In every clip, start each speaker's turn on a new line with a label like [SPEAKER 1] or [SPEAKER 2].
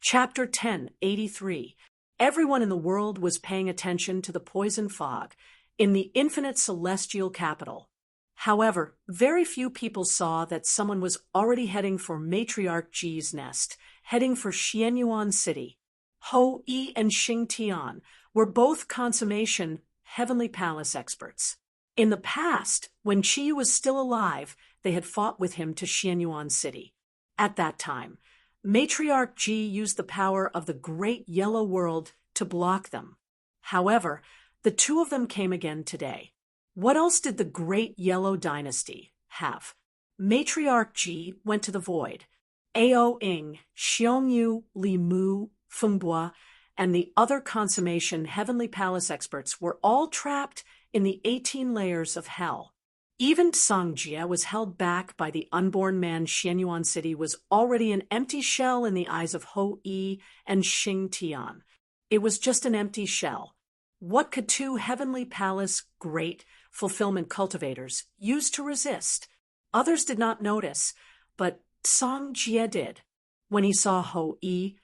[SPEAKER 1] Chapter 1083. Everyone in the world was paying attention to the poison fog in the infinite celestial capital. However, very few people saw that someone was already heading for Matriarch Ji's nest, heading for Xianyuan City. Ho Yi and Xing Tian were both consummation Heavenly Palace experts. In the past, when Qi was still alive, they had fought with him to Xianyuan City. At that time, Matriarch Ji used the power of the Great Yellow World to block them. However, the two of them came again today. What else did the Great Yellow Dynasty have? Matriarch Ji went to the void. Ao Ying, Xiongyu, Li Mu, Fengbo, and the other consummation Heavenly Palace experts were all trapped in the 18 layers of hell. Even Songjie was held back by the unborn man. Xianyuan City was already an empty shell in the eyes of Ho Yi and Xing Tian. It was just an empty shell. What could two Heavenly Palace great fulfillment cultivators use to resist? Others did not notice, but Songjie did. When he saw Ho Yi,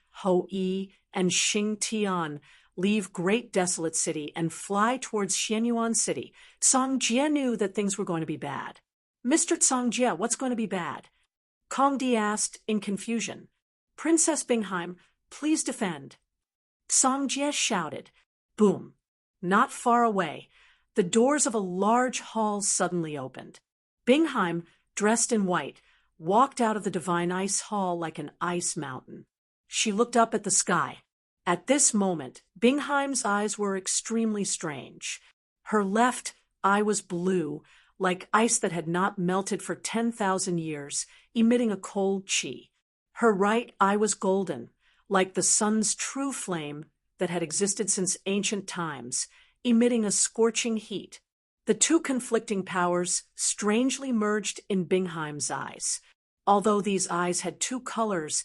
[SPEAKER 1] and Xing Tian leave Great Desolate City and fly towards Xianyuan City, Songjie knew that things were going to be bad. Mr. Songjie, what's going to be bad? Kong Di asked in confusion. Princess Bingheim, please defend. Songjie shouted. Boom. Not far away, the doors of a large hall suddenly opened. Bingheim, dressed in white, walked out of the divine ice hall like an ice mountain. She looked up at the sky. At this moment, Bingheim's eyes were extremely strange. Her left eye was blue, like ice that had not melted for 10,000 years, emitting a cold chi. Her right eye was golden, like the sun's true flame that had existed since ancient times, emitting a scorching heat. The two conflicting powers strangely merged in Bingheim's eyes. Although these eyes had two colors,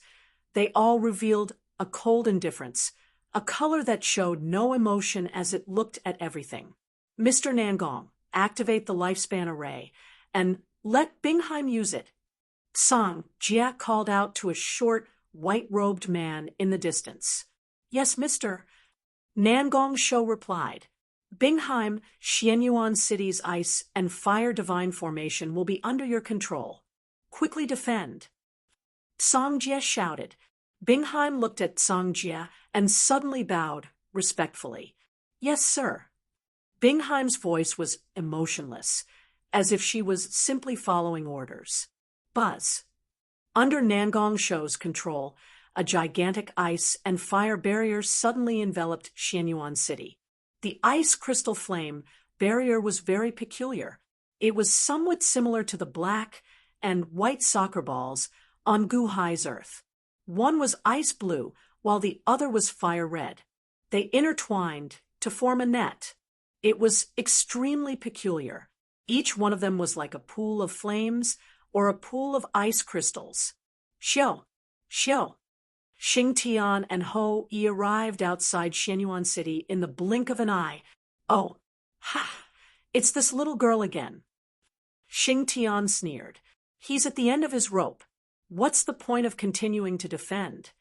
[SPEAKER 1] they all revealed a cold indifference, a color that showed no emotion as it looked at everything. Mr. Nangong, activate the lifespan array, and let Bingheim use it. Song Jia called out to a short, white-robed man in the distance. Yes, Mr. Nangong Shou replied. Bingheim, Xianyuan City's ice and fire divine formation will be under your control. Quickly defend. Songjie shouted. Bingheim looked at Songjie and suddenly bowed, respectfully. Yes, sir. Bingheim's voice was emotionless, as if she was simply following orders. Buzz. Under Nangong Shou's control, a gigantic ice and fire barrier suddenly enveloped Xianyuan City. The ice crystal flame barrier was very peculiar. It was somewhat similar to the black and white soccer balls on Gu Hai's earth. One was ice blue, while the other was fire red. They intertwined to form a net. It was extremely peculiar. Each one of them was like a pool of flames or a pool of ice crystals. Xiao. Xing Tian and Ho Yi arrived outside Xianyuan City in the blink of an eye. Oh, ha! It's this little girl again. Xing Tian sneered. He's at the end of his rope. What's the point of continuing to defend?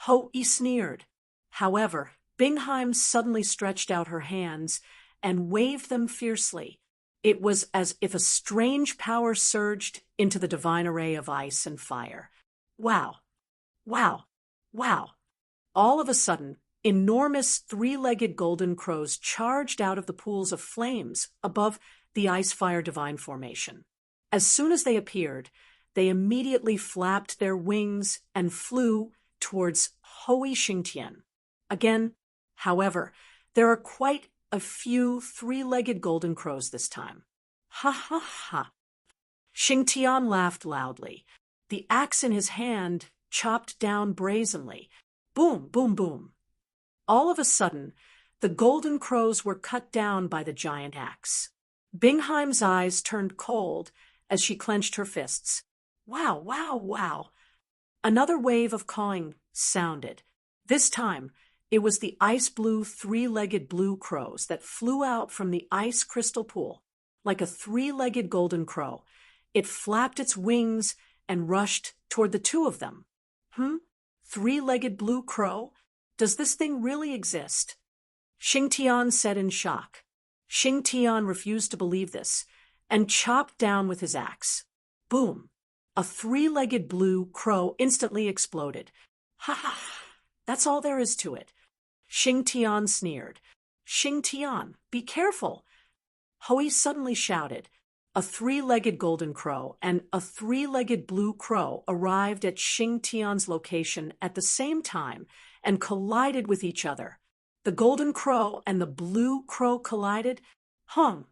[SPEAKER 1] Ho Yi sneered. However, Bingheim suddenly stretched out her hands and waved them fiercely. It was as if a strange power surged into the divine array of ice and fire. Wow. All of a sudden, enormous three-legged golden crows charged out of the pools of flames above the ice-fire divine formation. As soon as they appeared, they immediately flapped their wings and flew towards Hui Xingtian. Again, however, there are quite a few three-legged golden crows this time. Ha ha ha. Xingtian laughed loudly. The axe in his hand chopped down brazenly. Boom, boom, boom. All of a sudden, the golden crows were cut down by the giant axe. Bingheim's eyes turned cold as she clenched her fists. Wow. Another wave of cawing sounded. This time, it was the ice-blue three-legged blue crows that flew out from the ice crystal pool. Like a three-legged golden crow, it flapped its wings and rushed toward the two of them. Three-legged blue crow? Does this thing really exist? Xing Tian said in shock. Xing Tian refused to believe this and chopped down with his axe. Boom! A three-legged blue crow instantly exploded. Ha ha! That's all there is to it. Xing Tian sneered. Xing Tian, be careful! Hui suddenly shouted. A three-legged golden crow and a three-legged blue crow arrived at Xing Tian's location at the same time and collided with each other. The golden crow and the blue crow collided. Hung!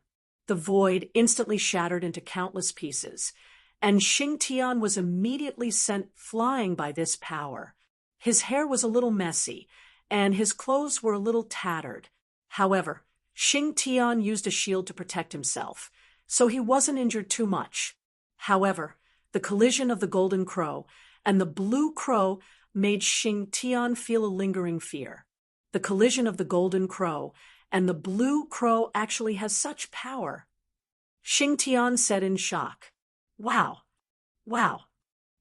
[SPEAKER 1] The void instantly shattered into countless pieces, and Xing Tian was immediately sent flying by this power. His hair was a little messy, and his clothes were a little tattered. However, Xing Tian used a shield to protect himself, so he wasn't injured too much. However, the collision of the golden crow and the blue crow made Xing Tian feel a lingering fear. The collision of the golden crow and the blue crow actually has such power. Xing Tian said in shock. Wow! Wow!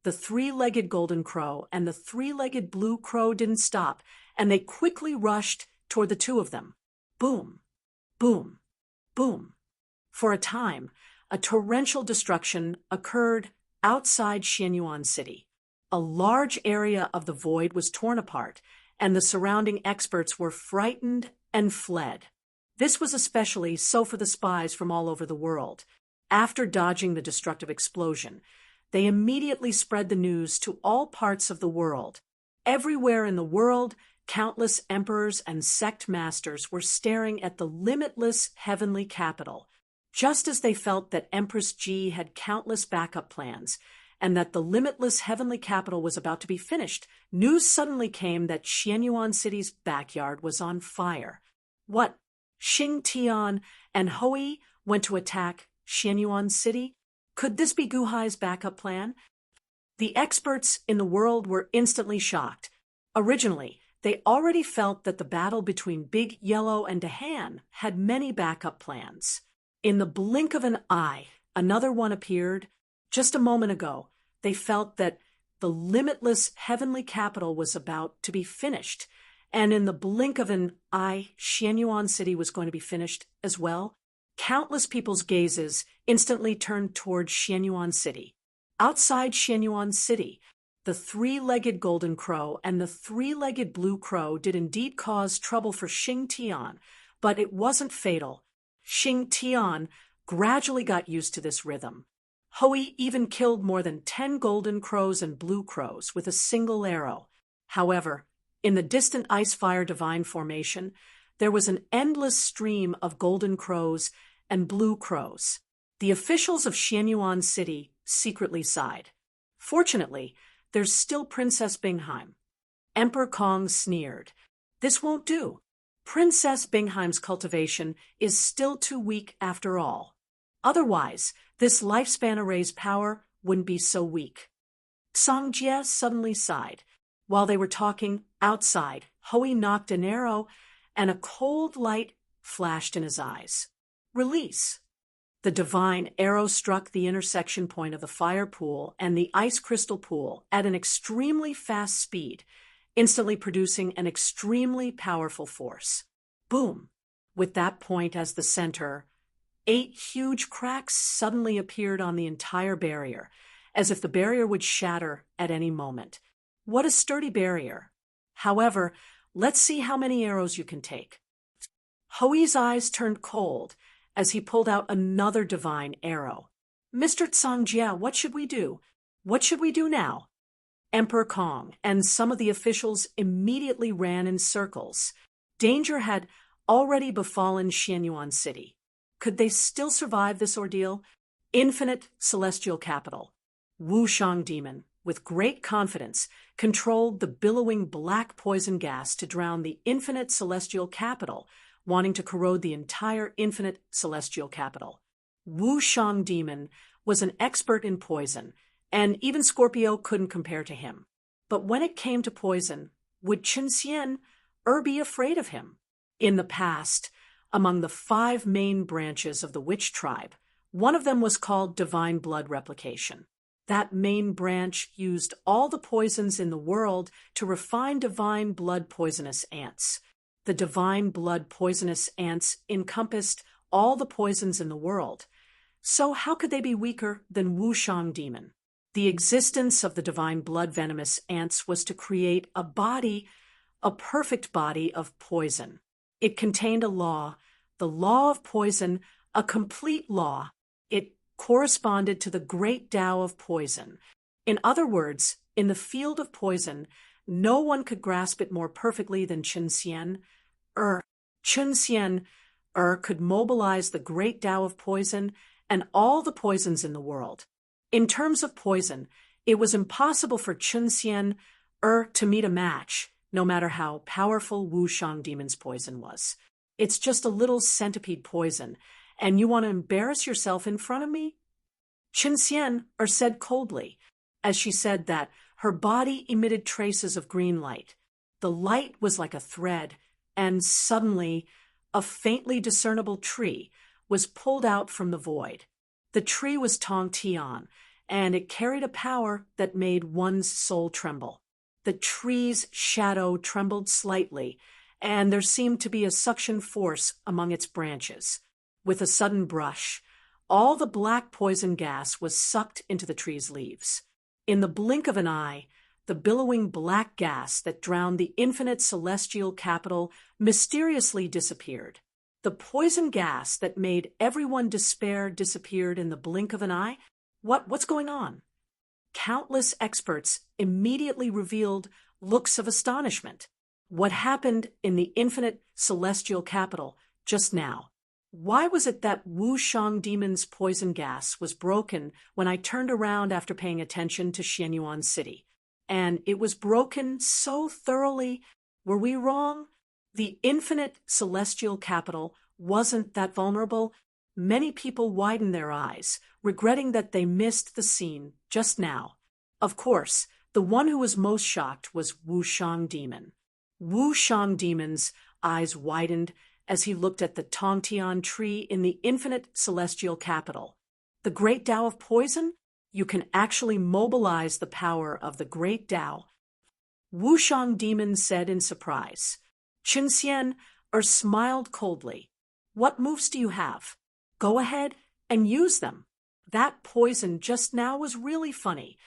[SPEAKER 1] The three-legged golden crow and the three-legged blue crow didn't stop, and they quickly rushed toward the two of them. Boom! Boom! Boom! For a time, a torrential destruction occurred outside Xianyuan City. A large area of the void was torn apart, and the surrounding experts were frightened and fled. This was especially so for the spies from all over the world. After dodging the destructive explosion, they immediately spread the news to all parts of the world. Everywhere in the world, countless emperors and sect masters were staring at the limitless heavenly capital. Just as they felt that Empress Ji had countless backup plans, and that the limitless heavenly capital was about to be finished, news suddenly came that Xianyuan City's backyard was on fire. What? Xing Tian and Hui went to attack Xianyuan City? Could this be Guhai's backup plan? The experts in the world were instantly shocked. Originally, they already felt that the battle between Big Yellow and Dahan had many backup plans. In the blink of an eye, another one appeared. Just a moment ago, they felt that the limitless heavenly capital was about to be finished, and in the blink of an eye, Xianyuan City was going to be finished as well. Countless people's gazes instantly turned toward Xianyuan City. Outside Xianyuan City, the three-legged golden crow and the three-legged blue crow did indeed cause trouble for Xing Tian, but it wasn't fatal. Xing Tian gradually got used to this rhythm. Hui even killed more than 10 golden crows and blue crows with a single arrow. However, in the distant Icefire Divine Formation, there was an endless stream of golden crows and blue crows. The officials of Xianyuan City secretly sighed. Fortunately, there's still Princess Bingheim. Emperor Kong sneered. This won't do. Princess Bingheim's cultivation is still too weak after all. Otherwise, this lifespan array's power wouldn't be so weak. Songjie suddenly sighed. While they were talking, outside, Hui knocked an arrow, and a cold light flashed in his eyes. Release! The divine arrow struck the intersection point of the fire pool and the ice crystal pool at an extremely fast speed, instantly producing an extremely powerful force. Boom! With that point as the center, 8 huge cracks suddenly appeared on the entire barrier, as if the barrier would shatter at any moment. What a sturdy barrier! However, let's see how many arrows you can take. Hui's eyes turned cold as he pulled out another divine arrow. Mr. Songjie, what should we do? What should we do now? Emperor Kong and some of the officials immediately ran in circles. Danger had already befallen Xianyuan City. Could they still survive this ordeal? Infinite celestial capital. Wu Shang Demon, with great confidence, controlled the billowing black poison gas to drown the infinite celestial capital, wanting to corrode the entire infinite celestial capital. Wu Shang Demon was an expert in poison, and even Scorpio couldn't compare to him. But when it came to poison, would Chen Xian be afraid of him? In the past, among the 5 main branches of the witch tribe, one of them was called divine blood replication. That main branch used all the poisons in the world to refine divine blood poisonous ants. The divine blood poisonous ants encompassed all the poisons in the world. So how could they be weaker than Wushang demon? The existence of the divine blood venomous ants was to create a body, a perfect body of poison. It contained a law, the law of poison, a complete law. It corresponded to the great Tao of poison. In other words, in the field of poison, no one could grasp it more perfectly than Chen Xian. Chen Xian could mobilize the great Tao of poison and all the poisons in the world. In terms of poison, it was impossible for Chen Xian to meet a match, no matter how powerful Wushang demon's poison was. It's just a little centipede poison, and you want to embarrass yourself in front of me? Chen Xian said coldly, as she said that her body emitted traces of green light. The light was like a thread, and suddenly a faintly discernible tree was pulled out from the void. The tree was Tong Tian, and it carried a power that made one's soul tremble. The tree's shadow trembled slightly, and there seemed to be a suction force among its branches. With a sudden brush, all the black poison gas was sucked into the tree's leaves. In the blink of an eye, the billowing black gas that drowned the infinite celestial capital mysteriously disappeared. The poison gas that made everyone despair disappeared in the blink of an eye? What's going on? Countless experts immediately revealed looks of astonishment. What happened in the infinite celestial capital just now? Why was it that Wushang demon's poison gas was broken when I turned around after paying attention to Xianyuan City? And it was broken so thoroughly. Were we wrong? The infinite celestial capital wasn't that vulnerable. Many people widened their eyes, regretting that they missed the scene just now. Of course, the one who was most shocked was Wushang demon. Wushang demon's eyes widened as he looked at the Tongtian tree in the infinite celestial capital. The great Tao of poison? You can actually mobilize the power of the great Tao. Wushang demon said in surprise. Chen Xian smiled coldly. What moves do you have? Go ahead and use them. That poison just now was really funny.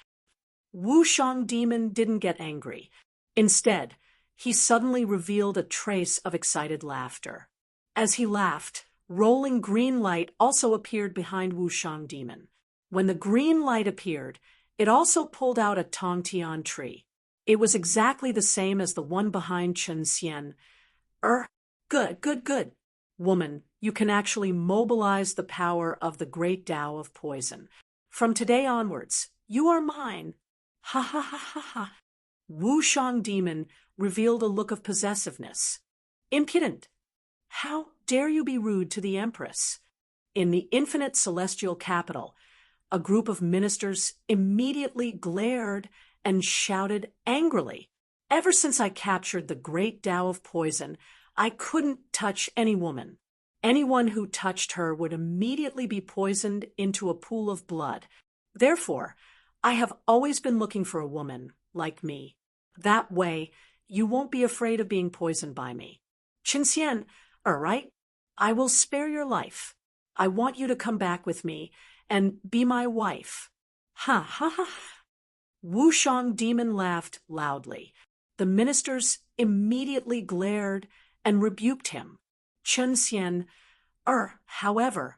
[SPEAKER 1] Wushang demon didn't get angry. Instead, he suddenly revealed a trace of excited laughter. As he laughed, rolling green light also appeared behind Wushang demon. When the green light appeared, it also pulled out a Tongtian tree. It was exactly the same as the one behind Chen Xian. Good. Woman, you can actually mobilize the power of the great Tao of poison. From today onwards, you are mine. Ha ha ha ha ha. Wushang demon revealed a look of possessiveness. Impudent! How dare you be rude to the Empress? In the infinite celestial capital, a group of ministers immediately glared and shouted angrily. Ever since I captured the great Tao of poison, I couldn't touch any woman. Anyone who touched her would immediately be poisoned into a pool of blood. Therefore, I have always been looking for a woman like me. That way, you won't be afraid of being poisoned by me. Chen Xian, right? I will spare your life. I want you to come back with me and be my wife. Ha ha ha. Wushang demon laughed loudly. The ministers immediately glared and rebuked him. Chen Xian, however,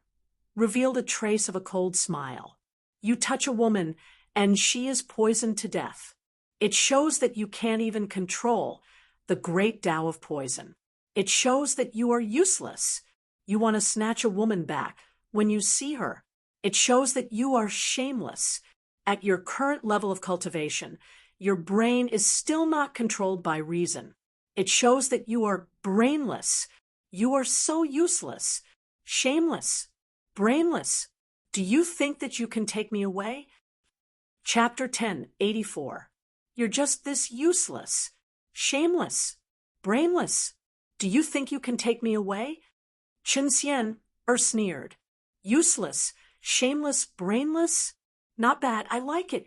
[SPEAKER 1] revealed a trace of a cold smile. You touch a woman, and she is poisoned to death. It shows that you can't even control the great Tao of poison. It shows that you are useless. You want to snatch a woman back when you see her. It shows that you are shameless. At your current level of cultivation, your brain is still not controlled by reason. It shows that you are brainless. You are so useless, shameless, brainless. Do you think that you can take me away? Chapter 10, 84. You're just this useless, shameless, brainless. Do you think you can take me away? Chen Xian sneered. Useless, shameless, brainless? Not bad, I like it.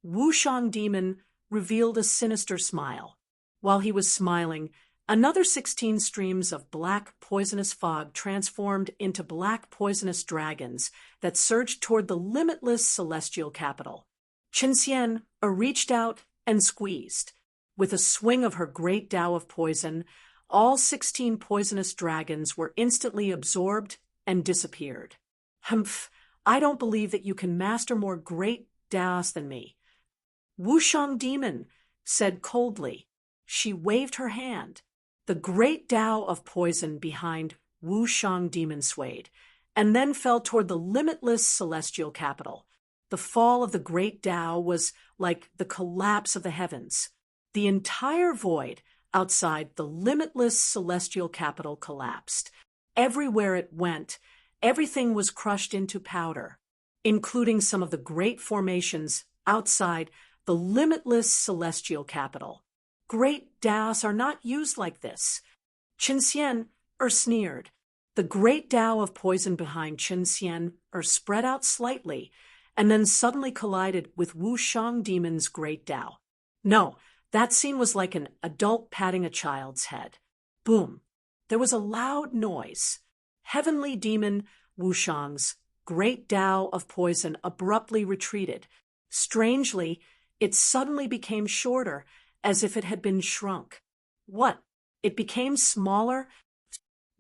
[SPEAKER 1] Wushang Demon revealed a sinister smile. While he was smiling, another 16 streams of black poisonous fog transformed into black poisonous dragons that surged toward the limitless celestial capital. Qinxian reached out and squeezed. With a swing of her great Tao of poison, all 16 poisonous dragons were instantly absorbed and disappeared. Humph, I don't believe that you can master more great Taos than me. Wushang Demon said coldly. She waved her hand. The great Tao of poison behind Wushang Demon swayed, and then fell toward the limitless celestial capital. The fall of the great Tao was like the collapse of the heavens. The entire void outside the limitless celestial capital collapsed. Everywhere it went, everything was crushed into powder, including some of the great formations outside the limitless celestial capital. Great Taos are not used like this. Qinxian sneered. The great Tao of poison behind Qinxian spread out slightly, and then suddenly collided with Wushang Demon's great Tao. No, that scene was like an adult patting a child's head. Boom. There was a loud noise. Heavenly demon Wushang's great Tao of poison abruptly retreated. Strangely, it suddenly became shorter, as if it had been shrunk. What? It became smaller?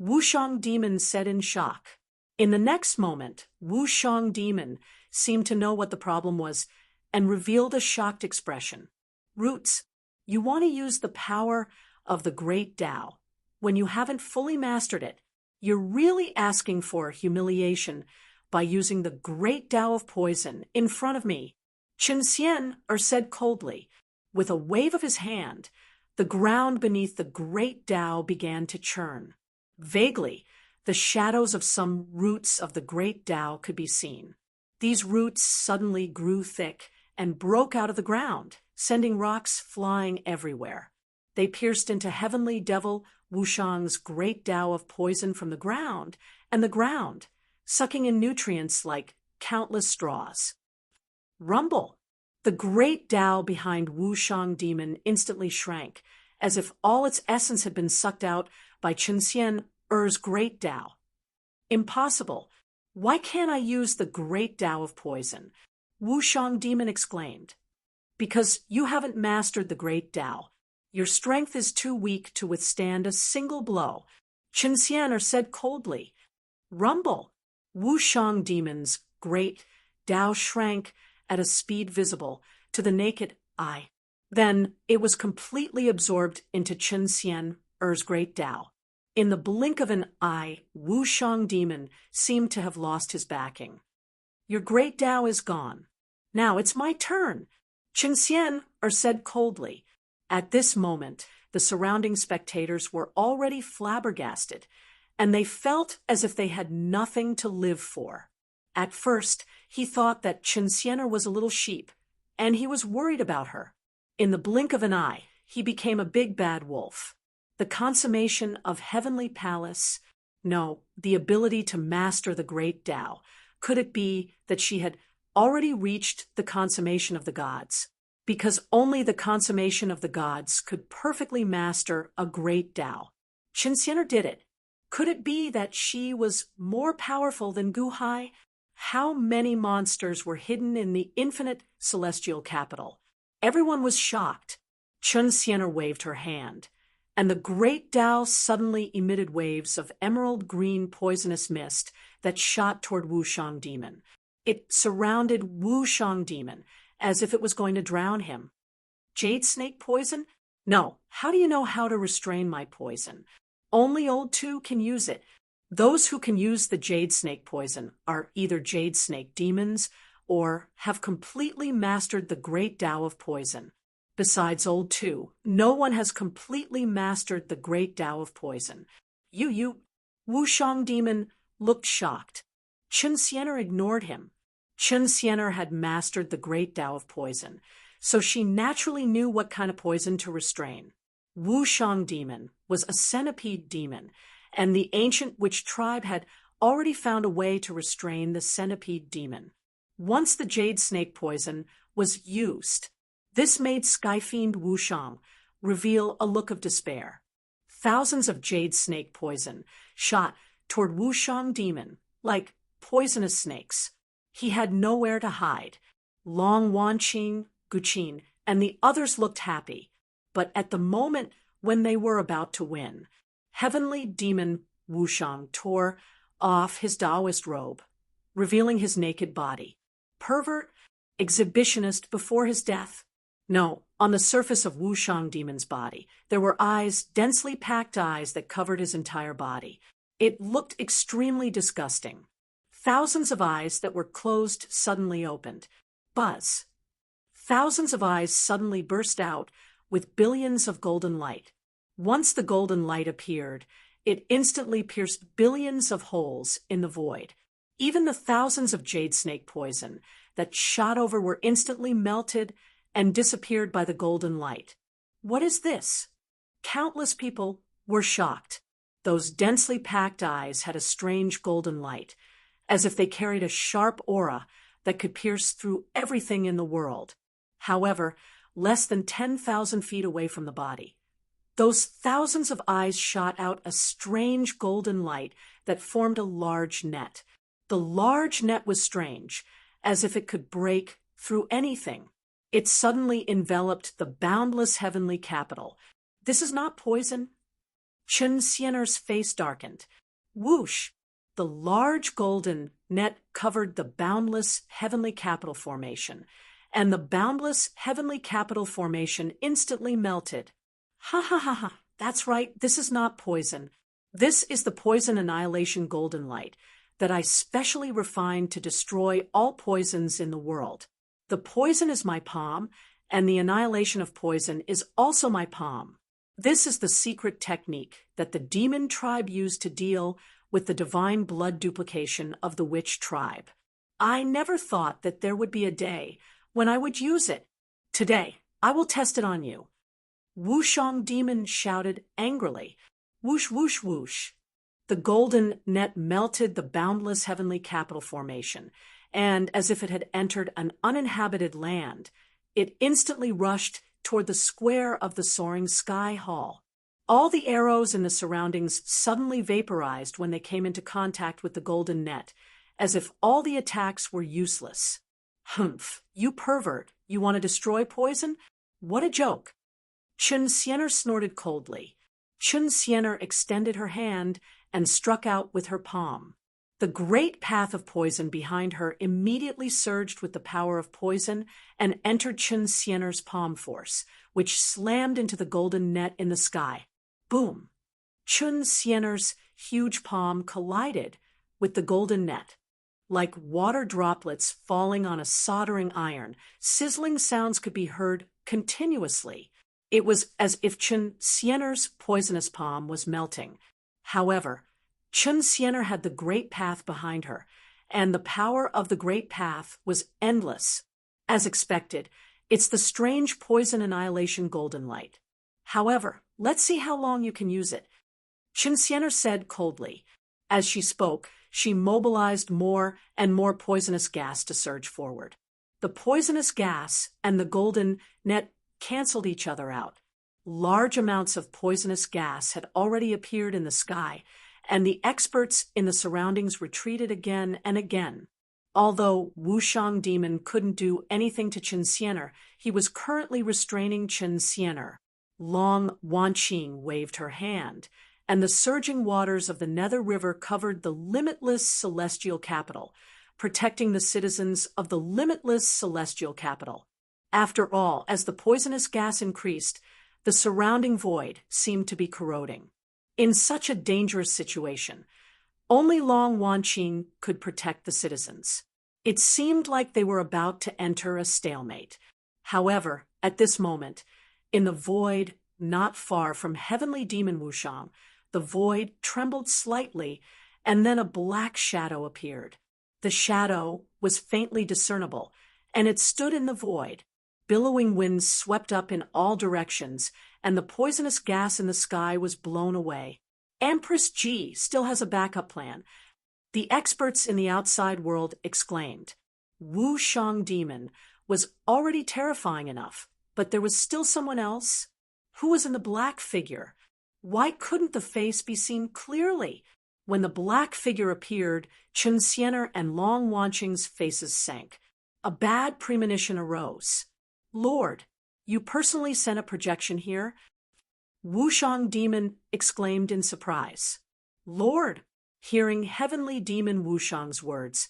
[SPEAKER 1] Wushang Demon said in shock. In the next moment, Wushang Demon seemed to know what the problem was and revealed a shocked expression. Roots, you want to use the power of the great Tao. When you haven't fully mastered it, you're really asking for humiliation by using the great Tao of poison in front of me. Qinxian said coldly. With a wave of his hand, the ground beneath the great Tao began to churn. Vaguely, the shadows of some roots of the great Tao could be seen. These roots suddenly grew thick and broke out of the ground, sending rocks flying everywhere. They pierced into heavenly devil Wushang's great Tao of poison from the ground, sucking in nutrients like countless straws. Rumble! The great Tao behind Wushang Demon instantly shrank, as if all its essence had been sucked out by Qinxian great Tao. Impossible! Why can't I use the great Tao of poison? Wushang Demon exclaimed. Because you haven't mastered the great Tao. Your strength is too weak to withstand a single blow. Qinxian said coldly. Rumble! Wushang Demon's great Tao shrank at a speed visible to the naked eye. Then it was completely absorbed into Qinxian's great Tao. In the blink of an eye, Wushang Demon seemed to have lost his backing. Your great Tao is gone. Now it's my turn. Qinxian said coldly. At this moment, the surrounding spectators were already flabbergasted, and they felt as if they had nothing to live for. At first, he thought that Qinxian was a little sheep, and he was worried about her. In the blink of an eye, he became a big bad wolf. The consummation of heavenly palace, no, the ability to master the great Tao. Could it be that she had already reached the consummation of the gods? Because only the consummation of the gods could perfectly master a great Tao. Qinxian did it. Could it be that she was more powerful than Guhai? How many monsters were hidden in the infinite celestial capital? Everyone was shocked. Qinxian waved her hand, and the great Tao suddenly emitted waves of emerald green poisonous mist that shot toward Wushang Demon. It surrounded Wushang Demon as if it was going to drown him. Jade snake poison? No, how do you know how to restrain my poison? Only old two can use it. Those who can use the jade snake poison are either jade snake demons or have completely mastered the great Tao of poison. Besides old two, no one has completely mastered the great Tao of poison. Wushang Demon looked shocked. Qinxian ignored him. Qinxian had mastered the great Tao of poison, so she naturally knew what kind of poison to restrain. Wushang Demon was a centipede demon, and the ancient witch tribe had already found a way to restrain the centipede demon. Once the jade snake poison was used, this made Skyfiend Wushang reveal a look of despair. Thousands of jade snake poison shot toward Wushang demon like poisonous snakes. He had nowhere to hide. Long Wanqing, Guqin, and the others looked happy, but at the moment when they were about to win, heavenly demon Wushang tore off his Taoist robe, revealing his naked body. Pervert, exhibitionist before his death. No, on the surface of Wushang demon's body, there were eyes, densely packed eyes that covered his entire body. It looked extremely disgusting. Thousands of eyes that were closed suddenly opened. Buzz. Thousands of eyes suddenly burst out with billions of golden light. Once the golden light appeared, it instantly pierced billions of holes in the void. Even the thousands of jade snake poison that shot over were instantly melted and disappeared by the golden light. What is this? Countless people were shocked. Those densely packed eyes had a strange golden light, as if they carried a sharp aura that could pierce through everything in the world. However, less than 10,000 feet away from the body, those thousands of eyes shot out a strange golden light that formed a large net. The large net was strange, as if it could break through anything. It suddenly enveloped the boundless heavenly capital. This is not poison. Chen Xianer's face darkened. Whoosh! The large golden net covered the boundless heavenly capital formation, and the boundless heavenly capital formation instantly melted. Ha ha ha ha, that's right, this is not poison. This is the poison annihilation golden light that I specially refined to destroy all poisons in the world. The poison is my palm, and the annihilation of poison is also my palm. This is the secret technique that the demon tribe used to deal with the divine blood duplication of the witch tribe. I never thought that there would be a day when I would use it. Today, I will test it on you. Wushang demon shouted angrily. Whoosh, whoosh, whoosh. The golden net melted the boundless heavenly capital formation, and as if it had entered an uninhabited land, it instantly rushed toward the square of the soaring sky hall. All the arrows in the surroundings suddenly vaporized when they came into contact with the golden net, as if all the attacks were useless. Humph, you pervert, you want to destroy poison? What a joke. Chen Xianer snorted coldly. Chen Xianer extended her hand and struck out with her palm. The great path of poison behind her immediately surged with the power of poison and entered Chen Xianer's palm force, which slammed into the golden net in the sky. Boom! Chen Xianer's huge palm collided with the golden net. Like water droplets falling on a soldering iron, sizzling sounds could be heard continuously. It was as if Chen Xianer's poisonous palm was melting. However, Chen Xianer had the great path behind her, and the power of the great path was endless. As expected, it's the strange poison annihilation golden light. However, let's see how long you can use it. Chen Xianer said coldly. As she spoke, she mobilized more and more poisonous gas to surge forward. The poisonous gas and the golden net canceled each other out. Large amounts of poisonous gas had already appeared in the sky, and the experts in the surroundings retreated again and again. Although Wushang demon couldn't do anything to Chen Xianer, he was currently restraining Chen Xianer. Long Wanqing waved her hand, and the surging waters of the Nether River covered the limitless celestial capital, protecting the citizens of the limitless celestial capital. After all, as the poisonous gas increased, the surrounding void seemed to be corroding. In such a dangerous situation, only Long Wanqing could protect the citizens. It seemed like they were about to enter a stalemate. However, at this moment, in the void not far from heavenly demon Wushang, the void trembled slightly, and then a black shadow appeared. The shadow was faintly discernible, and it stood in the void. Billowing winds swept up in all directions, and the poisonous gas in the sky was blown away. Empress Ji still has a backup plan, the experts in the outside world exclaimed. Wu Shang demon was already terrifying enough, but there was still someone else. Who was in the black figure? Why couldn't the face be seen clearly? When the black figure appeared, Chen Xianer and Long Wanqing's faces sank. A bad premonition arose. Lord, you personally sent a projection here? Wu Shang demon exclaimed in surprise. Lord, hearing heavenly demon Wu Shang's words,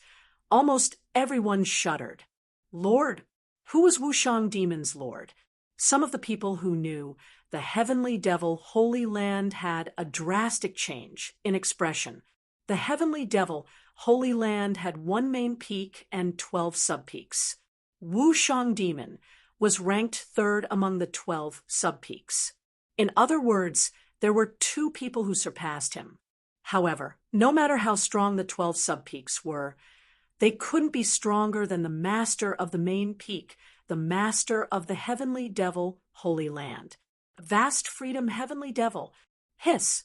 [SPEAKER 1] almost everyone shuddered. Lord, who was Wu Shang demon's lord? Some of the people who knew the heavenly devil Holy Land had a drastic change in expression. The heavenly devil Holy Land had one main peak and 12 subpeaks. Wu Shang demon was ranked third among the 12 subpeaks. In other words, there were 2 people who surpassed him. However, no matter how strong the 12 subpeaks were, they couldn't be stronger than the master of the main peak, the master of the heavenly devil Holy Land. Vast freedom heavenly devil. Hiss!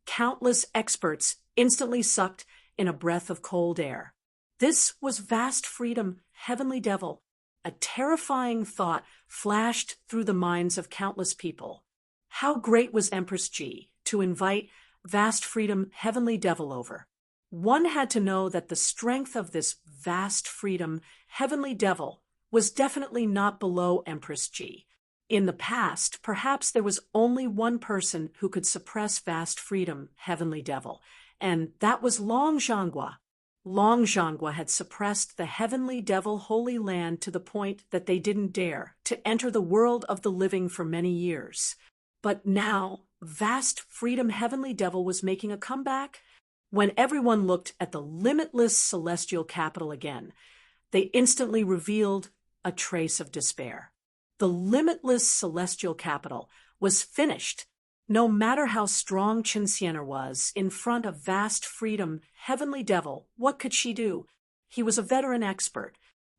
[SPEAKER 1] Countless experts instantly sucked in a breath of cold air. This was vast freedom heavenly devil. A terrifying thought flashed through the minds of countless people. How great was Empress Ji to invite vast freedom heavenly devil over? One had to know that the strength of this vast freedom heavenly devil was definitely not below Empress Ji. In the past, perhaps there was only one person who could suppress vast freedom heavenly devil, and that was Long Zhanghua. Long Zhanghua had suppressed the heavenly devil Holy Land to the point that they didn't dare to enter the world of the living for many years. But now, vast freedom heavenly devil was making a comeback. When everyone looked at the limitless celestial capital again, they instantly revealed a trace of despair. The limitless celestial capital was finished. No matter how strong Chen Xianer was in front of vast freedom heavenly devil, what could she do? He was a veteran expert,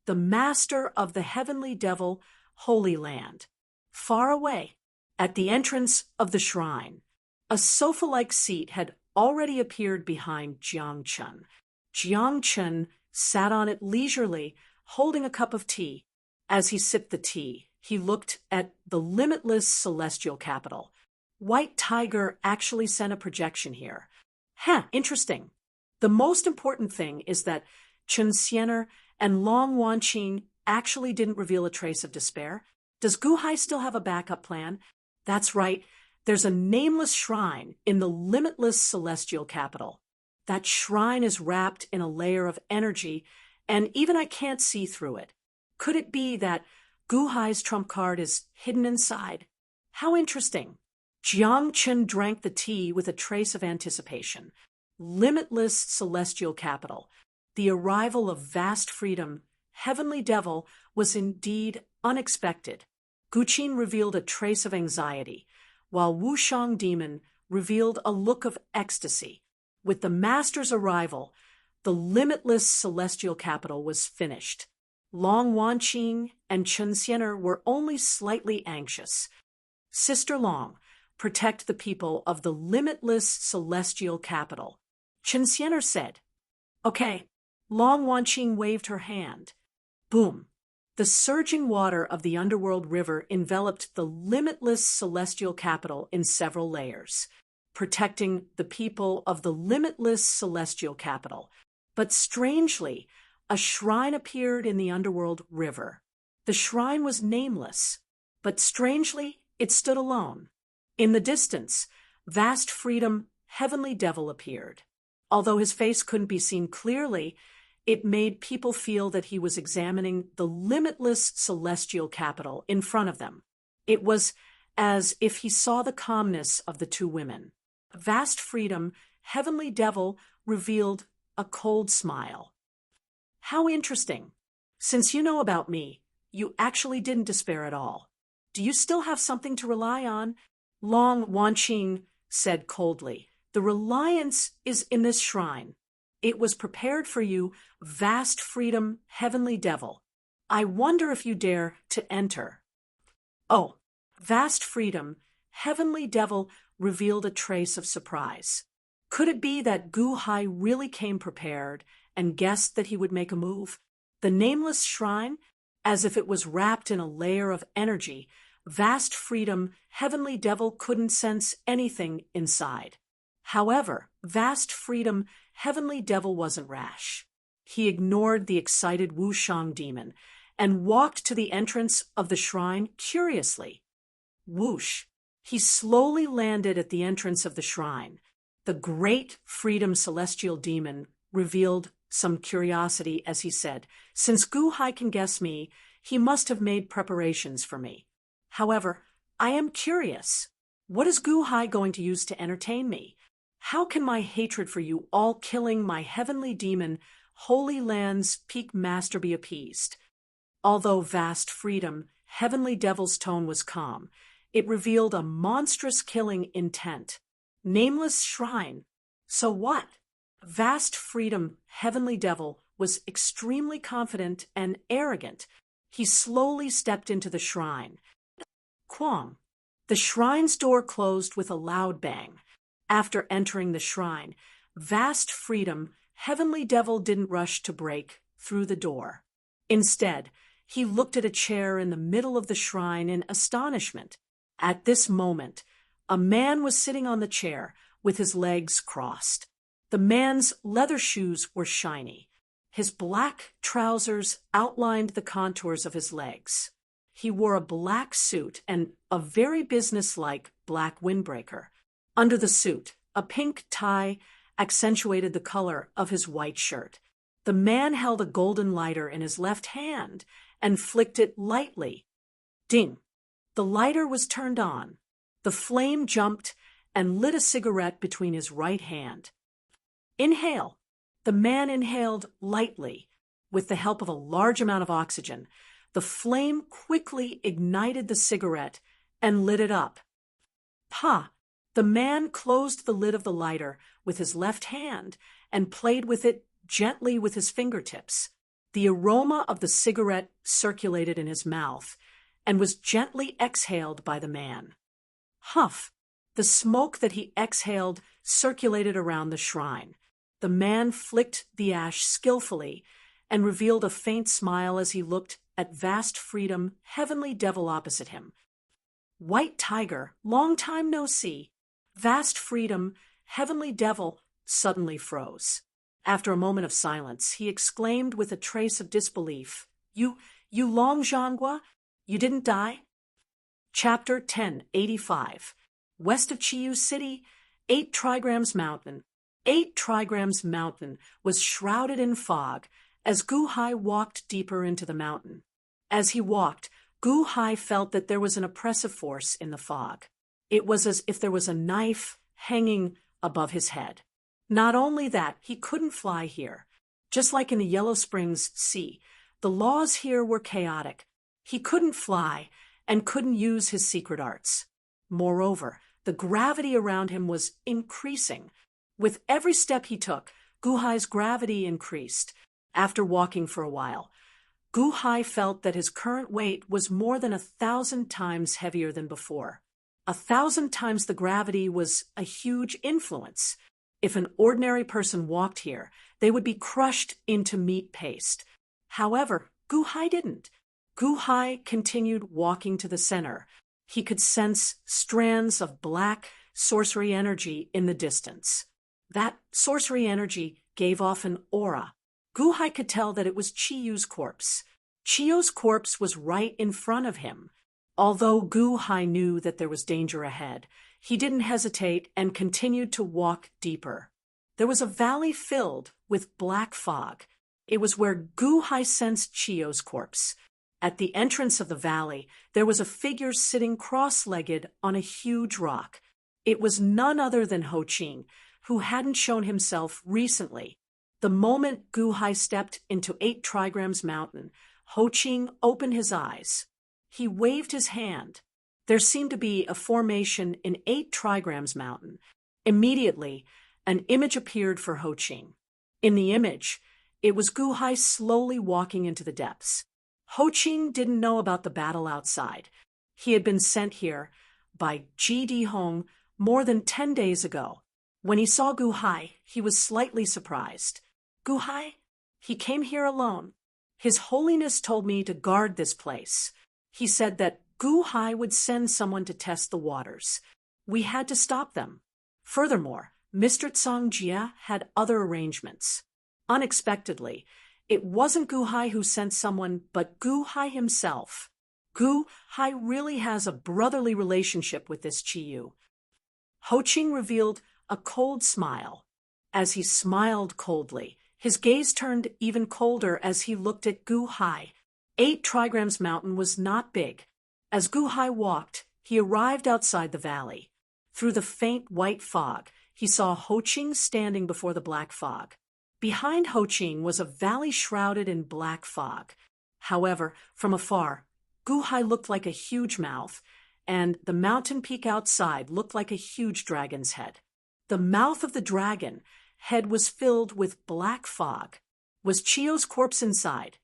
[SPEAKER 1] the master of the heavenly devil Holy Land. Far away, at the entrance of the shrine, a sofa-like seat had already appeared behind Jiang Chen. Jiang Chen sat on it leisurely, holding a cup of tea. As he sipped the tea, he looked at the limitless celestial capital. White Tiger actually sent a projection here. Interesting. The most important thing is that Chen Xianer and Long Wanqing actually didn't reveal a trace of despair. Does Gu Hai still have a backup plan? That's right. There's a nameless shrine in the limitless celestial capital. That shrine is wrapped in a layer of energy, and even I can't see through it. Could it be that Gu Hai's trump card is hidden inside? How interesting. Jiang Chen drank the tea with a trace of anticipation. Limitless celestial capital. The arrival of vast freedom, heavenly devil, was indeed unexpected. Gu Qin revealed a trace of anxiety, while Wu Shang demon revealed a look of ecstasy. With the master's arrival, the limitless celestial capital was finished. Long Wanqing and Chen Xianer were only slightly anxious. Sister Long, protect the people of the limitless celestial capital, Chen Xianer said. Okay. Long Wanqing waved her hand. Boom. The surging water of the underworld river enveloped the limitless celestial capital in several layers, protecting the people of the limitless celestial capital. But strangely, a shrine appeared in the underworld river. The shrine was nameless, but strangely, it stood alone. In the distance, vast freedom, heavenly devil appeared. Although his face couldn't be seen clearly, it made people feel that he was examining the limitless celestial capital in front of them. It was as if he saw the calmness of the 2 women. Vast freedom, heavenly devil revealed a cold smile. How interesting. Since you know about me, you actually didn't despair at all. Do you still have something to rely on? Long Wanqing said coldly. The reliance is in this shrine. It was prepared for you, vast freedom, heavenly devil. I wonder if you dare to enter. Oh, vast freedom, heavenly devil revealed a trace of surprise. Could it be that Gu Hai really came prepared and guessed that he would make a move? The nameless shrine, as if it was wrapped in a layer of energy, vast freedom, heavenly devil couldn't sense anything inside. However, vast freedom, heavenly devil wasn't rash. He ignored the excited Wushang demon and walked to the entrance of the shrine curiously. Whoosh! He slowly landed at the entrance of the shrine. The great freedom celestial demon revealed some curiosity as he said, "Since Gu Hai can guess me, he must have made preparations for me. However, I am curious. What is Gu Hai going to use to entertain me? How can my hatred for you all killing my heavenly demon, Holy Land's peak master be appeased?" Although vast freedom, heavenly devil's tone was calm, it revealed a monstrous killing intent. Nameless shrine. So what? Vast freedom, heavenly devil was extremely confident and arrogant. He slowly stepped into the shrine. Quam. The shrine's door closed with a loud bang. After entering the shrine, vast freedom, heavenly devil didn't rush to break through the door. Instead, he looked at a chair in the middle of the shrine in astonishment. At this moment, a man was sitting on the chair with his legs crossed. The man's leather shoes were shiny. His black trousers outlined the contours of his legs. He wore a black suit and a very businesslike black windbreaker. Under the suit, a pink tie accentuated the color of his white shirt. The man held a golden lighter in his left hand and flicked it lightly. Ding! The lighter was turned on. The flame jumped and lit a cigarette between his right hand. Inhale. The man inhaled lightly. With the help of a large amount of oxygen, the flame quickly ignited the cigarette and lit it up. Pa! The man closed the lid of the lighter with his left hand and played with it gently with his fingertips. The aroma of the cigarette circulated in his mouth and was gently exhaled by the man. Huff! The smoke that he exhaled circulated around the shrine. The man flicked the ash skillfully and revealed a faint smile as he looked at vast freedom, heavenly devil opposite him. White tiger, long time no see. Vast freedom, heavenly devil suddenly froze. After a moment of silence, he exclaimed with a trace of disbelief, You Long Zhanghua? You didn't die?" Chapter 1085. West of Chiyu City, 8 trigrams mountain. 8 trigrams mountain was shrouded in fog as Gu Hai walked deeper into the mountain. As he walked, Gu Hai felt that there was an oppressive force in the fog. It was as if there was a knife hanging above his head. Not only that, he couldn't fly here. Just like in the Yellow Springs Sea, the laws here were chaotic. He couldn't fly and couldn't use his secret arts. Moreover, the gravity around him was increasing. With every step he took, Gu Hai's gravity increased. After walking for a while, Gu Hai felt that his current weight was more than 1,000 times heavier than before. 1,000 times the gravity was a huge influence. If an ordinary person walked here, they would be crushed into meat paste. However, Gu Hai didn't. Gu Hai continued walking to the center. He could sense strands of black sorcery energy in the distance. That sorcery energy gave off an aura. Gu Hai could tell that it was Chiyu's corpse. Chiyu's corpse was right in front of him. Although Gu Hai knew that there was danger ahead, he didn't hesitate and continued to walk deeper. There was a valley filled with black fog. It was where Gu Hai sensed Chiyu's corpse. At the entrance of the valley, there was a figure sitting cross-legged on a huge rock. It was none other than Ho Qing, who hadn't shown himself recently. The moment Gu Hai stepped into 8 trigrams mountain, Ho Qing opened his eyes. He waved his hand. There seemed to be a formation in 8 trigrams mountain. Immediately, an image appeared for Ho Qing. In the image, it was Gu Hai slowly walking into the depths. Ho Qing didn't know about the battle outside. He had been sent here by G.D. Hong more than 10 days ago. When he saw Gu Hai, he was slightly surprised. Gu Hai? He came here alone. His Holiness told me to guard this place. He said that Gu Hai would send someone to test the waters. We had to stop them. Furthermore, Mr. Tsang Jia had other arrangements. Unexpectedly, it wasn't Gu Hai who sent someone, but Gu Hai himself. Gu Hai really has a brotherly relationship with this Chiyu. Ho Qing revealed a cold smile. As he smiled coldly, his gaze turned even colder as he looked at Gu Hai. 8 trigrams mountain was not big. As Gu Hai walked, he arrived outside the valley. Through the faint white fog, he saw Ho Qing standing before the black fog. Behind Ho Qing was a valley shrouded in black fog. However, from afar, Gu Hai looked like a huge mouth, and the mountain peak outside looked like a huge dragon's head. The mouth of the dragon head was filled with black fog. Was Chiyo's corpse inside?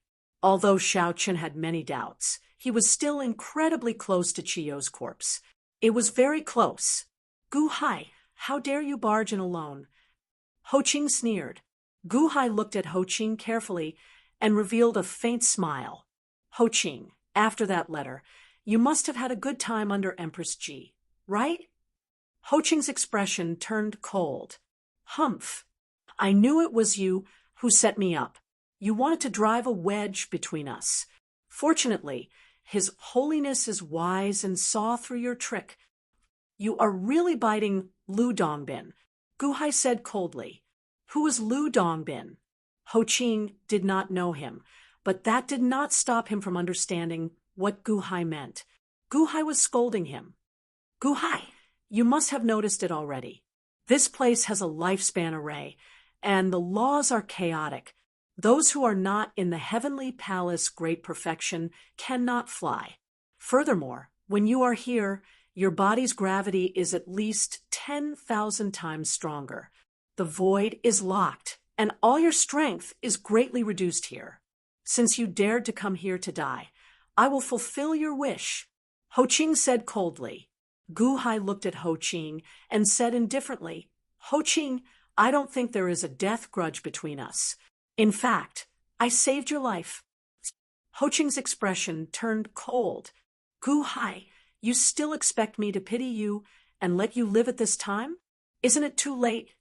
[SPEAKER 1] Although Xiao Chen had many doubts, he was still incredibly close to Chiyo's corpse. It was very close. Gu Hai, how dare you barge in alone? Ho Qing sneered. Gu Hai looked at Ho Qing carefully and revealed a faint smile. Ho Qing, after that letter, you must have had a good time under Empress Ji, right? Ho Qing's expression turned cold. Humph. I knew it was you who set me up. You wanted to drive a wedge between us. Fortunately, His Holiness is wise and saw through your trick. You are really biting Lu Dongbin, Gu Hai said coldly. Who was Lu Dongbin? Ho Qing did not know him, but that did not stop him from understanding what Gu Hai meant. Gu Hai was scolding him. Gu Hai, you must have noticed it already. This place has a lifespan array, and the laws are chaotic. Those who are not in the heavenly palace great perfection cannot fly. Furthermore, when you are here, your body's gravity is at least 10,000 times stronger. The void is locked, and all your strength is greatly reduced here. Since you dared to come here to die, I will fulfill your wish. Ho Qing said coldly. Gu Hai looked at Ho Qing and said indifferently, Ho Qing, I don't think there is a death grudge between us. In fact, I saved your life. Ho Qing's expression turned cold. Gu Hai, you still expect me to pity you and let you live at this time? Isn't it too late?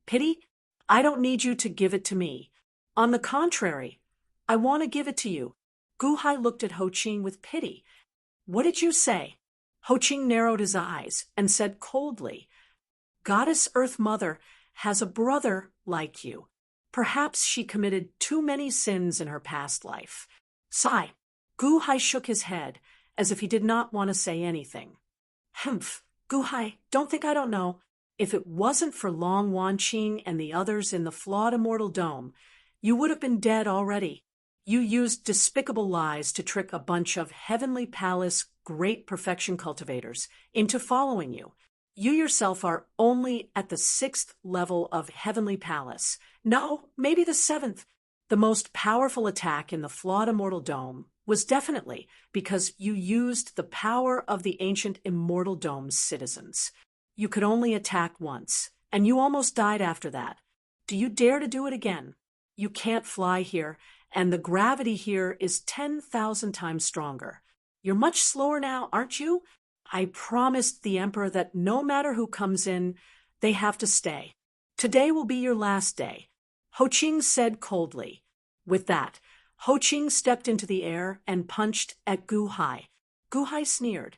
[SPEAKER 1] Pity? I don't need you to give it to me. On the contrary, I want to give it to you. Gu Hai looked at Ho Qing with pity. What did you say? Ho Qing narrowed his eyes and said coldly, Goddess Earth Mother has a brother like you. Perhaps she committed too many sins in her past life. Sigh. Gu Hai shook his head as if he did not want to say anything. Humph. Gu Hai, don't think I don't know. If it wasn't for Long Wanqing and the others in the flawed Immortal Dome, you would have been dead already. You used despicable lies to trick a bunch of Heavenly Palace great perfection cultivators into following you. You yourself are only at the 6th level of Heavenly Palace. No, maybe the 7th. The most powerful attack in the flawed Immortal Dome was definitely because you used the power of the ancient Immortal Dome's citizens. You could only attack once, and you almost died after that. Do you dare to do it again? You can't fly here, and the gravity here is 10,000 times stronger. You're much slower now, aren't you? I promised the Emperor that no matter who comes in, they have to stay. Today will be your last day. Ho Qing said coldly. With that, Ho Qing stepped into the air and punched at Gu Hai. Gu Hai sneered.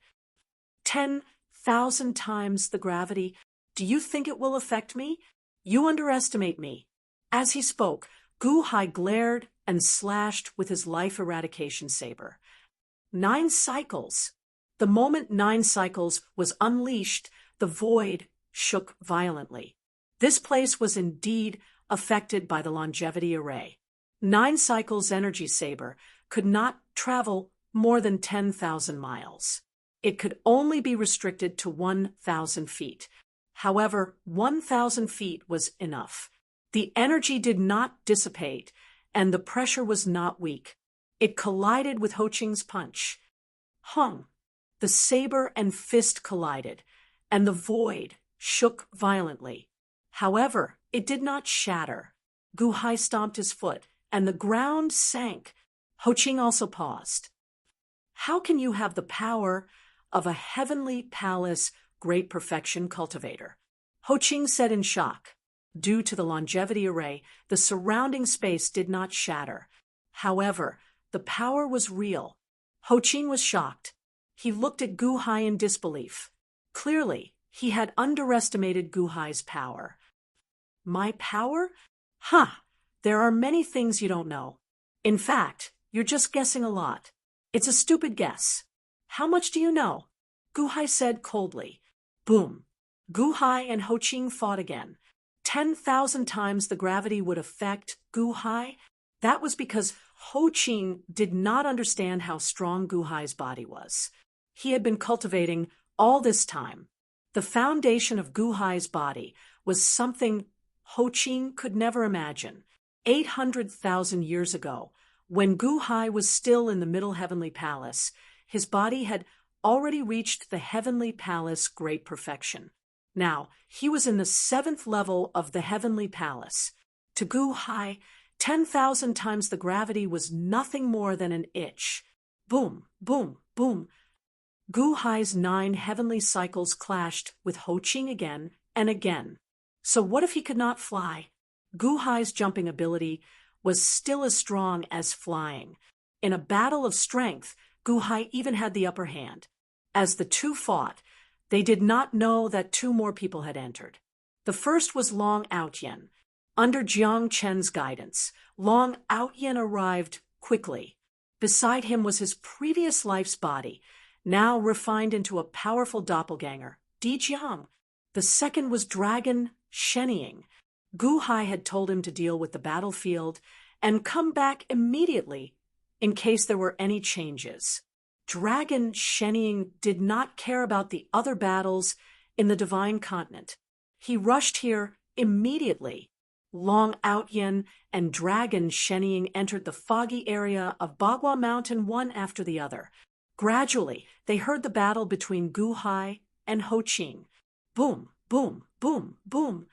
[SPEAKER 1] 10,000 times the gravity. Do you think it will affect me? You underestimate me. As he spoke, Gu Hai glared and slashed with his life eradication saber. 9 cycles. The moment 9 cycles was unleashed, the void shook violently. This place was indeed affected by the longevity array. 9 cycles energy saber could not travel more than 10,000 miles. It could only be restricted to 1,000 feet. However, 1,000 feet was enough. The energy did not dissipate, and the pressure was not weak. It collided with Ho Qing's punch. Hung. The saber and fist collided, and the void shook violently. However, it did not shatter. Gu Hai stomped his foot and the ground sank. Ho Ching also paused. How can you have the power of a heavenly palace great perfection cultivator? Ho Ching said in shock. Due to the longevity array, the surrounding space did not shatter. However, the power was real. Ho Ching was shocked. He looked at Gu Hai in disbelief. Clearly, he had underestimated Gu Hai's power. My power? Huh, there are many things you don't know. In fact, you're just guessing a lot. It's a stupid guess. How much do you know? Gu Hai said coldly. Boom. Gu Hai and Ho Ching fought again. 10,000 times the gravity would affect Gu Hai. That was because Ho Ching did not understand how strong Gu Hai's body was. He had been cultivating all this time. The foundation of Gu Hai's body was something Ho Ching could never imagine. 800,000 years ago, when Gu Hai was still in the Middle Heavenly Palace, his body had already reached the Heavenly Palace great perfection. Now, he was in the 7th level of the Heavenly Palace. To Gu Hai, 10,000 times the gravity was nothing more than an itch. Boom, boom, boom. Gu Hai's 9 heavenly cycles clashed with Ho Ching again and again. So what if he could not fly? Gu Hai's jumping ability was still as strong as flying. In a battle of strength, Gu Hai even had the upper hand. As the two fought, they did not know that 2 more people had entered. The first was Long Outyen. Under Jiang Chen's guidance, Long Outyen arrived quickly. Beside him was his previous life's body, now refined into a powerful doppelganger, Di Jiang. The second was Dragon Shenying. Gu Hai had told him to deal with the battlefield and come back immediately in case there were any changes. Dragon Shenying did not care about the other battles in the Divine Continent. He rushed here immediately. Long Outyen and Dragon Shenying entered the foggy area of Bagua Mountain one after the other. Gradually, they heard the battle between Gu Hai and Ho Ching. Boom, boom, boom, boom.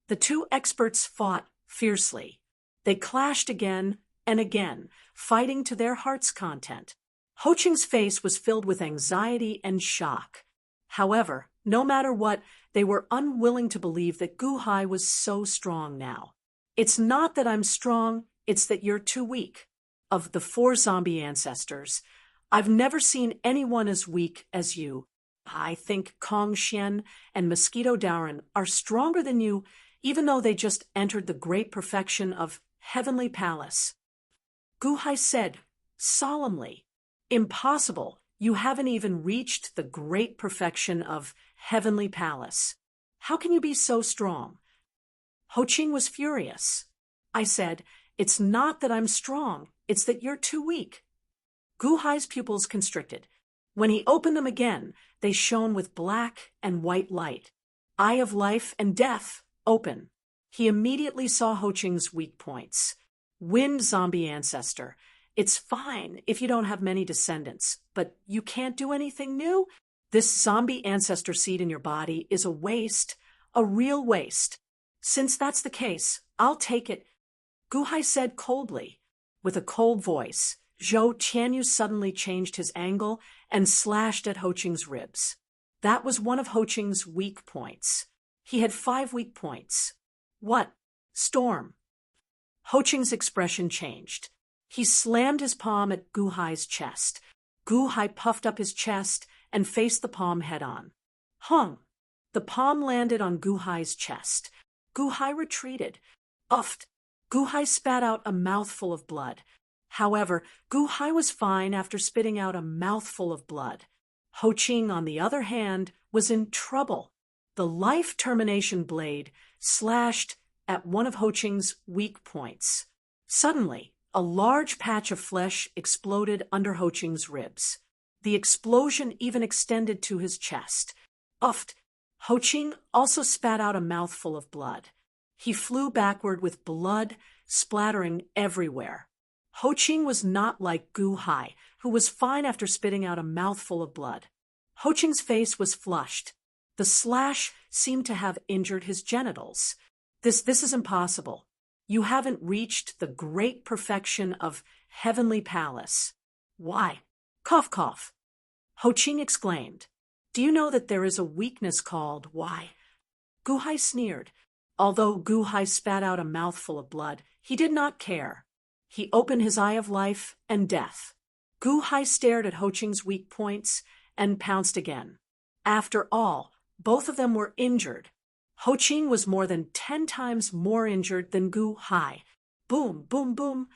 [SPEAKER 1] The 2 experts fought fiercely. They clashed again and again, fighting to their heart's content. Ho Ching's face was filled with anxiety and shock. However, no matter what, they were unwilling to believe that Gu Hai was so strong now. It's not that I'm strong, it's that you're too weak. Of the 4 zombie ancestors, I've never seen anyone as weak as you. I think Kong Xian and Mosquito Daoran are stronger than you, even though they just entered the great perfection of Heavenly Palace. Gu Hai said, solemnly, impossible, you haven't even reached the great perfection of Heavenly Palace. How can you be so strong? Ho Ching was furious. I said, it's not that I'm strong, it's that you're too weak. Gu Hai's pupils constricted. When he opened them again, they shone with black and white light. Eye of life and death, open. He immediately saw Ho Ching's weak points. Wind zombie ancestor. It's fine if you don't have many descendants, but you can't do anything new? This zombie ancestor seed in your body is a waste, a real waste. Since that's the case, I'll take it. Gu Hai said coldly. With a cold voice, Zhou Tianyu suddenly changed his angle and slashed at Ho Ching's ribs. That was one of Ho Ching's weak points. He had 5 weak points. What? Storm. Ho Ching's expression changed. He slammed his palm at Gu Hai's chest. Gu Hai puffed up his chest and faced the palm head-on. Hung. The palm landed on Gu Hai's chest. Gu Hai retreated. Uffed. Gu Hai spat out a mouthful of blood. However, Gu Hai was fine after spitting out a mouthful of blood. Ho Ching, on the other hand, was in trouble. The life termination blade slashed at one of Ho Ching's weak points. Suddenly, a large patch of flesh exploded under Ho Ching's ribs. The explosion even extended to his chest. Uffed. Ho Ching also spat out a mouthful of blood. He flew backward with blood splattering everywhere. Ho Ching was not like Gu Hai, who was fine after spitting out a mouthful of blood. Ho Ching's face was flushed. The slash seemed to have injured his genitals. This is impossible. You haven't reached the great perfection of heavenly palace. Why? Cough, cough. Ho Ching exclaimed. Do you know that there is a weakness called why? Gu Hai sneered. Although Gu Hai spat out a mouthful of blood, he did not care. He opened his eye of life and death. Gu Hai stared at Ho Ching's weak points and pounced again. After all, both of them were injured. Ho Ching was more than 10 times more injured than Gu Hai. Boom, boom, boom.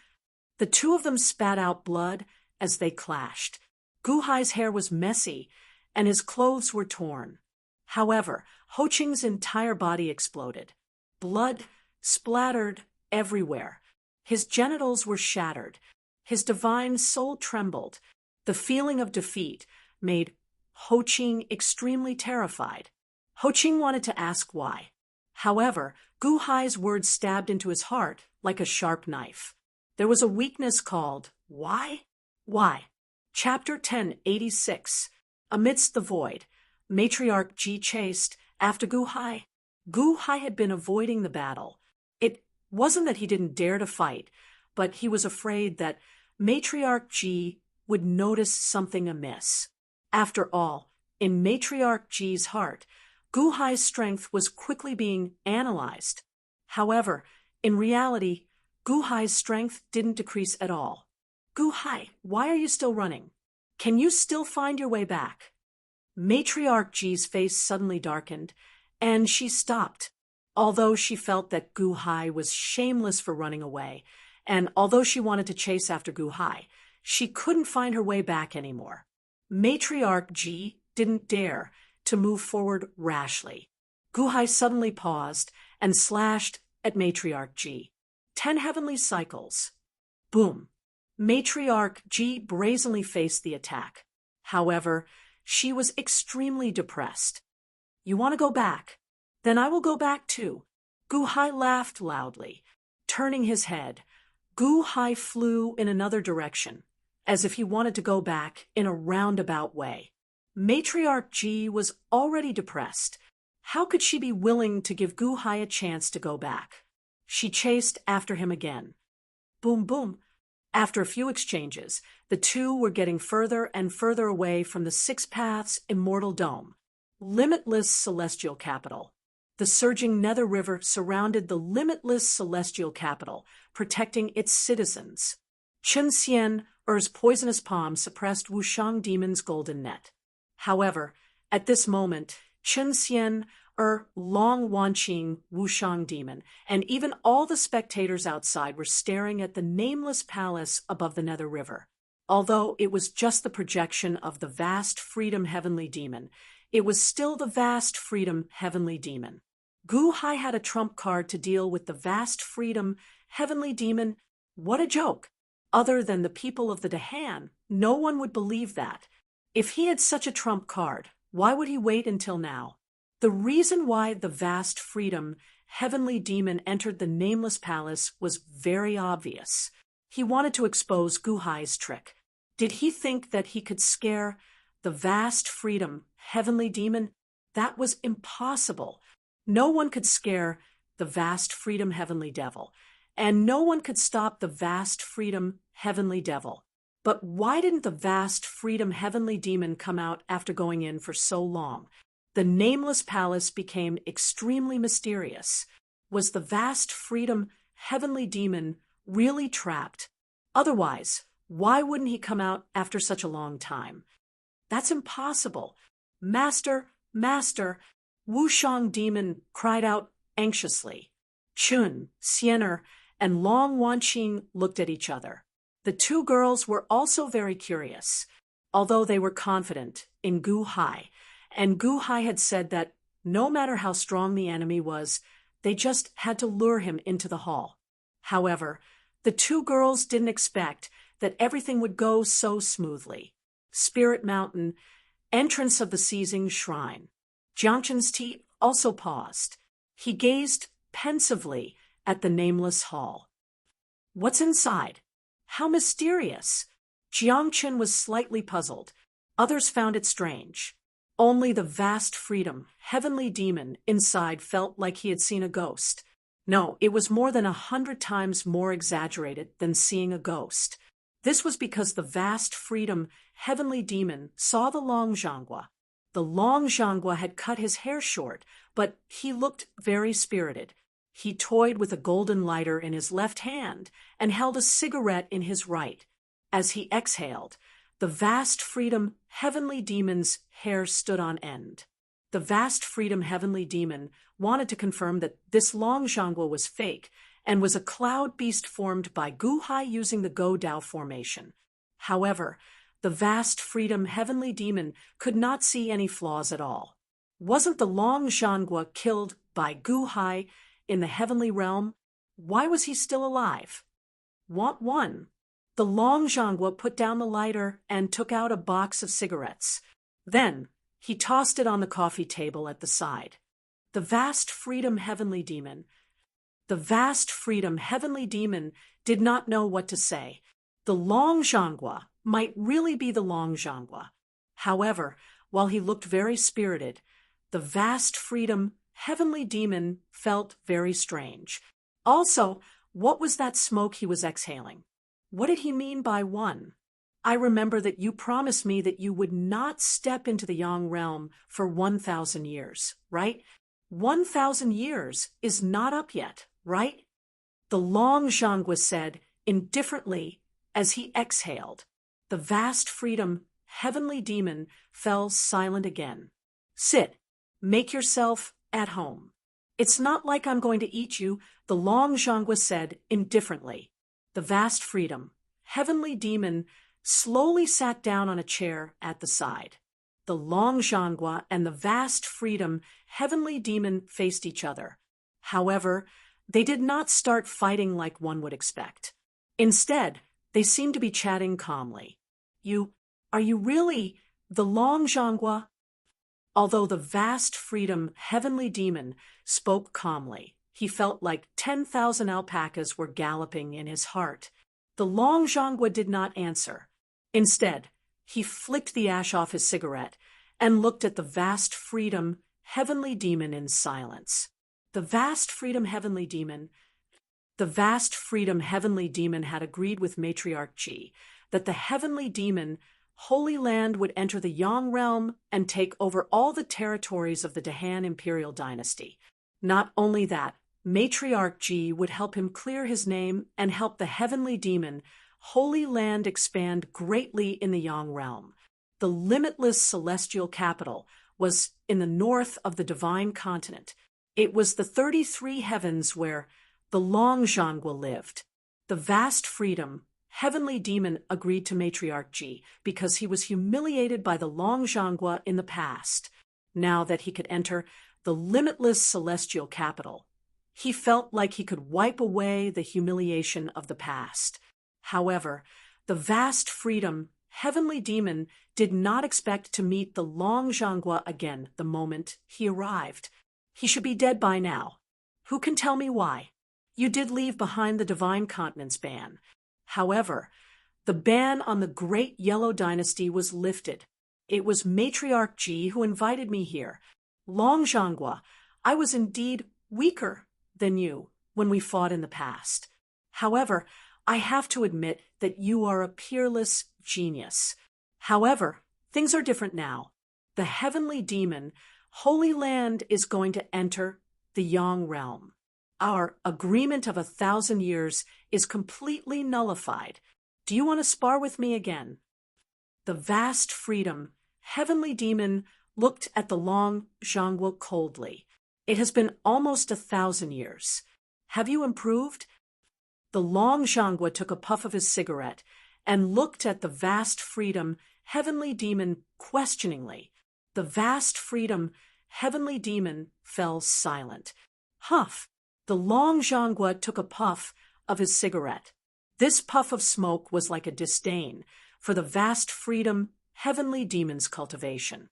[SPEAKER 1] The two of them spat out blood as they clashed. Gu Hai's hair was messy, and his clothes were torn. However, Ho Ching's entire body exploded. Blood splattered everywhere. His genitals were shattered. His divine soul trembled. The feeling of defeat made Ho Ching extremely terrified. Ho Ching wanted to ask why. However, Gu Hai's words stabbed into his heart like a sharp knife. There was a weakness called why? Why? Chapter 1086. Amidst the void, Matriarch Ji chased after Gu Hai. Gu Hai had been avoiding the battle. It wasn't that he didn't dare to fight, but he was afraid that Matriarch Ji would notice something amiss. After all, in Matriarch Ji's heart, Gu Hai's strength was quickly being analyzed. However, in reality, Gu Hai's strength didn't decrease at all. Gu Hai, why are you still running? Can you still find your way back? Matriarch Ji's face suddenly darkened, and she stopped. Although she felt that Gu Hai was shameless for running away, and although she wanted to chase after Gu Hai, she couldn't find her way back anymore. Matriarch Ji didn't dare to move forward rashly. Gu Hai suddenly paused and slashed at Matriarch Ji. 10 heavenly cycles. Boom. Matriarch Ji brazenly faced the attack. However, she was extremely depressed. You want to go back? Then I will go back too. Gu Hai laughed loudly. Turning his head, Gu Hai flew in another direction, as if he wanted to go back in a roundabout way. Matriarch Ji was already depressed. How could she be willing to give Gu Hai a chance to go back? She chased after him again. Boom, boom. After a few exchanges, the two were getting further and further away from the Six Paths Immortal Dome, limitless celestial capital. The surging Nether River surrounded the limitless celestial capital, protecting its citizens. Chun Xian Er's poisonous palm suppressed Wushang Demon's golden net. However, at this moment, Chun Xian Long Wanqing Wushang Demon, and even all the spectators outside were staring at the nameless palace above the Nether River. Although it was just the projection of the vast freedom heavenly demon, it was still the vast freedom heavenly demon. Gu Hai had a trump card to deal with the vast freedom heavenly demon. What a joke! Other than the people of the Dahan, no one would believe that. If he had such a trump card, why would he wait until now? The reason why the vast freedom heavenly demon entered the nameless palace was very obvious. He wanted to expose Gu Hai's trick. Did he think that he could scare the vast freedom heavenly demon? That was impossible. No one could scare the vast freedom heavenly devil, and no one could stop the vast freedom heavenly devil. But why didn't the vast freedom heavenly demon come out after going in for so long? The nameless palace became extremely mysterious. Was the vast freedom heavenly demon really trapped? Otherwise, why wouldn't he come out after such a long time? That's impossible. Master, Master, Wushang Demon cried out anxiously. Chun, Xianer, and Long Wanqing looked at each other. The two girls were also very curious, although they were confident in Gu Hai, and Gu Hai had said that no matter how strong the enemy was, they just had to lure him into the hall. However, the two girls didn't expect that everything would go so smoothly. Spirit Mountain, entrance of the Seizing Shrine. Jiang Chen's tea also paused. He gazed pensively at the nameless hall. What's inside? How mysterious! Jiang Chen was slightly puzzled. Others found it strange. Only the vast freedom, heavenly demon inside felt like he had seen a ghost. No, it was more than 100 times more exaggerated than seeing a ghost. This was because the vast freedom heavenly demon saw the Long Zhangua. The Long Zhangua had cut his hair short, but he looked very spirited. He toyed with a golden lighter in his left hand and held a cigarette in his right. As he exhaled, the vast freedom heavenly demon's hair stood on end. The vast freedom heavenly demon wanted to confirm that this Long Zhangua was fake and was a cloud beast formed by Guhai using the Go Dao formation. However, the vast freedom heavenly demon could not see any flaws at all. Wasn't the Long Zhangua killed by Guhai in the heavenly realm? Why was he still alive? Want one? The Long Zhangua put down the lighter and took out a box of cigarettes. Then, he tossed it on the coffee table at the side. The vast freedom heavenly demon did not know what to say. The Long Zhangua might really be the Long Zhangua. However, while he looked very spirited, the vast freedom heavenly demon felt very strange. Also, what was that smoke he was exhaling? What did he mean by one? I remember that you promised me that you would not step into the Yang realm for 1,000 years, right? 1,000 years is not up yet, right? The Long Zhangua said indifferently as he exhaled. The vast freedom heavenly demon fell silent again. Sit. Make yourself at home. It's not like I'm going to eat you, the Long Zhangua said indifferently. The vast freedom heavenly demon slowly sat down on a chair at the side. The Long Zhangua and the vast freedom heavenly demon faced each other. However, they did not start fighting like one would expect. Instead, they seemed to be chatting calmly. Are you really the Long Zhangua? Although the vast freedom heavenly demon spoke calmly, he felt like 10,000 alpacas were galloping in his heart. The Long Zhangua did not answer. Instead, he flicked the ash off his cigarette and looked at the vast freedom heavenly demon in silence. The vast freedom heavenly demon had agreed with Matriarch Ji that the heavenly demon Holy Land would enter the Yang realm and take over all the territories of the Dahan imperial dynasty. Not only that, Matriarch Ji would help him clear his name and help the heavenly demon Holy Land expand greatly in the Yang realm. The limitless celestial capital was in the north of the divine continent. It was the 33 heavens where the Long Zhangua lived. The vast freedom heavenly demon agreed to Matriarch Ji because he was humiliated by the Long Zhangua in the past. Now that he could enter the limitless celestial capital, he felt like he could wipe away the humiliation of the past. However, the vast freedom heavenly demon did not expect to meet the Long Zhangua again the moment he arrived. He should be dead by now. Who can tell me why? You did leave behind the Divine Continent's ban. However, the ban on the Great Yellow Dynasty was lifted. It was Matriarch Ji who invited me here. Long Zhangua, I was indeed weaker than you when we fought in the past. However, I have to admit that you are a peerless genius. However, things are different now. The heavenly demon, Holy Land, is going to enter the Yang realm. Our agreement of 1,000 years is completely nullified. Do you want to spar with me again? The vast freedom heavenly demon looked at the Long Zhangua coldly. It has been almost 1,000 years. Have you improved? The Long Zhangua took a puff of his cigarette and looked at the vast freedom heavenly demon questioningly. The vast freedom heavenly demon fell silent. Huff! The Long Zhangua took a puff of his cigarette. This puff of smoke was like a disdain for the vast freedom heavenly demon's cultivation.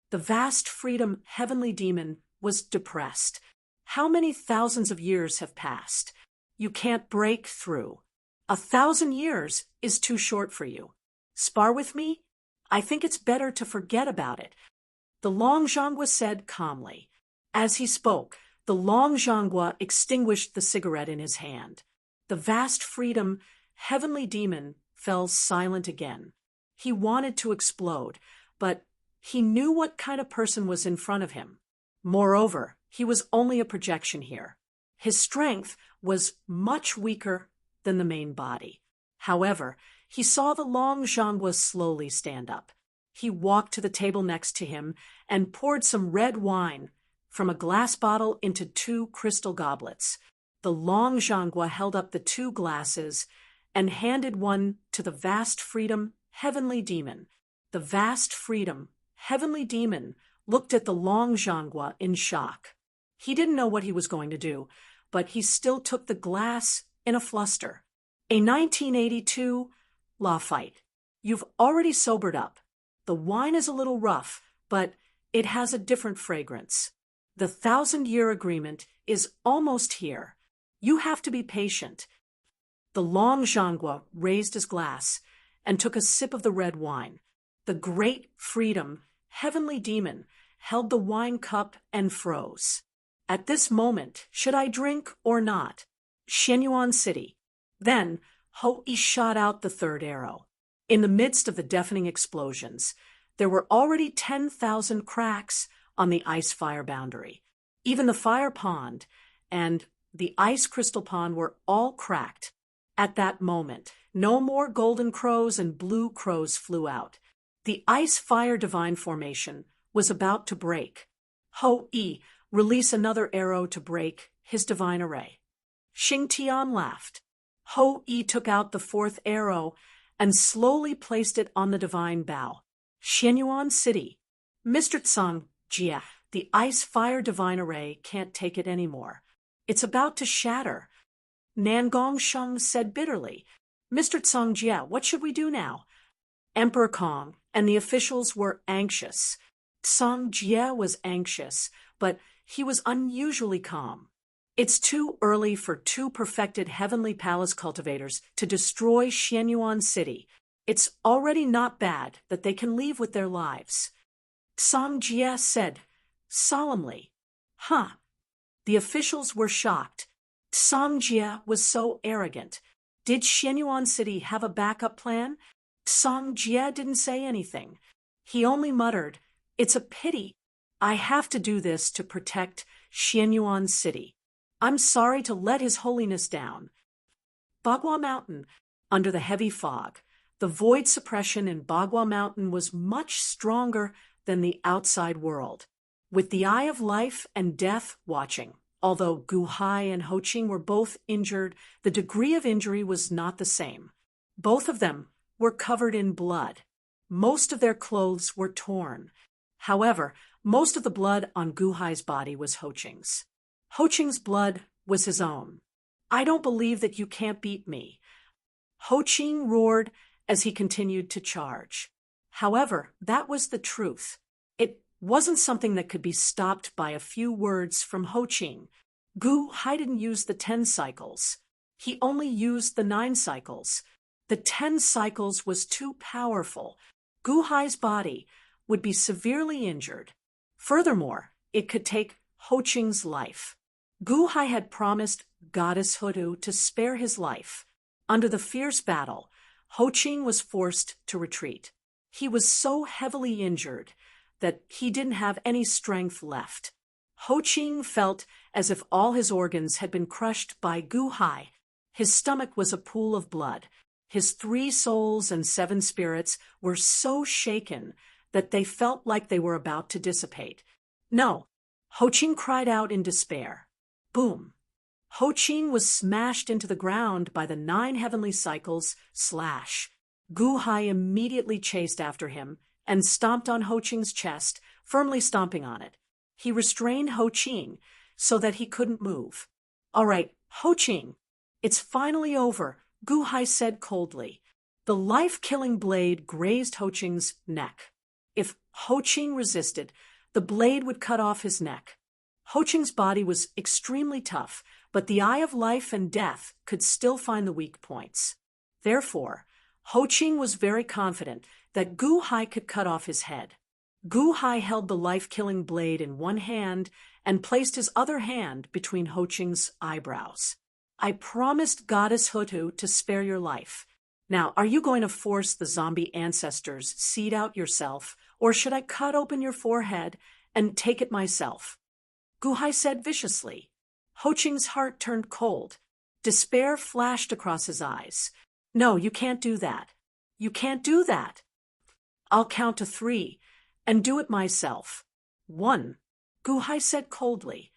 [SPEAKER 1] The vast freedom heavenly demon was depressed. How many thousands of years have passed? You can't break through. 1,000 years is too short for you. Spar with me? I think it's better to forget about it. The Long Zhangua said calmly. As he spoke, The Long Zhonghua extinguished the cigarette in his hand. The vast freedom, heavenly demon fell silent again. He wanted to explode, but he knew what kind of person was in front of him. Moreover, he was only a projection here. His strength was much weaker than the main body. However, he saw the Long Zhonghua slowly stand up. He walked to the table next to him and poured some red wine from a glass bottle into 2 crystal goblets. The Long Zhonghua held up the 2 glasses and handed one to the vast freedom, heavenly demon. The vast freedom, heavenly demon looked at the Long Zhonghua in shock. He didn't know what he was going to do, but he still took the glass in a fluster. A 1982 law fight. You've already sobered up. The wine is a little rough, but it has a different fragrance. The 1,000-year agreement is almost here. You have to be patient. The Long Zhonghua raised his glass and took a sip of the red wine. The great freedom, heavenly demon, held the wine cup and froze. At this moment, should I drink or not? Shenyuan City. Then, Ho-I shot out the 3rd arrow. In the midst of the deafening explosions, there were already 10,000 cracks on the ice-fire boundary. Even the fire pond and the ice crystal pond were all cracked. At that moment, no more golden crows and blue crows flew out. The ice-fire divine formation was about to break. Ho-I released another arrow to break his divine array. Xingtian laughed. Ho-I took out the 4th arrow and slowly placed it on the divine bow. Shenyuan City. Mr. Tsang Jia, the ice-fire divine array can't take it anymore. It's about to shatter. Nangong Sheng said bitterly. Mr. Tsang Jia, what should we do now? Emperor Kong and the officials were anxious. Tsang Jia was anxious, but he was unusually calm. It's too early for 2 perfected heavenly palace cultivators to destroy Shenyuan City. It's already not bad that they can leave with their lives. Tsang Jia said solemnly. Huh. The officials were shocked. Tsang Jia was so arrogant. Did Shenyuan City have a backup plan? Tsang Jia didn't say anything. He only muttered, "It's a pity. I have to do this to protect Shenyuan City. I'm sorry to let His Holiness down." Bagua Mountain, under the heavy fog. The void suppression in Bagua Mountain was much stronger than the outside world. With the eye of life and death watching, although Gu Hai and Ho Qing were both injured, the degree of injury was not the same. Both of them were covered in blood. Most of their clothes were torn. However, most of the blood on Gu Hai's body was Ho Qing's. Ho Qing's blood was his own. "I don't believe that you can't beat me." Ho Qing roared as he continued to charge. However, that was the truth. It wasn't something that could be stopped by a few words from Ho Qing. Gu Hai didn't use the 10 cycles. He only used the 9 cycles. The 10 cycles was too powerful. Gu Hai's body would be severely injured. Furthermore, it could take Ho Qing's life. Gu Hai had promised Goddess Hoodoo to spare his life. Under the fierce battle, Ho Qing was forced to retreat. He was so heavily injured that he didn't have any strength left. Ho Qing felt as if all his organs had been crushed by Gu Hai. His stomach was a pool of blood. His 3 souls and 7 spirits were so shaken that they felt like they were about to dissipate. "No!" Ho Qing cried out in despair. Boom! Ho Qing was smashed into the ground by the 9 heavenly cycles. Slash! Gu Hai immediately chased after him and stomped on Ho Qing's chest, firmly stomping on it. He restrained Ho Qing so that he couldn't move. "All right, Ho Qing, it's finally over," Gu Hai said coldly. The life-killing blade grazed Ho Qing's neck. If Ho Qing resisted, the blade would cut off his neck. Ho Qing's body was extremely tough, but the eye of life and death could still find the weak points. Therefore, Ho Qing was very confident that Gu Hai could cut off his head. Gu Hai held the life-killing blade in one hand and placed his other hand between Ho Ching's eyebrows. I promised Goddess Hutu to spare your life. Now, are you going to force the zombie ancestor's seed out yourself, or should I cut open your forehead and take it myself? Gu Hai said viciously. Ho Ching's heart turned cold. Despair flashed across his eyes. No, you can't do that. You can't do that. I'll count to 3 and do it myself. 1, Gu Hai said coldly.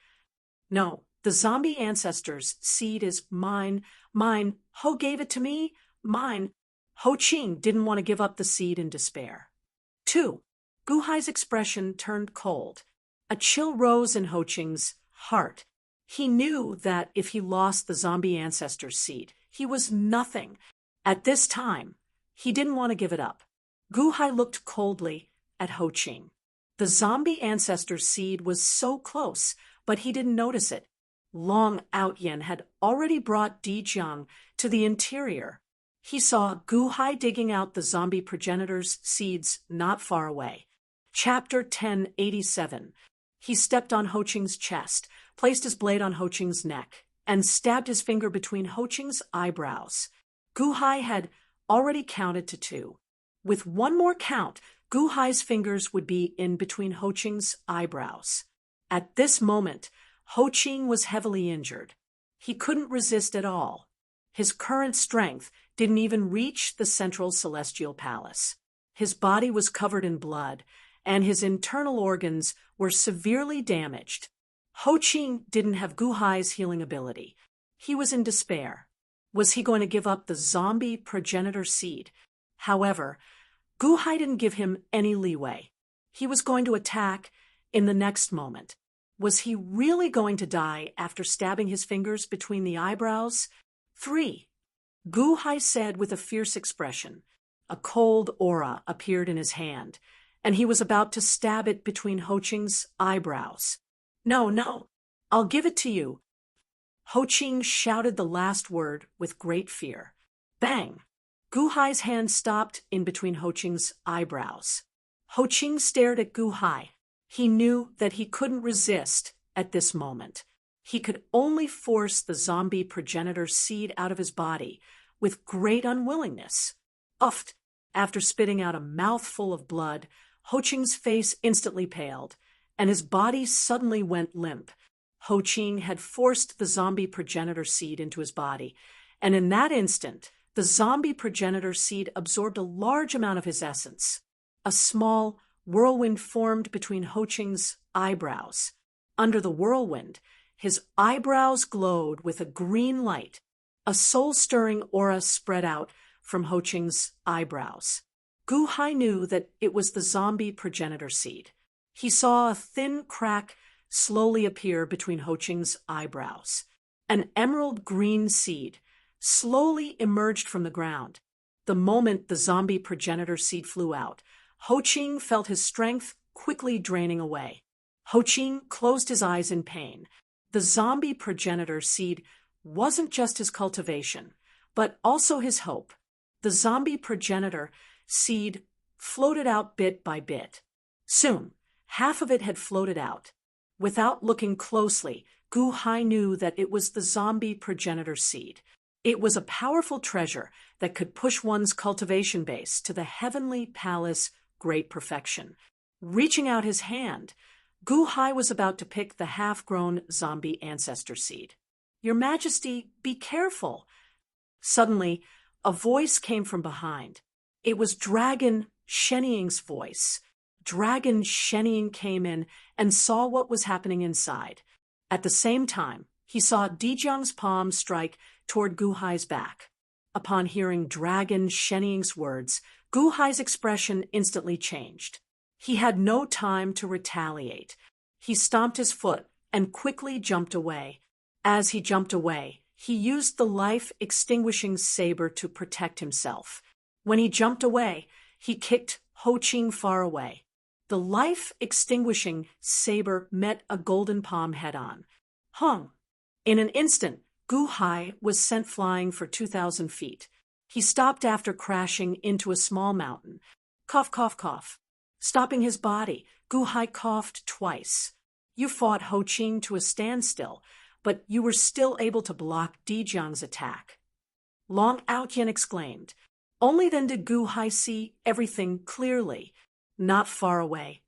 [SPEAKER 1] No, the zombie ancestor's seed is mine. Mine. Ho gave it to me. Mine. Ho Ching didn't want to give up the seed in despair. 2, Gu Hai's expression turned cold. A chill rose in Ho Ching's heart. He knew that if he lost the zombie ancestor's seed, he was nothing. At this time, he didn't want to give it up. Gu Hai looked coldly at Ho Ching. The zombie ancestor's seed was so close, but he didn't notice it. Long Out Yen had already brought Di Jiang to the interior. He saw Gu Hai digging out the zombie progenitor's seeds not far away. Chapter 1087. He stepped on Ho Ching's chest, placed his blade on Ho Ching's neck, and stabbed his finger between Ho Ching's eyebrows. Gu Hai had already counted to 2. With one more count, Gu Hai's fingers would be in between Ho Ching's eyebrows. At this moment, Ho Ching was heavily injured. He couldn't resist at all. His current strength didn't even reach the central celestial palace. His body was covered in blood, and his internal organs were severely damaged. Ho Ching didn't have Gu Hai's healing ability. He was in despair. Was he going to give up the zombie progenitor seed? However, Gu Hai didn't give him any leeway. He was going to attack in the next moment. Was he really going to die after stabbing his fingers between the eyebrows? 3, Gu Hai said with a fierce expression. A cold aura appeared in his hand, and he was about to stab it between Ho Ching's eyebrows. No, no, I'll give it to you. Ho Ching shouted the last word with great fear. Bang! Gu Hai's hand stopped in between Ho Ching's eyebrows. Ho Ching stared at Gu Hai. He knew that he couldn't resist at this moment. He could only force the zombie progenitor seed out of his body with great unwillingness. Uffed! After spitting out a mouthful of blood, Ho Ching's face instantly paled, and his body suddenly went limp. Ho Ching had forced the zombie progenitor seed into his body, and in that instant, the zombie progenitor seed absorbed a large amount of his essence. A small whirlwind formed between Ho Ching's eyebrows. Under the whirlwind, his eyebrows glowed with a green light. A soul-stirring aura spread out from Ho Ching's eyebrows. Gu Hai knew that it was the zombie progenitor seed. He saw a thin crack slowly appear between Ho Ching's eyebrows. An emerald green seed slowly emerged from the ground. The moment the zombie progenitor seed flew out, Ho Ching felt his strength quickly draining away. Ho Ching closed his eyes in pain. The zombie progenitor seed wasn't just his cultivation, but also his hope. The zombie progenitor seed floated out bit by bit. Soon, half of it had floated out. Without looking closely, Gu Hai knew that it was the zombie progenitor seed. It was a powerful treasure that could push one's cultivation base to the heavenly palace great perfection. Reaching out his hand, Gu Hai was about to pick the half-grown zombie ancestor seed. Your Majesty, be careful. Suddenly, a voice came from behind. It was Dragon Shenying's voice. Dragon Shenying came in and saw what was happening inside. At the same time, he saw Dijiang's palm strike toward Gu Hai's back. Upon hearing Dragon Shenying's words, Gu Hai's expression instantly changed. He had no time to retaliate. He stomped his foot and quickly jumped away. As he jumped away, he used the life-extinguishing saber to protect himself. When he jumped away, he kicked Ho Ching far away. The life-extinguishing saber met a golden palm head-on. Hung! In an instant, Gu Hai was sent flying for 2,000 feet. He stopped after crashing into a small mountain. Cough, cough, cough. stopping his body. Gu Hai coughed twice. You fought Ho Qing to a standstill, but you were still able to block Di Jiang's attack. Long Aotian exclaimed. Only then did Gu Hai see everything clearly, not far away.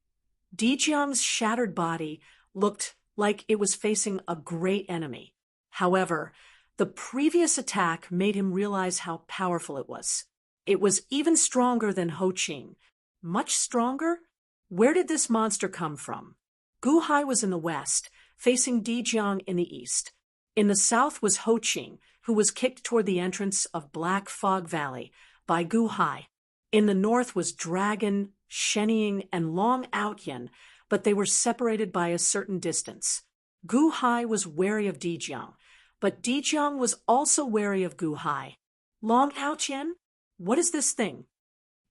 [SPEAKER 1] Di Jiang's shattered body looked like it was facing a great enemy. However, the previous attack made him realize how powerful it was. It was even stronger than Ho Qing. Much stronger? Where did this monster come from? Gu Hai was in the west, facing Di Jiang in the east. In the south was Ho Qing, who was kicked toward the entrance of Black Fog Valley by Gu Hai. In the north was Dragon, Shenying, and Long Aotian, but they were separated by a certain distance. Gu Hai was wary of Di Jiang, but Di Jiang was also wary of Gu Hai. Long Aotian, what is this thing?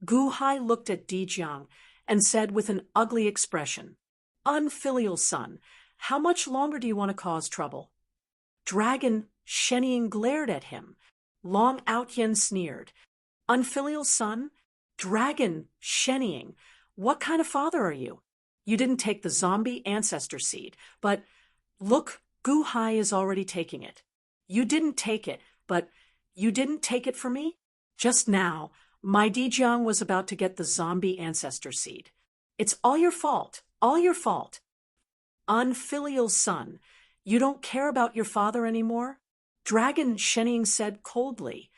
[SPEAKER 1] Gu Hai looked at Di Jiang and said with an ugly expression, Unfilial son, how much longer do you want to cause trouble? Dragon Shenying glared at him. Long Aotian sneered. Unfilial son? Dragon Shenying, what kind of father are you? You didn't take the zombie ancestor seed, but look, Gu Hai is already taking it. You didn't take it, but you didn't take it for me? Just now, my Di Jiang was about to get the zombie ancestor seed. It's all your fault, all your fault. Unfilial son, you don't care about your father anymore? Dragon Shenying said coldly.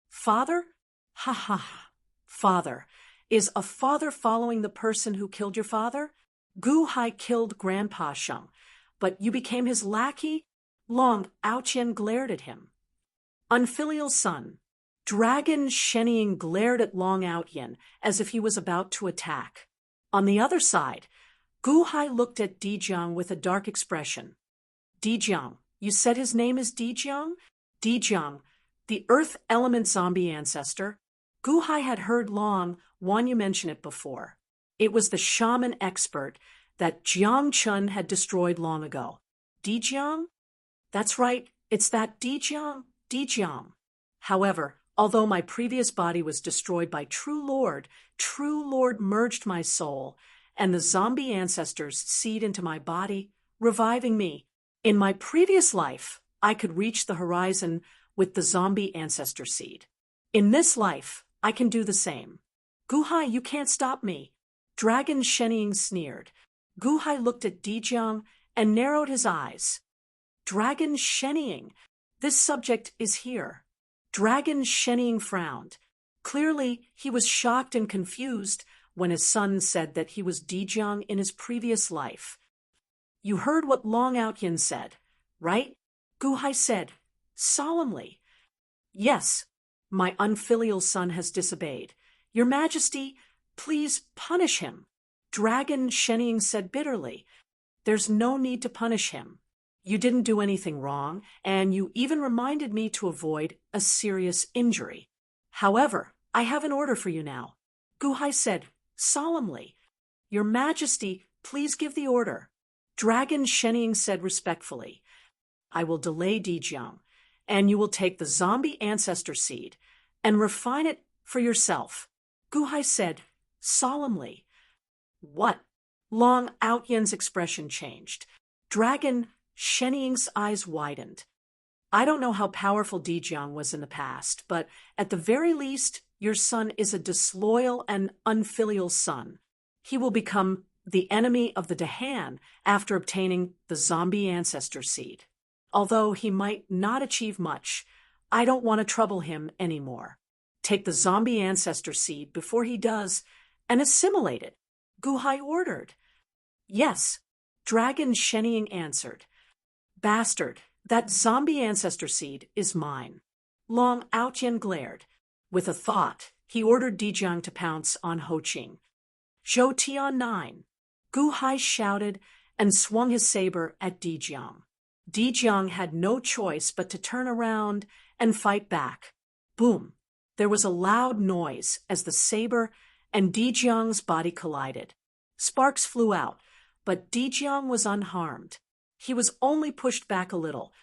[SPEAKER 1] Father? Ha ha ha. Father. Is a father following the person who killed your father? Gu Hai killed Grandpa Sheng, but you became his lackey? Long Aotian glared at him. Unfilial son. Dragon Shenying glared at Long Aotian as if he was about to attack. On the other side, Gu Hai looked at Di Jiang with a dark expression. Di Jiang, you said his name is Di Jiang? Di Jiang, the earth element zombie ancestor. Gu Hai had heard Long Wanyu mention it before. It was the shaman expert that Jiang Chun had destroyed long ago. Di Jiang? That's right, it's that Di Jiang, Di Jiang. However, although my previous body was destroyed by True Lord merged my soul, and the zombie ancestors seed into my body, reviving me. In my previous life, I could reach the horizon with the zombie ancestor seed. In this life, I can do the same. Gu Hai, you can't stop me. Dragon Shenying sneered. Gu Hai looked at Di Jiang and narrowed his eyes. Dragon Shenying, this subject is here. Dragon Shenying frowned. Clearly, he was shocked and confused when his son said that he was Di Jiang in his previous life. You heard what Long Aotian said, right? Gu Hai said, solemnly. Yes, my unfilial son has disobeyed. Your Majesty, please punish him. Dragon Shenying said bitterly. There's no need to punish him. You didn't do anything wrong, and you even reminded me to avoid a serious injury. However, I have an order for you now. Gu Hai said, solemnly. Your Majesty, please give the order. Dragon Shenying said respectfully. I will delay Di Jiang, and you will take the zombie ancestor seed and refine it for yourself. Gu Hai said, solemnly. What? Long Aotian's expression changed. Dragon Shenying's eyes widened. I don't know how powerful Di Jiang was in the past, but at the very least, your son is a disloyal and unfilial son. He will become the enemy of the Dahan after obtaining the zombie ancestor seed. Although he might not achieve much, I don't want to trouble him anymore. Take the zombie ancestor seed before he does and assimilate it. Gu Hai ordered. Yes, Dragon Shenying answered. Bastard, that zombie ancestor seed is mine. Long Aotian glared. With a thought, he ordered Di Jiang to pounce on Ho Qing. Zhou Tian 9. Gu Hai shouted and swung his saber at Di Jiang. Di Jiang had no choice but to turn around and fight back. Boom! There was a loud noise as the saber and Di Jiang's body collided. Sparks flew out, but Di Jiang was unharmed. He was only pushed back a little.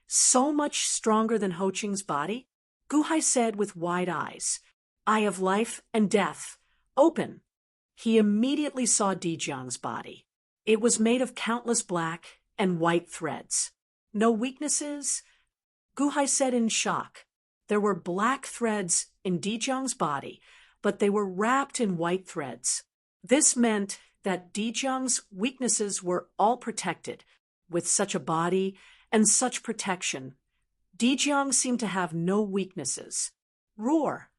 [SPEAKER 1] So much stronger than Ho Qing's body? Gu Hai said with wide eyes. Eye of life and death. Open. He immediately saw Dijiang's body. It was made of countless black and white threads. No weaknesses? Gu Hai said in shock. There were black threads in Dijiang's body, but they were wrapped in white threads. This meant that Dijiang's weaknesses were all protected. With such a body and such protection, Dijiang seemed to have no weaknesses. Roar!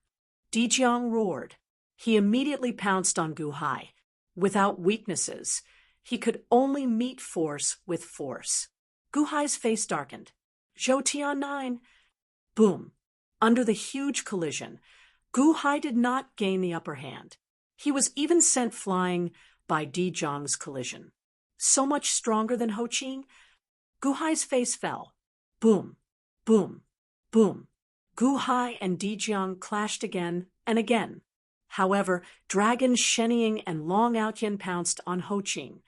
[SPEAKER 1] Dijiang roared. He immediately pounced on Gu Hai. Without weaknesses, he could only meet force with force. Gu Hai's face darkened. Zhou Tian 9. Boom. Under the huge collision, Gu Hai did not gain the upper hand. He was even sent flying by Dijiang's collision. So much stronger than Ho Qing? Gu Hai's face fell. Boom, boom, boom. Gu Hai and Dijiang clashed again and again. However, Dragon Shenying and Long Outyen pounced on Ho Qing.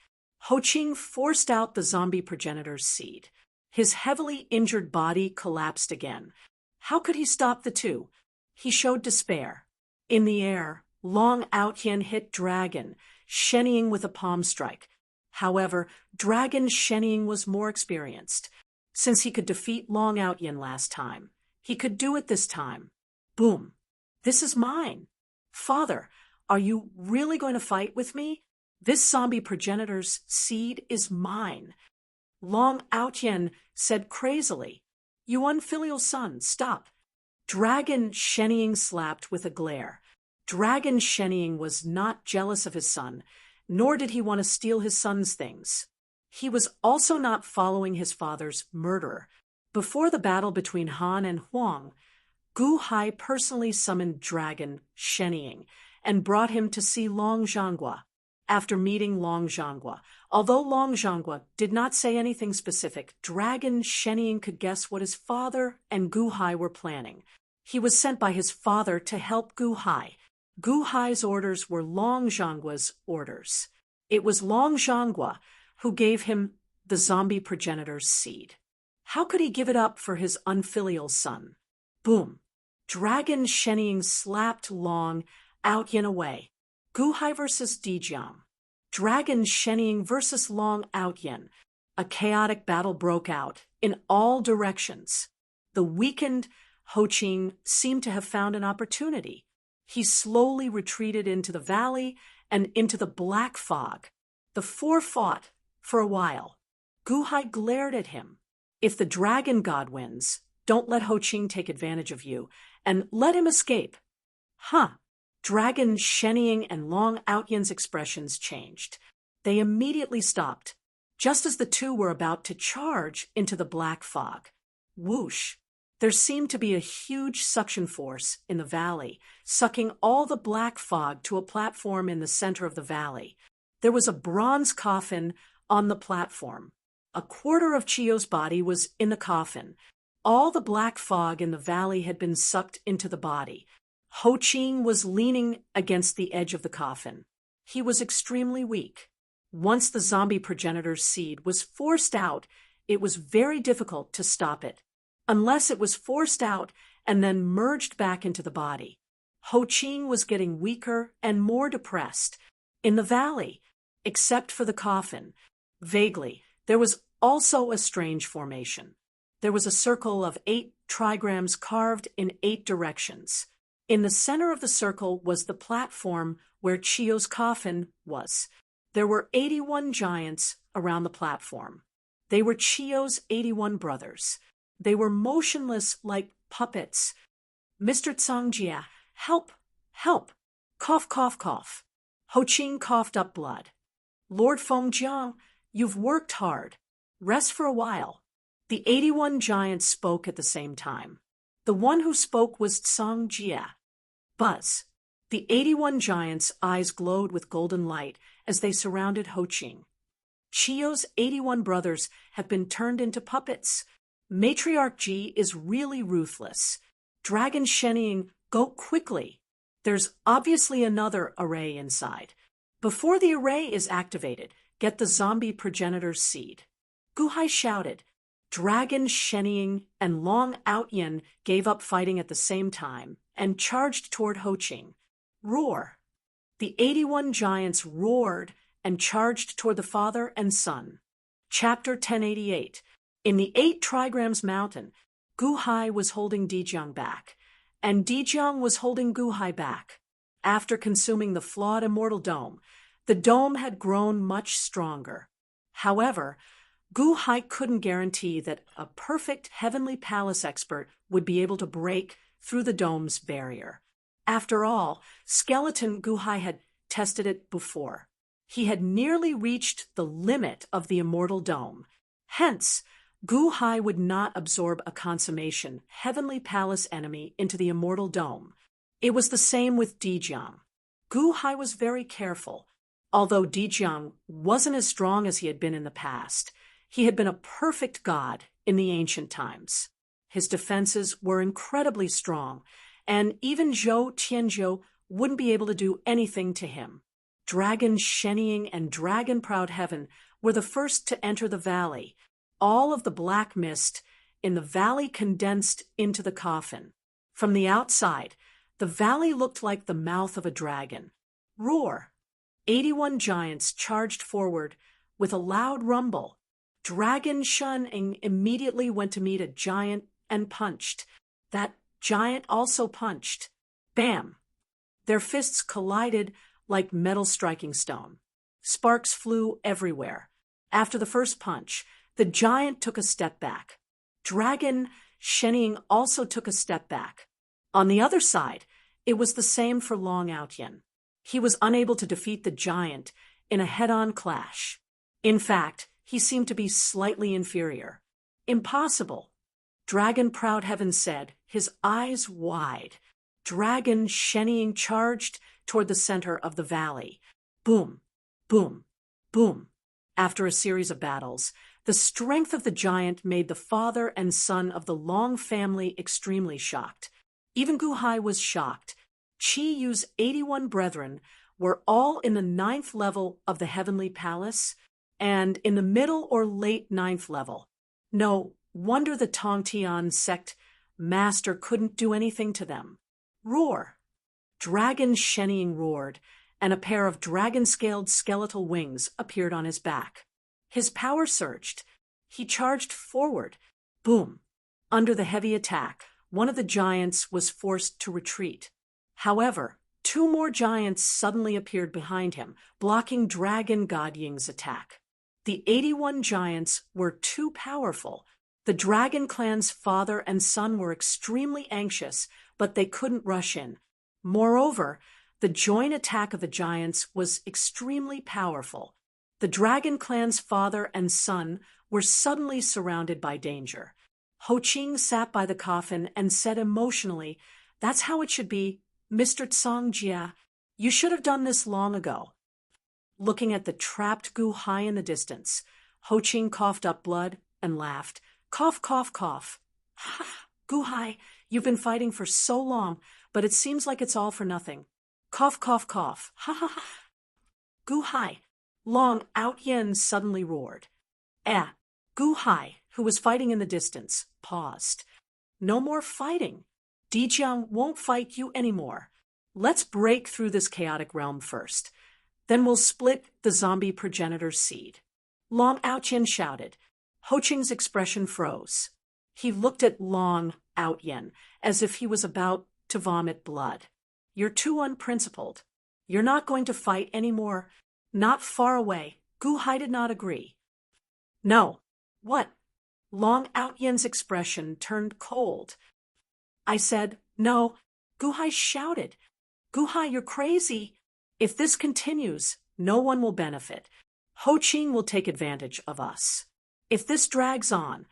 [SPEAKER 1] Ho Qing forced out the zombie progenitor's seed. His heavily injured body collapsed again. How could he stop the two? He showed despair. In the air, Long Outyen hit Dragon Shenying with a palm strike. However, Dragon Shenying was more experienced. Since he could defeat Long Outyen last time, he could do it this time. Boom. This is mine. Father, are you really going to fight with me? This zombie progenitor's seed is mine. Long Outyen said crazily. You unfilial son, stop. Dragon Shenying slapped with a glare. Dragon Shenying was not jealous of his son, nor did he want to steal his son's things. He was also not following his father's murderer. Before the battle between Han and Huang, Gu Hai personally summoned Dragon Shenying and brought him to see Long Zhanghua. After meeting Long Zhanghua, although Long Zhanghua did not say anything specific, Dragon Shenying could guess what his father and Gu Hai were planning. He was sent by his father to help Gu Hai. Gu Hai's orders were Long Zhanghua's orders. It was Long Zhanghua who gave him the zombie progenitor's seed. How could he give it up for his unfilial son? Boom! Dragon Shenying slapped Long Outyen away. Gu Hai versus Dijiang. Dragon Shenying versus Long Outyen. A chaotic battle broke out in all directions. The weakened Ho Qing seemed to have found an opportunity. He slowly retreated into the valley and into the black fog. The four fought for a while. Gu Hai glared at him. If the dragon god wins, don't let Ho Qing take advantage of you, and let him escape. Huh. Dragon Shenying and Long Outyen's expressions changed. They immediately stopped, just as the two were about to charge into the black fog. Whoosh! There seemed to be a huge suction force in the valley, sucking all the black fog to a platform in the center of the valley. There was a bronze coffin on the platform. A quarter of Chiyo's body was in the coffin. All the black fog in the valley had been sucked into the body. Ho Qing was leaning against the edge of the coffin. He was extremely weak. Once the zombie progenitor's seed was forced out, it was very difficult to stop it, unless it was forced out and then merged back into the body. Ho Qing was getting weaker and more depressed. In the valley, except for the coffin, vaguely, there was also a strange formation. There was a circle of 8 trigrams carved in 8 directions. In the center of the circle was the platform where Chiyo's coffin was. There were 81 giants around the platform. They were Chiyo's 81 brothers. They were motionless like puppets. Mr. Cangjia, help, help. Cough, cough, cough. Ho Qing coughed up blood. Lord Fengjiang, you've worked hard. Rest for a while. The 81 giants spoke at the same time. The one who spoke was Cangjia. Buzz. The 81 giants' eyes glowed with golden light as they surrounded Ho Qing. Chiyo's 81 brothers have been turned into puppets. Matriarch Ji is really ruthless. Dragon Shenying, go quickly. There's obviously another array inside. Before the array is activated, get the zombie progenitor's seed. Gu Hai shouted. Dragon Shenying and Long Outyen gave up fighting at the same time and charged toward Ho Qing. Roar! The 81 giants roared and charged toward the father and son. Chapter 1088. In the 8 trigrams mountain, Guhai was holding Dijiang back, and Dijiang was holding Guhai back. After consuming the flawed immortal dome, the dome had grown much stronger. However, Guhai couldn't guarantee that a perfect heavenly palace expert would be able to break through the dome's barrier. After all, skeleton Guhai had tested it before. He had nearly reached the limit of the immortal dome. Hence, Guhai would not absorb a consummation heavenly palace enemy into the immortal dome. It was the same with Dijiang. Guhai was very careful. Although Dijiang wasn't as strong as he had been in the past, he had been a perfect god in the ancient times. His defenses were incredibly strong, and even Zhou Tianzhou wouldn't be able to do anything to him. Dragon Sheniying and Dragon Proud Heaven were the first to enter the valley. All of the black mist in the valley condensed into the coffin. From the outside, the valley looked like the mouth of a dragon. Roar! 81 giants charged forward with a loud rumble. Dragon Sheniying immediately went to meet a giant and punched. That giant also punched. Bam! Their fists collided like metal striking stone. Sparks flew everywhere. After the first punch, the giant took a step back. Dragon Sheniying also took a step back. On the other side, it was the same for Long Outyen. He was unable to defeat the giant in a head-on clash. In fact, he seemed to be slightly inferior. Impossible. Dragon Proud Heaven said, his eyes wide. Dragon Sheniying charged toward the center of the valley. Boom, boom, boom. After a series of battles, the strength of the giant made the father and son of the Long family extremely shocked. Even Guhai was shocked. Qi Yu's 81 brethren were all in the 9th level of the heavenly palace, and in the middle or late 9th level. No wonder the Tongtian sect master couldn't do anything to them. Roar! Dragon Sheniying roared, and a pair of dragon-scaled skeletal wings appeared on his back. His power surged. He charged forward. Boom! Under the heavy attack, one of the giants was forced to retreat. However, 2 more giants suddenly appeared behind him, blocking Dragon God Ying's attack. The 81 giants were too powerful. The Dragon Clan's father and son were extremely anxious, but they couldn't rush in. Moreover, the joint attack of the giants was extremely powerful. The Dragon Clan's father and son were suddenly surrounded by danger. Ho Qing sat by the coffin and said emotionally, "That's how it should be, Mr. Tsongjia. You should have done this long ago." Looking at the trapped Guhai in the distance, Ho Qing coughed up blood and laughed. Cough, cough, cough. Ha! Guhai, you've been fighting for so long, but it seems like it's all for nothing. Cough, cough, cough. Ha ha ha. Guhai. Long Outyen suddenly roared. Guhai, who was fighting in the distance, paused. No more fighting. Dijiang won't fight you anymore. Let's break through this chaotic realm first. Then we'll split the zombie progenitor's seed. Long Outyen shouted. Ho Qing's expression froze. He looked at Long Outyen as if he was about to vomit blood. You're too unprincipled. You're not going to fight anymore. Not far away. Guhai did not agree. No. What? Long Outyen's expression turned cold. I said, no. Guhai shouted. Guhai, you're crazy. If this continues, no one will benefit. Ho Qing will take advantage of us. If this drags on,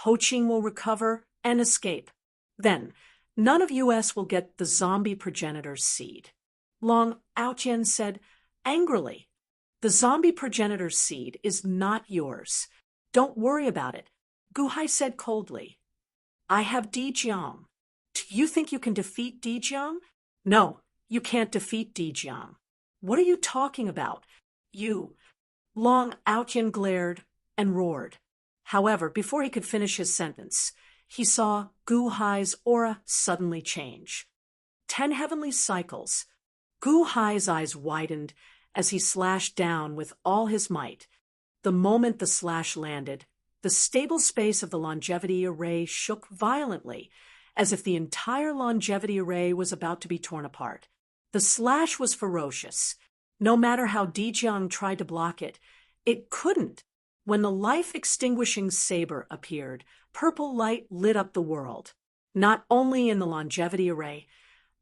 [SPEAKER 1] Ho Qing will recover and escape. Then, none of us will get the zombie progenitor's seed. Long Outyen said angrily, the zombie progenitor's seed is not yours. Don't worry about it. Guhai said coldly, I have Dijiang. Do you think you can defeat Dijiang? No, you can't defeat Dijiang. What are you talking about? You. Long Outyen glared and roared. However, before he could finish his sentence, he saw Guhai's aura suddenly change. 10 heavenly cycles. Gu Hai's eyes widened as he slashed down with all his might. The moment the slash landed, the stable space of the longevity array shook violently, as if the entire longevity array was about to be torn apart. The slash was ferocious. No matter how Dijiang tried to block it, it couldn't. When the life-extinguishing saber appeared, purple light lit up the world, not only in the longevity array,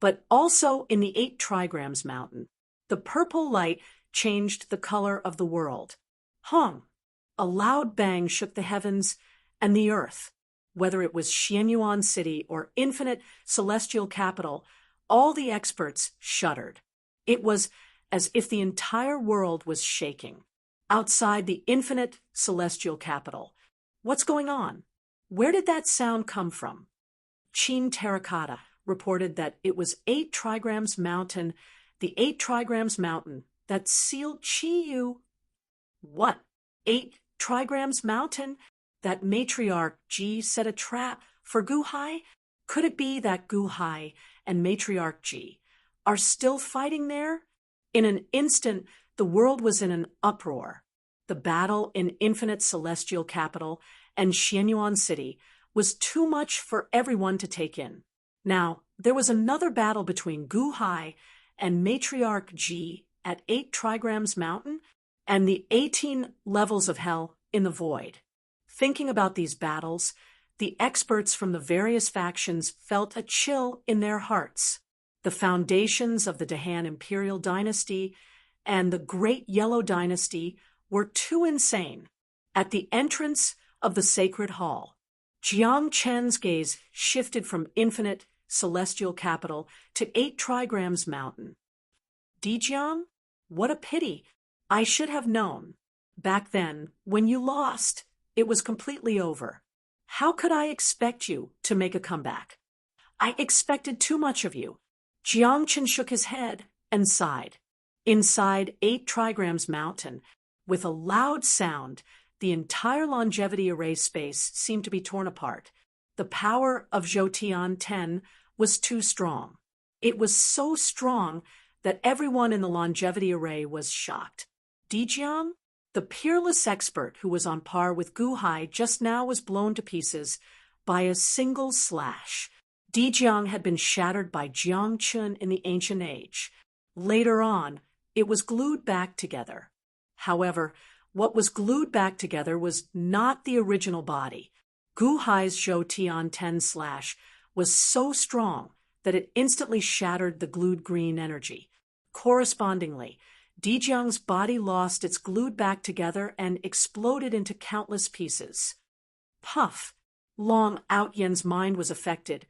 [SPEAKER 1] but also in the 8 trigrams mountain. The purple light changed the color of the world. Hong! A loud bang shook the heavens and the earth. Whether it was Xianyuan City or infinite celestial capital, all the experts shuddered. It was as if the entire world was shaking. Outside the infinite celestial capital. What's going on? Where did that sound come from? Chin Terracotta reported that it was 8 trigrams mountain, the 8 trigrams mountain that sealed Chi-Yu. What? 8 trigrams mountain? That matriarch Ji set a trap for Gu Hai? Could it be that Gu Hai and matriarch Ji are still fighting there? In an instant, the world was in an uproar. The battle in infinite celestial capital and Xianyuan City was too much for everyone to take in. Now, there was another battle between Gu Hai and matriarch Ji at 8 trigrams mountain and the 18 levels of hell in the void. Thinking about these battles, the experts from the various factions felt a chill in their hearts. The foundations of the Dahan Imperial Dynasty and the Great Yellow Dynasty were too insane. At the entrance of the Sacred Hall, Jiang Chen's gaze shifted from infinite celestial capital to 8 trigrams mountain. Dijiang? What a pity. I should have known. Back then, when you lost, it was completely over. How could I expect you to make a comeback? I expected too much of you. Jiang Chen shook his head and sighed. Inside 8 trigrams mountain, with a loud sound, the entire longevity array space seemed to be torn apart. The power of Zhoutian 10 was too strong. It was so strong that everyone in the longevity array was shocked. Dijiang, the peerless expert who was on par with Gu Hai just now, was blown to pieces by a single slash. Dijiang had been shattered by Jiang Chun in the ancient age. Later on, it was glued back together. However, what was glued back together was not the original body. Gu Hai's Zhoutian 10 slash was so strong that it instantly shattered the glued green energy. Correspondingly, Dijiang's body lost its glued back together and exploded into countless pieces. Puff! Long Outyen's mind was affected,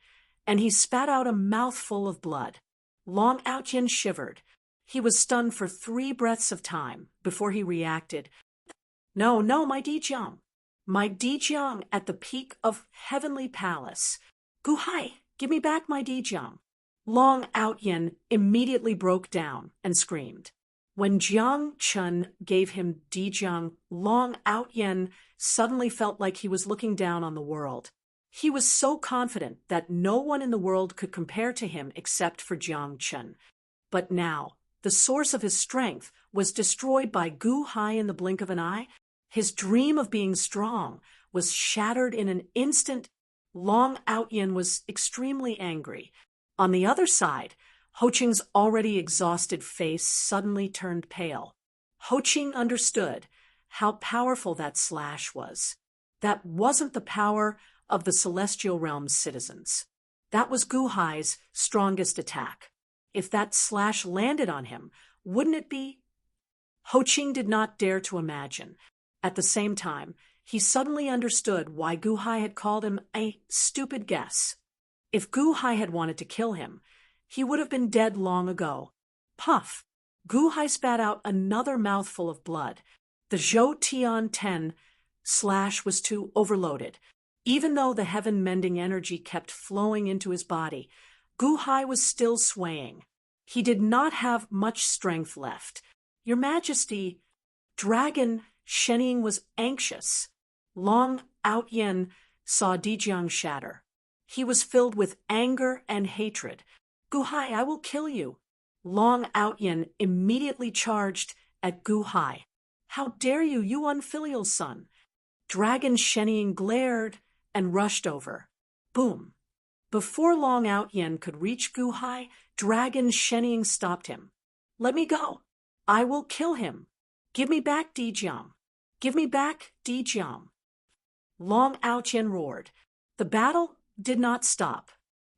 [SPEAKER 1] and he spat out a mouthful of blood. Long Outyen shivered. He was stunned for 3 breaths of time before he reacted. No, my Dijiang. My Dijiang at the peak of Heavenly Palace. Gu Hai, give me back my Dijiang. Long Outyen immediately broke down and screamed. When Jiang Chun gave him Dijiang, Long Outyen suddenly felt like he was looking down on the world. He was so confident that no one in the world could compare to him except for Jiang Chun. But now, the source of his strength was destroyed by Gu Hai in the blink of an eye. His dream of being strong was shattered in an instant. Long Outyen was extremely angry. On the other side, Ho Qing's already exhausted face suddenly turned pale. Ho Qing understood how powerful that slash was. That wasn't the power of the Celestial Realm's citizens. That was Gu Hai's strongest attack. If that slash landed on him, wouldn't it be? Ho Qing did not dare to imagine. At the same time, he suddenly understood why Gu Hai had called him a stupid guess. If Gu Hai had wanted to kill him, he would have been dead long ago. Puff! Gu Hai spat out another mouthful of blood. The Zhoutian 10 slash was too overloaded. Even though the heaven-mending energy kept flowing into his body, Gu Hai was still swaying. He did not have much strength left. Your Majesty, Dragon Shenying was anxious. Long Outyen saw Dijiang shatter. He was filled with anger and hatred. Gu Hai, I will kill you. Long Outyen immediately charged at Gu Hai. How dare you, you unfilial son! Dragon Sheniying glared and rushed over. Boom! Before Long Outyen could reach Gu Hai, Dragon Sheniying stopped him. Let me go. I will kill him. Give me back Dijiang. Give me back Dijiang. Long Outyen roared. The battle did not stop.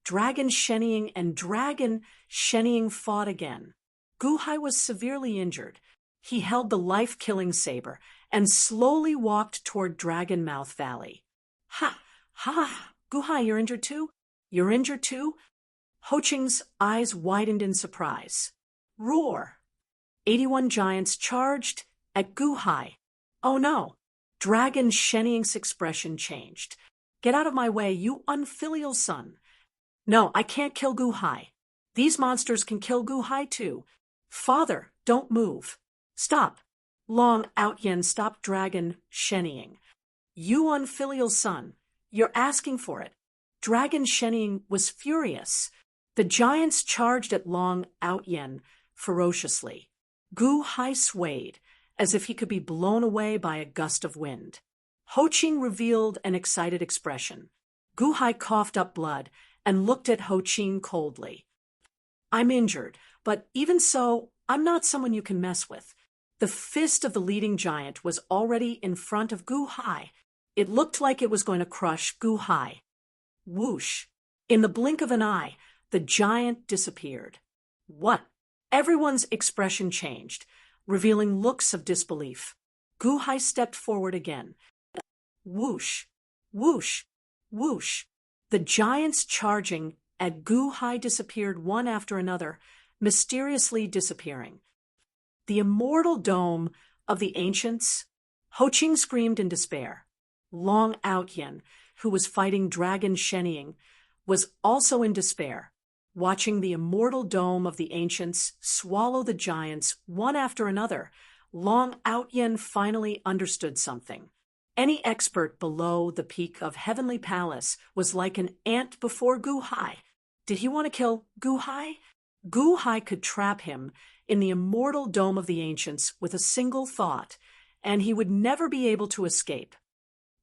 [SPEAKER 1] Dragon Sheniying and Dragon Sheniying fought again. Gu Hai was severely injured. He held the life-killing saber and slowly walked toward Dragon Mouth Valley. Ha! Ha! Gu Hai, you're injured too? You're injured too? Ho Ching's eyes widened in surprise. Roar! 81 giants charged at Gu Hai. Oh no! Dragon Sheniying's expression changed. Get out of my way, you unfilial son! No, I can't kill Gu Hai. These monsters can kill Gu Hai too. Father, don't move. Stop. Long Outyen stopped Dragon Sheniying. You unfilial son, you're asking for it. Dragon Sheniying was furious. The giants charged at Long Outyen ferociously. Gu Hai swayed, as if he could be blown away by a gust of wind. Ho Ching revealed an excited expression. Gu Hai coughed up blood and looked at Ho Ching coldly. I'm injured, but even so, I'm not someone you can mess with. The fist of the leading giant was already in front of Gu Hai. It looked like it was going to crush Gu Hai. Whoosh! In the blink of an eye, the giant disappeared. What? Everyone's expression changed, revealing looks of disbelief. Gu Hai stepped forward again. Whoosh! Whoosh! Whoosh! The giants charging at Gu Hai disappeared one after another, mysteriously disappearing. The immortal dome of the ancients? Ho Ching screamed in despair. Long Outyen, who was fighting Dragon Sheniying, was also in despair, watching the immortal dome of the ancients swallow the giants one after another. Long Outyen finally understood something. Any expert below the peak of Heavenly Palace was like an ant before Gu Hai. Did he want to kill Gu Hai? Gu Hai could trap him in the immortal dome of the ancients with a single thought, and he would never be able to escape.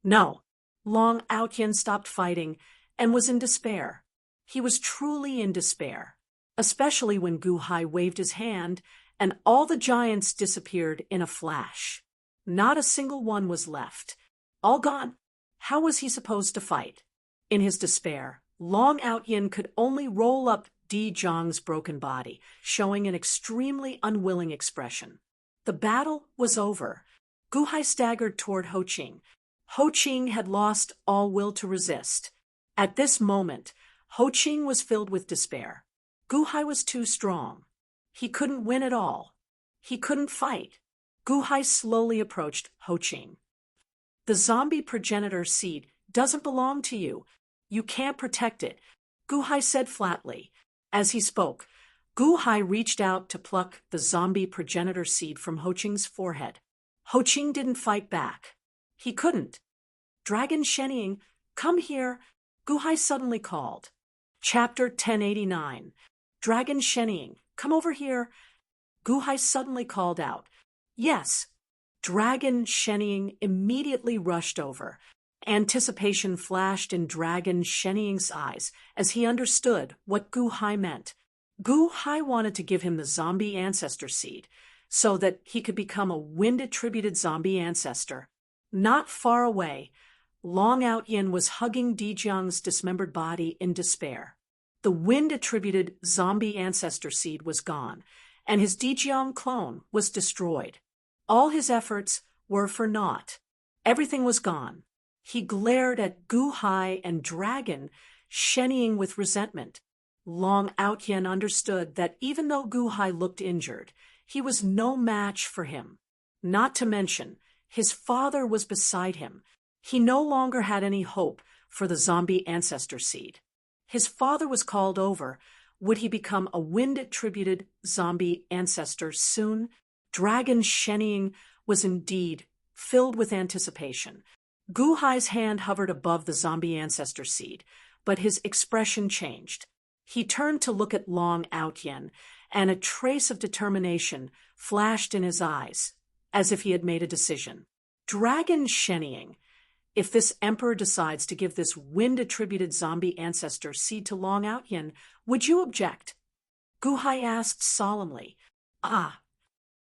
[SPEAKER 1] No, Long Outyen stopped fighting and was in despair. He was truly in despair, especially when Gu Hai waved his hand and all the giants disappeared in a flash. Not a single one was left. All gone. How was he supposed to fight? In his despair, Long Outyen could only roll up Dijiang's broken body, showing an extremely unwilling expression. The battle was over. Gu Hai staggered toward Ho Ching. Ho Ching had lost all will to resist. At this moment, Ho Ching was filled with despair. Gu Hai was too strong. He couldn't win at all. He couldn't fight. Gu Hai slowly approached Ho Ching. The zombie progenitor seed doesn't belong to you. You can't protect it, Gu Hai said flatly. As he spoke, Gu Hai reached out to pluck the zombie progenitor seed from Ho Ching's forehead. Ho Ching didn't fight back. He couldn't. Dragon Sheniying, come here, Gu Hai suddenly called. Chapter 1089. Dragon Sheniying, come over here. Gu Hai suddenly called out. Yes. Dragon Sheniying immediately rushed over. Anticipation flashed in Dragon Sheniying's eyes as he understood what Gu Hai meant. Gu Hai wanted to give him the zombie ancestor seed so that he could become a wind-attributed zombie ancestor. Not far away, Long Outyen was hugging Dijiang's dismembered body in despair. The wind-attributed zombie ancestor seed was gone, and his Dijiang clone was destroyed. All his efforts were for naught. Everything was gone. He glared at Gu Hai and Dragon Sheniying with resentment. Long Outyen understood that even though Gu Hai looked injured, he was no match for him. Not to mention, his father was beside him. He no longer had any hope for the zombie ancestor seed. His father was called over. Would he become a wind-attributed zombie ancestor soon? Dragon Sheniying was indeed filled with anticipation. Gu Hai's hand hovered above the zombie ancestor seed, but his expression changed. He turned to look at Long Outyen, and a trace of determination flashed in his eyes, as if he had made a decision. Dragon shennying. If this emperor decides to give this wind-attributed zombie ancestor seed to Long Outyen, would you object? Guhai asked solemnly. Ah.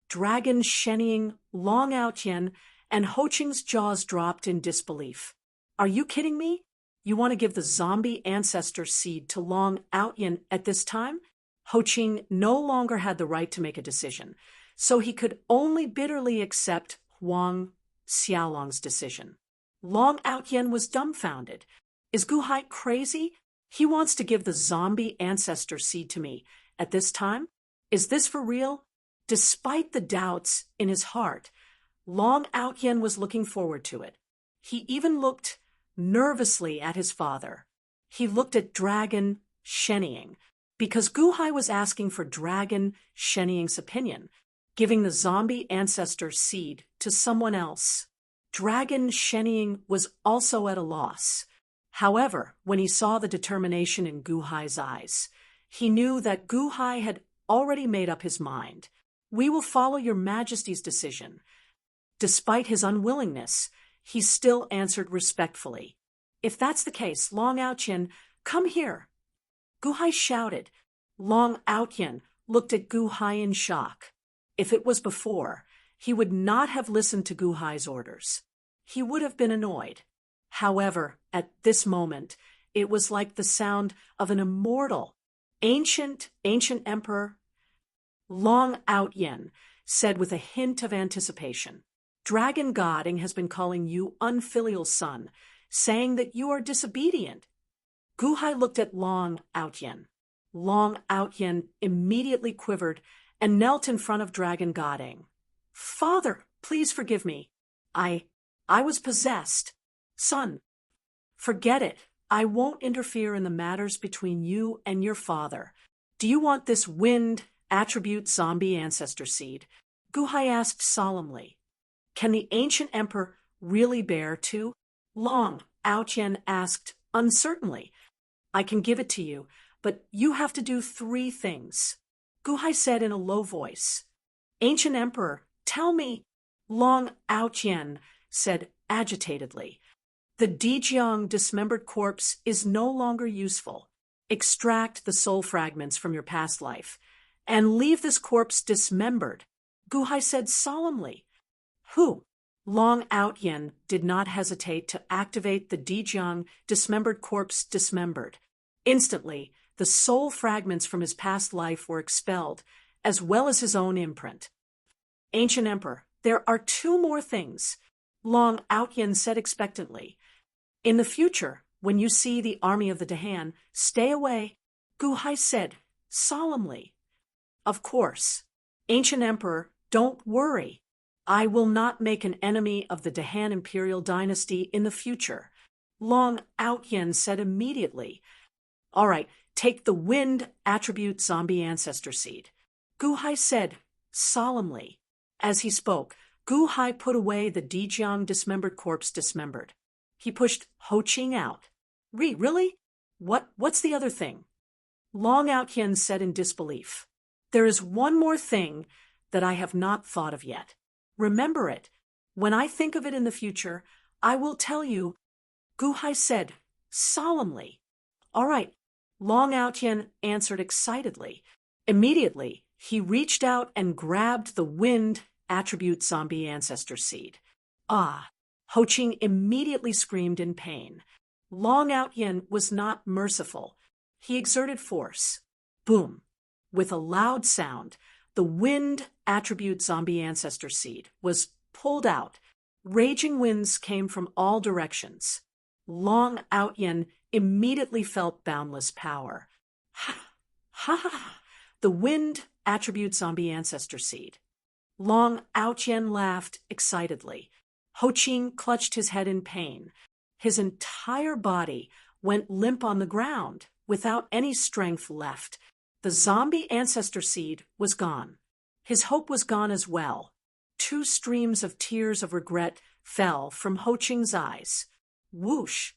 [SPEAKER 1] Dragon shennying Long Outyen, and Ho Ching's jaws dropped in disbelief. Are you kidding me? You want to give the zombie ancestor seed to Long Outyen at this time? Ho Ching no longer had the right to make a decision, so he could only bitterly accept Huang Xiaolong's decision. Long Outyen was dumbfounded. Is Guhai crazy? He wants to give the zombie ancestor seed to me at this time? Is this for real? Despite the doubts in his heart, Long Outyen was looking forward to it. He even looked nervously at his father. He looked at Dragon shennying, because Guhai was asking for Dragon shennying's opinion, giving the zombie ancestor seed to someone else. Dragon shennying was also at a loss. However, when he saw the determination in Guhai's eyes, he knew that Guhai had already made up his mind. We will follow your majesty's decision. Despite his unwillingness, he still answered respectfully. If that's the case, Long Outyen, come here. Guhai shouted. Long Outyen looked at Guhai in shock. If it was before, he would not have listened to Guhai's orders. He would have been annoyed. However, at this moment, it was like the sound of an immortal, ancient emperor. Long Outyen said with a hint of anticipation, Dragon Godding has been calling you unfilial son, saying that you are disobedient. Guhai looked at Long Outyen. Long Outyen immediately quivered and knelt in front of Dragon Godding. Father, please forgive me. I was possessed. Son, forget it. I won't interfere in the matters between you and your father. Do you want this wind attribute zombie ancestor seed? Guhai asked solemnly. Can the ancient emperor really bear to? Long Outyen asked uncertainly. I can give it to you, but you have to do 3 things. Guhai said in a low voice. Ancient emperor, tell me. Long Outyen said agitatedly. The Dijiang dismembered corpse is no longer useful. Extract the soul fragments from your past life and leave this corpse dismembered, Guhai said solemnly. Who? Long Outyen did not hesitate to activate the Dijiang dismembered corpse dismembered. Instantly, the soul fragments from his past life were expelled, as well as his own imprint. Ancient Emperor, there are 2 more things, Long Outyen said expectantly. In the future, when you see the army of the Dahan, stay away, Guhai said solemnly. Of course. Ancient Emperor, don't worry. I will not make an enemy of the Dahan imperial dynasty in the future, Long Outyen said immediately. All right, take the wind attribute zombie ancestor seed, Guhai said solemnly. As he spoke, Guhai put away the Dijiang dismembered corpse dismembered. He pushed Ho Ching out. Really? What's the other thing? Long Outyen said in disbelief. There is one more thing that I have not thought of yet. Remember it. When I think of it in the future, I will tell you, Guhai said solemnly. All right, Long Outyen answered excitedly. Immediately, he reached out and grabbed the wind attribute zombie ancestor seed. Ah! Ho Ching immediately screamed in pain. Long Outyen was not merciful. He exerted force. Boom! With a loud sound, the wind attribute zombie ancestor seed was pulled out. Raging winds came from all directions. Long Outyen immediately felt boundless power. Ha! Ha! Ha! The wind attribute zombie ancestor seed. Long Outyen laughed excitedly. Ho Ching clutched his head in pain. His entire body went limp on the ground, without any strength left. The zombie ancestor seed was gone. His hope was gone as well. 2 streams of tears of regret fell from Ho Ching's eyes. Whoosh!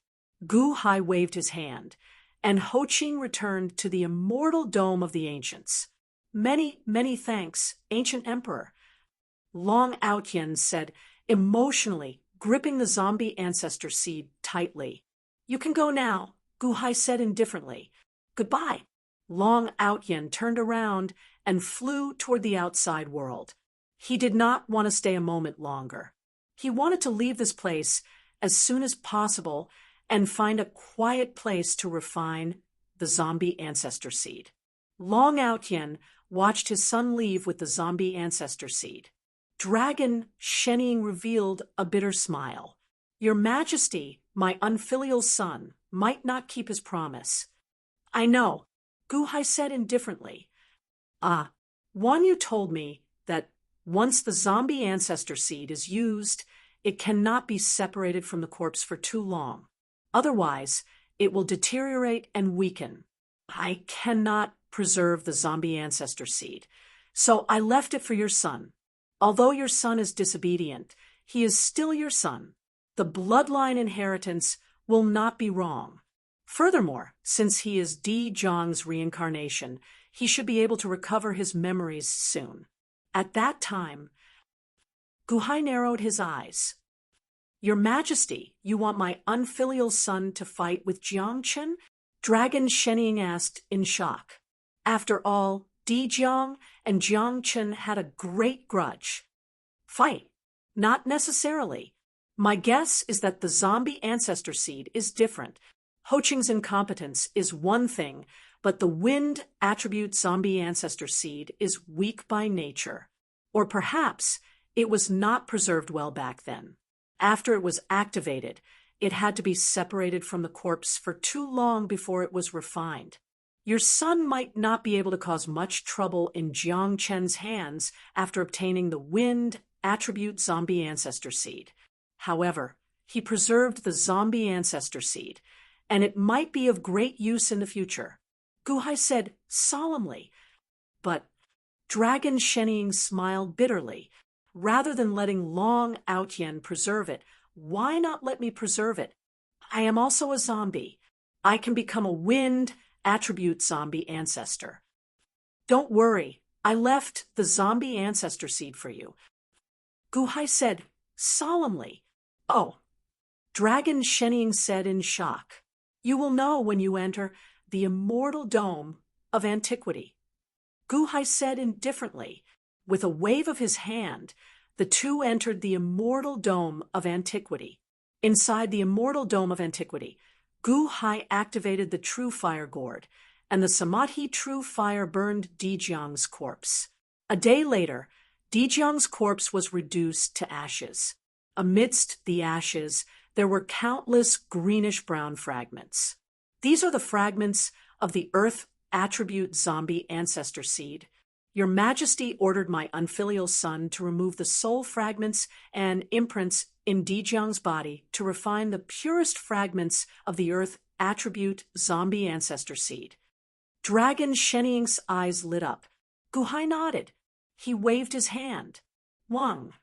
[SPEAKER 1] Guhai waved his hand, and Ho Ching returned to the immortal dome of the ancients. Many, many thanks, ancient emperor. Long Outyen said, emotionally, gripping the zombie ancestor seed tightly. You can go now, Guhai said indifferently. Goodbye. Long Outyen turned around and flew toward the outside world. He did not want to stay a moment longer. He wanted to leave this place as soon as possible and find a quiet place to refine the zombie ancestor seed. Long Outyen watched his son leave with the zombie ancestor seed. Dragon Shenning revealed a bitter smile. Your Majesty, my unfilial son, might not keep his promise. I know, Guhai said indifferently. One you told me that once the zombie ancestor seed is used, it cannot be separated from the corpse for too long. Otherwise, it will deteriorate and weaken. I cannot preserve the zombie ancestor seed, so I left it for your son. Although your son is disobedient, he is still your son. The bloodline inheritance will not be wrong. Furthermore, since he is Di Zhang's reincarnation, he should be able to recover his memories soon. At that time, Guhai narrowed his eyes. Your Majesty, you want my unfilial son to fight with Jiangchen? Dragon Shenning asked in shock. After all, Di Jiang and Jiangchen had a great grudge. Fight? Not necessarily. My guess is that the zombie ancestor seed is different. Ho Qing's incompetence is one thing, but the wind attribute zombie ancestor seed is weak by nature. Or perhaps it was not preserved well back then. After it was activated, it had to be separated from the corpse for too long before it was refined. Your son might not be able to cause much trouble in Jiang Chen's hands after obtaining the wind attribute zombie ancestor seed. However, he preserved the zombie ancestor seed, and it might be of great use in the future. Guhai said solemnly, but Dragon Shenning smiled bitterly. Rather than letting Long Outyen preserve it, why not let me preserve it? I am also a zombie. I can become a wind attribute zombie ancestor. Don't worry, I left the zombie ancestor seed for you. Guhai said solemnly. Oh, Dragon Shenning said in shock. You will know when you enter the Immortal Dome of Antiquity. Guhai said indifferently. With a wave of his hand, the two entered the Immortal Dome of Antiquity. Inside the Immortal Dome of Antiquity, Guhai activated the True Fire Gourd, and the Samadhi True Fire burned Dijiang's corpse. A day later, Dijiang's corpse was reduced to ashes. Amidst the ashes, there were countless greenish-brown fragments. These are the fragments of the Earth attribute zombie ancestor seed. Your Majesty ordered my unfilial son to remove the soul fragments and imprints in Dijiang's body to refine the purest fragments of the Earth attribute zombie ancestor seed. Dragon Shenning's eyes lit up. Guhai nodded. He waved his hand. Wang.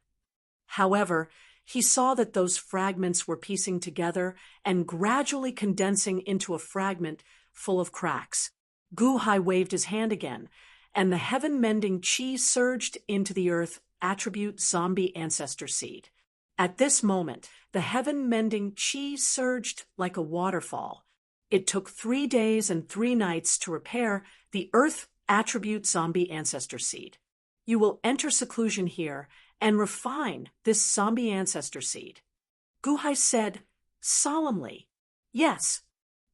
[SPEAKER 1] However, he saw that those fragments were piecing together and gradually condensing into a fragment full of cracks. Guhai waved his hand again, and the heaven-mending chi surged into the Earth attribute zombie ancestor seed. At this moment, the heaven-mending chi surged like a waterfall. It took 3 days and 3 nights to repair the Earth attribute zombie ancestor seed. You will enter seclusion here and refine this zombie ancestor seed. Guhai said solemnly. Yes,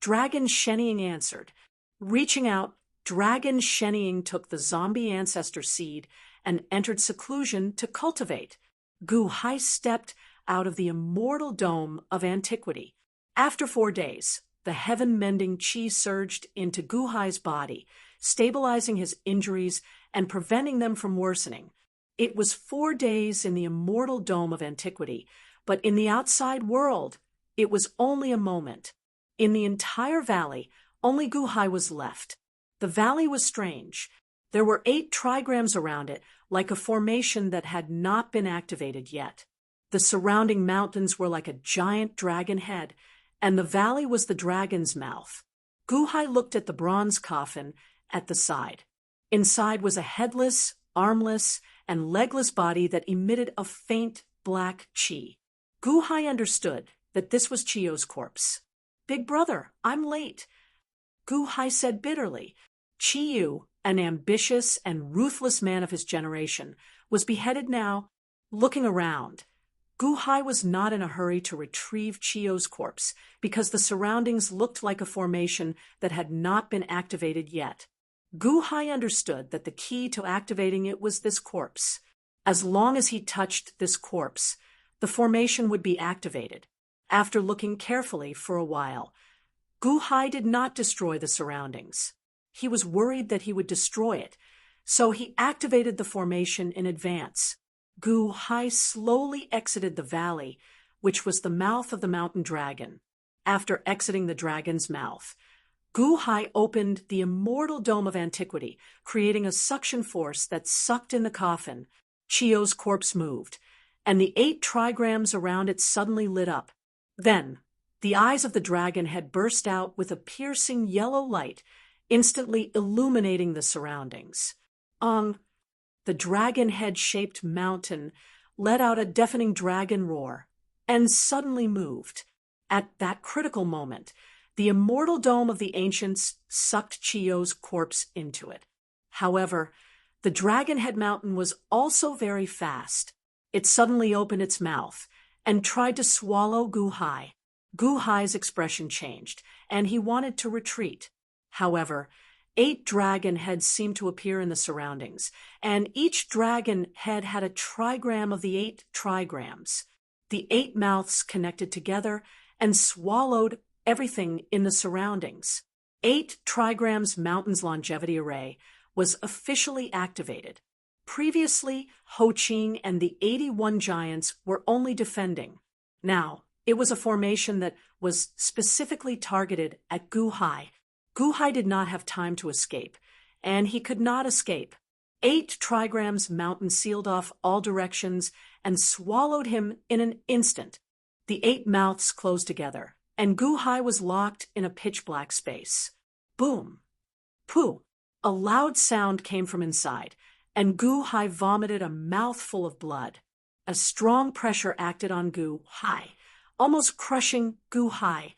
[SPEAKER 1] Dragon Shenning answered. Reaching out, Dragon Shenning took the zombie ancestor seed and entered seclusion to cultivate. Guhai stepped out of the Immortal Dome of Antiquity. After 4 days, the heaven-mending chi surged into Guhai's body, stabilizing his injuries and preventing them from worsening. It was 4 days in the Immortal Dome of Antiquity, but in the outside world, it was only a moment. In the entire valley, only Guhai was left. The valley was strange. There were 8 trigrams around it, like a formation that had not been activated yet. The surrounding mountains were like a giant dragon head, and the valley was the dragon's mouth. Guhai looked at the bronze coffin at the side. Inside was a headless, armless, and legless body that emitted a faint black chi. Guhai understood that this was Chiyo's corpse. "Big brother, I'm late," Guhai said bitterly. Chiyu, an ambitious and ruthless man of his generation, was beheaded now. Looking around, Guhai was not in a hurry to retrieve Chiyo's corpse because the surroundings looked like a formation that had not been activated yet. Guhai understood that the key to activating it was this corpse. As long as he touched this corpse, the formation would be activated. After looking carefully for a while, Guhai did not destroy the surroundings. He was worried that he would destroy it, so he activated the formation in advance. Guhai slowly exited the valley, which was the mouth of the mountain dragon. After exiting the dragon's mouth, Guhai opened the immortal dome of antiquity, creating a suction force that sucked in the coffin. Chiyo's corpse moved, and the 8 trigrams around it suddenly lit up. Then, the eyes of the dragon had burst out with a piercing yellow light, instantly illuminating the surroundings. The dragon head-shaped mountain let out a deafening dragon roar, and suddenly moved. At that critical moment, the immortal dome of the ancients sucked Chiyo's corpse into it. However, the dragon head mountain was also very fast. It suddenly opened its mouth and tried to swallow Guhai. Guhai's expression changed, and he wanted to retreat. However, 8 dragon heads seemed to appear in the surroundings, and each dragon head had a trigram of the 8 trigrams. The 8 mouths connected together and swallowed everything in the surroundings. 8 trigrams mountain's longevity array was officially activated. Previously, Ho Ching and the 81 giants were only defending. Now, it was a formation that was specifically targeted at Guhai. Guhai did not have time to escape, and he could not escape. 8 trigrams mountain sealed off all directions and swallowed him in an instant. The 8 mouths closed together, and Guhai was locked in a pitch-black space. Boom! Pooh! A loud sound came from inside, and Guhai vomited a mouthful of blood. A strong pressure acted on Guhai, almost crushing Guhai.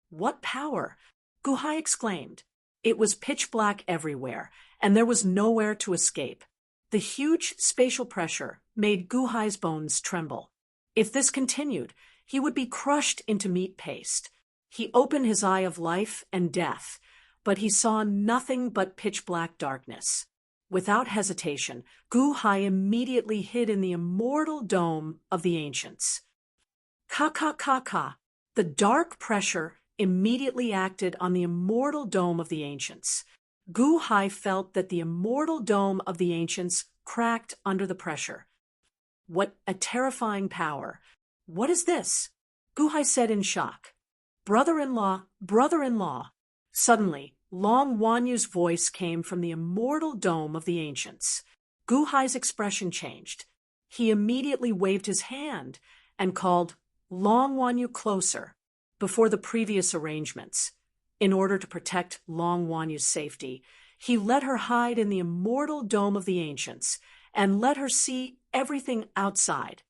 [SPEAKER 1] "What power!" Guhai exclaimed. It was pitch black everywhere, and there was nowhere to escape. The huge spatial pressure made Guhai's bones tremble. If this continued, he would be crushed into meat paste. He opened his eye of life and death, but he saw nothing but pitch-black darkness. Without hesitation, Guhai immediately hid in the immortal dome of the ancients. Ka-ka-ka-ka! The dark pressure immediately acted on the immortal dome of the ancients. Guhai felt that the immortal dome of the ancients cracked under the pressure. What a terrifying power! "What is this?" Guhai said in shock. "Brother-in-law, brother-in-law." Suddenly, Long Wanyu's voice came from the immortal dome of the ancients. Guhai's expression changed. He immediately waved his hand and called Long Wanyu closer. Before the previous arrangements, in order to protect Long Wanyu's safety, he let her hide in the immortal dome of the ancients and let her see everything outside.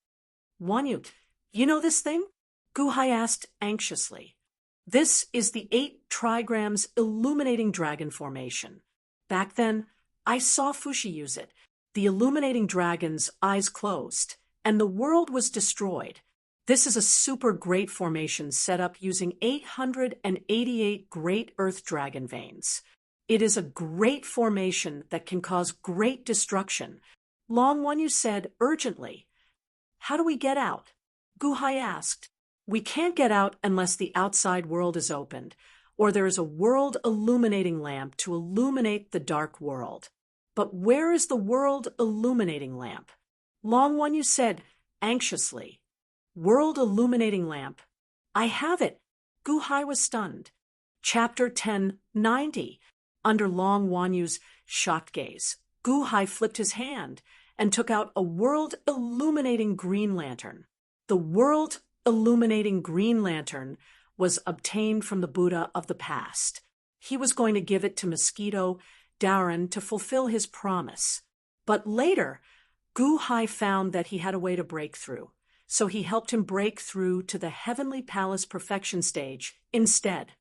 [SPEAKER 1] "Wanyu, you know this thing?" Guhai asked anxiously. "This is the 8 trigrams illuminating dragon formation. Back then, I saw Fushi use it. The illuminating dragon's eyes closed, and the world was destroyed. This is a super great formation set up using 888 great earth dragon veins. It is a great formation that can cause great destruction." Long Wanyu said urgently. "How do we get out?" Guhai asked. "We can't get out unless the outside world is opened, or there is a world illuminating lamp to illuminate the dark world. But where is the world illuminating lamp?" Long Wanyu said anxiously. "World illuminating lamp. I have it." Guhai was stunned. Chapter 1090. Under Long Wanyu's shocked gaze, Guhai flipped his hand and took out a world illuminating green lantern. The world illuminating green lantern was obtained from the Buddha of the past. He was going to give it to Mosquito Daran to fulfill his promise. But later, Gu-hai found that he had a way to break through, so he helped him break through to the Heavenly Palace Perfection Stage instead.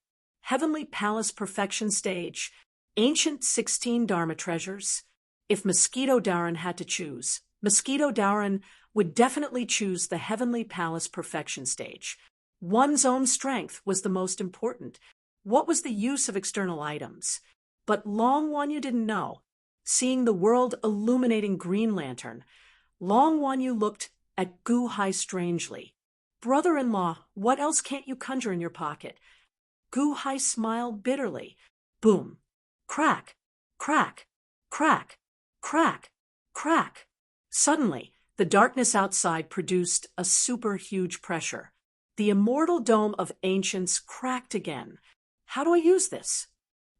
[SPEAKER 1] Heavenly Palace Perfection Stage, Ancient 16 Dharma Treasures. If Mosquito Daran had to choose, Mosquito Daran would definitely choose the Heavenly Palace Perfection Stage. One's own strength was the most important. What was the use of external items? But Long Wanyu didn't know. Seeing the world illuminating Green Lantern, Long Wanyu looked at Gu-hai strangely. Brother-in-law, what else can't you conjure in your pocket? Gu-hai smiled bitterly. Boom. Crack. Crack. Crack. Crack. Crack. Suddenly, the darkness outside produced a super huge pressure. The immortal dome of ancients cracked again. How do I use this?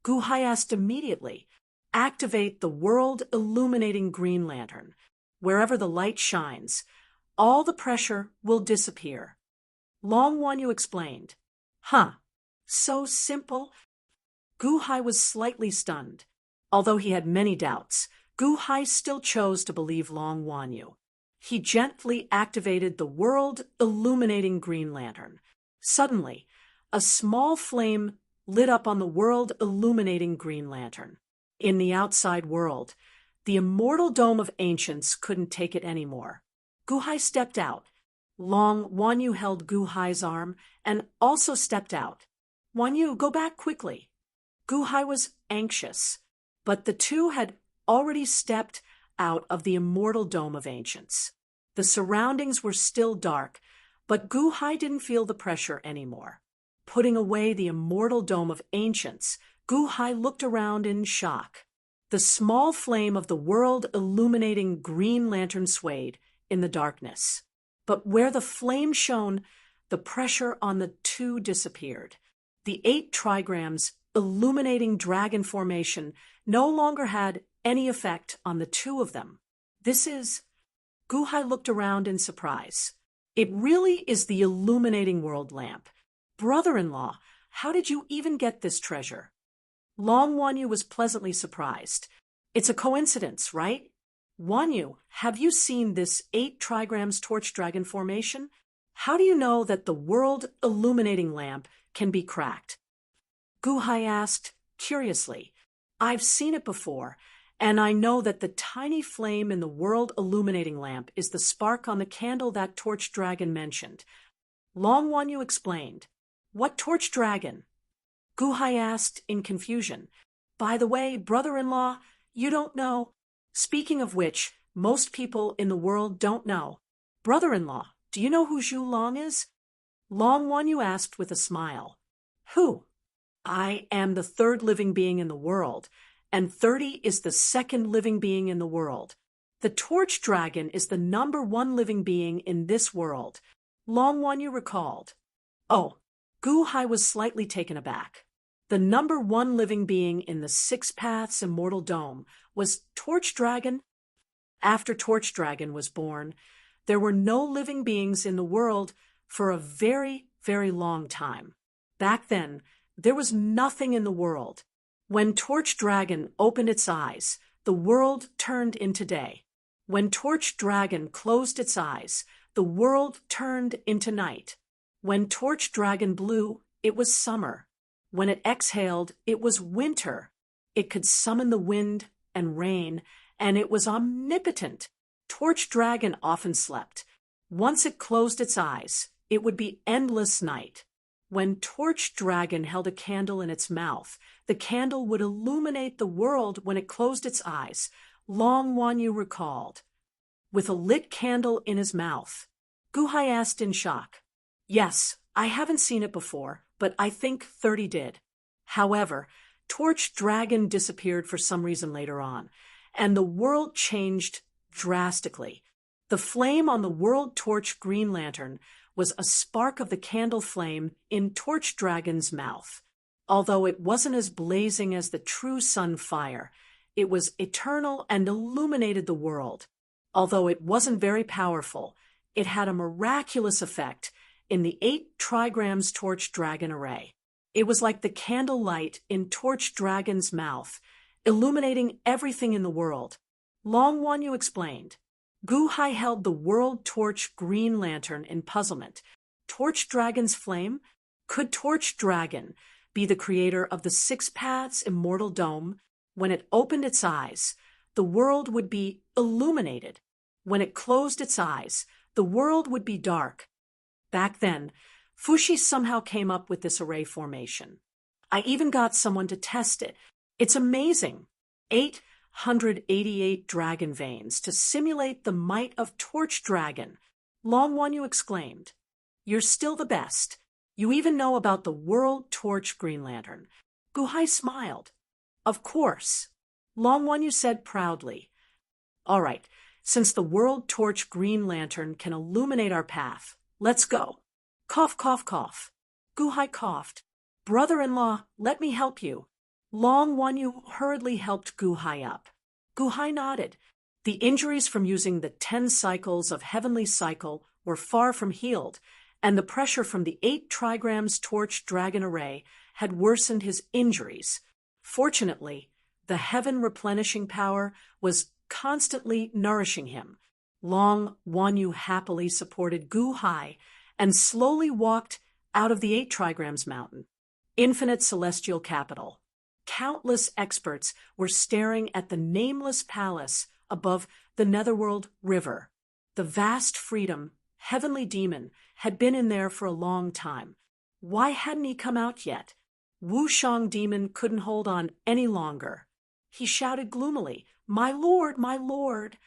[SPEAKER 1] Gu-hai asked immediately. Activate the world illuminating Green Lantern. Wherever the light shines, all the pressure will disappear. Long Wanyu explained. Huh. So simple? Gu-hai was slightly stunned. Although he had many doubts, Gu-hai still chose to believe Long Wanyu. He gently activated the world illuminating Green Lantern. Suddenly, a small flame lit up on the world illuminating Green Lantern. In the outside world, the immortal dome of ancients couldn't take it anymore. Gu-hai stepped out. Long Wanyu held Gu-hai's arm and also stepped out. Wanyu, go back quickly. Gu-hai was anxious, but the two had already stepped out of the immortal dome of ancients. The surroundings were still dark, but Gu-hai didn't feel the pressure anymore. Putting away the immortal dome of ancients, Gu-hai looked around in shock. The small flame of the world illuminating Green Lantern swayed in the darkness. But where the flame shone, the pressure on the two disappeared. The 8 trigrams illuminating dragon formation no longer had any effect on the two of them. This is... Gu-hai looked around in surprise. It really is the illuminating world lamp. Brother-in-law, how did you even get this treasure? Long Wanyu was pleasantly surprised. It's a coincidence, right? Wanyu, have you seen this 8 trigrams torch dragon formation? How do you know that the world illuminating lamp can be cracked? Gu-hai asked, curiously. I've seen it before, and I know that the tiny flame in the world illuminating lamp is the spark on the candle that torch dragon mentioned. Long Wanyu explained. What torch dragon? Gu-hai asked in confusion. By the way, brother-in-law, you don't know. Speaking of which, most people in the world don't know. Brother-in-law, do you know who Zhu Long is? Long Wanyu asked with a smile. Who? I am the 3rd living being in the world, and 30 is the 2nd living being in the world. The torch dragon is the number 1 living being in this world. Long Wanyu recalled. Oh, Gu-hai was slightly taken aback. The number 1 living being in the 6 Paths Immortal Dome was Torch Dragon. After Torch Dragon was born, there were no living beings in the world for a very, very long time. Back then, there was nothing in the world. When Torch Dragon opened its eyes, the world turned into day. When Torch Dragon closed its eyes, the world turned into night. When Torch Dragon blew, it was summer. When it exhaled, it was winter. It could summon the wind and rain, and it was omnipotent. Torch Dragon often slept. Once it closed its eyes, it would be endless night. When Torch Dragon held a candle in its mouth, the candle would illuminate the world when it closed its eyes. Long Wanyu recalled. With a lit candle in his mouth. Gu-hai asked in shock. Yes, I haven't seen it before, but I think 30 did. However, Torch Dragon disappeared for some reason later on, and the world changed drastically. The flame on the World Torch Green Lantern was a spark of the candle flame in Torch Dragon's mouth. Although it wasn't as blazing as the true sun fire, it was eternal and illuminated the world. Although it wasn't very powerful, it had a miraculous effect in the 8 trigrams Torch Dragon array. It was like the candle light in Torch Dragon's mouth, illuminating everything in the world. Long Wanyu explained. Gu Hai held the World Torch Green Lantern in puzzlement. Torch Dragon's flame? Could Torch Dragon be the creator of the Six Paths Immortal Dome? When it opened its eyes, the world would be illuminated. When it closed its eyes, the world would be dark. Back then, Fushi somehow came up with this array formation. I even got someone to test it. It's amazing. 888 dragon veins to simulate the might of Torch Dragon. Long Wanyu exclaimed. You're still the best. You even know about the World Torch Green Lantern. Gu Hai smiled. Of course. Long Wanyu said proudly. All right, since the World Torch Green Lantern can illuminate our path, let's go. Cough, cough, cough. Gu Hai coughed. Brother-in-law, let me help you. Long Wanyu hurriedly helped Gu Hai up. Gu Hai nodded. The injuries from using the 10 cycles of Heavenly Cycle were far from healed, and the pressure from the 8 trigrams Torch Dragon Array had worsened his injuries. Fortunately, the heaven replenishing power was constantly nourishing him. Long Wanyu happily supported Gu Hai and slowly walked out of the 8 trigrams mountain. Infinite Celestial Capital. Countless experts were staring at the nameless palace above the Netherworld River. The vast freedom, heavenly demon, had been in there for a long time. Why hadn't he come out yet? Wu Shang demon couldn't hold on any longer. He shouted gloomily, My lord, my lord!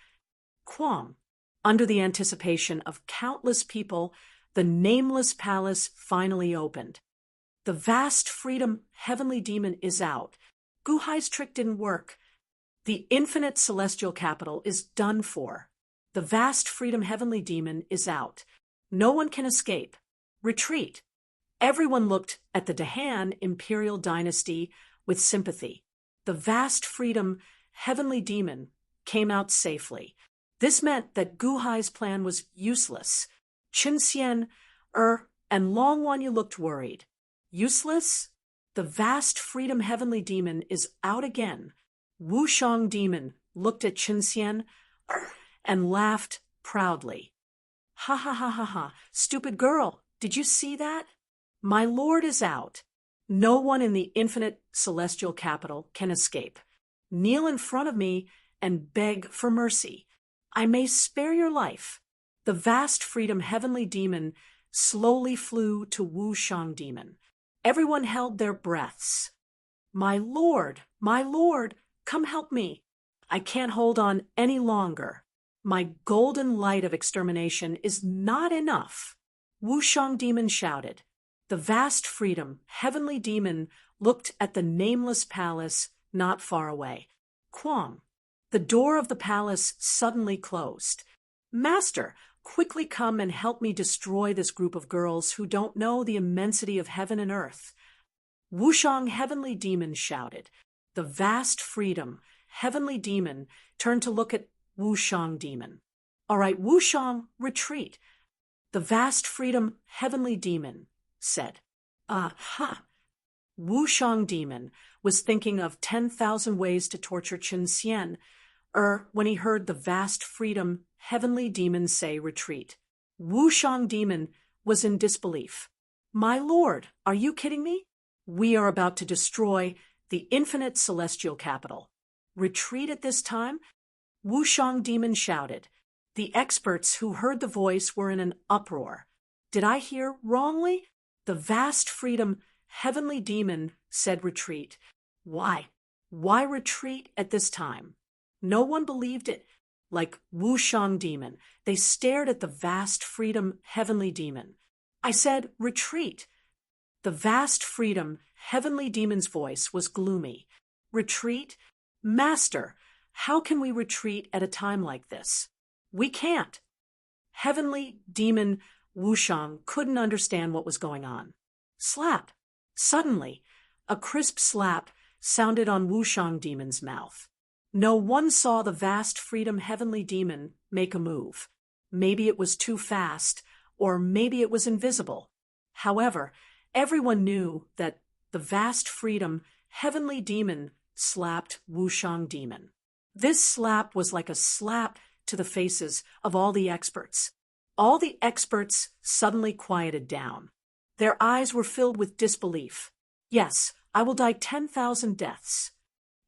[SPEAKER 1] Quam. Under the anticipation of countless people, the nameless palace finally opened. The vast freedom heavenly demon is out. Gu Hai's trick didn't work. The infinite celestial capital is done for. The vast freedom heavenly demon is out. No one can escape. Retreat. Everyone looked at the Dahan imperial dynasty with sympathy. The vast freedom heavenly demon came out safely. This meant that Gu Hai's plan was useless. Qin Xian, and Long Wanyu looked worried. Useless? The vast freedom heavenly demon is out again. Wu Shang demon looked at Qin Xian and laughed proudly. Ha ha ha ha ha, stupid girl, did you see that? My lord is out. No one in the infinite celestial capital can escape. Kneel in front of me and beg for mercy. I may spare your life. The vast freedom heavenly demon slowly flew to Wu Shang demon. Everyone held their breaths. My lord, come help me. I can't hold on any longer. My golden light of extermination is not enough. Wu Shang demon shouted. The vast freedom heavenly demon looked at the nameless palace not far away. Quam. The door of the palace suddenly closed. Master, quickly come and help me destroy this group of girls who don't know the immensity of heaven and earth. Wu Shang heavenly demon shouted. The vast freedom heavenly demon turned to look at Wu Shang demon. All right, Wu Shang, retreat. The vast freedom heavenly demon said. Wu Shang demon was thinking of 10,000 ways to torture Qin Xian, when he heard the vast freedom heavenly demon say retreat. Wu Shang demon was in disbelief. My lord, are you kidding me? We are about to destroy the infinite celestial capital. Retreat at this time? Wu Shang demon shouted. The experts who heard the voice were in an uproar. Did I hear wrongly? The vast freedom heavenly demon said retreat. Why? Why retreat at this time? No one believed it. Like Wu Shang demon, they stared at the vast freedom heavenly demon. I said, retreat. The vast freedom heavenly demon's voice was gloomy. Retreat? Master, how can we retreat at a time like this? We can't. Heavenly demon Wu Shang couldn't understand what was going on. Slap. Suddenly, a crisp slap sounded on Wu Shang demon's mouth. No one saw the vast freedom heavenly demon make a move. Maybe it was too fast, or maybe it was invisible. However, everyone knew that the vast freedom heavenly demon slapped Wushang Demon. This slap was like a slap to the faces of all the experts. All the experts suddenly quieted down. Their eyes were filled with disbelief. Yes, I will die 10,000 deaths.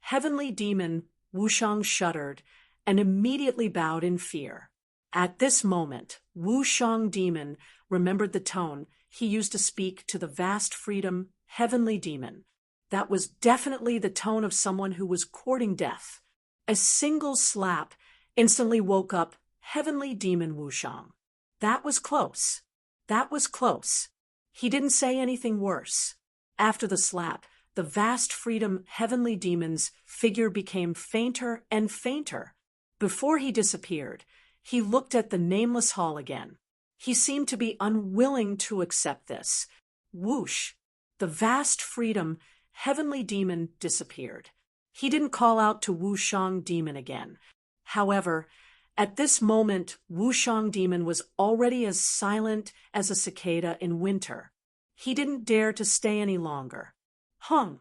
[SPEAKER 1] Heavenly Demon Wushang shuddered and immediately bowed in fear. At this moment, Wushang Demon remembered the tone he used to speak to the vast freedom Heavenly Demon. That was definitely the tone of someone who was courting death. A single slap instantly woke up Heavenly Demon Wushang. That was close. That was close. He didn't say anything worse. After the slap, the vast freedom Heavenly Demon's figure became fainter and fainter. Before he disappeared, he looked at the nameless hall again. He seemed to be unwilling to accept this. Whoosh! The vast freedom Heavenly Demon disappeared. He didn't call out to Wushang Demon again. However, at this moment, Wushang Demon was already as silent as a cicada in winter. He didn't dare to stay any longer. Hung!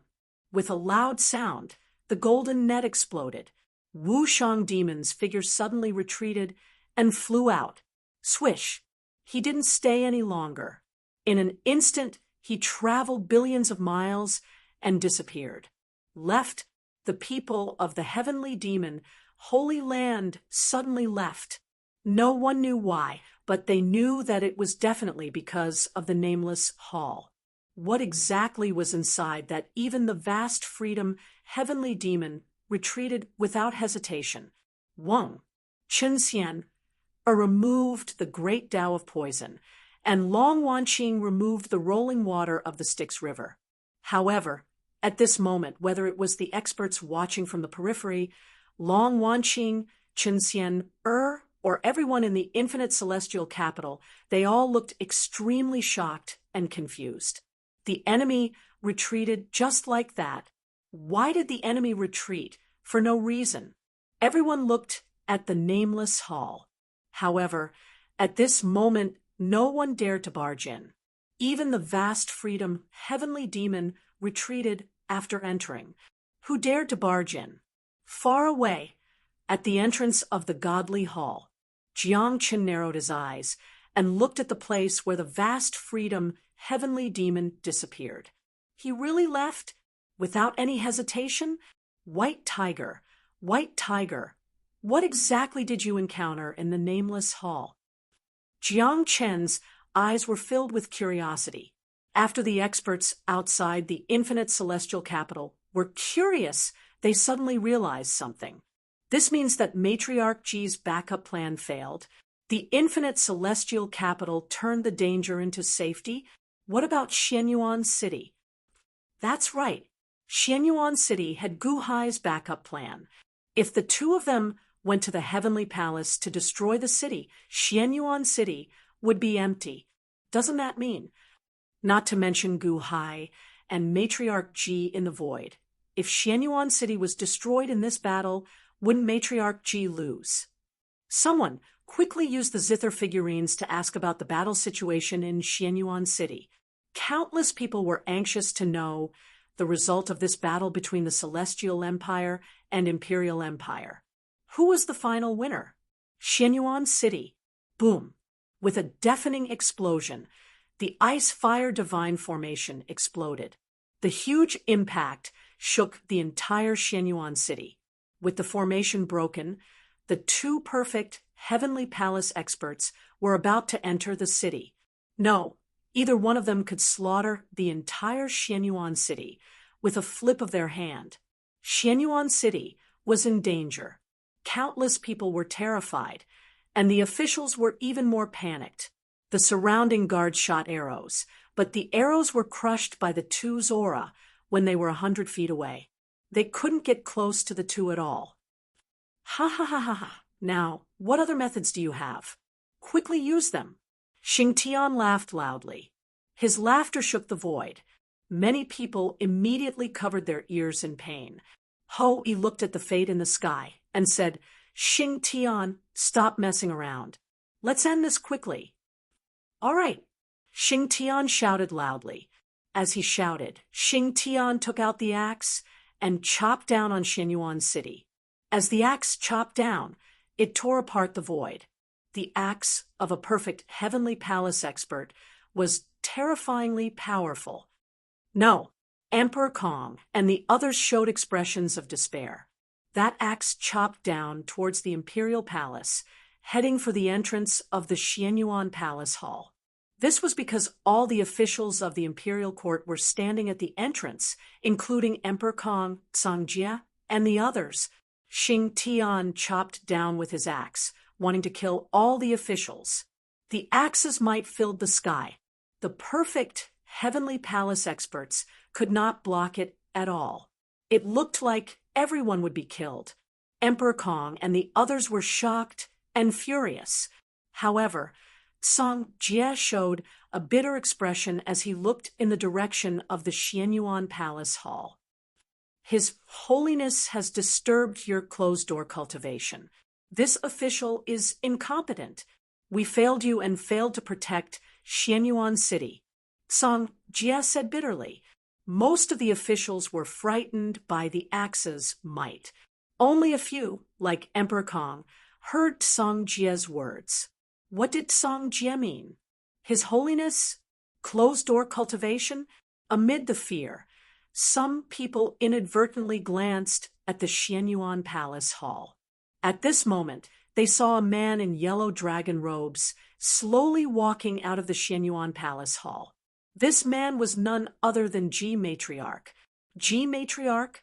[SPEAKER 1] With a loud sound, the golden net exploded. Wushang Demon's figure suddenly retreated and flew out. Swish! He didn't stay any longer. In an instant, he traveled billions of miles and disappeared. Left, the people of the Heavenly Demon Holy Land suddenly left. No one knew why, but they knew that it was definitely because of the nameless hall. What exactly was inside that even the vast freedom Heavenly Demon retreated without hesitation? Wang Chenxian removed the great Tao of poison, and Long Wanqing removed the rolling water of the Styx River. However, at this moment, whether it was the experts watching from the periphery, Long Wanqing, Chenxian or everyone in the infinite celestial capital, they all looked extremely shocked and confused. The enemy retreated just like that. Why did the enemy retreat? For no reason. Everyone looked at the nameless hall. However, at this moment, no one dared to barge in. Even the vast freedom Heavenly Demon retreated after entering. Who dared to barge in? Far away, at the entrance of the godly hall, Jiang Chen narrowed his eyes and looked at the place where the vast freedom Heavenly Demon disappeared. He really left? Without any hesitation? White Tiger, what exactly did you encounter in the nameless hall? Jiang Chen's eyes were filled with curiosity. After the experts outside the infinite celestial capital were curious, they suddenly realized something. This means that Matriarch Ji's backup plan failed. The infinite celestial capital turned the danger into safety. What about Xianyuan City? That's right. Xianyuan City had Gu Hai's backup plan. If the two of them went to the Heavenly Palace to destroy the city, Xianyuan City would be empty. Doesn't that mean? Not to mention Gu Hai and Matriarch Ji in the void. If Xianyuan City was destroyed in this battle, wouldn't Matriarch Ji lose? Someone quickly used the zither figurines to ask about the battle situation in Xianyuan City. Countless people were anxious to know the result of this battle between the Celestial Empire and Imperial Empire. Who was the final winner? Xianyuan City. Boom. With a deafening explosion, the Ice-Fire Divine Formation exploded. The huge impact shook the entire Xianyuan City. With the formation broken, the two perfect Heavenly Palace experts were about to enter the city. No, either one of them could slaughter the entire Xianyuan City with a flip of their hand. Xianyuan City was in danger. Countless people were terrified, and the officials were even more panicked. The surrounding guards shot arrows, but the arrows were crushed by the two's aura when they were 100 feet away. They couldn't get close to the two at all. Ha ha ha ha ha. Now, what other methods do you have? Quickly use them. Xingtian laughed loudly. His laughter shook the void. Many people immediately covered their ears in pain. Ho-E looked at the fate in the sky and said, Xingtian, stop messing around. Let's end this quickly. All right. Xingtian shouted loudly. As he shouted, Xingtian took out the axe and chopped down on Xianyuan City. As the axe chopped down, it tore apart the void. The axe of a perfect heavenly palace expert was terrifyingly powerful. No, Emperor Kong and the others showed expressions of despair. That axe chopped down towards the imperial palace, heading for the entrance of the Xianyuan Palace Hall. This was because all the officials of the imperial court were standing at the entrance, including Emperor Kong, Songjia, and the others. Xing Tian chopped down with his axe, wanting to kill all the officials. The axe's might filled the sky. The perfect heavenly palace experts could not block it at all. It looked like everyone would be killed. Emperor Kong and the others were shocked and furious. However, Song Jie showed a bitter expression as he looked in the direction of the Xianyuan Palace Hall. His Holiness has disturbed your closed-door cultivation. This official is incompetent. We failed you and failed to protect Xianyuan City. Song Jie said bitterly. Most of the officials were frightened by the axe's might. Only a few, like Emperor Kong, heard Song Jie's words. What did Song Jie mean? His Holiness? Closed-door cultivation? Amid the fear, some people inadvertently glanced at the Xianyuan Palace Hall. At this moment, they saw a man in yellow dragon robes slowly walking out of the Xianyuan Palace Hall. This man was none other than Ji Matriarch. Ji Matriarch?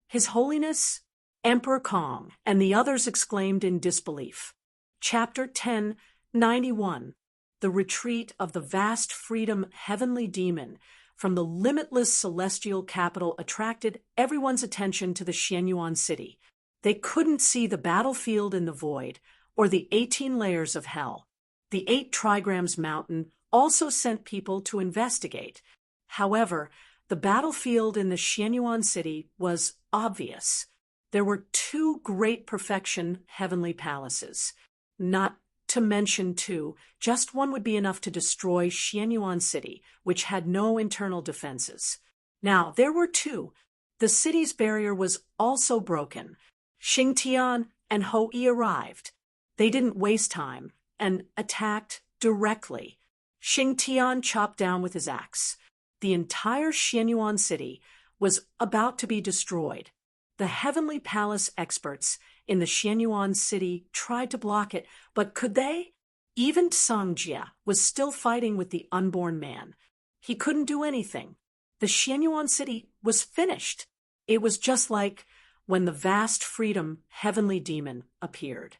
[SPEAKER 1] His Holiness? Emperor Kong and the others exclaimed in disbelief. Chapter 1091. The Retreat of the Vast Freedom Heavenly Demon from the limitless celestial capital attracted everyone's attention to the Xianyuan City. They couldn't see the battlefield in the void or the 18 layers of hell. The 8 trigrams mountain also sent people to investigate. However, the battlefield in the Xianyuan City was obvious. There were 2 great perfection heavenly palaces. Not to mention 2, just one would be enough to destroy Xianyuan City, which had no internal defenses. Now, there were 2. The city's barrier was also broken. Xing Tian and Ho Yi arrived. They didn't waste time and attacked directly. Xing Tian chopped down with his axe. The entire Xianyuan City was about to be destroyed. The Heavenly Palace experts in the Xianyuan City tried to block it, but could they? Even Song Jie was still fighting with the unborn man. He couldn't do anything. The Xianyuan City was finished. It was just like when the vast freedom heavenly demon appeared.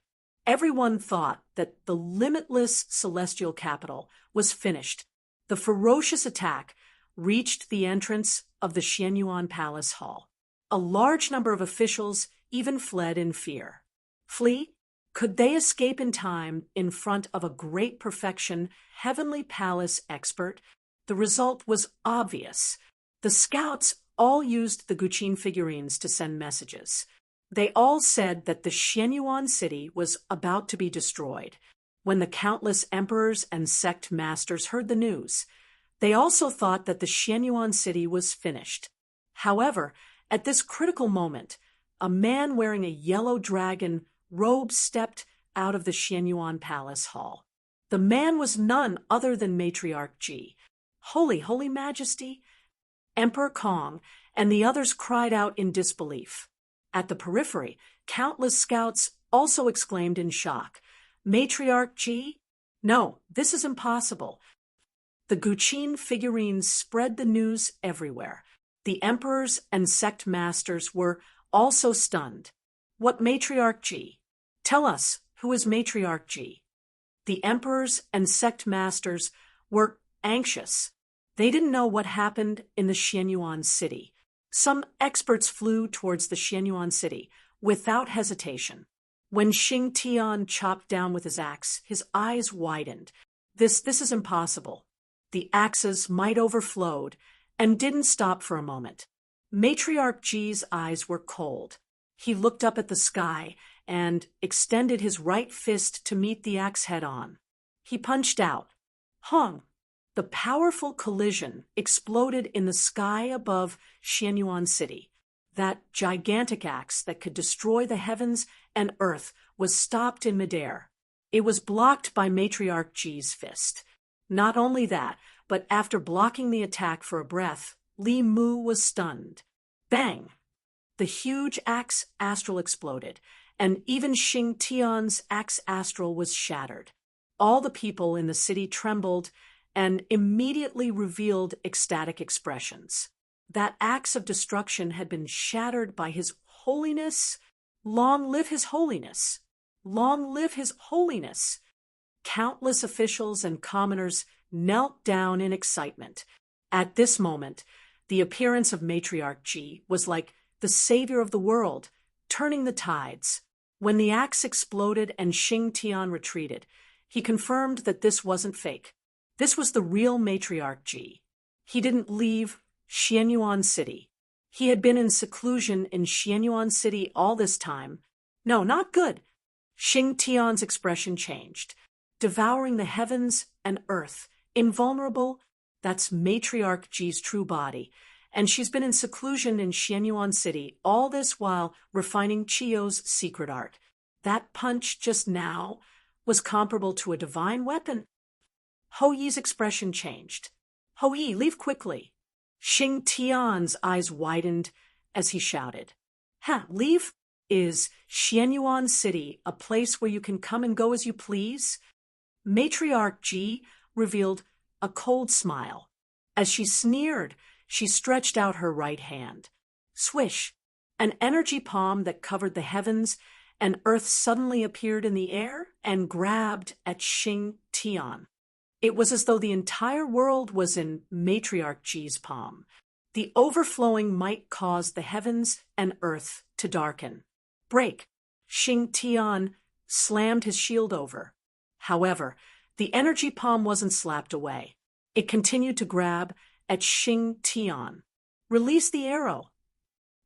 [SPEAKER 1] Everyone thought that the limitless celestial capital was finished. The ferocious attack reached the entrance of the Xianyuan Palace Hall. A large number of officials even fled in fear. Flee? Could they escape in time in front of a great perfection heavenly palace expert? The result was obvious. The scouts all used the Guqin figurines to send messages. They all said that the Xianyuan City was about to be destroyed. When the countless emperors and sect masters heard the news, they also thought that the Xianyuan City was finished. However, at this critical moment, a man wearing a yellow dragon robe stepped out of the Xianyuan Palace Hall. The man was none other than Matriarch Ji. Holy Majesty! Emperor Kong and the others cried out in disbelief. At the periphery, countless scouts also exclaimed in shock, Matriarch Ji? No, this is impossible. The Guqin figurines spread the news everywhere. The emperors and sect masters were also stunned. What Matriarch Ji? Tell us, who is Matriarch Ji? The emperors and sect masters were anxious. They didn't know what happened in the Xianyuan City. Some experts flew towards the Xianyuan City without hesitation. When Xing Tian chopped down with his axe, his eyes widened. This is impossible. The axe's might overflowed and didn't stop for a moment. Matriarch Ji's eyes were cold. He looked up at the sky and extended his right fist to meet the axe head-on. He punched out. Hong! The powerful collision exploded in the sky above Xianyuan City. That gigantic axe that could destroy the heavens and earth was stopped in midair. It was blocked by Matriarch Ji's fist. Not only that, but after blocking the attack for a breath, Li Mu was stunned. Bang! The huge axe astral exploded, and even Xing Tian's axe astral was shattered. All the people in the city trembled and immediately revealed ecstatic expressions. That axe of destruction had been shattered by His Holiness. Long live His Holiness! Long live His Holiness! Countless officials and commoners knelt down in excitement. At this moment, the appearance of Matriarch Ji was like the savior of the world, turning the tides. When the axe exploded and Xing Tian retreated, he confirmed that this wasn't fake. This was the real Matriarch Ji. He didn't leave Xianyuan City. He had been in seclusion in Xianyuan City all this time. No, not good. Xing Tian's expression changed. Devouring the heavens and earth, invulnerable, that's Matriarch Ji's true body. And she's been in seclusion in Xianyuan City, all this while refining Chiyo's secret art. That punch just now was comparable to a divine weapon. Hou Yi's expression changed. Hou Yi, leave quickly. Xing Tian's eyes widened as he shouted. Leave? Is Xianyuan City a place where you can come and go as you please? Matriarch Ji revealed a cold smile. As she sneered, she stretched out her right hand. Swish! An energy palm that covered the heavens and earth suddenly appeared in the air and grabbed at Xing Tian. It was as though the entire world was in Matriarch Ji's palm. The overflowing might caused the heavens and earth to darken. Break! Xing Tian slammed his shield over. However, the energy palm wasn't slapped away. It continued to grab at Xing Tian. Release the arrow!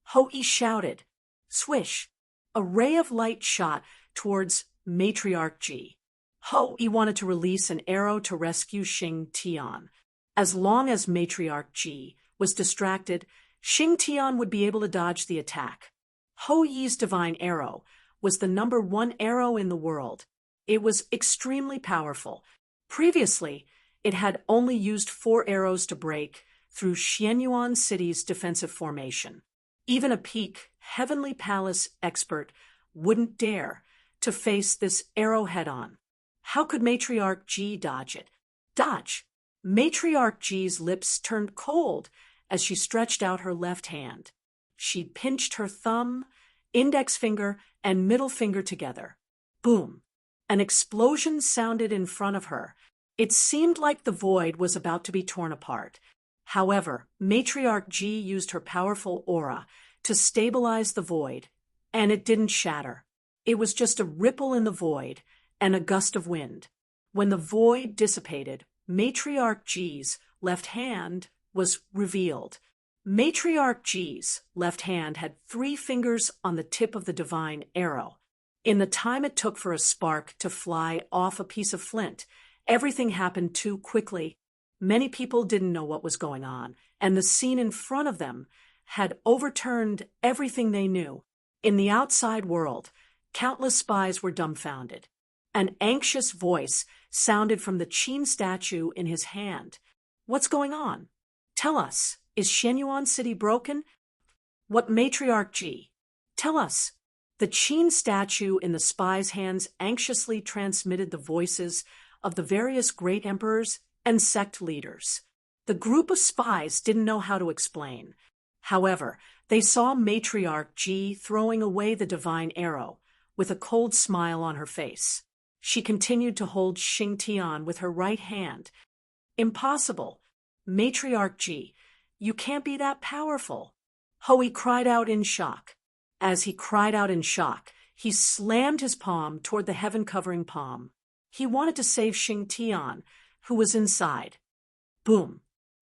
[SPEAKER 1] Hou Yi shouted. Swish! A ray of light shot towards Matriarch Ji. Hou Yi wanted to release an arrow to rescue Xing Tian. As long as Matriarch Ji was distracted, Xing Tian would be able to dodge the attack. Hou Yi's divine arrow was the #1 arrow in the world. It was extremely powerful. Previously, it had only used 4 arrows to break through Xianyuan City's defensive formation. Even a peak Heavenly Palace expert wouldn't dare to face this arrow head-on. How could Matriarch Ji dodge it? Dodge! Matriarch Ji's lips turned cold as she stretched out her left hand. She pinched her thumb, index finger, and middle finger together. Boom! An explosion sounded in front of her. It seemed like the void was about to be torn apart. However, Matriarch Ji used her powerful aura to stabilize the void, and it didn't shatter. It was just a ripple in the void and a gust of wind. When the void dissipated, Matriarch Ji's left hand was revealed. Matriarch Ji's left hand had 3 fingers on the tip of the divine arrow. In the time it took for a spark to fly off a piece of flint, everything happened too quickly. Many people didn't know what was going on, and the scene in front of them had overturned everything they knew. In the outside world, countless spies were dumbfounded. An anxious voice sounded from the Qin statue in his hand. What's going on? Tell us, is Xianyuan City broken? What Matriarch Ji? Tell us. The Qin statue in the spy's hands anxiously transmitted the voices of the various great emperors and sect leaders. The group of spies didn't know how to explain. However, they saw Matriarch Ji throwing away the divine arrow with a cold smile on her face. She continued to hold Xing Tian with her right hand. Impossible. Matriarch Ji, you can't be that powerful. Hou Yi cried out in shock. As he cried out in shock, he slammed his palm toward the heaven-covering palm. He wanted to save Xing Tian, who was inside. Boom!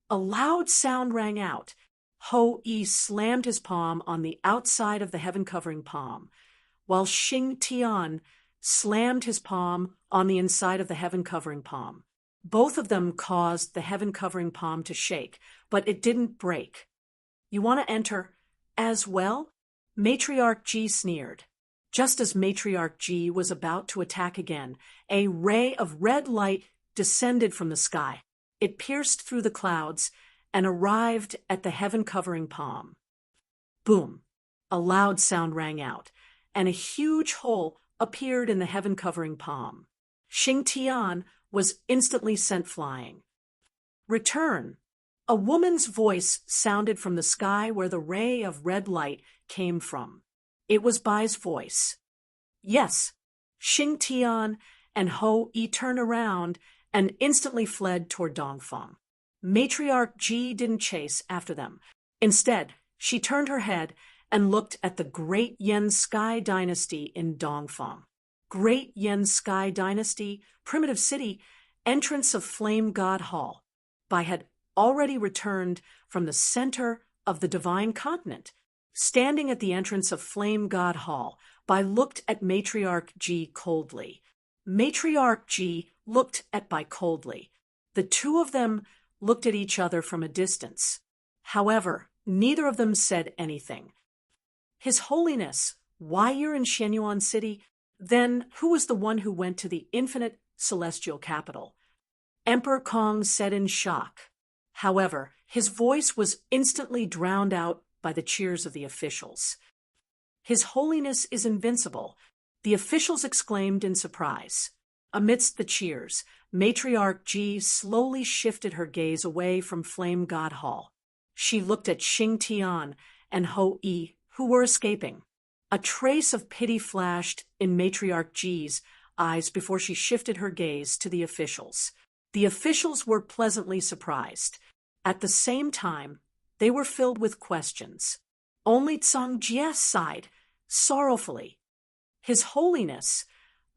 [SPEAKER 1] A loud sound rang out. Hou Yi slammed his palm on the outside of the heaven-covering palm, while Xing Tian slammed his palm on the inside of the heaven-covering palm. Both of them caused the heaven-covering palm to shake, but it didn't break. You want to enter As well? Matriarch G sneered. Just as Matriarch G was about to attack again, a ray of red light descended from the sky. It pierced through the clouds and arrived at the heaven-covering palm. Boom! A loud sound rang out, and a huge hole appeared in the heaven-covering palm. Xing Tian was instantly sent flying. Return! A woman's voice sounded from the sky where the ray of red light came from. It was Bai's voice. Yes. Xing Tian and Ho Yi turned around and instantly fled toward Dongfeng. Matriarch Ji didn't chase after them. Instead, she turned her head and looked at the Great Yen Sky Dynasty in Dongfeng. Great Yen Sky Dynasty, primitive city, entrance of Flame God Hall. Bai had already returned from the center of the Divine Continent. Standing at the entrance of Flame God Hall, Bai looked at Matriarch Ji coldly. Matriarch Ji looked at Bai coldly. The two of them looked at each other from a distance. However, neither of them said anything. His Holiness, why you're in Shenyuan City? Then who was the one who went to the infinite celestial capital? Emperor Kong said in shock. However, his voice was instantly drowned out by the cheers of the officials. His Holiness is invincible, the officials exclaimed in surprise. Amidst the cheers, Matriarch Ji slowly shifted her gaze away from Flame God Hall. She looked at Xing Tian and Ho Yi, who were escaping. A trace of pity flashed in Matriarch Ji's eyes before she shifted her gaze to the officials. The officials were pleasantly surprised. At the same time, they were filled with questions. Only Tsang Jie sighed, sorrowfully. His Holiness,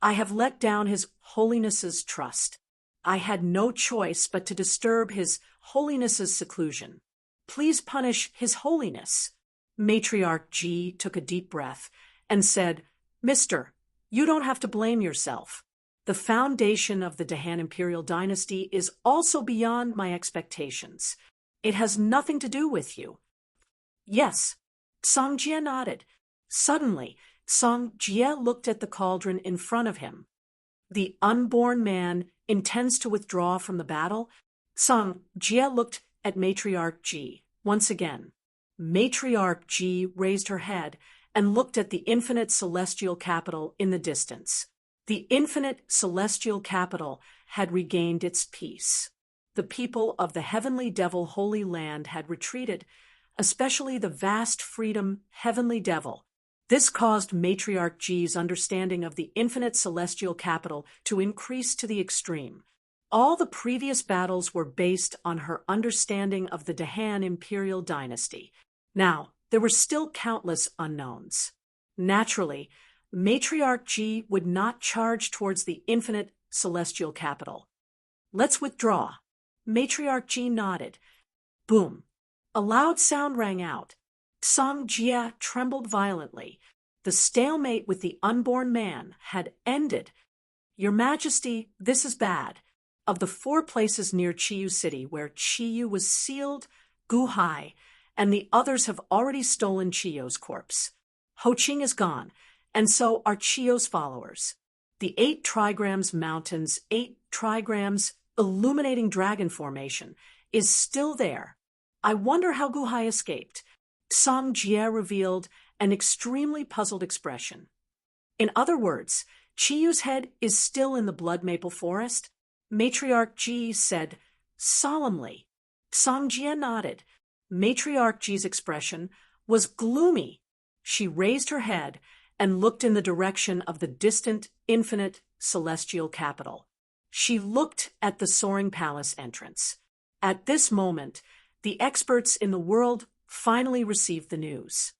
[SPEAKER 1] I have let down His Holiness's trust. I had no choice but to disturb His Holiness's seclusion. Please punish His Holiness. Matriarch Ji took a deep breath and said, Mister, you don't have to blame yourself. The foundation of the Dahan Imperial Dynasty is also beyond my expectations. It has nothing to do with you. Yes, Tsang Jie nodded. Suddenly, Tsang Jie looked at the cauldron in front of him. The unborn man intends to withdraw from the battle? Tsang Jie looked at Matriarch Ji once again. Matriarch Ji raised her head and looked at the infinite celestial capital in the distance. The infinite celestial capital had regained its peace. The people of the heavenly devil Holy Land had retreated, especially the vast freedom heavenly devil. This caused Matriarch Ji's understanding of the infinite celestial capital to increase to the extreme. All the previous battles were based on her understanding of the Dahan Imperial Dynasty. Now, there were still countless unknowns. Naturally, Matriarch Ji would not charge towards the infinite celestial capital. Let's withdraw. Matriarch Ji nodded. Boom. A loud sound rang out. Tsang Jie trembled violently. The stalemate with the unborn man had ended. Your Majesty, this is bad. Of the 4 places near Chiyu City where Chiyu was sealed, Guhai, and the others have already stolen Chiyo's corpse. Ho Qing is gone, and so are Chiyo's followers. The 8 trigrams mountains, 8 trigrams illuminating dragon formation, is still there. I wonder how Guhai escaped. Tsang Jie revealed an extremely puzzled expression. In other words, Chiyu's head is still in the blood maple forest? Matriarch Ji said solemnly. Tsang Jie nodded. Matriarch Ji's expression was gloomy. She raised her head and looked in the direction of the distant, infinite, celestial capital. She looked at the soaring palace entrance. At this moment, the experts in the world finally received the news.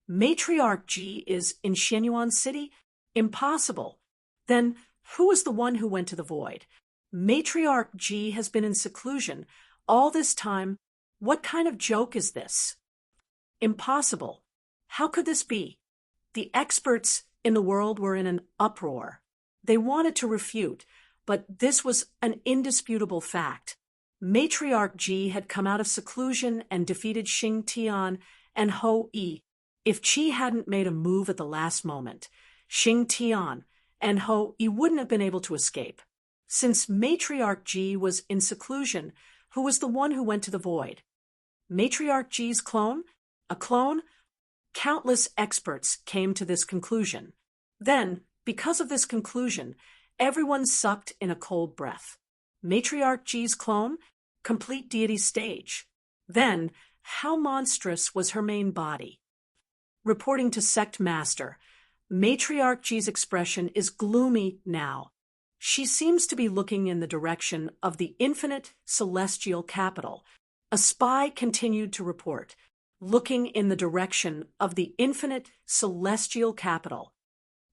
[SPEAKER 1] Matriarch Ji is in Shenyuan City? Impossible. Then who is the one who went to the void? Matriarch Ji has been in seclusion all this time. What kind of joke is this? Impossible. How could this be? The experts in the world were in an uproar. They wanted to refute, but this was an indisputable fact. Matriarch Ji had come out of seclusion and defeated Xing Tian and Ho-E. If Qi hadn't made a move at the last moment, Xing Tian and Ho-E wouldn't have been able to escape. Since Matriarch Ji was in seclusion, who was the one who went to the void? Matriarch Ji's clone? A clone? Countless experts came to this conclusion. Then, because of this conclusion, everyone sucked in a cold breath. Matriarch Ji's clone? Complete deity stage. Then, how monstrous was her main body? Reporting to Sect Master, Matriarch Ji's expression is gloomy now. She seems to be looking in the direction of the infinite celestial capital. A spy continued to report, looking in the direction of the infinite celestial capital.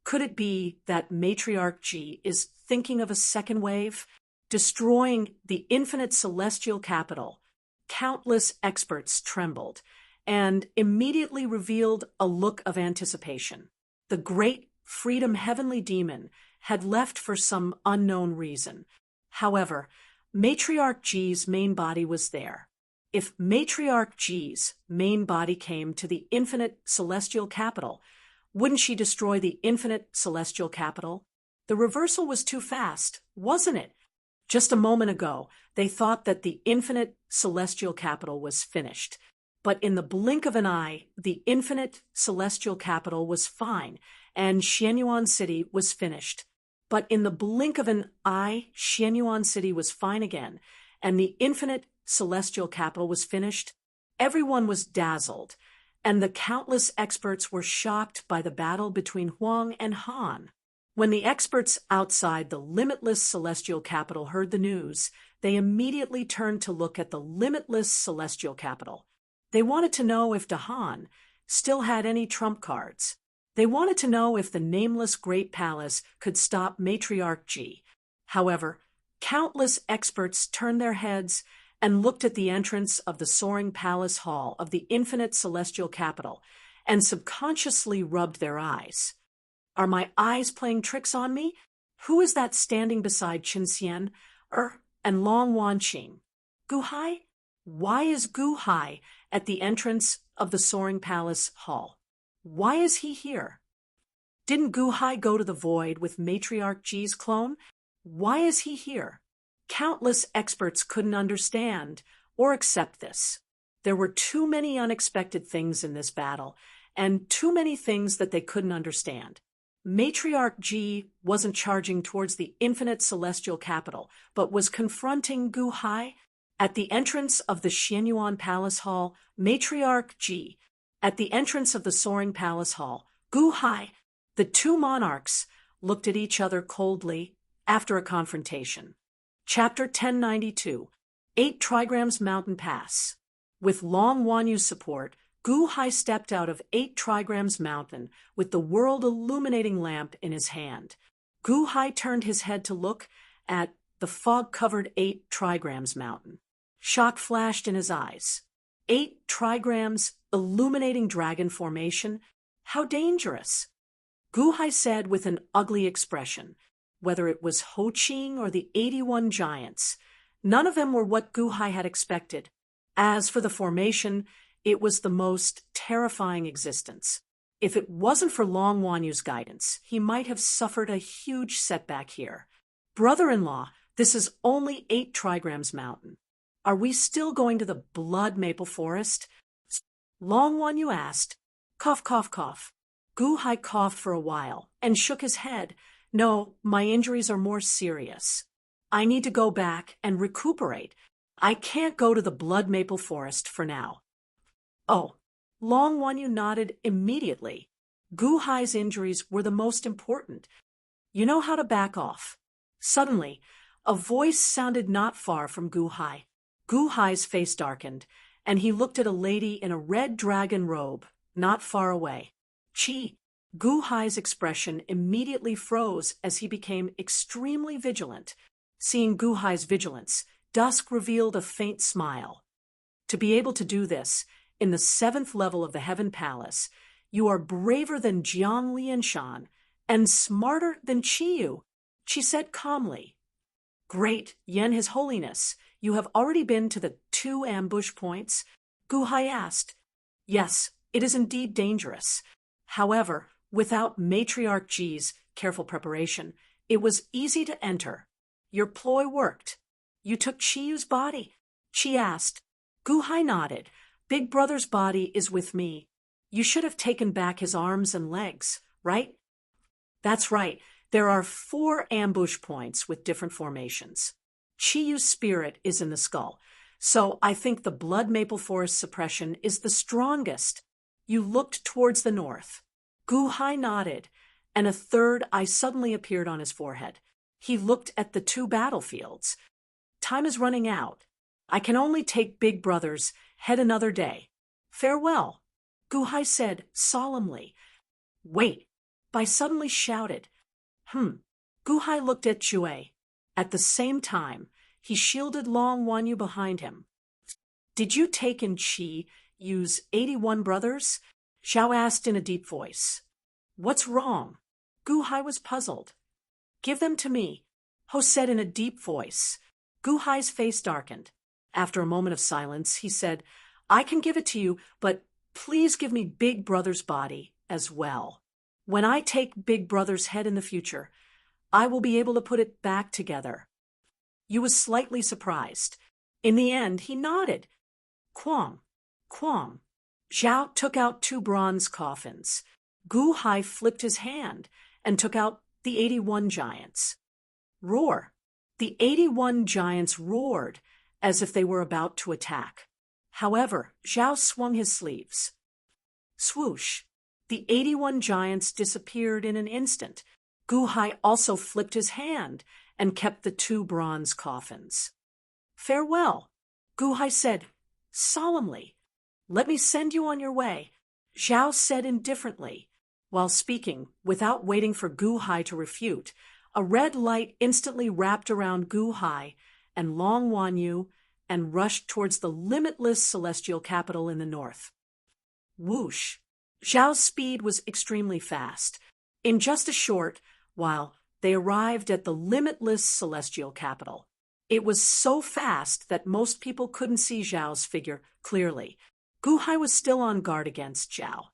[SPEAKER 1] Could it be that Matriarch Ji is thinking of a second wave, destroying the infinite celestial capital? Countless experts trembled and immediately revealed a look of anticipation. The great freedom heavenly demon had left for some unknown reason. However, Matriarch Ji's main body was there. If Matriarch Ji's main body came to the infinite celestial capital, wouldn't she destroy the infinite celestial capital? The reversal was too fast, wasn't it? Just a moment ago, they thought that the infinite celestial capital was finished. But in the blink of an eye, the infinite celestial capital was fine, and Xianyuan City was finished. But in the blink of an eye, Xianyuan City was fine again, and the infinite celestial capital was finished. Everyone was dazzled, and the countless experts were shocked by the battle between Huang and Han. When the experts outside the limitless celestial capital heard the news, they immediately turned to look at the limitless celestial capital. They wanted to know if Dahan still had any trump cards. They wanted to know if the nameless Great Palace could stop Matriarch Ji. However, countless experts turned their heads and looked at the entrance of the soaring palace hall of the infinite celestial capital and subconsciously rubbed their eyes. Are my eyes playing tricks on me? Who is that standing beside Qin Xian, and Long Wanqing? Gu Hai? Why is Gu Hai at the entrance of the soaring palace hall? Why is he here? Didn't Gu Hai go to the void with Matriarch Ji's clone? Why is he here? Countless experts couldn't understand or accept this. There were too many unexpected things in this battle, and too many things that they couldn't understand. Matriarch Ji wasn't charging towards the infinite celestial capital, but was confronting Gu Hai. At the entrance of the Xianyuan Palace Hall, Matriarch Ji. At the entrance of the soaring palace hall, Gu Hai. The two monarchs looked at each other coldly after a confrontation. Chapter 1092, 8 Trigrams Mountain Pass. With Long Wanyu's support, Gu Hai stepped out of 8 Trigrams Mountain with the world-illuminating lamp in his hand. Gu Hai turned his head to look at the fog-covered 8 Trigrams Mountain. Shock flashed in his eyes. 8 Trigrams, illuminating dragon formation? How dangerous! Gu Hai said with an ugly expression. Whether it was Ho Qing or the 81 giants, none of them were what Gu Hai had expected. As for the formation, it was the most terrifying existence. If it wasn't for Long Wanyu's guidance, he might have suffered a huge setback here. Brother-in-law, this is only 8 Trigrams Mountain. Are we still going to the blood maple forest? Long Wanyu asked. Cough, cough, cough. Gu Hai coughed for a while and shook his head. No, my injuries are more serious. I need to go back and recuperate. I can't go to the blood maple forest for now. Oh, Long Wanyu nodded immediately. Gu Hai's injuries were the most important. You know how to back off. Suddenly, a voice sounded not far from Gu Hai. Gu Hai's face darkened, and he looked at a lady in a red dragon robe, not far away. Chi! Gu Hai's expression immediately froze as he became extremely vigilant. Seeing Gu Hai's vigilance, Dusk revealed a faint smile. To be able to do this, in the 7th level of the Heaven Palace, you are braver than Jiang Lianshan and smarter than Qiyu, she said calmly. Great, Yen His Holiness, you have already been to the 2 ambush points? Gu Hai asked. Yes, It is indeed dangerous. However, without Matriarch Ji's careful preparation, it was easy to enter. Your ploy worked. You took Chiyu's body. Chi asked. Guhai nodded. Big Brother's body is with me. You should have taken back his arms and legs, right? That's right. There are 4 ambush points with different formations. Chiyu's spirit is in the skull, so I think the blood maple forest suppression is the strongest. You looked towards the north. Guhai nodded, and a third eye suddenly appeared on his forehead. He looked at the 2 battlefields. Time is running out. I can only take Big Brother's head another day. Farewell, Guhai said solemnly. Wait, Bai suddenly shouted. Guhai looked at Jue. At the same time, he shielded Long Wanyu behind him. Did you take in Chiyu's 81 brothers? Zhao asked in a deep voice. What's wrong? Guhai was puzzled. Give them to me, Ho said in a deep voice. Guhai's face darkened. After a moment of silence, he said, I can give it to you, but please give me Big Brother's body as well. When I take Big Brother's head in the future, I will be able to put it back together. Yu was slightly surprised. In the end, he nodded. Quang. Zhao took out 2 bronze coffins. Guhai flipped his hand and took out the 81 giants. Roar. The 81 giants roared as if they were about to attack. However, Zhao swung his sleeves. Swoosh. The 81 giants disappeared in an instant. Guhai also flipped his hand and kept the 2 bronze coffins. Farewell, Guhai said solemnly. Let me send you on your way, Zhao said indifferently. While speaking, without waiting for Guhai to refute, a red light instantly wrapped around Guhai and Long Wanyu and rushed towards the limitless celestial capital in the north. Whoosh! Zhao's speed was extremely fast. In just a short while, they arrived at the limitless celestial capital. It was so fast that most people couldn't see Zhao's figure clearly. Guhai was still on guard against Zhao.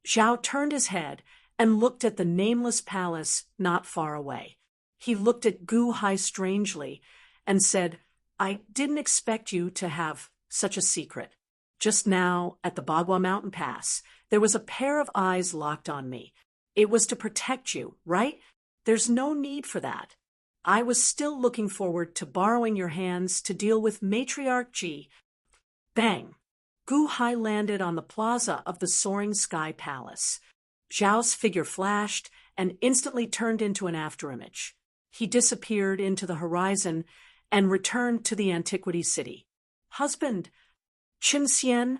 [SPEAKER 1] Zhao turned his head and looked at the nameless palace not far away. He looked at Guhai strangely and said, I didn't expect you to have such a secret. Just now, at the Bagua Mountain Pass, there was a pair of eyes locked on me. It was to protect you, right? There's no need for that. I was still looking forward to borrowing your hands to deal with Matriarch Ji. Bang! Guhai landed on the plaza of the Soaring Sky Palace. Zhao's figure flashed and instantly turned into an afterimage. He disappeared into the horizon and returned to the Antiquity City. Husband, Qin Xian,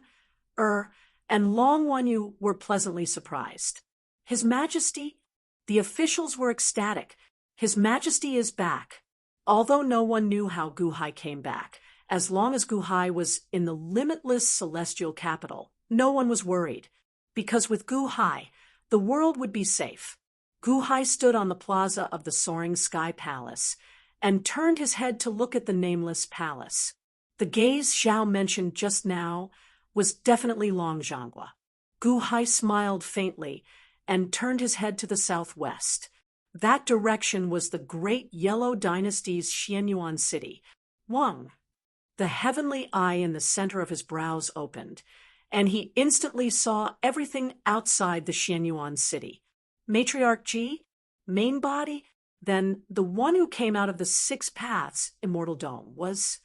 [SPEAKER 1] and Long Wanyu were pleasantly surprised. His Majesty? The officials were ecstatic. His Majesty is back. Although no one knew how Guhai came back, as long as Guhai was in the limitless celestial capital, no one was worried. Because with Guhai, the world would be safe. Guhai stood on the plaza of the Soaring Sky Palace and turned his head to look at the nameless palace. The gaze Zhao mentioned just now was definitely Long Zhanghua. Guhai smiled faintly and turned his head to the southwest. That direction was the great Yellow Dynasty's Xianyuan city. Wang. The heavenly eye in the center of his brows opened, and he instantly saw everything outside the Xianyuan city. Matriarch Ji? Main body? Then the one who came out of the 6 paths, Immortal Dome, was...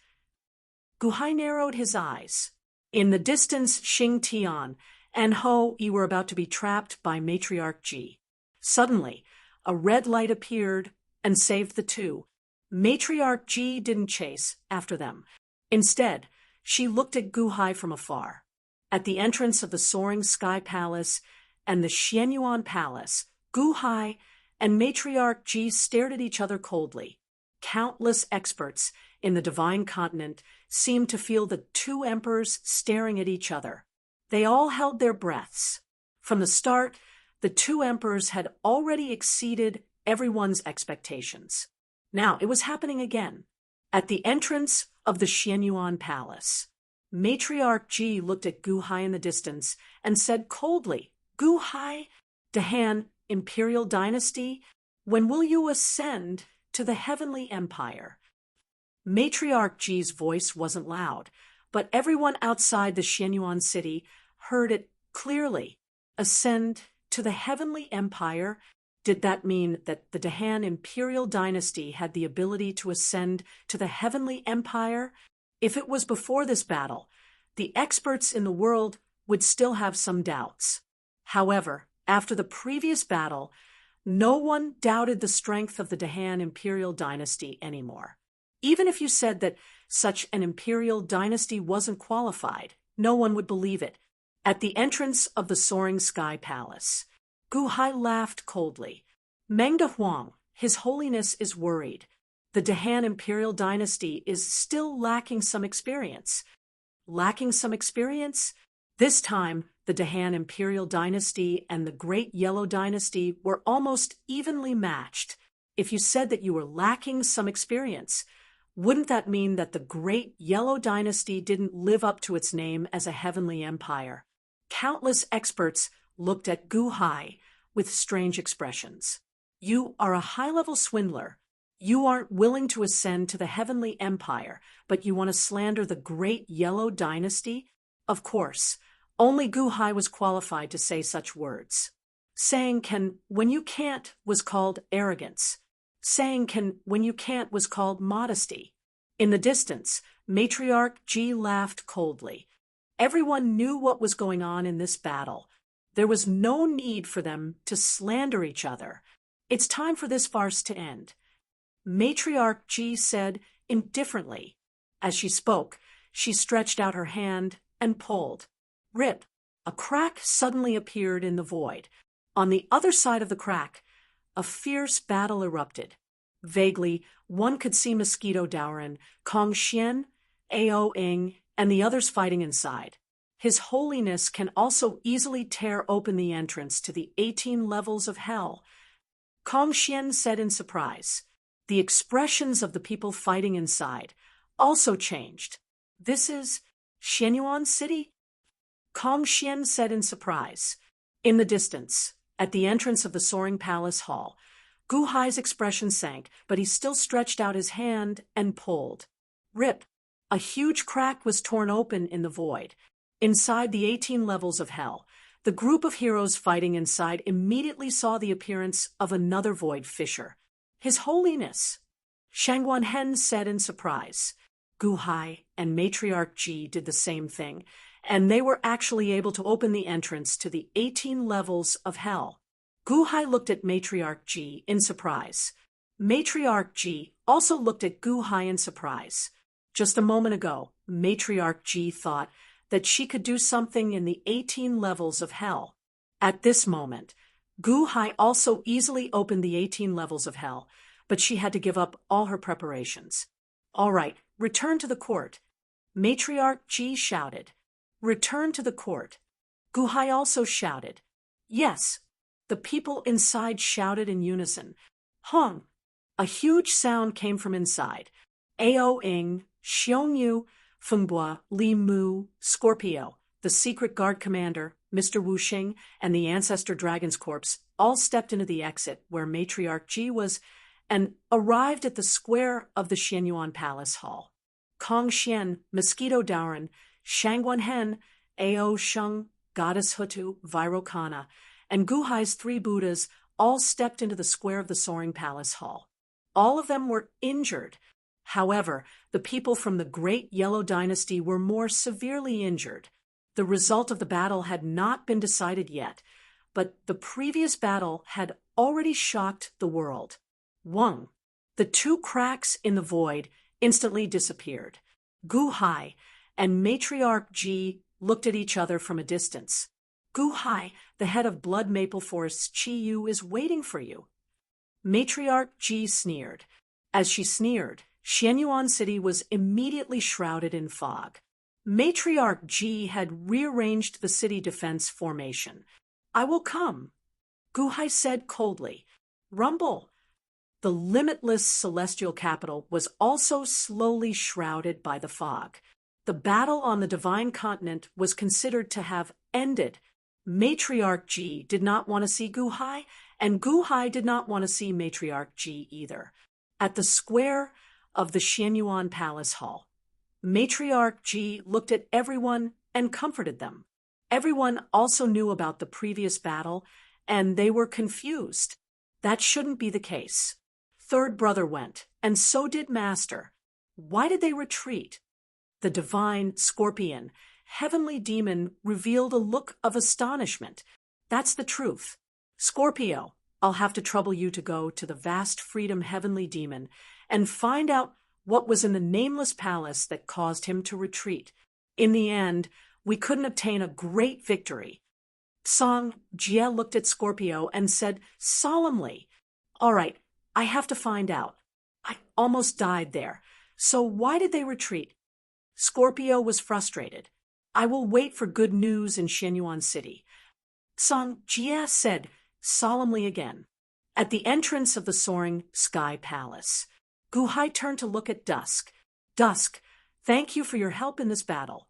[SPEAKER 1] Guhai narrowed his eyes. In the distance, Xing Tian and Ho Yi were about to be trapped by Matriarch Ji. Suddenly, a red light appeared and saved the 2. Matriarch Ji didn't chase after them. Instead, she looked at Guhai from afar. At the entrance of the Soaring Sky Palace and the Xianyuan Palace, Guhai and Matriarch Ji stared at each other coldly. Countless experts in the Divine Continent seemed to feel the 2 emperors staring at each other. They all held their breaths. From the start, the 2 emperors had already exceeded everyone's expectations. Now it was happening again. At the entrance of the Xianyuan Palace, Matriarch Ji looked at Gu Hai in the distance and said coldly, Gu Hai, Dahan, Imperial Dynasty, when will you ascend to the Heavenly Empire? Matriarch Ji's voice wasn't loud, but everyone outside the Xianyuan city heard it clearly. Ascend to the Heavenly Empire? Did that mean that the Dahan Imperial Dynasty had the ability to ascend to the Heavenly Empire? If it was before this battle, the experts in the world would still have some doubts. However, after the previous battle, no one doubted the strength of the Dahan Imperial Dynasty anymore. Even if you said that such an imperial dynasty wasn't qualified, no one would believe it. At the entrance of the soaring sky palace, Gu Hai laughed coldly. Meng De Huang, His Holiness is worried. The Dahan Imperial Dynasty is still lacking some experience. Lacking some experience? This time, the Dahan Imperial Dynasty and the Great Yellow Dynasty were almost evenly matched. If you said that you were lacking some experience, wouldn't that mean that the Great Yellow Dynasty didn't live up to its name as a heavenly empire? Countless experts looked at Gu Hai with strange expressions. You are a high-level swindler. You aren't willing to ascend to the heavenly empire, but you want to slander the Great Yellow Dynasty? Of course, only Gu Hai was qualified to say such words. Saying can when you can't was called arrogance. Saying can when you can't was called modesty. In the distance, Matriarch Ji laughed coldly. Everyone knew what was going on in this battle. There was no need for them to slander each other. It's time for this farce to end. Matriarch Ji said indifferently. As she spoke, she stretched out her hand and pulled. Rip! A crack suddenly appeared in the void. On the other side of the crack, a fierce battle erupted. Vaguely, one could see Mosquito Daoran, Kong Xian, Ao Ing, and the others fighting inside. His Holiness can also easily tear open the entrance to the 18 levels of hell. Kong Xian said in surprise. The expressions of the people fighting inside also changed. This is Xianyuan City? Kong Xian said in surprise. In the distance, at the entrance of the soaring palace hall, Gu Hai's expression sank, but he still stretched out his hand and pulled. Rip! A huge crack was torn open in the void. Inside the 18 levels of hell, the group of heroes fighting inside immediately saw the appearance of another void fissure. His Holiness! Shangguan Hen said in surprise. Gu Hai and Matriarch Ji did the same thing, and they were actually able to open the entrance to the 18 levels of hell. Gu Hai looked at Matriarch Ji in surprise. Matriarch Ji also looked at Gu Hai in surprise. Just a moment ago, Matriarch Ji thought that she could do something in the 18 levels of hell. At this moment, Gu Hai also easily opened the 18 levels of hell, but she had to give up all her preparations. All right, return to the court. Matriarch Ji shouted. Return to the court. Gu Hai also shouted. Yes. The people inside shouted in unison. Hong! A huge sound came from inside. Ao Ing, Xiongyu, Fengbua, Li Mu, Scorpio, the secret guard commander, Mr. Wuxing, and the Ancestor Dragon's corpse all stepped into the exit where Matriarch Ji was and arrived at the square of the Xianyuan Palace Hall. Kong Xian, Mosquito Daoran, Shangguan Hen, Ao Sheng, Goddess Hutu, Vairocana, and Gu Hai's 3 Buddhas all stepped into the square of the soaring palace hall. All of them were injured. However, the people from the Great Yellow Dynasty were more severely injured. The result of the battle had not been decided yet, but the previous battle had already shocked the world. 1. The 2 cracks in the void instantly disappeared. Gu Hai and Matriarch Ji looked at each other from a distance. Gu Hai, the head of Blood Maple Forest's Chi Yu, is waiting for you. Matriarch Ji sneered. As she sneered, Xianyuan City was immediately shrouded in fog. Matriarch Ji had rearranged the city defense formation. I will come, Gu Hai said coldly. Rumble. The limitless celestial capital was also slowly shrouded by the fog. The battle on the divine continent was considered to have ended. Matriarch Ji did not want to see Gu Hai, and Gu Hai did not want to see Matriarch Ji either. At the square of the Xianyuan Palace Hall, Matriarch Ji looked at everyone and comforted them. Everyone also knew about the previous battle, and they were confused. That shouldn't be the case. Third brother went, and so did Master. Why did they retreat? The divine scorpion, heavenly demon, revealed a look of astonishment. That's the truth. Scorpio, I'll have to trouble you to go to the vast freedom heavenly demon and find out what was in the nameless palace that caused him to retreat. In the end, we couldn't obtain a great victory. Song Jie looked at Scorpio and said solemnly, "All right, I have to find out. I almost died there. So why did they retreat?" Scorpio was frustrated. "I will wait for good news in Xianyuan City." Song Jie said solemnly again. At the entrance of the soaring sky palace, Gu Hai turned to look at Dusk. "Dusk, thank you for your help in this battle."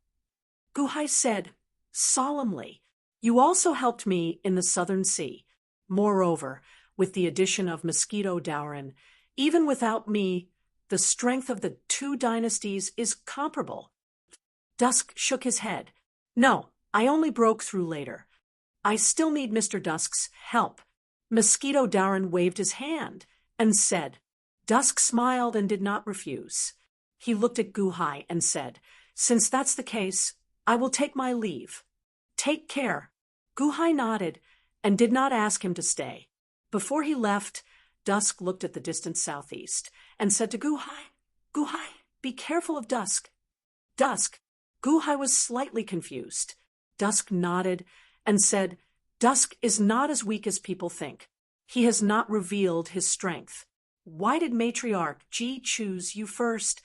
[SPEAKER 1] Gu Hai said solemnly, "You also helped me in the Southern Sea. Moreover, with the addition of Mosquito Dowrin, even without me, the strength of the two dynasties is comparable." Dusk shook his head. "No, I only broke through later. I still need Mr. Dusk's help." Mosquito Dowrin waved his hand and said. Dusk smiled and did not refuse. He looked at Gu Hai and said, "Since that's the case, I will take my leave. Take care." Gu Hai nodded and did not ask him to stay. Before he left, Dusk looked at the distant southeast and said to Gu Hai, be careful of Dusk." Dusk. Gu Hai was slightly confused. Dusk nodded and said, "Dusk is not as weak as people think. He has not revealed his strength. Why did Matriarch Ji choose you first?"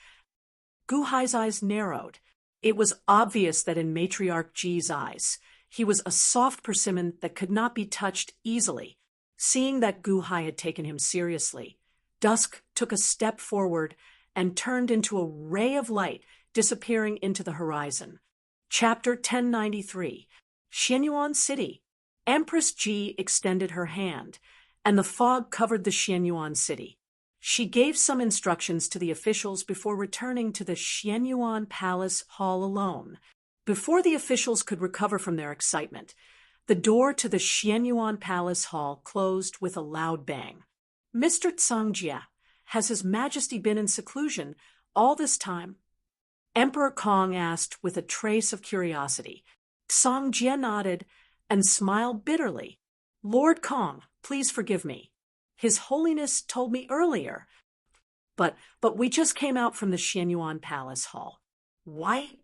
[SPEAKER 1] Gu Hai's eyes narrowed. It was obvious that in Matriarch Ji's eyes, he was a soft persimmon that could not be touched easily. Seeing that Gu Hai had taken him seriously, Dusk took a step forward and turned into a ray of light, disappearing into the horizon. Chapter 1093. Xianyuan City. Empress Ji extended her hand, and the fog covered the Xianyuan City. She gave some instructions to the officials before returning to the Xianyuan Palace Hall alone. Before the officials could recover from their excitement, the door to the Xianyuan Palace Hall closed with a loud bang. "Mr. Cangjie, has His Majesty been in seclusion all this time?" Emperor Kong asked with a trace of curiosity. Cangjie nodded and smiled bitterly. "Lord Kong, please forgive me. His Holiness told me earlier. But we just came out from the Xianyuan Palace Hall." "Why?"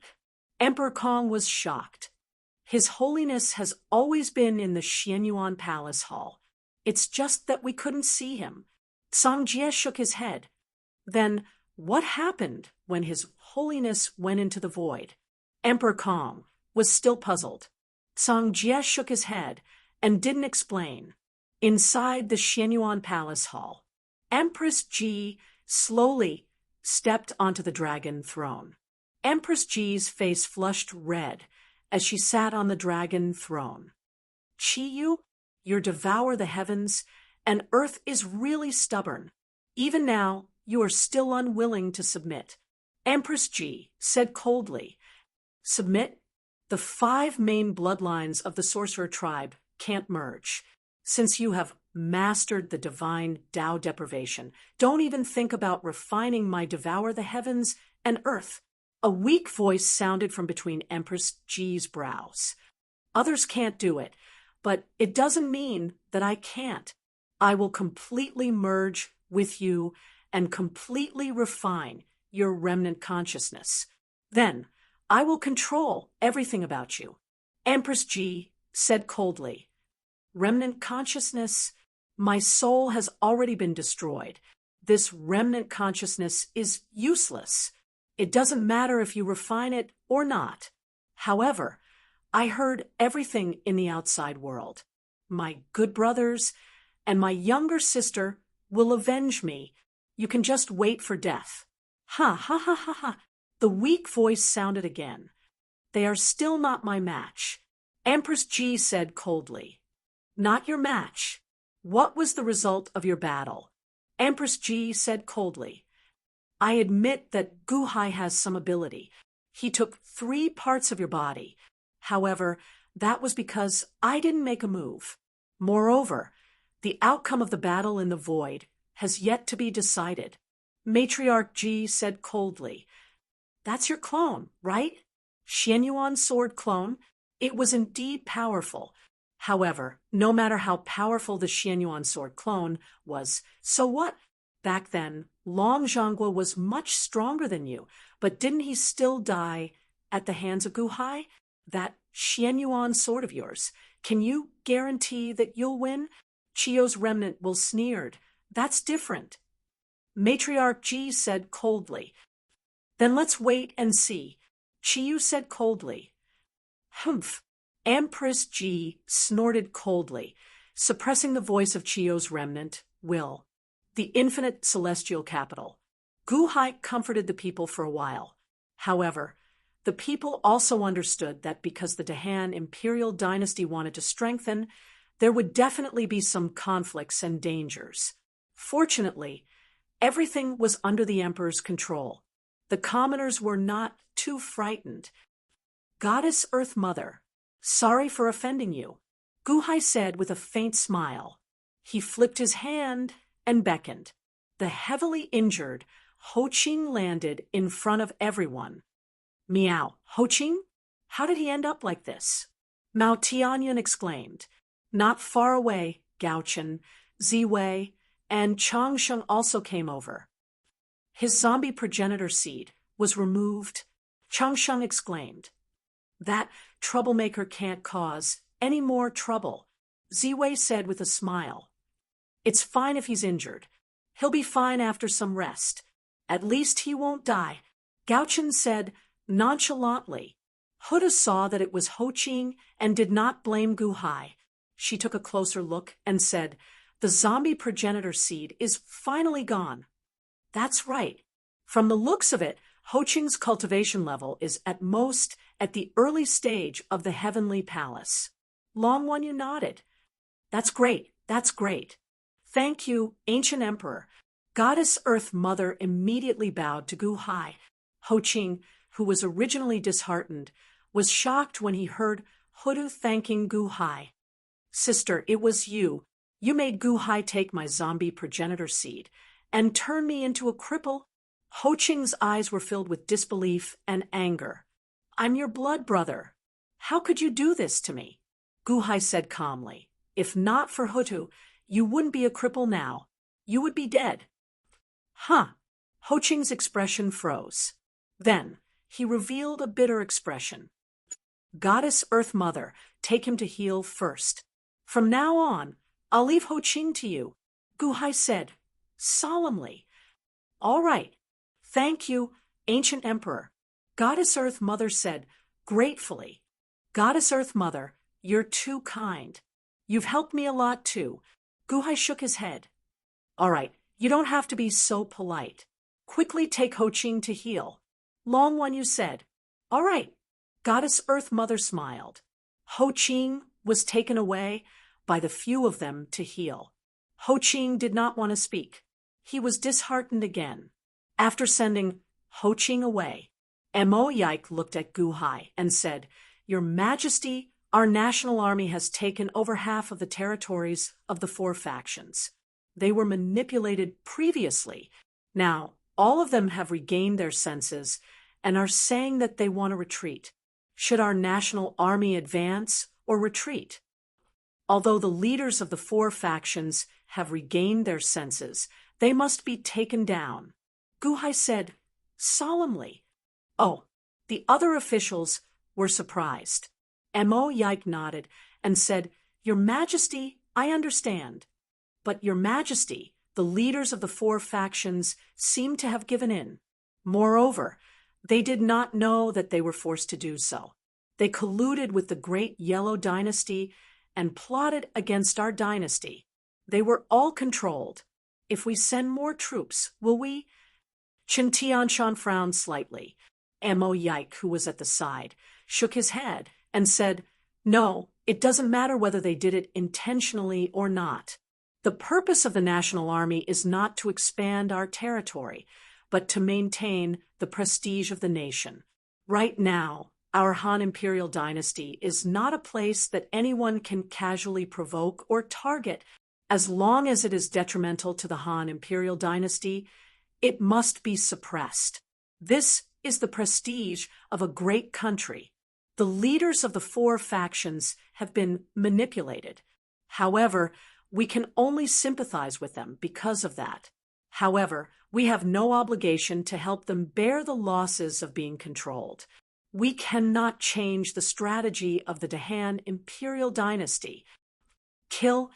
[SPEAKER 1] Emperor Kong was shocked. "His Holiness has always been in the Xianyuan Palace Hall. It's just that we couldn't see him." Cangjie shook his head. "Then what happened when His Holiness went into the void?" Emperor Kong was still puzzled. Cangjie shook his head and didn't explain. Inside the Xianyuan Palace Hall, Empress Ji slowly stepped onto the dragon throne. Empress Ji's face flushed red as she sat on the dragon throne. "Chi-Yu, you devour the heavens, and earth is really stubborn. Even now, you are still unwilling to submit." Empress Ji said coldly, "Submit? The 5 main bloodlines of the sorcerer tribe can't merge. Since you have mastered the divine Tao deprivation, don't even think about refining my devour the heavens and earth." A weak voice sounded from between Empress Ji's brows. "Others can't do it, but it doesn't mean that I can't. I will completely merge with you and completely refine your remnant consciousness. Then I will control everything about you." Empress Ji said coldly, "Remnant consciousness? My soul has already been destroyed. This remnant consciousness is useless. It doesn't matter if you refine it or not. However, I heard everything in the outside world. My good brothers and my younger sister will avenge me. You can just wait for death." "Ha ha ha ha ha." The weak voice sounded again. They are still not my match. Empress Ji said coldly. Not your match. What was the result of your battle? Empress Ji said coldly. I admit that Gu Hai has some ability. He took 3 parts of your body. However, that was because I didn't make a move. Moreover, the outcome of the battle in the void has yet to be decided. Matriarch Ji said coldly. That's your clone, right? Xianyuan's sword clone? It was indeed powerful. However, no matter how powerful the Xianyuan sword clone was, so what? Back then, Long Zhonghua was much stronger than you, but didn't he still die at the hands of Gu Hai? That Xianyuan sword of yours. Can you guarantee that you'll win? Chiyo's remnant will sneered. That's different. Matriarch Ji said coldly. Then let's wait and see. Chiyu said coldly. Humph. Empress Ji snorted coldly, suppressing the voice of Chiyo's remnant, Will. The infinite celestial capital. Gu Hai comforted the people for a while. However, the people also understood that because the Dahan imperial dynasty wanted to strengthen, there would definitely be some conflicts and dangers. Fortunately, everything was under the emperor's control. The commoners were not too frightened. Goddess Earth Mother, sorry for offending you, Gu Hai said with a faint smile. He flicked his hand and beckoned. The heavily injured Ho Qing landed in front of everyone. Meow. Ho Qing? How did he end up like this? Mao Tianyan exclaimed. Not far away, Gao Chen, Ziwei, and Chang Sheng also came over. His zombie progenitor seed was removed, Chang Sheng exclaimed. That troublemaker can't cause any more trouble, Ziwei said with a smile. It's fine if he's injured. He'll be fine after some rest. At least he won't die, Gao Chen said nonchalantly. Huda saw that it was Ho Qing and did not blame Gu Hai. She took a closer look and said, the zombie progenitor seed is finally gone. That's right. From the looks of it, Ho Qing's cultivation level is at most at the early stage of the heavenly palace. Long One, you nodded. That's great. That's great. Thank you, ancient emperor. Goddess Earth Mother immediately bowed to Gu Hai. Ho Qing, who was originally disheartened, was shocked when he heard Hudu thanking Gu Hai. Sister, it was you. You made Gu Hai take my zombie progenitor seed and turn me into a cripple. Ho Qing's eyes were filled with disbelief and anger. I'm your blood brother. How could you do this to me? Gu Hai said calmly. If not for Hutu, you wouldn't be a cripple now. You would be dead. Huh. Ho Qing's expression froze. Then he revealed a bitter expression. Goddess Earth Mother, take him to heal first. From now on, I'll leave Ho Qing to you, Gu Hai said, solemnly. All right. Thank you, ancient emperor, Goddess Earth Mother said, gratefully. Goddess Earth Mother, you're too kind. You've helped me a lot too. Gu Hai shook his head. All right, you don't have to be so polite. Quickly take Ho Qing to heal. Long One, you said. All right. Goddess Earth Mother smiled. Ho Qing was taken away by the few of them to heal. Ho Qing did not want to speak. He was disheartened again. After sending Ho Qing away, Mo Yike looked at Gu Hai and said, Your Majesty, our national army has taken over half of the territories of the 4 factions. They were manipulated previously. Now, all of them have regained their senses and are saying that they want to retreat. Should our national army advance or retreat? Although the leaders of the 4 factions have regained their senses, they must be taken down. Gu Hai said solemnly. Oh, the other officials were surprised. Mo Yike nodded and said, Your Majesty, I understand. But Your Majesty, the leaders of the 4 factions seem to have given in. Moreover, they did not know that they were forced to do so. They colluded with the great Yellow Dynasty and plotted against our dynasty. They were all controlled. If we send more troops, will we? Chen Tianshan frowned slightly. Mo Yike, who was at the side, shook his head and said, "No, it doesn't matter whether they did it intentionally or not. The purpose of the National Army is not to expand our territory, but to maintain the prestige of the nation. Right now, our Han Imperial Dynasty is not a place that anyone can casually provoke or target. As long as it is detrimental to the Han Imperial Dynasty, it must be suppressed. This is the prestige of a great country. The leaders of the four factions have been manipulated. However, we can only sympathize with them because of that. However, we have no obligation to help them bear the losses of being controlled. We cannot change the strategy of the Dahan Imperial Dynasty. Kill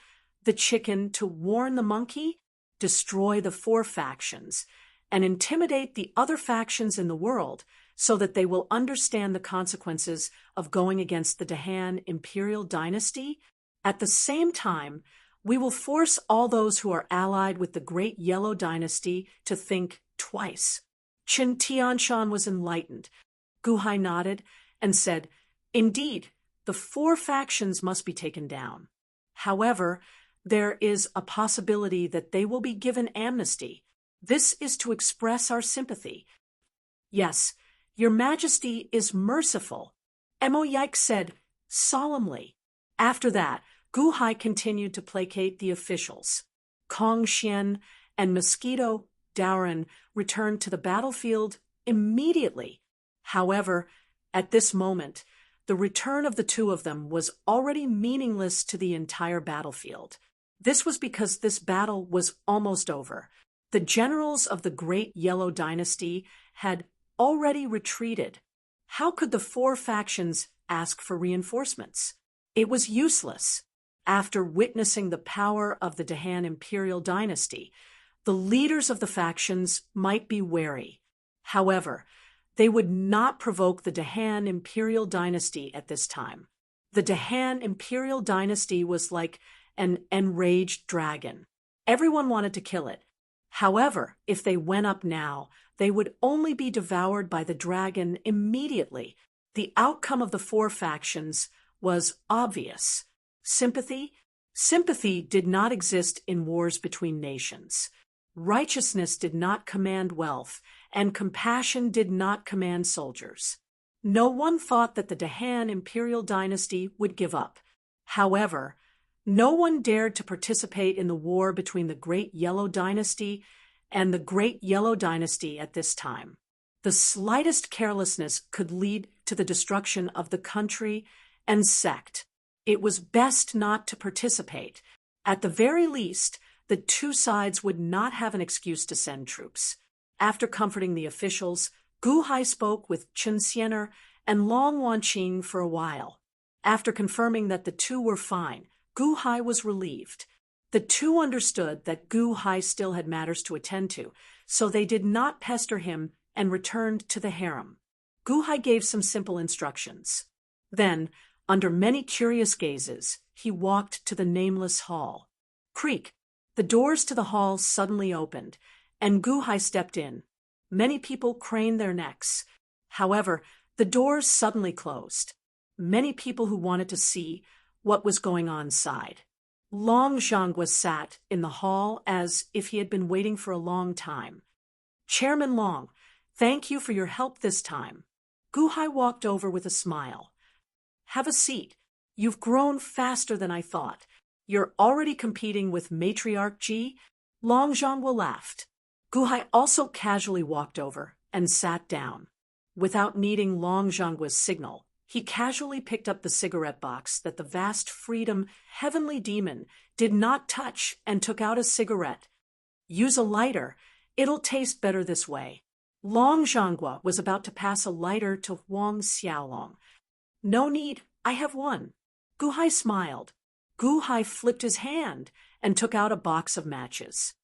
[SPEAKER 1] the chicken to warn the monkey, destroy the four factions, and intimidate the other factions in the world so that they will understand the consequences of going against the Dahan Imperial Dynasty. At the same time, we will force all those who are allied with the Great Yellow Dynasty to think twice." Qin Tianshan was enlightened. Gu Hai nodded and said, "Indeed, the four factions must be taken down. However, there is a possibility that they will be given amnesty. This is to express our sympathy." "Yes, Your Majesty is merciful," Mo Yike said solemnly. After that, Gu Hai continued to placate the officials. Kong Xian and Mosquito Dauren returned to the battlefield immediately. However, at this moment, the return of the two of them was already meaningless to the entire battlefield. This was because this battle was almost over. The generals of the Great Yellow Dynasty had already retreated. How could the four factions ask for reinforcements? It was useless. After witnessing the power of the Dahan Imperial Dynasty, the leaders of the factions might be wary. However, they would not provoke the Dahan Imperial Dynasty at this time. The Dahan Imperial Dynasty was like an enraged dragon. Everyone wanted to kill it. However, if they went up now, they would only be devoured by the dragon immediately. The outcome of the four factions was obvious. Sympathy? Sympathy did not exist in wars between nations. Righteousness did not command wealth, and compassion did not command soldiers. No one thought that the Dahan Imperial Dynasty would give up. However, no one dared to participate in the war between the Great Yellow Dynasty and the Great Yellow Dynasty at this time. The slightest carelessness could lead to the destruction of the country and sect. It was best not to participate. At the very least, the two sides would not have an excuse to send troops. After comforting the officials, Gu Hai spoke with Chen Xiener and Long Wanqing for a while. After confirming that the two were fine, Gu Hai was relieved. The two understood that Gu Hai still had matters to attend to, so they did not pester him and returned to the harem. Gu Hai gave some simple instructions. Then, under many curious gazes, he walked to the nameless hall. Creak! The doors to the hall suddenly opened, and Gu Hai stepped in. Many people craned their necks. However, the doors suddenly closed. Many people who wanted to see what was going on sighed. Long Zhangwa sat in the hall as if he had been waiting for a long time. "Chairman Long, thank you for your help this time." Gu Hai walked over with a smile. "Have a seat. You've grown faster than I thought. You're already competing with Matriarch Ji?" Long Zhangwa laughed. Gu Hai also casually walked over and sat down. Without needing Long Zhangwa's signal, he casually picked up the cigarette box that the vast freedom heavenly demon did not touch and took out a cigarette. "Use a lighter. It'll taste better this way." Long Zhangwa was about to pass a lighter to Huang Xiaolong. "No need, I have one." Gu Hai smiled. Gu Hai flipped his hand and took out a box of matches.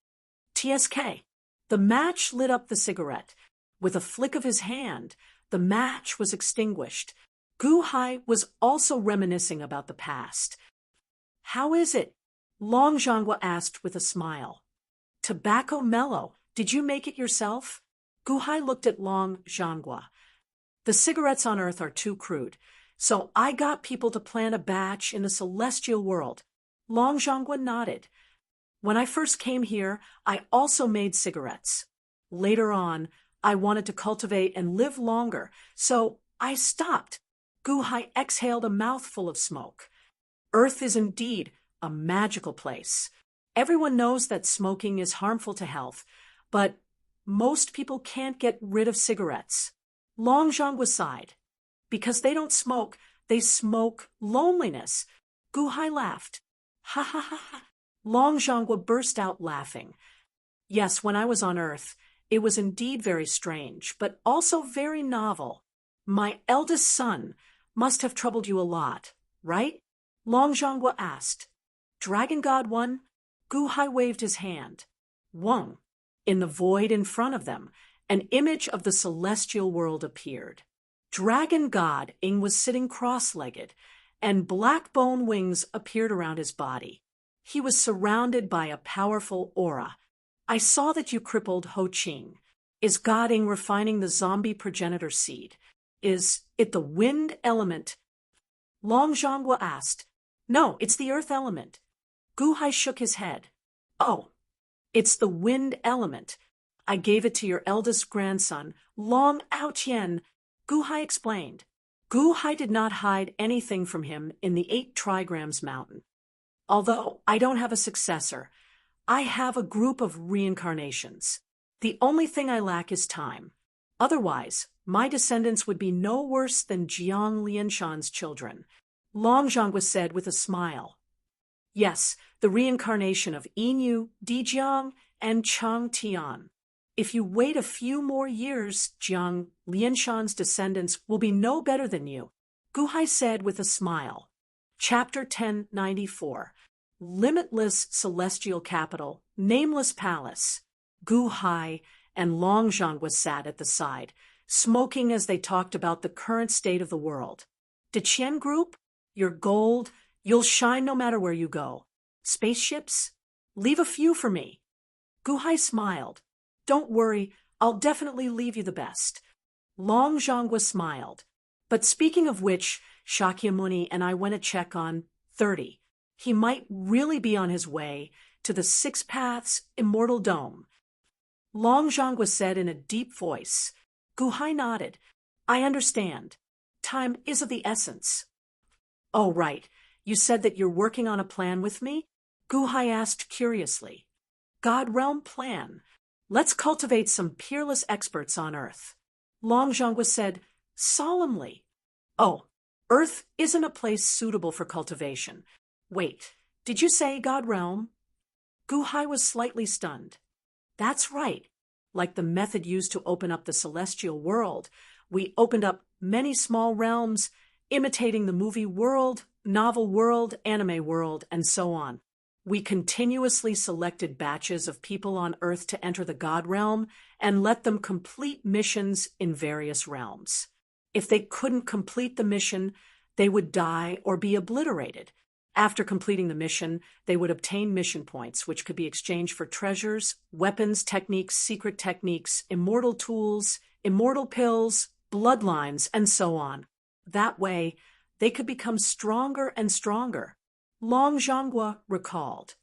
[SPEAKER 1] TSK. The match lit up the cigarette. With a flick of his hand, the match was extinguished. Gu Hai was also reminiscing about the past. "How is it?" Long Zhangwa asked with a smile. "Tobacco mellow. Did you make it yourself?" Gu Hai looked at Long Zhangwa. The cigarettes on Earth are too crude, so I got people to plant a batch in the celestial world. Long Zhonghua nodded. When I first came here, I also made cigarettes. Later on, I wanted to cultivate and live longer, so I stopped. Gu Hai exhaled a mouthful of smoke. Earth is indeed a magical place. Everyone knows that smoking is harmful to health, but most people can't get rid of cigarettes. Long Zhonghua sighed. Because they don't smoke, they smoke loneliness. Gu Hai laughed. Ha ha ha ha. Long Zhonghua burst out laughing. Yes, when I was on Earth, it was indeed very strange, but also very novel. My eldest son must have troubled you a lot, right? Long Zhonghua asked. Dragon God One? Gu Hai waved his hand. Wang. In the void in front of them, an image of the celestial world appeared. Dragon God Ing was sitting cross-legged, and black bone wings appeared around his body. He was surrounded by a powerful aura. I saw that you crippled Ho Ching. Is God Ing refining the zombie progenitor seed? Is it the wind element? Long Zhonghua asked. No, it's the earth element. Gu Hai shook his head. Oh, it's the wind element. I gave it to your eldest grandson, Long Aotian. Gu Hai explained. Gu Hai did not hide anything from him in the 8 trigrams mountain. Although I don't have a successor, I have a group of reincarnations. The only thing I lack is time. Otherwise, my descendants would be no worse than Jiang Lianshan's children. Long Zhonghua said with a smile. Yes, the reincarnation of Yinyu, Dijiang, and Chang Tian. If you wait a few more years, Jiang Lianshan's descendants will be no better than you, Gu Hai said with a smile. Chapter 1094. Limitless Celestial Capital, Nameless Palace. Gu Hai and Long Zhonghua sat at the side, smoking as they talked about the current state of the world. Deqian Group? You're gold. You'll shine no matter where you go. Spaceships? Leave a few for me. Gu Hai smiled. Don't worry, I'll definitely leave you the best. Long Zhonghua smiled. But speaking of which, Shakyamuni and I went to check on 30. He might really be on his way to the 6 Paths Immortal Dome. Long Zhonghua said in a deep voice. Gu Hai nodded. I understand. Time is of the essence. Oh, right. You said that you're working on a plan with me? Gu Hai asked curiously. God Realm plan. Let's cultivate some peerless experts on Earth. Long Zhonghua said solemnly. Oh, Earth isn't a place suitable for cultivation. Wait, did you say God Realm? Gu Hai was slightly stunned. That's right. Like the method used to open up the celestial world, we opened up many small realms, imitating the movie world, novel world, anime world, and so on. We continuously selected batches of people on Earth to enter the God Realm and let them complete missions in various realms. If they couldn't complete the mission, they would die or be obliterated. After completing the mission, they would obtain mission points, which could be exchanged for treasures, weapons, techniques, secret techniques, immortal tools, immortal pills, bloodlines, and so on. That way, they could become stronger and stronger. Long Zhonghua recalled.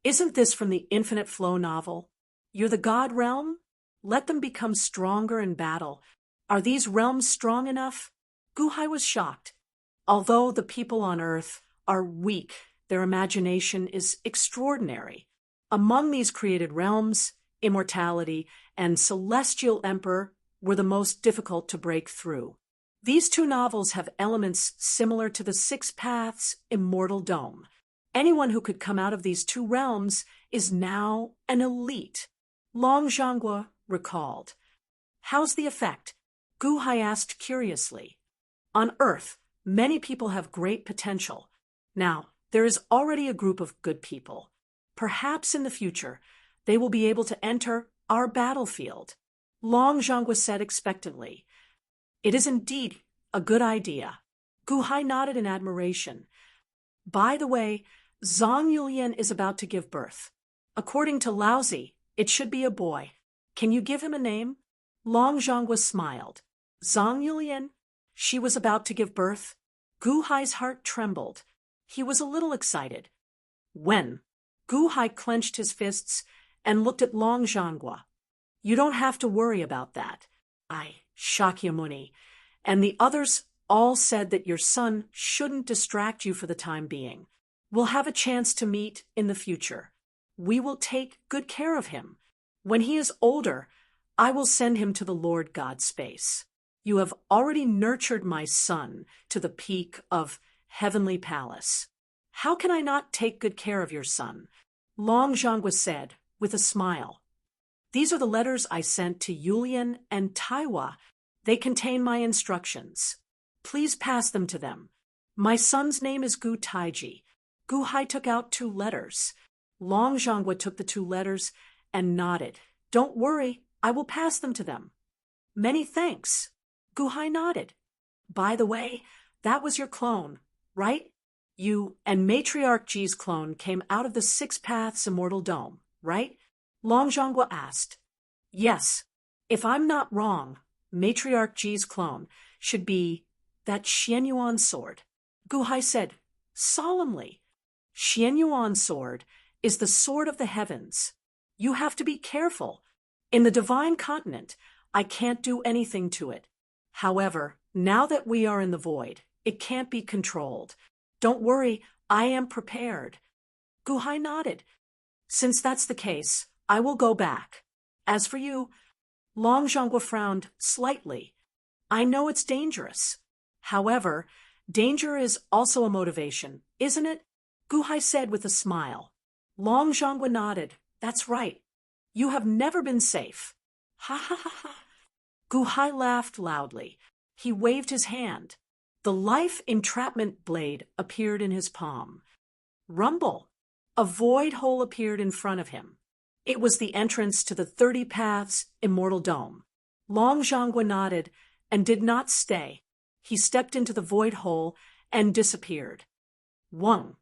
[SPEAKER 1] Isn't this from the Infinite Flow novel? You're the God Realm? Let them become stronger in battle. Are these realms strong enough? Gu Hai was shocked. Although the people on Earth are weak, their imagination is extraordinary. Among these created realms, immortality and celestial emperor were the most difficult to break through. These 2 novels have elements similar to the 6 Paths Immortal Dome. Anyone who could come out of these 2 realms is now an elite. Long Zhonghua recalled. How's the effect? Gu Hai asked curiously. On Earth, many people have great potential. Now, there is already a group of good people. Perhaps in the future, they will be able to enter our battlefield. Long Zhonghua said expectantly. It is indeed a good idea. Gu Hai nodded in admiration. By the way, Zhang Yulian is about to give birth. According to Laozi, it should be a boy. Can you give him a name? Long Zhonghua smiled. Zhang Yulian, she was about to give birth. Gu Hai's heart trembled. He was a little excited. When? Gu Hai clenched his fists and looked at Long Zhanghua. You don't have to worry about that. Shakyamuni, and the others all said that your son shouldn't distract you for the time being. We'll have a chance to meet in the future. We will take good care of him. When he is older, I will send him to the Lord God's space. You have already nurtured my son to the peak of heavenly palace. How can I not take good care of your son? Long Zhanghua said, with a smile. These are the letters I sent to Yulian and Taiwa. They contain my instructions. Please pass them to them. My son's name is Gu Taiji. Gu Hai took out 2 letters. Long Zhanghua took the 2 letters and nodded. Don't worry, I will pass them to them. Many thanks. Gu Hai nodded. By the way, that was your clone, right? You and Matriarch Ji's clone came out of the 6 Paths Immortal Dome, right? Long Zhanghua asked. Yes. If I'm not wrong, Matriarch Ji's clone should be that Xianyuan sword. Gu Hai said, solemnly. Xianyuan sword is the sword of the heavens. You have to be careful. In the divine continent, I can't do anything to it. However, now that we are in the void, it can't be controlled. Don't worry, I am prepared. Gu Hai nodded. Since that's the case, I will go back. As for you, Long Zhanghua frowned slightly. I know it's dangerous. However, danger is also a motivation, isn't it? Gu Hai said with a smile. Long Zhanghua nodded. That's right. You have never been safe. Ha ha ha ha. Gu Hai laughed loudly. He waved his hand. The life entrapment blade appeared in his palm. Rumble! A void hole appeared in front of him. It was the entrance to the 30 Paths Immortal Dome. Long Zhanghua nodded and did not stay. He stepped into the void hole and disappeared. One.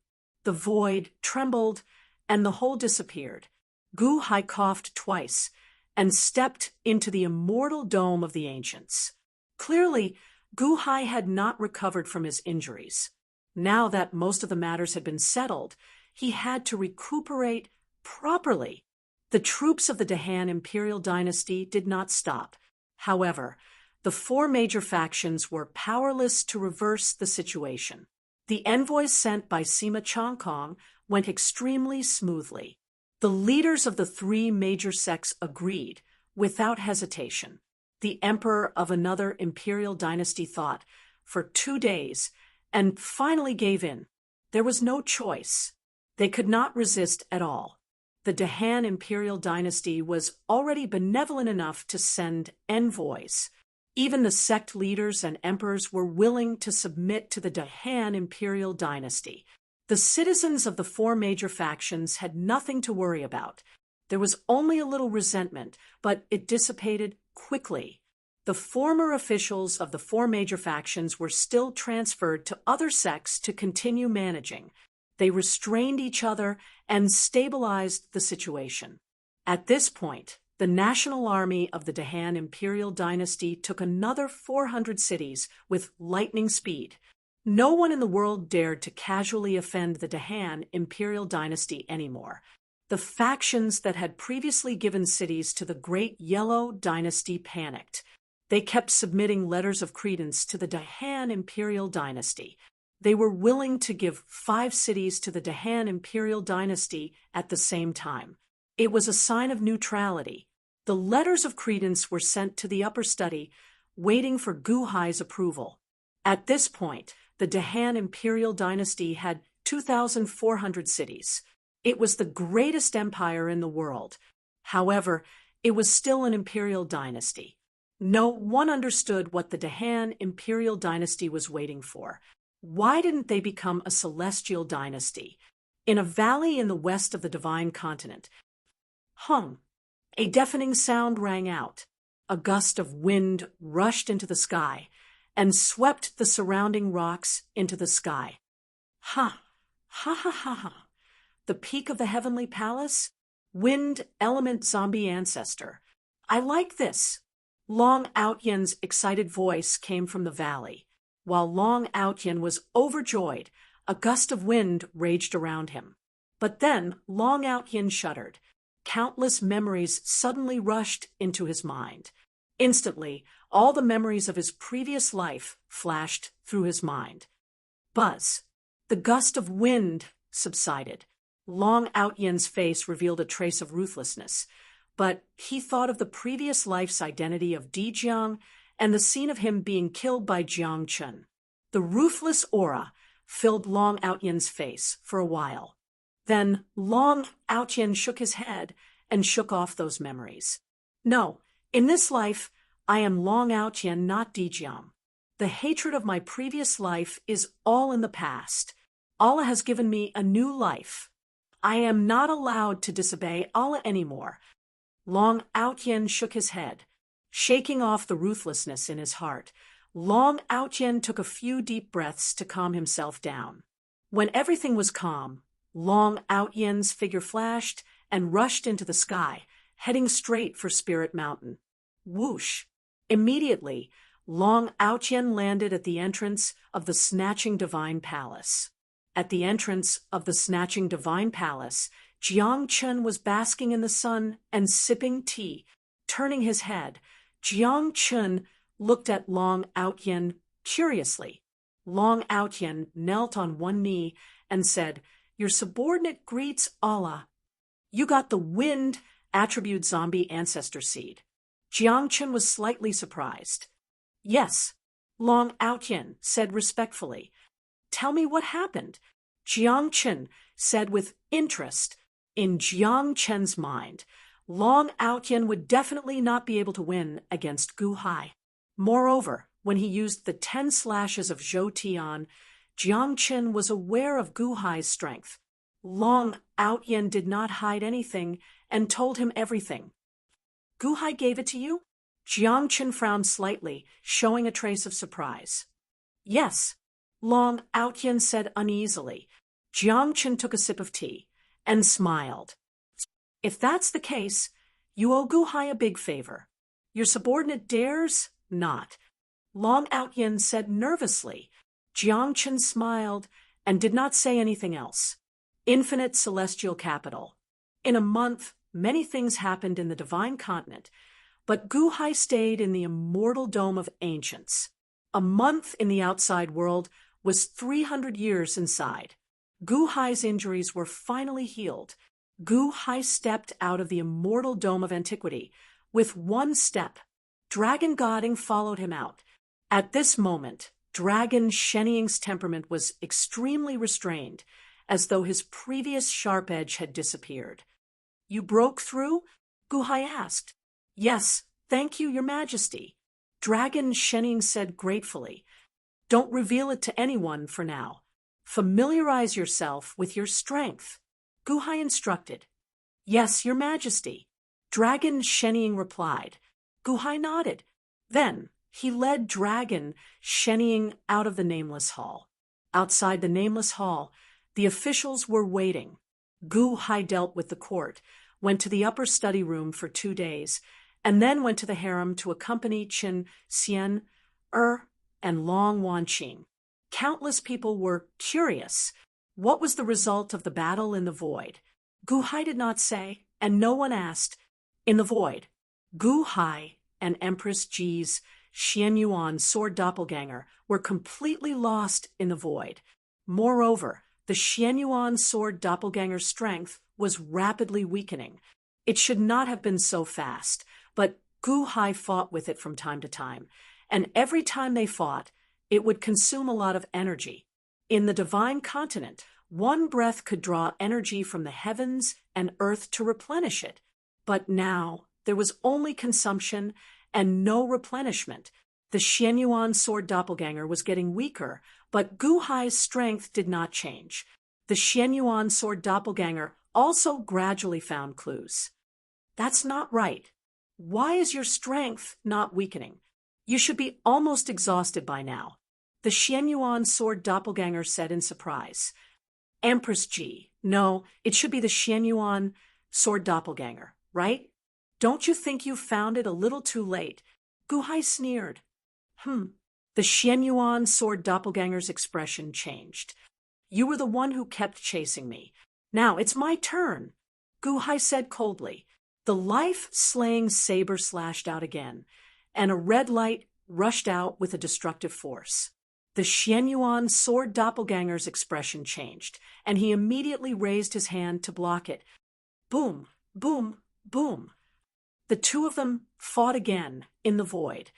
[SPEAKER 1] The void trembled and the hole disappeared. Gu Hai coughed twice and stepped into the immortal dome of the ancients. Clearly, Gu Hai had not recovered from his injuries. Now that most of the matters had been settled, he had to recuperate properly. The troops of the Dahan imperial dynasty did not stop. However, the 4 major factions were powerless to reverse the situation. The envoys sent by Sima Chongkong went extremely smoothly. The leaders of the 3 major sects agreed, without hesitation. The emperor of another imperial dynasty thought for 2 days and finally gave in. There was no choice. They could not resist at all. The Dahan imperial dynasty was already benevolent enough to send envoys. Even the sect leaders and emperors were willing to submit to the Dahan imperial dynasty. The citizens of the 4 major factions had nothing to worry about. There was only a little resentment, but it dissipated quickly. The former officials of the 4 major factions were still transferred to other sects to continue managing. They restrained each other and stabilized the situation. At this point, the national army of the Dahan imperial dynasty took another 400 cities with lightning speed. No one in the world dared to casually offend the Dahan imperial dynasty anymore. The factions that had previously given cities to the Great Yellow Dynasty panicked. They kept submitting letters of credence to the Dahan imperial dynasty. They were willing to give 5 cities to the Dahan imperial dynasty at the same time. It was a sign of neutrality. The letters of credence were sent to the upper study, waiting for Gu Hai's approval. At this point, the Dahan imperial dynasty had 2,400 cities. It was the greatest empire in the world. However, it was still an imperial dynasty. No one understood what the Dahan imperial dynasty was waiting for. Why didn't they become a celestial dynasty? In a valley in the west of the divine continent, a deafening sound rang out. A gust of wind rushed into the sky and swept the surrounding rocks into the sky. Ha! Ha ha ha ha! The peak of the heavenly palace? Wind element zombie ancestor. I like this. Long Outyen's excited voice came from the valley. While Long Outyen was overjoyed, a gust of wind raged around him. But then Long Outyen shuddered. Countless memories suddenly rushed into his mind. Instantly, all the memories of his previous life flashed through his mind. Buzz. The gust of wind subsided. Long Outyen's face revealed a trace of ruthlessness, but he thought of the previous life's identity of Di Jiang and the scene of him being killed by Jiang Chun. The ruthless aura filled Long Outyen's face for a while. Then Long Outyen shook his head and shook off those memories. No, in this life, I am Long Outyen, not Di Jiang. The hatred of my previous life is all in the past. Allah has given me a new life. I am not allowed to disobey Allah anymore. Long Outyen shook his head, shaking off the ruthlessness in his heart. Long Outyen took a few deep breaths to calm himself down. When everything was calm, Long Outyen's figure flashed and rushed into the sky, heading straight for Spirit Mountain. Whoosh! Immediately, Long Outyen landed at the entrance of the Snatching Divine Palace. At the entrance of the Snatching Divine Palace, Jiang Chun was basking in the sun and sipping tea. Turning his head, Jiang Chun looked at Long Outyen curiously. Long Outyen knelt on one knee and said, "Your subordinate greets Allah. You got the wind attribute zombie ancestor seed." Jiang Chun was slightly surprised. "Yes," Long Outyen said respectfully. "Tell me what happened," Jiang Chun said with interest. In Jiang Chun's mind, Long Outyen would definitely not be able to win against Gu Hai. Moreover, when he used the 10 slashes of Zhou Tian, Jiang Chun was aware of Gu Hai's strength. Long Outyen did not hide anything and told him everything. "Gu Hai gave it to you?" Jiang Chun frowned slightly, showing a trace of surprise. "Yes," Long Outyen said uneasily. Jiang Chun took a sip of tea and smiled. "If that's the case, you owe Gu Hai a big favor. Your subordinate dares not," Long Outyen said nervously. Jiang Chun smiled and did not say anything else. Infinite Celestial Capital. In a month, many things happened in the Divine Continent, but Gu Hai stayed in the Immortal Dome of Ancients. A month in the outside world was 300 years inside. Gu Hai's injuries were finally healed. Gu Hai stepped out of the Immortal Dome of Antiquity. With one step, Dragon Godding followed him out. At this moment, Dragon Shennying's temperament was extremely restrained, as though his previous sharp edge had disappeared. "You broke through?" Gu Hai asked. "Yes, thank you, Your Majesty," Dragon Shennying said gratefully. "Don't reveal it to anyone for now. Familiarize yourself with your strength," Gu Hai instructed. "Yes, Your Majesty," Dragon Shennying replied. Gu Hai nodded. Then he led Dragon Shennying out of the Nameless Hall. Outside the Nameless Hall, the officials were waiting. Gu Hai dealt with the court, went to the upper study room for 2 days, and then went to the harem to accompany Qin Xian, and Long Wanqing. Countless people were curious. What was the result of the battle in the void? Gu Hai did not say, and no one asked. In the void, Gu Hai and Empress Ji's Xian Yuan sword doppelganger were completely lost in the void. Moreover, the Xian Yuan sword doppelganger's strength was rapidly weakening. It should not have been so fast, but Gu Hai fought with it from time to time, and every time they fought, it would consume a lot of energy. In the Divine Continent, one breath could draw energy from the heavens and earth to replenish it. But now, there was only consumption and no replenishment. The Xianyuan sword doppelganger was getting weaker, but Gu Hai's strength did not change. The Xianyuan sword doppelganger also gradually found clues. "That's not right. Why is your strength not weakening? You should be almost exhausted by now," the Xianyuan sword doppelganger said in surprise. "Empress Ji, no, it should be the Xianyuan sword doppelganger, right? Don't you think you found it a little too late?" Gu Hai sneered. The Xianyuan sword doppelganger's expression changed. You were the one who kept chasing me. Now it's my turn, Gu Hai said coldly. The life-slaying saber slashed out again, and a red light rushed out with a destructive force. The Xianyuan sword doppelganger's expression changed, and he immediately raised his hand to block it. Boom, boom, boom. The two of them fought again in the void.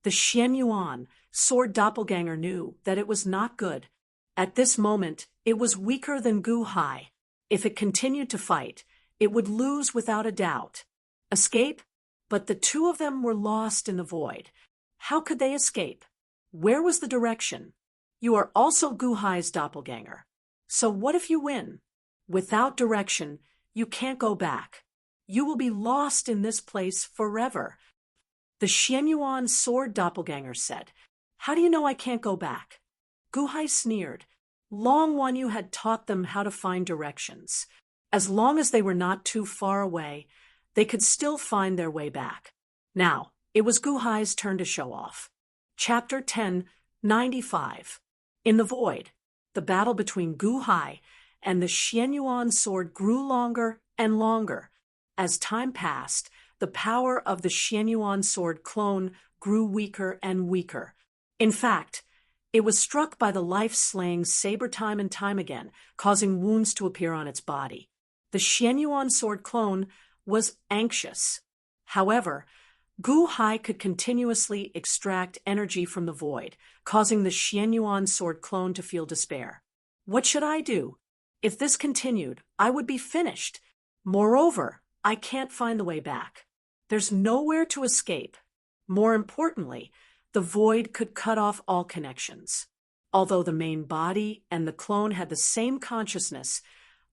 [SPEAKER 1] The Xianyuan sword doppelganger knew that it was not good. At this moment, it was weaker than Gu Hai. If it continued to fight, it would lose without a doubt. Escape? But the two of them were lost in the void. How could they escape? Where was the direction? You are also Gu Hai's doppelganger. So what if you win? Without direction, you can't go back. You will be lost in this place forever. The Xianyuan sword doppelganger said. How do you know I can't go back? Gu Hai sneered. Long One Yu had taught them how to find directions. As long as they were not too far away, they could still find their way back. Now, it was Gu Hai's turn to show off. Chapter 10:95. In the void, the battle between Gu Hai and the Xianyuan sword grew longer and longer. As time passed, the power of the Xianyuan sword clone grew weaker and weaker. In fact, it was struck by the life-slaying saber time and time again, causing wounds to appear on its body. The Xianyuan sword clone was anxious. However, Gu Hai could continuously extract energy from the void, causing the Xianyuan sword clone to feel despair. What should I do? If this continued, I would be finished. Moreover, I can't find the way back. There's nowhere to escape. More importantly, the void could cut off all connections. Although the main body and the clone had the same consciousness,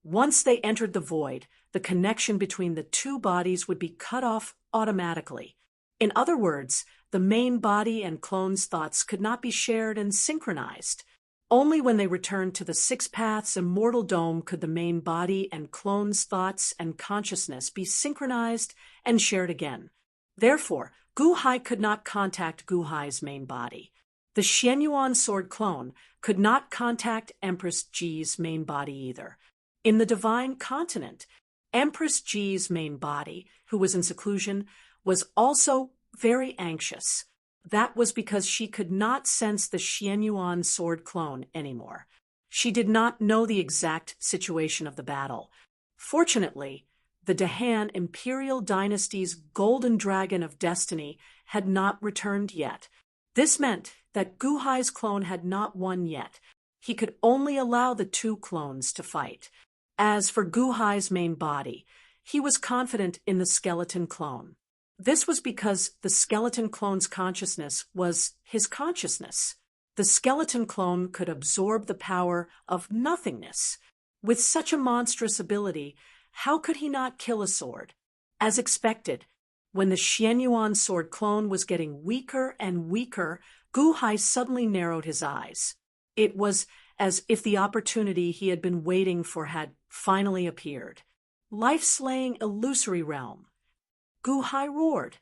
[SPEAKER 1] once they entered the void, the connection between the two bodies would be cut off automatically. In other words, the main body and clone's thoughts could not be shared and synchronized. Only when they returned to the Six Paths Immortal Dome could the main body and clone's thoughts and consciousness be synchronized and shared again. Therefore, Gu Hai could not contact Gu Hai's main body. The Xianyuan sword clone could not contact Empress Ji's main body either. In the Divine Continent, Empress Ji's main body, who was in seclusion, was also very anxious. That was because she could not sense the Xianyuan sword clone anymore. She did not know the exact situation of the battle. Fortunately, the Dahan Imperial Dynasty's Golden Dragon of Destiny had not returned yet. This meant that Gu Hai's clone had not won yet. He could only allow the two clones to fight. As for Gu Hai's main body, he was confident in the skeleton clone. This was because the skeleton clone's consciousness was his consciousness. The skeleton clone could absorb the power of nothingness. With such a monstrous ability, how could he not kill a sword? As expected, when the Xianyuan sword clone was getting weaker and weaker, Gu Hai suddenly narrowed his eyes. It was as if the opportunity he had been waiting for had finally appeared. Life-slaying illusory realm. Gu Hai roared.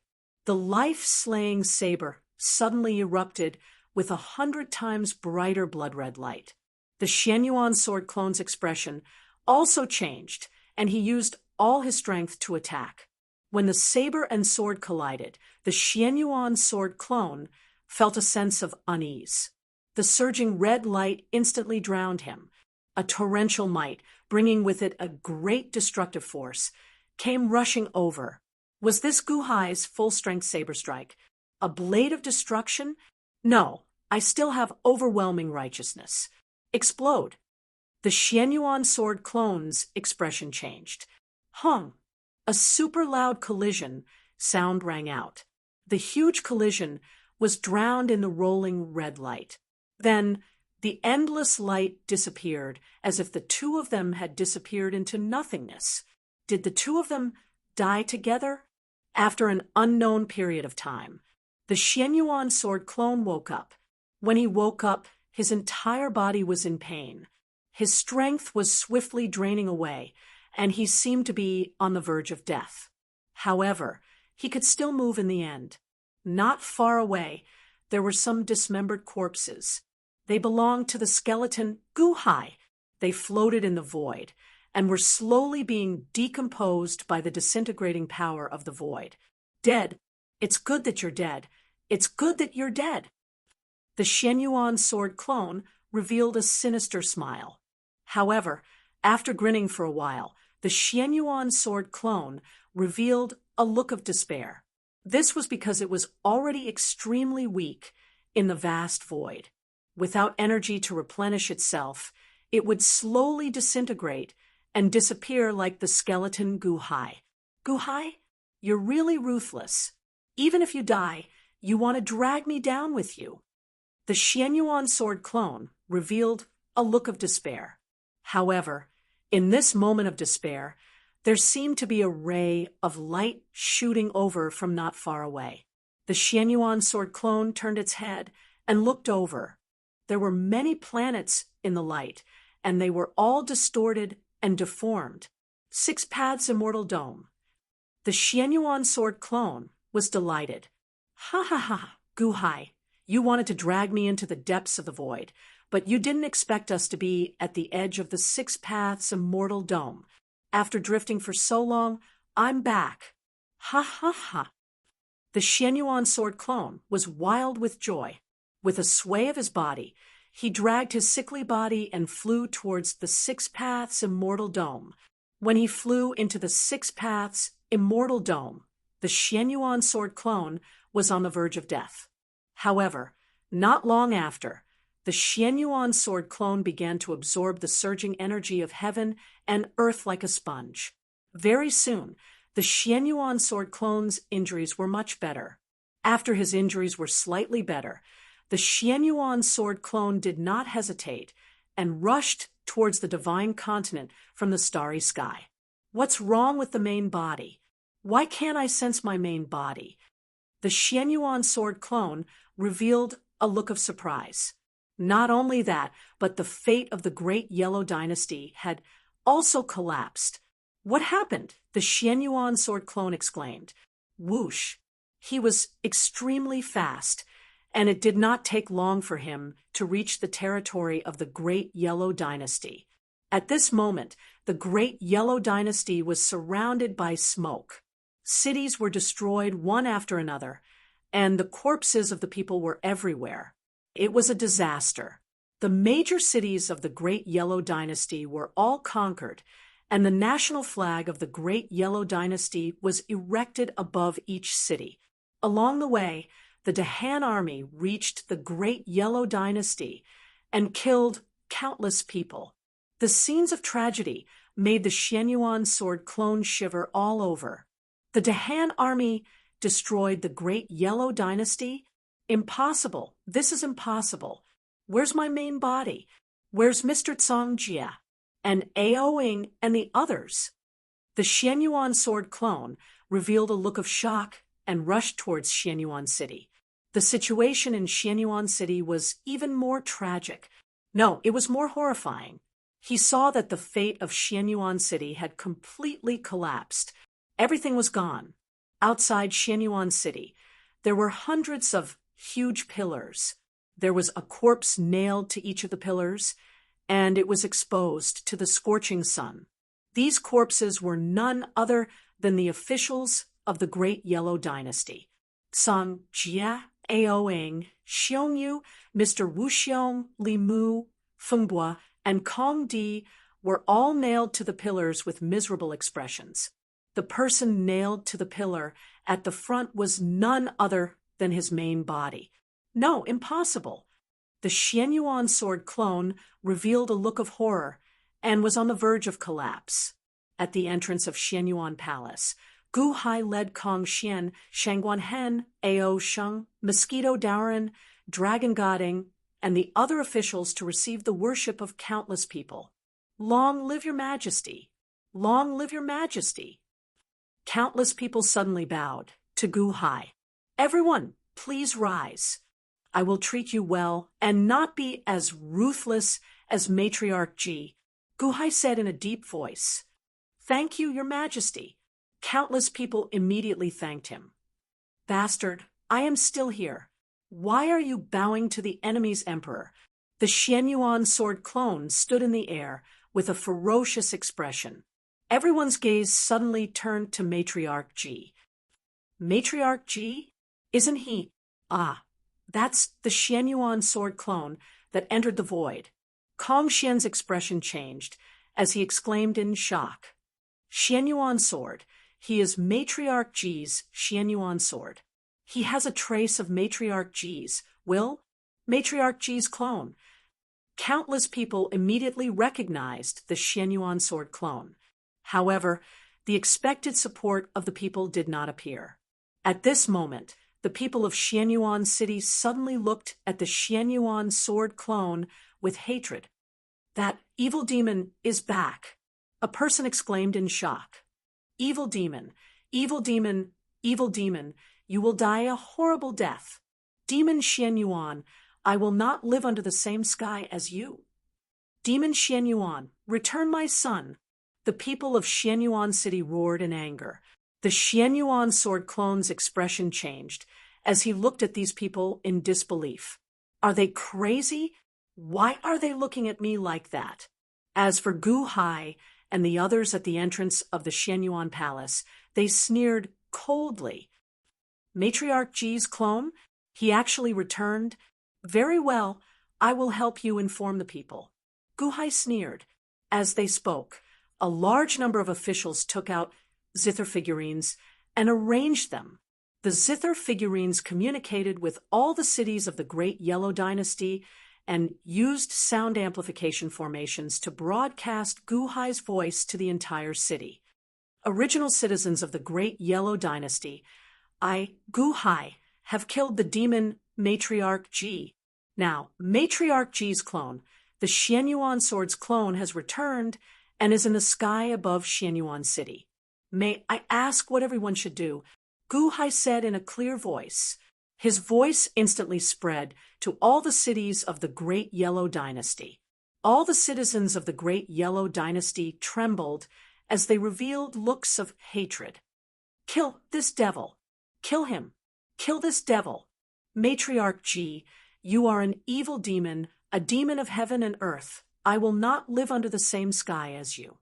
[SPEAKER 1] The life-slaying saber suddenly erupted with 100 times brighter blood-red light. The Xianyuan sword clone's expression also changed, and he used all his strength to attack. When the saber and sword collided, the Xianyuan sword clone felt a sense of unease. The surging red light instantly drowned him. A torrential might, bringing with it a great destructive force, came rushing over. Was this Gu Hai's full-strength saber strike? A blade of destruction? No, I still have overwhelming righteousness. Explode. The Xianyuan sword clone's expression changed. Hung. A super loud collision sound rang out. The huge collision was drowned in the rolling red light. Then the endless light disappeared, as if the two of them had disappeared into nothingness. Did the two of them die together? After an unknown period of time, the Xianyuan sword clone woke up. When he woke up, his entire body was in pain. His strength was swiftly draining away, and he seemed to be on the verge of death. However, he could still move in the end. Not far away, there were some dismembered corpses. They belonged to the skeleton Guhai. They floated in the void and were slowly being decomposed by the disintegrating power of the void. Dead. It's good that you're dead. It's good that you're dead. The Xianyuan sword clone revealed a sinister smile. However, after grinning for a while, the Xianyuan sword clone revealed a look of despair. This was because it was already extremely weak in the vast void. Without energy to replenish itself, it would slowly disintegrate and disappear like the skeleton Guhai. Guhai, you're really ruthless. Even if you die, you want to drag me down with you. The Xianyuan sword clone revealed a look of despair. However, in this moment of despair, there seemed to be a ray of light shooting over from not far away. The Xianyuan sword clone turned its head and looked over. There were many planets in the light, and they were all distorted and deformed. 6 paths immortal dome. The Xianyuan sword clone was delighted. Ha ha ha, Guhai, you wanted to drag me into the depths of the void, but you didn't expect us to be at the edge of the 6 paths immortal dome. After drifting for so long, I'm back. Ha ha ha. The Xianyuan sword clone was wild with joy. With a sway of his body, he dragged his sickly body and flew towards the 6 paths immortal dome. When he flew into the 6 paths immortal dome, the Xianyuan sword clone was on the verge of death. However, not long after, the Xianyuan sword clone began to absorb the surging energy of heaven and earth like a sponge. Very soon, the Xianyuan sword clone's injuries were much better. After his injuries were slightly better, the Xianyuan sword clone did not hesitate and rushed towards the divine continent from the starry sky. What's wrong with the main body? Why can't I sense my main body? The Xianyuan sword clone revealed a look of surprise. Not only that, but the fate of the great Yellow Dynasty had also collapsed. What happened? The Xianyuan sword clone exclaimed. Whoosh! He was extremely fast, and it did not take long for him to reach the territory of the great Yellow Dynasty. At this moment, the great Yellow Dynasty was surrounded by smoke. Cities were destroyed one after another, and the corpses of the people were everywhere. It was a disaster. The major cities of the Great Yellow Dynasty were all conquered, and the national flag of the Great Yellow Dynasty was erected above each city. Along the way, the Dahan army reached the Great Yellow Dynasty and killed countless people. The scenes of tragedy made the Xianyuan sword clone shiver all over. The Dahan army destroyed the Great Yellow Dynasty? Impossible. This is impossible. Where's my main body? Where's Mr. Tsongjia and Aoing and the others? The Xianyuan sword clone revealed a look of shock and rushed towards Xianyuan City. The situation in Xianyuan City was even more tragic. No, it was more horrifying. He saw that the fate of Xianyuan City had completely collapsed. Everything was gone. Outside Xianyuan City, there were hundreds of huge pillars. There was a corpse nailed to each of the pillars, and it was exposed to the scorching sun. These corpses were none other than the officials of the Great Yellow Dynasty. Song Jia, Aoing, Xiongyu, Mr. Wuxiong, Li Mu, Fengbua, and Kong Di were all nailed to the pillars with miserable expressions. The person nailed to the pillar at the front was none other than his main body. No, impossible. The Xianyuan sword clone revealed a look of horror and was on the verge of collapse. At the entrance of Xianyuan Palace, Gu Hai led Kong Xian, Shangguan Hen, Ao Sheng, Mosquito Daoren, Dragon Goding, and the other officials to receive the worship of countless people. Long live your majesty! Long live your majesty! Countless people suddenly bowed to Gu Hai. Everyone, please rise. I will treat you well and not be as ruthless as Matriarch Ji. Gu Hai said in a deep voice. Thank you, your majesty. Countless people immediately thanked him. Bastard, I am still here. Why are you bowing to the enemy's emperor? The Xianyuan sword clone stood in the air with a ferocious expression. Everyone's gaze suddenly turned to Matriarch Ji. Matriarch Ji? Isn't he? Ah, that's the Xianyuan sword clone that entered the void. Kong Xian's expression changed as he exclaimed in shock. Xianyuan sword. He is Matriarch Ji's Xianyuan sword. He has a trace of Matriarch Ji's, Matriarch Ji's clone. Countless people immediately recognized the Xianyuan sword clone. However, the expected support of the people did not appear. At this moment, the people of Xianyuan City suddenly looked at the Xianyuan sword clone with hatred. That evil demon is back, a person exclaimed in shock. Evil demon, evil demon, evil demon, you will die a horrible death. Demon Xianyuan, I will not live under the same sky as you. Demon Xianyuan, return my son. The people of Xianyuan City roared in anger. The Xianyuan sword clone's expression changed as he looked at these people in disbelief. Are they crazy? Why are they looking at me like that? As for Gu Hai and the others at the entrance of the Xianyuan palace, they sneered coldly. Matriarch Ji's clone? He actually returned. Very well, I will help you inform the people. Gu Hai sneered. As they spoke, a large number of officials took out zither figurines and arranged them. The zither figurines communicated with all the cities of the Great Yellow Dynasty and used sound amplification formations to broadcast Gu Hai's voice to the entire city. Original citizens of the Great Yellow Dynasty, I, Gu Hai, have killed the demon Matriarch Ji. Now, Matriarch Ji's clone, the Xianyuan sword's clone, has returned and is in the sky above Xianyuan City. May I ask what everyone should do? Gu Hai said in a clear voice. His voice instantly spread to all the cities of the Great Yellow Dynasty. All the citizens of the Great Yellow Dynasty trembled as they revealed looks of hatred. Kill this devil. Kill him. Kill this devil. Matriarch Ji, you are an evil demon, a demon of heaven and earth. I will not live under the same sky as you.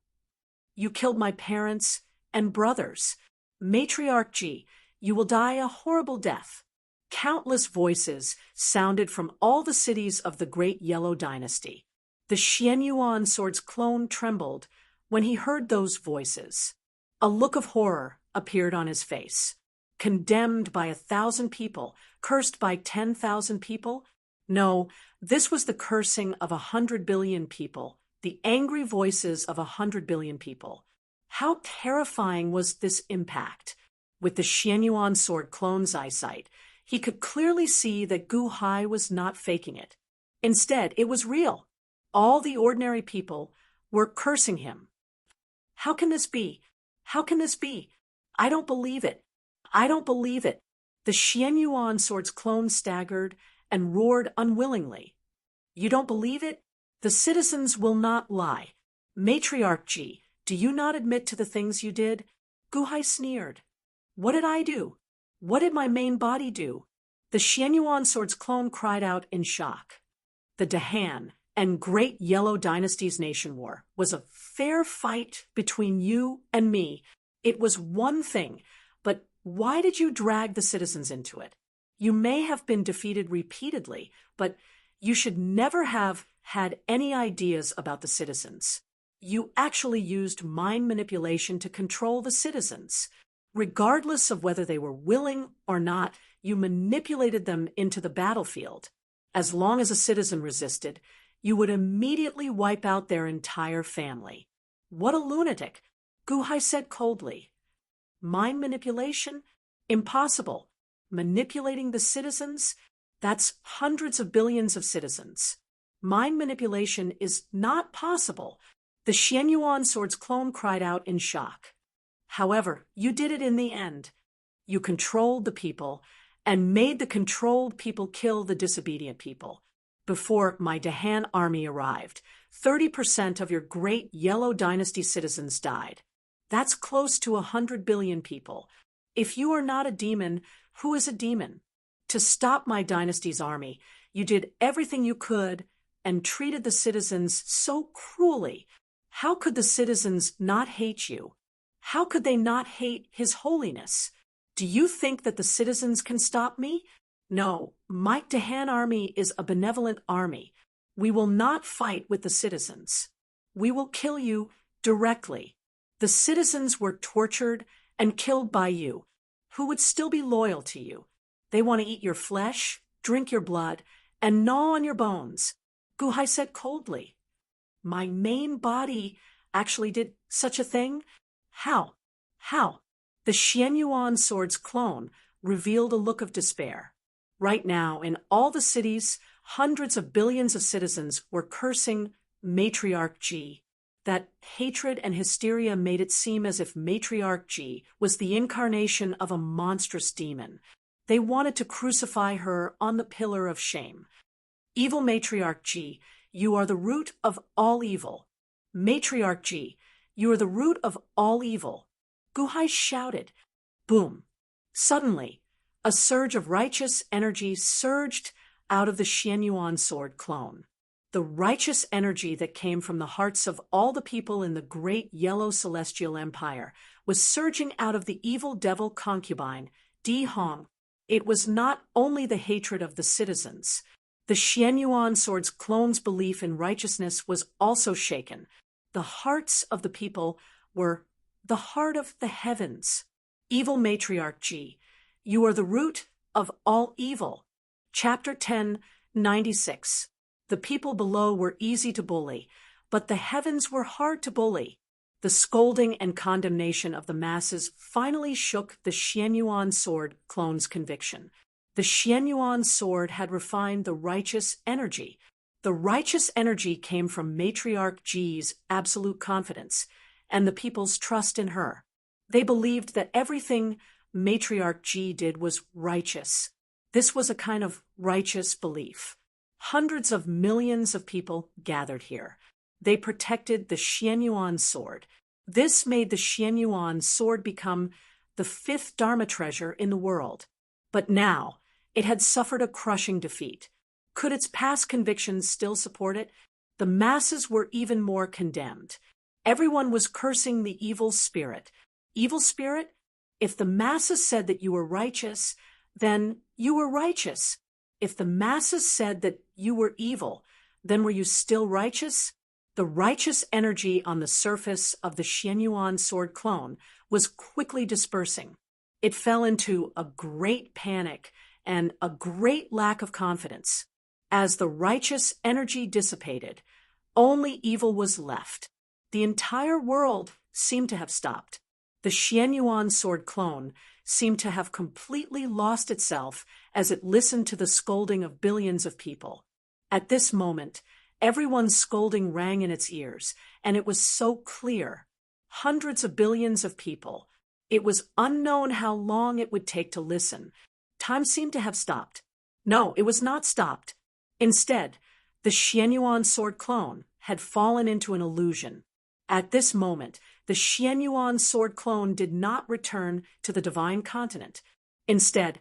[SPEAKER 1] You killed my parents and brothers. Matriarch Ji, you will die a horrible death. Countless voices sounded from all the cities of the Great Yellow Dynasty. The Xianyuan sword's clone trembled when he heard those voices. A look of horror appeared on his face. Condemned by 1,000 people, cursed by 10,000 people? No, this was the cursing of 100 billion people, the angry voices of 100 billion people. How terrifying was this impact? With the Xianyuan sword clone's eyesight, he could clearly see that Gu Hai was not faking it. Instead, it was real. All the ordinary people were cursing him. How can this be? How can this be? I don't believe it. I don't believe it. The Xianyuan sword's clone staggered and roared unwillingly. You don't believe it? The citizens will not lie. Matriarch Ji, do you not admit to the things you did? Gu Hai sneered. What did I do? What did my main body do? The Xianyuan sword's clone cried out in shock. The Dahan and Great Yellow Dynasty's nation war was a fair fight between you and me. It was one thing, but why did you drag the citizens into it? You may have been defeated repeatedly, but you should never have had any ideas about the citizens. You actually used mind manipulation to control the citizens. Regardless of whether they were willing or not, you manipulated them into the battlefield. As long as a citizen resisted, you would immediately wipe out their entire family. What a lunatic, Gu Hai said coldly. Mind manipulation? Impossible. Manipulating the citizens? That's hundreds of billions of citizens. Mind manipulation is not possible. The Xianyuan sword's clone cried out in shock. However, you did it in the end. You controlled the people and made the controlled people kill the disobedient people. Before my Dahan army arrived, 30% of your Great Yellow Dynasty citizens died. That's close to 100 billion people. If you are not a demon, who is a demon? To stop my dynasty's army, you did everything you could and treated the citizens so cruelly. How could the citizens not hate you? How could they not hate His Holiness? Do you think that the citizens can stop me? No, Mike DeHaan army is a benevolent army. We will not fight with the citizens. We will kill you directly. The citizens were tortured and killed by you, who would still be loyal to you. They want to eat your flesh, drink your blood, and gnaw on your bones. Gu Hai said coldly. My main body actually did such a thing? How? How? The Xianyuan sword's clone revealed a look of despair. Right now, in all the cities, hundreds of billions of citizens were cursing Matriarch Ji. That hatred and hysteria made it seem as if Matriarch Ji was the incarnation of a monstrous demon. They wanted to crucify her on the pillar of shame. Evil Matriarch Ji, you are the root of all evil. Matriarch Ji, you are the root of all evil. Gu Hai shouted. Boom. Suddenly, a surge of righteous energy surged out of the Xianyuan sword clone. The righteous energy that came from the hearts of all the people in the great yellow celestial empire was surging out of the evil devil concubine, Di Hong. It was not only the hatred of the citizens. The Xianyuan sword's clone's belief in righteousness was also shaken. The hearts of the people were the heart of the heavens. Evil Matriarch Ji, you are the root of all evil. Chapter 10, 96. The people below were easy to bully, but the heavens were hard to bully. The scolding and condemnation of the masses finally shook the Xianyuan sword clone's conviction. The Xianyuan sword had refined the righteous energy. The righteous energy came from Matriarch Ji's absolute confidence and the people's trust in her. They believed that everything Matriarch Ji did was righteous. This was a kind of righteous belief. Hundreds of millions of people gathered here. They protected the Xianyuan sword. This made the Xianyuan sword become the fifth Dharma treasure in the world. But now, it had suffered a crushing defeat. Could its past convictions still support it? The masses were even more condemned. Everyone was cursing the evil spirit. Evil spirit? If the masses said that you were righteous, then you were righteous. If the masses said that you were evil, then were you still righteous? The righteous energy on the surface of the Xianyuan sword clone was quickly dispersing. It fell into a great panic and a great lack of confidence. As the righteous energy dissipated, only evil was left. The entire world seemed to have stopped. The Xianyuan sword clone seemed to have completely lost itself as it listened to the scolding of billions of people. At this moment, everyone's scolding rang in its ears, and it was so clear. Hundreds of billions of people. It was unknown how long it would take to listen. Time seemed to have stopped. No, it was not stopped. Instead, the Xianyuan sword clone had fallen into an illusion. At this moment, the Xianyuan sword clone did not return to the divine continent. Instead,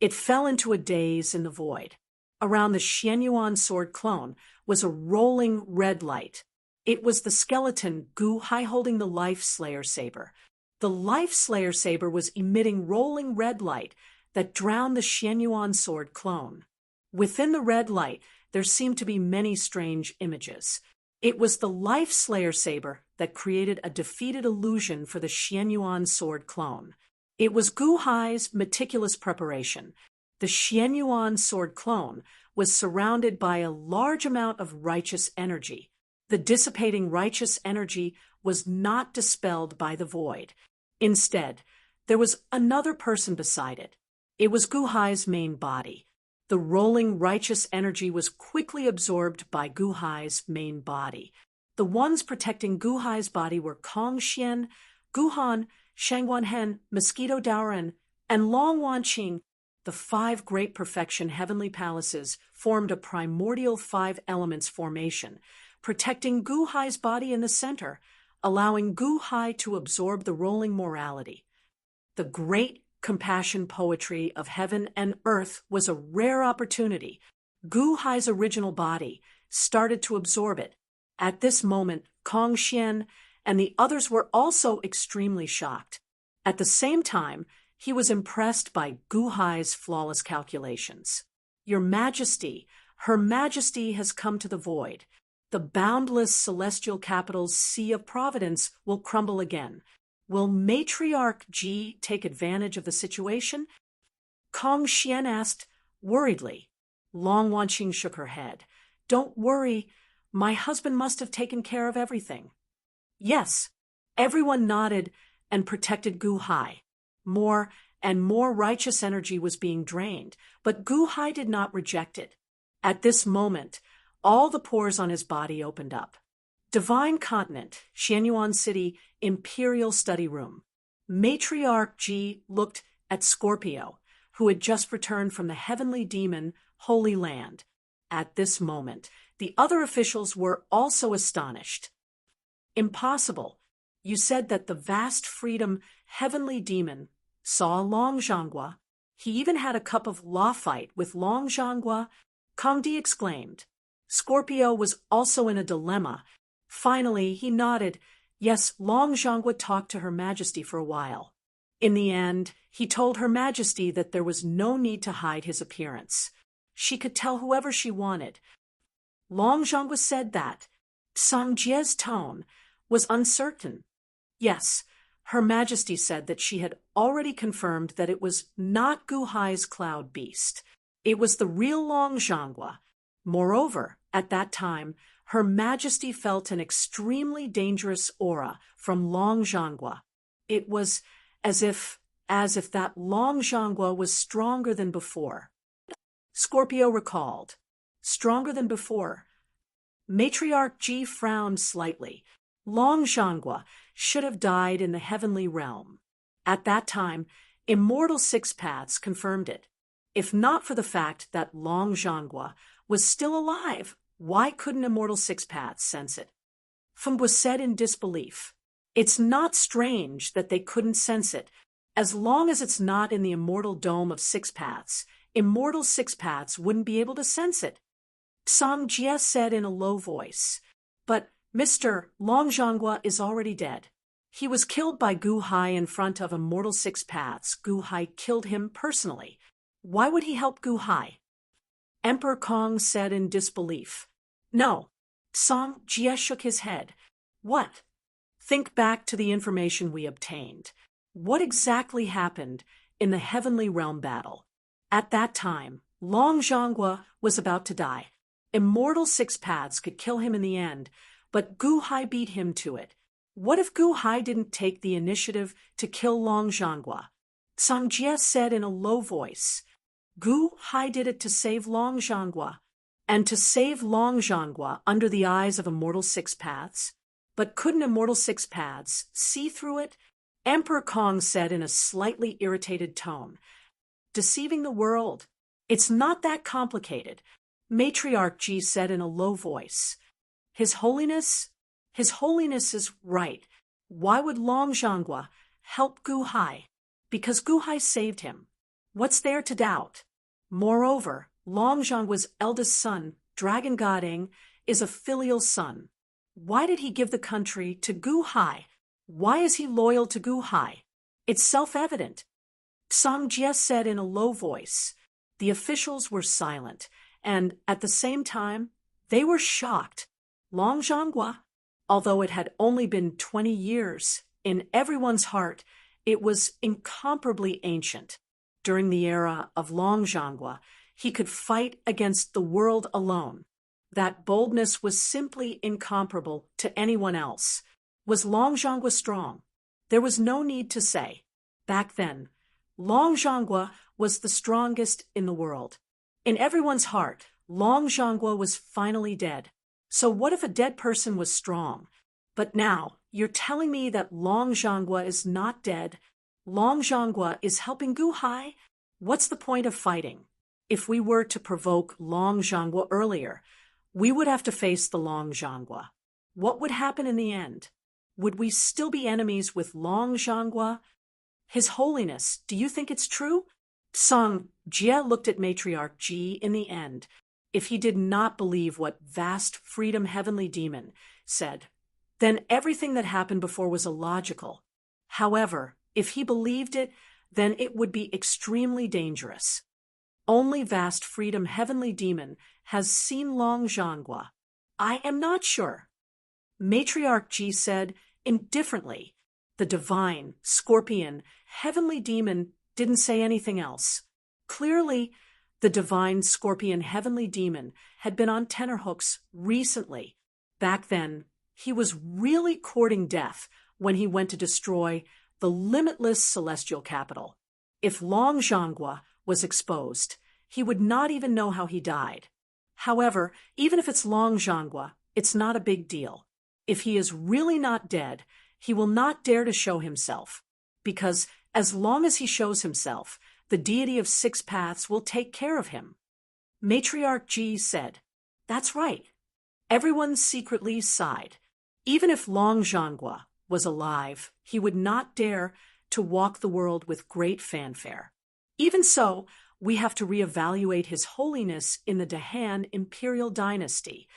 [SPEAKER 1] it fell into a daze in the void. Around the Xianyuan sword clone was a rolling red light. It was the skeleton Gu Hai holding the Life Slayer saber. The Life Slayer saber was emitting rolling red light that drowned the Xianyuan sword clone. Within the red light, there seemed to be many strange images. It was the Life Slayer saber that created a defeated illusion for the Xianyuan sword clone. It was Gu Hai's meticulous preparation. The Xianyuan sword clone was surrounded by a large amount of righteous energy. The dissipating righteous energy was not dispelled by the void. Instead, there was another person beside it. It was Gu Hai's main body. The rolling righteous energy was quickly absorbed by Gu Hai's main body. The ones protecting Gu Hai's body were Kong Xian, Gu Han, Shangguan Hen, Mosquito Daoren, and Long Wanqing. The five great perfection heavenly palaces formed a primordial five elements formation, protecting Gu Hai's body in the center, allowing Gu Hai to absorb the rolling morality. The great compassion poetry of heaven and earth was a rare opportunity. Gu Hai's original body started to absorb it. At this moment, Kong Xian and the others were also extremely shocked. At the same time, he was impressed by Gu Hai's flawless calculations. Your Majesty, Her Majesty has come to the void. The boundless celestial capital's sea of providence will crumble again. Will Matriarch Ji take advantage of the situation? Kong Xian asked, worriedly. Long Wanqing shook her head. Don't worry. My husband must have taken care of everything. Yes. Everyone nodded and protected Gu Hai. More and more righteous energy was being drained, but Gu Hai did not reject it. At this moment, all the pores on his body opened up. Divine Continent, Xianyuan City, Imperial Study Room. Matriarch Ji looked at Scorpio, who had just returned from the heavenly demon, Holy Land. At this moment, the other officials were also astonished. Impossible. You said that the vast freedom, heavenly demon, saw Long Zhanghua. He even had a cup of law fight with Long Zhanghua, Kong Di exclaimed. Scorpio was also in a dilemma. Finally, he nodded. Yes, Long Zhanghua talked to Her Majesty for a while. In the end, he told Her Majesty that there was no need to hide his appearance. She could tell whoever she wanted. Long Zhanghua said that. Song Jie's tone was uncertain. Yes, Her Majesty said that she had already confirmed that it was not Gu Hai's cloud beast. It was the real Long Zhanghua. Moreover, at that time, Her Majesty felt an extremely dangerous aura from Long Zhanghua. It was as if that Long Zhanghua was stronger than before. Scorpio recalled. Stronger than before. Matriarch Ji frowned slightly. Long Zhanghua should have died in the heavenly realm. At that time, Immortal Six Paths confirmed it. If not for the fact that Long Zhanghua was still alive, why couldn't Immortal Six Paths sense it? Feng was said in disbelief. It's not strange that they couldn't sense it. As long as it's not in the immortal dome of Six Paths, Immortal Six Paths wouldn't be able to sense it. Song Jie said in a low voice. But Mr. Long Zhanghua is already dead. He was killed by Gu Hai in front of Immortal Six Paths. Gu Hai killed him personally. Why would he help Gu Hai? Emperor Kong said in disbelief. No. Song Jie shook his head. What? Think back to the information we obtained. What exactly happened in the heavenly realm battle? At that time, Long Zhanghua was about to die. Immortal Six Paths could kill him in the end, but Gu Hai beat him to it. What if Gu Hai didn't take the initiative to kill Long Zhanghua? Song Jie said in a low voice. Gu Hai did it to save Long Zhanghua, and to save Long Zhanghua under the eyes of Immortal Six Paths. But couldn't Immortal Six Paths see through it? Emperor Kong said in a slightly irritated tone. Deceiving the world. It's not that complicated. Matriarch Ji said in a low voice. His Holiness is right. Why would Long Zhanghua help Gu Hai? Because Gu Hai saved him. What's there to doubt? Moreover, Long Zhanghua's eldest son, Dragon Goding, is a filial son. Why did he give the country to Gu Hai? Why is he loyal to Gu Hai? It's self-evident. Song Jie said in a low voice. The officials were silent, and at the same time, they were shocked. Long Zhanghua, although it had only been 20 years, in everyone's heart, it was incomparably ancient. During the era of Long Zhanghua, he could fight against the world alone. That boldness was simply incomparable to anyone else. Was Long Zhanghua strong? There was no need to say. Back then, Long Zhanghua was the strongest in the world. In everyone's heart, Long Zhanghua was finally dead. So what if a dead person was strong? But now, you're telling me that Long Zhanghua is not dead. Long Zhanghua is helping Gu Hai? What's the point of fighting? If we were to provoke Long Zhanghua earlier, we would have to face the Long Zhanghua. What would happen in the end? Would we still be enemies with Long Zhanghua? His Holiness, do you think it's true? Song Jie looked at Matriarch Ji in the end. If he did not believe what vast freedom heavenly demon said, then everything that happened before was illogical. However, if he believed it, then it would be extremely dangerous. Only vast freedom heavenly demon has seen Long Zhanghua. I am not sure. Matriarch Ji said indifferently. The divine, scorpion, heavenly demon didn't say anything else. Clearly, the divine scorpion heavenly demon had been on tenterhooks recently. Back then, he was really courting death when he went to destroy the limitless celestial capital. If Long Zhanghua was exposed, he would not even know how he died. However, even if it's Long Zhanghua, it's not a big deal. If he is really not dead, he will not dare to show himself, because as long as he shows himself, the deity of six paths will take care of him. Matriarch Ji said, "That's right." Everyone secretly sighed. Even if Long Zhanghua was alive, he would not dare to walk the world with great fanfare. Even so, we have to reevaluate his holiness in the Dahan imperial dynasty.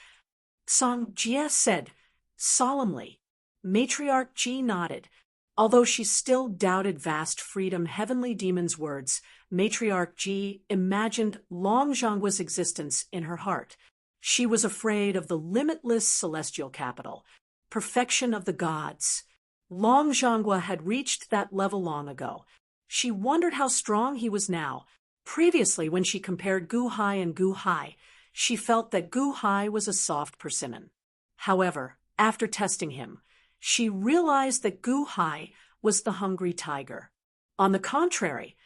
[SPEAKER 1] Song Jie said solemnly. Matriarch Ji nodded. Although she still doubted vast freedom heavenly demon's words, Matriarch Ji imagined Long Zhanghua's existence in her heart. She was afraid of the limitless celestial capital, perfection of the gods. Long Zhanghua had reached that level long ago. She wondered how strong he was now. Previously, when she compared Gu Hai and Gu Hai, she felt that Gu Hai was a soft persimmon. However, after testing him, she realized that Gu Hai was the hungry tiger. On the contrary,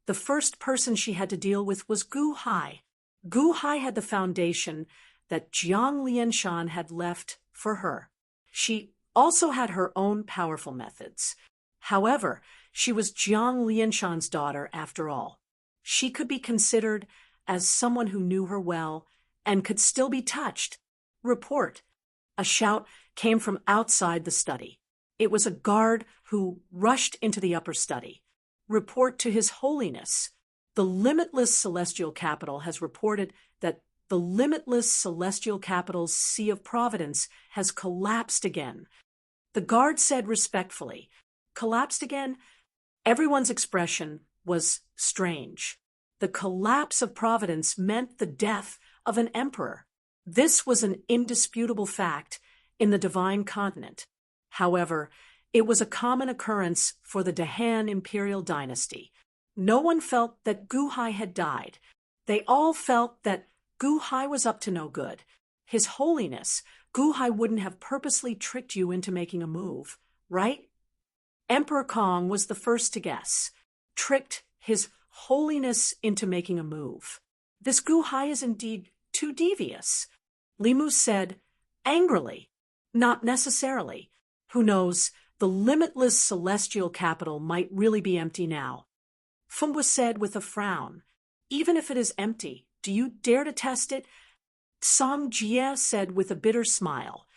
[SPEAKER 1] the first person she had to deal with was Gu Hai. Gu Hai had the foundation that Jiang Lianshan had left for her. She also had her own powerful methods. However, she was Jiang Lianshan's daughter after all. She could be considered as someone who knew her well and could still be touched. Report. A shout came from outside the study. It was a guard who rushed into the upper study. Report to His Holiness. The limitless celestial capital has reported that the limitless celestial capital's Sea of Providence has collapsed again. The guard said respectfully, "Collapsed again?" Everyone's expression was strange. The collapse of Providence meant the death of an emperor. This was an indisputable fact in the divine continent. However, it was a common occurrence for the Dahan imperial dynasty. No one felt that Gu Hai had died. They all felt that Gu Hai was up to no good. His Holiness, Gu Hai wouldn't have purposely tricked you into making a move, right? Emperor Kong was the first to guess. Tricked His Holiness into making a move. This Gu Hai is indeed too devious. Limu said angrily. Not necessarily. Who knows, the limitless celestial capital might really be empty now. Fumbua said with a frown, "Even if it is empty, do you dare to test it?" Song Jie said with a bitter smile.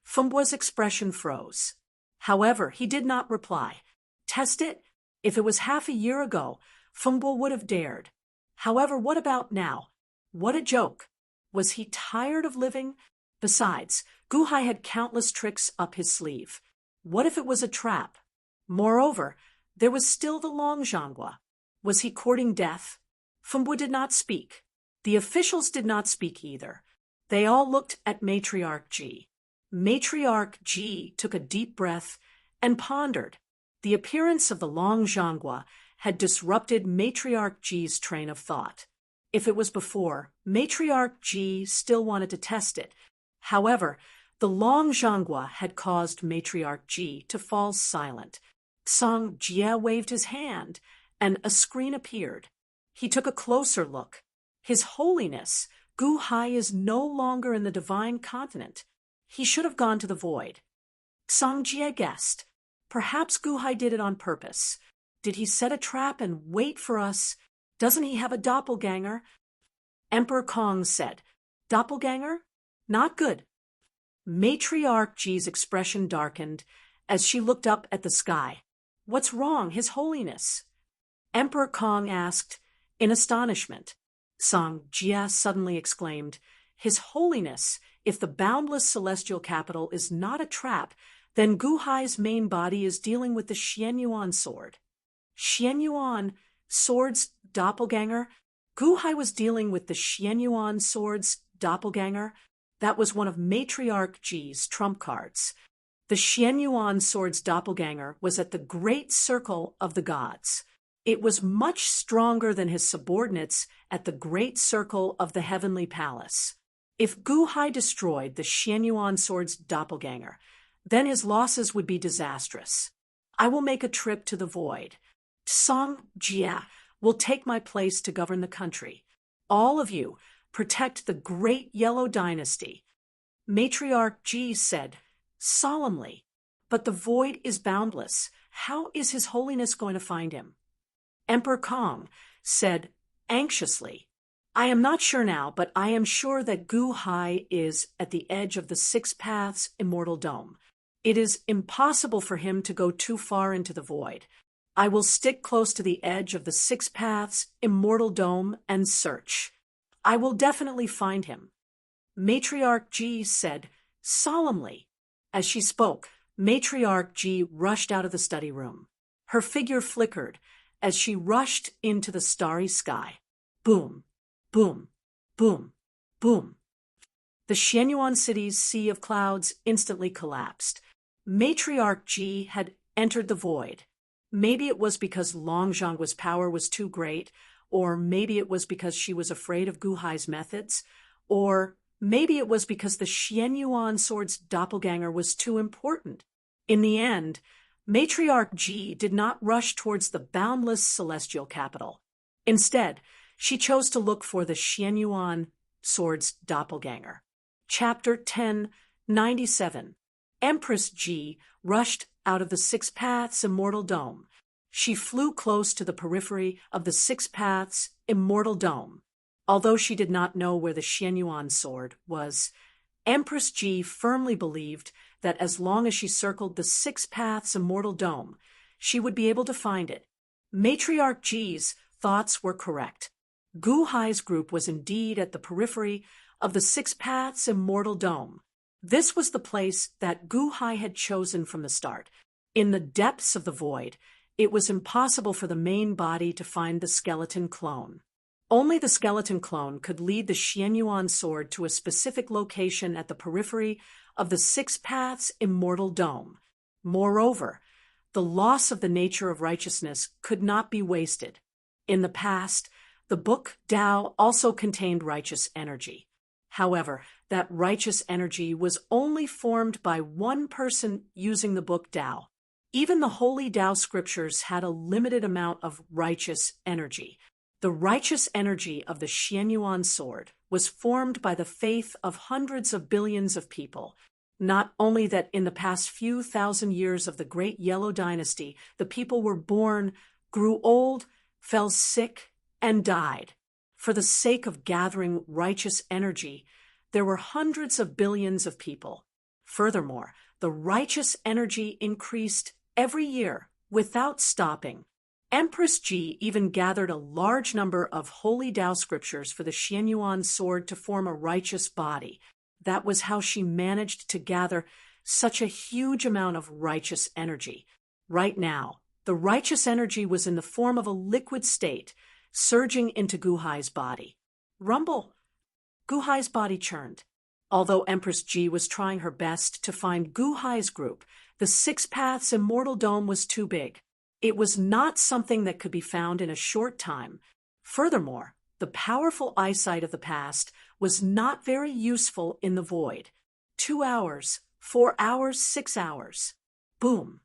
[SPEAKER 1] Fumbua's expression froze. However, he did not reply. Test it? If it was half a year ago, Fumbua would have dared. However, what about now? What a joke. Was he tired of living? Besides, Gu Hai had countless tricks up his sleeve. What if it was a trap? Moreover, there was still the Long Zhanghua. Was he courting death? Fumbua did not speak. The officials did not speak either. They all looked at Matriarch Ji. Matriarch Ji took a deep breath and pondered. The appearance of the Long Zhanghua had disrupted Matriarch Ji's train of thought. If it was before, Matriarch Ji still wanted to test it. However, the Long Zhanghua had caused Matriarch Ji to fall silent. Song Jie waved his hand, and a screen appeared. He took a closer look. His Holiness, Gu Hai is no longer in the divine continent. He should have gone to the void. Song Jie guessed. Perhaps Gu Hai did it on purpose. Did he set a trap and wait for us? Doesn't he have a doppelganger? Emperor Kong said, "Doppelganger? Not good." Matriarch Ji's expression darkened as she looked up at the sky. What's wrong, His Holiness? Emperor Kong asked, in astonishment. Song Jia suddenly exclaimed, His Holiness, if the boundless celestial capital is not a trap, then Gu Hai's main body is dealing with the Xianyuan sword. Xianyuan sword's doppelganger? Gu Hai was dealing with the Xianyuan sword's doppelganger? That was one of Matriarch Ji's trump cards. The Xianyuan sword's doppelganger was at the Great Circle of the Gods. It was much stronger than his subordinates at the Great Circle of the Heavenly Palace. If Gu Hai destroyed the Xianyuan sword's doppelganger, then his losses would be disastrous. I will make a trip to the void. Song Jia will take my place to govern the country. All of you protect the great Yellow Dynasty. Matriarch Ji said solemnly, but the void is boundless. How is His Holiness going to find him? Emperor Kong said anxiously, I am not sure now, but I am sure that Gu Hai is at the edge of the Six Paths Immortal Dome. It is impossible for him to go too far into the void. I will stick close to the edge of the Six Paths Immortal Dome and search. I will definitely find him. Matriarch Ji said solemnly. As she spoke, Matriarch Ji rushed out of the study room. Her figure flickered as she rushed into the starry sky. Boom, boom, boom, boom. The Xianyuan city's sea of clouds instantly collapsed. Matriarch Ji had entered the void. Maybe it was because Long Zhangguo's power was too great, or maybe it was because she was afraid of Gu Hai's methods, or maybe it was because the Xianyuan sword's doppelganger was too important. In the end, Matriarch Ji did not rush towards the boundless celestial capital. Instead, she chose to look for the Xianyuan sword's doppelganger. Chapter 1097. Empress Ji rushed out of the Six Paths Immortal Dome. She flew close to the periphery of the Six Paths Immortal Dome. Although she did not know where the Xianyuan sword was, Empress Ji firmly believed that as long as she circled the Six Paths Immortal Dome, she would be able to find it. Matriarch Ji's thoughts were correct. Gu Hai's group was indeed at the periphery of the Six Paths Immortal Dome. This was the place that Gu Hai had chosen from the start. In the depths of the void, it was impossible for the main body to find the skeleton clone. Only the skeleton clone could lead the Xianyuan sword to a specific location at the periphery of the Six Paths Immortal Dome. Moreover, the loss of the nature of righteousness could not be wasted. In the past, the book Tao also contained righteous energy. However, that righteous energy was only formed by one person using the book Tao. Even the holy Tao scriptures had a limited amount of righteous energy. The righteous energy of the Xianyuan sword was formed by the faith of hundreds of billions of people. Not only that in the past few thousand years of the Great Yellow Dynasty, the people were born, grew old, fell sick, and died. For the sake of gathering righteous energy, there were hundreds of billions of people. Furthermore, the righteous energy increased every year without stopping. Empress Ji even gathered a large number of holy Tao scriptures for the Xianyuan sword to form a righteous body. That was how she managed to gather such a huge amount of righteous energy. Right now, the righteous energy was in the form of a liquid state, surging into Gu Hai's body. Rumble! Gu Hai's body churned. Although Empress Ji was trying her best to find Gu Hai's group, the Six Paths Immortal Dome was too big. It was not something that could be found in a short time. Furthermore, the powerful eyesight of the past was not very useful in the void. 2 hours, 4 hours, 6 hours. Boom!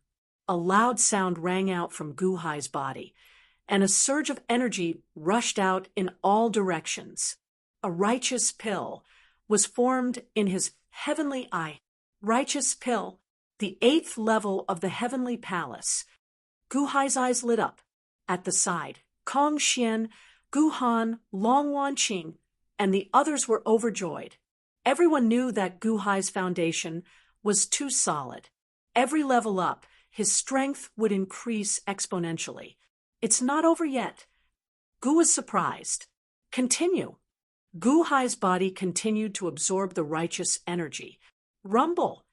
[SPEAKER 1] A loud sound rang out from Gu Hai's body, and a surge of energy rushed out in all directions. A righteous pill was formed in his heavenly eye. Righteous pill, the 8th level of the heavenly palace. Gu Hai's eyes lit up. At the side, Kong Xian, Gu Han, Long Wanqing, and the others were overjoyed. Everyone knew that Gu Hai's foundation was too solid. Every level up, his strength would increase exponentially. It's not over yet. Gu was surprised. Continue. Gu Hai's body continued to absorb the righteous energy. Rumble.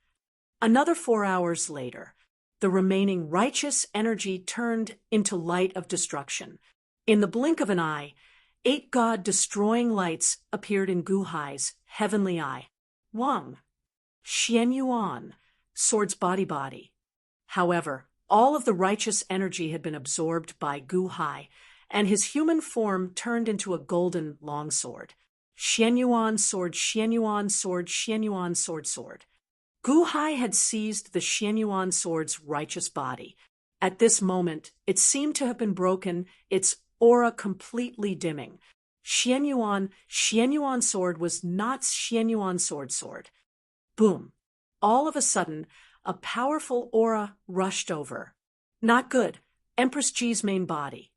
[SPEAKER 1] Another 4 hours later, the remaining righteous energy turned into light of destruction. In the blink of an eye, 8 God-destroying lights appeared in Gu Hai's heavenly eye. Wang. Xian Yuan. Sword's body. However, all of the righteous energy had been absorbed by Gu Hai, and his human form turned into a golden longsword. Xian Yuan sword, Xian Yuan sword, Xian Yuan sword. Gu Hai had seized the Xian Yuan sword's righteous body. At this moment, it seemed to have been broken, its aura completely dimming. Xian Yuan sword was not Xian Yuan sword. Boom. All of a sudden, a powerful aura rushed over. Not good. Empress Ji's main body.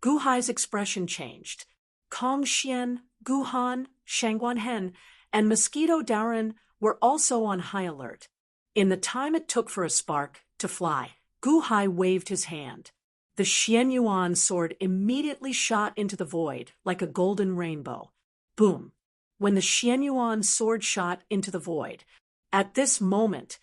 [SPEAKER 1] Gu Hai's expression changed. Kong Xian, Gu Han, Shangguan Hen, and Mosquito Daoren were also on high alert. In the time it took for a spark to fly, Gu Hai waved his hand. The Xian Yuan sword immediately shot into the void like a golden rainbow. Boom. When the Xian Yuan sword shot into the void, at this moment,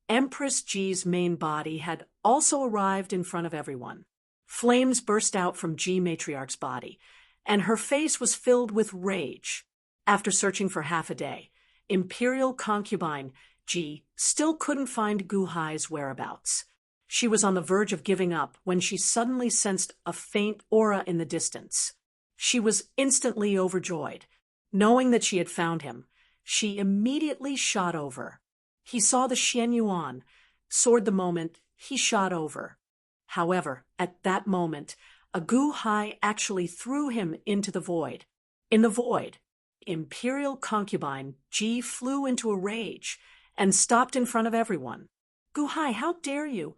[SPEAKER 1] Empress Ji's main body had also arrived in front of everyone. Flames burst out from Ji Matriarch's body, and her face was filled with rage. After searching for half a day, Imperial concubine Ji still couldn't find Gu Hai's whereabouts. She was on the verge of giving up when she suddenly sensed a faint aura in the distance. She was instantly overjoyed. Knowing that she had found him, she immediately shot over. He saw the Xian Yuan sword the moment he shot over. However, at that moment, a Gu Hai actually threw him into the void. In the void, Imperial concubine Ji flew into a rage and stopped in front of everyone. Gu Hai, how dare you?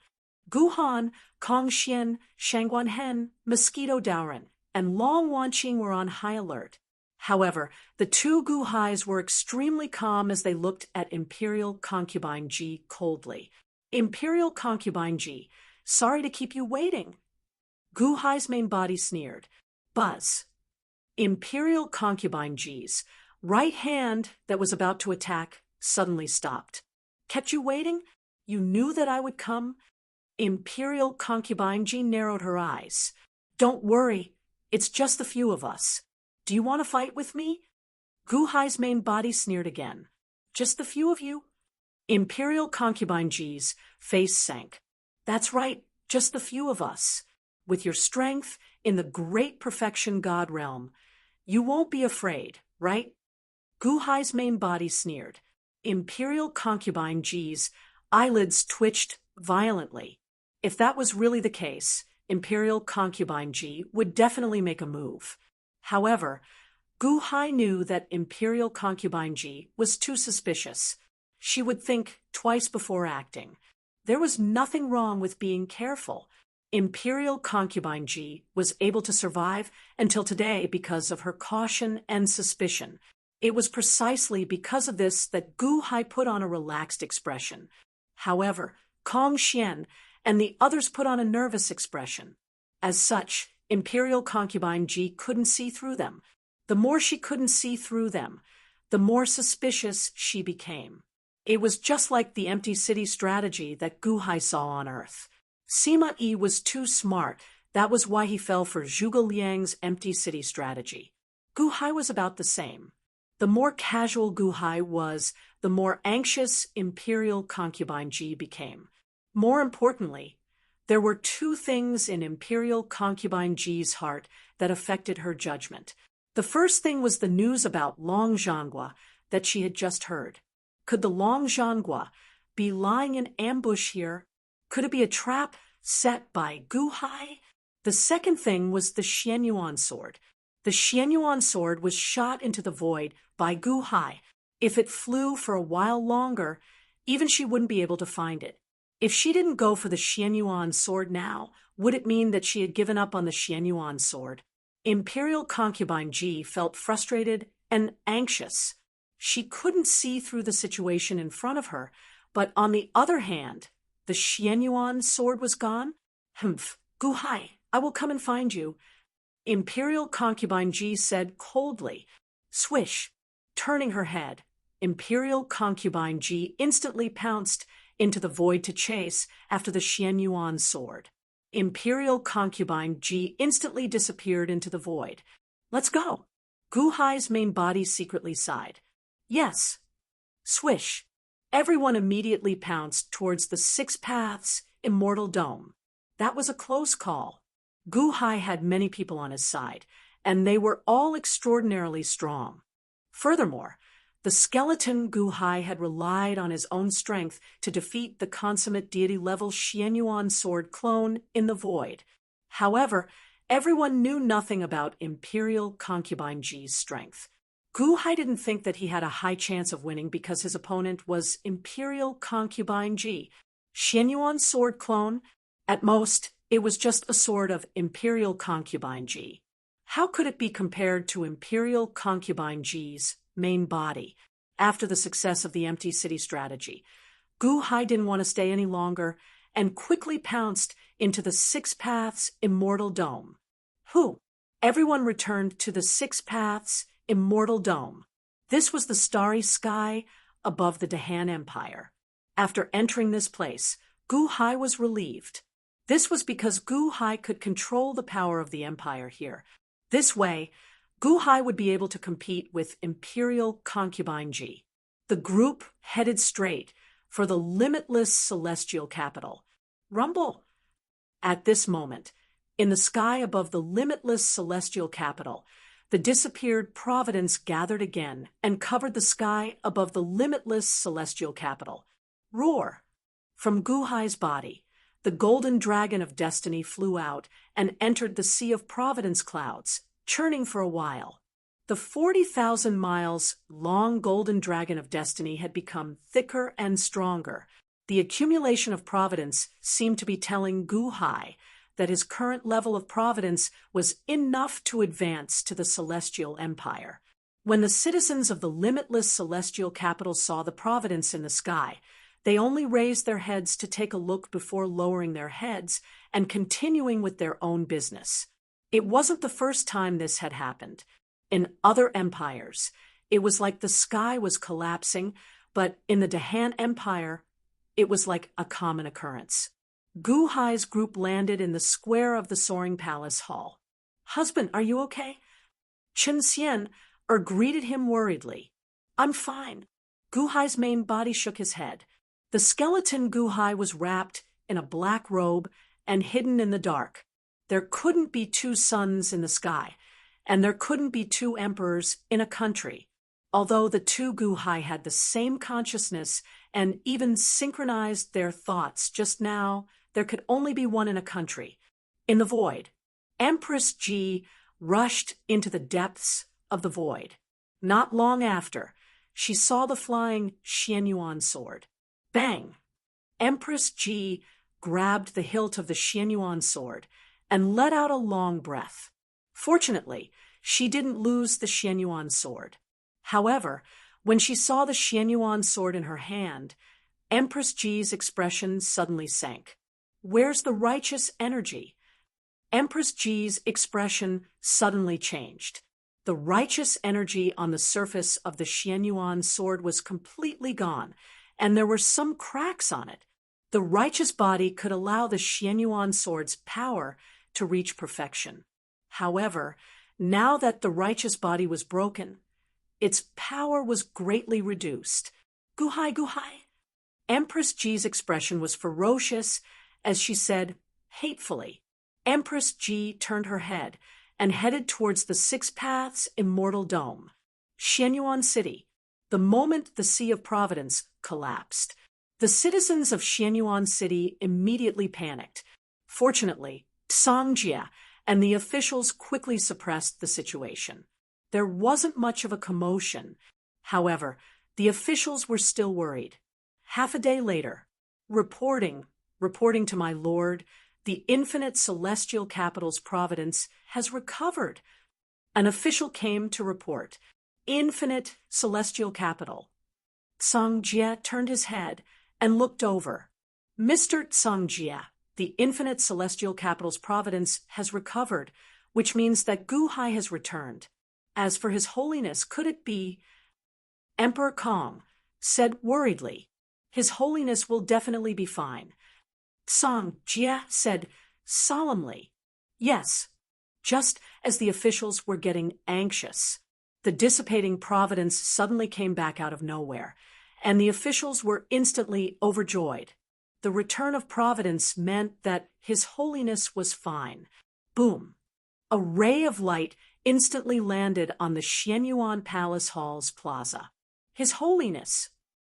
[SPEAKER 1] Gu Han, Kong Xian, Shangguan Hen, Mosquito Daoren, and Long Wanqing were on high alert. However, the 2 Gu Hais were extremely calm as they looked at Imperial concubine Ji coldly. Imperial concubine Ji, sorry to keep you waiting. Gu Hai's main body sneered. Buzz. Imperial concubine Ji's right hand that was about to attack suddenly stopped. Kept you waiting? You knew that I would come? Imperial concubine Ji narrowed her eyes. Don't worry, it's just the few of us. Do you want to fight with me? Gu Hai's main body sneered again. Just the few of you? Imperial concubine Ji's face sank. That's right, just the few of us. With your strength in the great perfection God realm, you won't be afraid, right? Gu Hai's main body sneered. Imperial concubine Ji's eyelids twitched violently. If that was really the case, Imperial concubine Ji would definitely make a move. However, Gu Hai knew that Imperial concubine Ji was too suspicious. She would think twice before acting. There was nothing wrong with being careful. Imperial concubine Ji was able to survive until today because of her caution and suspicion. It was precisely because of this that Gu Hai put on a relaxed expression. However, Kong Xian and the others put on a nervous expression. As such, Imperial concubine Ji couldn't see through them. The more she couldn't see through them, the more suspicious she became. It was just like the empty city strategy that Gu Hai saw on Earth. Sima Yi was too smart. That was why he fell for Zhuge Liang's empty city strategy. Gu Hai was about the same. The more casual Gu Hai was, the more anxious Imperial concubine Ji became. More importantly, there were 2 things in Imperial concubine Ji's heart that affected her judgment. The first thing was the news about Long Zhanghua that she had just heard. Could the Long Zhanghua be lying in ambush here? Could it be a trap set by Gu Hai? The second thing was the Xian Yuan sword. The Xian Yuan sword was shot into the void by Gu Hai. If it flew for a while longer, even she wouldn't be able to find it. If she didn't go for the Xian Yuan sword now, would it mean that she had given up on the Xian Yuan sword? Imperial concubine Ji felt frustrated and anxious. She couldn't see through the situation in front of her, but on the other hand, The Xianyuan sword was gone? Humph, Guhai, I will come and find you. Imperial concubine Ji said coldly. Swish, turning her head. Imperial concubine Ji instantly pounced into the void to chase after the Xianyuan sword. Imperial concubine Ji instantly disappeared into the void. Let's go. Guhai's main body secretly sighed. Yes. Swish. Everyone immediately pounced towards the Six Paths Immortal Dome. That was a close call. Guhai had many people on his side, and they were all extraordinarily strong. Furthermore, the skeleton Guhai had relied on his own strength to defeat the consummate deity-level Xianyuan sword clone in the void. However, everyone knew nothing about Imperial Concubine Ji's strength. Guhai didn't think that he had a high chance of winning because his opponent was Imperial Concubine Ji. Xianyuan sword clone? At most, it was just a sword of Imperial Concubine Ji. How could it be compared to Imperial Concubine Ji's main body? After the success of the empty city strategy, Guhai didn't want to stay any longer and quickly pounced into the Six Paths Immortal Dome. Everyone returned to the Six Paths Immortal Dome. This was the starry sky above the Dahan Empire. After entering this place, Guhai was relieved. This was because Guhai could control the power of the empire here. This way, Guhai would be able to compete with Imperial Concubine Ji. The group headed straight for the limitless celestial capital. Rumble! At this moment, in the sky above the limitless celestial capital, the disappeared Providence gathered again and covered the sky above the limitless celestial capital. Roar! From Guhai's body, the golden dragon of destiny flew out and entered the sea of Providence clouds, churning for a while. The 40,000 miles long golden dragon of destiny had become thicker and stronger. The accumulation of Providence seemed to be telling Guhai that his current level of Providence was enough to advance to the celestial empire. When the citizens of the limitless celestial capital saw the Providence in the sky, they only raised their heads to take a look before lowering their heads and continuing with their own business. It wasn't the first time this had happened. In other empires, it was like the sky was collapsing, but in the Dahan Empire, it was like a common occurrence. Guhai's group landed in the square of the Soaring Palace Hall. Husband, are you okay? Chen Xian greeted him worriedly. I'm fine. Guhai's main body shook his head. The skeleton Guhai was wrapped in a black robe and hidden in the dark. There couldn't be two suns in the sky, and there couldn't be two emperors in a country. Although the two Guhai had the same consciousness and even synchronized their thoughts just now, there could only be one in a country. In the void, Empress Ji rushed into the depths of the void. Not long after, she saw the flying Xianyuan sword. Bang! Empress Ji grabbed the hilt of the Xianyuan sword and let out a long breath. Fortunately, she didn't lose the Xianyuan sword. However, when she saw the Xianyuan sword in her hand, Empress Ji's expression suddenly sank. Where's the righteous energy? Empress Ji's expression suddenly changed. The righteous energy on the surface of the Xianyuan sword was completely gone, and there were some cracks on it. The righteous body could allow the Xianyuan sword's power to reach perfection. However, now that the righteous body was broken, its power was greatly reduced. Guhai, Guhai! Empress Ji's expression was ferocious as she said, hatefully. Empress Ji turned her head and headed towards the Six Paths Immortal Dome. Xianyuan City. The moment the Sea of Providence collapsed, the citizens of Xianyuan City immediately panicked. Fortunately, Songjia and the officials quickly suppressed the situation. There wasn't much of a commotion. However, the officials were still worried. Half a day later, reporting to my lord, the infinite celestial capital's Providence has recovered. An official came to report. Infinite celestial capital. Songjia turned his head and looked over. Mr. Tsangjia, the infinite celestial capital's providence has recovered, which means that Gu Hai has returned. As for his holiness, could it be? Emperor Kong said worriedly. His holiness will definitely be fine. Tsangjia said solemnly. Yes. Just as the officials were getting anxious, the dissipating providence suddenly came back out of nowhere, and the officials were instantly overjoyed. The return of providence meant that His Holiness was fine. Boom! A ray of light instantly landed on the Xianyuan Palace Hall's plaza. His Holiness!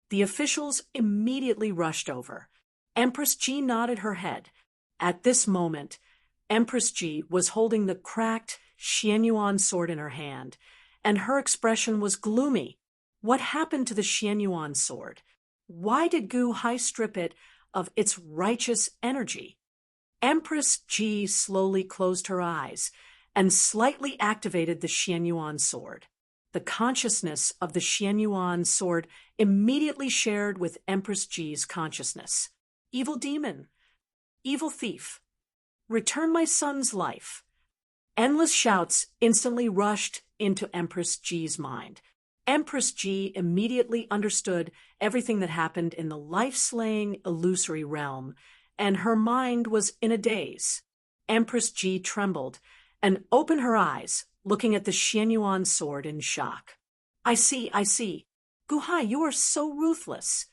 [SPEAKER 1] The officials immediately rushed over. Empress Ji nodded her head. At this moment, Empress Ji was holding the cracked Xianyuan sword in her hand, and her expression was gloomy. What happened to the Xianyuan sword? Why did Gu Hai strip it of its righteous energy? Empress Ji slowly closed her eyes and slightly activated the Xianyuan sword. The consciousness of the Xianyuan sword immediately shared with Empress Ji's consciousness. Evil demon, evil thief, return my son's life. Endless shouts instantly rushed into Empress Ji's mind. Empress Ji immediately understood everything that happened in the life-slaying illusory realm, and her mind was in a daze. Empress Ji trembled and opened her eyes, looking at the Xianyuan sword in shock. I see. Gu Hai, you are so ruthless.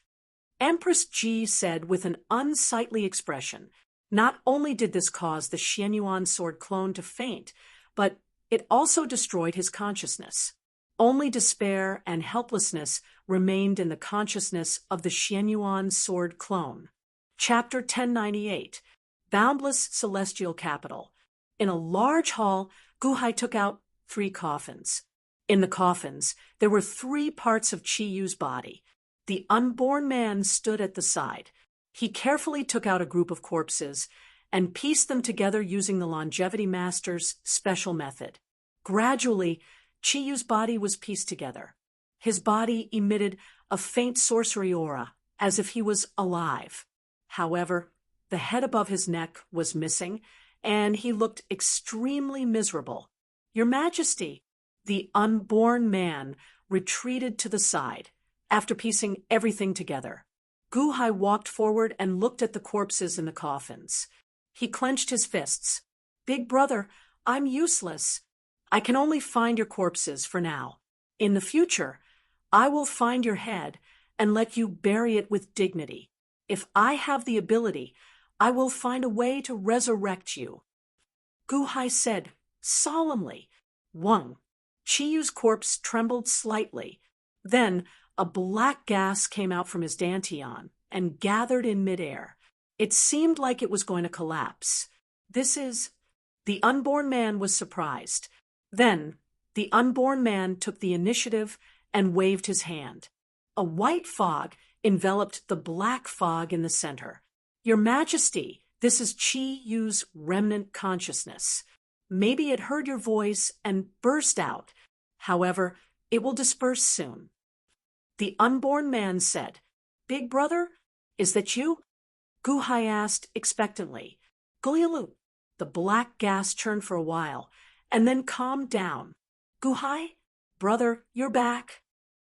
[SPEAKER 1] Empress Ji said with an unsightly expression. Not only did this cause the Xianyuan sword clone to faint, but it also destroyed his consciousness. Only despair and helplessness remained in the consciousness of the Xianyuan sword clone. Chapter 1098, Boundless Celestial Capital. In a large hall, Gu Hai took out 3 coffins. In the coffins, there were 3 parts of Chi Yu's body. The unborn man stood at the side. He carefully took out a group of corpses and pieced them together using the Longevity Master's special method. Gradually, Chi Yu's body was pieced together. His body emitted a faint sorcery aura, as if he was alive. However, the head above his neck was missing, and he looked extremely miserable. Your Majesty, the unborn man retreated to the side, after piecing everything together. Gu Hai walked forward and looked at the corpses in the coffins. He clenched his fists. Big brother, I'm useless. I can only find your corpses for now. In the future, I will find your head and let you bury it with dignity. If I have the ability, I will find a way to resurrect you. Gu Hai said solemnly. Wang. Chi Yu's corpse trembled slightly. Then a black gas came out from his dantian and gathered in midair. It seemed like it was going to collapse. The unborn man was surprised. Then the unborn man took the initiative and waved his hand. A white fog enveloped the black fog in the center. Your Majesty, this is Chi Yu's remnant consciousness. Maybe it heard your voice and burst out. However, it will disperse soon. The unborn man said, Big brother, is that you? Gu Hai asked expectantly. Gulyalu. The black gas churned for a while, and then calmed down. Gu Hai? Brother, you're back.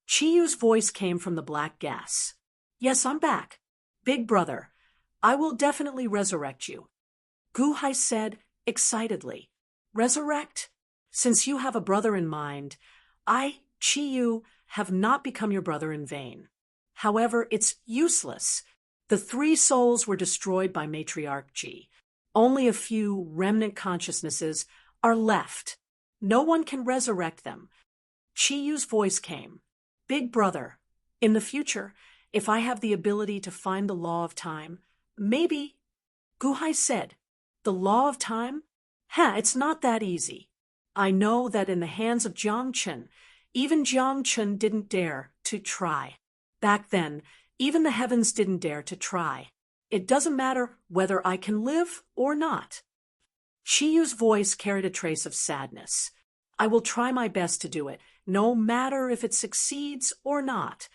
[SPEAKER 1] Chi Yu's voice came from the black gas. Yes, I'm back. Big brother, I will definitely resurrect you. Gu Hai said excitedly. Resurrect? Since you have a brother in mind, I, Chi Yu, have not become your brother in vain. However, it's useless. The 3 souls were destroyed by Matriarch Ji. Only a few remnant consciousnesses are left. No one can resurrect them. Chi Yu's voice came. Big brother, in the future, if I have the ability to find the law of time, maybe. Gu Hai said, the law of time? It's not that easy. I know that in the hands of Jiang Chen, even Jiang Chen didn't dare to try. Back then, even the heavens didn't dare to try. It doesn't matter whether I can live or not. Chi Yu's voice carried a trace of sadness. I will try my best to do it, no matter if it succeeds or not.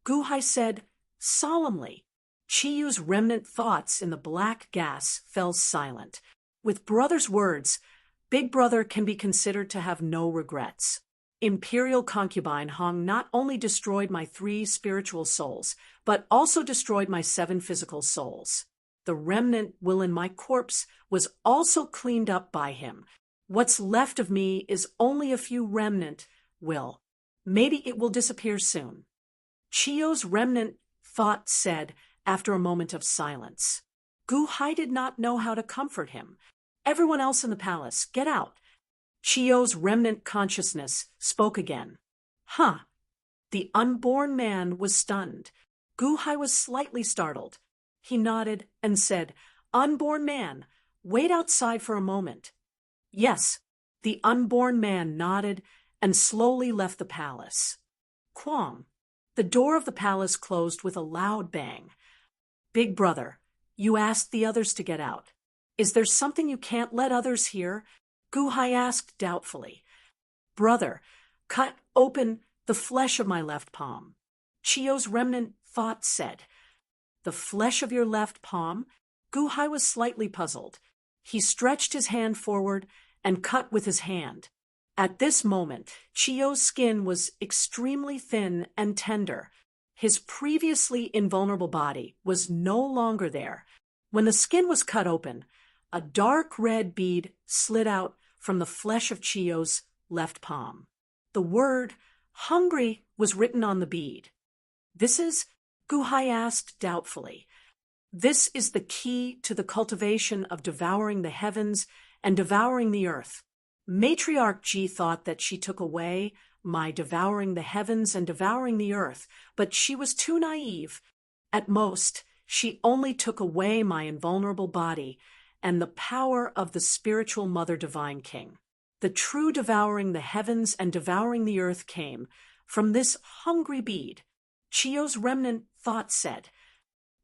[SPEAKER 1] Gu Hai said solemnly. Chiyu's remnant thoughts in the black gas fell silent. With brother's words, Big Brother can be considered to have no regrets. Imperial concubine Hong not only destroyed my 3 spiritual souls, but also destroyed my 7 physical souls. The remnant will in my corpse was also cleaned up by him. What's left of me is only a few remnant will. Maybe it will disappear soon. Chio's remnant thought said after a moment of silence. Gu Hai did not know how to comfort him. Everyone else in the palace, get out. Chio's remnant consciousness spoke again. Huh. The unborn man was stunned. Gu Hai was slightly startled. He nodded and said, Unborn man, wait outside for a moment. Yes, the unborn man nodded and slowly left the palace. Quang. The door of the palace closed with a loud bang. Big Brother, you asked the others to get out. Is there something you can't let others hear? Gu Hai asked doubtfully. Brother, cut open the flesh of my left palm. Chio's remnant thought said. The flesh of your left palm? Gu Hai was slightly puzzled. He stretched his hand forward and cut with his hand. At this moment, Chio's skin was extremely thin and tender. His previously invulnerable body was no longer there. When the skin was cut open, a dark red bead slid out from the flesh of Chio's left palm. The word hungry was written on the bead. This is, Gu Hai asked doubtfully. This is the key to the cultivation of devouring the heavens and devouring the earth. Matriarch Ji thought that she took away my devouring the heavens and devouring the earth, but she was too naive. At most, she only took away my invulnerable body and the power of the spiritual Mother Divine King. The true devouring the heavens and devouring the earth came from this hungry bead. Chio's remnant thought said.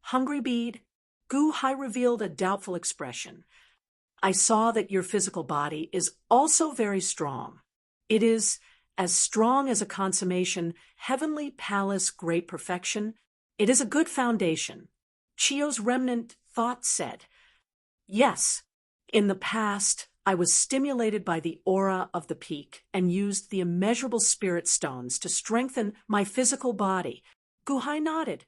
[SPEAKER 1] Hungry bead? Gu Hai revealed a doubtful expression. I saw that your physical body is also very strong. It is as strong as a consummation, heavenly palace great perfection. It is a good foundation. Chio's remnant thought said. Yes, in the past, I was stimulated by the aura of the peak and used the immeasurable spirit stones to strengthen my physical body. Gu Hai nodded.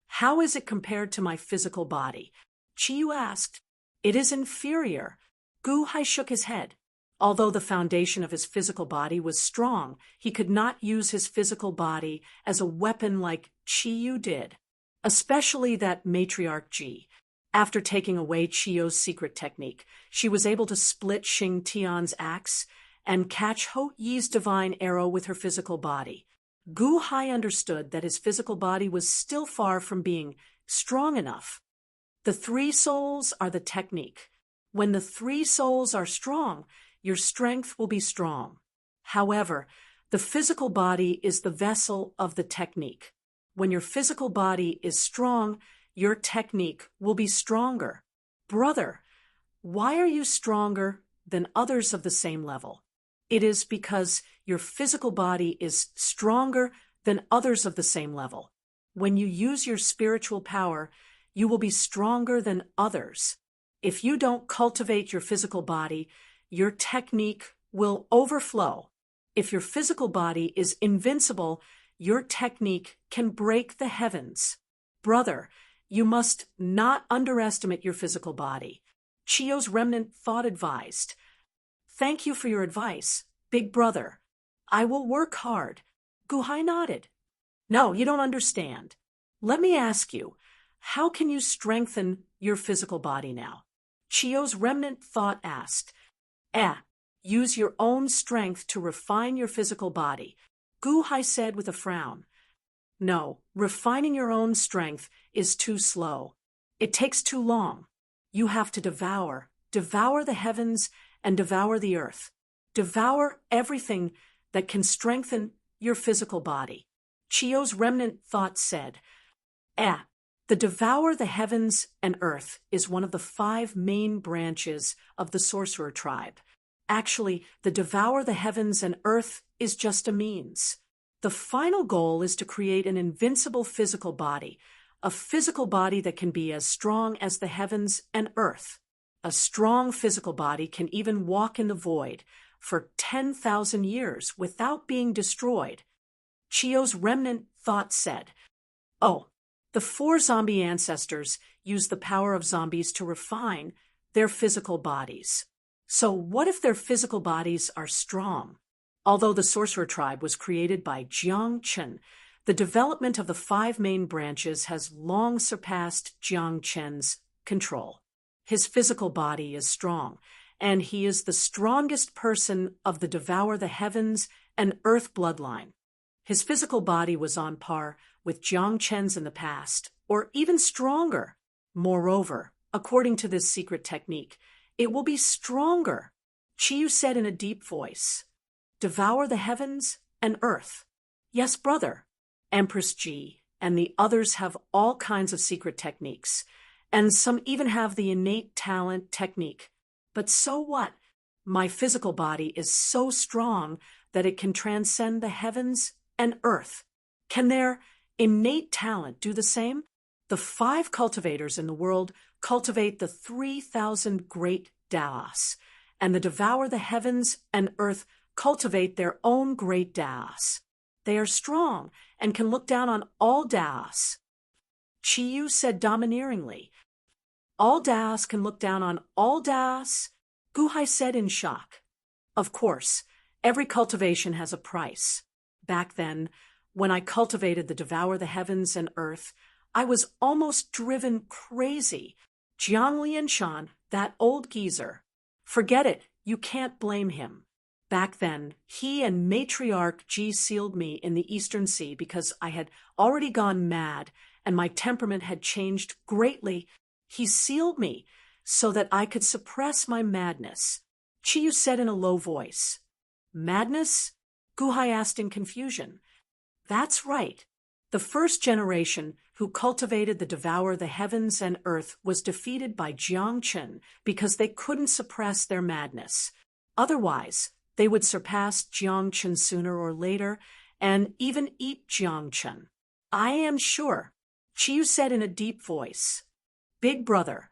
[SPEAKER 1] How is it compared to my physical body? Chiyu asked. It is inferior. Gu Hai shook his head. Although the foundation of his physical body was strong, he could not use his physical body as a weapon like Chiyu did, especially that matriarch Ji. After taking away Chio's secret technique, she was able to split Xing Tian's axe and catch Ho Yi's divine arrow with her physical body. Gu Hai understood that his physical body was still far from being strong enough. The 3 souls are the technique. When the 3 souls are strong, your strength will be strong. However, the physical body is the vessel of the technique. When your physical body is strong, your technique will be stronger. Brother, why are you stronger than others of the same level? It is because your physical body is stronger than others of the same level. When you use your spiritual power, you will be stronger than others. If you don't cultivate your physical body, your technique will overflow. If your physical body is invincible, your technique can break the heavens. Brother, you must not underestimate your physical body. Chio's remnant thought advised. Thank you for your advice, Big Brother. I will work hard. Gu Hai nodded. No, you don't understand. Let me ask you, how can you strengthen your physical body now? Chio's remnant thought asked. Use your own strength to refine your physical body, Gu Hai said with a frown. No, refining your own strength is too slow. It takes too long. You have to devour the heavens and devour the earth. Devour everything that can strengthen your physical body. Chio's remnant thought said. The devour the heavens and earth is one of the 5 main branches of the sorcerer tribe. Actually, the devour the heavens and earth is just a means. The final goal is to create an invincible physical body, a physical body that can be as strong as the heavens and earth. A strong physical body can even walk in the void for 10,000 years without being destroyed. Chio's remnant thought said, "Oh, the 4 zombie ancestors used the power of zombies to refine their physical bodies. So what if their physical bodies are strong?" Although the sorcerer tribe was created by Jiang Chen, the development of the 5 main branches has long surpassed Jiang Chen's control. His physical body is strong, and he is the strongest person of the Devour the Heavens and Earth bloodline. His physical body was on par with Jiang Chen's in the past, or even stronger. Moreover, according to this secret technique, it will be stronger. Chiyu said in a deep voice, "Devour the heavens and earth." "Yes, brother." Empress Ji and the others have all kinds of secret techniques, and some even have the innate talent technique. But so what? My physical body is so strong that it can transcend the heavens and earth. Can their innate talent do the same? The 5 cultivators in the world cultivate the 3,000 great Daos, and the Devour the Heavens and Earth cultivate their own great Daos. They are strong and can look down on all Daos. Chiyu said domineeringly, "All Daos can look down on all Daos?" Guhai said in shock. "Of course, every cultivation has a price. Back then, when I cultivated the Devour the Heavens and Earth, I was almost driven crazy. Jiang Lianshan, that old geezer. Forget it, you can't blame him. Back then, he and Matriarch Ji sealed me in the Eastern Sea because I had already gone mad and my temperament had changed greatly. He sealed me so that I could suppress my madness." Chiyu said in a low voice. "Madness?" Guhai asked in confusion. "That's right. The first generation who cultivated the Devour the Heavens and Earth was defeated by Jiang Chen because they couldn't suppress their madness. Otherwise, they would surpass Jiang Chen sooner or later and even eat Jiang Chen. I am sure," Chiyu said in a deep voice. "Big brother,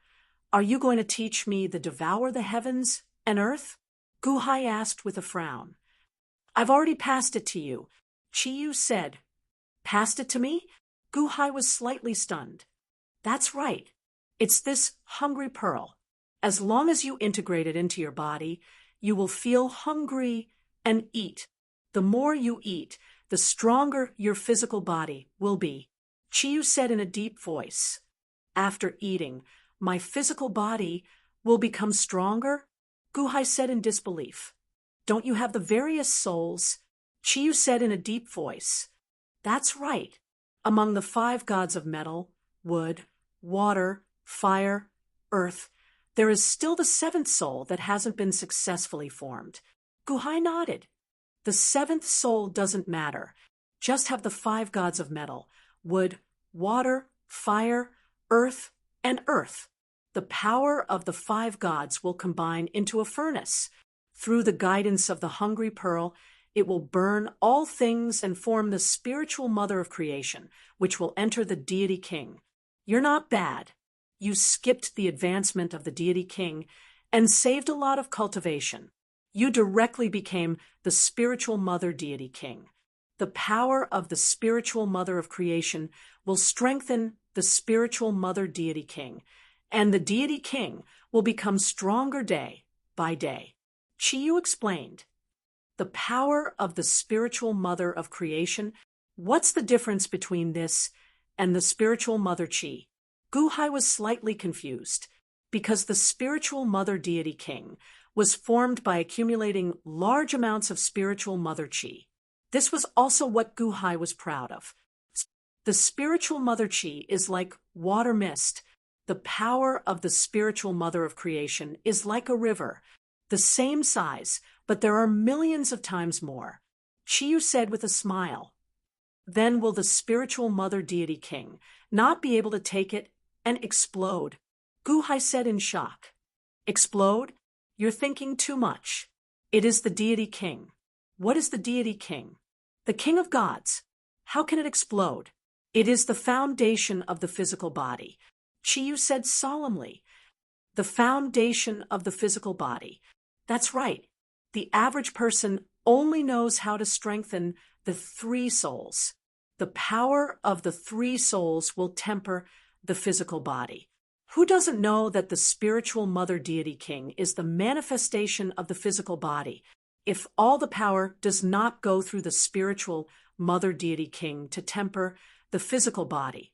[SPEAKER 1] are you going to teach me the Devour the Heavens and Earth?" Guhai asked with a frown. "I've already passed it to you," Chiyu said. "Passed it to me?" Guhai was slightly stunned. "That's right. It's this hungry pearl. As long as you integrate it into your body, you will feel hungry and eat. The more you eat, the stronger your physical body will be," Chiyu said in a deep voice. "After eating, my physical body will become stronger?" Guhai said in disbelief. "Don't you have the various souls?" Chiyu said in a deep voice. "That's right. Among the 5 gods of metal, wood, water, fire, earth, there is still the 7th soul that hasn't been successfully formed." Guhai nodded. "The 7th soul doesn't matter. Just have the 5 gods of metal, wood, water, fire, earth, and earth. The power of the 5 gods will combine into a furnace. Through the guidance of the hungry pearl, it will burn all things and form the spiritual mother of creation, which will enter the deity king. You're not bad. You skipped the advancement of the deity king and saved a lot of cultivation. You directly became the spiritual mother deity king. The power of the spiritual mother of creation will strengthen the spiritual mother deity king, and the deity king will become stronger day by day." Chiyu explained. "The power of the spiritual mother of creation? What's the difference between this and the spiritual mother Chi?" Guhai was slightly confused, because the spiritual mother deity king was formed by accumulating large amounts of spiritual mother Chi. This was also what Guhai was proud of. The spiritual mother Chi is like water mist. The power of the spiritual mother of creation is like a river, the same size, but there are millions of times more. Chiyu said with a smile. "Then will the spiritual mother deity king not be able to take it and explode?" Guhai said in shock. "Explode? You're thinking too much. It is the deity king." "What is the deity king?" "The king of gods. How can it explode?" It is the foundation of the physical body. Chiyu said solemnly. The foundation of the physical body. That's right. The average person only knows how to strengthen the three souls. The power of the three souls will temper the physical body. Who doesn't know that the spiritual mother deity king is the manifestation of the physical body? If all the power does not go through the spiritual mother deity king to temper the physical body,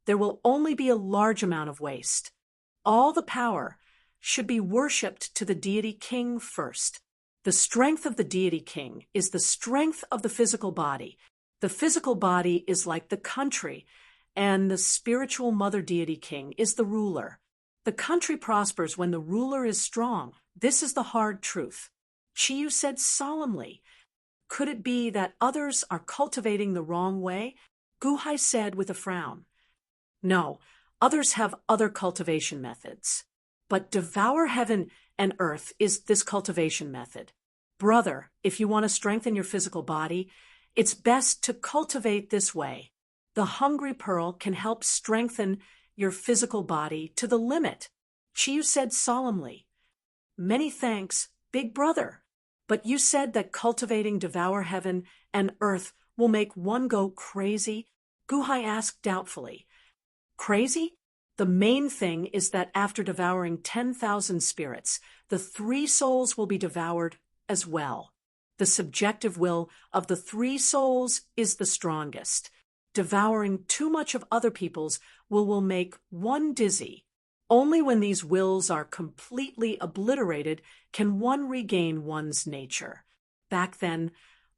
[SPEAKER 1] there will only be a large amount of waste. All the power should be worshipped to the deity king first. The strength of the deity king is the strength of the physical body. The physical body is like the country, and the spiritual mother deity king is the ruler. The country prospers when the ruler is strong. This is the hard truth. Chiyu said solemnly. Could it be that others are cultivating the wrong way? Guhai said with a frown. No, others have other cultivation methods. But devour heaven and earth is this cultivation method. Brother, if you want to strengthen your physical body, it's best to cultivate this way. The hungry pearl can help strengthen your physical body to the limit. Chiyu said solemnly. Many thanks, big brother. But you said that cultivating devour heaven and earth will make one go crazy? Guhai asked doubtfully. Crazy? The main thing is that after devouring 10,000 spirits, the three souls will be devoured as well. The subjective will of the three souls is the strongest. Devouring too much of other people's will make one dizzy. Only when these wills are completely obliterated can one regain one's nature. Back then,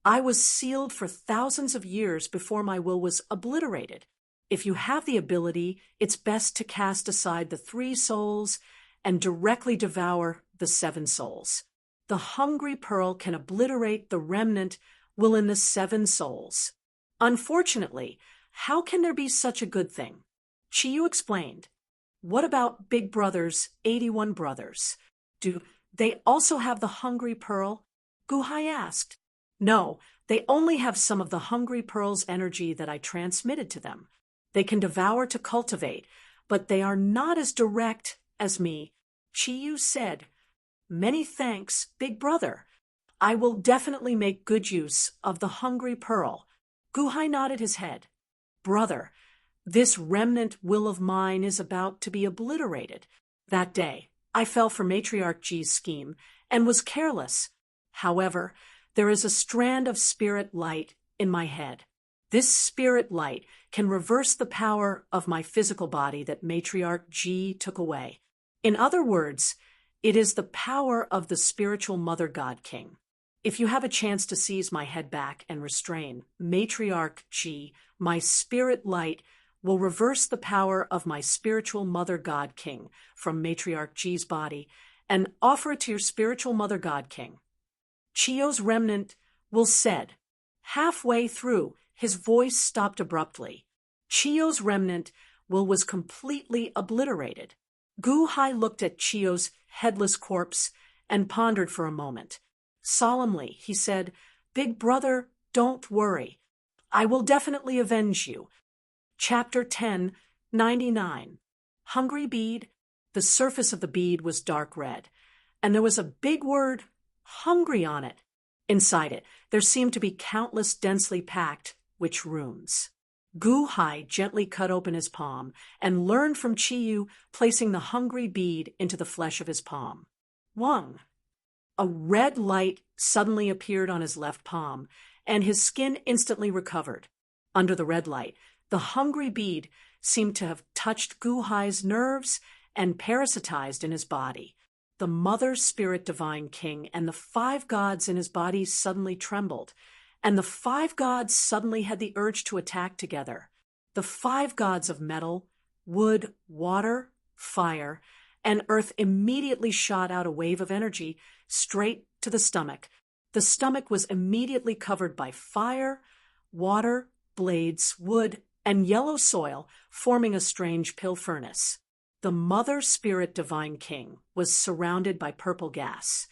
[SPEAKER 1] I was sealed for thousands of years before my will was obliterated. If you have the ability, it's best to cast aside the three souls and directly devour the seven souls. The hungry pearl can obliterate the remnant will in the seven souls. Unfortunately, how can there be such a good thing? Chiyu explained. What about Big Brother's 81 brothers? Do they also have the hungry pearl? Guhai asked. No, they only have some of the hungry pearl's energy that I transmitted to them. They can devour to cultivate, but they are not as direct as me. Chiyu said, Many thanks, Big Brother. I will definitely make good use of the hungry pearl. Guhai nodded his head. Brother, this remnant will of mine is about to be obliterated. That day, I fell for Matriarch G's scheme and was careless. However, there is a strand of spirit light in my head. This spirit light can reverse the power of my physical body that Matriarch G took away. In other words, it is the power of the spiritual Mother God King. If you have a chance to seize my head back and restrain Matriarch G, my spirit light will reverse the power of my spiritual Mother God King from Matriarch G's body and offer it to your spiritual Mother God King. Chiyu's remnant will said. Halfway through, his voice stopped abruptly. Chiyu's remnant was completely obliterated. Guhai looked at Chiyu's headless corpse and pondered for a moment. Solemnly, he said, Big Brother, don't worry. I will definitely avenge you. Chapter 10, 99. Hungry bead. The surface of the bead was dark red, and there was a big word, hungry, on it. Inside it, there seemed to be countless densely packed witch runes. Guhai gently cut open his palm and learned from Chiyu, placing the hungry bead into the flesh of his palm. Wang. A red light suddenly appeared on his left palm, and his skin instantly recovered. Under the red light, the hungry bead seemed to have touched Guhai's nerves and parasitized in his body. The Mother Spirit Divine King and the 5 gods in his body suddenly trembled, and the 5 gods suddenly had the urge to attack together. The 5 gods of metal, wood, water, fire, and earth immediately shot out a wave of energy straight to the stomach. The stomach was immediately covered by fire, water, blades, wood, and yellow soil, forming a strange pill furnace. The Mother Spirit Divine King was surrounded by purple gas,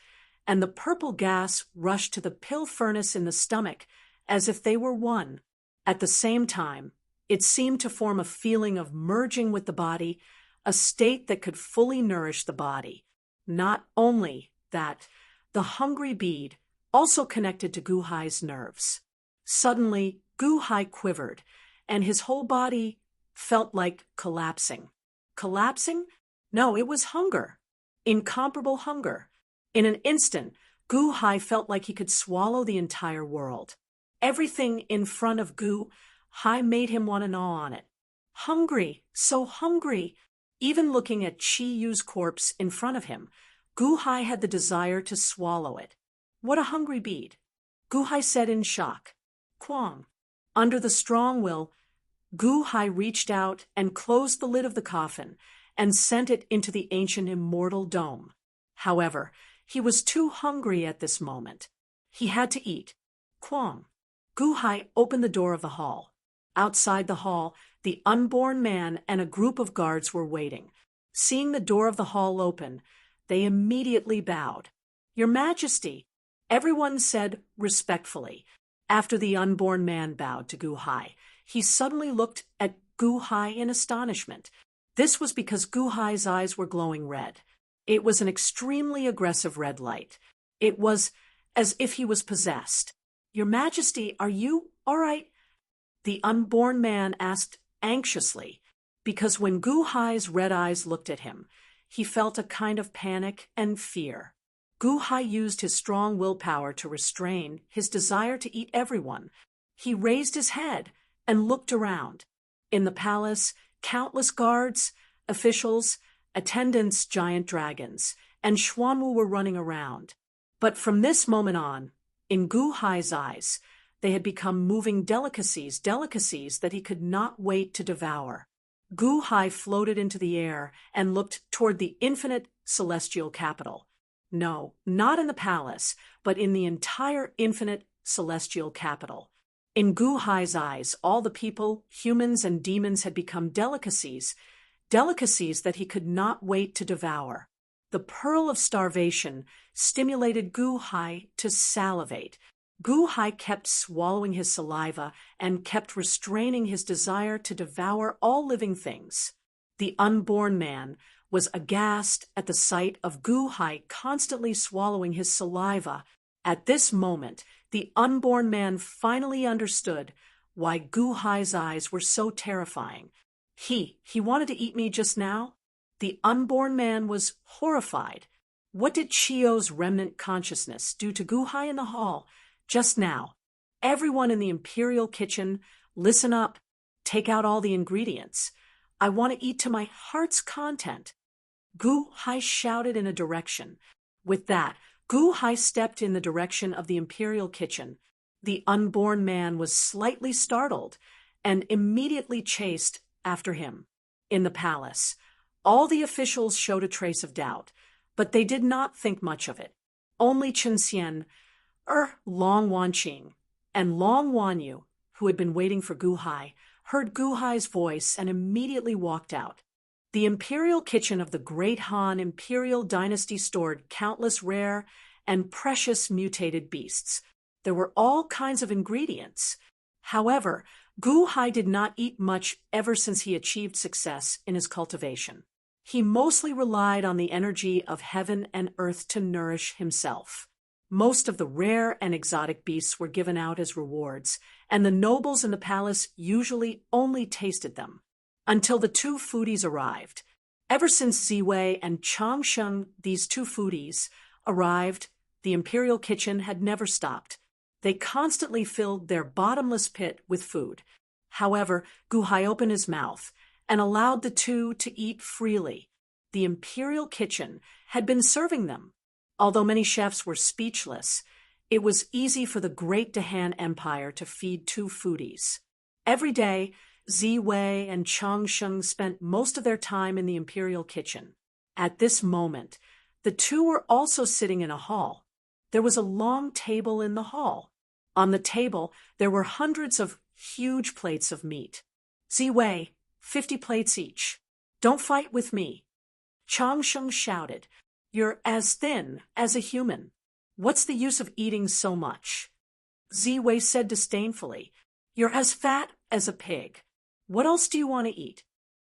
[SPEAKER 1] and the purple gas rushed to the pill furnace in the stomach as if they were one. At the same time, It seemed to form a feeling of merging with the body, a state that could fully nourish the body. Not only that, the hungry bead also connected to Gu Hai's nerves. Suddenly, Gu Hai quivered, and his whole body felt like collapsing. Collapsing? No, it was hunger. Incomparable hunger. In an instant, Gu Hai felt like he could swallow the entire world. Everything in front of Gu Hai made him want to gnaw on it. Hungry, so hungry. Even looking at Chi Yu's corpse in front of him, Gu Hai had the desire to swallow it. What a hungry bead. Gu Hai said in shock. Quang. Under the strong will, Gu Hai reached out and closed the lid of the coffin and sent it into the ancient immortal dome. However, he was too hungry at this moment. He had to eat. Quang. Gu Hai opened the door of the hall. Outside the hall, the unborn man and a group of guards were waiting. Seeing the door of the hall open, they immediately bowed. Your Majesty, everyone said respectfully. After the unborn man bowed to Gu Hai, he suddenly looked at Gu Hai in astonishment. This was because Gu Hai's eyes were glowing red. It was an extremely aggressive red light. It was as if he was possessed. Your Majesty, are you all right? The unborn man asked anxiously, because when Gu Hai's red eyes looked at him, he felt a kind of panic and fear. Gu Hai used his strong willpower to restrain his desire to eat everyone. He raised his head and looked around. In the palace, countless guards, officials, attendants, giant dragons, and Xuanwu were running around. But from this moment on, in Gu Hai's eyes, they had become moving delicacies that he could not wait to devour. Gu Hai floated into the air and looked toward the infinite celestial capital. No, not in the palace, but in the entire infinite celestial capital. In Gu Hai's eyes, all the people, humans and demons had become delicacies that he could not wait to devour. The pearl of starvation stimulated Gu Hai to salivate. Gu Hai kept swallowing his saliva and kept restraining his desire to devour all living things. The unborn man was aghast at the sight of Gu Hai constantly swallowing his saliva. At this moment, the unborn man finally understood why Gu Hai's eyes were so terrifying. He wanted to eat me just now? The unborn man was horrified. What did Chio's remnant consciousness do to Gu Hai in the hall just now? Everyone in the imperial kitchen, listen up. Take out all the ingredients. I want to eat to my heart's content. Gu Hai shouted in a direction. With that, Gu Hai stepped in the direction of the imperial kitchen. The unborn man was slightly startled and immediately chased after him. In the palace, all the officials showed a trace of doubt, but they did not think much of it. Only Chen Xian, Long Wanqing, and Long Wanyu, who had been waiting for Gu Hai, heard Gu Hai's voice and immediately walked out. The imperial kitchen of the Great Han Imperial Dynasty stored countless rare and precious mutated beasts. There were all kinds of ingredients. However, Gu Hai did not eat much ever since he achieved success in his cultivation. He mostly relied on the energy of heaven and earth to nourish himself. Most of the rare and exotic beasts were given out as rewards, and the nobles in the palace usually only tasted them. Until the two foodies arrived. Ever since Ziwei and Changsheng, these two foodies, arrived, the imperial kitchen had never stopped. They constantly filled their bottomless pit with food. However, Gu Hai opened his mouth and allowed the two to eat freely. The imperial kitchen had been serving them. Although many chefs were speechless, it was easy for the great Dahan Empire to feed two foodies. Every day, Ziwei and Changsheng spent most of their time in the imperial kitchen. At this moment, the two were also sitting in a hall. There was a long table in the hall. On the table, there were hundreds of huge plates of meat. Ziwei, 50 plates each. Don't fight with me. Changsheng shouted. You're as thin as a human. What's the use of eating so much? Ziwei said disdainfully. You're as fat as a pig. What else do you want to eat?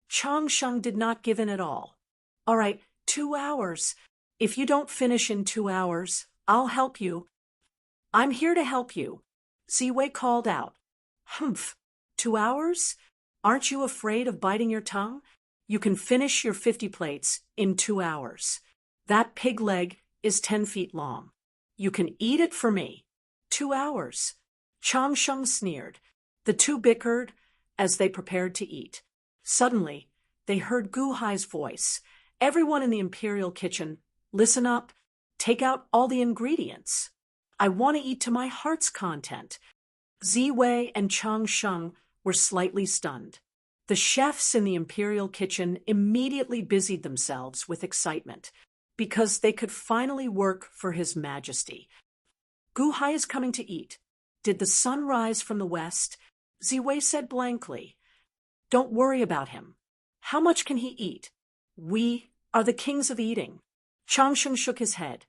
[SPEAKER 1] Chang Sheng did not give in at all. All right, 2 hours. If you don't finish in 2 hours, I'll help you. I'm here to help you, Ziwei called out. Humph, 2 hours? Aren't you afraid of biting your tongue? You can finish your 50 plates in 2 hours. That pig leg is 10 feet long. You can eat it for me. 2 hours. Chang Sheng sneered. The two bickered as they prepared to eat. Suddenly, they heard Gu Hai's voice. Everyone in the imperial kitchen, listen up. Take out all the ingredients. I want to eat to my heart's content. Ziwei and Chang Sheng were slightly stunned. The chefs in the imperial kitchen immediately busied themselves with excitement because they could finally work for His Majesty. Gu Hai is coming to eat. Did the sun rise from the west? Ziwei said blankly. Don't worry about him. How much can he eat? We are the kings of eating. Chang Sheng shook his head.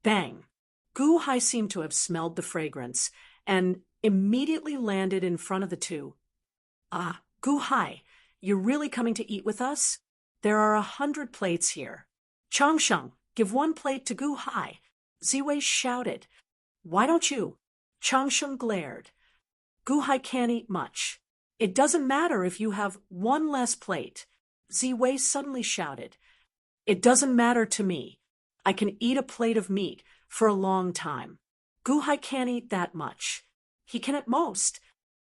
[SPEAKER 1] Bang! Gu Hai seemed to have smelled the fragrance and immediately landed in front of the two. Ah, Gu Hai, you're really coming to eat with us? There are 100 plates here. Chang Sheng, give 1 plate to Gu Hai. Ziwei shouted. Why don't you? Chang Sheng glared. Gu Hai can't eat much. It doesn't matter if you have 1 less plate. Ziwei suddenly shouted. It doesn't matter to me. I can eat a plate of meat for a long time. Gu Hai can't eat that much. He can at most.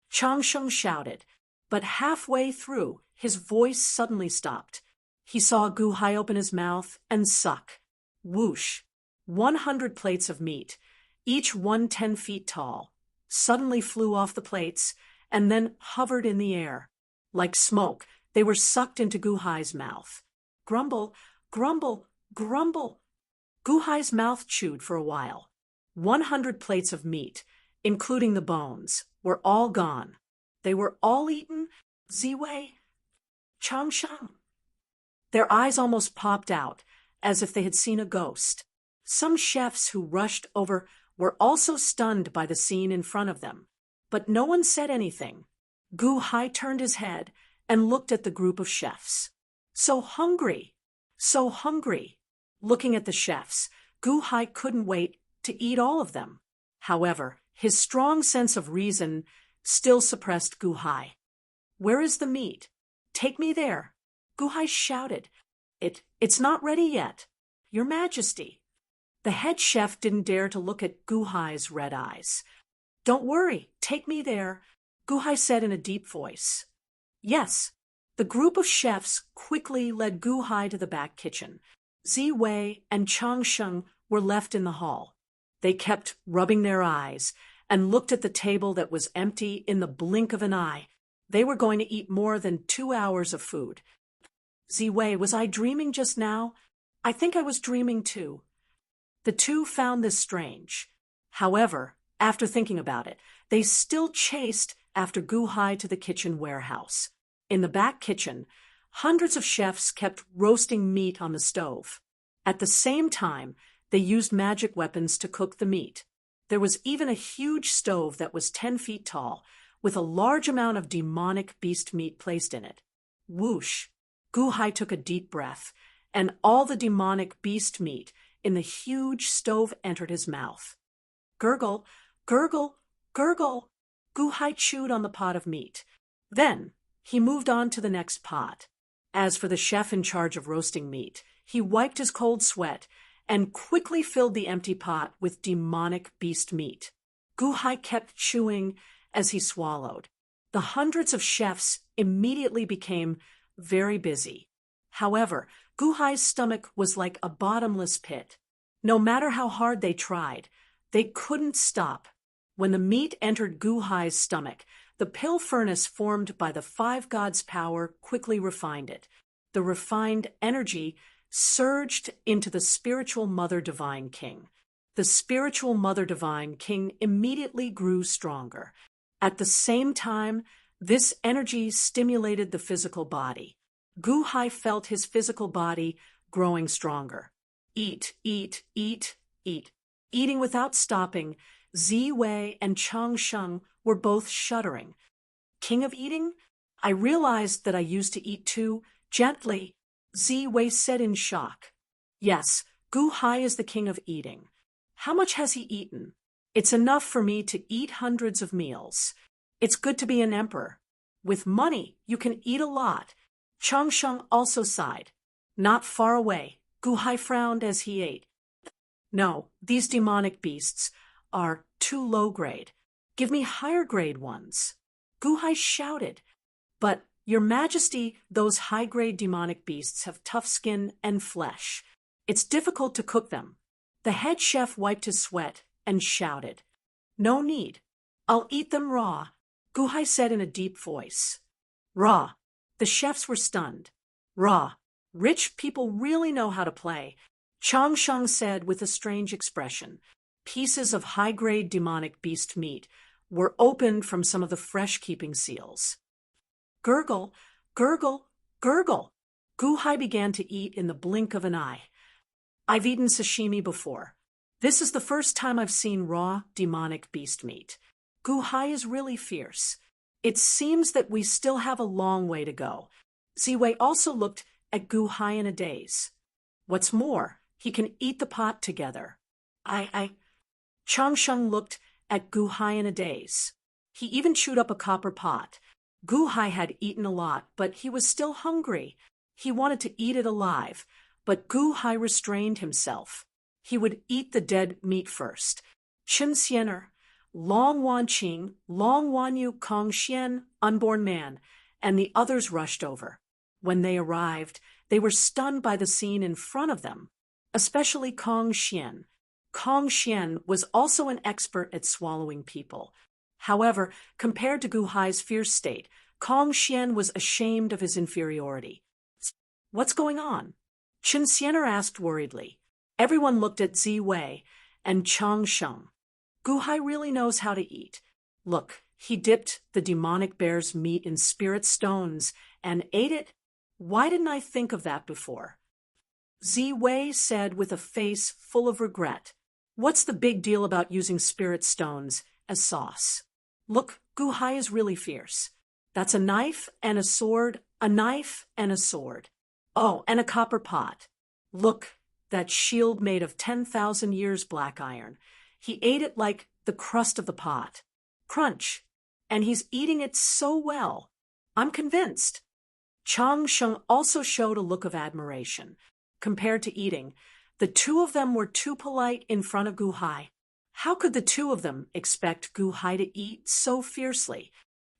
[SPEAKER 1] Chang Sheng shouted, but halfway through, his voice suddenly stopped. He saw Gu Hai open his mouth and suck. Whoosh! 100 plates of meat, each 10 feet tall, suddenly flew off the plates and then hovered in the air. Like smoke, they were sucked into Gu Hai's mouth. Grumble, grumble, grumble. Gu Hai's mouth chewed for a while. 100 plates of meat, including the bones, were all gone. They were all eaten. Ziwei, Chang Sheng. Their eyes almost popped out, as if they had seen a ghost. Some chefs who rushed over were also stunned by the scene in front of them, but no one said anything. Gu Hai turned his head and looked at the group of chefs. So hungry, so hungry. Looking at the chefs, Gu Hai couldn't wait to eat all of them. However, his strong sense of reason still suppressed Gu Hai. Where is the meat? Take me there. Gu Hai shouted. It's not ready yet. Your Majesty. The head chef didn't dare to look at Gu Hai's red eyes. Don't worry, take me there, Gu Hai said in a deep voice. Yes. The group of chefs quickly led Gu Hai to the back kitchen. Ziwei and Chang Sheng were left in the hall. They kept rubbing their eyes and looked at the table that was empty in the blink of an eye. They were going to eat more than 2 hours of food. Ziwei, was I dreaming just now? I think I was dreaming too. The two found this strange. However, after thinking about it, they still chased after Gu Hai to the kitchen warehouse. In the back kitchen, hundreds of chefs kept roasting meat on the stove. At the same time, they used magic weapons to cook the meat. There was even a huge stove that was 10 feet tall, with a large amount of demonic beast meat placed in it. Whoosh! Gu Hai took a deep breath, and all the demonic beast meat in the huge stove entered his mouth. Gurgle, gurgle, gurgle. Gu Hai chewed on the pot of meat. Then he moved on to the next pot. As for the chef in charge of roasting meat, he wiped his cold sweat and quickly filled the empty pot with demonic beast meat. Gu Hai kept chewing as he swallowed. The hundreds of chefs immediately became very busy. However, Gu Hai's stomach was like a bottomless pit. No matter how hard they tried, they couldn't stop. When the meat entered Gu Hai's stomach, the pill furnace formed by the 5 gods' power quickly refined it. The refined energy surged into the spiritual Mother Divine King. The spiritual Mother Divine King immediately grew stronger. At the same time, this energy stimulated the physical body. Gu Hai felt his physical body growing stronger. Eat, eat, eat, eat. Eating without stopping, Ziwei and Chang Sheng were both shuddering. King of eating? I realized that I used to eat too gently, Ziwei said in shock. Yes, Gu Hai is the king of eating. How much has he eaten? It's enough for me to eat hundreds of meals. It's good to be an emperor. With money, you can eat a lot. Chang Sheng also sighed. Not far away, Gu Hai frowned as he ate. No, these demonic beasts are too low grade. Give me higher grade ones. Gu Hai shouted. But, Your Majesty, those high-grade demonic beasts have tough skin and flesh. It's difficult to cook them. The head chef wiped his sweat and shouted. No need. I'll eat them raw, Gu Hai said in a deep voice. Raw. The chefs were stunned. Raw. Rich people really know how to play, Chang Sheng said with a strange expression. Pieces of high-grade demonic beast meat were opened from some of the fresh-keeping seals. Gurgle, gurgle, gurgle. Gu Hai began to eat in the blink of an eye. I've eaten sashimi before. This is the first time I've seen raw, demonic beast meat. Gu Hai is really fierce. It seems that we still have a long way to go. Ziwei also looked at Gu Hai in a daze. What's more, he can eat the pot together. Chang Sheng looked at Gu Hai in a daze. He even chewed up a copper pot. Gu Hai had eaten a lot, but he was still hungry. He wanted to eat it alive, but Gu Hai restrained himself. He would eat the dead meat first. Chen Xiener, Long Wan Qing, Long Wan Yu, Kong Xian, unborn man, and the others rushed over. When they arrived, they were stunned by the scene in front of them, especially Kong Xian. Kong Xian was also an expert at swallowing people. However, compared to Gu Hai's fierce state, Kong Xian was ashamed of his inferiority. What's going on? Chen Xiener asked worriedly. Everyone looked at Ziwei and Chang Sheng. Gu Hai really knows how to eat. Look, he dipped the demonic bear's meat in spirit stones and ate it. Why didn't I think of that before? Ziwei said with a face full of regret. What's the big deal about using spirit stones as sauce? Look, Gu Hai is really fierce. That's a knife and a sword, a knife and a sword. Oh, and a copper pot. Look, that shield made of 10,000 years black iron. He ate it like the crust of the pot. Crunch. And he's eating it so well. I'm convinced. Chang Sheng also showed a look of admiration. Compared to eating, the two of them were too polite in front of Gu Hai. How could the two of them expect Gu Hai to eat so fiercely?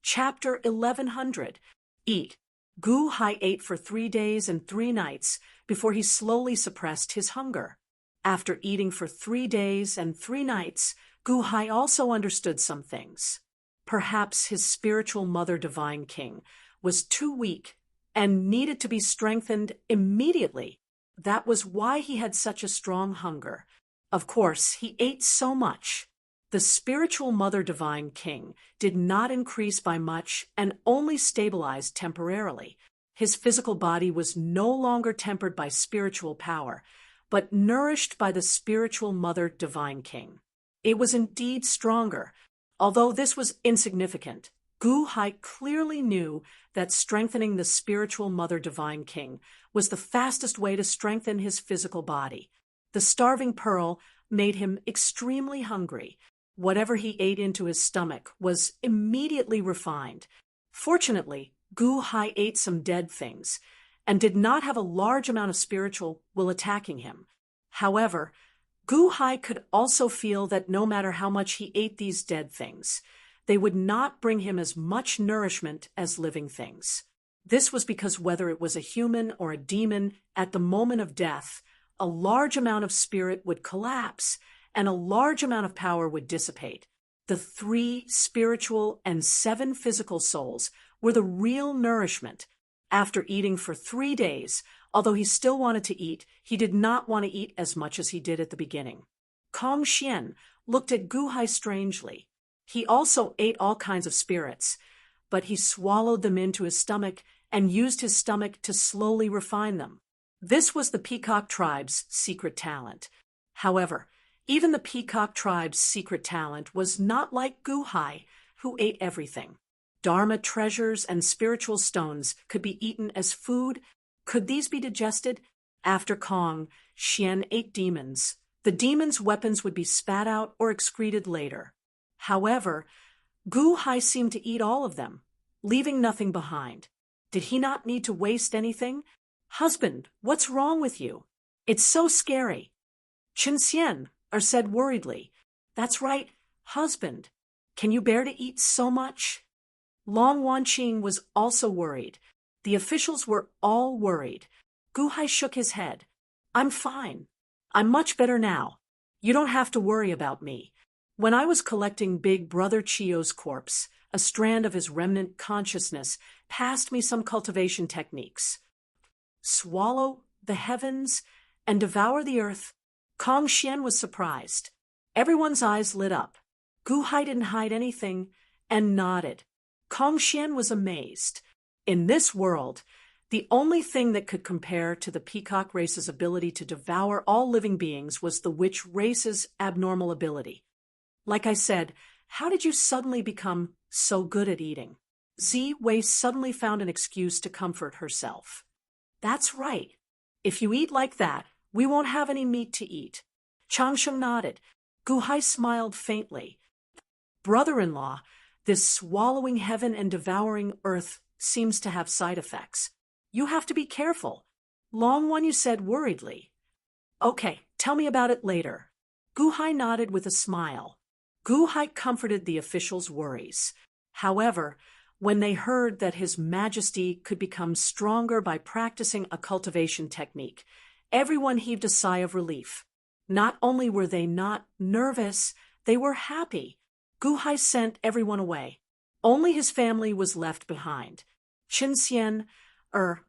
[SPEAKER 1] Chapter 1100. Eat. Gu Hai ate for 3 days and 3 nights before he slowly suppressed his hunger. After eating for 3 days and 3 nights, Gu Hai also understood some things. Perhaps his spiritual mother divine king was too weak and needed to be strengthened immediately. That was why he had such a strong hunger. Of course, he ate so much. The spiritual mother divine king did not increase by much and only stabilized temporarily. His physical body was no longer tempered by spiritual power, but nourished by the spiritual mother divine king. It was indeed stronger. Although this was insignificant, Gu Hai clearly knew that strengthening the spiritual mother divine king was the fastest way to strengthen his physical body. The starving pearl made him extremely hungry. Whatever he ate into his stomach was immediately refined. Fortunately, Gu Hai ate some dead things and did not have a large amount of spiritual will attacking him. However, Gu Hai could also feel that no matter how much he ate these dead things, they would not bring him as much nourishment as living things. This was because whether it was a human or a demon, at the moment of death, a large amount of spirit would collapse and a large amount of power would dissipate. The 3 spiritual and 7 physical souls were the real nourishment. After eating for 3 days, although he still wanted to eat, he did not want to eat as much as he did at the beginning. Kong Xian looked at Gu Hai strangely. He also ate all kinds of spirits, but he swallowed them into his stomach and used his stomach to slowly refine them. This was the Peacock tribe's secret talent. However, even the Peacock tribe's secret talent was not like Gu Hai, who ate everything. Dharma treasures and spiritual stones could be eaten as food. Could these be digested? After Kong Xian ate demons, the demons' weapons would be spat out or excreted later. However, Gu Hai seemed to eat all of them, leaving nothing behind. Did he not need to waste anything? Husband, what's wrong with you? It's so scary. Chen Xian said worriedly. That's right, husband. Can you bear to eat so much? Long Wanqing was also worried. The officials were all worried. Gu Hai shook his head. I'm fine. I'm much better now. You don't have to worry about me. When I was collecting Big Brother Chio's corpse, a strand of his remnant consciousness passed me some cultivation techniques. Swallow the heavens and devour the earth. Kong Xian was surprised. Everyone's eyes lit up. Gu Hai didn't hide anything and nodded. Kong Xian was amazed. In this world, the only thing that could compare to the peacock race's ability to devour all living beings was the witch race's abnormal ability. Like I said, how did you suddenly become so good at eating? Zi Wei suddenly found an excuse to comfort herself. That's right. If you eat like that, we won't have any meat to eat. Changsheng nodded. Gu Hai smiled faintly. Brother-in-law, this swallowing heaven and devouring earth seems to have side effects. You have to be careful. Long Wanyu said worriedly. Okay, tell me about it later. Gu Hai nodded with a smile. Gu Hai comforted the officials' worries. However, when they heard that His Majesty could become stronger by practicing a cultivation technique, everyone heaved a sigh of relief. Not only were they not nervous, they were happy. Gu Hai sent everyone away. Only his family was left behind. Qin Xian,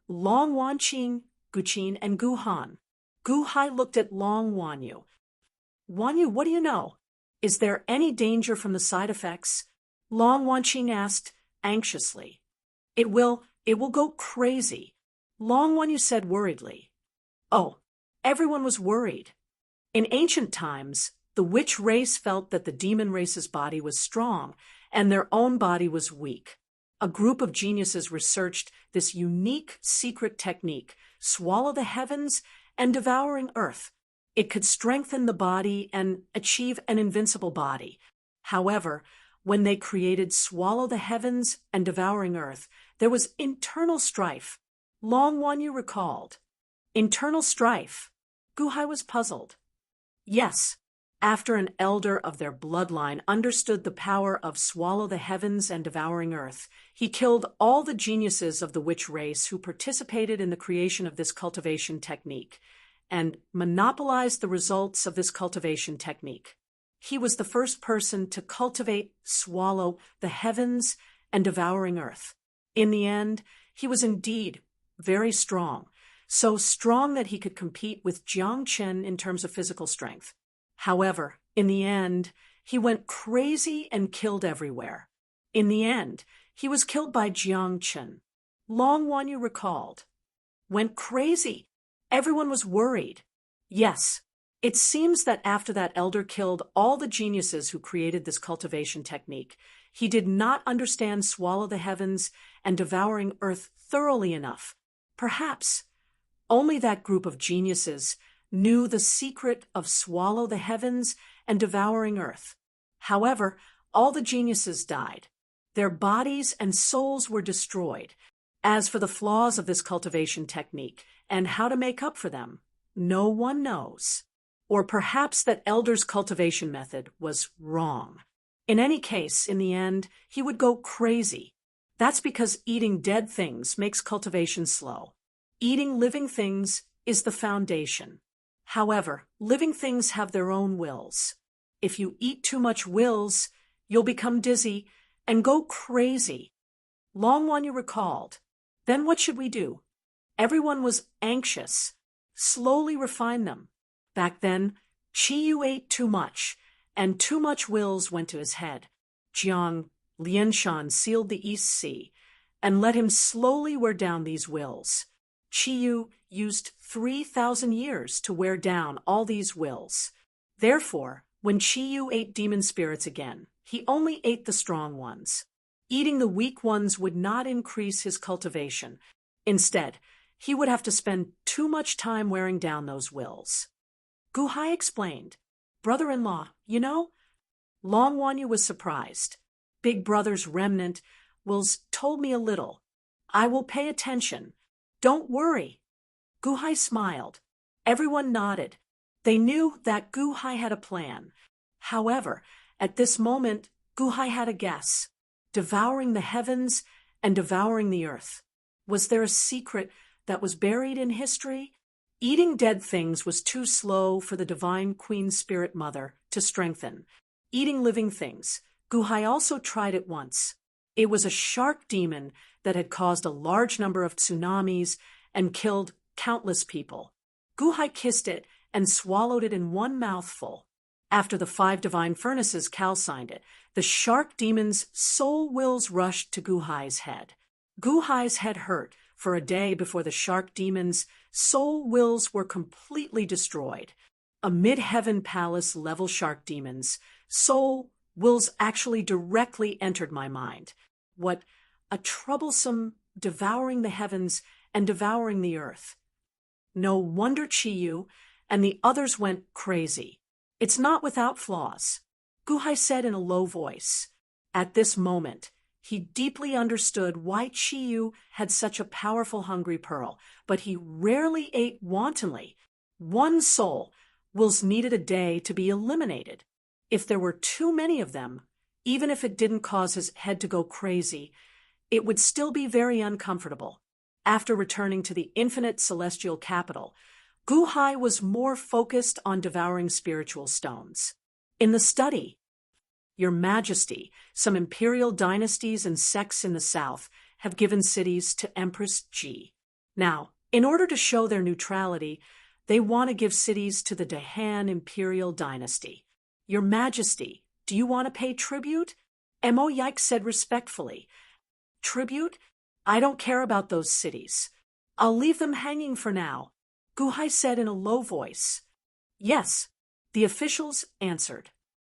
[SPEAKER 1] Long Wanqing, Gu Qin, and Gu Han. Gu Hai looked at Long Wanyu. Wanyu, what do you know? Is there any danger from the side effects? Long Wanqing asked anxiously. It will go crazy. Long Wanyu said worriedly. Oh, everyone was worried. In ancient times, the witch race felt that the demon race's body was strong and their own body was weak. A group of geniuses researched this unique secret technique, swallow the heavens and devouring earth. It could strengthen the body and achieve an invincible body. However, when they created swallow the heavens and devouring earth, there was internal strife. Long Wanyu recalled. Internal strife. Gu Hai was puzzled. Yes. After an elder of their bloodline understood the power of swallow the heavens and devouring earth, he killed all the geniuses of the witch race who participated in the creation of this cultivation technique, and monopolized the results of this cultivation technique. He was the first person to cultivate, swallow the heavens and devouring earth. In the end, he was indeed very strong, so strong that he could compete with Jiang Chen in terms of physical strength. However, in the end, he went crazy and killed everywhere. In the end, he was killed by Jiang Chen. Long Wanyu recalled. Went crazy. Everyone was worried. Yes, it seems that after that elder killed all the geniuses who created this cultivation technique, he did not understand swallow the heavens and devouring earth thoroughly enough. Perhaps only that group of geniuses knew the secret of swallow the heavens and devouring earth. However, all the geniuses died. Their bodies and souls were destroyed. As for the flaws of this cultivation technique and how to make up for them, no one knows. Or perhaps that elder's cultivation method was wrong. In any case, in the end, he would go crazy. That's because eating dead things makes cultivation slow. Eating living things is the foundation. However, living things have their own wills. If you eat too much wills, you'll become dizzy and go crazy. Long Wanyu recalled. Then what should we do? Everyone was anxious. Slowly refine them. Back then, Chiyu ate too much, and too much wills went to his head. Jiang Lianshan sealed the East Sea and let him slowly wear down these wills. Chiyu used 3,000 years to wear down all these wills. Therefore, when Chiyu ate demon spirits again, he only ate the strong ones. Eating the weak ones would not increase his cultivation. Instead, he would have to spend too much time wearing down those wills. Gu Hai explained, "Brother-in-law, Long Wanyu was surprised. Big Brother's remnant wills told me a little. I will pay attention. Don't worry." Gu Hai smiled. Everyone nodded. They knew that Gu Hai had a plan. However, at this moment, Gu Hai had a guess. Devouring the heavens and devouring the earth. Was there a secret that was buried in history? Eating dead things was too slow for the divine Queen Spirit Mother to strengthen. Eating living things, Gu Hai also tried it once. It was a shark demon that had caused a large number of tsunamis and killed countless people. Gu Hai kissed it and swallowed it in one mouthful. After the 5 divine furnaces calcined it, the shark demon's soul wills rushed to Gu Hai's head. Gu Hai's head hurt for a day before the shark demon's soul wills were completely destroyed. A mid-heaven palace level shark demon's soul wills actually directly entered my mind. What a troublesome devouring the heavens and devouring the earth. No wonder Chiyu and the others went crazy. It's not without flaws, Gu Hai said in a low voice. At this moment, he deeply understood why Chiyu had such a powerful hungry pearl, but he rarely ate wantonly. One soul wills needed a day to be eliminated. If there were too many of them, even if it didn't cause his head to go crazy, it would still be very uncomfortable. After returning to the infinite celestial capital, Gu Hai was more focused on devouring spiritual stones. In the study, "Your Majesty, some imperial dynasties and sects in the south have given cities to Empress Ji. Now, in order to show their neutrality, they want to give cities to the Dahan imperial dynasty. Your Majesty, do you want to pay tribute?" Mo Yike said respectfully. "Tribute? I don't care about those cities. I'll leave them hanging for now," Gu Hai said in a low voice. "Yes," the officials answered.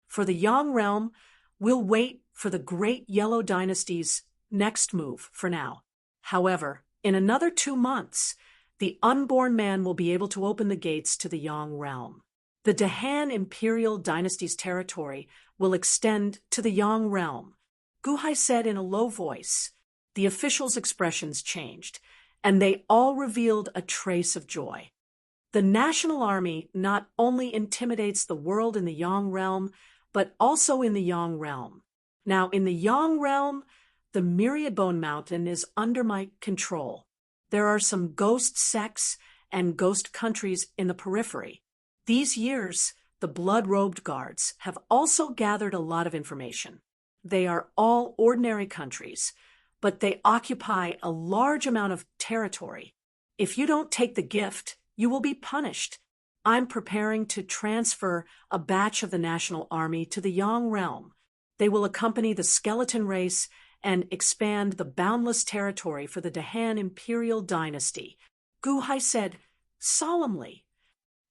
[SPEAKER 1] "For the Yang realm, we'll wait for the Great Yellow Dynasty's next move for now. However, in another 2 months, the unborn man will be able to open the gates to the Yang realm. The Dahan Imperial Dynasty's territory will extend to the Yang realm," Gu Hai said in a low voice. The officials' expressions changed, and they all revealed a trace of joy. The National Army not only intimidates the world in the Yang realm, but also in the Yang realm. Now, in the Yang realm, the Myriad Bone Mountain is under my control. There are some ghost sects and ghost countries in the periphery. These years, the blood-robed guards have also gathered a lot of information. They are all ordinary countries, but they occupy a large amount of territory. If you don't take the gift, you will be punished. I'm preparing to transfer a batch of the National Army to the Yang realm. They will accompany the skeleton race and expand the boundless territory for the Dahan Imperial Dynasty. Gu Hai said solemnly,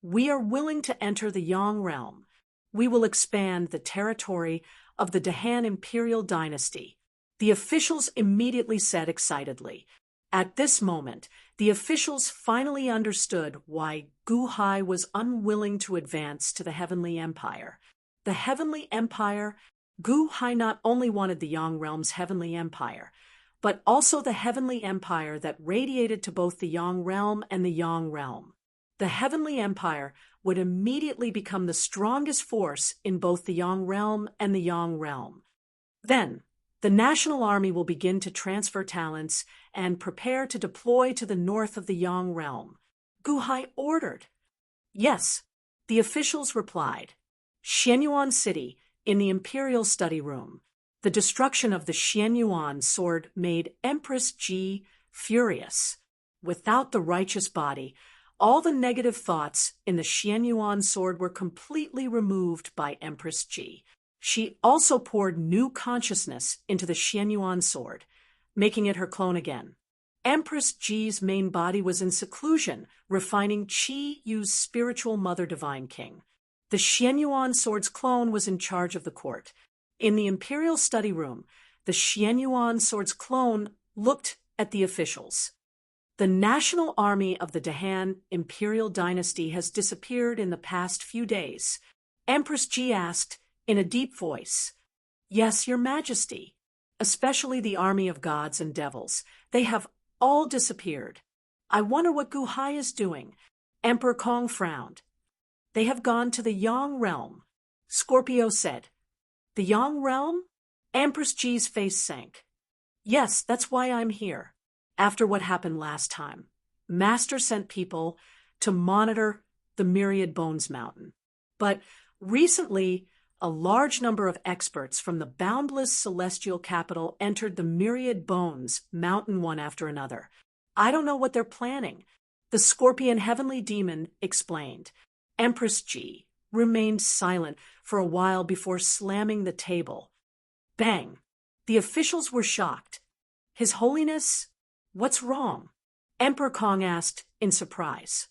[SPEAKER 1] "We are willing to enter the Yang realm. We will expand the territory of the Dahan Imperial Dynasty." The officials immediately said excitedly. At this moment, the officials finally understood why Gu Hai was unwilling to advance to the Heavenly Empire. The Heavenly Empire, Gu Hai not only wanted the Yang realm's Heavenly Empire, but also the Heavenly Empire that radiated to both the Yang realm and the Yang realm. The Heavenly Empire would immediately become the strongest force in both the Yang realm and the Yang realm. Then, the National Army will begin to transfer talents and prepare to deploy to the north of the Yang realm. Gu Hai ordered. Yes, the officials replied. Xianyuan City, in the Imperial Study Room. The destruction of the Xianyuan sword made Empress Ji furious. Without the righteous body, all the negative thoughts in the Xianyuan sword were completely removed by Empress Ji. She also poured new consciousness into the Xianyuan sword, making it her clone again. Empress Ji's main body was in seclusion, refining Qi Yu's spiritual mother divine king. The Xianyuan sword's clone was in charge of the court. In the Imperial Study Room, the Xianyuan sword's clone, looked at the officials. The national army of the Dahan imperial dynasty has disappeared in the past few days. Empress Ji asked, in a deep voice. Yes, Your Majesty. Especially the army of gods and devils. They have all disappeared. I wonder what Gu Hai is doing. Emperor Kong frowned. They have gone to the Yang realm, Scorpio said. The Yang realm? Empress Ji's face sank. Yes, that's why I'm here. After what happened last time, Master sent people to monitor the Myriad Bones Mountain. But recently, a large number of experts from the boundless celestial capital entered the Myriad Bones Mountain one after another. I don't know what they're planning. The scorpion heavenly demon explained. Empress Ji remained silent for a while before slamming the table. Bang! The officials were shocked. His Holiness, what's wrong? Emperor Kong asked in surprise.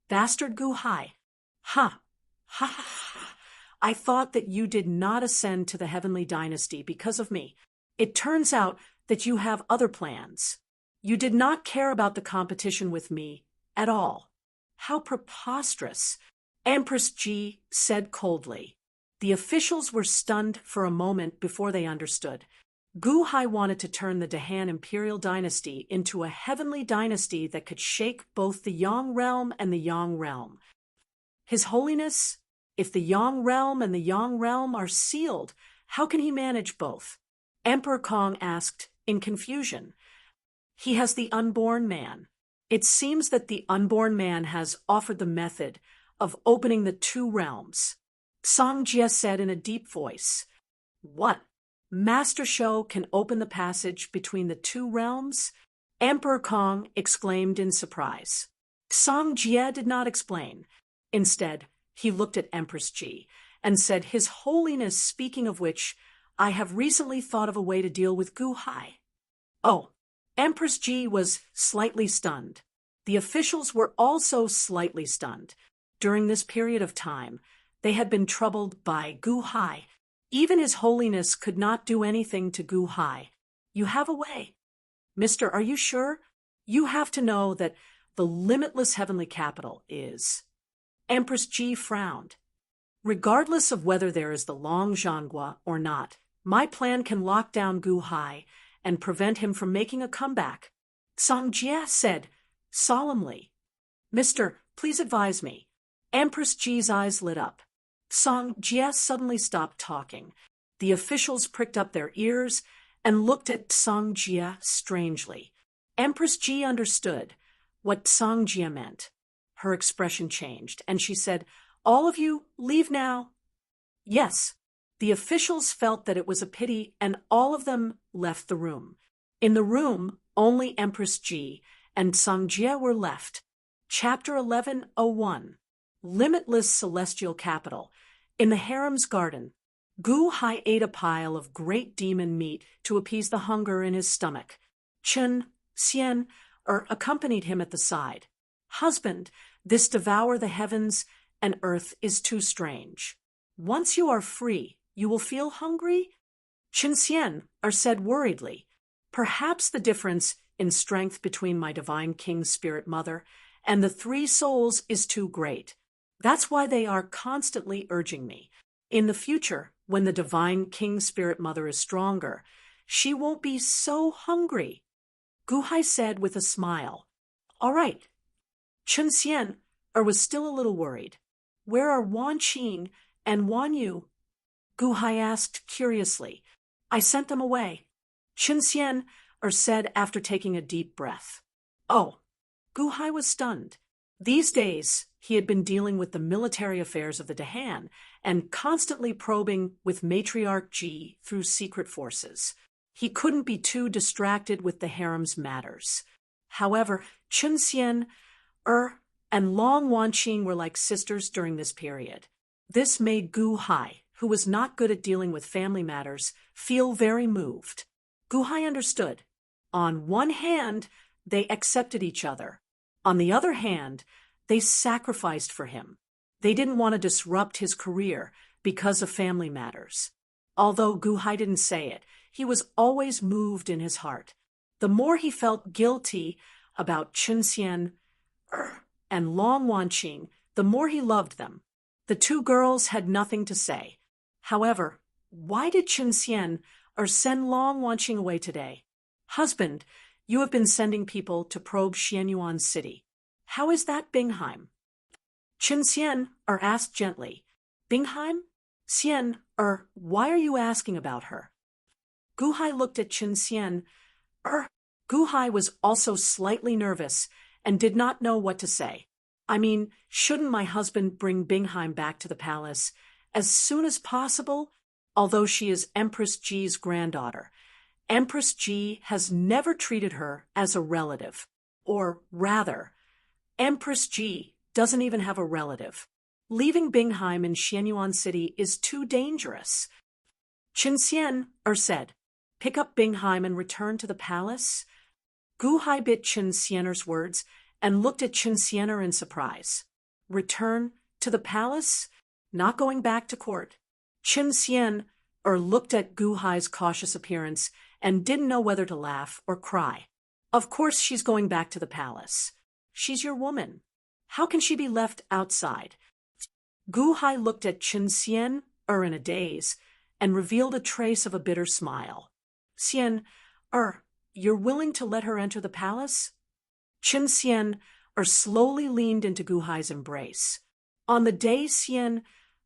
[SPEAKER 1] Bastard Gu Hai. Ha! Ha ha ha! I thought that you did not ascend to the heavenly dynasty because of me. It turns out that you have other plans. You did not care about the competition with me at all. How preposterous! Empress Ji said coldly. The officials were stunned for a moment before they understood. Gu Hai wanted to turn the Dahan imperial dynasty into a heavenly dynasty that could shake both the Yang realm and the Yang realm. His Holiness, if the Yang realm and the Yang realm are sealed, how can he manage both? Emperor Kong asked in confusion. He has the unborn man. It seems that the unborn man has offered the method of opening the two realms. Song Jie said in a deep voice. What? Master Shou can open the passage between the two realms? Emperor Kong exclaimed in surprise. Song Jie did not explain. Instead, he looked at Empress Ji and said, His Holiness, speaking of which, I have recently thought of a way to deal with Gu Hai. Oh, Empress Ji was slightly stunned. The officials were also slightly stunned. During this period of time, they had been troubled by Gu Hai. Even His Holiness could not do anything to Gu Hai. You have a way. Mister, are you sure? You have to know that the limitless heavenly capital is. Empress Ji frowned. Regardless of whether there is the Long Zhanghua or not, my plan can lock down Gu Hai and prevent him from making a comeback. Song Jie said solemnly. Mister, please advise me. Empress Ji's eyes lit up. Song Jie suddenly stopped talking. The officials pricked up their ears and looked at Song Jie strangely. Empress Ji understood what Song Jie meant. Her expression changed, and she said, All of you, leave now. Yes. The officials felt that it was a pity, and all of them left the room. In the room, only Empress Ji and Song Jie were left. Chapter 11:01. Limitless Celestial Capital. In the harem's garden, Gu Hai ate a pile of great demon meat to appease the hunger in his stomach. Chen Xian accompanied him at the side. Husband, this devour the heavens and earth is too strange. Once you are free, you will feel hungry? Chen Xian said worriedly. Perhaps the difference in strength between my divine king spirit mother and the three souls is too great. That's why they are constantly urging me. In the future, when the divine king spirit mother is stronger, she won't be so hungry. Gu Hai said with a smile. All right. Chen Xian was still a little worried. Where are Wan Qing and Wan Yu? Gu Hai asked curiously. I sent them away. Chen Xian said after taking a deep breath. Oh. Gu Hai was stunned. These days, he had been dealing with the military affairs of the Dahan and constantly probing with Matriarch Ji through secret forces. He couldn't be too distracted with the harem's matters. However, Chen Xian and Long Wanqing were like sisters during this period. This made Gu Hai, who was not good at dealing with family matters, feel very moved. Gu Hai understood. On one hand, they accepted each other. On the other hand, they sacrificed for him. They didn't want to disrupt his career because of family matters. Although Gu Hai didn't say it, he was always moved in his heart. The more he felt guilty about Chen Xian and Long Wanqing, the more he loved them. The two girls had nothing to say. However, why did Chen Xian send Long Wanqing away today? Husband, you have been sending people to probe Xianyuan City. How is that, Bingheim? Chen Xian asked gently. Bingheim? Xian, why are you asking about her? Gu Hai looked at Chen Xian. Gu Hai was also slightly nervous and did not know what to say. I mean, shouldn't my husband bring Bingheim back to the palace as soon as possible? Although she is Empress Ji's granddaughter, Empress Ji has never treated her as a relative. Or rather, Empress Ji doesn't even have a relative. Leaving Bingheim in Xianyuan City is too dangerous. Chen Xian said, pick up Bingheim and return to the palace? Gu Hai bit Chen Xian's words and looked at Chen Xian in surprise. Return to the palace? Not going back to court. Chen Xian looked at Gu Hai's cautious appearance and didn't know whether to laugh or cry. Of course she's going back to the palace. She's your woman. How can she be left outside? Gu Hai looked at Chen Xian in a daze and revealed a trace of a bitter smile. Xian, you're willing to let her enter the palace? Chen Xian slowly leaned into Gu Hai's embrace. On the day Xian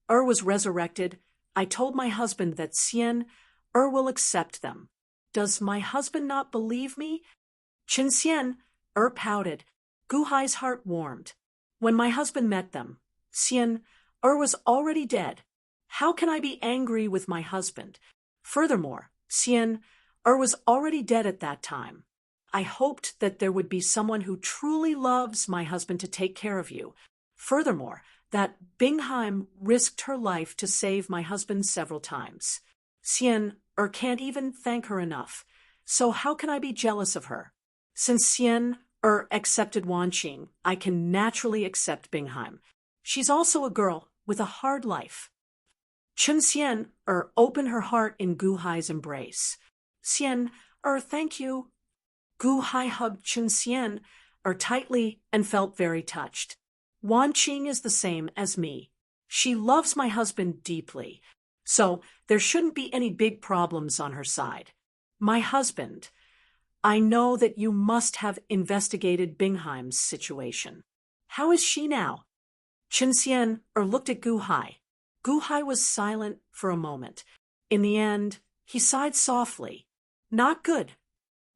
[SPEAKER 1] was resurrected, I told my husband that Xian will accept them. Does my husband not believe me? Chen Xian pouted. Gu Hai's heart warmed. When my husband met them, Xian was already dead. How can I be angry with my husband? Furthermore, Xian was already dead at that time. I hoped that there would be someone who truly loves my husband to take care of you. Furthermore, that Bingheim risked her life to save my husband several times. Xian can't even thank her enough. So how can I be jealous of her? Since Xian accepted Wanqing, I can naturally accept Bingheim. She's also a girl with a hard life. Chen Xian opened her heart in Gu Hai's embrace. Xian, thank you. Gu Hai hugged Chen Xian tightly and felt very touched. Wanqing is the same as me. She loves my husband deeply, so there shouldn't be any big problems on her side. My husband, I know that you must have investigated Bingheim's situation. How is she now? Chen Xian looked at Gu Hai. Gu Hai was silent for a moment. In the end, he sighed softly. Not good.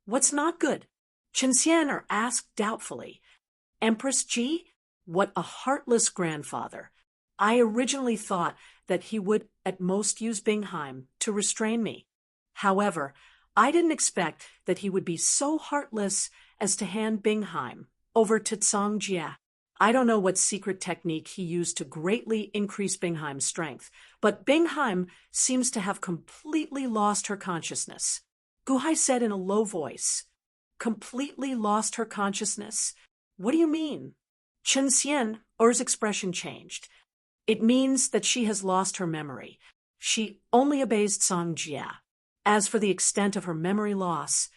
[SPEAKER 1] What's not good? Chen Xian asked doubtfully. Empress Ji? What a heartless grandfather. I originally thought that he would at most use Bingheim to restrain me. However, I didn't expect that he would be so heartless as to hand Bingheim over to Tsang Jia. I don't know what secret technique he used to greatly increase Bingheim's strength, but Bingheim seems to have completely lost her consciousness. Gu Hai said in a low voice. Completely lost her consciousness? What do you mean? Chen Xian's expression changed. It means that she has lost her memory. She only obeys Tsang Jia. As for the extent of her memory loss,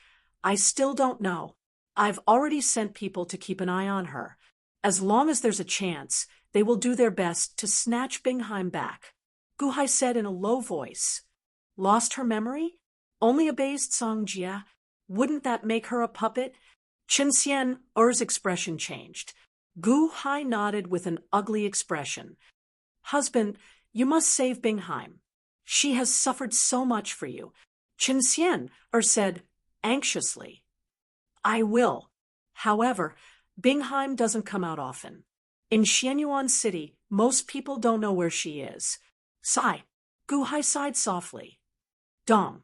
[SPEAKER 1] I still don't know. I've already sent people to keep an eye on her. As long as there's a chance, they will do their best to snatch Bingheim back. Gu Hai said in a low voice. Lost her memory? Only obeys Tsang Jia? Wouldn't that make her a puppet? Chen Xian's expression changed. Gu Hai nodded with an ugly expression. Husband, you must save Bingheim. She has suffered so much for you. Chen Xian said anxiously. I will. However, Bingheim doesn't come out often. In Xianyuan City, most people don't know where she is. Sigh. Gu Hai sighed softly. Dong.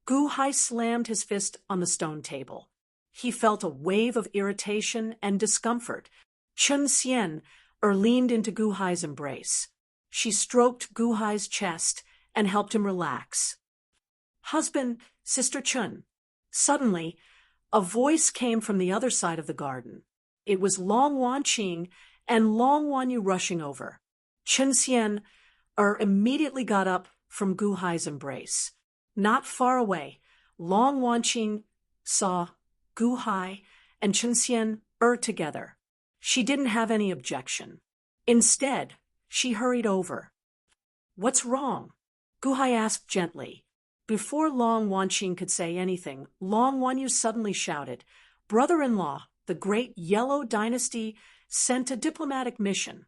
[SPEAKER 1] Gu Hai slammed his fist on the stone table. He felt a wave of irritation and discomfort. Chen Xian leaned into Gu Hai's embrace. She stroked Gu Hai's chest and helped him relax. Husband, Sister Chen. Suddenly, a voice came from the other side of the garden. It was Long Wanqing and Long Wanyu rushing over. Chen Xian immediately got up from Gu Hai's embrace. Not far away, Long Wanqing saw Gu Hai and Chen Xian together. She didn't have any objection. Instead, she hurried over. "What's wrong?" Gu Hai asked gently. Before Long Wanqing could say anything, Long Wanyu suddenly shouted, "Brother-in-law, the Great Yellow Dynasty sent a diplomatic mission."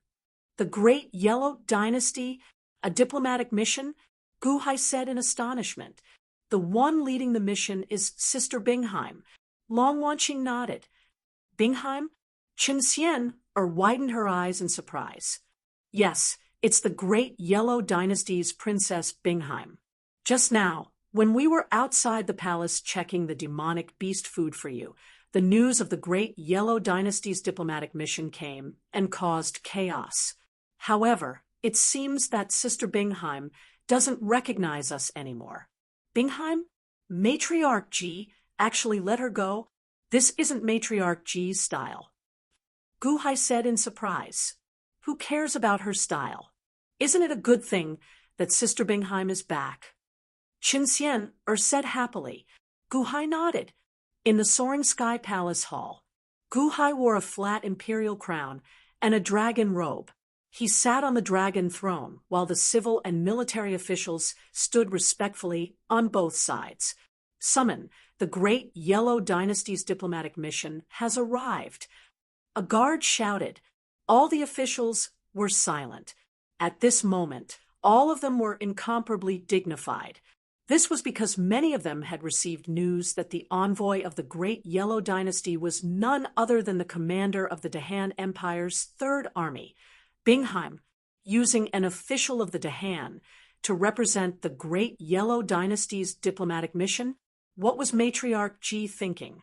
[SPEAKER 1] "The Great Yellow Dynasty? A diplomatic mission?" Gu Hai said in astonishment. "The one leading the mission is Sister Bingheim." Long Wanqing nodded. "Bingheim?" Chen Xian widened her eyes in surprise. "Yes, it's the Great Yellow Dynasty's Princess Bingheim. Just now, when we were outside the palace checking the demonic beast food for you, the news of the Great Yellow Dynasty's diplomatic mission came and caused chaos. However, it seems that Sister Bingheim doesn't recognize us anymore." "Bingheim? Matriarch Ji actually let her go? This isn't Matriarch Ji's style." Gu Hai said in surprise. "Who cares about her style? Isn't it a good thing that Sister Bingheim is back?" Chen Xian said happily. Gu Hai nodded. In the Soaring Sky Palace Hall, Gu Hai wore a flat imperial crown and a dragon robe. He sat on the dragon throne while the civil and military officials stood respectfully on both sides. "Summon, the Great Yellow Dynasty's diplomatic mission has arrived." A guard shouted. All the officials were silent. At this moment, all of them were incomparably dignified. This was because many of them had received news that the envoy of the Great Yellow Dynasty was none other than the commander of the Dahan Empire's Third Army, Bingheim, using an official of the Dahan to represent the Great Yellow Dynasty's diplomatic mission. What was Matriarch Ji thinking?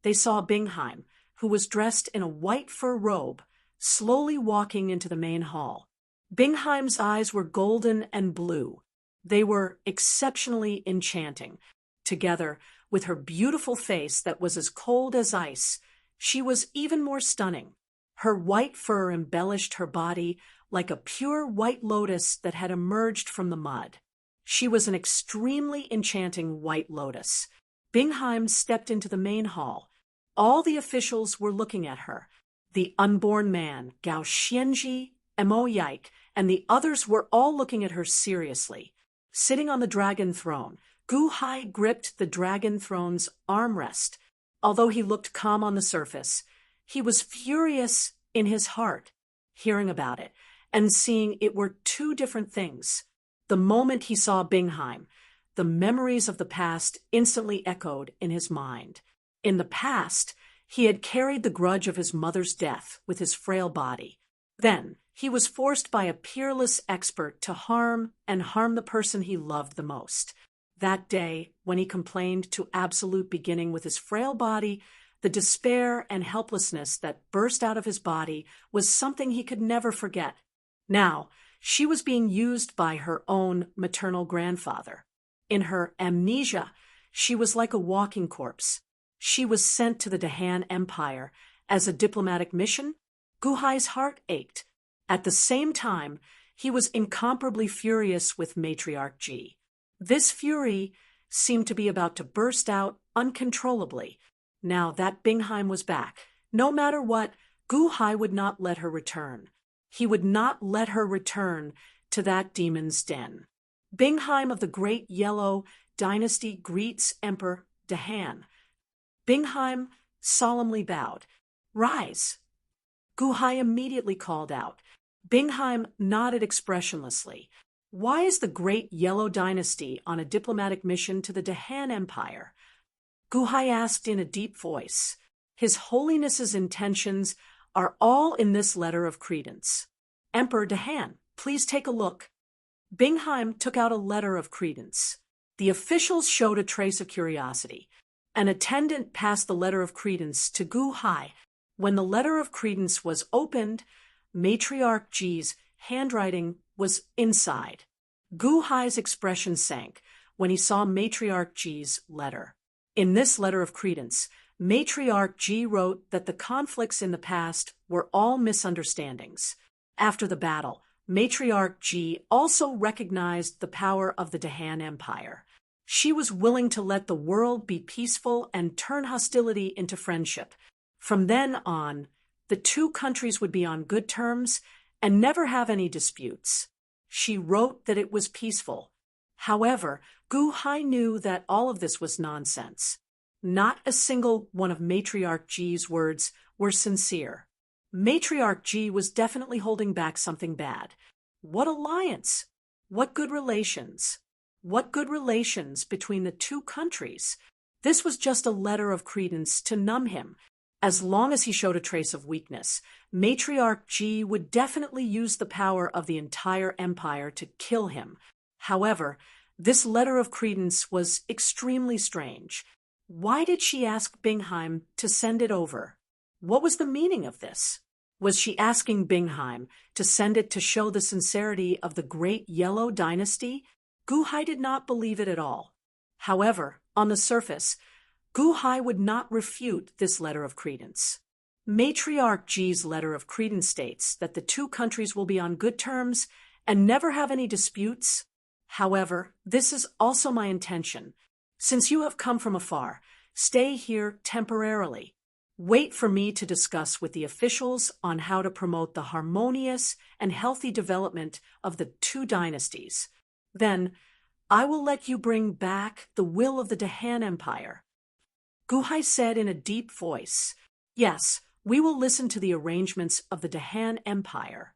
[SPEAKER 1] They saw Bingheim, who was dressed in a white fur robe, slowly walking into the main hall. Bingheim's eyes were golden and blue. They were exceptionally enchanting. Together with her beautiful face that was as cold as ice, she was even more stunning. Her white fur embellished her body like a pure white lotus that had emerged from the mud. She was an extremely enchanting white lotus. Bingheim stepped into the main hall. All the officials were looking at her. The unborn man, Gao Xianji, Mo Yike, and the others were all looking at her seriously. Sitting on the dragon throne, Gu Hai gripped the dragon throne's armrest. Although he looked calm on the surface, he was furious in his heart, hearing about it and seeing it were two different things. The moment he saw Bingheim, the memories of the past instantly echoed in his mind. In the past, he had carried the grudge of his mother's death with his frail body. Then, he was forced by a peerless expert to harm the person he loved the most. That day, when he complained to Absolute Beginning with his frail body, the despair and helplessness that burst out of his body was something he could never forget. Now, she was being used by her own maternal grandfather. In her amnesia, she was like a walking corpse. She was sent to the Dahan Empire as a diplomatic mission. Gu Hai's heart ached. At the same time, he was incomparably furious with Matriarch Ji. This fury seemed to be about to burst out uncontrollably. Now that Bingheim was back, no matter what, Gu Hai would not let her return. He would not let her return to that demon's den. Bingheim of the Great Yellow Dynasty greets Emperor Dahan. Bingheim solemnly bowed. "Rise." Gu Hai immediately called out. Bingheim nodded expressionlessly. "Why is the Great Yellow Dynasty on a diplomatic mission to the Dahan Empire?" Gu Hai asked in a deep voice. "His Holiness's intentions are all in this letter of credence. Emperor Dahan, please take a look." Bingheim took out a letter of credence. The officials showed a trace of curiosity. An attendant passed the letter of credence to Gu Hai. When the letter of credence was opened, Matriarch Ji's handwriting was inside. Gu Hai's expression sank when he saw Matriarch Ji's letter. In this letter of credence, Matriarch Ji wrote that the conflicts in the past were all misunderstandings. After the battle, Matriarch Ji also recognized the power of the Dahan Empire. She was willing to let the world be peaceful and turn hostility into friendship. From then on, the two countries would be on good terms and never have any disputes. She wrote that it was peaceful. However, Gu Hai knew that all of this was nonsense. Not a single one of Matriarch Ji's words were sincere. Matriarch Ji was definitely holding back something bad. What alliance? What good relations? What good relations between the two countries? This was just a letter of credence to numb him. As long as he showed a trace of weakness, Matriarch Ji would definitely use the power of the entire empire to kill him. However, this letter of credence was extremely strange. Why did she ask Bingheim to send it over? What was the meaning of this? Was she asking Bingheim to send it to show the sincerity of the Great Yellow Dynasty? Gu Hai did not believe it at all. However, on the surface, Gu Hai would not refute this letter of credence. Matriarch Ji's letter of credence states that the two countries will be on good terms and never have any disputes. However, this is also my intention. Since you have come from afar, stay here temporarily. Wait for me to discuss with the officials on how to promote the harmonious and healthy development of the two dynasties. Then, I will let you bring back the will of the Dahan Empire. Gu Hai said in a deep voice, "Yes, we will listen to the arrangements of the Dahan Empire."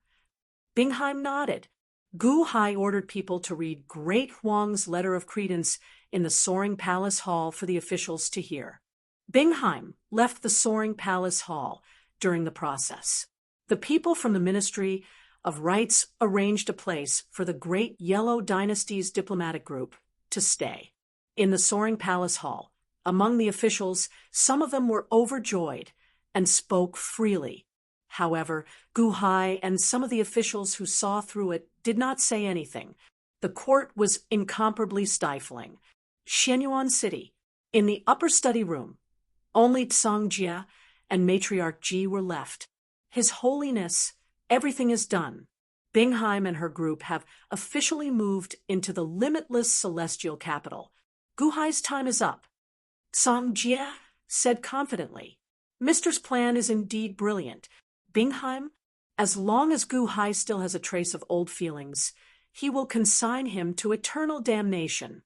[SPEAKER 1] Bingheim nodded. Gu Hai ordered people to read Great Huang's letter of credence in the Soaring Palace Hall for the officials to hear. Bingheim left the Soaring Palace Hall during the process. The people from the Ministry of Rights arranged a place for the Great Yellow Dynasty's diplomatic group to stay. In the Soaring Palace Hall, among the officials, some of them were overjoyed and spoke freely. However, Gu Hai and some of the officials who saw through it did not say anything. The court was incomparably stifling. Xianyuan City, in the upper study room, only Tsang Jia and Matriarch Ji were left. His Holiness, everything is done. Bingheim and her group have officially moved into the limitless celestial capital. Gu Hai's time is up. Tsang Jia said confidently, "Mister's plan is indeed brilliant. Bingheim, as long as Gu Hai still has a trace of old feelings, he will consign him to eternal damnation."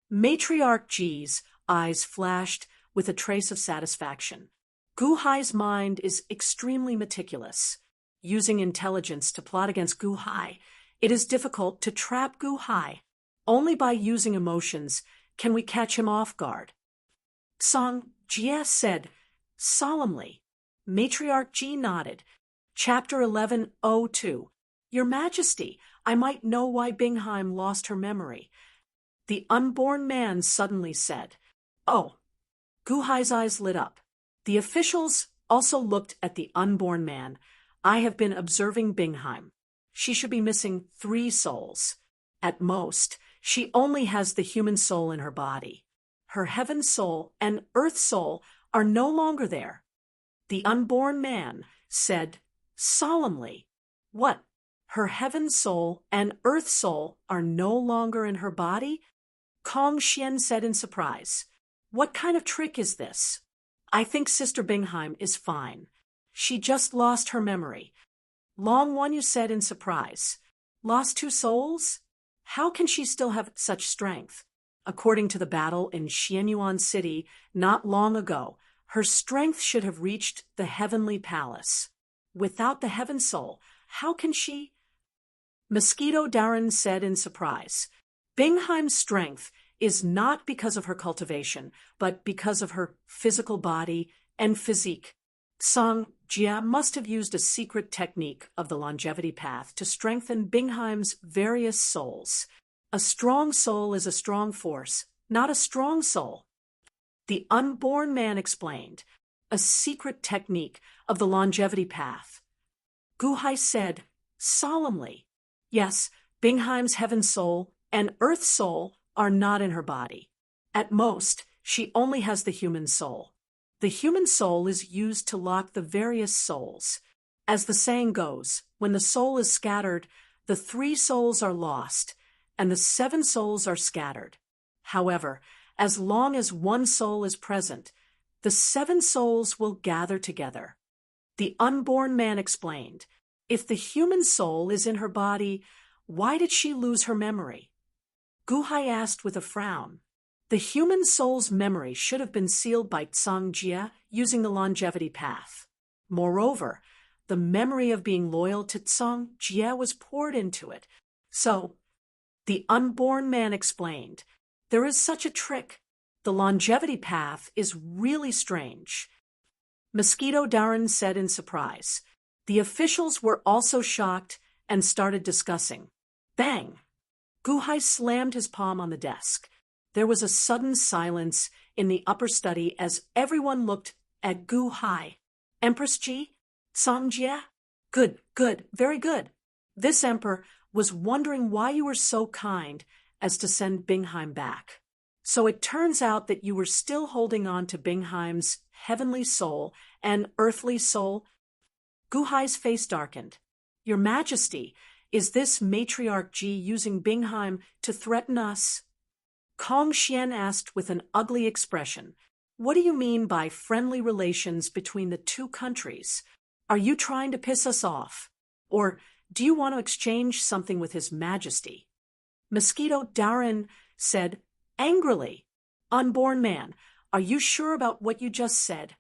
[SPEAKER 1] Matriarch Ji's eyes flashed with a trace of satisfaction. Gu Hai's mind is extremely meticulous. Using intelligence to plot against Gu Hai, it is difficult to trap Gu Hai. Only by using emotions can we catch him off guard. Tsang Jia said solemnly. Matriarch Ji nodded. Chapter 1102. Your Majesty, I might know why Bingheim lost her memory. The unborn man suddenly said. Oh. Gu Hai's eyes lit up. The officials also looked at the unborn man. I have been observing Bingheim. She should be missing 3 souls. At most, she only has the human soul in her body. Her heaven soul and earth soul are no longer there. The unborn man said solemnly, "What? Her heaven soul and earth soul are no longer in her body?" Kong Xian said in surprise. "What kind of trick is this? I think Sister Bingheim is fine. She just lost her memory." Long One, you said in surprise. Lost 2 souls? How can she still have such strength? According to the battle in Xianyuan City not long ago, her strength should have reached the heavenly palace. Without the heaven soul, how can she? Mosquito Darren said in surprise. Bingheim's strength is not because of her cultivation, but because of her physical body and physique. Tsang Jia must have used a secret technique of the longevity path to strengthen Bingheim's various souls. A strong soul is a strong force, not a strong soul. The unborn man explained, a secret technique of the longevity path. Gu Hai said solemnly, "Yes, Bingheim's heaven soul and earth soul are not in her body. At most, she only has the human soul. The human soul is used to lock the various souls. As the saying goes, when the soul is scattered, The 3 souls are lost, and the 7 souls are scattered. However, as long as 1 soul is present, the 7 souls will gather together. The unborn man explained, if the human soul is in her body, why did she lose her memory? Guhai asked with a frown. The human soul's memory should have been sealed by Tsang Jia using the longevity path. Moreover, the memory of being loyal to Tsang Jia was poured into it. So, the unborn man explained, there is such a trick. The longevity path is really strange. Mosquito Darren said in surprise. The officials were also shocked and started discussing. Bang! Guhai slammed his palm on the desk. There was a sudden silence in the upper study as everyone looked at Guhai. Empress Ji? Tsang Jia? Good, very good. This emperor was wondering why you were so kind as to send Bingheim back. So it turns out that you were still holding on to Bingheim's heavenly soul and earthly soul. Guhai's face darkened. Your Majesty, is this matriarch Ji using Bingheim to threaten us? Kong Xian asked with an ugly expression. What do you mean by friendly relations between the 2 countries? Are you trying to piss us off? Or do you want to exchange something with His Majesty? Mosquito Darren said angrily, Unborn man, are you sure about what you just said?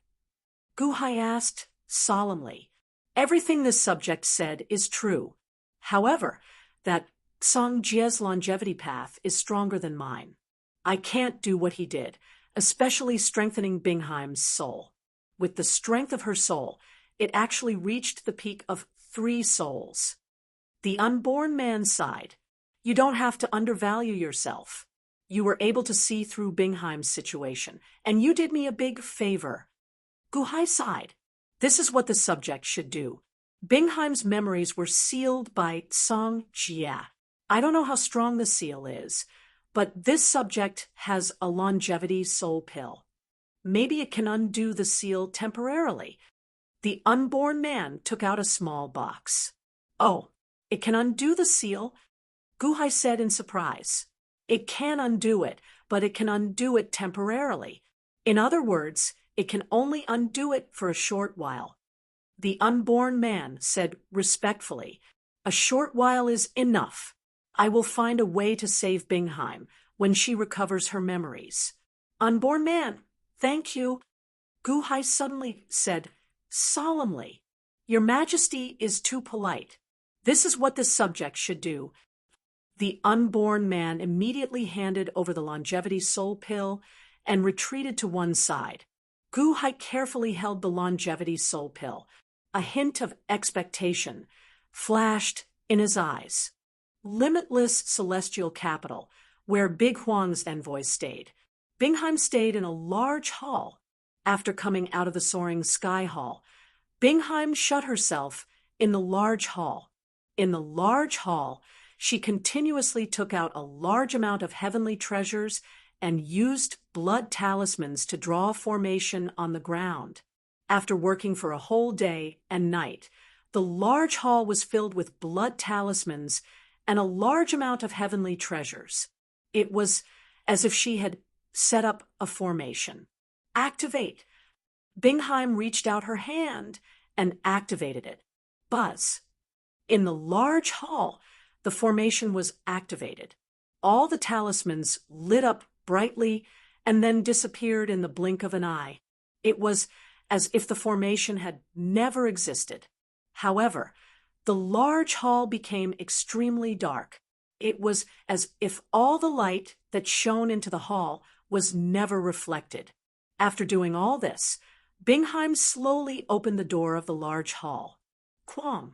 [SPEAKER 1] Guhai asked solemnly. Everything this subject said is true. However, that Tsang Jia's longevity path is stronger than mine. I can't do what he did, especially strengthening Bingheim's soul. With the strength of her soul, it actually reached the peak of 3 souls. The unborn man sighed. You don't have to undervalue yourself. You were able to see through Bingheim's situation, and you did me a big favor. Guhai sighed. This is what the subject should do. Bingheim's memories were sealed by Tsang Jia. I don't know how strong the seal is, but this subject has a longevity soul pill. Maybe it can undo the seal temporarily. The unborn man took out a small box. Oh, it can undo the seal? Guhai said in surprise. It can undo it, but it can undo it temporarily. In other words, it can only undo it for a short while. The unborn man said respectfully, A short while is enough. I will find a way to save Bingheim when she recovers her memories. Unborn man, thank you. Guhai suddenly said, solemnly, Your Majesty is too polite. This is what the subject should do. The unborn man immediately handed over the longevity soul pill and retreated to one side. Guhai carefully held the longevity soul pill. A hint of expectation flashed in his eyes. Limitless celestial capital, where Big Huang's envoys stayed. Bingheim stayed in a large hall. After coming out of the soaring sky hall, Bingheim shut herself in the large hall. In the large hall, she continuously took out a large amount of heavenly treasures and used blood talismans to draw a formation on the ground. After working for a whole day and night, the large hall was filled with blood talismans and a large amount of heavenly treasures. It was as if she had set up a formation. Activate! Bingheim reached out her hand and activated it. Buzz! In the large hall, the formation was activated. All the talismans lit up brightly and then disappeared in the blink of an eye. It was as if the formation had never existed. However, the large hall became extremely dark. It was as if all the light that shone into the hall was never reflected. After doing all this, Bingheim slowly opened the door of the large hall. Quang.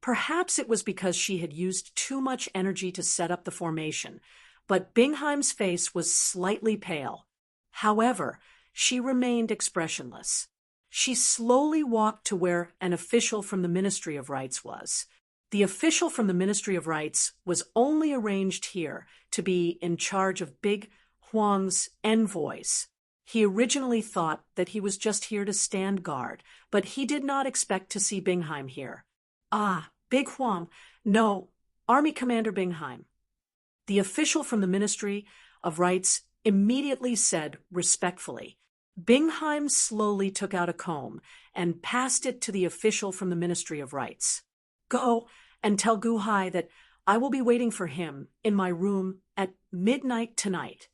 [SPEAKER 1] Perhaps it was because she had used too much energy to set up the formation, but Bingheim's face was slightly pale. However, she remained expressionless. She slowly walked to where an official from the Ministry of Rites was. The official from the Ministry of Rites was only arranged here to be in charge of Big Huang's envoys. He originally thought that he was just here to stand guard, but he did not expect to see Bingheim here. Ah, Big Huang, no, Army Commander Bingheim. The official from the Ministry of Rights immediately said respectfully. Bingheim slowly took out a comb and passed it to the official from the Ministry of Rights. Go and tell Gu Hai that I will be waiting for him in my room at midnight tonight.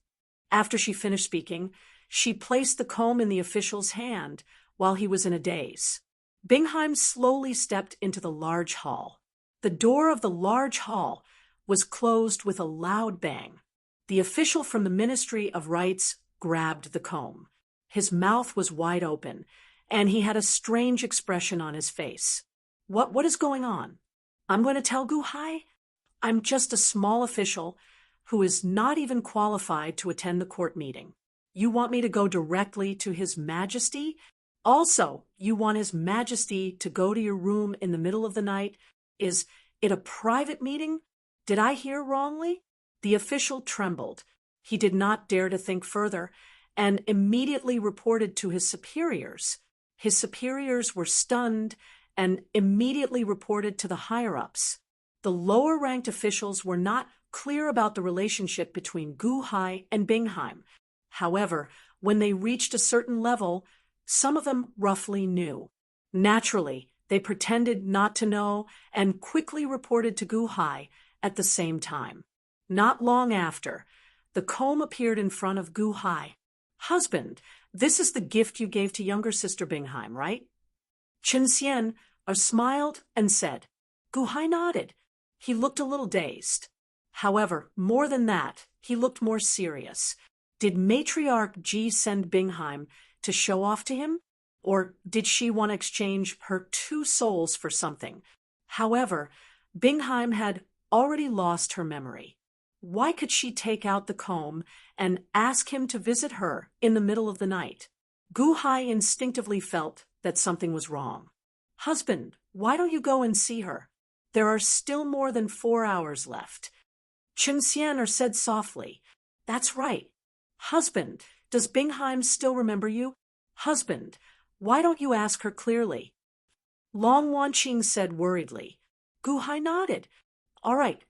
[SPEAKER 1] After she finished speaking, she placed the comb in the official's hand while he was in a daze. Bingheim slowly stepped into the large hall. The door of the large hall was closed with a loud bang. The official from the Ministry of Rights grabbed the comb. His mouth was wide open, and he had a strange expression on his face. What is going on? I'm going to tell Gu Hai? I'm just a small official who is not even qualified to attend the court meeting. You want me to go directly to His Majesty? Also, you want His Majesty to go to your room in the middle of the night? Is it a private meeting? Did I hear wrongly? The official trembled. He did not dare to think further and immediately reported to his superiors. His superiors were stunned and immediately reported to the higher-ups. The lower-ranked officials were not clear about the relationship between Gu Hai and Bingheim. However, when they reached a certain level, some of them roughly knew. Naturally, they pretended not to know and quickly reported to Gu Hai at the same time. Not long after, the comb appeared in front of Gu Hai. Husband, this is the gift you gave to younger sister Bingheim, right? Chen Xian smiled and said. Gu Hai nodded. He looked a little dazed. However, more than that, he looked more serious. Did Matriarch Ji send Bingheim to show off to him? Or did she want to exchange her 2 souls for something? However, Bingheim had already lost her memory. Why could she take out the comb and ask him to visit her in the middle of the night? Gu Hai instinctively felt that something was wrong. Husband, why don't you go and see her? There are still more than 4 hours left. Chen Xian said softly. That's right. Husband, does Bingheim still remember you? Husband, why don't you ask her clearly? Long Wanqing said worriedly. Gu Hai nodded. All right.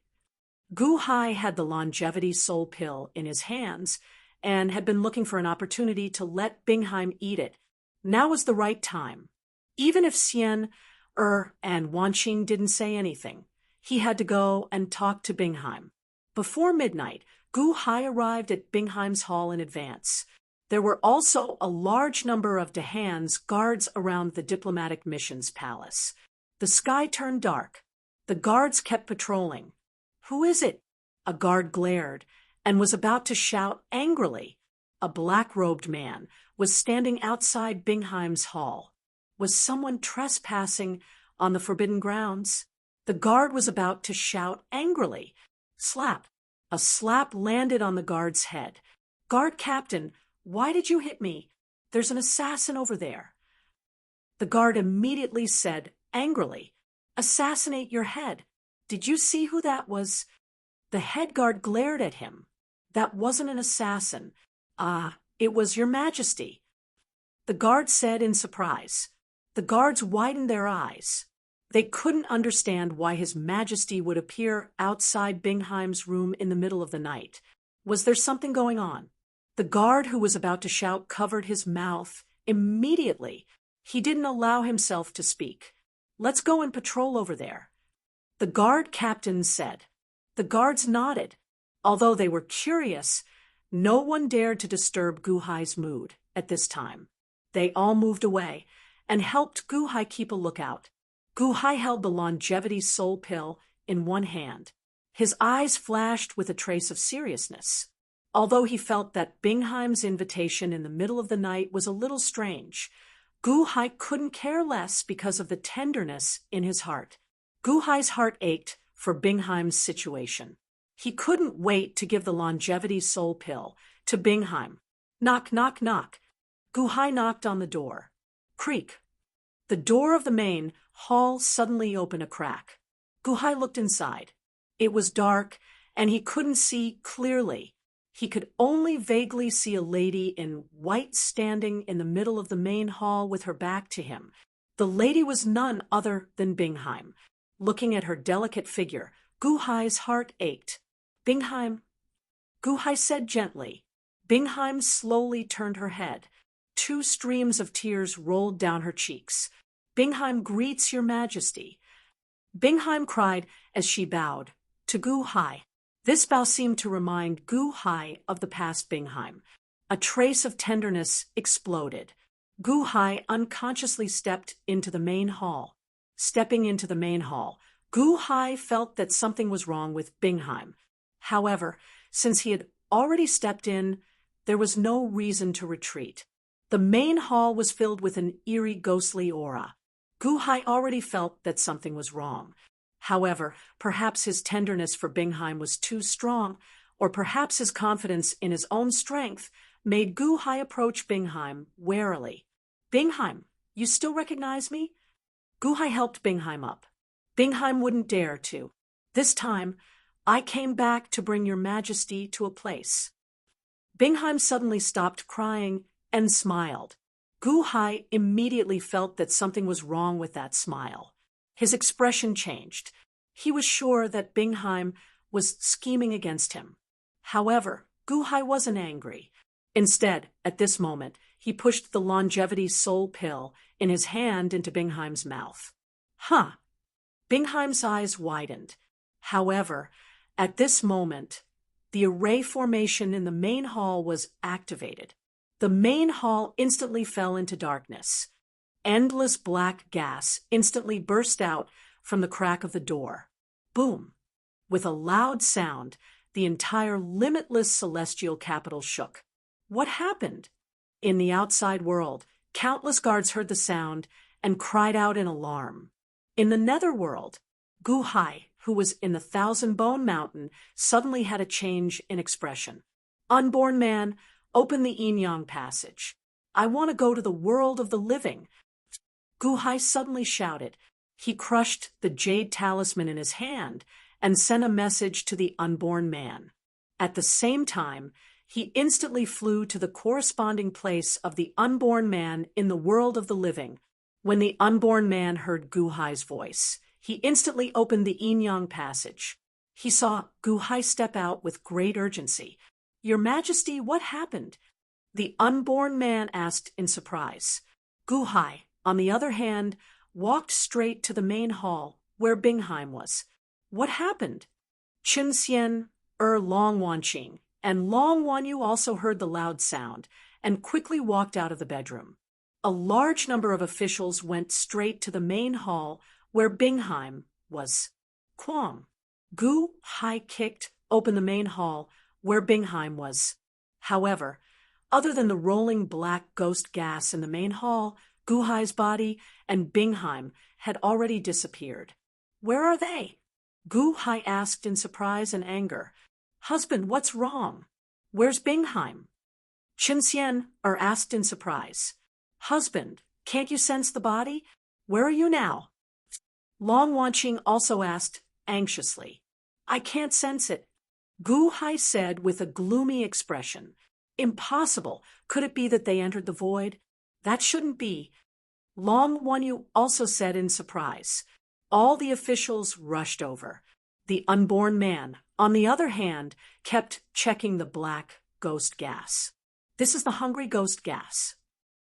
[SPEAKER 1] Gu Hai had the longevity soul pill in his hands and had been looking for an opportunity to let Bingheim eat it. Now was the right time. Even if Xian, and Wanqing didn't say anything, he had to go and talk to Bingheim. Before midnight, Gu Hai arrived at Bingheim's hall in advance. There were also a large number of Dehans guards around the diplomatic missions palace. The sky turned dark. The guards kept patrolling. Who is it? A guard glared and was about to shout angrily. A black-robed man was standing outside Bingheim's hall. Was someone trespassing on the forbidden grounds? The guard was about to shout angrily. Slap. A slap landed on the guard's head. Guard captain, why did you hit me? There's an assassin over there. The guard immediately said angrily, Assassinate your head. Did you see who that was? The head guard glared at him. That wasn't an assassin. It was Your Majesty. The guard said in surprise. The guards widened their eyes. They couldn't understand why His Majesty would appear outside Bingheim's room in the middle of the night. Was there something going on? The guard who was about to shout covered his mouth immediately. He didn't allow himself to speak. Let's go and patrol over there. The guard captain said. The guards nodded. Although they were curious, no one dared to disturb Gu Hai's mood at this time. They all moved away and helped Gu Hai keep a lookout. Gu Hai held the longevity soul pill in one hand. His eyes flashed with a trace of seriousness. Although he felt that Bingheim's invitation in the middle of the night was a little strange, Gu Hai couldn't care less because of the tenderness in his heart. Gu Hai's heart ached for Bingheim's situation. He couldn't wait to give the longevity soul pill to Bingheim. Knock, knock, knock. Gu Hai knocked on the door. Creak. The door of the main hall suddenly opened a crack. Gu Hai looked inside. It was dark, and he couldn't see clearly. He could only vaguely see a lady in white standing in the middle of the main hall with her back to him. The lady was none other than Bingheim. Looking at her delicate figure, Gu Hai's heart ached. Bingheim, Gu Hai said gently. Bingheim slowly turned her head. 2 streams of tears rolled down her cheeks. Bingheim greets your majesty. Bingheim cried as she bowed to Gu Hai. This bow seemed to remind Gu Hai of the past Bingheim. A trace of tenderness exploded. Gu Hai unconsciously stepped into the main hall. Stepping into the main hall, Gu Hai felt that something was wrong with Bingheim. However, since he had already stepped in, there was no reason to retreat. The main hall was filled with an eerie, ghostly aura. Gu Hai already felt that something was wrong. However, perhaps his tenderness for Bingheim was too strong, or perhaps his confidence in his own strength made Gu Hai approach Bingheim warily. Bingheim, you still recognize me? Gu Hai helped Bingheim up. Bingheim wouldn't dare to. This time, I came back to bring your majesty to a place. Bingheim suddenly stopped crying and smiled. Gu Hai immediately felt that something was wrong with that smile. His expression changed. He was sure that Bingheim was scheming against him. However, Gu Hai wasn't angry. Instead, at this moment, he pushed the longevity soul pill in his hand into Bingheim's mouth. Huh. Bingheim's eyes widened. However, at this moment, the array formation in the main hall was activated. The main hall instantly fell into darkness. Endless black gas instantly burst out from the crack of the door. Boom! With a loud sound, the entire limitless celestial capital shook. What happened? In the outside world, countless guards heard the sound and cried out in alarm. In the netherworld, Gu Hai, who was in the Thousand Bone Mountain, suddenly had a change in expression. Unborn man, open the yin-yang passage. I want to go to the world of the living. Gu Hai suddenly shouted. He crushed the jade talisman in his hand and sent a message to the unborn man. At the same time, he instantly flew to the corresponding place of the unborn man in the world of the living. When the unborn man heard Gu Hai's voice, he instantly opened the yin-yang passage. He saw Gu Hai step out with great urgency. Your Majesty, what happened? The unborn man asked in surprise. Gu Hai, on the other hand, walked straight to the main hall where Bingheim was. What happened? Chun Xian, Long Wanqing, and Long Wanyu also heard the loud sound and quickly walked out of the bedroom. A large number of officials went straight to the main hall where Bingheim was. Quam. Gu Hai kicked open the main hall where Bingheim was. However, other than the rolling black ghost gas in the main hall, Gu Hai's body and Bingheim had already disappeared. Where are they? Gu Hai asked in surprise and anger. Husband, what's wrong? Where's Bingheim? Chun Xian asked in surprise. Husband, can't you sense the body? Where are you now? Long Wanqing also asked anxiously. I can't sense it. Gu Hai said with a gloomy expression. Impossible. Could it be that they entered the void? That shouldn't be. Long Wanyu also said in surprise. All the officials rushed over. The unborn man, on the other hand, kept checking the black ghost gas. This is the hungry ghost gas.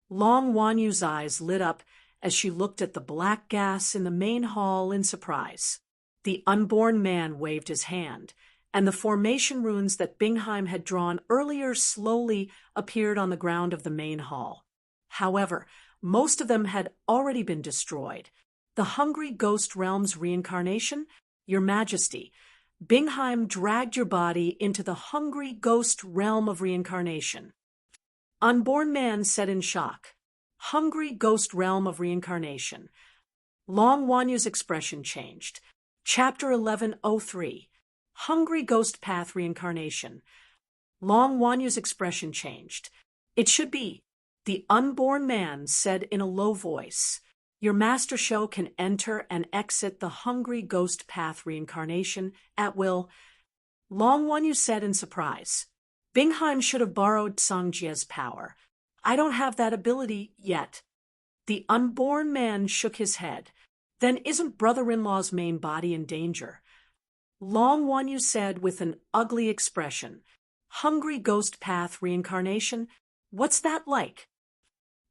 [SPEAKER 1] Long Wanyu's eyes lit up as she looked at the black gas in the main hall in surprise. The unborn man waved his hand, and the formation runes that Bingheim had drawn earlier slowly appeared on the ground of the main hall. However, most of them had already been destroyed. The hungry ghost realm's reincarnation? Your Majesty, Bingheim dragged your body into the hungry ghost realm of reincarnation. Unborn man said in shock. Hungry ghost realm of reincarnation. Long Wanyu's expression changed. Chapter 1103. Hungry ghost path reincarnation. Long Wanyu's expression changed. It should be. The unborn man said in a low voice. Your master show can enter and exit the hungry ghost path reincarnation at will. Long Wanyu said in surprise. Bingheim should have borrowed Songjie's power. I don't have that ability yet. The unborn man shook his head. Then isn't brother-in-law's main body in danger? Long Wanyu said with an ugly expression. Hungry ghost path reincarnation? What's that like?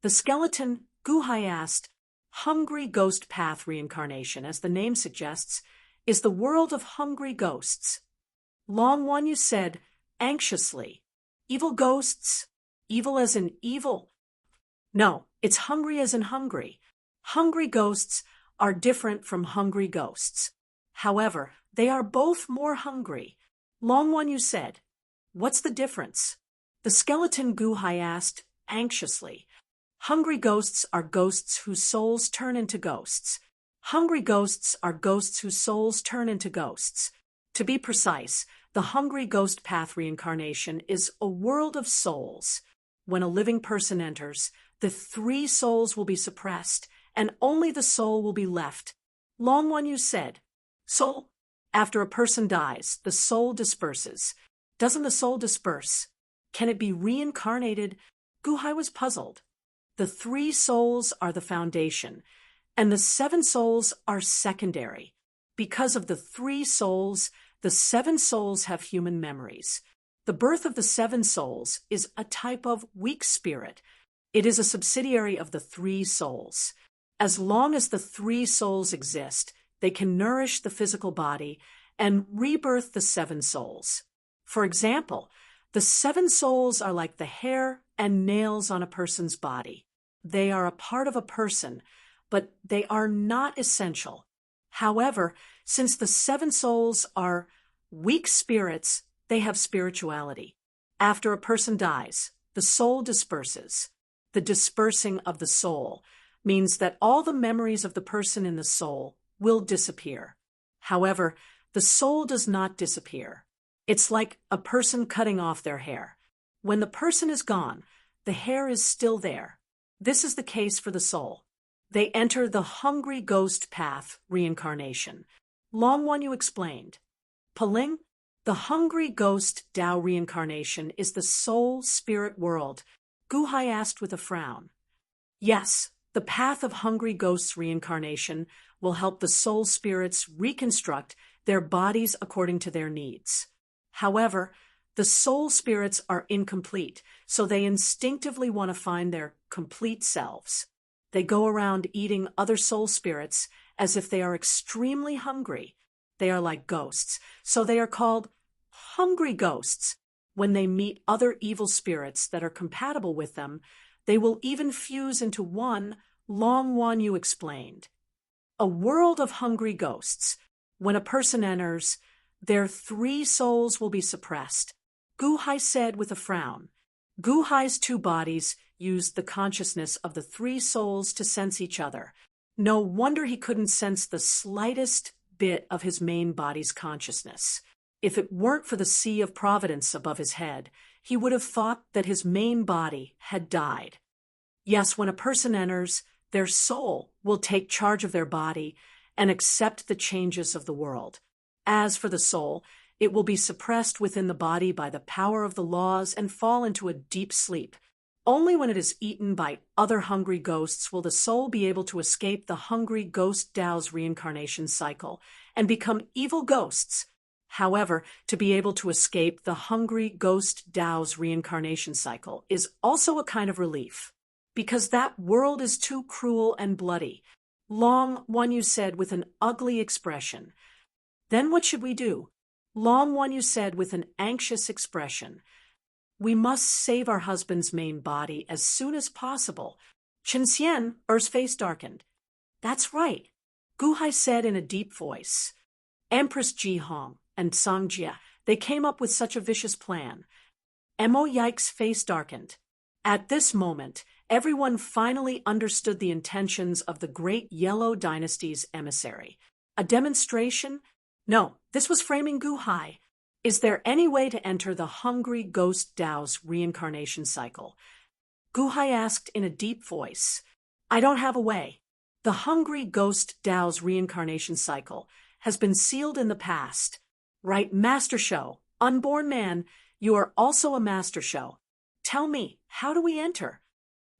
[SPEAKER 1] The skeleton, Guhai asked. Hungry ghost path reincarnation, as the name suggests, is the world of hungry ghosts. Long Wanyu said, anxiously. Evil ghosts? Evil as in evil? No, it's hungry as in hungry. Hungry ghosts are different from hungry ghosts. However, they are both more hungry. Long Wanyu said, what's the difference? The skeleton Guhai asked, anxiously. Hungry ghosts are ghosts whose souls turn into ghosts. Hungry ghosts are ghosts whose souls turn into ghosts. To be precise, the hungry ghost path reincarnation is a world of souls. When a living person enters, the three souls will be suppressed, and only the soul will be left. Long Wanyu said, soul? After a person dies, the soul disperses. Doesn't the soul disperse? Can it be reincarnated? Guhai was puzzled. The three souls are the foundation, and the seven souls are secondary. Because of the three souls, the seven souls have human memories. The birth of the seven souls is a type of weak spirit. It is a subsidiary of the three souls. As long as the three souls exist, they can nourish the physical body and rebirth the seven souls. For example, the seven souls are like the hair and nails on a person's body. They are a part of a person, but they are not essential. However, since the seven souls are weak spirits, they have spirituality. After a person dies, the soul disperses. The dispersing of the soul means that all the memories of the person in the soul will disappear. However, the soul does not disappear. It's like a person cutting off their hair. When the person is gone, the hair is still there. This is the case for the soul. They enter the hungry ghost path reincarnation. Long Wanyu explained. Paling, the hungry ghost Tao reincarnation is the soul spirit world. Guhai asked with a frown. Yes, the path of hungry ghosts reincarnation will help the soul spirits reconstruct their bodies according to their needs. However, the soul spirits are incomplete, so they instinctively want to find their complete selves. They go around eating other soul spirits as if they are extremely hungry. They are like ghosts, so they are called hungry ghosts. When they meet other evil spirits that are compatible with them, they will even fuse into one. Long Wanyu explained. A world of hungry ghosts. When a person enters, their three souls will be suppressed. Guhai said with a frown. Guhai's two bodies used the consciousness of the three souls to sense each other. No wonder he couldn't sense the slightest bit of his main body's consciousness. If it weren't for the sea of providence above his head, he would have thought that his main body had died. Yes, when a person enters, their soul will take charge of their body and accept the changes of the world. As for the soul, it will be suppressed within the body by the power of the laws and fall into a deep sleep. Only when it is eaten by other hungry ghosts will the soul be able to escape the hungry ghost Tao's reincarnation cycle and become evil ghosts. However, to be able to escape the hungry ghost Tao's reincarnation cycle is also a kind of relief, because that world is too cruel and bloody. Long Wanyu said with an ugly expression. Then what should we do? Long Wanyu said with an anxious expression. We must save our husband's main body as soon as possible. Chinxian, Er's face darkened. That's right, Guhai said in a deep voice. Empress Jihong and Songjia, they came up with such a vicious plan. Mo Yike's face darkened. At this moment, everyone finally understood the intentions of the Great Yellow Dynasty's emissary. A demonstration? No, this was framing Guhai. Is there any way to enter the hungry ghost Tao's reincarnation cycle? Guhai asked in a deep voice. I don't have a way. The hungry ghost Tao's reincarnation cycle has been sealed in the past. Right, Master Show, unborn man, you are also a Master Show. Tell me, how do we enter?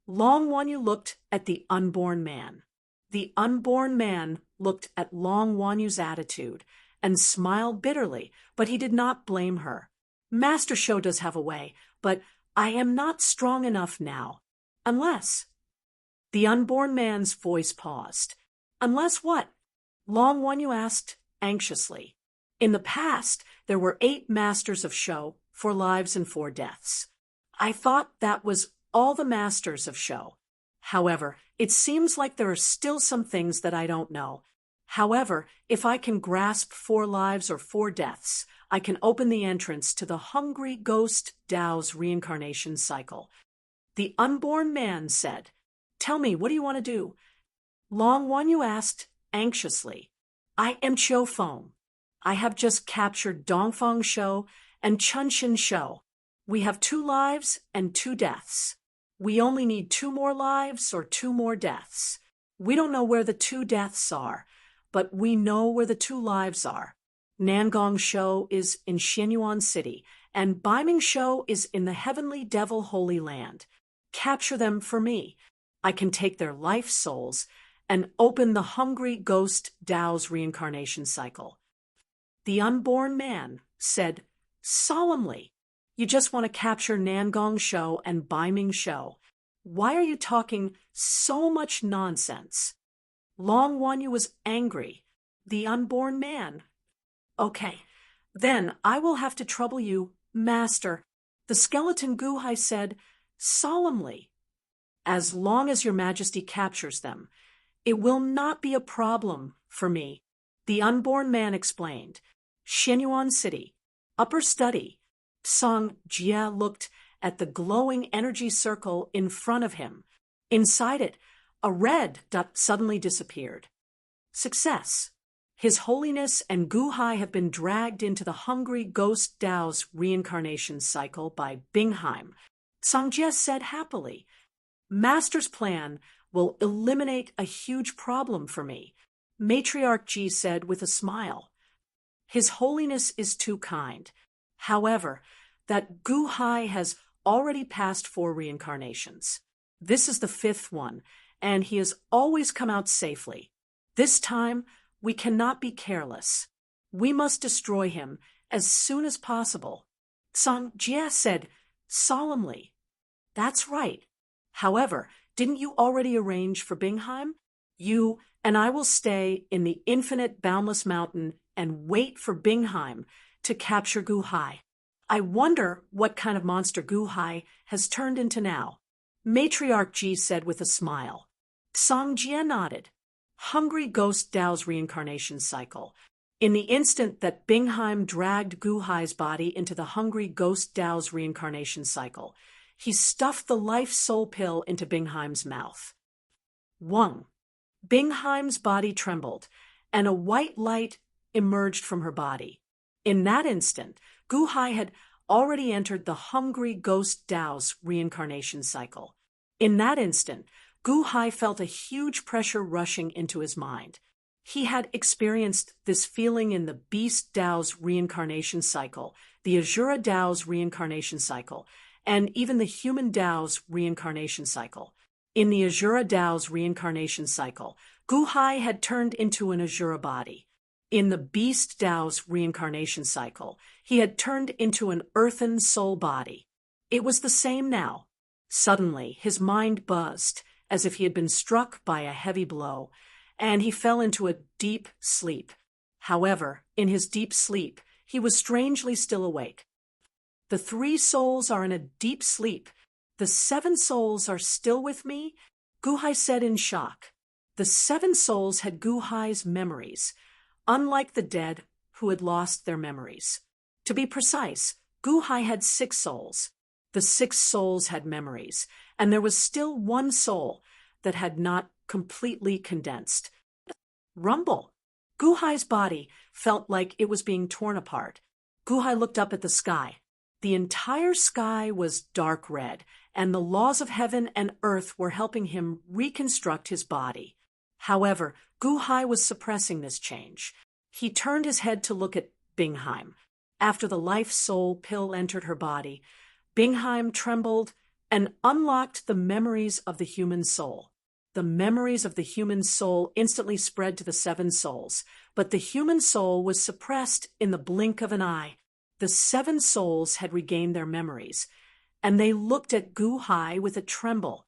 [SPEAKER 1] Long Wanyu looked at the unborn man. The unborn man looked at Long Wanyu's attitude and smiled bitterly, but he did not blame her. Master Sho does have a way, but I am not strong enough now. Unless. The unborn man's voice paused. Unless what? Long Wanyu asked anxiously. In the past, there were 8 masters of Sho, 4 lives and 4 deaths. I thought that was all the masters of Sho. However, it seems like there are still some things that I don't know. However, if I can grasp 4 lives or 4 deaths, I can open the entrance to the hungry ghost Tao's reincarnation cycle. The unborn man said, Tell me, what do you want to do? Long Wanyu asked anxiously. I am Cho Feng. I have just captured Dongfang Shou and Chunshin Shou. We have 2 lives and 2 deaths. We only need 2 more lives or 2 more deaths. We don't know where the 2 deaths are, but we know where the 2 lives are. Nangong Shou is in Xianyuan City, and Baiming Shou is in the Heavenly Devil Holy Land. Capture them for me. I can take their life souls and open the hungry ghost Tao's reincarnation cycle. The unborn man said solemnly, You just want to capture Nangong Shou and Baiming Shou. Why are you talking so much nonsense? Long Wanyu was angry. The unborn man. Okay, then I will have to trouble you, Master. The skeleton Guhai said solemnly. As long as your Majesty captures them, it will not be a problem for me, the unborn man explained. Xianyuan City, upper study. Song Jia looked at the glowing energy circle in front of him. Inside it, a red dot suddenly disappeared. Success. His Holiness and Guhai have been dragged into the hungry ghost Tao's reincarnation cycle by Bingheim, Song Jia said happily. Master's plan will eliminate a huge problem for me, Matriarch Ji said with a smile. His Holiness is too kind. However, that Guhai has already passed 4 reincarnations. This is the 5th one, and he has always come out safely. This time, we cannot be careless. We must destroy him as soon as possible. Song Jia said solemnly. That's right. However, didn't you already arrange for Bingheim? You and I will stay in the infinite boundless mountain and wait for Bingheim to capture Guhai. I wonder what kind of monster Guhai has turned into now. Matriarch Ji said with a smile. Song Jia nodded. Hungry ghost Tao's reincarnation cycle. In the instant that Bingheim dragged Guhai's body into the hungry ghost Tao's reincarnation cycle, he stuffed the life soul pill into Bingheim's mouth. 1. Bingheim's body trembled, and a white light emerged from her body. In that instant, Guhai had already entered the hungry ghost Tao's reincarnation cycle. In that instant, Guhai felt a huge pressure rushing into his mind. He had experienced this feeling in the beast Tao's reincarnation cycle, the Azura Tao's reincarnation cycle, and even the human Tao's reincarnation cycle. In the Azura Tao's reincarnation cycle, Guhai had turned into an Azura body. In the beast Tao's reincarnation cycle, he had turned into an earthen soul body. It was the same now. Suddenly, his mind buzzed, as if he had been struck by a heavy blow, and he fell into a deep sleep. However, in his deep sleep, he was strangely still awake. The 3 souls are in a deep sleep. The 7 souls are still with me? Guhai said in shock. The 7 souls had Guhai's memories, unlike the dead who had lost their memories. To be precise, Guhai had 6 souls. The 6 souls had memories, and there was still 1 soul that had not completely condensed. Rumble! Guhai's body felt like it was being torn apart. Guhai looked up at the sky. The entire sky was dark red, and the laws of heaven and earth were helping him reconstruct his body. However, Guhai was suppressing this change. He turned his head to look at Bingheim. After the life-soul pill entered her body, Bingheim trembled and unlocked the memories of the human soul. the memories of the human soul instantly spread to the seven souls, but the human soul was suppressed in the blink of an eye. The seven souls had regained their memories, and they looked at Gu Hai with a tremble.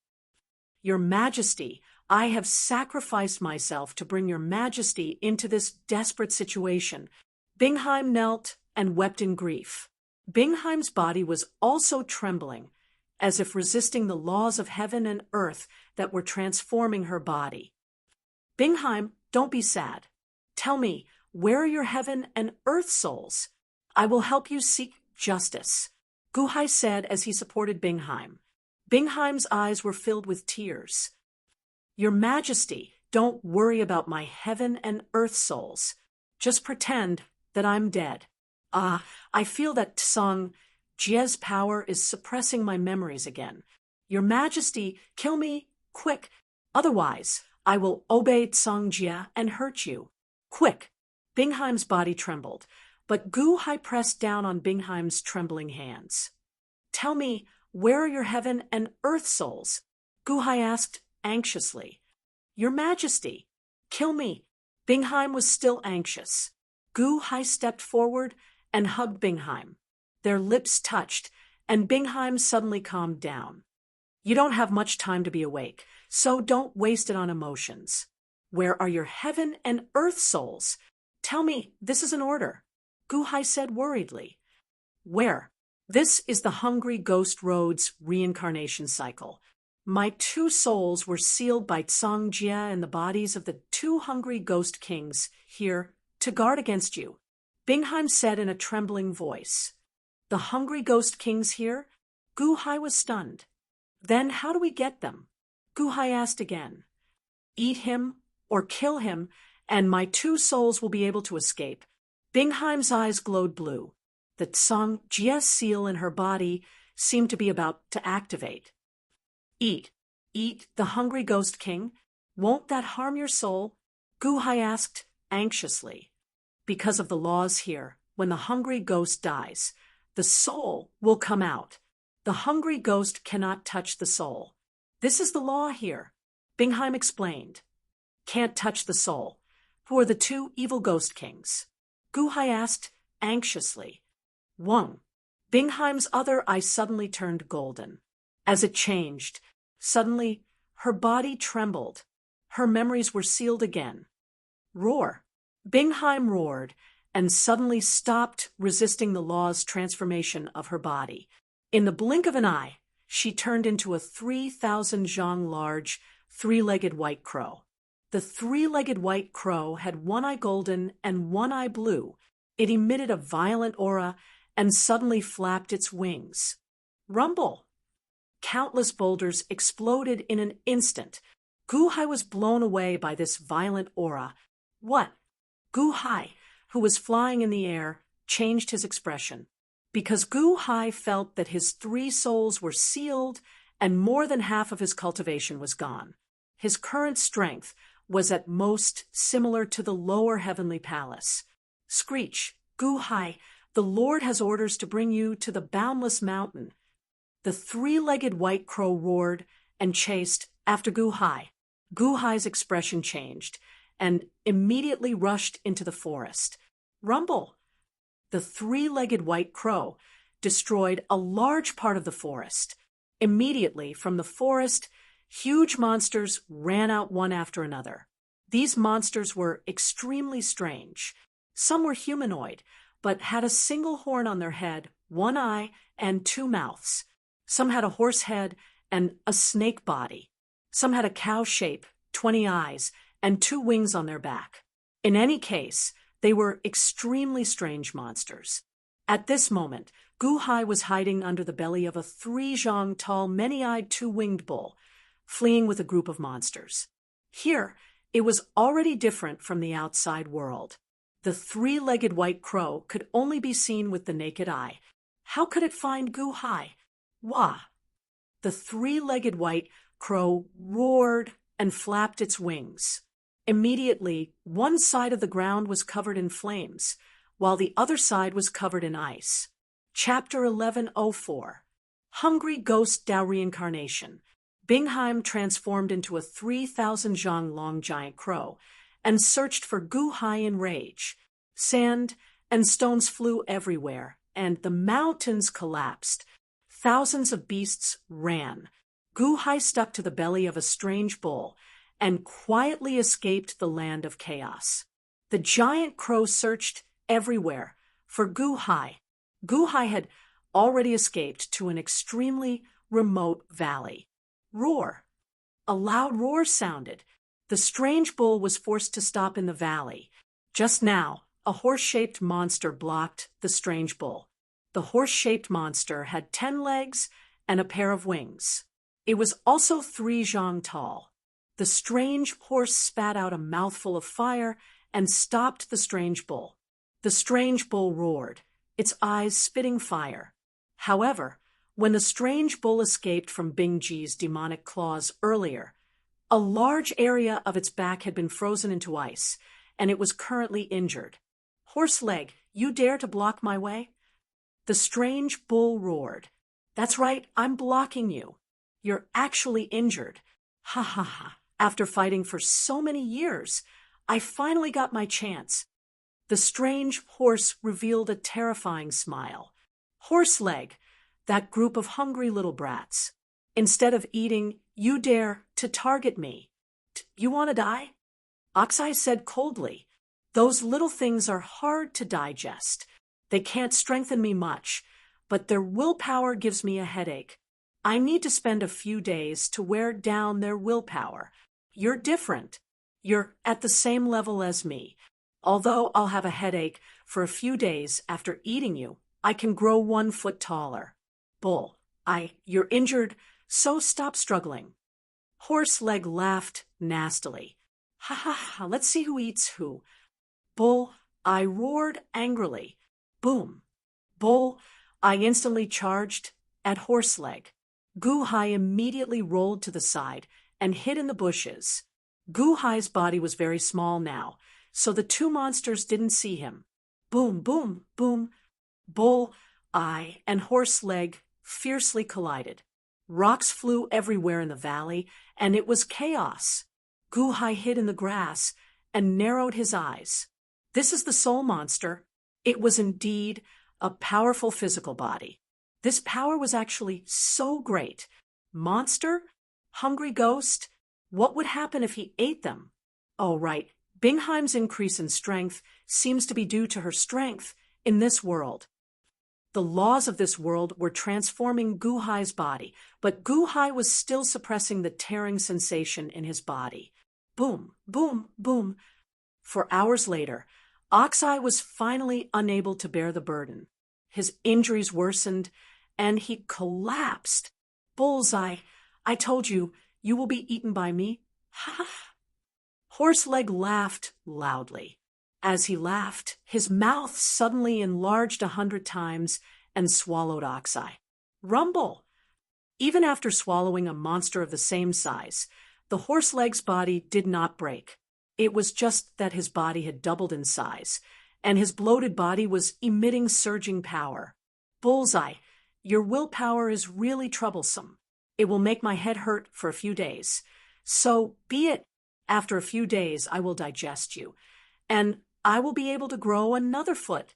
[SPEAKER 1] "Your Majesty, I have sacrificed myself to bring your Majesty into this desperate situation." Bingheim knelt and wept in grief. Bingheim's body was also trembling, as if resisting the laws of heaven and earth that were transforming her body. "Bingheim, don't be sad. Tell me, where are your heaven and earth souls? I will help you seek justice," Gu Hai said as he supported Bingheim. Bingheim's eyes were filled with tears. "Your Majesty, don't worry about my heaven and earth souls. Just pretend that I'm dead. I feel that Tsang Jie's power is suppressing my memories again. Your Majesty, kill me, quick. Otherwise, I will obey Tsang Jie and hurt you. Quick." Bingheim's body trembled, but Gu Hai pressed down on Bingheim's trembling hands. "Tell me, where are your heaven and earth souls?" Gu Hai asked anxiously. "Your Majesty, kill me." Bingheim was still anxious. Gu Hai stepped forward and hugged Bingheim. Their lips touched, and Bingheim suddenly calmed down. "You don't have much time to be awake, so don't waste it on emotions. Where are your heaven and earth souls? Tell me, this is an order," Gu Hai said worriedly. "Where? This is the Hungry Ghost Road's reincarnation cycle. My two souls were sealed by Tsang Jie in the bodies of the two hungry ghost kings here to guard against you," Bingheim said in a trembling voice. "The hungry ghost kings here?" Gu Hai was stunned. "Then how do we get them?" Gu Hai asked again. "Eat him or kill him, and my two souls will be able to escape." Bingheim's eyes glowed blue. The Tsang Jie seal in her body seemed to be about to activate. Eat the hungry ghost king? Won't that harm your soul?" Gu Hai asked anxiously. "Because of the laws here, when the hungry ghost dies, the soul will come out. The hungry ghost cannot touch the soul. This is the law here," Bingheim explained. "Can't touch the soul. Who are the two evil ghost kings?" Gu Hai asked anxiously. "Wang." Bingheim's other eye suddenly turned golden. As it changed, suddenly her body trembled. Her memories were sealed again. "Roar." Bingheim roared and suddenly stopped resisting the law's transformation of her body. In the blink of an eye, she turned into a 3,000 zhang large, three-legged white crow. The three-legged white crow had one eye golden and one eye blue. It emitted a violent aura and suddenly flapped its wings. Rumble! Countless boulders exploded in an instant. Gu Hai was blown away by this violent aura. "What?" Gu Hai, who was flying in the air, changed his expression. Because Gu Hai felt that his three souls were sealed and more than half of his cultivation was gone. His current strength was at most similar to the lower heavenly palace. "Screech, Gu Hai, the Lord has orders to bring you to the boundless mountain." The three-legged white crow roared and chased after Gu Hai. Gu Hai's expression changed and immediately rushed into the forest. Rumble! The three-legged white crow destroyed a large part of the forest. Immediately from the forest, huge monsters ran out one after another. These monsters were extremely strange. Some were humanoid, but had a single horn on their head, one eye, and two mouths. Some had a horse head and a snake body. Some had a cow shape, 20 eyes, and 2 wings on their back. In any case, they were extremely strange monsters. At this moment, Gu Hai was hiding under the belly of a 3-zhang tall, many-eyed, 2-winged bull, fleeing with a group of monsters. Here, it was already different from the outside world. The 3-legged white crow could only be seen with the naked eye. How could it find Gu Hai? Wah! The 3-legged white crow roared and flapped its wings. Immediately, one side of the ground was covered in flames, while the other side was covered in ice. Chapter 1104. Hungry Ghost Tao Reincarnation. Bingheim transformed into a 3,000 zhang long giant crow and searched for Gu Hai in rage. Sand and stones flew everywhere, and the mountains collapsed. Thousands of beasts ran. Gu Hai stuck to the belly of a strange bull and quietly escaped the land of chaos. The giant crow searched everywhere for Gu Hai. Gu Hai had already escaped to an extremely remote valley. Roar! A loud roar sounded. The strange bull was forced to stop in the valley. Just now, a horse-shaped monster blocked the strange bull. The horse-shaped monster had 10 legs and a pair of wings. It was also 3 zhang tall. The strange horse spat out a mouthful of fire and stopped the strange bull. The strange bull roared, its eyes spitting fire. However, when the strange bull escaped from Bingji's demonic claws earlier, a large area of its back had been frozen into ice, and it was currently injured. "Horse leg, you dare to block my way?" The strange bull roared. "That's right, I'm blocking you. You're actually injured. Ha ha ha. After fighting for so many years, I finally got my chance." The strange horse revealed a terrifying smile. "Horse leg, that group of hungry little brats. Instead of eating, you dare to target me. You want to die?" Oxeye said coldly, "Those little things are hard to digest. They can't strengthen me much, but their willpower gives me a headache. I need to spend a few days to wear down their willpower. You're different. You're at the same level as me. Although I'll have a headache for a few days after eating you, I can grow 1 foot taller. Bull, you're injured, so stop struggling." Horse leg laughed nastily. "Ha ha ha, let's see who eats who." Bull, I roared angrily. Boom. Bull, I instantly charged at horse leg. Gu Hai immediately rolled to the side and hid in the bushes. Gu Hai's body was very small now, so the 2 monsters didn't see him. Boom, boom, boom. Bull, I, and horse leg fiercely collided. Rocks flew everywhere in the valley, and it was chaos. Gu Hai hid in the grass and narrowed his eyes. This is the soul monster. It was indeed a powerful physical body. This power was actually so great. Monster? Hungry ghost? What would happen if he ate them? Oh, right. Bingheim's increase in strength seems to be due to her strength in this world. The laws of this world were transforming Gu Hai's body, but Gu Hai was still suppressing the tearing sensation in his body. Boom, boom, boom. For hours later, Oxeye was finally unable to bear the burden. His injuries worsened, and he collapsed. "Bullseye, I told you, you will be eaten by me." Ha! Horseleg laughed loudly. As he laughed, his mouth suddenly enlarged 100 times and swallowed Oxeye. Rumble! Even after swallowing a monster of the same size, the horseleg's body did not break. It was just that his body had doubled in size, and his bloated body was emitting surging power. "Bullseye, your willpower is really troublesome. It will make my head hurt for a few days. So be it. After a few days, I will digest you, and I will be able to grow another foot."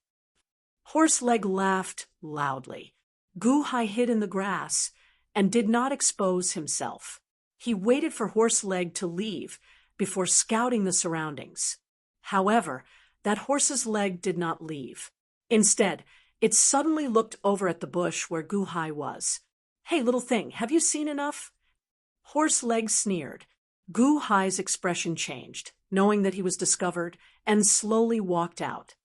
[SPEAKER 1] Horseleg laughed loudly. Gu Hai hid in the grass and did not expose himself. He waited for Horseleg to leave before scouting the surroundings. However, that horse's leg did not leave. Instead, it suddenly looked over at the bush where Gu Hai was. "Hey, little thing, have you seen enough?" Horseleg sneered. Gu Hai's expression changed, knowing that he was discovered, and slowly walked out.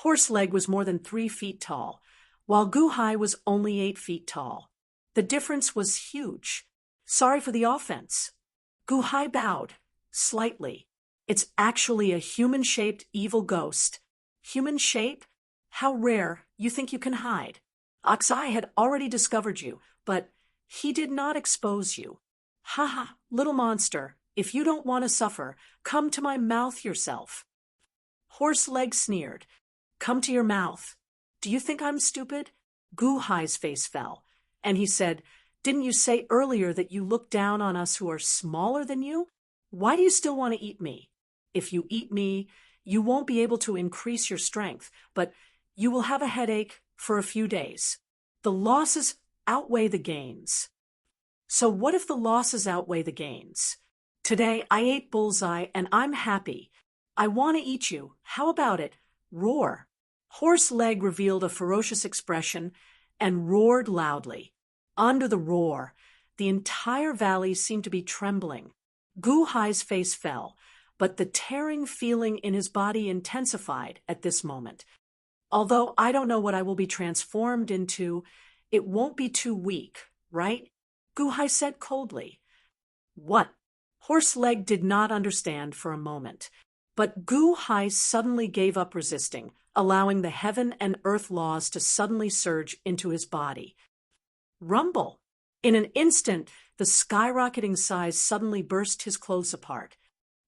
[SPEAKER 1] Horseleg was more than 3 feet tall, while Gu Hai was only 8 feet tall. The difference was huge. "Sorry for the offense." Gu Hai bowed, slightly. "It's actually a human-shaped evil ghost." "Human shape? How rare. You think you can hide?" "Oxeye had already discovered you, but he did not expose you." "Ha ha, little monster. If you don't want to suffer, come to my mouth yourself." Horseleg sneered. "Come to your mouth. Do you think I'm stupid?" Gu Hai's face fell, and he said, Didn't you say earlier that you look down on us who are smaller than you? Why do you still want to eat me? If you eat me, you won't be able to increase your strength, but you will have a headache for a few days. The losses outweigh the gains. So what if the losses outweigh the gains? Today I ate Bullseye and I'm happy. I want to eat you. How about it? Roar. Horse Leg revealed a ferocious expression and roared loudly. Under the roar, the entire valley seemed to be trembling. Gu-Hai's face fell, but the tearing feeling in his body intensified at this moment. Although I don't know what I will be transformed into, it won't be too weak, right? Gu-Hai said coldly. What? Horse Leg did not understand for a moment, but Gu-Hai suddenly gave up resisting, allowing the heaven and earth laws to suddenly surge into his body. Rumble! In an instant, the skyrocketing size suddenly burst his clothes apart.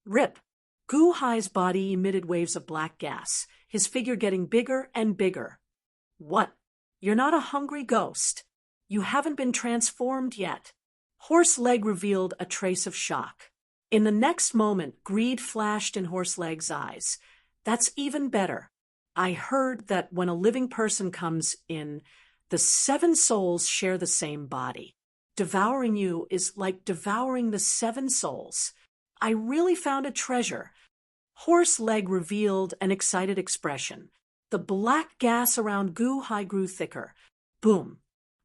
[SPEAKER 1] Rip! Gu-Hai's body emitted waves of black gas, his figure getting bigger and bigger. What? You're not a hungry ghost. You haven't been transformed yet. Horse Leg revealed a trace of shock. In the next moment, greed flashed in Horse Leg's eyes. That's even better. I heard that when a living person comes in, the 7 souls share the same body. Devouring you is like devouring the 7 souls. I really found a treasure. Horse Leg revealed an excited expression. The black gas around Gu-Hai grew thicker. Boom!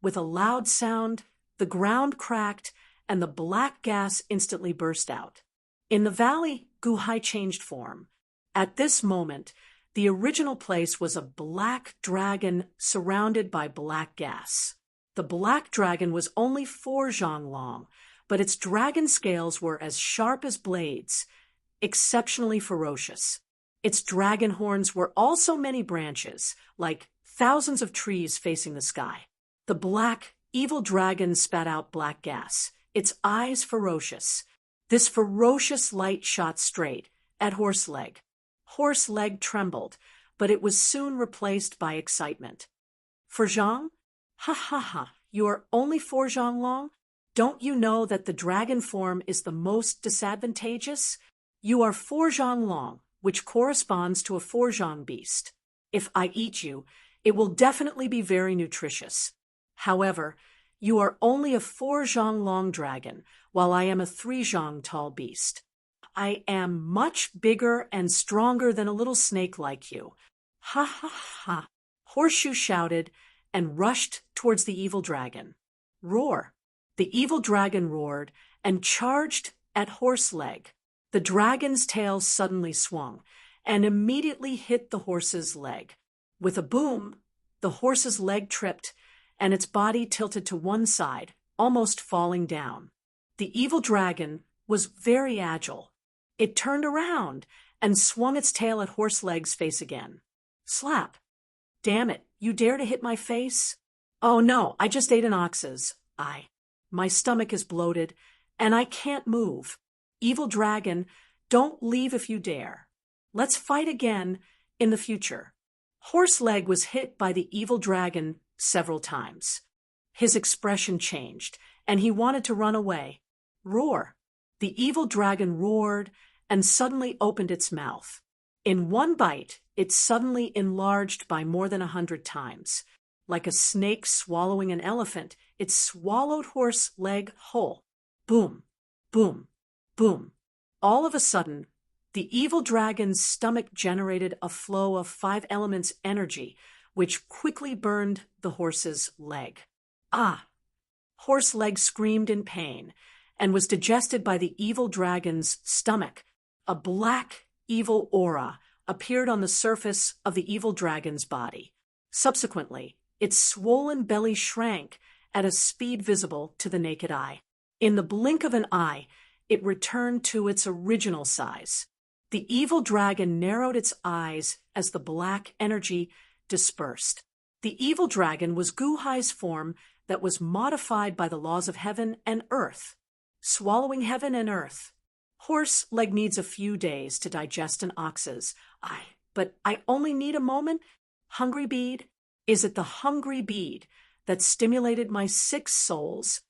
[SPEAKER 1] With a loud sound, the ground cracked, and the black gas instantly burst out. In the valley, Gu-Hai changed form. At this moment, the original place was a black dragon surrounded by black gas. The black dragon was only 4 zhang long, but its dragon scales were as sharp as blades, exceptionally ferocious. Its dragon horns were also many branches, like thousands of trees facing the sky. The black, evil dragon spat out black gas, its eyes ferocious. This ferocious light shot straight at Horse Leg. Horse Leg trembled, but it was soon replaced by excitement. 4 zhang? Ha ha ha, you are only 4 zhang long? Don't you know that the dragon form is the most disadvantageous? You are 4 zhang long, which corresponds to a 4 zhang beast. If I eat you, it will definitely be very nutritious. However, you are only a 4 zhang long dragon, while I am a 3 zhang tall beast. I am much bigger and stronger than a little snake like you. Ha ha ha. Horseshoe shouted and rushed towards the evil dragon. Roar! The evil dragon roared and charged at Horse Leg. The dragon's tail suddenly swung and immediately hit the horse's leg. With a boom, the horse's leg tripped and its body tilted to one side, almost falling down. The evil dragon was very agile. It turned around and swung its tail at Horse Leg's face again. Slap! Damn it, you dare to hit my face? Oh no, I just ate an ox's. My stomach is bloated, and I can't move. Evil dragon, don't leave if you dare. Let's fight again in the future. Horse Leg was hit by the evil dragon several times. His expression changed, and he wanted to run away. Roar! The evil dragon roared and suddenly opened its mouth. In one bite, it suddenly enlarged by more than 100 times. Like a snake swallowing an elephant, it swallowed Horse Leg whole. Boom, boom, boom. All of a sudden, the evil dragon's stomach generated a flow of 5 elements energy, which quickly burned the horse's leg. Ah! Horse Leg screamed in pain and was digested by the evil dragon's stomach. A black, evil aura appeared on the surface of the evil dragon's body. Subsequently, its swollen belly shrank at a speed visible to the naked eye. In the blink of an eye, it returned to its original size. The evil dragon narrowed its eyes as the black energy dispersed. The evil dragon was Gu-Hai's form that was modified by the laws of heaven and earth. Swallowing heaven and earth. Horse Leg needs a few days to digest an ox's. But I only need a moment? Hungry bead? Is it the hungry bead that stimulated my 6 souls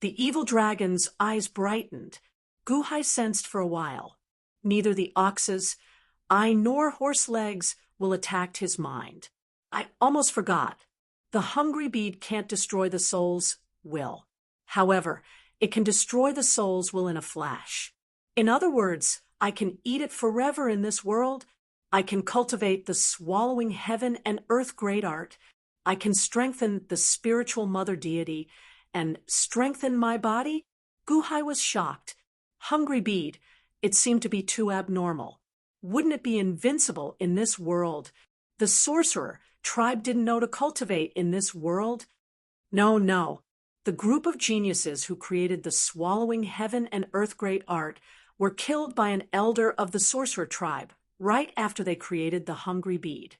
[SPEAKER 1] The evil dragon's eyes brightened. Guhai sensed for a while. Neither the ox's eye nor horse legs will attack his mind. I almost forgot. The hungry bead can't destroy the soul's will. However, it can destroy the soul's will in a flash. In other words, I can eat it forever in this world. I can cultivate the swallowing heaven and earth great art. I can strengthen the spiritual mother deity and strengthen my body. Guhai was shocked. Hungry bead, it seemed to be too abnormal. Wouldn't it be invincible in this world? The sorcerer tribe didn't know to cultivate in this world. No. The group of geniuses who created the swallowing heaven and earth great art were killed by an elder of the sorcerer tribe right after they created the hungry bead.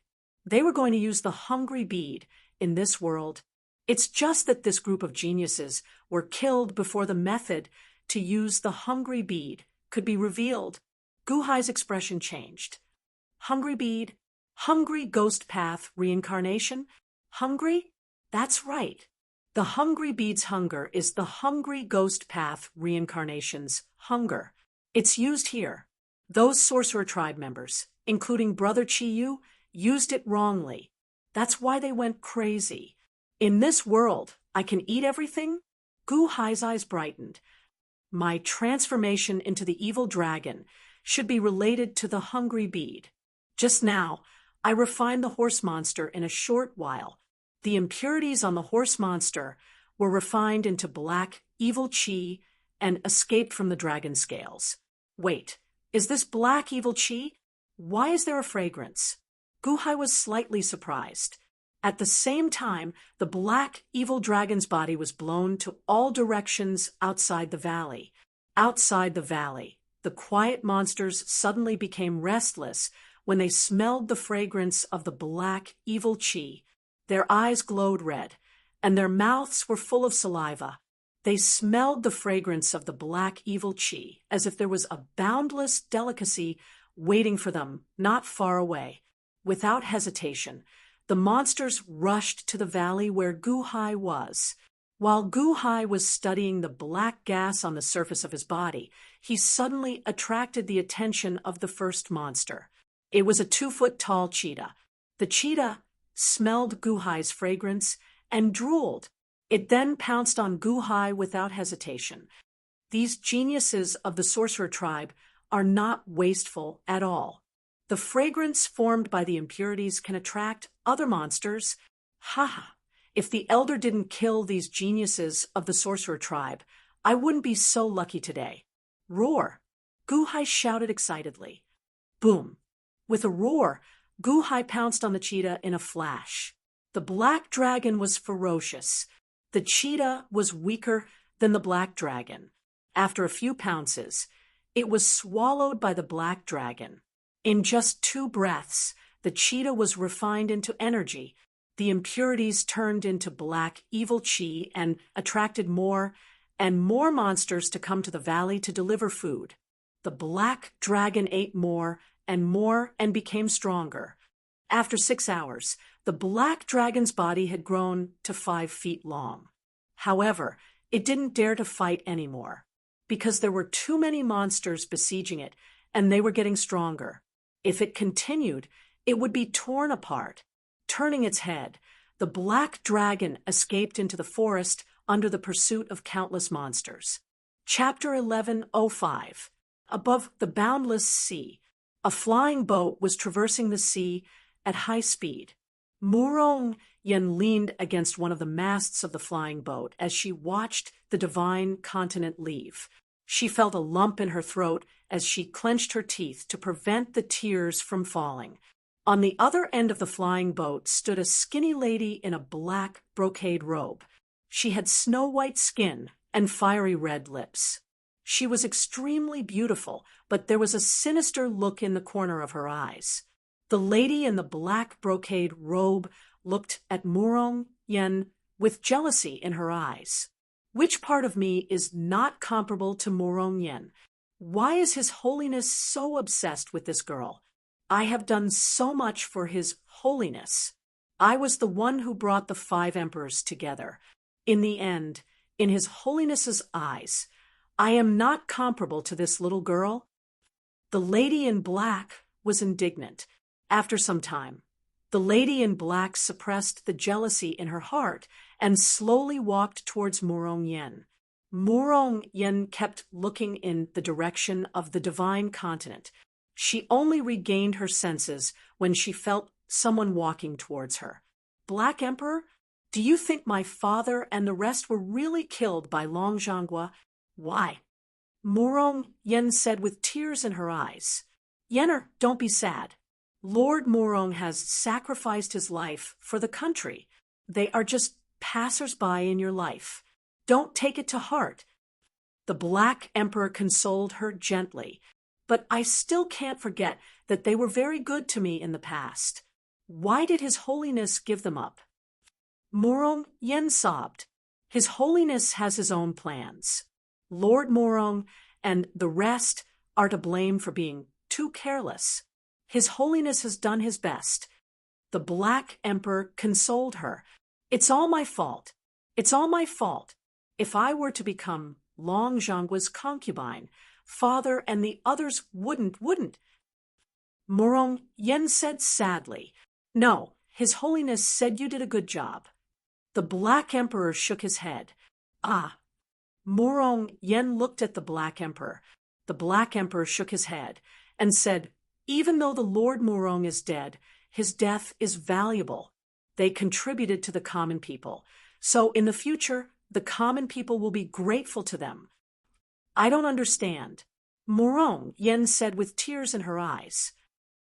[SPEAKER 1] They were going to use the hungry bead in this world. It's just that this group of geniuses were killed before the method to use the hungry bead could be revealed. Guhai's expression changed. Hungry bead, hungry ghost path reincarnation, hungry? That's right. The hungry bead's hunger is the hungry ghost path reincarnation's hunger. It's used here. Those sorcerer tribe members, including Brother Chiyu, used it wrongly. That's why they went crazy. In this world, I can eat everything? Guhai's eyes brightened. My transformation into the evil dragon should be related to the hungry bead. Just now, I refined the horse monster in a short while. The impurities on the horse monster were refined into black, evil chi and escaped from the dragon scales. Wait, is this black evil chi? Why is there a fragrance? Guhai was slightly surprised. At the same time, the black evil dragon's body was blown to all directions outside the valley. Outside the valley, the quiet monsters suddenly became restless when they smelled the fragrance of the black evil chi. Their eyes glowed red, and their mouths were full of saliva. They smelled the fragrance of the black evil chi as if there was a boundless delicacy waiting for them not far away. Without hesitation, the monsters rushed to the valley where Guhai was. While Guhai was studying the black gas on the surface of his body, he suddenly attracted the attention of the first monster. It was a 2-foot-tall cheetah. The cheetah smelled Guhai's fragrance and drooled. It then pounced on Guhai without hesitation. These geniuses of the sorcerer tribe are not wasteful at all. The fragrance formed by the impurities can attract other monsters. Ha! If the elder didn't kill these geniuses of the sorcerer tribe, I wouldn't be so lucky today. Roar! Guhai shouted excitedly. Boom! With a roar, Guhai pounced on the cheetah in a flash. The black dragon was ferocious. The cheetah was weaker than the black dragon. After a few pounces, it was swallowed by the black dragon. In just 2 breaths, the cheetah was refined into energy. The impurities turned into black evil chi and attracted more and more monsters to come to the valley to deliver food. The black dragon ate more and became stronger. After 6 hours, the black dragon's body had grown to 5 feet long. However, it didn't dare to fight anymore, because there were too many monsters besieging it, and they were getting stronger. If it continued, it would be torn apart. Turning its head, the black dragon escaped into the forest under the pursuit of countless monsters. Chapter 11:05. Above the boundless sea, a flying boat was traversing the sea at high speed. Murong Yen leaned against one of the masts of the flying boat as she watched the divine continent leave. She felt a lump in her throat as she clenched her teeth to prevent the tears from falling. On the other end of the flying boat stood a skinny lady in a black brocade robe. She had snow-white skin and fiery red lips. She was extremely beautiful, but there was a sinister look in the corner of her eyes. The lady in the black brocade robe looked at Murong Yen with jealousy in her eyes. Which part of me is not comparable to Murong Yen? Why is His Holiness so obsessed with this girl? I have done so much for His Holiness. I was the one who brought the 5 emperors together. In the end, in His Holiness's eyes, I am not comparable to this little girl. The lady in black was indignant. After some time, the lady in black suppressed the jealousy in her heart and slowly walked towards Morong Yen. Morong Yen kept looking in the direction of the divine continent. She only regained her senses when she felt someone walking towards her. Black Emperor, do you think my father and the rest were really killed by Long Zhanghua? Why? Morong Yen said with tears in her eyes. Yenner, don't be sad. Lord Morong has sacrificed his life for the country. They are just passers-by in your life. Don't take it to heart. The Black Emperor consoled her gently. But I still can't forget that they were very good to me in the past. Why did His Holiness give them up? Morong Yen sobbed. His Holiness has his own plans. Lord Morong and the rest are to blame for being too careless. His Holiness has done his best. The Black Emperor consoled her. It's all my fault. It's all my fault. If I were to become Long Zhanggua's concubine, Father and the others wouldn't. Morong Yen said sadly. No, His Holiness said you did a good job. The Black Emperor shook his head. Ah. Morong Yen looked at the Black Emperor. The Black Emperor shook his head and said, even though the Lord Morong is dead, his death is valuable. They contributed to the common people. So in the future, the common people will be grateful to them. I don't understand. Morong Yen said with tears in her eyes.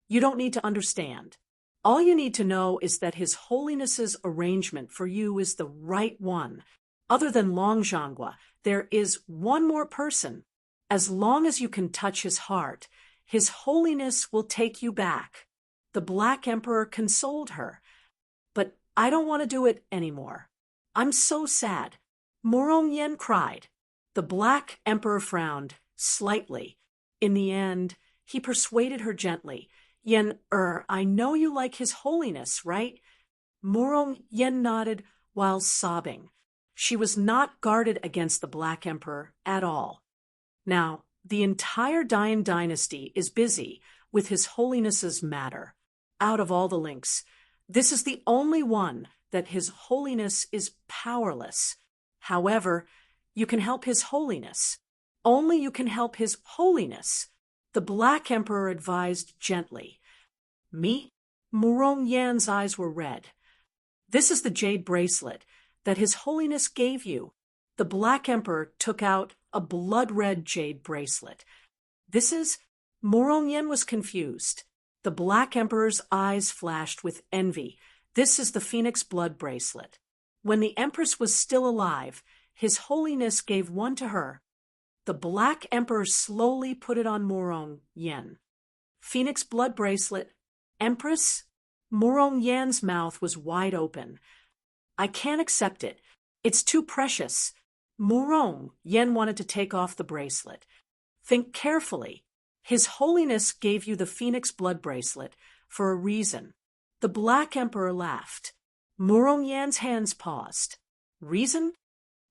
[SPEAKER 1] You don't need to understand. All you need to know is that His Holiness's arrangement for you is the right one. Other than Long Zhanghua, there is one more person. As long as you can touch his heart, His Holiness will take you back. The Black Emperor consoled her. But I don't want to do it anymore. I'm so sad. Morong Yen cried. The Black Emperor frowned slightly. In the end, he persuaded her gently. Yen, I know you like His Holiness, right? Morong Yen nodded while sobbing. She was not guarded against the Black Emperor at all. Now, the entire Dayan dynasty is busy with His Holiness's matter. Out of all the links, this is the only one that His Holiness is powerless. However, you can help His Holiness. Only you can help His Holiness. The Black Emperor advised gently. Me? Morong Yan's eyes were red. This is the jade bracelet that His Holiness gave you. The Black Emperor took out a blood-red jade bracelet. This is... Morong Yen was confused. The Black Emperor's eyes flashed with envy. This is the Phoenix blood bracelet. When the Empress was still alive, His Holiness gave one to her. The Black Emperor slowly put it on Morong Yen. Phoenix blood bracelet. Empress? Morong Yan's mouth was wide open. I can't accept it. It's too precious. Morong Yen wanted to take off the bracelet. Think carefully. His Holiness gave you the Phoenix blood bracelet for a reason. The Black Emperor laughed. Morong Yan's hands paused. Reason?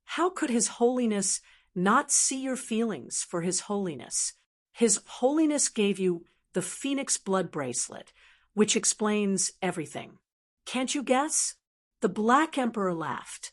[SPEAKER 1] How could His Holiness not see your feelings for His Holiness? His Holiness gave you the Phoenix blood bracelet, which explains everything. Can't you guess? The Black Emperor laughed.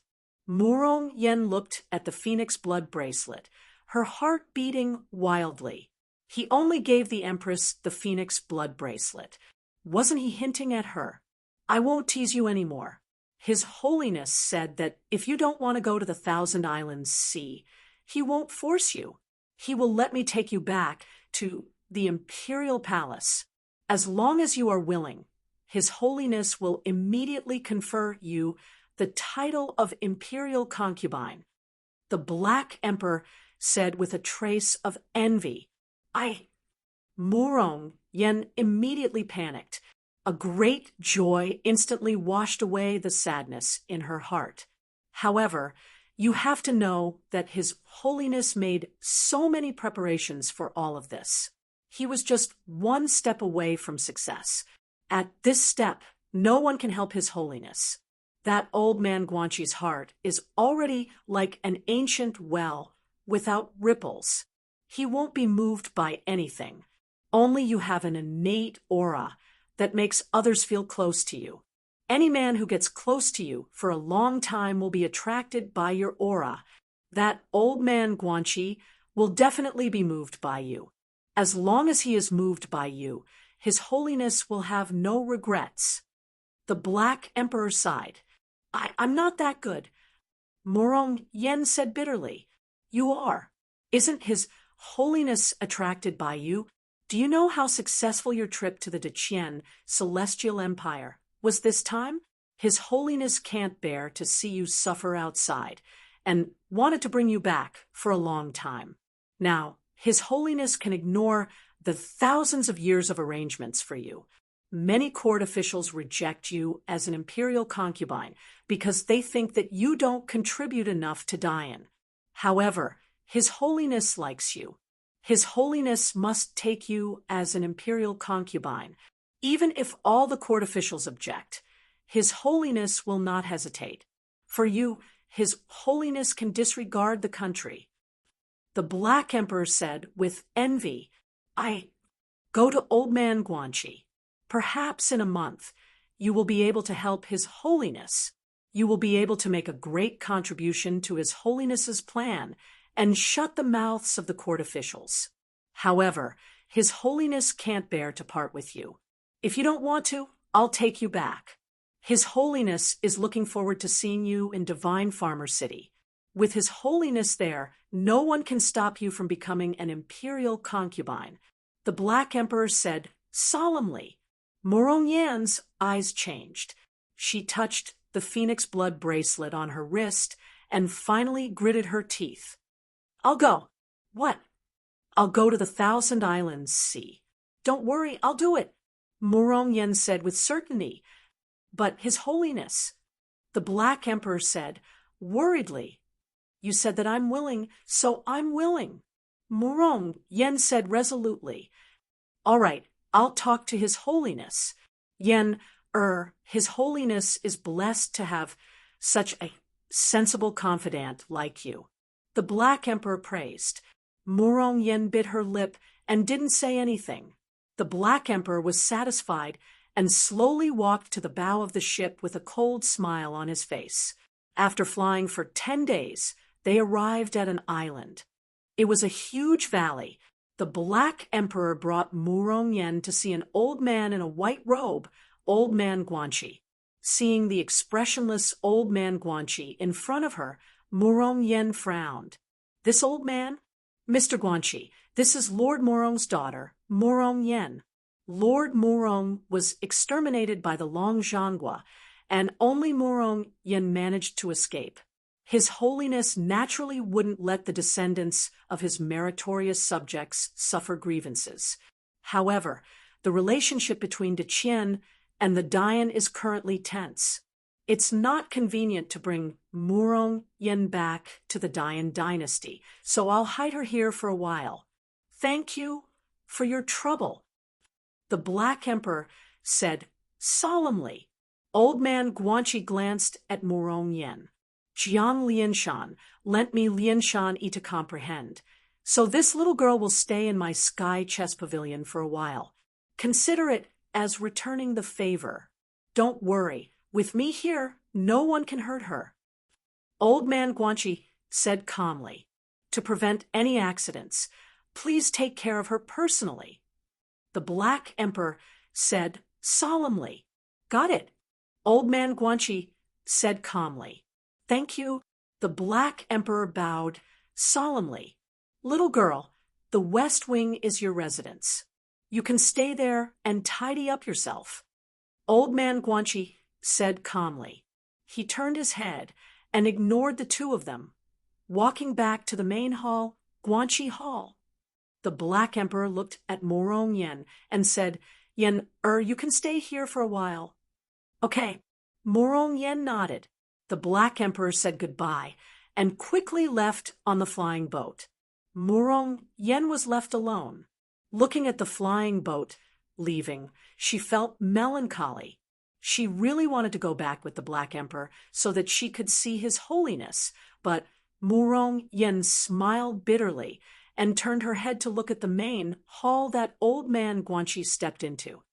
[SPEAKER 1] Morong Yen looked at the Phoenix blood bracelet, her heart beating wildly. He only gave the Empress the Phoenix blood bracelet. Wasn't he hinting at her? I won't tease you anymore. His Holiness said that if you don't want to go to the Thousand Islands Sea, he won't force you. He will let me take you back to the Imperial Palace. As long as you are willing, His Holiness will immediately confer you the title of Imperial Concubine. The Black Emperor said with a trace of envy. Morong Yen immediately panicked. A great joy instantly washed away the sadness in her heart. However, you have to know that His Holiness made so many preparations for all of this. He was just one step away from success. At this step, no one can help His Holiness. That old man Guanxi's heart is already like an ancient well without ripples. He won't be moved by anything. Only you have an innate aura that makes others feel close to you. Any man who gets close to you for a long time will be attracted by your aura. That old man Guanxi will definitely be moved by you. As long as he is moved by you, His Holiness will have no regrets. The Black Emperor sighed. I'm not that good. Morong Yen said bitterly. You are. Isn't His Holiness attracted by you? Do you know how successful your trip to the Deqian Celestial Empire was this time? His Holiness can't bear to see you suffer outside, and wanted to bring you back for a long time. Now, His Holiness can ignore the thousands of years of arrangements for you. Many court officials reject you as an imperial concubine because they think that you don't contribute enough to Dian. However, His Holiness likes you. His Holiness must take you as an imperial concubine. Even if all the court officials object, His Holiness will not hesitate. For you, His Holiness can disregard the country. The Black Emperor said with envy, I go to old man Guanxi. Perhaps in a month, you will be able to help His Holiness. You will be able to make a great contribution to His Holiness's plan and shut the mouths of the court officials. However, His Holiness can't bear to part with you. If you don't want to, I'll take you back. His Holiness is looking forward to seeing you in Divine Farmer City. With His Holiness there, no one can stop you from becoming an imperial concubine. The Black Emperor said solemnly. Morong Yan's eyes changed. She touched the phoenix blood bracelet on her wrist and finally gritted her teeth. I'll go. What? I'll go to the Thousand Islands Sea. Don't worry, I'll do it, Morong Yen said with certainty. But His Holiness, the Black Emperor said, worriedly, you said that I'm willing, so I'm willing. Morong Yen said resolutely, all right, I'll talk to His Holiness. Yen, His Holiness is blessed to have such a sensible confidant like you. The Black Emperor praised. Morong Yen bit her lip and didn't say anything. The Black Emperor was satisfied and slowly walked to the bow of the ship with a cold smile on his face. After flying for 10 days, they arrived at an island. It was a huge valley. The Black Emperor brought Morong Yen to see an old man in a white robe, old man Guanxi. Seeing the expressionless old man Guanxi in front of her, Morong Yen frowned. This old man? Mr. Guanxi, this is Lord Morong's daughter, Morong Yen. Lord Morong was exterminated by the Long Zhanghua, and only Morong Yen managed to escape. His Holiness naturally wouldn't let the descendants of his meritorious subjects suffer grievances. However, the relationship between Deqian and the Dian is currently tense. It's not convenient to bring Morong Yen back to the Dian dynasty, so I'll hide her here for a while. Thank you for your trouble, the Black Emperor said solemnly. Old man Guanxi glanced at Morong Yen. Jiang Lianshan lent me Lianshan to comprehend, so this little girl will stay in my sky chess pavilion for a while. Consider it as returning the favor. Don't worry, with me here, no one can hurt her. Old man Guanxi said calmly, to prevent any accidents, please take care of her personally. The Black Emperor said solemnly, got it. Old man Guanxi said calmly, thank you. The Black Emperor bowed solemnly. Little girl, the West Wing is your residence. You can stay there and tidy up yourself. Old man Guanxi said calmly. He turned his head and ignored the two of them, walking back to the main hall, Guanxi Hall. The Black Emperor looked at Morong Yen and said, Yen, you can stay here for a while. Okay. Morong Yen nodded. The Black Emperor said goodbye and quickly left on the flying boat. Morong Yen was left alone. Looking at the flying boat leaving, she felt melancholy. She really wanted to go back with the Black Emperor so that she could see his holiness, but Murong Yen smiled bitterly and turned her head to look at the main hall that old man Guanxi stepped into.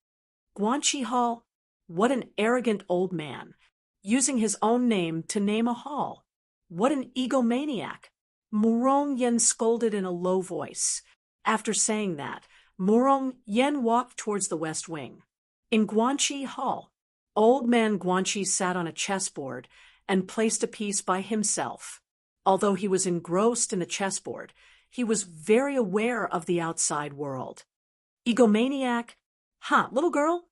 [SPEAKER 1] Guanxi Hall? What an arrogant old man, using his own name to name a hall. What an egomaniac. Murong Yen scolded in a low voice. After saying that, Murong Yen walked towards the west wing. In Guanxi Hall, old man Guanxi sat on a chessboard and placed a piece by himself. Although he was engrossed in the chessboard, he was very aware of the outside world. Egomaniac? Huh, little girl?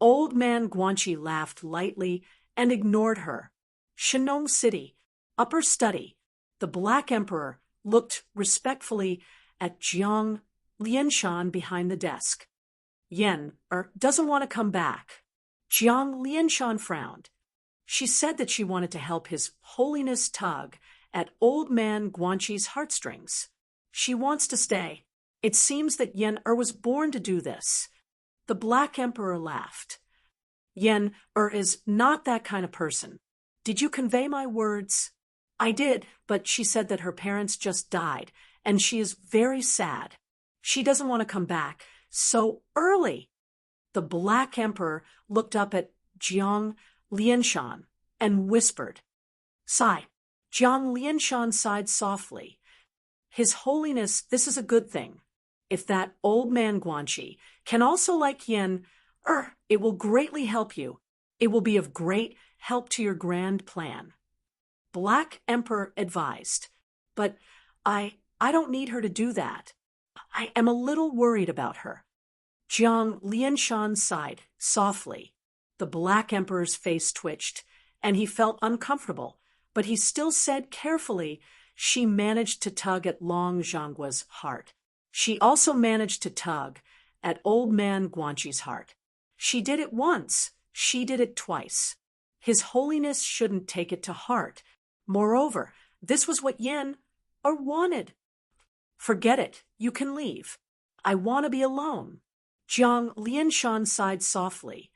[SPEAKER 1] Old man Guanxi laughed lightly and ignored her. Shenong City, upper study. The Black Emperor looked respectfully at Jiang Lianshan behind the desk. Yen doesn't want to come back. Jiang Lianshan frowned. She said that she wanted to help His Holiness tug at old man Guanxi's heartstrings. She wants to stay. It seems that Yen was born to do this. The Black Emperor laughed. Yen is not that kind of person. Did you convey my words? I did, but she said that her parents just died, and she is very sad. She doesn't want to come back so early. The Black Emperor looked up at Jiang Lianshan and whispered. Sigh. Jiang Lianshan sighed softly. His Holiness, this is a good thing. If that old man Guanxi can also like Yen, it will greatly help you. It will be of great help to your grand plan. Black Emperor advised. But I don't need her to do that. I am a little worried about her. Jiang Lianshan sighed softly. The Black Emperor's face twitched, and he felt uncomfortable, but he still said carefully, she managed to tug at Long Zhanggua's heart. She also managed to tug at old man Guanxi's heart. She did it once. She did it twice. His Holiness shouldn't take it to heart. Moreover, this was what Yen wanted. Forget it. You can leave. I want to be alone. Jiang Lianshan sighed softly.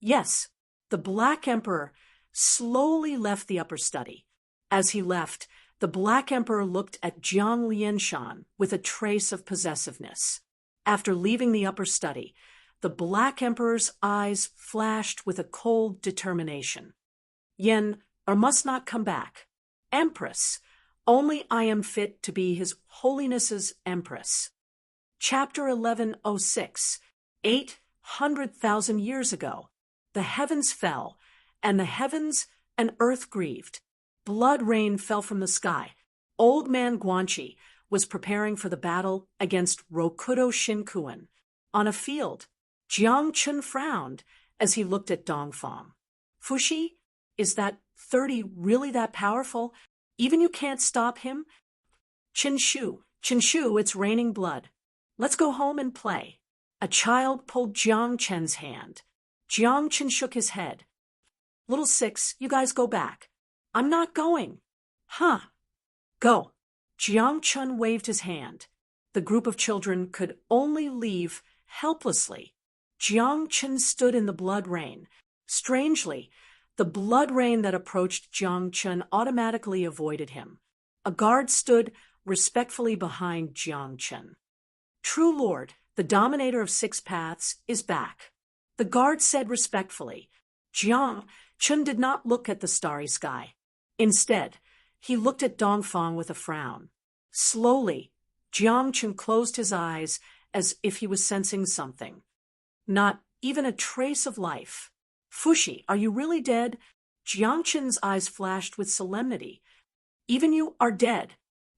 [SPEAKER 1] Yes, the Black Emperor slowly left the upper study. As he left, the Black Emperor looked at Jiang Lianshan with a trace of possessiveness. After leaving the upper study, the Black Emperor's eyes flashed with a cold determination. Yen must not come back. Empress, only I am fit to be His Holiness's Empress. Chapter 1106. 800,000 years ago, the heavens fell, and the heavens and earth grieved. Blood rain fell from the sky. Old man Guanxi was preparing for the battle against Rokudo Shinkuan. On a field, Jiang Chun frowned as he looked at Dongfang. Fuxi, is that 30 really that powerful? Even you can't stop him? Qinshu, it's raining blood. Let's go home and play. A child pulled Jiang Chen's hand. Jiang Chen shook his head. Little Six, you guys go back. I'm not going. Huh. Go. Jiang Chen waved his hand. The group of children could only leave helplessly. Jiang Chen stood in the blood rain. Strangely, the blood rain that approached Jiang Chen automatically avoided him. A guard stood respectfully behind Jiang Chen. True Lord, the Dominator of Six Paths, is back. The guard said respectfully. Jiang Chen did not look at the starry sky. Instead, he looked at Dongfang with a frown. Slowly, Jiang Chen closed his eyes as if he was sensing something. Not even a trace of life. Fuxi, are you really dead? Jiang Chen's eyes flashed with solemnity. Even you are dead.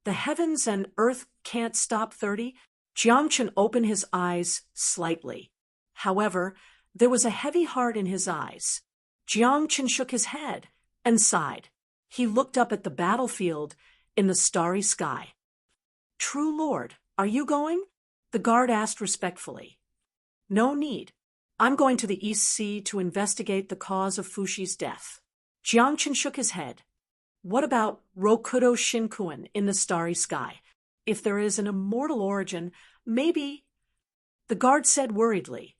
[SPEAKER 1] The heavens and earth can't stop 30. Jiang Chen opened his eyes slightly. However, there was a heavy heart in his eyes. Jiang Chen shook his head and sighed. He looked up at the battlefield in the starry sky. True Lord, are you going? The guard asked respectfully. No need. I'm going to the East Sea to investigate the cause of Fuxi's death. Jiang Chen shook his head. What about Rokudo Shinkuan in the starry sky? If there is an immortal origin, maybe... The guard said worriedly.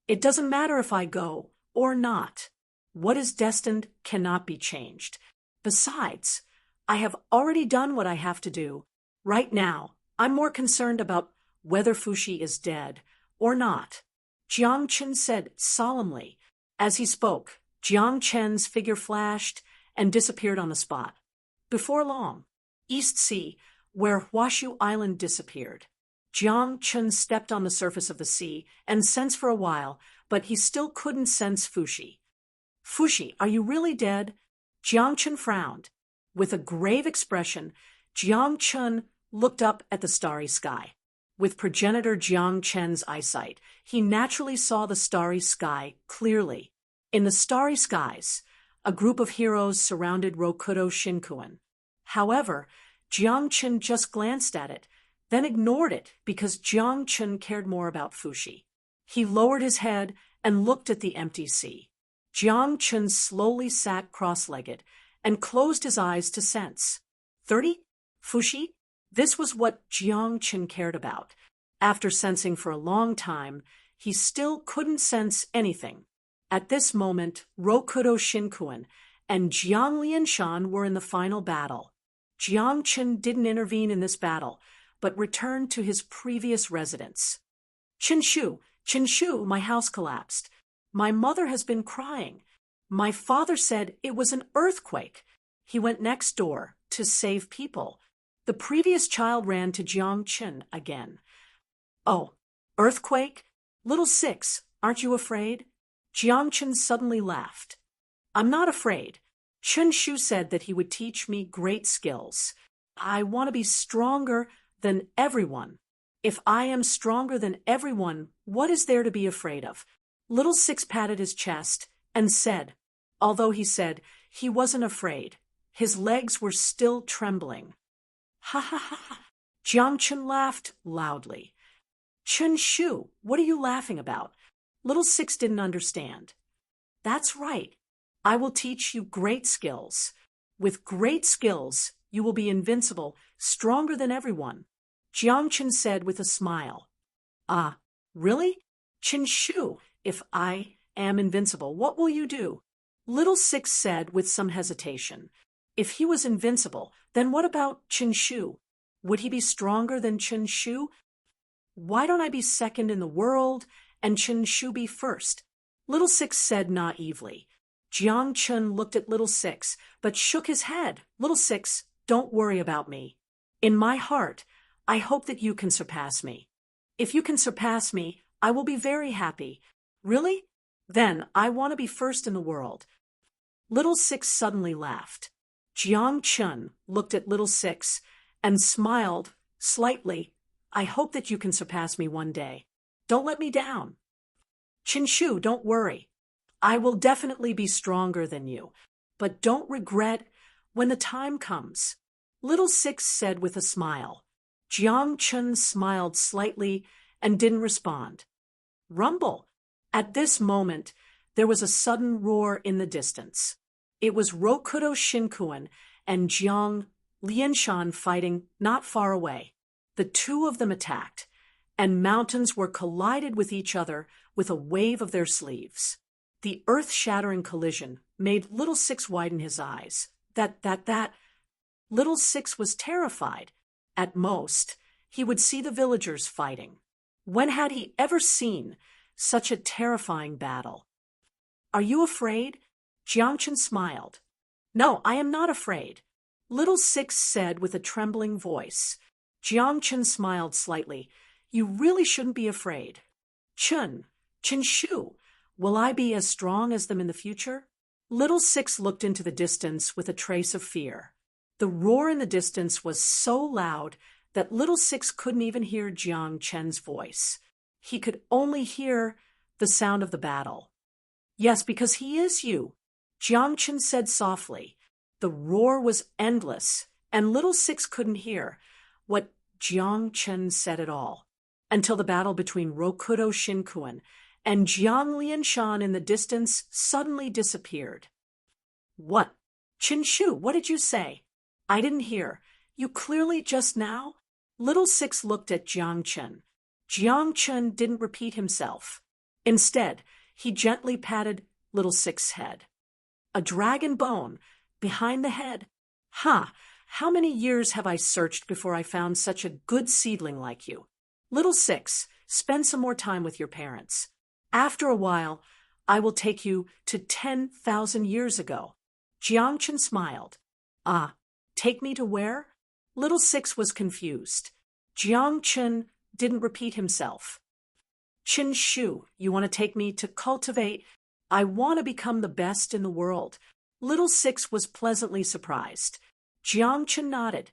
[SPEAKER 1] It doesn't matter if I go or not. What is destined cannot be changed. Besides, I have already done what I have to do. Right now, I'm more concerned about whether Fushi is dead or not. Jiang Chen said solemnly. As he spoke, Jiang Chen's figure flashed and disappeared on the spot. Before long, East Sea, where Huashu Island disappeared. Jiang Chen stepped on the surface of the sea and sensed for a while, but he still couldn't sense Fushi. Fushi, are you really dead? Jiang Chen frowned. With a grave expression, Jiang Chen looked up at the starry sky. With progenitor Jiang Chen's eyesight, he naturally saw the starry sky clearly. In the starry skies, a group of heroes surrounded Rokudo Shinkuen. However, Jiang Chen just glanced at it, then ignored it because Jiang Chen cared more about Fushi. He lowered his head and looked at the empty sea. Jiang Chen slowly sat cross-legged and closed his eyes to sense. 30? Fushi? This was what Jiang Chen cared about. After sensing for a long time, he still couldn't sense anything. At this moment, Rokudo Shinkuen and Jiang Lianshan were in the final battle. Jiang Chen didn't intervene in this battle, but returned to his previous residence. Qinshu, my house collapsed. My mother has been crying. My father said it was an earthquake. He went next door to save people. The previous child ran to Jiang Chen again. Oh, earthquake? Little Six, aren't you afraid? Jiang Chen suddenly laughed. I'm not afraid. Qinshu said that he would teach me great skills. I want to be stronger than everyone. If I am stronger than everyone, what is there to be afraid of? Little Six patted his chest and said, although he said he wasn't afraid, his legs were still trembling. Ha ha ha ha. Jiang Chen laughed loudly. Qinshu, what are you laughing about? Little Six didn't understand. That's right. I will teach you great skills. With great skills, you will be invincible, stronger than everyone. Jiang Chen said with a smile. Ah, really? Qinshu, if I am invincible, what will you do? Little Six said with some hesitation. If he was invincible, then what about Qinshu? Would he be stronger than Qinshu? Why don't I be second in the world and Qinshu be first? Little Six said naively. Jiang Chen looked at Little Six, but shook his head. Little Six, don't worry about me. In my heart, I hope that you can surpass me. If you can surpass me, I will be very happy. Really? Then I want to be first in the world. Little Six suddenly laughed. Jiang Chen looked at Little Six and smiled slightly. I hope that you can surpass me one day. Don't let me down. Qinshu, don't worry. I will definitely be stronger than you, but don't regret when the time comes. Little Six said with a smile. Jiang Chen smiled slightly and didn't respond. Rumble. At this moment, there was a sudden roar in the distance. It was Rokudo Shinkuen and Jiang Lianshan fighting not far away. The two of them attacked, and mountains were collided with each other with a wave of their sleeves. The earth-shattering collision made Little Six widen his eyes. That. Little Six was terrified. At most, he would see the villagers fighting. When had he ever seen such a terrifying battle? Are you afraid? Jiang Chen smiled. No, I am not afraid. Little Six said with a trembling voice. Jiang Chen smiled slightly. You really shouldn't be afraid. Qinshu, will I be as strong as them in the future? Little Six looked into the distance with a trace of fear. The roar in the distance was so loud that Little Six couldn't even hear Jiang Chen's voice. He could only hear the sound of the battle. Yes, because he is you, Jiang Chen said softly. The roar was endless, and Little Six couldn't hear what Jiang Chen said at all, until the battle between Rokudo Shinkuen and Jiang Lianshan in the distance suddenly disappeared. What? Qinshu, what did you say? I didn't hear. You clearly just now? Little Six looked at Jiang Chen. Jiang Chen didn't repeat himself. Instead, he gently patted Little Six's head. A dragon bone behind the head. Ha! How many years have I searched before I found such a good seedling like you? Little Six, spend some more time with your parents. After a while, I will take you to 10,000 years ago. Jiangchen smiled. Ah, take me to where? Little Six was confused. Jiangchen didn't repeat himself. Qin Shu, you want to take me to cultivate? I want to become the best in the world. Little Six was pleasantly surprised. Jiangchen nodded.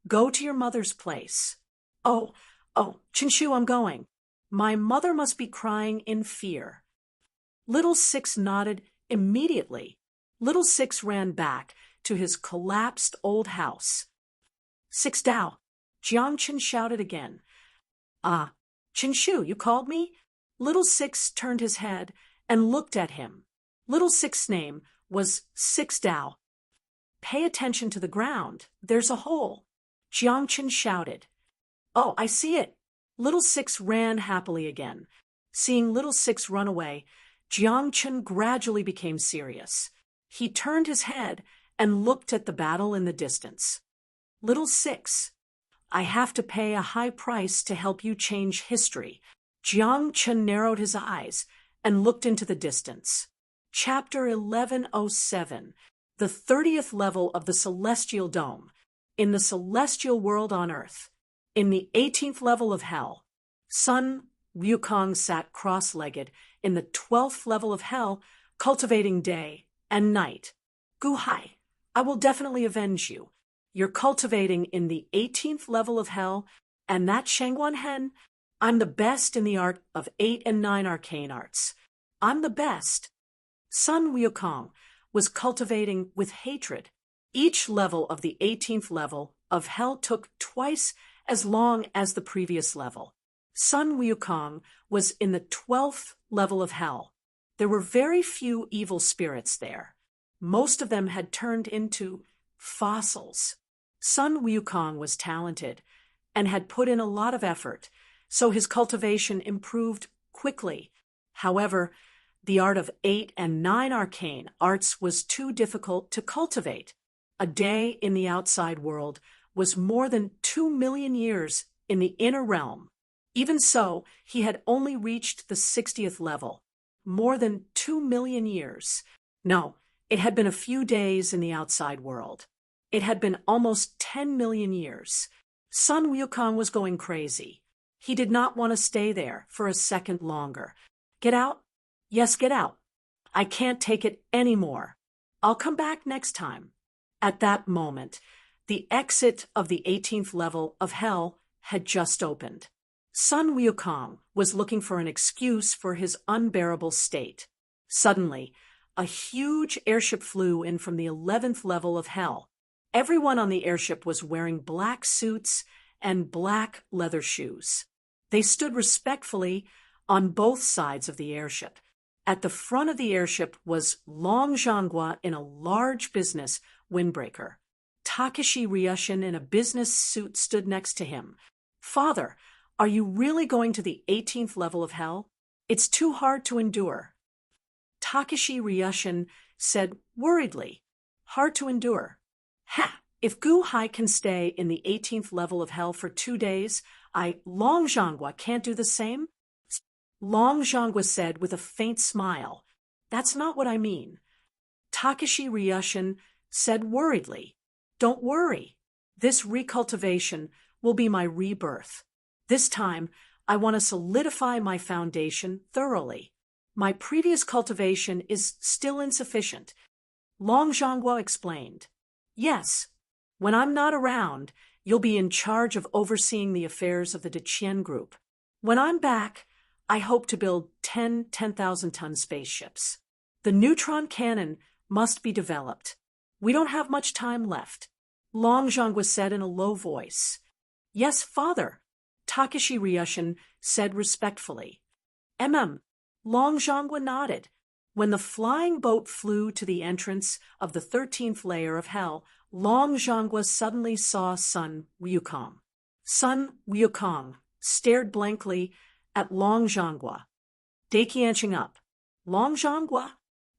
[SPEAKER 1] Go to your mother's place. Oh, Qin Shu, I'm going. My mother must be crying in fear. Little Six nodded immediately. Little Six ran back to his collapsed old house. Six Dao, Jiangchen shouted again. Ah, Qin Shu, you called me? Little Six turned his head and looked at him. Little Six's name was Six Dao. Pay attention to the ground. There's a hole. Jiangchen shouted. Oh, I see it. Little Six ran happily again. Seeing Little Six run away, Jiangchen gradually became serious. He turned his head and looked at the battle in the distance. Little Six, I have to pay a high price to help you change history. Jiangchen narrowed his eyes and looked into the distance. Chapter 1107, the 30th level of the Celestial Dome, in the celestial world on Earth. In the 18th level of Hell, Sun Wukong sat cross-legged in the 12th level of Hell, cultivating day and night. Gu Hai, I will definitely avenge you. You're cultivating in the 18th level of Hell, and that Shangguan Hen, I'm the best in the art of 8 and 9 arcane arts. I'm the best. Sun Wukong was cultivating with hatred. Each level of the 18th level of Hell took twice as long as the previous level. Sun Wukong was in the 12th level of Hell. There were very few evil spirits there. Most of them had turned into fossils. Sun Wukong was talented and had put in a lot of effort, so his cultivation improved quickly. However, the art of 8 and 9 arcane arts was too difficult to cultivate. A day in the outside world was more than 2 million years in the inner realm. Even so, he had only reached the 60th level. More than 2 million years. No, it had been a few days in the outside world. It had been almost 10 million years. Sun Wukong was going crazy. He did not want to stay there for a second longer. Get out? Yes, get out. I can't take it anymore. I'll come back next time. At that moment, the exit of the 18th level of Hell had just opened. Sun Wukong was looking for an excuse for his unbearable state. Suddenly, a huge airship flew in from the 11th level of Hell. Everyone on the airship was wearing black suits and black leather shoes. They stood respectfully on both sides of the airship. At the front of the airship was Long Zhanghua in a large business windbreaker. Takeshi Ryushin in a business suit stood next to him. Father, are you really going to the 18th level of Hell? It's too hard to endure. Takeshi Ryushin said worriedly, hard to endure. Ha! If Gu Hai can stay in the 18th level of Hell for 2 days, Long Zhanghua can't do the same? Long Zhanghua said with a faint smile. That's not what I mean. Takeshi Ryushin said worriedly, don't worry. This recultivation will be my rebirth. This time, I want to solidify my foundation thoroughly. My previous cultivation is still insufficient. Long Zhanghua explained. Yes, when I'm not around, you'll be in charge of overseeing the affairs of the Deqian group. When I'm back, I hope to build 10 10,000-ton spaceships. The neutron cannon must be developed. We don't have much time left. Long Zhanghua said in a low voice. Yes, father, Takeshi Ryushin said respectfully. Long Zhanghua nodded. When the flying boat flew to the entrance of the 13th layer of Hell, Long Zhanghua suddenly saw Sun Wukong. Sun Wukong stared blankly at Long Zhanghua. Deiqianching up. Long Zhanghua?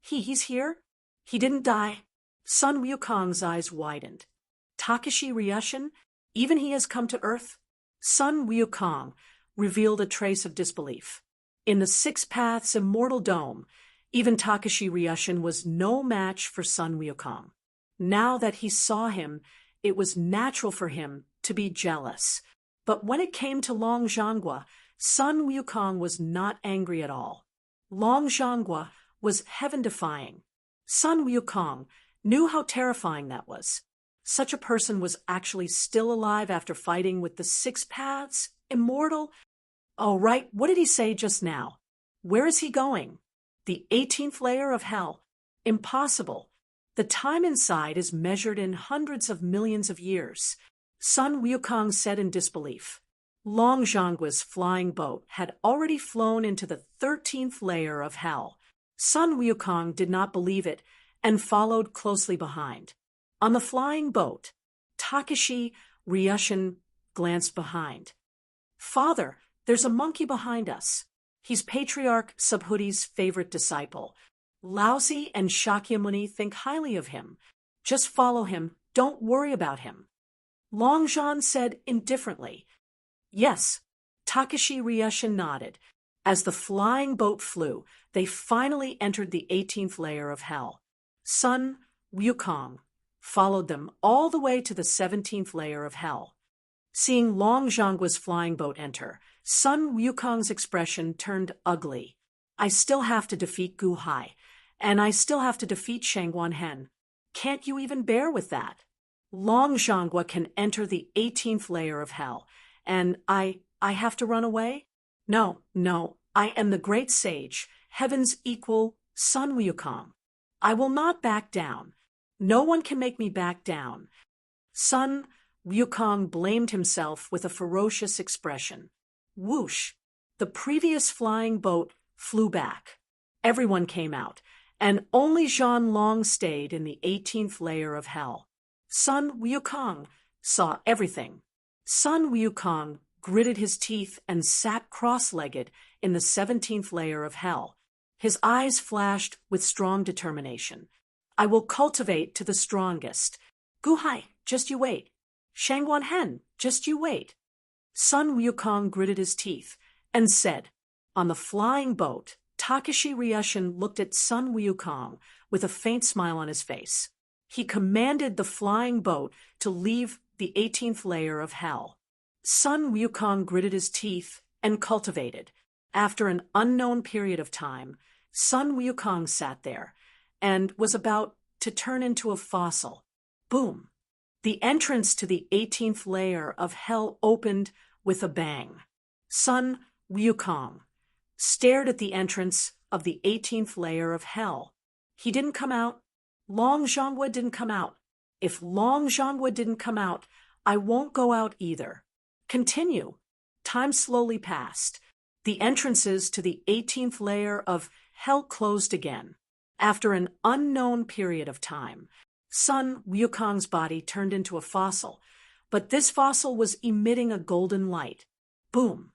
[SPEAKER 1] He's here? He didn't die? Sun Wukong's eyes widened. Takashi Ryushin? Even he has come to Earth? Sun Wukong revealed a trace of disbelief. In the Six Paths Immortal Dome, even Takashi Ryushin was no match for Sun Wukong. Now that he saw him, it was natural for him to be jealous. But when it came to Long Zhonghua, Sun Wukong was not angry at all. Long Zhonghua was heaven-defying. Sun Wukong knew how terrifying that was. Such a person was actually still alive after fighting with the Six Paths, Immortal. Oh, right, what did he say just now? Where is he going? The 18th layer of hell. Impossible. The time inside is measured in hundreds of millions of years. Sun Wukong said in disbelief. Long Zhonghua's flying boat had already flown into the 13th layer of hell. Sun Wukong did not believe it and followed closely behind. On the flying boat, Takashi Ryushin glanced behind. Father, there's a monkey behind us. He's Patriarch Subhudi's favorite disciple. Laozi and Shakyamuni think highly of him. Just follow him. Don't worry about him. Longzhan said indifferently. Yes. Takashi Ryushin nodded. As the flying boat flew, they finally entered the 18th layer of hell. Sun Wukong followed them all the way to the 17th layer of hell. Seeing Long Zhonghua's flying boat enter, Sun Wukong's expression turned ugly. I still have to defeat Gu Hai, and I still have to defeat Shangguan Hen. Can't you even bear with that? Long Zhonghua can enter the 18th layer of hell, and I have to run away? No, I am the great sage, heaven's equal, Sun Wukong. I will not back down. No one can make me back down. Sun Wukong blamed himself with a ferocious expression. Whoosh! The previous flying boat flew back. Everyone came out, and only Zhan Long stayed in the 18th layer of hell. Sun Wukong saw everything. Sun Wukong gritted his teeth and sat cross-legged in the 17th layer of hell. His eyes flashed with strong determination. I will cultivate to the strongest. Gu Hai, just you wait. Shangguan Hen, just you wait. Sun Wukong gritted his teeth and said, on the flying boat, Takashi Ryushin looked at Sun Wukong with a faint smile on his face. He commanded the flying boat to leave the 18th layer of hell. Sun Wukong gritted his teeth and cultivated. After an unknown period of time, Sun Wukong sat there and was about to turn into a fossil. Boom! The entrance to the 18th layer of hell opened with a bang. Sun Wukong stared at the entrance of the 18th layer of hell. He didn't come out. Long Zhonghua didn't come out. If Long Zhonghua didn't come out, I won't go out either. Continue. Time slowly passed. The entrances to the 18th layer of hell closed again. After an unknown period of time, Sun Wukong's body turned into a fossil, but this fossil was emitting a golden light. Boom!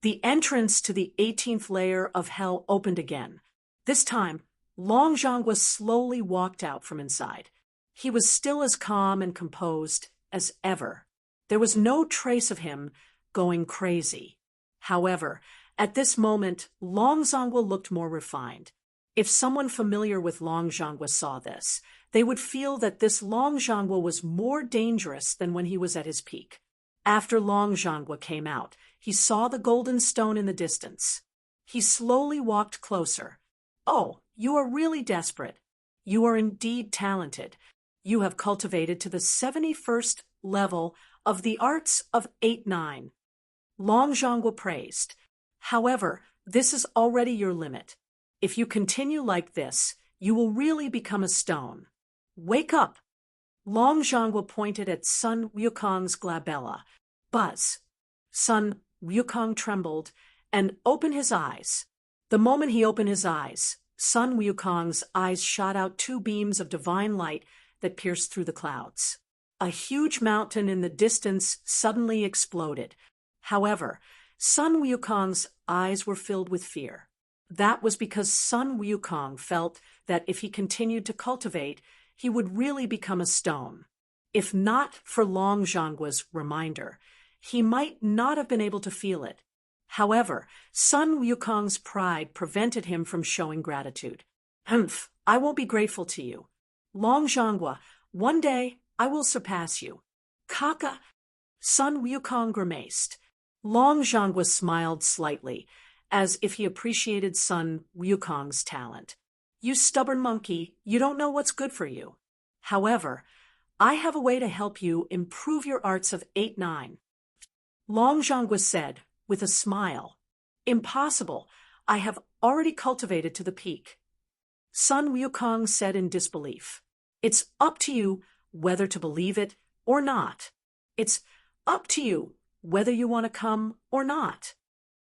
[SPEAKER 1] The entrance to the 18th layer of hell opened again. This time, Long Zhonghua slowly walked out from inside. He was still as calm and composed as ever. There was no trace of him going crazy. However, at this moment, Long Zhonghua looked more refined. If someone familiar with Long Zhonghua saw this, they would feel that this Long Zhonghua was more dangerous than when he was at his peak. After Long Zhonghua came out, he saw the golden stone in the distance. He slowly walked closer. Oh, you are really desperate. You are indeed talented. You have cultivated to the 71st level of the arts of 8-9. Long Zhonghua praised. However, this is already your limit. If you continue like this, you will really become a stone. Wake up! Long Zhonghua pointed at Sun Wukong's glabella. Buzz! Sun Wukong trembled and opened his eyes. The moment he opened his eyes, Sun Wukong's eyes shot out two beams of divine light that pierced through the clouds. A huge mountain in the distance suddenly exploded. However, Sun Wukong's eyes were filled with fear. That was because Sun Wukong felt that if he continued to cultivate, he would really become a stone. If not for Long Zhangguo's reminder, he might not have been able to feel it. However, Sun Wukong's pride prevented him from showing gratitude. Humph, I won't be grateful to you. Long Zhanghua, one day I will surpass you. Kaka, Sun Wukong grimaced. Long Zhanghua smiled slightly, as if he appreciated Sun Wukong's talent. You stubborn monkey, you don't know what's good for you. However, I have a way to help you improve your arts of 8-9. Long Zhanghua said, with a smile. Impossible. I have already cultivated to the peak. Sun Wukong said in disbelief. It's up to you whether to believe it or not. It's up to you whether you want to come or not.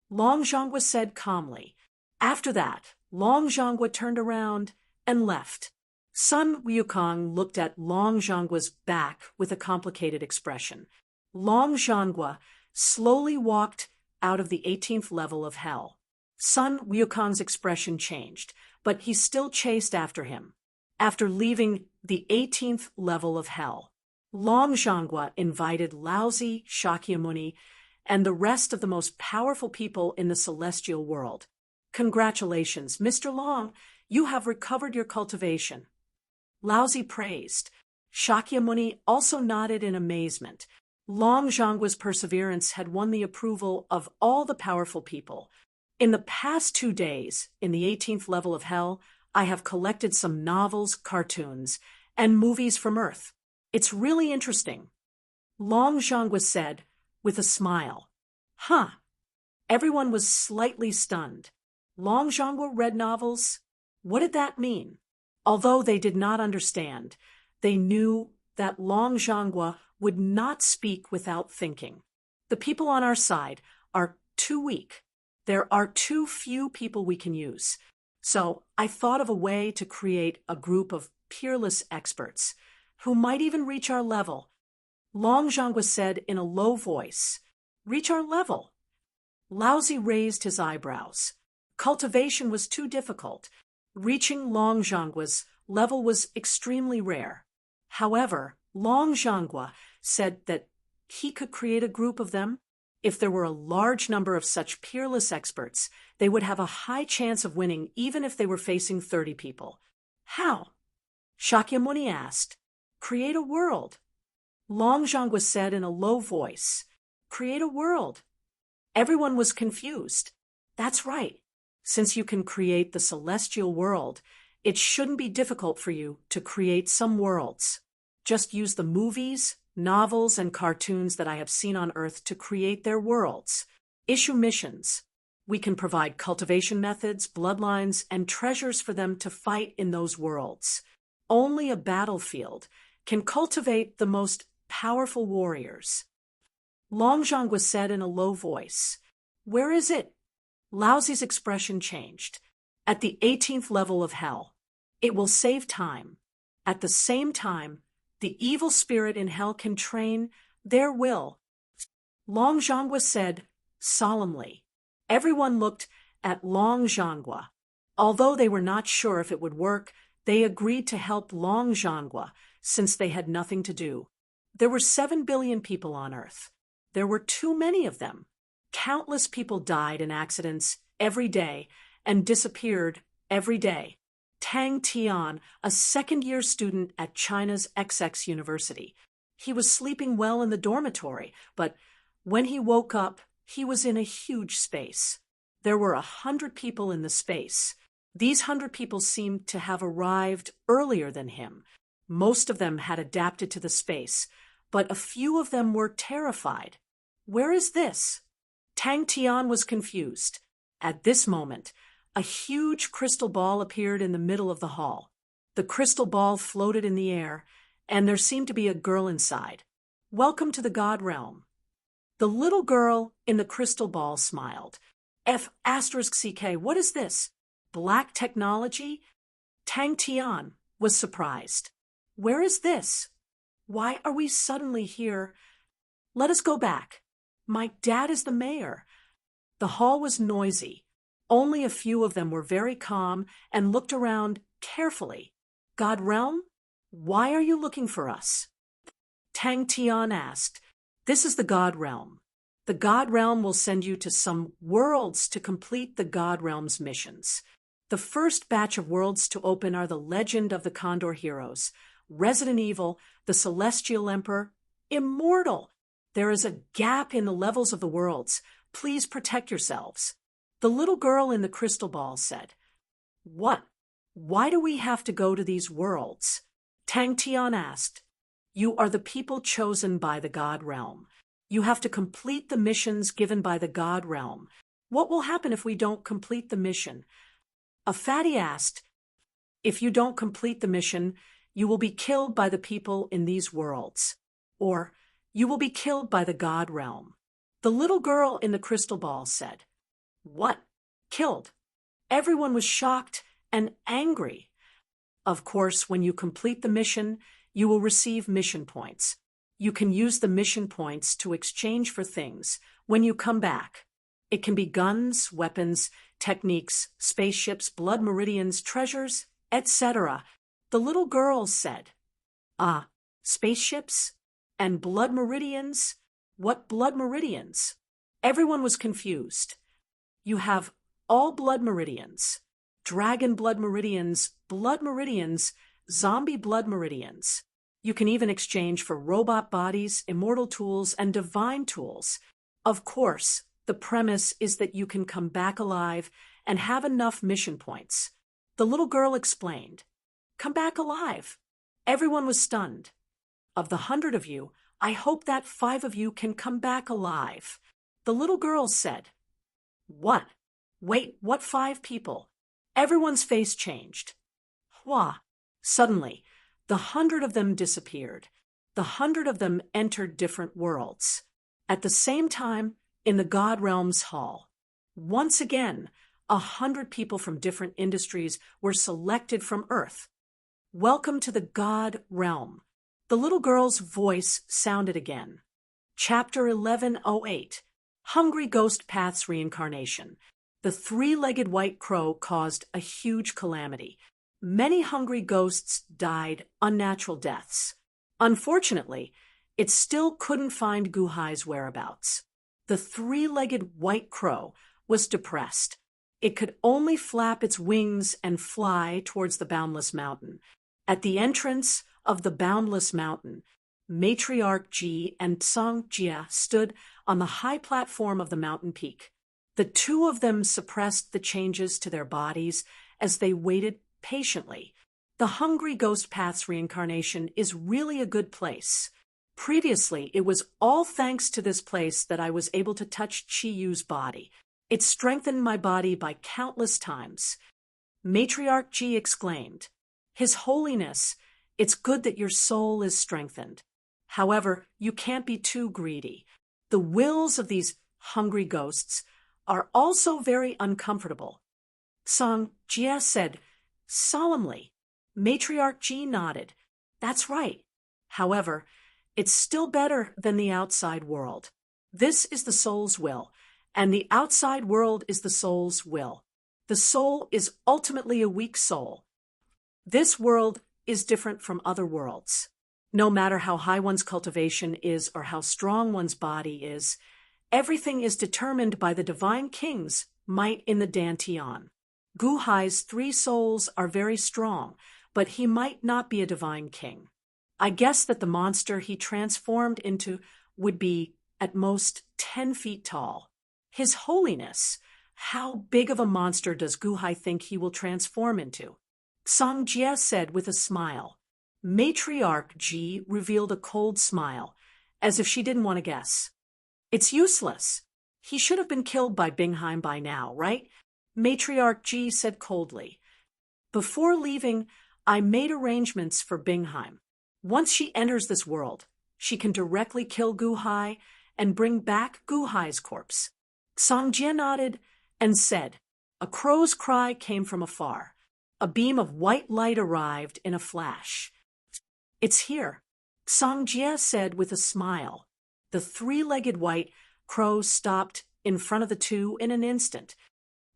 [SPEAKER 1] Long Zhanghua said calmly. After that, Long Zhanghua turned around and left. Sun Wukong looked at Long Zhanggua's back with a complicated expression. Long Zhanghua slowly walked out of the 18th level of hell. Sun Wukong's expression changed, but he still chased after him. After leaving the 18th level of hell, Long Zhanghua invited Laozi, Shakyamuni, and the rest of the most powerful people in the celestial world. Congratulations, Mr. Long, you have recovered your cultivation. Laozi praised. Shakyamuni also nodded in amazement. Long Zhanggua's perseverance had won the approval of all the powerful people. In the past 2 days, in the 18th level of hell, I have collected some novels, cartoons, and movies from Earth. It's really interesting. Long Zhanghua said, with a smile. Huh. Everyone was slightly stunned. Long Zhanghua read novels? What did that mean? Although they did not understand, they knew that Long Zhanghua would not speak without thinking. The people on our side are too weak. There are too few people we can use. So I thought of a way to create a group of peerless experts who might even reach our level. Long Zhanghua said in a low voice, Reach our level. Laozi raised his eyebrows. Cultivation was too difficult. Reaching Long Zhanggua's level was extremely rare. However, Long Zhanghua said that he could create a group of them. If there were a large number of such peerless experts, they would have a high chance of winning even if they were facing 30 people. How? Shakyamuni asked. Create a world. Long Zhanghua said in a low voice. Create a world. Everyone was confused. That's right. Since you can create the celestial world, it shouldn't be difficult for you to create some worlds. Just use the movies, novels, and cartoons that I have seen on Earth to create their worlds. Issue missions. We can provide cultivation methods, bloodlines, and treasures for them to fight in those worlds. Only a battlefield can cultivate the most powerful warriors. Long Zhanghua said in a low voice, Where is it? Laozi's expression changed. At the 18th level of hell. It will save time. At the same time, the evil spirit in hell can train their will. Long Zhanghua said solemnly. Everyone looked at Long Zhanghua. Although they were not sure if it would work, they agreed to help Long Zhanghua since they had nothing to do. There were 7 billion people on Earth. There were too many of them. Countless people died in accidents every day and disappeared every day. Tang Tian, a second-year student at China's XX University. He was sleeping well in the dormitory, but when he woke up, he was in a huge space. There were 100 people in the space. These 100 people seemed to have arrived earlier than him. Most of them had adapted to the space, but a few of them were terrified. Where is this? Tang Tian was confused. At this moment, a huge crystal ball appeared in the middle of the hall. The crystal ball floated in the air, and there seemed to be a girl inside. Welcome to the God realm. The little girl in the crystal ball smiled. F***CK, what is this? Black technology? Tang Tian was surprised. Where is this? Why are we suddenly here? Let us go back. My dad is the mayor. The hall was noisy. Only a few of them were very calm and looked around carefully. God Realm? Why are you looking for us? Tang Tian asked. This is the God Realm. The God Realm will send you to some worlds to complete the God Realm's missions. The first batch of worlds to open are the Legend of the Condor Heroes, Resident Evil, the Celestial Emperor, Immortal. There is a gap in the levels of the worlds. Please protect yourselves. The little girl in the crystal ball said. What? Why do we have to go to these worlds? Tang Tian asked. You are the people chosen by the God Realm. You have to complete the missions given by the God Realm. What will happen if we don't complete the mission? A fatty asked. If you don't complete the mission, you will be killed by the people in these worlds. Or, you will be killed by the God Realm. The little girl in the crystal ball said. What? Killed? Everyone was shocked and angry. Of course, when you complete the mission, you will receive mission points. You can use the mission points to exchange for things when you come back. It can be guns, weapons, techniques, spaceships, blood meridians, treasures, etc. The little girl said. Ah, spaceships? And blood meridians? What blood meridians? Everyone was confused. You have all blood meridians, dragon blood meridians, zombie blood meridians. You can even exchange for robot bodies, immortal tools, and divine tools. Of course, the premise is that you can come back alive and have enough mission points. The little girl explained. Come back alive. Everyone was stunned. Of the 100 of you, I hope that 5 of you can come back alive. The little girl said. What? Wait, what 5 people? Everyone's face changed. Wah! Suddenly, the 100 of them disappeared. The 100 of them entered different worlds. At the same time, in the God Realm's hall. Once again, 100 people from different industries were selected from Earth. Welcome to the God Realm. The little girl's voice sounded again. Chapter 1108. Hungry Ghost Path's Reincarnation. The 3-legged white crow caused a huge calamity. Many hungry ghosts died unnatural deaths. Unfortunately, it still couldn't find Guhai's whereabouts. The 3-legged white crow was depressed. It could only flap its wings and fly towards the boundless mountain. At the entrance of the boundless mountain, Matriarch Ji and Song Jia stood on the high platform of the mountain peak. The 2 of them suppressed the changes to their bodies as they waited patiently. The Hungry Ghost Path's reincarnation is really a good place. Previously, it was all thanks to this place that I was able to touch Chi-Yu's body. It strengthened my body by countless times. Matriarch Ji exclaimed, His Holiness, it's good that your soul is strengthened. However, you can't be too greedy. The wills of these hungry ghosts are also very uncomfortable. Song Jia said solemnly. Matriarch Ji nodded. That's right. However, it's still better than the outside world. This is the soul's will, and the outside world is the soul's will. The soul is ultimately a weak soul. This world is different from other worlds. No matter how high one's cultivation is or how strong one's body is, everything is determined by the divine king's might in the Dantian. Guhai's 3 souls are very strong, but he might not be a divine king. I guess that the monster he transformed into would be, at most, 10 feet tall. His Holiness, how big of a monster does Guhai think he will transform into? Song Jia said with a smile. Matriarch Ji revealed a cold smile, as if she didn't want to guess. It's useless. He should have been killed by Bingheim by now, right? Matriarch Ji said coldly. Before leaving, I made arrangements for Bingheim. Once she enters this world, she can directly kill Guhai and bring back Guhai's corpse. Song Jia nodded and said, A crow's cry came from afar. A beam of white light arrived in a flash. It's here, Song Jia said with a smile. The 3-legged white crow stopped in front of the 2 in an instant.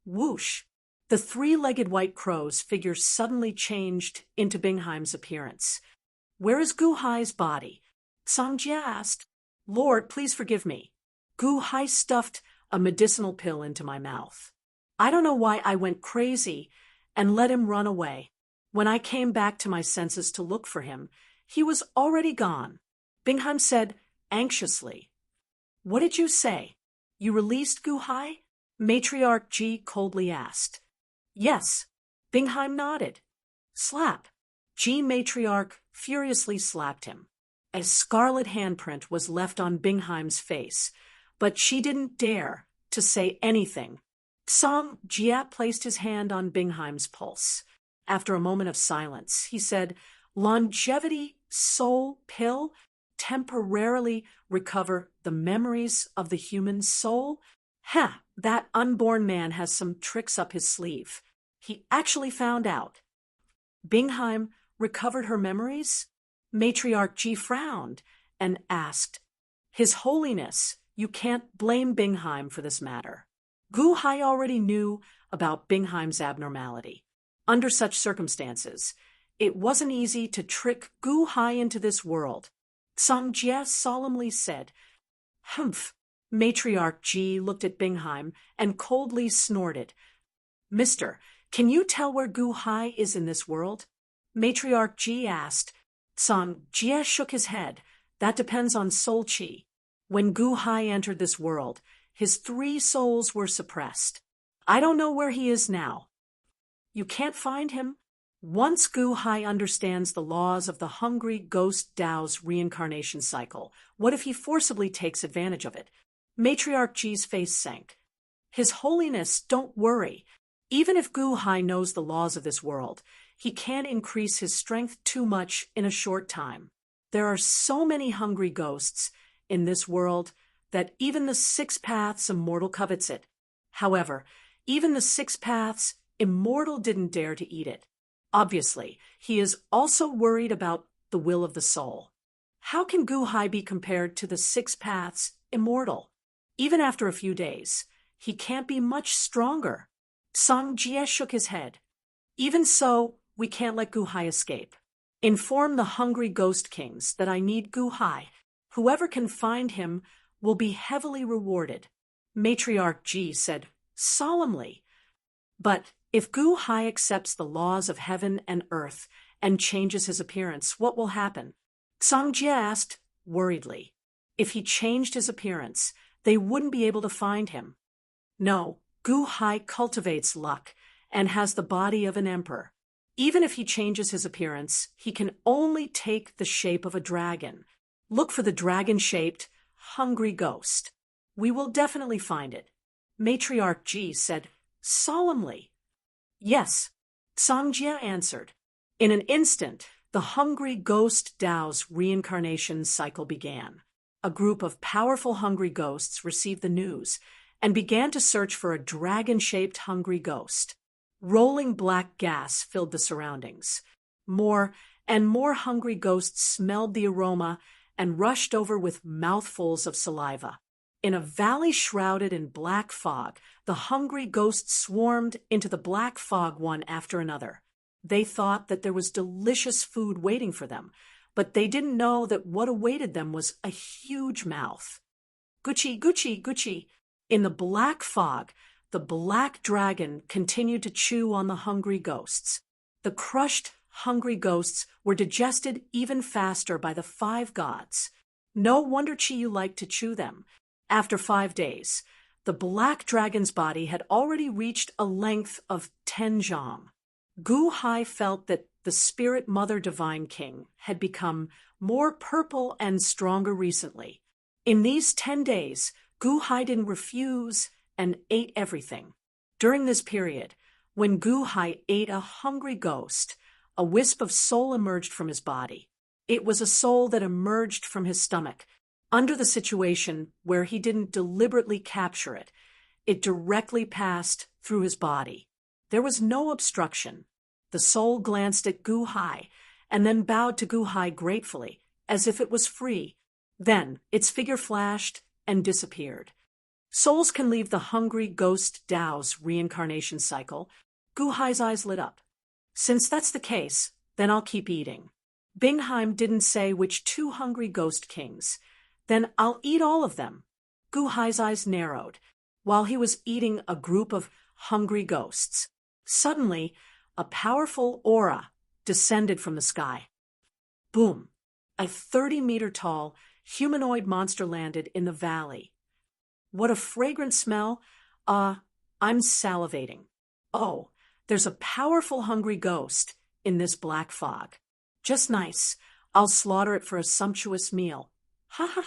[SPEAKER 1] Whoosh! The three-legged white crow's figure suddenly changed into Bingheim's appearance. Where is Gu Hai's body? Songjia asked. Lord, please forgive me. Gu Hai stuffed a medicinal pill into my mouth. I don't know why I went crazy and let him run away. When I came back to my senses to look for him, he was already gone. Bingheim said anxiously. What did you say? You released Gu Hai? Matriarch Ji coldly asked. Yes. Bingheim nodded. Slap. Ji Matriarch furiously slapped him. A scarlet handprint was left on Bingheim's face, but she didn't dare to say anything. Song Jia placed his hand on Bingheim's pulse. After a moment of silence, he said, Longevity soul pill? Temporarily recover the memories of the human soul? That unborn man has some tricks up his sleeve. He actually found out. Bingheim recovered her memories? Matriarch Ji frowned and asked, His Holiness, you can't blame Bingheim for this matter. Gu Hai already knew about Bingheim's abnormality. Under such circumstances, it wasn't easy to trick Gu Hai into this world. Song Jia solemnly said, Humph. Matriarch Ji looked at Bingheim and coldly snorted. Mister, can you tell where Gu Hai is in this world? Matriarch Ji asked. Song Jia shook his head. That depends on soul chi. When Gu Hai entered this world, his 3 souls were suppressed. I don't know where he is now. You can't find him? Once Gu Hai understands the laws of the hungry ghost Tao's reincarnation cycle, what if he forcibly takes advantage of it? Matriarch Ji's face sank. His Holiness, don't worry. Even if Gu Hai knows the laws of this world, he can't increase his strength too much in a short time. There are so many hungry ghosts in this world that even the 6 paths Immortal covets it. However, even the 6 paths Immortal didn't dare to eat it. Obviously, he is also worried about the will of the soul. How can Gu Hai be compared to the 6 paths Immortal? Even after a few days, he can't be much stronger. Song Jie shook his head. Even so, we can't let Gu Hai escape. Inform the hungry ghost kings that I need Gu Hai. Whoever can find him will be heavily rewarded. Matriarch Ji said solemnly. But if Gu Hai accepts the laws of heaven and earth and changes his appearance, what will happen? Song Jie asked worriedly. If he changed his appearance, they wouldn't be able to find him. No, Gu Hai cultivates luck and has the body of an emperor. Even if he changes his appearance, he can only take the shape of a dragon. Look for the dragon-shaped, hungry ghost. We will definitely find it. Matriarch Ji said solemnly. Yes, Song Jie answered. In an instant, the hungry ghost Tao's reincarnation cycle began. A group of powerful hungry ghosts received the news and began to search for a dragon-shaped hungry ghost. Rolling black gas filled the surroundings. More and more hungry ghosts smelled the aroma and rushed over with mouthfuls of saliva. In a valley shrouded in black fog, the hungry ghosts swarmed into the black fog one after another. They thought that there was delicious food waiting for them, but they didn't know that what awaited them was a huge mouth. Gucci, Gucci, Gucci. In the black fog, the black dragon continued to chew on the hungry ghosts. The crushed, hungry ghosts were digested even faster by the 5 gods. No wonder Chi liked to chew them. After 5 days, the black dragon's body had already reached a length of 10 zhang. Gu Hai felt that the spirit mother divine king had become more purple and stronger recently. In these 10 days, Gu Hai didn't refuse and ate everything. During this period, when Gu Hai ate a hungry ghost, a wisp of soul emerged from his body. It was a soul that emerged from his stomach. Under the situation where he didn't deliberately capture it, it directly passed through his body. There was no obstruction. The soul glanced at Gu Hai and then bowed to Gu Hai gratefully, as if it was free. Then its figure flashed and disappeared. Souls can leave the hungry ghost Tao's reincarnation cycle. Gu Hai's eyes lit up. Since that's the case, then I'll keep eating. Bingheim didn't say which two hungry ghost kings. Then I'll eat all of them. Gu Hai's eyes narrowed. While he was eating a group of hungry ghosts, suddenly, a powerful aura descended from the sky. Boom! A 30-meter-tall humanoid monster landed in the valley. What a fragrant smell! I'm salivating. Oh, there's a powerful hungry ghost in this black fog. Just nice. I'll slaughter it for a sumptuous meal. Ha ha!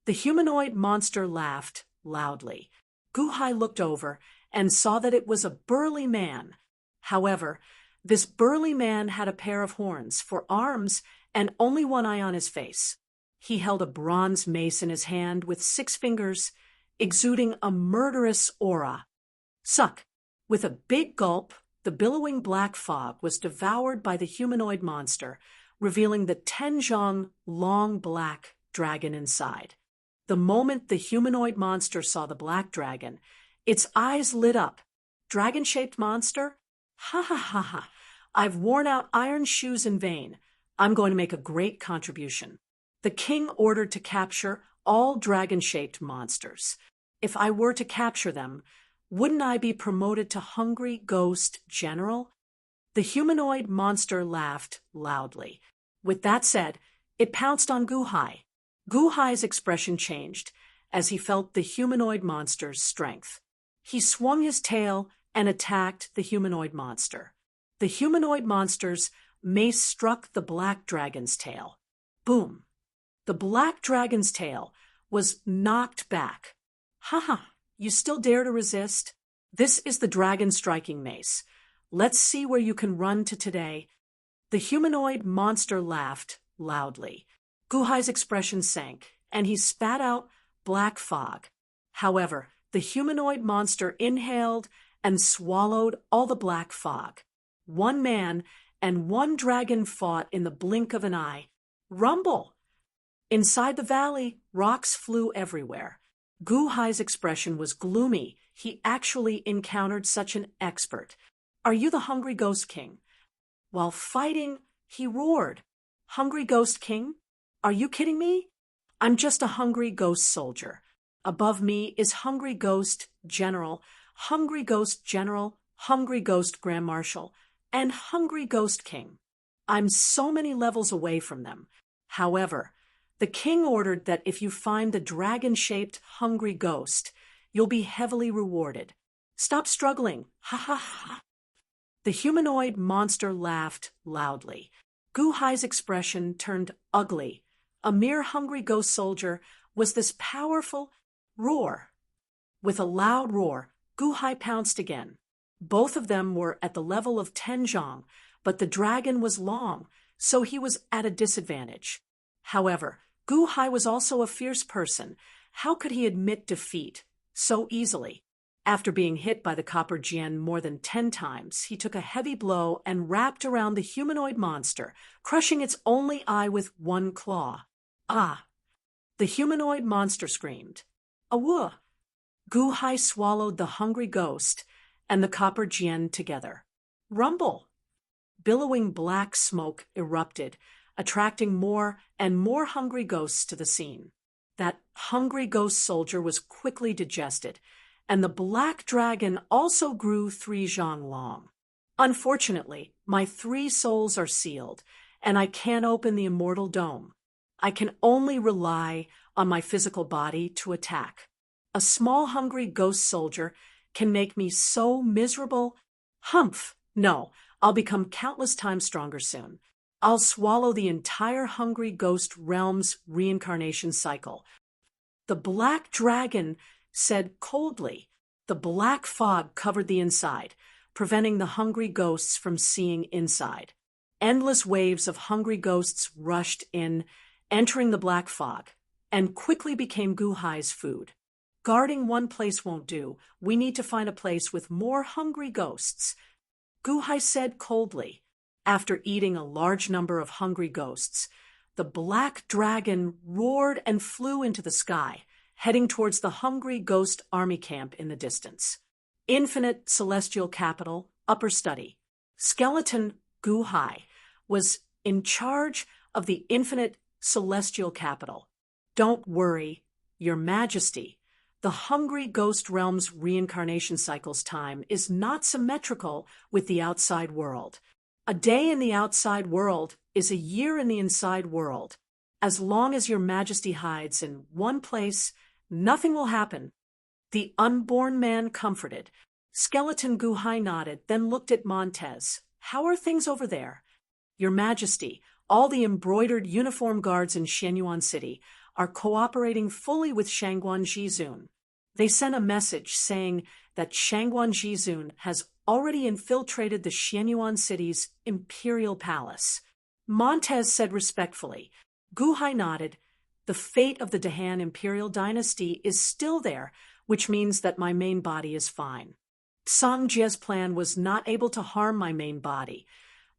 [SPEAKER 1] The humanoid monster laughed loudly. Gu Hai looked over and saw that it was a burly man. However, this burly man had a pair of horns for arms and only one eye on his face. He held a bronze mace in his hand with 6 fingers, exuding a murderous aura. Suck! With a big gulp, the billowing black fog was devoured by the humanoid monster, revealing the 10-zhang long black dragon inside. The moment the humanoid monster saw the black dragon, its eyes lit up. Dragon-shaped monster? Ha ha ha ha. I've worn out iron shoes in vain. I'm going to make a great contribution. The king ordered to capture all dragon-shaped monsters. If I were to capture them, wouldn't I be promoted to Hungry Ghost General? The humanoid monster laughed loudly. With that said, it pounced on Gu Hai. Gu Hai's expression changed as he felt the humanoid monster's strength. He swung his tail and attacked the humanoid monster. The humanoid monster's mace struck the black dragon's tail. Boom! The black dragon's tail was knocked back. Haha, you still dare to resist? This is the dragon striking mace. Let's see where you can run to today. The humanoid monster laughed loudly. Gu Hai's expression sank, and he spat out black fog. However, the humanoid monster inhaled and swallowed all the black fog. One man and one dragon fought in the blink of an eye. Rumble! Inside the valley, rocks flew everywhere. Gu Hai's expression was gloomy. He actually encountered such an expert. Are you the Hungry Ghost King? While fighting, he roared. Hungry Ghost King? Are you kidding me? I'm just a hungry ghost soldier. Above me is Hungry Ghost General, Hungry Ghost General, Hungry Ghost Grand Marshal, and Hungry Ghost King. I'm so many levels away from them. However, the king ordered that if you find the dragon-shaped hungry ghost, you'll be heavily rewarded. Stop struggling. Ha ha ha. The humanoid monster laughed loudly. Gu Hai's expression turned ugly. A mere hungry ghost soldier was this powerful roar. With a loud roar, Gu Hai pounced again. Both of them were at the level of 10 zhang, but the dragon was long, so he was at a disadvantage. However, Gu Hai was also a fierce person. How could he admit defeat so easily? After being hit by the copper jian more than 10 times, he took a heavy blow and wrapped around the humanoid monster, crushing its only eye with one claw. Ah! The humanoid monster screamed. Awoo! Gu Hai swallowed the hungry ghost and the copper jian together. Rumble! Billowing black smoke erupted, attracting more and more hungry ghosts to the scene. That hungry ghost soldier was quickly digested, and the black dragon also grew 3 zhang long. Unfortunately, my 3 souls are sealed, and I can't open the Immortal Dome. I can only rely on my physical body to attack. A small hungry ghost soldier can make me so miserable. Humph! No, I'll become countless times stronger soon. I'll swallow the entire hungry ghost realm's reincarnation cycle. The black dragon said coldly. The black fog covered the inside, preventing the hungry ghosts from seeing inside. Endless waves of hungry ghosts rushed in, entering the black fog, and quickly became Gu Hai's food. Guarding one place won't do. We need to find a place with more hungry ghosts. Gu Hai said coldly. After eating a large number of hungry ghosts, the black dragon roared and flew into the sky, heading towards the hungry ghost army camp in the distance. Infinite celestial capital, upper study. Skeleton Gu Hai was in charge of the infinite celestial capital. Don't worry, Your Majesty. The hungry ghost realm's reincarnation cycle's time is not symmetrical with the outside world. A day in the outside world is a year in the inside world. As long as Your Majesty hides in one place, nothing will happen. The unborn man comforted. Skeleton Gu Hai nodded, then looked at Montez. How are things over there? Your Majesty, all the embroidered uniform guards in Shenyuan City are cooperating fully with Shangguan Jizun. They sent a message saying that Shangguan Jizun has already infiltrated the Shenyuan City's imperial palace. Montez said respectfully. Gu Hai nodded. The fate of the Dahan imperial dynasty is still there, which means that my main body is fine. Song Jie's plan was not able to harm my main body,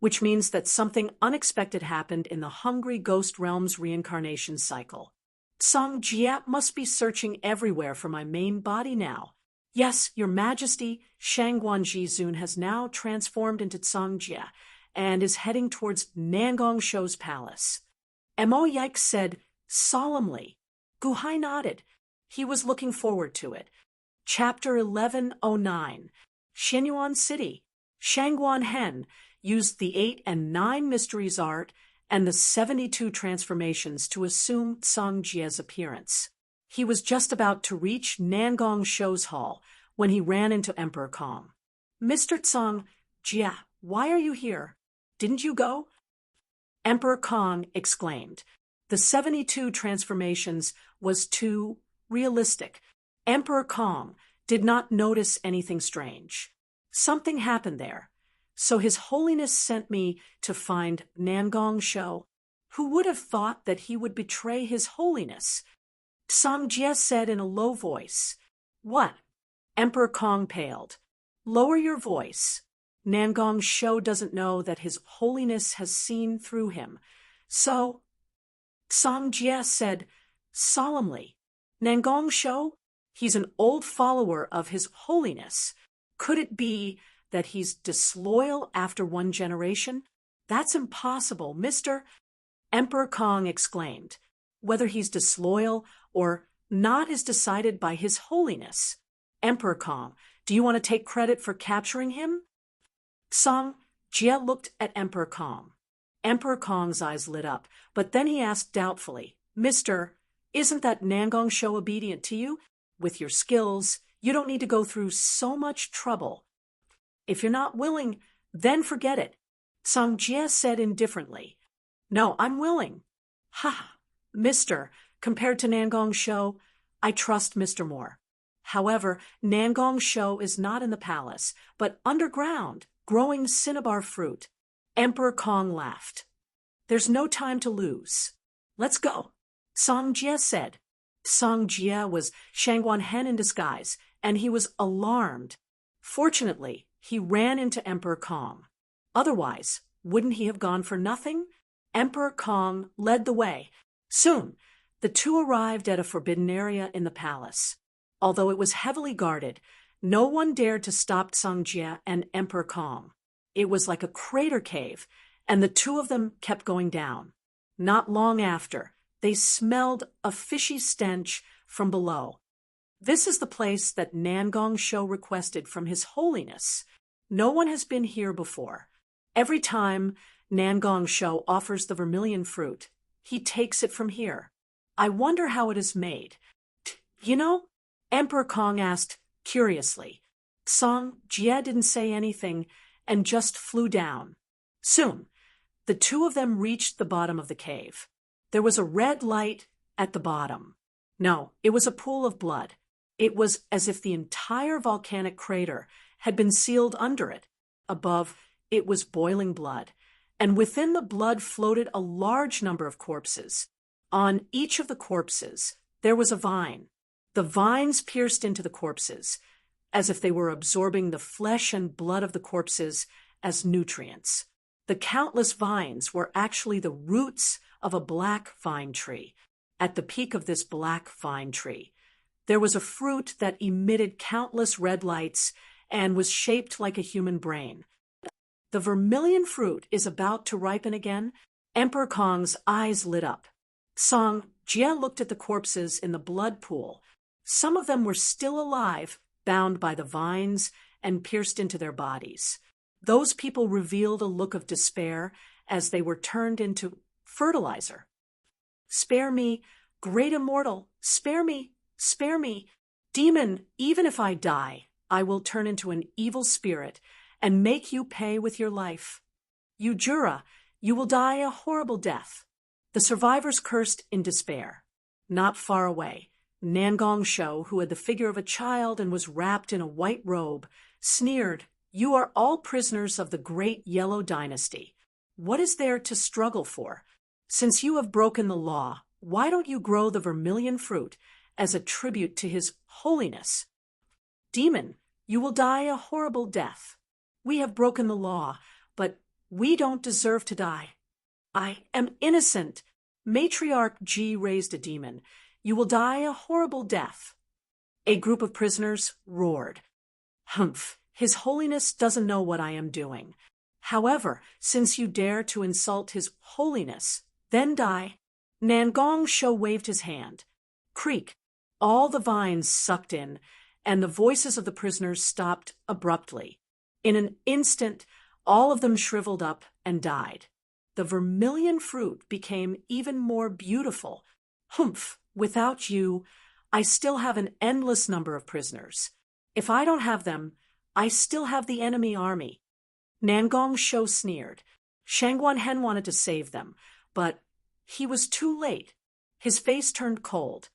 [SPEAKER 1] which means that something unexpected happened in the hungry ghost realm's reincarnation cycle. Song Jie must be searching everywhere for my main body now. Yes, Your Majesty, Shangguan Jizun has now transformed into Song Jie and is heading towards Nangong Shou's palace. Mo Yike said solemnly. Gu Hai nodded. He was looking forward to it. Chapter 1109. Shenyuan City. Shangguan Hen used the 8 and 9 mysteries art and the 72 transformations to assume Song Jie's appearance. He was just about to reach Nangong Shou's hall when he ran into Emperor Kong. Mr. Song Jie, why are you here? Didn't you go? Emperor Kong exclaimed. The 72 transformations was too realistic. Emperor Kong did not notice anything strange. Something happened there. So His Holiness sent me to find Nangong Shou. Who would have thought that he would betray His Holiness? Song Jie said in a low voice. What? Emperor Kong paled. Lower your voice. Nangong Shou doesn't know that His Holiness has seen through him. So, Song Jie said solemnly. Nangong Shou? He's an old follower of His Holiness. Could it be that he's disloyal after one generation? That's impossible, Mr. Emperor Kong exclaimed. Whether he's disloyal or not is decided by His Holiness. Emperor Kong, do you want to take credit for capturing him? Song Jie looked at Emperor Kong. Emperor Kong's eyes lit up, but then he asked doubtfully, Mister, isn't that Nangong Shou obedient to you? With your skills, you don't need to go through so much trouble. If you're not willing, then forget it. Song Jie said indifferently. No, I'm willing. Ha, Mister, compared to Nangong Shou, I trust Mr. more. However, Nangong Shou is not in the palace, but underground, growing cinnabar fruit. Emperor Kong laughed. There's no time to lose. Let's go, Song Jie said. Song Jie was Shangguan Hen in disguise, and he was alarmed. Fortunately, he ran into Emperor Kong. Otherwise, wouldn't he have gone for nothing? Emperor Kong led the way. Soon, the two arrived at a forbidden area in the palace. Although it was heavily guarded, no one dared to stop Song Jie and Emperor Kong. It was like a crater cave, and the two of them kept going down. Not long after, they smelled a fishy stench from below. This is the place that Nangong Shou requested from His Holiness. No one has been here before. Every time Nangong Shou offers the vermilion fruit, he takes it from here. I wonder how it is made. You know? Emperor Kong asked curiously. Song Jie didn't say anything and just flew down. Soon, the two of them reached the bottom of the cave. There was a red light at the bottom. No, it was a pool of blood. It was as if the entire volcanic crater had been sealed under it. Above, it was boiling blood, and within the blood floated a large number of corpses. On each of the corpses, there was a vine. The vines pierced into the corpses, as if they were absorbing the flesh and blood of the corpses as nutrients. The countless vines were actually the roots of a black vine tree. At the peak of this black vine tree, There was a fruit that emitted countless red lights and was shaped like a human brain. The vermilion fruit is about to ripen again. Emperor Kong's eyes lit up. Song Jia looked at the corpses in the blood pool. Some of them were still alive, bound by the vines and pierced into their bodies. Those people revealed a look of despair as they were turned into fertilizer. Spare me, great immortal, spare me, spare me. Demon, even if I die, I will turn into an evil spirit and make you pay with your life. Ujura, you will die a horrible death. The survivors cursed in despair. Not far away, Nangong Shou, who had the figure of a child and was wrapped in a white robe, sneered, "You are all prisoners of the great Yellow Dynasty. What is there to struggle for? Since you have broken the law, why don't you grow the vermilion fruit as a tribute to his holiness? Demon, you will die a horrible death. We have broken the law, but we don't deserve to die. I am innocent. Matriarch Ji raised a demon. You will die a horrible death." A group of prisoners roared. "Humph, His Holiness doesn't know what I am doing. However, since you dare to insult His Holiness, then die." Nangong Shou waved his hand. Creak. All the vines sucked in, and the voices of the prisoners stopped abruptly. In an instant, all of them shriveled up and died. The vermilion fruit became even more beautiful. Humph, without you, I still have an endless number of prisoners. If I don't have them, I still have the enemy army. Nangong Shou sneered. Shangguan Hen wanted to save them, but he was too late. His face turned cold.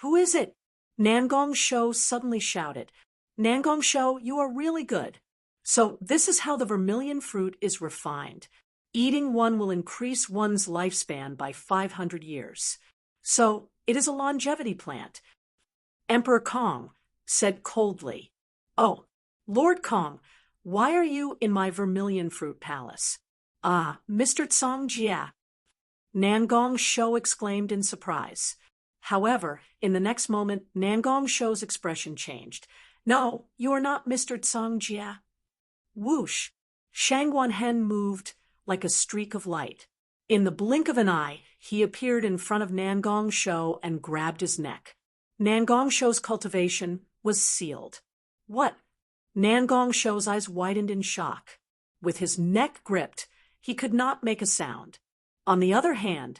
[SPEAKER 1] "Who is it?" Nangong Shou suddenly shouted. "Nangong Shou, you are really good. So this is how the vermilion fruit is refined. Eating one will increase one's lifespan by 500 years. So it is a longevity plant." Emperor Kong said coldly, "Oh, Lord Kong, why are you in my vermilion fruit palace?" "Ah, Mr. Tsong Jia," Nangong Shou exclaimed in surprise. However, in the next moment, Nangong Shou's expression changed. "No, you are not Mr. Tsong Jia." Whoosh! Shangguan Hen moved like a streak of light. In the blink of an eye, he appeared in front of Nangong Shou and grabbed his neck. Nangong Shou's cultivation was sealed. "What?" Nangong Shou's eyes widened in shock. With his neck gripped, he could not make a sound. On the other hand,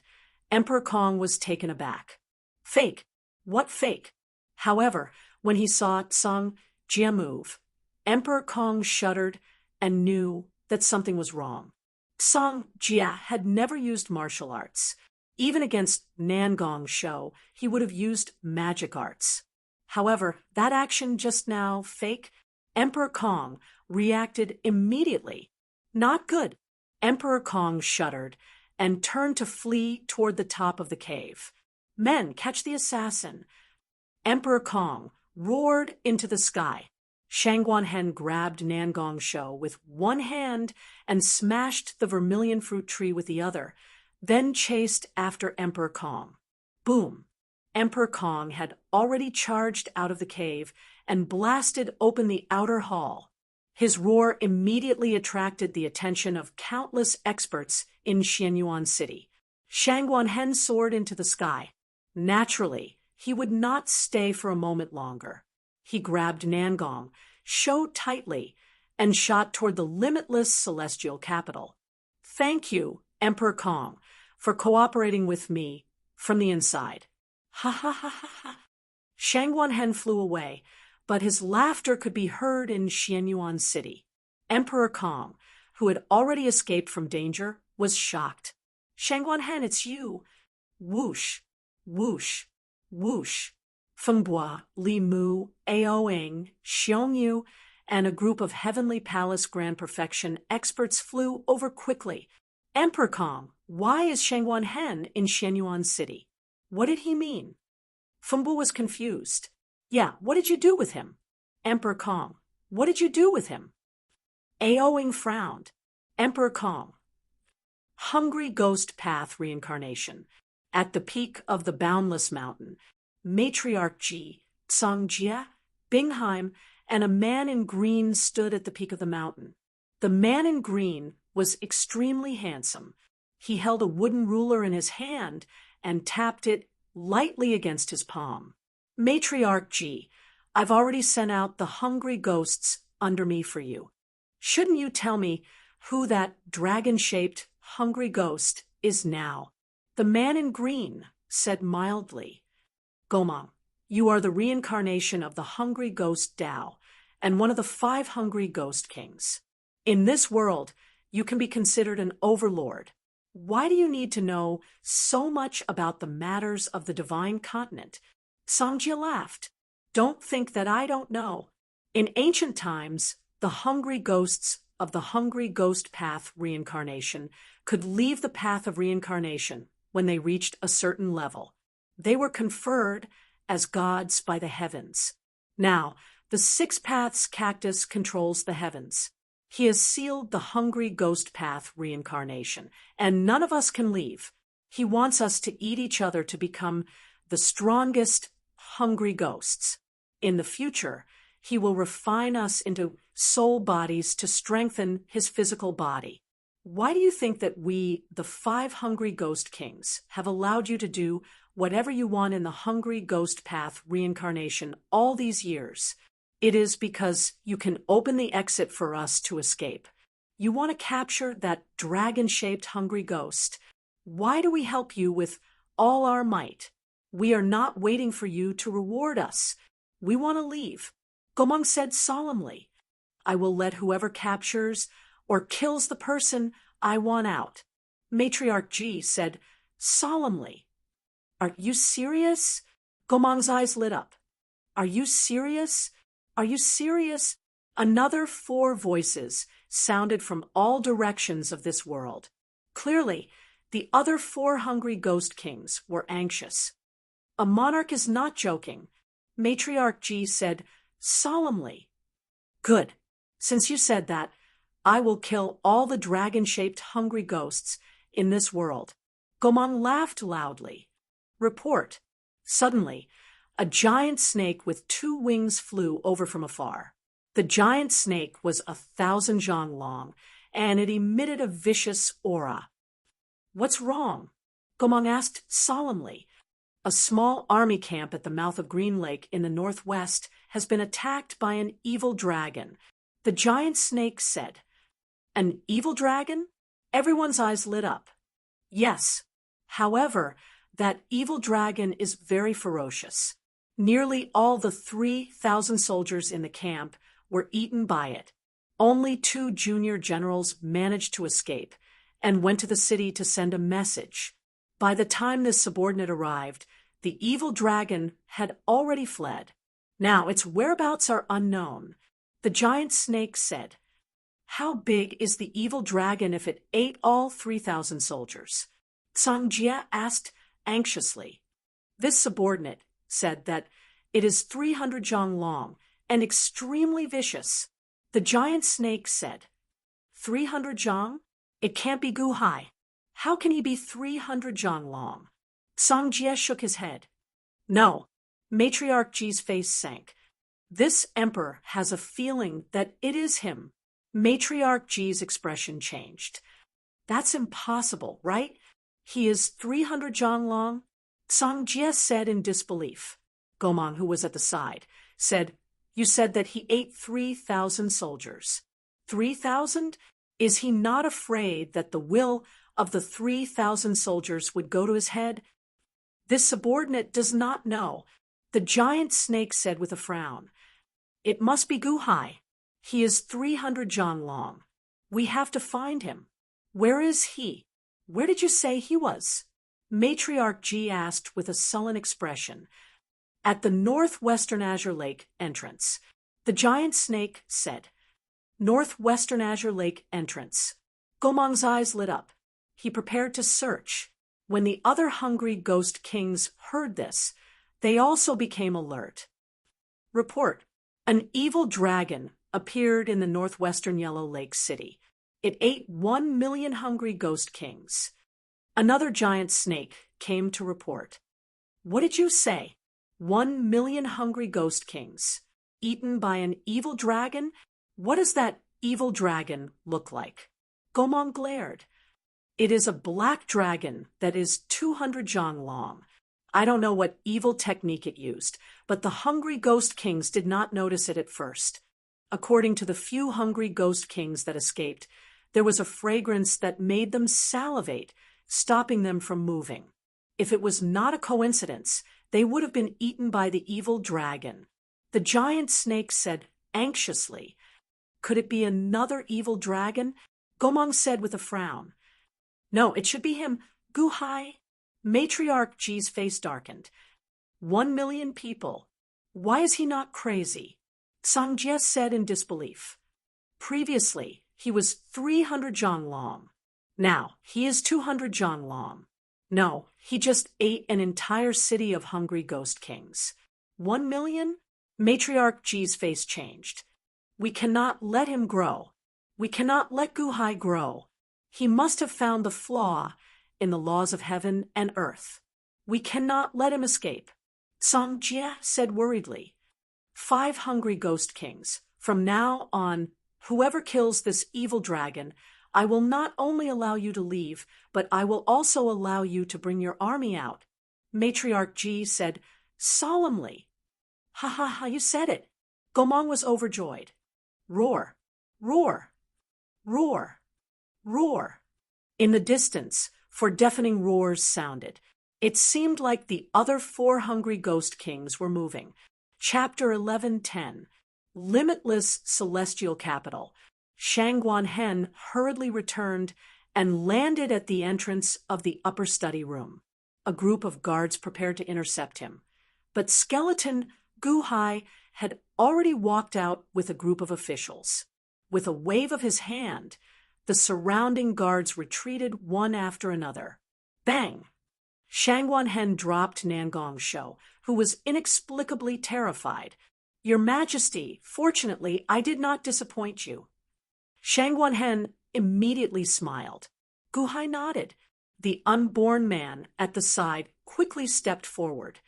[SPEAKER 1] Emperor Kong was taken aback. "Fake? What fake?" However, when he saw Tsong Jia move, Emperor Kong shuddered and knew that something was wrong. Tsong Jia had never used martial arts. Even against Nangong Shou, he would have used magic arts. However, that action just now, fake, Emperor Kong reacted immediately. Not good. Emperor Kong shuddered and turned to flee toward the top of the cave. "Men, catch the assassin!" Emperor Kong roared into the sky. Shangguan Hen grabbed Nangong Shou with one hand and smashed the vermilion fruit tree with the other, then chased after Emperor Kong. Boom! Emperor Kong had already charged out of the cave and blasted open the outer hall. His roar immediately attracted the attention of countless experts in Xianyuan City. Shangguan Hen soared into the sky. Naturally, he would not stay for a moment longer. He grabbed Nangong Shou tightly and shot toward the limitless celestial capital. "Thank you, Emperor Kong, for cooperating with me from the inside." Ha ha ha ha ha. Shangguan Hen flew away, but his laughter could be heard in Xianyuan City. Emperor Kong, who had already escaped from danger, was shocked. "Shangguan Hen, it's you." Whoosh, whoosh, whoosh. Feng Bua, Li Mu, Ao Ing, Xiong Yu, and a group of Heavenly Palace Grand Perfection experts flew over quickly. "Emperor Kong, why is Shangguan Hen in Xianyuan City? What did he mean?" Feng Bu was confused. "Yeah, what did you do with him?" "Emperor Kong, what did you do with him?" Ao Ing frowned. "Emperor Kong." Hungry Ghost Path Reincarnation. At the peak of the Boundless Mountain, Matriarch Ji Songjia, Bingheim, and a man in green stood at the peak of the mountain. The man in green was extremely handsome. He held a wooden ruler in his hand and tapped it lightly against his palm. Matriarch G, I've already sent out the hungry ghosts under me for you. Shouldn't you tell me who that dragon-shaped hungry ghost is now? The man in green said mildly, Gomang, you are the reincarnation of the hungry ghost Tao and one of the 5 hungry ghost kings. In this world, you can be considered an overlord. Why do you need to know so much about the matters of the divine continent? Songjia laughed. Don't think that I don't know. In ancient times, the hungry ghosts of the hungry ghost path reincarnation could leave the path of reincarnation when they reached a certain level. They were conferred as gods by the heavens. Now, the 6 paths cactus controls the heavens. He has sealed the hungry ghost path reincarnation, and none of us can leave. He wants us to eat each other to become the strongest hungry ghosts. In the future, he will refine us into soul bodies to strengthen his physical body. Why do you think that we, the 5 hungry ghost kings, have allowed you to do whatever you want in the hungry ghost path reincarnation all these years? It is because you can open the exit for us to escape. You want to capture that dragon-shaped hungry ghost. Why do we help you with all our might? We are not waiting for you to reward us. We want to leave. Gomang said solemnly, I will let whoever captures or kills the person I want out. Matriarch G said solemnly, Are you serious? Gomang's eyes lit up. Are you serious? Are you serious? Another 4 voices sounded from all directions of this world. Clearly, the other 4 hungry ghost kings were anxious. A monarch is not joking. Matriarch G said solemnly, Good. Since you said that, I will kill all the dragon-shaped hungry ghosts in this world. Gomang laughed loudly. Report. Suddenly, a giant snake with 2 wings flew over from afar. The giant snake was 1,000 zhang long, and it emitted a vicious aura. What's wrong? Gomang asked solemnly. A small army camp at the mouth of Green Lake in the northwest has been attacked by an evil dragon. The giant snake said. An evil dragon? Everyone's eyes lit up. Yes. However, that evil dragon is very ferocious. Nearly all the 3,000 soldiers in the camp were eaten by it. Only 2 junior generals managed to escape and went to the city to send a message. By the time this subordinate arrived, the evil dragon had already fled. Now its whereabouts are unknown. The giant snake said, How big is the evil dragon if it ate all 3,000 soldiers? Songjia asked anxiously. This subordinate said that it is 300 zhang long and extremely vicious. The giant snake said, 300 zhang? It can't be Gu Hai. How can he be 300 zhang long? Songjia shook his head. No. Matriarch G's face sank. This emperor has a feeling that it is him. Matriarch G's expression changed. That's impossible, right? He is 300 zhang long? Songjia said in disbelief. Gomang, who was at the side, said, You said that he ate 3,000 soldiers. 3,000? Is he not afraid that the will of the 3,000 soldiers would go to his head? This subordinate does not know. The giant snake said with a frown, It must be Gu Hai. He is 300 zhang long. We have to find him. Where is he? Where did you say he was? Matriarch G asked with a sullen expression. At the northwestern Azure Lake entrance. The giant snake said. Northwestern Azure Lake entrance. Gomang's eyes lit up. He prepared to search. When the other hungry ghost kings heard this, they also became alert. Report. An evil dragon appeared in the northwestern Yellow Lake City. It ate 1 million hungry ghost kings. Another giant snake came to report. What did you say? 1 million hungry ghost kings. Eaten by an evil dragon? What does that evil dragon look like? Gomong glared. It is a black dragon that is 200 zhang long. I don't know what evil technique it used, but the hungry ghost kings did not notice it at first. According to the few hungry ghost kings that escaped, there was a fragrance that made them salivate, stopping them from moving. If it was not a coincidence, they would have been eaten by the evil dragon. The giant snake said anxiously, "Could it be another evil dragon?" Gomong said with a frown. "No, it should be him, Guhai." Matriarch Ji's face darkened. 1 million people. Why is he not crazy? Sangjie said in disbelief. Previously, he was 300 zhang long. Now, he is 200 zhang long. No, he just ate an entire city of hungry ghost kings. 1 million? Matriarch Ji's face changed. We cannot let him grow. We cannot let Guhai grow. He must have found the flaw in the laws of heaven and earth. We cannot let him escape. Song Jie said worriedly. 5 hungry ghost kings. From now on, whoever kills this evil dragon, I will not only allow you to leave, but I will also allow you to bring your army out. Matriarch Ji said solemnly. Ha ha ha, you said it. Gomong was overjoyed. Roar, roar, roar, roar. In the distance, 4 deafening roars sounded. It seemed like the other 4 hungry ghost kings were moving. Chapter 11:10. Limitless Celestial Capital. Shangguan Hen hurriedly returned and landed at the entrance of the upper study room. A group of guards prepared to intercept him. But skeleton Guhai had already walked out with a group of officials. With a wave of his hand, the surrounding guards retreated one after another. Bang! Shangguan Hen dropped Nangong Shou, who was inexplicably terrified. Your Majesty, fortunately, I did not disappoint you. Shangguan Hen immediately smiled. Guhai nodded. The unborn man at the side quickly stepped forward.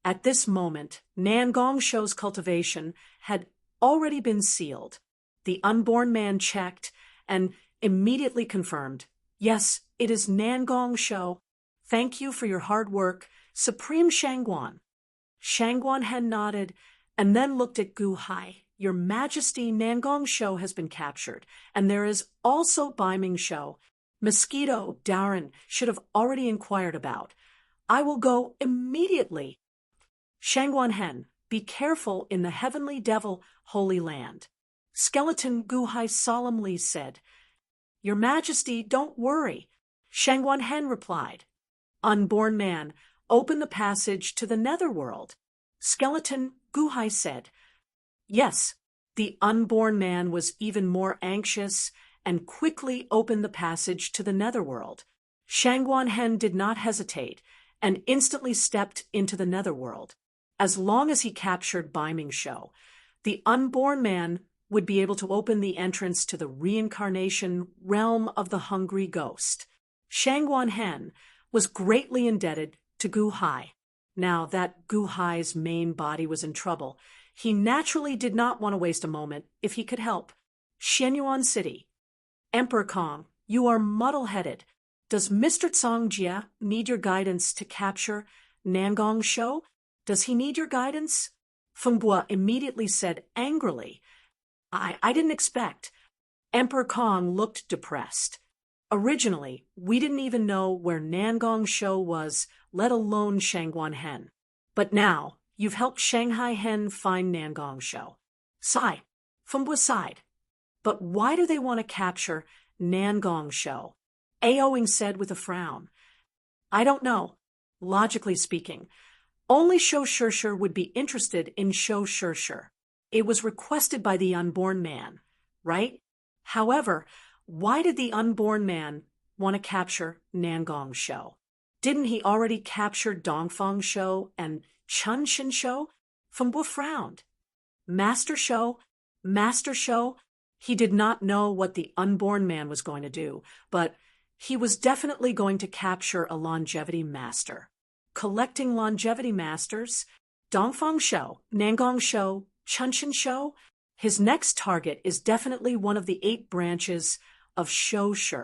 [SPEAKER 1] At this moment, Nangong Shou's cultivation had already been sealed. The unborn man checked and immediately confirmed, "Yes, it is Nangong Shou. Thank you for your hard work, Supreme Shangguan." Shangguan Hen nodded and then looked at Guhai. Your Majesty, Nangong Shou has been captured, and there is also Baiming Shou. Mosquito Darren should have already inquired about. I will go immediately. Shangguan Hen, be careful in the heavenly devil holy land. Skeleton Guhai solemnly said. Your Majesty, don't worry. Shangguan Hen replied. Unborn man, open the passage to the netherworld. Skeleton Guhai said. Yes, the unborn man was even more anxious and quickly opened the passage to the netherworld. Shangguan Hen did not hesitate and instantly stepped into the netherworld. As long as he captured Baiming Shou, the unborn man would be able to open the entrance to the reincarnation realm of the hungry ghost. Shangguan Hen was greatly indebted to Guhai. Now that Guhai's main body was in trouble, he naturally did not want to waste a moment if he could help. Xianyuan City. Emperor Kong, you are muddle-headed. Does Mr. Cong Jie need your guidance to capture Nangong Shou? Does he need your guidance? Feng Bo immediately said angrily. I didn't expect. Emperor Kong looked depressed. Originally, we didn't even know where Nangong Shou was, let alone Shangguan Hen. But now, you've helped Shanghai Hen find Nangong Shou. Sigh. Feng Bo sighed. But why do they want to capture Nangong Shou? Aoing said with a frown. I don't know. Logically speaking, only Shou Shishir would be interested in Shou Shishir. It was requested by the unborn man, right? However, why did the unborn man want to capture Nangong Shou? Didn't he already capture Dongfang Shou and Chunshin Shou? Feng Bo frowned. Master Shou? He did not know what the unborn man was going to do, but he was definitely going to capture a longevity master. Collecting longevity masters? Dongfang Shou, Nangong Shou, Chunchen Shou? His next target is definitely one of the 8 branches of Shou Shi,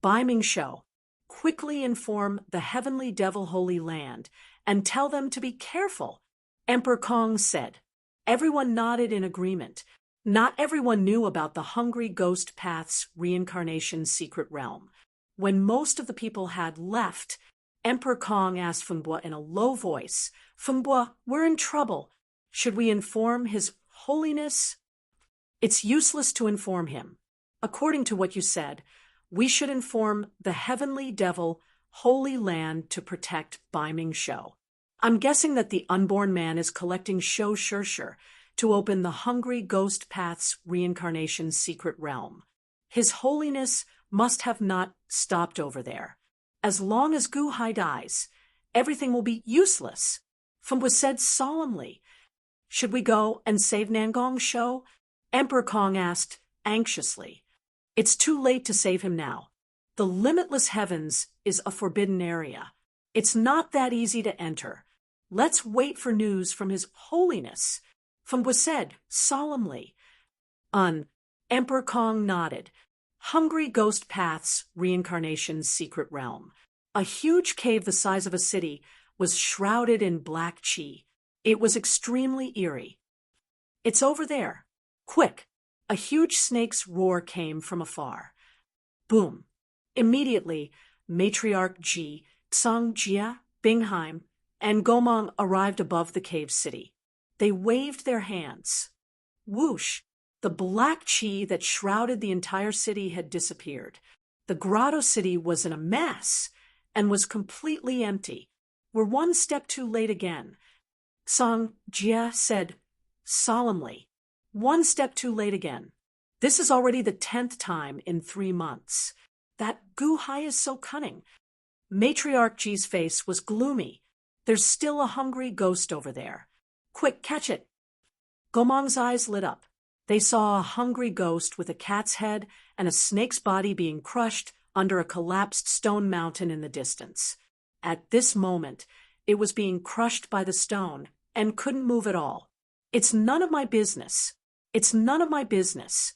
[SPEAKER 1] Baiming Shou. Quickly inform the heavenly devil Holy Land and tell them to be careful, Emperor Kong said. Everyone nodded in agreement. Not everyone knew about the Hungry Ghost Path's reincarnation secret realm. When most of the people had left, Emperor Kong asked Fengbo in a low voice, Fengbo, we're in trouble. Should we inform His Holiness? It's useless to inform him. According to what you said, we should inform the heavenly devil Holy Land to protect Baiming Shou. I'm guessing that the unborn man is collecting Shou Shi to open the Hungry Ghost Path's reincarnation secret realm. His Holiness must have not stopped over there. As long as Gu Hai dies, everything will be useless. Fengbo said solemnly. Should we go and save Nangong Shou? Emperor Kong asked anxiously. It's too late to save him now. The limitless heavens is a forbidden area. It's not that easy to enter. Let's wait for news from His Holiness, Fengbo said solemnly. Emperor Kong nodded. Hungry Ghost Path's reincarnation secret realm. A huge cave the size of a city was shrouded in black qi. It was extremely eerie. It's over there. Quick! A huge snake's roar came from afar. Boom! Immediately, Matriarch Ji, Tsang Jia, Bingheim, and Gomang arrived above the cave city. They waved their hands. Whoosh! The black qi that shrouded the entire city had disappeared. The grotto city was in a mess and was completely empty. We're one step too late again, Tsang Jia said solemnly. One step too late again. This is already the 10th time in 3 months. That Gu Hai is so cunning. Matriarch Ji's face was gloomy. There's still a hungry ghost over there. Quick, catch it. Gomang's eyes lit up. They saw a hungry ghost with a cat's head and a snake's body being crushed under a collapsed stone mountain in the distance. At this moment, it was being crushed by the stone and couldn't move at all. It's none of my business. It's none of my business.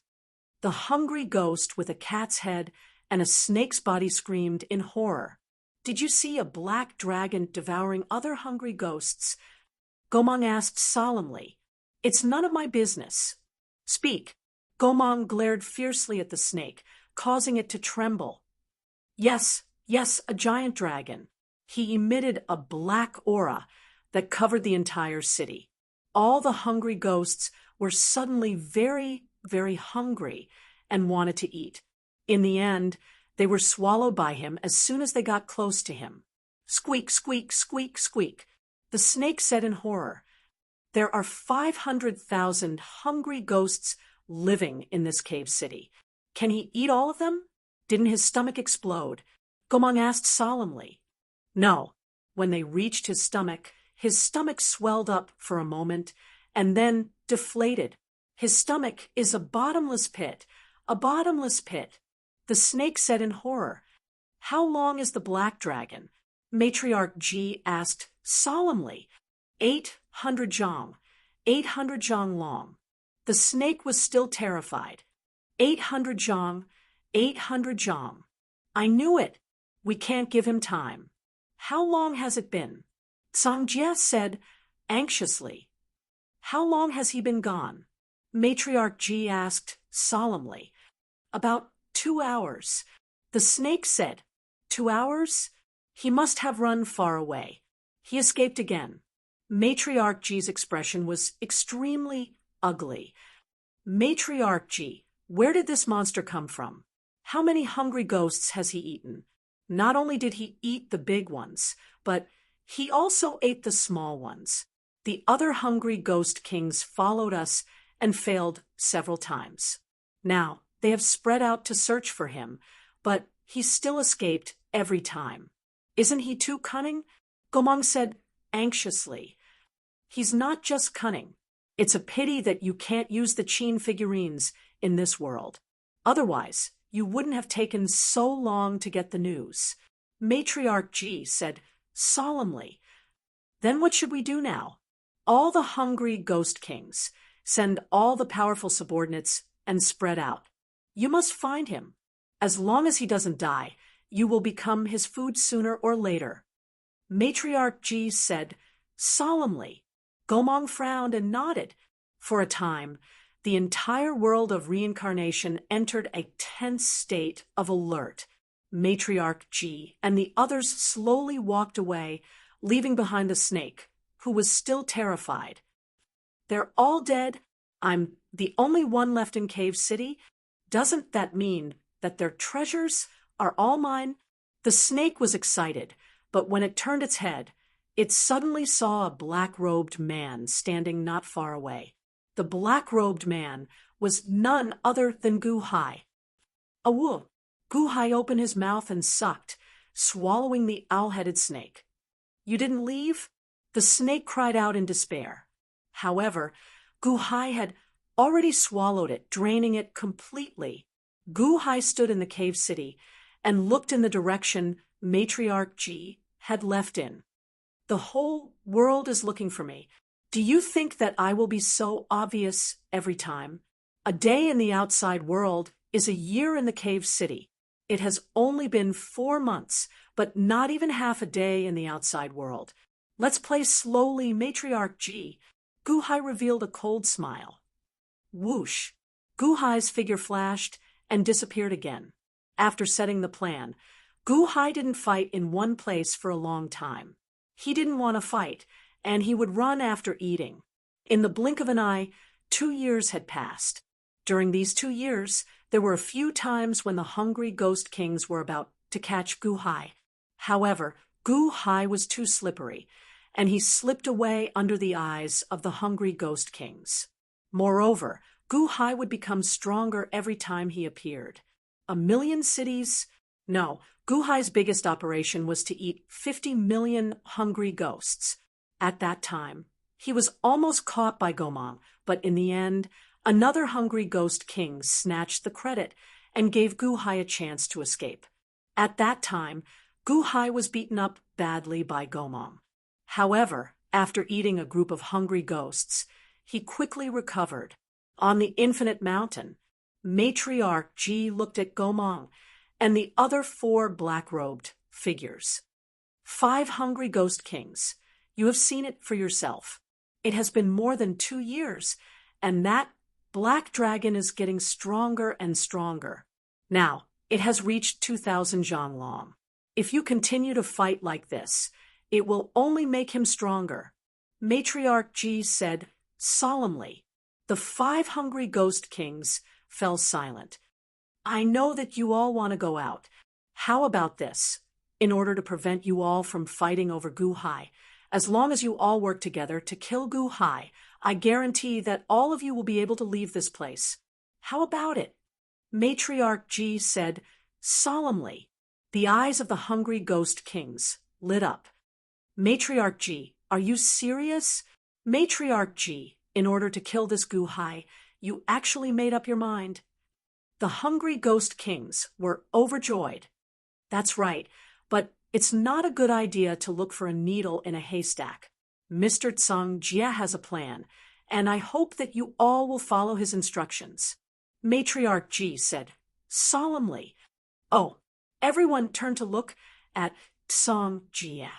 [SPEAKER 1] The hungry ghost with a cat's head and a snake's body screamed in horror. Did you see a black dragon devouring other hungry ghosts? Gomang asked solemnly. It's none of my business. Speak. Gomang glared fiercely at the snake, causing it to tremble. Yes, a giant dragon. He emitted a black aura that covered the entire city. All the hungry ghosts were suddenly very, very hungry and wanted to eat. In the end, they were swallowed by him as soon as they got close to him. Squeak, squeak, squeak, squeak. The snake said in horror, There are 500,000 hungry ghosts living in this cave city. Can he eat all of them? Didn't his stomach explode? Gomang asked solemnly. No. When they reached his stomach swelled up for a moment and then deflated. His stomach is a bottomless pit, a bottomless pit. The snake said in horror. How long is the black dragon? Matriarch Ji asked solemnly. 800 zhang. 800 zhang long. The snake was still terrified. 800 zhang. 800 zhang. I knew it. We can't give him time. How long has it been? Tsang Jia said anxiously. How long has he been gone? Matriarch Ji asked solemnly. About 2 hours. The snake said, 2 hours? He must have run far away. He escaped again. Matriarch Ji's expression was extremely ugly. Matriarch Ji, where did this monster come from? How many hungry ghosts has he eaten? Not only did he eat the big ones, but he also ate the small ones. The other hungry ghost kings followed us and failed several times. Now, they have spread out to search for him, but he still escaped every time. Isn't he too cunning? Gomang said anxiously. He's not just cunning. It's a pity that you can't use the Qin figurines in this world. Otherwise, you wouldn't have taken so long to get the news. Matriarch Ji said solemnly. Then what should we do now? all the hungry ghost kings. Send all the powerful subordinates and spread out. You must find him. As long as he doesn't die, you will become his food sooner or later. Matriarch G said solemnly. Gomong frowned and nodded. For a time, the entire world of reincarnation entered a tense state of alert. Matriarch G and the others slowly walked away, leaving behind the snake, who was still terrified. They're all dead. I'm the only one left in Cave City. Doesn't that mean that their treasures are all mine? The snake was excited, but when it turned its head, it suddenly saw a black-robed man standing not far away. The black-robed man was none other than Gu Hai. Awoo! Gu Hai opened his mouth and sucked, swallowing the owl-headed snake. You didn't leave? The snake cried out in despair. However, Gu Hai had already swallowed it, draining it completely. Gu Hai stood in the cave city and looked in the direction Matriarch Ji had left in. The whole world is looking for me. Do you think that I will be so obvious every time? A day in the outside world is a year in the cave city. It has only been 4 months, but not even half a day in the outside world. Let's play slowly, Matriarch Ji. Gu Hai revealed a cold smile. Whoosh! Gu Hai's figure flashed and disappeared again. After setting the plan, Gu Hai didn't fight in one place for a long time. He didn't want to fight, and he would run after eating. In the blink of an eye, 2 years had passed. During these 2 years, there were a few times when the hungry ghost kings were about to catch Gu Hai. However, Gu Hai was too slippery, and he slipped away under the eyes of the hungry ghost kings. Moreover, Gu Hai would become stronger every time he appeared. 1,000,000 cities? No, Gu Hai's biggest operation was to eat 50 million hungry ghosts. At that time, he was almost caught by Gomong, but in the end, another hungry ghost king snatched the credit and gave Gu Hai a chance to escape. At that time, Gu Hai was beaten up badly by Gomong. However, after eating a group of hungry ghosts, he quickly recovered. On the infinite mountain, Matriarch Ji looked at Gomong and the other 4 black-robed figures. 5 hungry ghost kings. You have seen it for yourself. It has been more than 2 years, and that black dragon is getting stronger and stronger. Now, it has reached 2,000 zhang long. If you continue to fight like this, it will only make him stronger. Matriarch Ji said solemnly. The 5 hungry ghost kings fell silent. I know that you all want to go out. How about this? In order to prevent you all from fighting over Gu Hai, as long as you all work together to kill Gu Hai, I guarantee that all of you will be able to leave this place. How about it? Matriarch Ji said solemnly. The eyes of the hungry ghost kings lit up. Matriarch Ji, are you serious? Matriarch Ji, in order to kill this Gu Hai, you actually made up your mind. The hungry ghost kings were overjoyed. That's right, but it's not a good idea to look for a needle in a haystack. Mr. Tsang Jia has a plan, and I hope that you all will follow his instructions. Matriarch Ji said solemnly. Oh, everyone turned to look at Tsang Jia.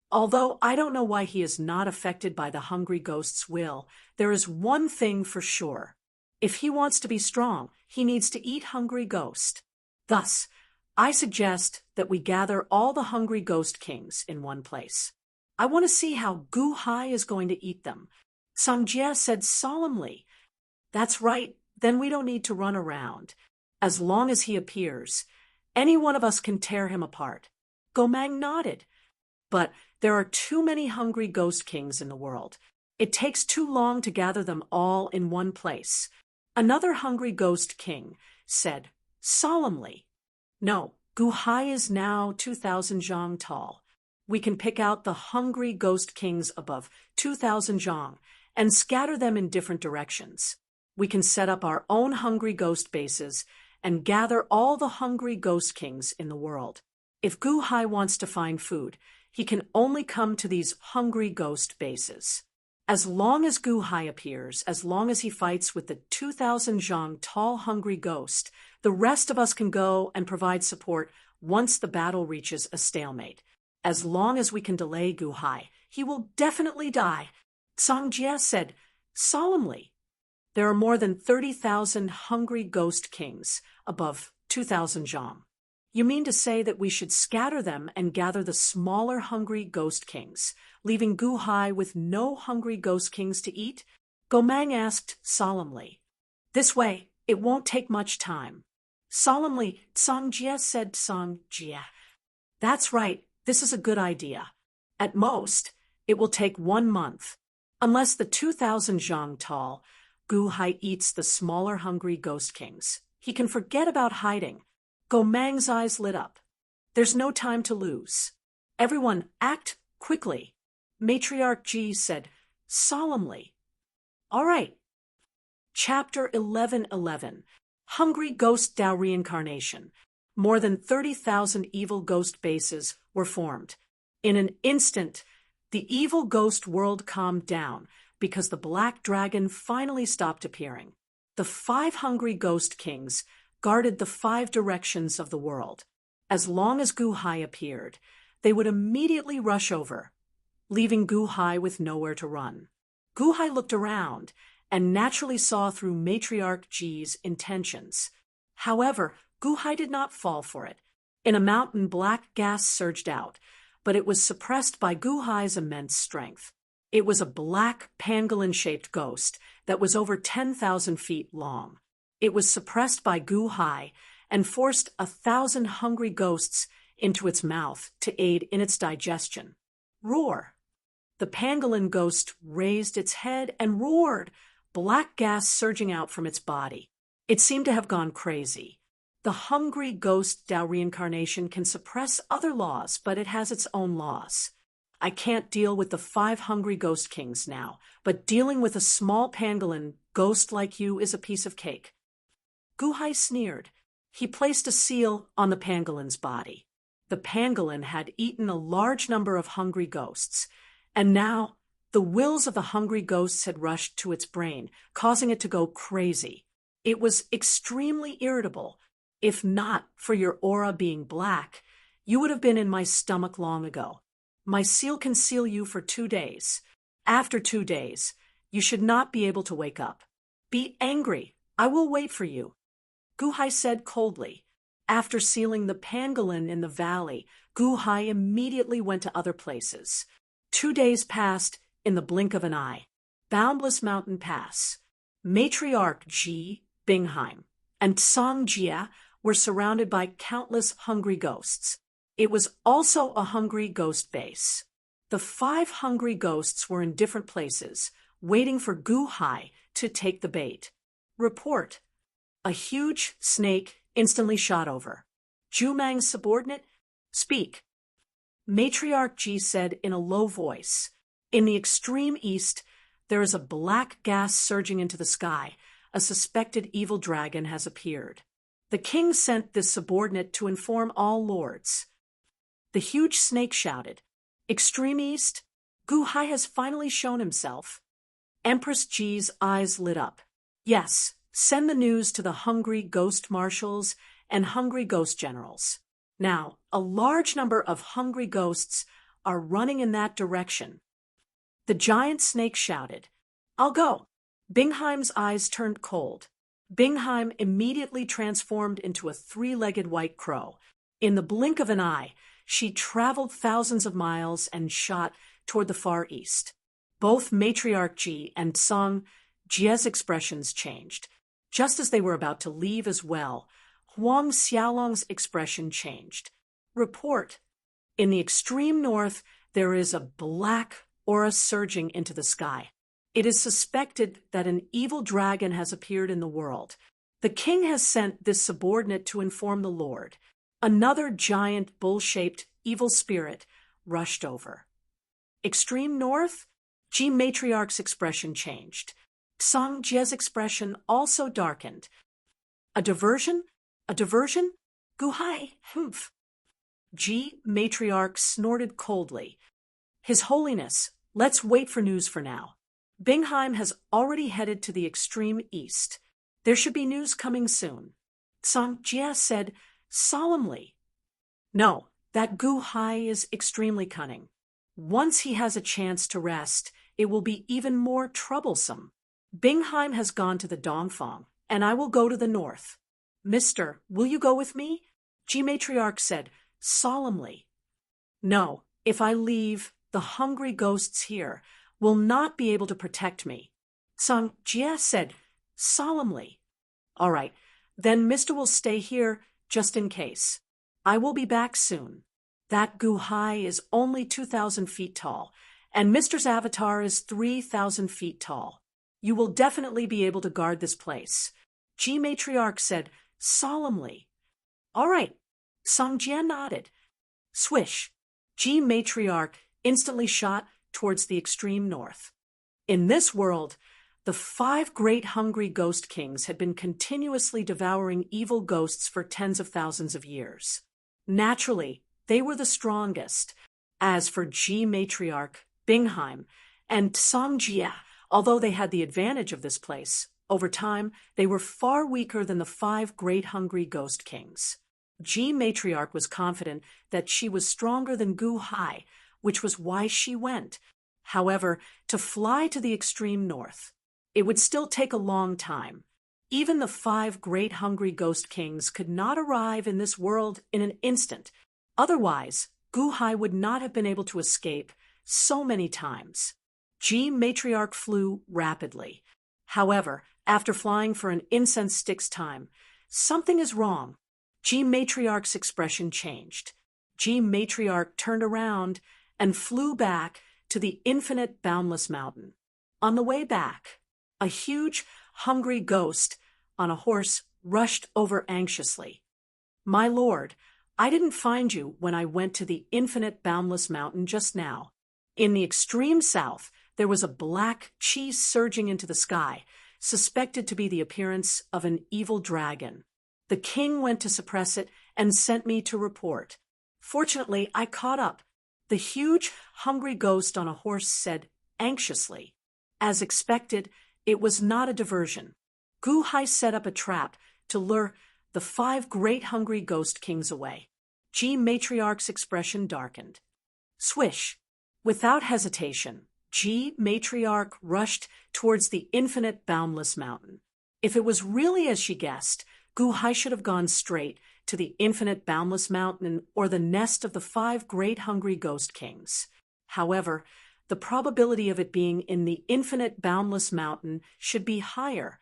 [SPEAKER 1] Although I don't know why he is not affected by the hungry ghost's will, there is one thing for sure. If he wants to be strong, he needs to eat hungry ghost. Thus, I suggest that we gather all the hungry ghost kings in one place. I want to see how Gu Hai is going to eat them. Samjia said solemnly. That's right, then we don't need to run around. As long as he appears, any one of us can tear him apart. Gomang nodded. But there are too many hungry ghost kings in the world. It takes too long to gather them all in one place. Another hungry ghost king said solemnly. No, Gu Hai is now 2,000 zhang tall. We can pick out the hungry ghost kings above 2,000 zhang and scatter them in different directions. We can set up our own hungry ghost bases and gather all the hungry ghost kings in the world. If Gu Hai wants to find food, he can only come to these hungry ghost bases. As long as Gu Hai appears, as long as he fights with the 2,000 zhang tall hungry ghost, the rest of us can go and provide support once the battle reaches a stalemate. As long as we can delay Gu Hai, he will definitely die, Song Jie said solemnly. There are more than 30,000 hungry ghost kings, above 2,000 zhang. You mean to say that we should scatter them and gather the smaller hungry ghost kings, leaving Gu Hai with no hungry ghost kings to eat? Gomang asked solemnly. This way, it won't take much time. Solemnly, Song Jie said Song Jie. That's right, this is a good idea. At most, it will take 1 month. Unless the 2,000 zhang tall, Gu Hai eats the smaller hungry ghost kings. He can forget about hiding. Gomang's eyes lit up. There's no time to lose. Everyone, act quickly. Matriarch Ji said solemnly. All right. Chapter 11:11. Hungry Ghost Dao Reincarnation. More than 30,000 evil ghost bases were formed. In an instant, the evil ghost world calmed down because the black dragon finally stopped appearing. The 5 hungry ghost kings guarded the 5 directions of the world. As long as Gu Hai appeared, they would immediately rush over, leaving Gu Hai with nowhere to run. Gu Hai looked around and naturally saw through Matriarch Ji's intentions. However, Gu Hai did not fall for it. In a mountain, black gas surged out, but it was suppressed by Gu Hai's immense strength. It was a black pangolin-shaped ghost that was over 10,000 feet long. It was suppressed by Gu Hai and forced 1,000 hungry ghosts into its mouth to aid in its digestion. Roar! The pangolin ghost raised its head and roared, black gas surging out from its body. It seemed to have gone crazy. The hungry ghost Dao reincarnation can suppress other laws, but it has its own laws. I can't deal with the 5 hungry ghost kings now, but dealing with a small pangolin ghost like you is a piece of cake. Gu Hai sneered. He placed a seal on the pangolin's body. The pangolin had eaten a large number of hungry ghosts, and now the wills of the hungry ghosts had rushed to its brain, causing it to go crazy. It was extremely irritable. If not for your aura being black, you would have been in my stomach long ago. My seal can seal you for 2 days. After 2 days, you should not be able to wake up. Be angry. I will wait for you. Gu Hai said coldly. After sealing the pangolin in the valley, Gu Hai immediately went to other places. 2 days passed in the blink of an eye. Boundless Mountain Pass. Matriarch Ji, Bingheim, and Song Jie were surrounded by countless hungry ghosts. It was also a hungry ghost base. The 5 hungry ghosts were in different places, waiting for Gu Hai to take the bait. Report. A huge snake instantly shot over. Jumang's subordinate, speak. Matriarch Ji said in a low voice. In the extreme east, there is a black gas surging into the sky. A suspected evil dragon has appeared. The king sent this subordinate to inform all lords. The huge snake shouted, Extreme east, Gu Hai has finally shown himself. Empress Ji's eyes lit up. Yes, send the news to the hungry ghost marshals and hungry ghost generals. Now, a large number of hungry ghosts are running in that direction. The giant snake shouted, I'll go. Bingheim's eyes turned cold. Bingheim immediately transformed into a 3-legged white crow. In the blink of an eye, she traveled thousands of miles and shot toward the far east. Both Matriarch Ji and Song Jie's expressions changed. Just as they were about to leave as well, Huang Xiaolong's expression changed. Report. In the extreme north, there is a black aura surging into the sky. It is suspected that an evil dragon has appeared in the world. The king has sent this subordinate to inform the lord. Another giant bull-shaped evil spirit rushed over. Extreme north? Ji Matriarch's expression changed. Song Jie's expression also darkened. A diversion? A diversion? Gu Hai, humph. Ji Matriarch snorted coldly. His Holiness, let's wait for news for now. Bingheim has already headed to the extreme east. There should be news coming soon. Song Jia said solemnly. No, that Gu Hai is extremely cunning. Once he has a chance to rest, it will be even more troublesome. Bingheim has gone to the Dongfang, and I will go to the north. Mister, will you go with me? Ji Matriarch said solemnly. No, if I leave, the hungry ghosts here will not be able to protect me. Song Jia said solemnly. All right, then Mister will stay here just in case. I will be back soon. That Gu Hai is only 2,000 feet tall, and Mister's avatar is 3,000 feet tall. You will definitely be able to guard this place. Ji Matriarch said solemnly. All right. Song Jia nodded. Swish. Ji Matriarch instantly shot towards the extreme north. In this world, the 5 great hungry ghost kings had been continuously devouring evil ghosts for tens of thousands of years. Naturally, they were the strongest. As for Ji Matriarch, Bingheim, and Song Jia, although they had the advantage of this place, over time they were far weaker than the 5 great hungry ghost kings. Ji Matriarch was confident that she was stronger than Gu Hai, which was why she went. However, to fly to the extreme north, it would still take a long time. Even the 5 great hungry ghost kings could not arrive in this world in an instant. Otherwise, Gu Hai would not have been able to escape so many times. Ji Matriarch flew rapidly. However, after flying for an incense stick's time, something is wrong. Ji Matriarch's expression changed. Ji Matriarch turned around and flew back to the infinite boundless mountain. On the way back, a huge, hungry ghost on a horse rushed over anxiously. My lord, I didn't find you when I went to the infinite boundless mountain just now. In the extreme south, there was a black chi surging into the sky, suspected to be the appearance of an evil dragon. The king went to suppress it and sent me to report. Fortunately, I caught up. The huge, hungry ghost on a horse said anxiously. As expected, it was not a diversion. Gu Hai set up a trap to lure the 5 great hungry ghost kings away. Ji Matriarch's expression darkened. Swish! Without hesitation, Ji Matriarch rushed towards the infinite boundless mountain. If it was really as she guessed, Gu Hai should have gone straight to the infinite boundless mountain or the nest of the 5 great hungry ghost kings. However, the probability of it being in the infinite boundless mountain should be higher.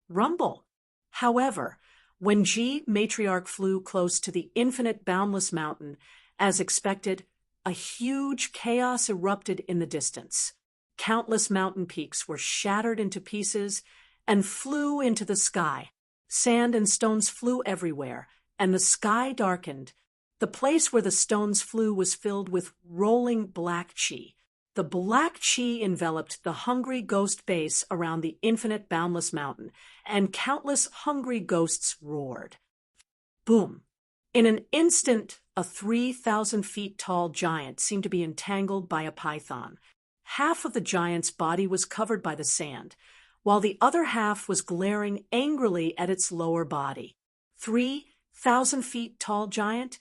[SPEAKER 1] Rumble. However, when Ji Matriarch flew close to the infinite boundless mountain, as expected, a huge chaos erupted in the distance. Countless mountain peaks were shattered into pieces and flew into the sky. Sand and stones flew everywhere, and the sky darkened. The place where the stones flew was filled with rolling black chi. The black chi enveloped the hungry ghost base around the infinite boundless mountain, and countless hungry ghosts roared. Boom! In an instant, a 3,000 feet tall giant seemed to be entangled by a python. Half of the giant's body was covered by the sand, while the other half was glaring angrily at its lower body. 3,000 feet tall giant?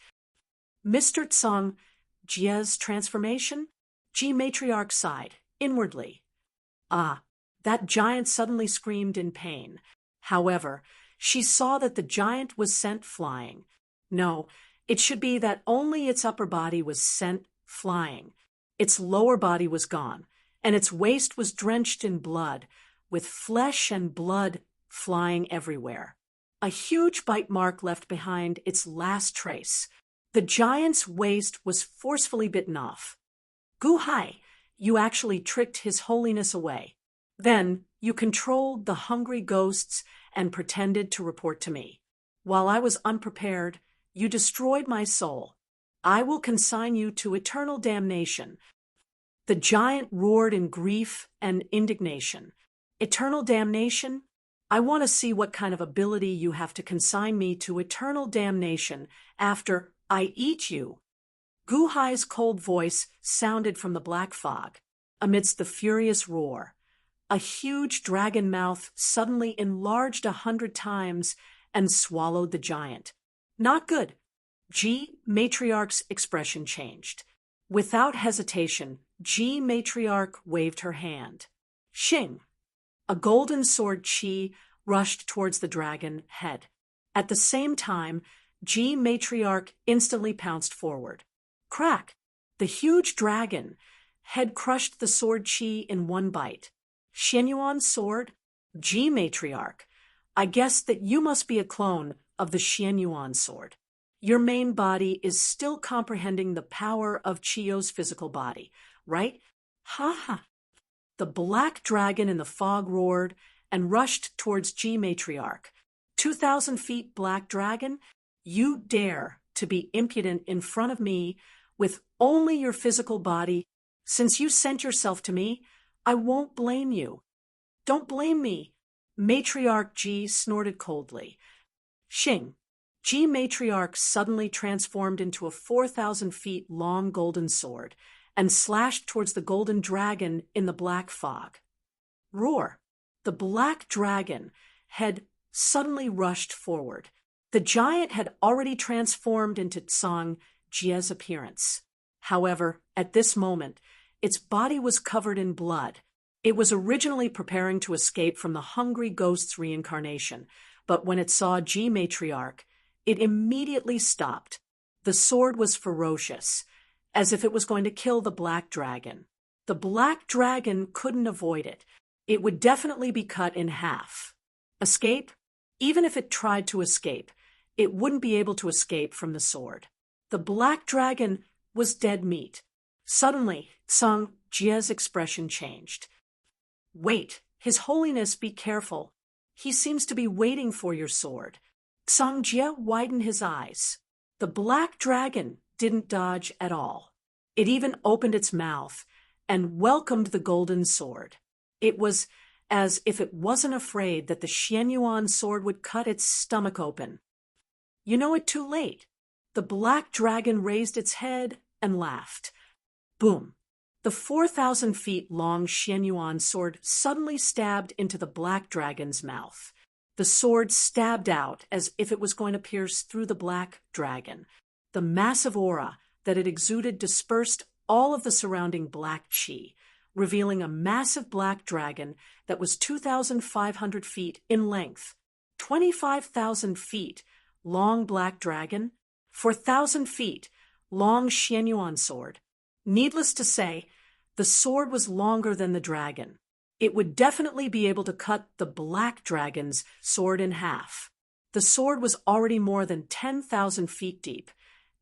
[SPEAKER 1] Mr. Tsang Jia's transformation? Ji Matriarch sighed, inwardly. Ah, that giant suddenly screamed in pain. However, she saw that the giant was sent flying. No, it should be that only its upper body was sent flying. Its lower body was gone, and its waist was drenched in blood, with flesh and blood flying everywhere. A huge bite mark left behind its last trace. The giant's waist was forcefully bitten off. Gu Hai, you actually tricked His Holiness away. Then you controlled the hungry ghosts and pretended to report to me. While I was unprepared, you destroyed my soul. I will consign you to eternal damnation. The giant roared in grief and indignation. Eternal damnation? I want to see what kind of ability you have to consign me to eternal damnation after I eat you. Gu Hai's cold voice sounded from the black fog. Amidst the furious roar, a huge dragon mouth suddenly enlarged 100 times and swallowed the giant. Not good. G. Matriarch's expression changed. Without hesitation, G. Matriarch waved her hand. Shing! A golden sword chi rushed towards the dragon head. At the same time, G. Matriarch instantly pounced forward. Crack! The huge dragon had crushed the sword chi in one bite. Xianyuan sword? G. Matriarch, I guess that you must be a clone of the Xianyuan sword. Your main body is still comprehending the power of Chiyo's physical body, right? Ha ha! The black dragon in the fog roared and rushed towards G. Matriarch. 2,000 feet black dragon, you dare to be impudent in front of me with only your physical body. Since you sent yourself to me, I won't blame you. Don't blame me. Matriarch G snorted coldly. Shing! G. Matriarch suddenly transformed into a 4,000 feet long golden sword and slashed towards the golden dragon in the black fog. Roar! The black dragon had suddenly rushed forward. The giant had already transformed into Tsang Jie's appearance. However, at this moment, its body was covered in blood. It was originally preparing to escape from the hungry ghost's reincarnation, but when it saw G. Matriarch, it immediately stopped. The sword was ferocious, as if it was going to kill the black dragon. The black dragon couldn't avoid it. It would definitely be cut in half. Escape? Even if it tried to escape, it wouldn't be able to escape from the sword. The black dragon was dead meat. Suddenly, Tsang Jie's expression changed. Wait, His Holiness, be careful. He seems to be waiting for your sword. Tsang Jie widened his eyes. The black dragon didn't dodge at all. It even opened its mouth and welcomed the golden sword. It was as if it wasn't afraid that the Xianyuan sword would cut its stomach open. You know it too late. The black dragon raised its head and laughed. Boom! The 4,000 feet long Xianyuan sword suddenly stabbed into the black dragon's mouth. The sword stabbed out as if it was going to pierce through the black dragon. The massive aura that it exuded dispersed all of the surrounding black chi, revealing a massive black dragon that was 2,500 feet in length, 25,000 feet long black dragon, 4,000 feet long Xianyuan sword. Needless to say, the sword was longer than the dragon. It would definitely be able to cut the black dragon's sword in half. The sword was already more than 10,000 feet deep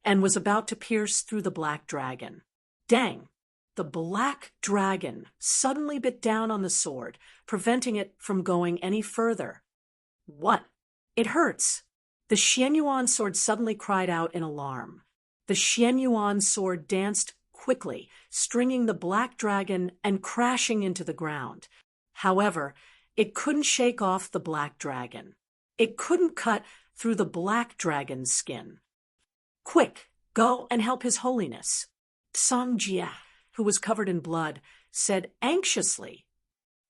[SPEAKER 1] and was about to pierce through the black dragon. Dang! The black dragon suddenly bit down on the sword, preventing it from going any further. What? It hurts! The Xianyuan sword suddenly cried out in alarm. The Xianyuan sword danced quickly, stringing the black dragon and crashing into the ground. However, it couldn't shake off the black dragon. It couldn't cut through the black dragon's skin. Quick, go and help His Holiness. Tsang Jie, who was covered in blood, said anxiously.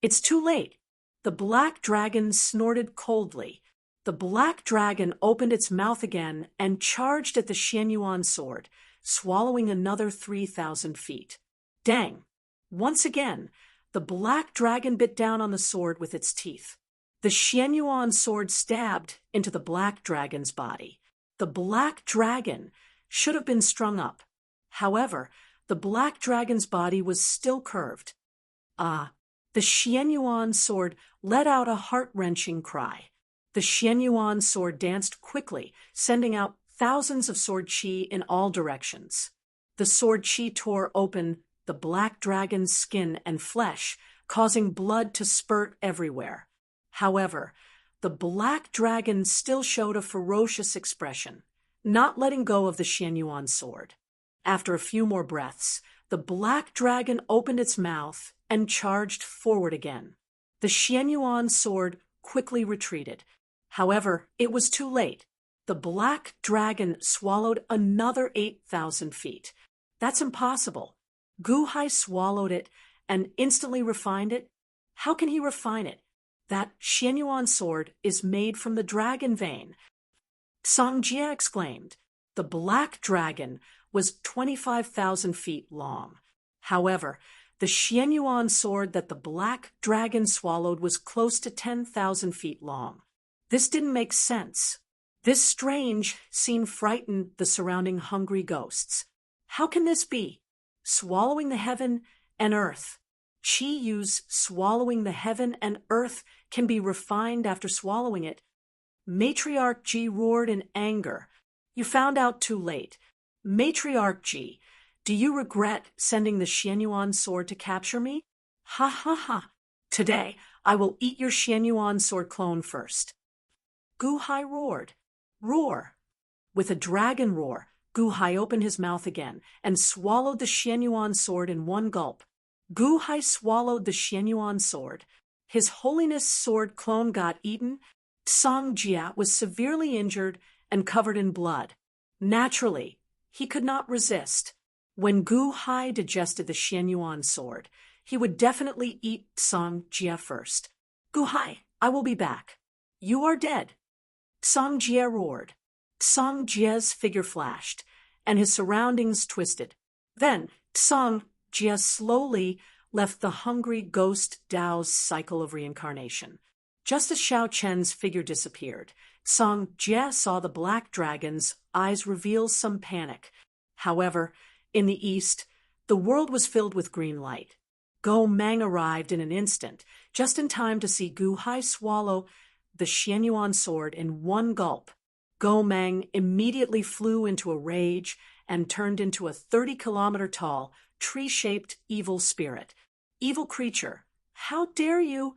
[SPEAKER 1] It's too late. The black dragon snorted coldly. The black dragon opened its mouth again and charged at the Xianyuan sword, swallowing another 3,000 feet. Dang! Once again, the black dragon bit down on the sword with its teeth. The Xianyuan sword stabbed into the black dragon's body. The black dragon should have been strung up. However, the black dragon's body was still curved. The Xianyuan sword let out a heart-wrenching cry. The Xianyuan sword danced quickly, sending out thousands of sword chi in all directions. The sword chi tore open the black dragon's skin and flesh, causing blood to spurt everywhere. However, the black dragon still showed a ferocious expression, not letting go of the Xianyuan sword. After a few more breaths, the black dragon opened its mouth and charged forward again. The Xianyuan sword quickly retreated. However, it was too late. The black dragon swallowed another 8,000 feet. That's impossible. Gu Hai swallowed it and instantly refined it. How can he refine it? That Xianyuan sword is made from the dragon vein. Song Jie exclaimed. The black dragon was 25,000 feet long. However, the Xianyuan sword that the black dragon swallowed was close to 10,000 feet long. This didn't make sense. This strange scene frightened the surrounding hungry ghosts. How can this be? Swallowing the heaven and earth. Qi Yu's swallowing the heaven and earth can be refined after swallowing it. Matriarch Ji roared in anger. You found out too late. Matriarch Ji, do you regret sending the Xianyuan sword to capture me? Ha ha ha. Today, I will eat your Xianyuan sword clone first. Gu Hai roared. Roar. With a dragon roar, Gu Hai opened his mouth again and swallowed the Xianyuan sword in one gulp. Gu Hai swallowed the Xianyuan sword. His Holiness sword clone got eaten. Song Jia was severely injured and covered in blood. Naturally, he could not resist. When Gu Hai digested the Xianyuan sword, he would definitely eat Song Jia first. Gu Hai, I will be back. You are dead. Song Jia roared. Song Jia's figure flashed, and his surroundings twisted. Then, Song Jia slowly left the hungry ghost Dao's cycle of reincarnation. Just as Xiao Chen's figure disappeared, Song Jia saw the black dragon's eyes reveal some panic. However, in the east, the world was filled with green light. Go Mang arrived in an instant, just in time to see Gu Hai swallow the Xianyuan sword in one gulp. Go Mang immediately flew into a rage and turned into a 30-kilometer-tall, tree-shaped evil spirit. Evil creature, how dare you?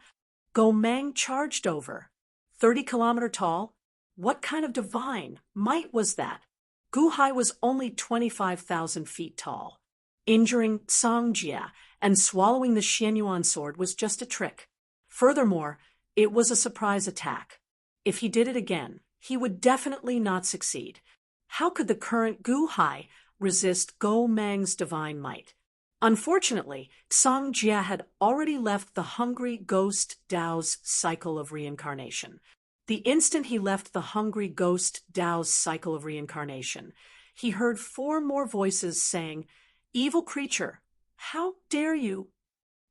[SPEAKER 1] Go Mang charged over. 30-kilometer tall? What kind of divine might was that? Gu Hai was only 25,000 feet tall. Injuring Song Jia and swallowing the Xianyuan sword was just a trick. Furthermore, it was a surprise attack. If he did it again, he would definitely not succeed. How could the current Gu Hai resist Go Mang's divine might? Unfortunately, Song Jia had already left the hungry ghost Dao's cycle of reincarnation. The instant he left the hungry ghost Dao's cycle of reincarnation, he heard 4 more voices saying, "Evil creature, how dare you?"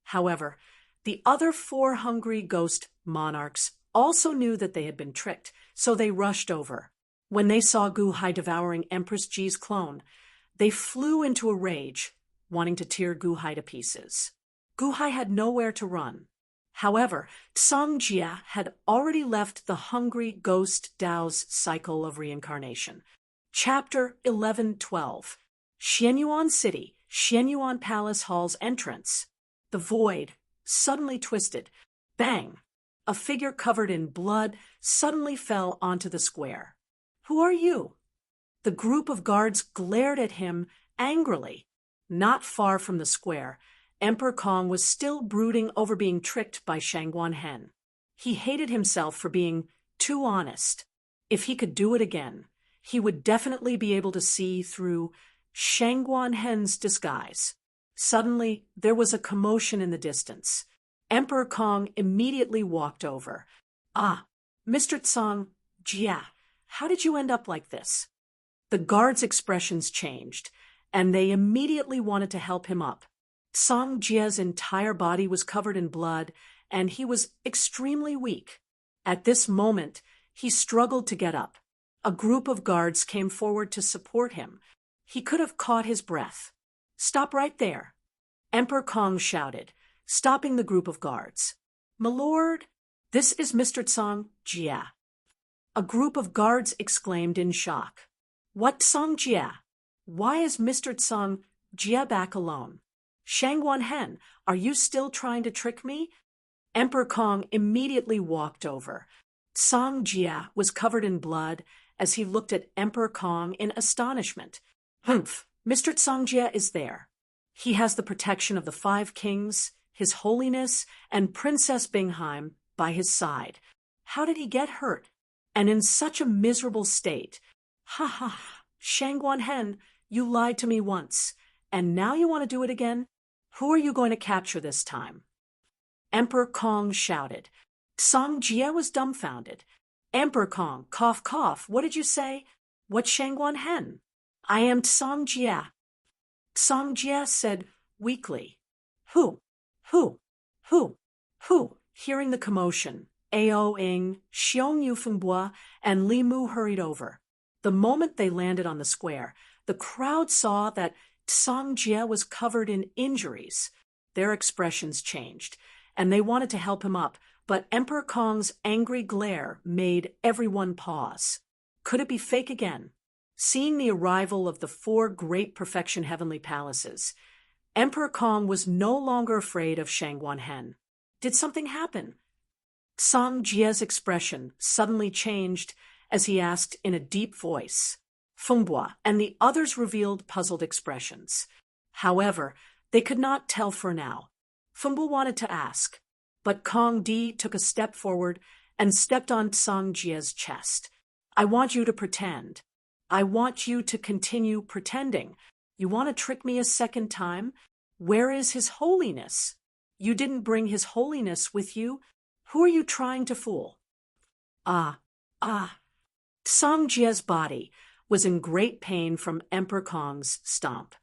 [SPEAKER 1] However, the other 4 hungry ghost monarchs also knew that they had been tricked, so they rushed over. When they saw Gu Hai devouring Empress Ji's clone, they flew into a rage, wanting to tear Gu Hai to pieces. Gu Hai had nowhere to run. However, Song Jia had already left the hungry ghost Dao's cycle of reincarnation. Chapter 11:12. Xianyuan City, Xianyuan Palace Hall's entrance. The void suddenly twisted. Bang! A figure covered in blood suddenly fell onto the square. Who are you? The group of guards glared at him angrily. Not far from the square, Emperor Kong was still brooding over being tricked by Shangguan Hen. He hated himself for being too honest. If he could do it again, he would definitely be able to see through Shangguan Hen's disguise. Suddenly, there was a commotion in the distance. Emperor Kong immediately walked over. "Ah, Mr. Song Jia, how did you end up like this?" The guards' expressions changed, and they immediately wanted to help him up. Song Jia's entire body was covered in blood, and he was extremely weak. At this moment, he struggled to get up. A group of guards came forward to support him. He could have caught his breath. "Stop right there," Emperor Kong shouted, stopping the group of guards. "My lord, this is Mr. Song Jia." A group of guards exclaimed in shock. "What Song Jia? Why is Mr. Song Jia back alone? Shangguan Hen, are you still trying to trick me?" Emperor Kong immediately walked over. Song Jia was covered in blood as he looked at Emperor Kong in astonishment. "Humph, Mr. Song Jia is there. He has the protection of the 5 kings, His Holiness, and Princess Bingheim by his side. How did he get hurt? And in such a miserable state? Ha ha, Shangguan Hen, you lied to me once, and now you want to do it again? Who are you going to capture this time?" Emperor Kong shouted. Song Jie was dumbfounded. Emperor Kong, cough cough, what did you say? What Shangguan Hen? I am Song Jie. Song Jie said weakly. Who? Who? Who? Who? Hearing the commotion, Ao Ing, Xiong Yufengbo, and Li Mu hurried over. The moment they landed on the square, the crowd saw that Song Jie was covered in injuries. Their expressions changed, and they wanted to help him up, but Emperor Kong's angry glare made everyone pause. Could it be fake again? Seeing the arrival of the 4 great perfection heavenly palaces, Emperor Kong was no longer afraid of Shangguan Hen. Did something happen? Song Jie's expression suddenly changed as he asked in a deep voice. Fengbo and the others revealed puzzled expressions. However, they could not tell for now. Fengbo wanted to ask, but Kong Di took a step forward and stepped on Song Jie's chest. I want you to pretend. I want you to continue pretending. You want to trick me a second time? Where is His Holiness? You didn't bring His Holiness with you? Who are you trying to fool? Song Jie's body was in great pain from Emperor Kong's stomp.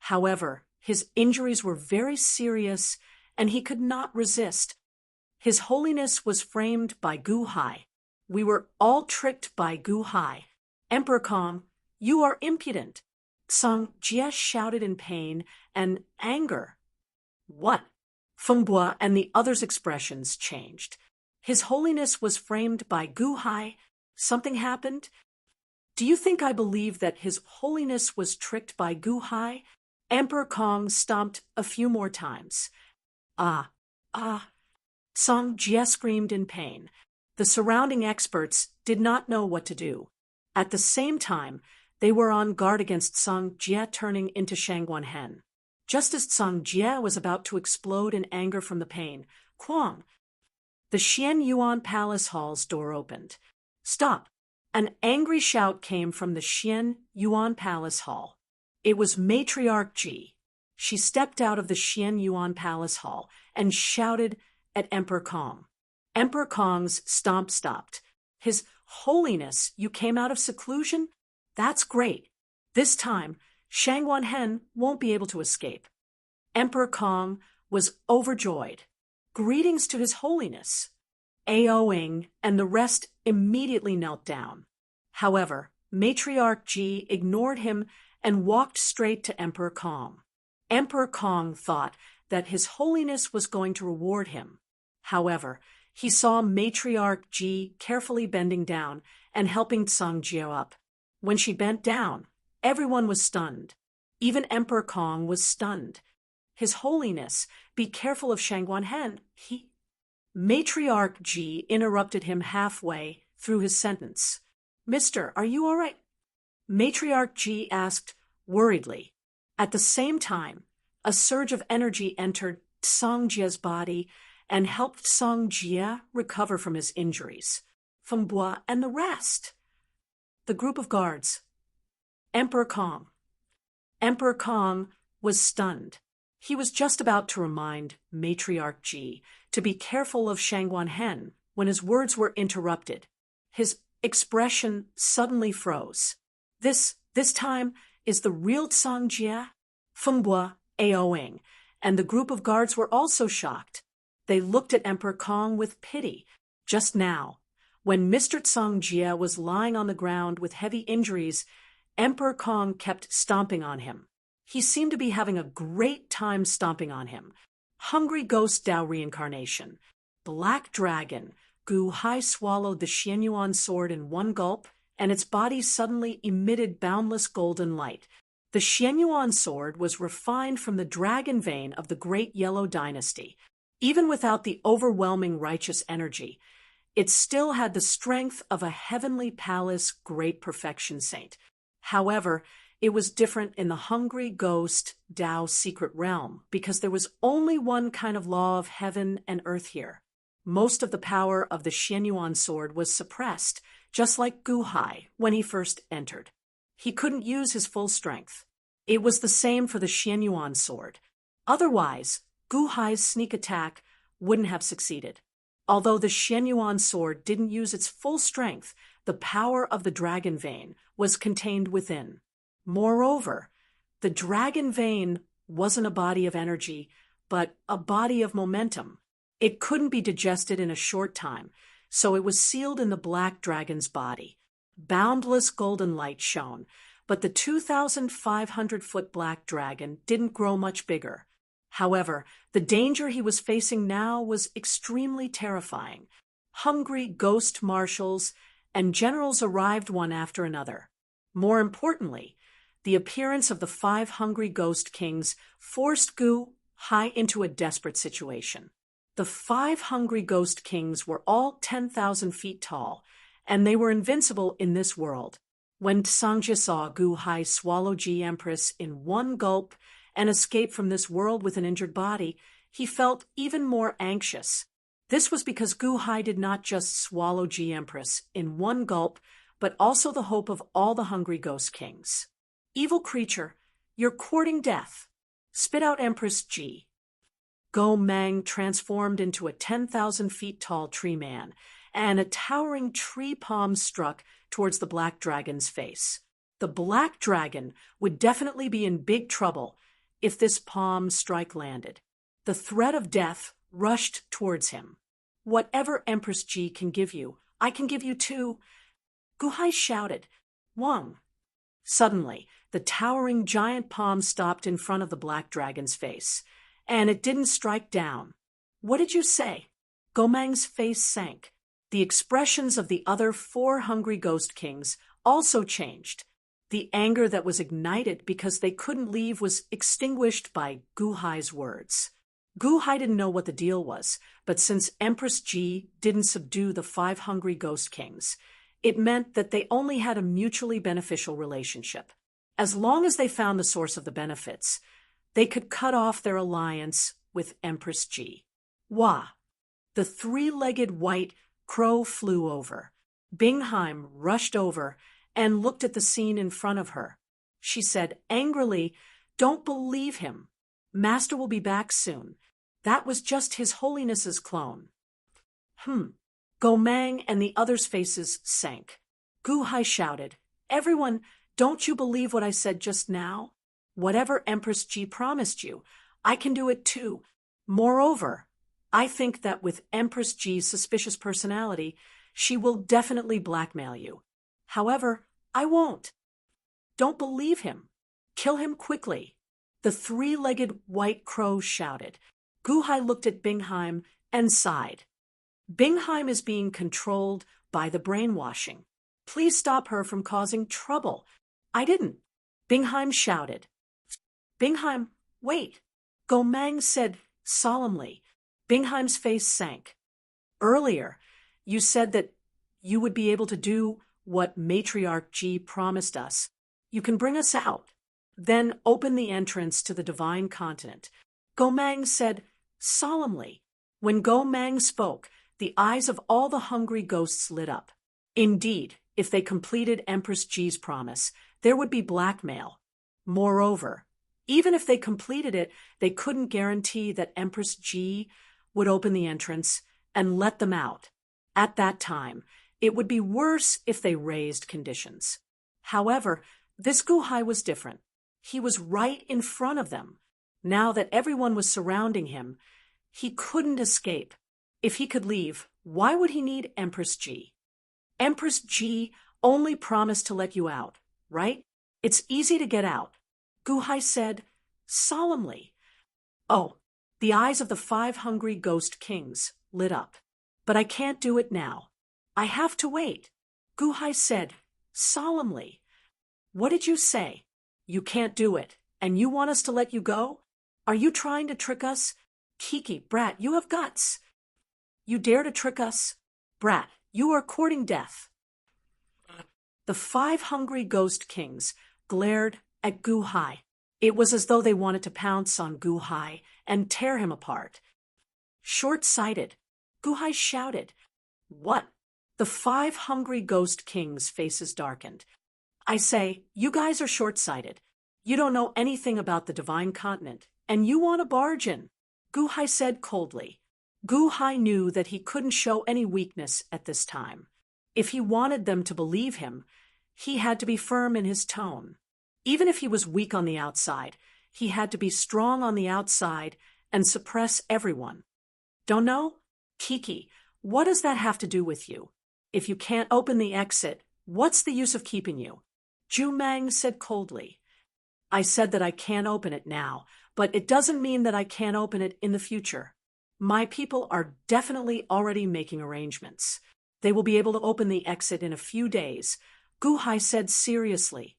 [SPEAKER 1] However, his injuries were very serious and he could not resist. His Holiness was framed by Gu Hai. We were all tricked by Gu Hai. Emperor Kong, you are impudent. Song Jie shouted in pain and anger. What? Fengbo and the others' expressions changed. His Holiness was framed by Gu Hai. Something happened? Do you think I believe that His Holiness was tricked by Gu Hai? Emperor Kong stomped a few more times. Song Jie screamed in pain. The surrounding experts did not know what to do. At the same time, they were on guard against Song Jie turning into Shangguan Hen. Just as Song Jie was about to explode in anger from the pain, Quang, the Xian Yuan Palace Hall's door opened. Stop! An angry shout came from the Xian Yuan Palace Hall. It was Matriarch Ji. She stepped out of the Xian Yuan Palace Hall and shouted at Emperor Kong. Emperor Kong's stomp stopped. His Holiness, you came out of seclusion? That's great. This time, Shangguan Hen won't be able to escape. Emperor Kong was overjoyed. Greetings to His Holiness. Ao Ing and the rest immediately knelt down. However, Matriarch Ji ignored him and walked straight to Emperor Kong. Emperor Kong thought that His Holiness was going to reward him. However, he saw Matriarch Ji carefully bending down and helping Song Jie up. When she bent down, everyone was stunned. Even Emperor Kong was stunned. His Holiness, be careful of Shangguan Hen. Matriarch Ji interrupted him halfway through his sentence. Mister, are you all right? Matriarch Ji asked worriedly. At the same time, a surge of energy entered Song Jie's body and helped Song Jie recover from his injuries. Fengbo and the rest. The group of guards. Emperor Kong. Emperor Kong was stunned. He was just about to remind Matriarch Ji to be careful of Shangguan Hen when his words were interrupted. His expression suddenly froze. This time is the real Song Jie? Fengbo, Ao Ing, and the group of guards were also shocked. They looked at Emperor Kong with pity. Just now, when Mr. Song Jie was lying on the ground with heavy injuries, Emperor Kong kept stomping on him. He seemed to be having a great time stomping on him. Hungry Ghost Dao Reincarnation. Black Dragon. Gu Hai swallowed the Xianyuan sword in one gulp, and its body suddenly emitted boundless golden light. The Xianyuan sword was refined from the dragon vein of the Great Yellow Dynasty. Even without the overwhelming righteous energy, it still had the strength of a heavenly palace great perfection saint. However, it was different in the Hungry Ghost Dao secret realm because there was only one kind of law of heaven and earth here. Most of the power of the Xianyuan sword was suppressed, just like Gu Hai when he first entered. He couldn't use his full strength. It was the same for the Xianyuan sword. Otherwise, Gu Hai's sneak attack wouldn't have succeeded. Although the Shenyuan sword didn't use its full strength, the power of the dragon vein was contained within. Moreover, the dragon vein wasn't a body of energy, but a body of momentum. It couldn't be digested in a short time, so it was sealed in the black dragon's body. Boundless golden light shone, but the 2,500-foot black dragon didn't grow much bigger. However, the danger he was facing now was extremely terrifying. Hungry ghost marshals and generals arrived one after another. More importantly, the appearance of the 5 hungry ghost kings forced Gu Hai into a desperate situation. The 5 hungry ghost kings were all 10,000 feet tall, and they were invincible in this world. When Sangja saw Gu Hai swallow Ji Empress in one gulp and escape from this world with an injured body, he felt even more anxious. This was because Gu Hai did not just swallow Ji Empress in one gulp, but also the hope of all the hungry ghost kings. Evil creature, you're courting death. Spit out Empress Ji. Go Mang transformed into a 10,000 feet tall tree man, and a towering tree palm struck towards the black dragon's face. The black dragon would definitely be in big trouble if this palm strike landed. The threat of death rushed towards him. Whatever Empress Ji can give you, I can give you too. Gu Hai shouted. Wang. Suddenly, the towering giant palm stopped in front of the black dragon's face, and it didn't strike down. What did you say? Gomang's face sank. The expressions of the other 4 hungry ghost kings also changed. The anger that was ignited because they couldn't leave was extinguished by Gu Hai's words. Gu Hai didn't know what the deal was, but since Empress Ji didn't subdue the 5 hungry ghost kings, it meant that they only had a mutually beneficial relationship. As long as they found the source of the benefits, they could cut off their alliance with Empress Ji. Wah! The 3-legged white crow flew over. Bingheim rushed over and looked at the scene in front of her. She said angrily, "Don't believe him. Master will be back soon. That was just His Holiness's clone." Gomang and the others' faces sank. Gu Hai shouted, "Everyone, don't you believe what I said just now? Whatever Empress Ji promised you, I can do it too. Moreover, I think that with Empress Ji's suspicious personality, she will definitely blackmail you. However, I won't. Don't believe him. Kill him quickly." The 3-legged white crow shouted. Gu Hai looked at Bingheim and sighed. Bingheim is being controlled by the brainwashing. Please stop her from causing trouble. I didn't. Bingheim shouted. Bingheim, wait. Gomang said solemnly. Bingheim's face sank. Earlier, you said that you would be able to do what Matriarch Ji promised us. You can bring us out, then open the entrance to the divine continent. Gomang said solemnly. When Gomang spoke, the eyes of all the hungry ghosts lit up. Indeed, if they completed Empress Ji's promise, there would be blackmail. Moreover, even if they completed it, they couldn't guarantee that Empress Ji would open the entrance and let them out. At that time, it would be worse if they raised conditions. However, this Gu Hai was different. He was right in front of them. Now that everyone was surrounding him, he couldn't escape. If he could leave, why would he need Empress Ji? Empress Ji only promised to let you out, right? It's easy to get out. Gu Hai said solemnly. Oh, the eyes of the 5 hungry ghost kings lit up. But I can't do it now. I have to wait. Gu Hai said solemnly. What did you say? You can't do it, and you want us to let you go? Are you trying to trick us? Kiki, brat, you have guts. You dare to trick us? Brat, you are courting death. The 5 hungry ghost kings glared at Gu Hai. It was as though they wanted to pounce on Gu Hai and tear him apart. Short-sighted, Gu Hai shouted. What? The 5 hungry ghost kings' faces darkened. I say, you guys are short-sighted. You don't know anything about the divine continent, and you want to barge in. Gu Hai said coldly. Gu Hai knew that he couldn't show any weakness at this time. If he wanted them to believe him, he had to be firm in his tone. Even if he was weak on the outside, he had to be strong on the outside and suppress everyone. Don't know? Kiki, what does that have to do with you? If you can't open the exit, what's the use of keeping you? Zhu Mang said coldly. I said that I can't open it now, but it doesn't mean that I can't open it in the future. My people are definitely already making arrangements. They will be able to open the exit in a few days, Gu Hai said seriously.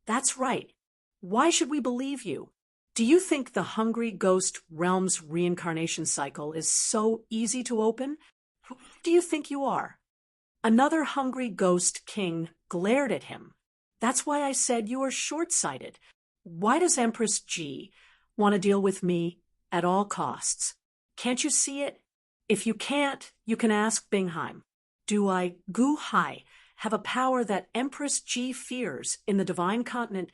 [SPEAKER 1] That's right. Why should we believe you? Do you think the Hungry Ghost Realm's reincarnation cycle is so easy to open? Who do you think you are? Another Hungry Ghost King glared at him. That's why I said you are short-sighted. Why does Empress Ji want to deal with me at all costs? Can't you see it? If you can't, you can ask Bingheim. Do I, Gu Hai, have a power that Empress Ji fears in the Divine Continent?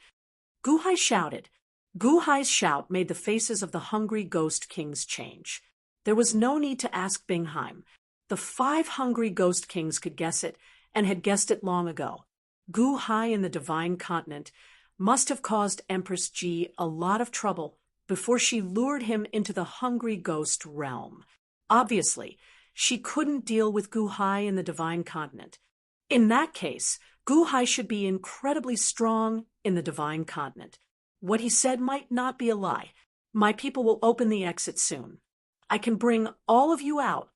[SPEAKER 1] Gu Hai shouted. Gu Hai's shout made the faces of the Hungry Ghost Kings change. There was no need to ask Bingheim. The 5 Hungry Ghost Kings could guess it, and had guessed it long ago. Gu Hai in the Divine Continent must have caused Empress Ji a lot of trouble before she lured him into the Hungry Ghost realm. Obviously, she couldn't deal with Gu Hai in the Divine Continent. In that case, Gu Hai should be incredibly strong in the Divine Continent. What he said might not be a lie. My people will open the exit soon. I can bring all of you out.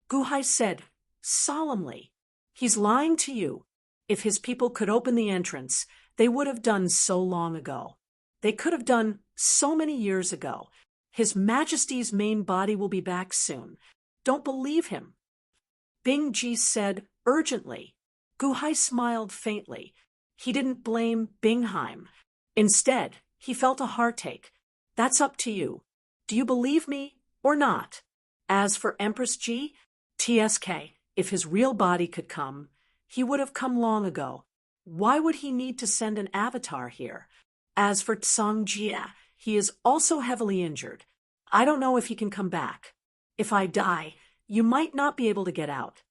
[SPEAKER 1] Gu Hai said, solemnly. He's lying to you. If his people could open the entrance, they would have done so long ago. They could have done so many years ago. His Majesty's main body will be back soon. Don't believe him. Bing Ji said urgently. Gu Hai smiled faintly. He didn't blame Bingheim. Instead, he felt a heartache. That's up to you. Do you believe me or not? As for Empress Ji, TSK, if his real body could come, he would have come long ago. Why would he need to send an avatar here? As for Tsang Jia, he is also heavily injured. I don't know if he can come back. If I die, you might not be able to get out.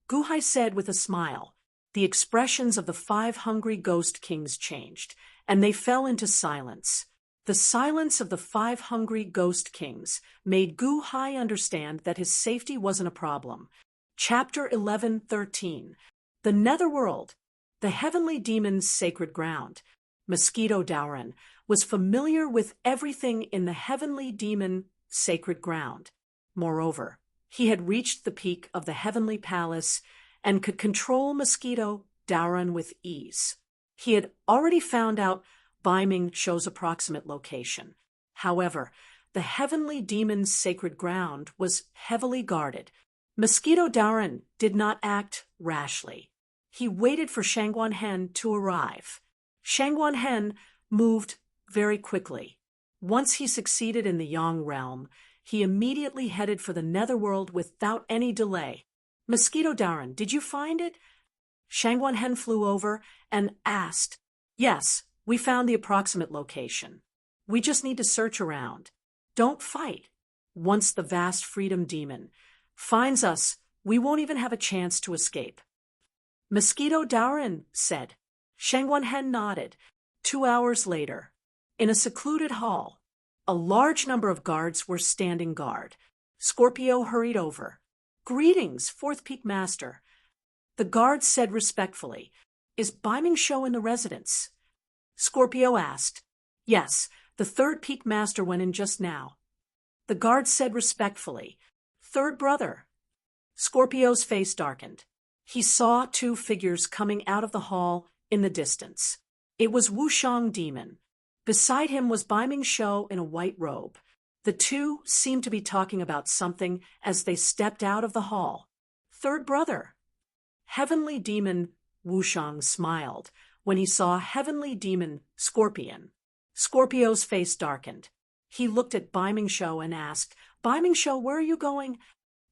[SPEAKER 1] Gu Hai said with a smile. The expressions of the 5 Hungry Ghost Kings changed, and they fell into silence. The silence of the 5 Hungry Ghost Kings made Gu Hai understand that his safety wasn't a problem. Chapter 11:13. The Netherworld. The Heavenly Demon's Sacred Ground. Mosquito Dauren was familiar with everything in the Heavenly Demon Sacred Ground. Moreover, he had reached the peak of the Heavenly Palace and could control Mosquito Dauren with ease. He had already found out Baiming Shou's approximate location. However, the Heavenly Demon's Sacred Ground was heavily guarded. Mosquito Dauren did not act rashly. He waited for Shangguan Hen to arrive. Shangguan Hen moved very quickly. Once he succeeded in the Yang realm, he immediately headed for the Netherworld without any delay. Mosquito Dauren, did you find it? Shangguan Hen flew over and asked. Yes, we found the approximate location. We just need to search around. Don't fight. Once the vast freedom demon finds us, we won't even have a chance to escape. Mosquito Dauren said. Shangguan Hen nodded. 2 hours later, in a secluded hall, a large number of guards were standing guard. Scorpio hurried over. Greetings, 4th Peak Master. The guard said respectfully, Is Baiming Shou in the residence? Scorpio asked. Yes, the 3rd Peak Master went in just now. The guard said respectfully, Third brother. Scorpio's face darkened. He saw 2 figures coming out of the hall in the distance. It was Wushang Demon. Beside him was Baiming Shou in a white robe. The 2 seemed to be talking about something as they stepped out of the hall. Third brother. Heavenly Demon Wushang smiled when he saw Heavenly Demon Scorpion. Scorpio's face darkened. He looked at Baiming Shou and asked, Baiming Shou, where are you going?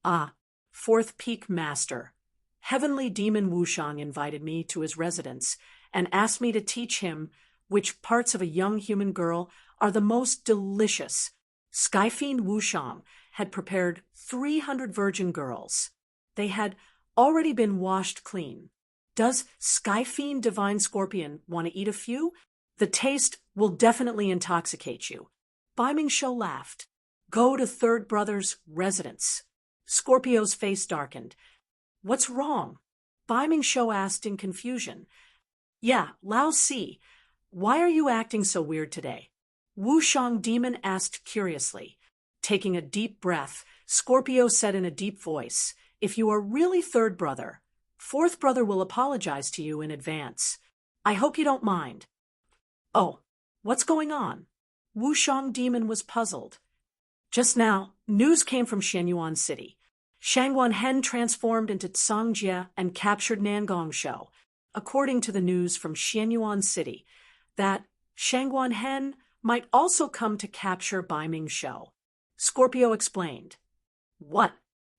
[SPEAKER 1] Ah, 4th Peak Master. Heavenly Demon Wushang invited me to his residence and asked me to teach him which parts of a young human girl are the most delicious. Skyfiend Wushang had prepared 300 virgin girls. They had already been washed clean. Does Sky Fiend Divine Scorpion want to eat a few? The taste will definitely intoxicate you. Bai Ming Shou laughed. Go to Third Brother's residence. Scorpio's face darkened. What's wrong? Bai Ming Shou asked in confusion. Yeah, Lao Si. Why are you acting so weird today? Wu Shang Demon asked curiously. Taking a deep breath, Scorpio said in a deep voice, if you are really Third Brother, Fourth Brother will apologize to you in advance. I hope you don't mind. Oh, what's going on? Wu Shang Demon was puzzled. Just now, news came from Shenyuan City. Shangguan Hen transformed into Cangjie and captured Nangong Shou. According to the news from Shenyuan City, that Shangguan Hen might also come to capture Bai Ming Shou. Scorpio explained. What?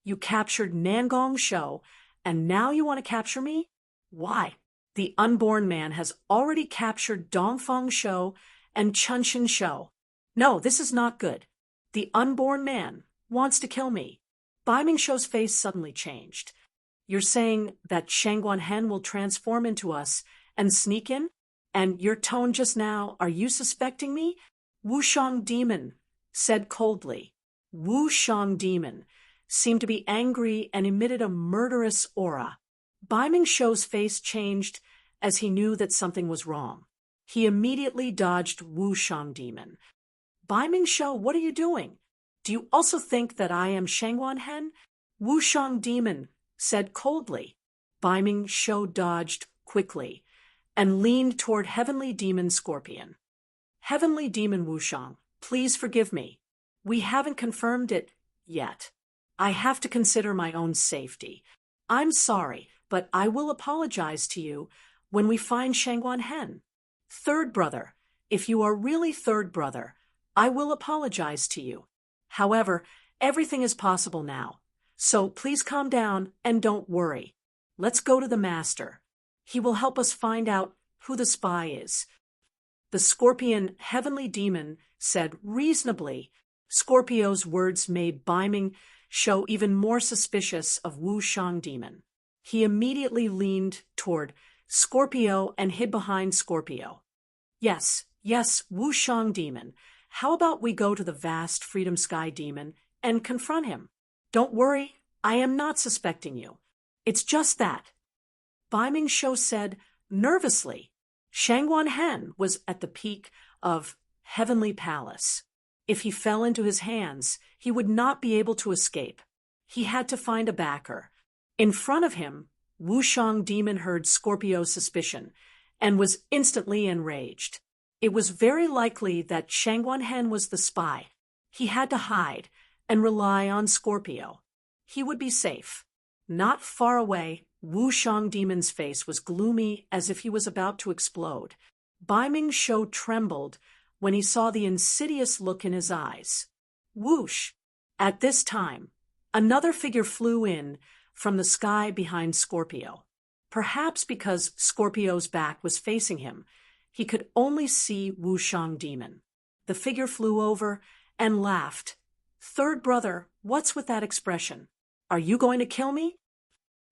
[SPEAKER 1] You captured Nangong Shou, and now you want to capture me? Why? The unborn man has already captured Dongfeng Shou and Chunshin Shou. No, this is not good. The unborn man wants to kill me. Bai Ming Shou's face suddenly changed. You're saying that Shangguan Hen will transform into us and sneak in? And your tone just now, are you suspecting me? Wu Shang Demon said coldly. Wu Shang Demon seemed to be angry and emitted a murderous aura. Bai Ming Shou's face changed as he knew that something was wrong. He immediately dodged Wu Shang Demon. Bai Ming Shou, what are you doing? Do you also think that I am Shangguan Hen? Wu Shang Demon said coldly. Bai Ming Shou dodged quickly and leaned toward Heavenly Demon Scorpion. Heavenly Demon Wu Shang, please forgive me. We haven't confirmed it yet. I have to consider my own safety. I'm sorry, but I will apologize to you when we find Shangguan Hen. Third Brother, if you are really Third Brother, I will apologize to you. However, everything is possible now. So please calm down and don't worry. Let's go to the Master. He will help us find out who the spy is. The Scorpion Heavenly Demon said reasonably. Scorpio's words made Bai Ming Shou even more suspicious of Wu Shang Demon. He immediately leaned toward Scorpio and hid behind Scorpio. Yes, Wu Shang Demon. How about we go to the vast Freedom Sky Demon and confront him? Don't worry, I am not suspecting you. It's just that. Bai Ming Shou said nervously. Shangguan Hen was at the peak of Heavenly Palace. If he fell into his hands, he would not be able to escape. He had to find a backer. In front of him, Wu Shang Demon heard Scorpio's suspicion and was instantly enraged. It was very likely that Shangguan Hen was the spy. He had to hide and rely on Scorpio. He would be safe. Not far away, Wu Shang Demon's face was gloomy as if he was about to explode. Bai Ming Shou trembled when he saw the insidious look in his eyes. Whoosh! At this time, another figure flew in from the sky behind Scorpio. Perhaps because Scorpio's back was facing him, he could only see Wu Shang Demon. The figure flew over and laughed. Third Brother, what's with that expression? Are you going to kill me?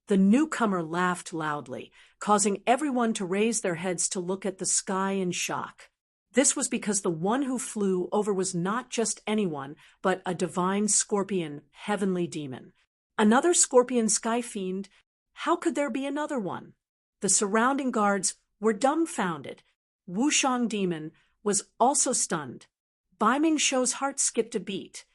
[SPEAKER 1] The newcomer laughed loudly, causing everyone to raise their heads to look at the sky in shock. This was because the one who flew over was not just anyone, but a divine scorpion, heavenly demon. Another scorpion sky fiend? How could there be another one? The surrounding guards were dumbfounded. Wu Shang Demon was also stunned. Bai Ming Shou's heart skipped a beat.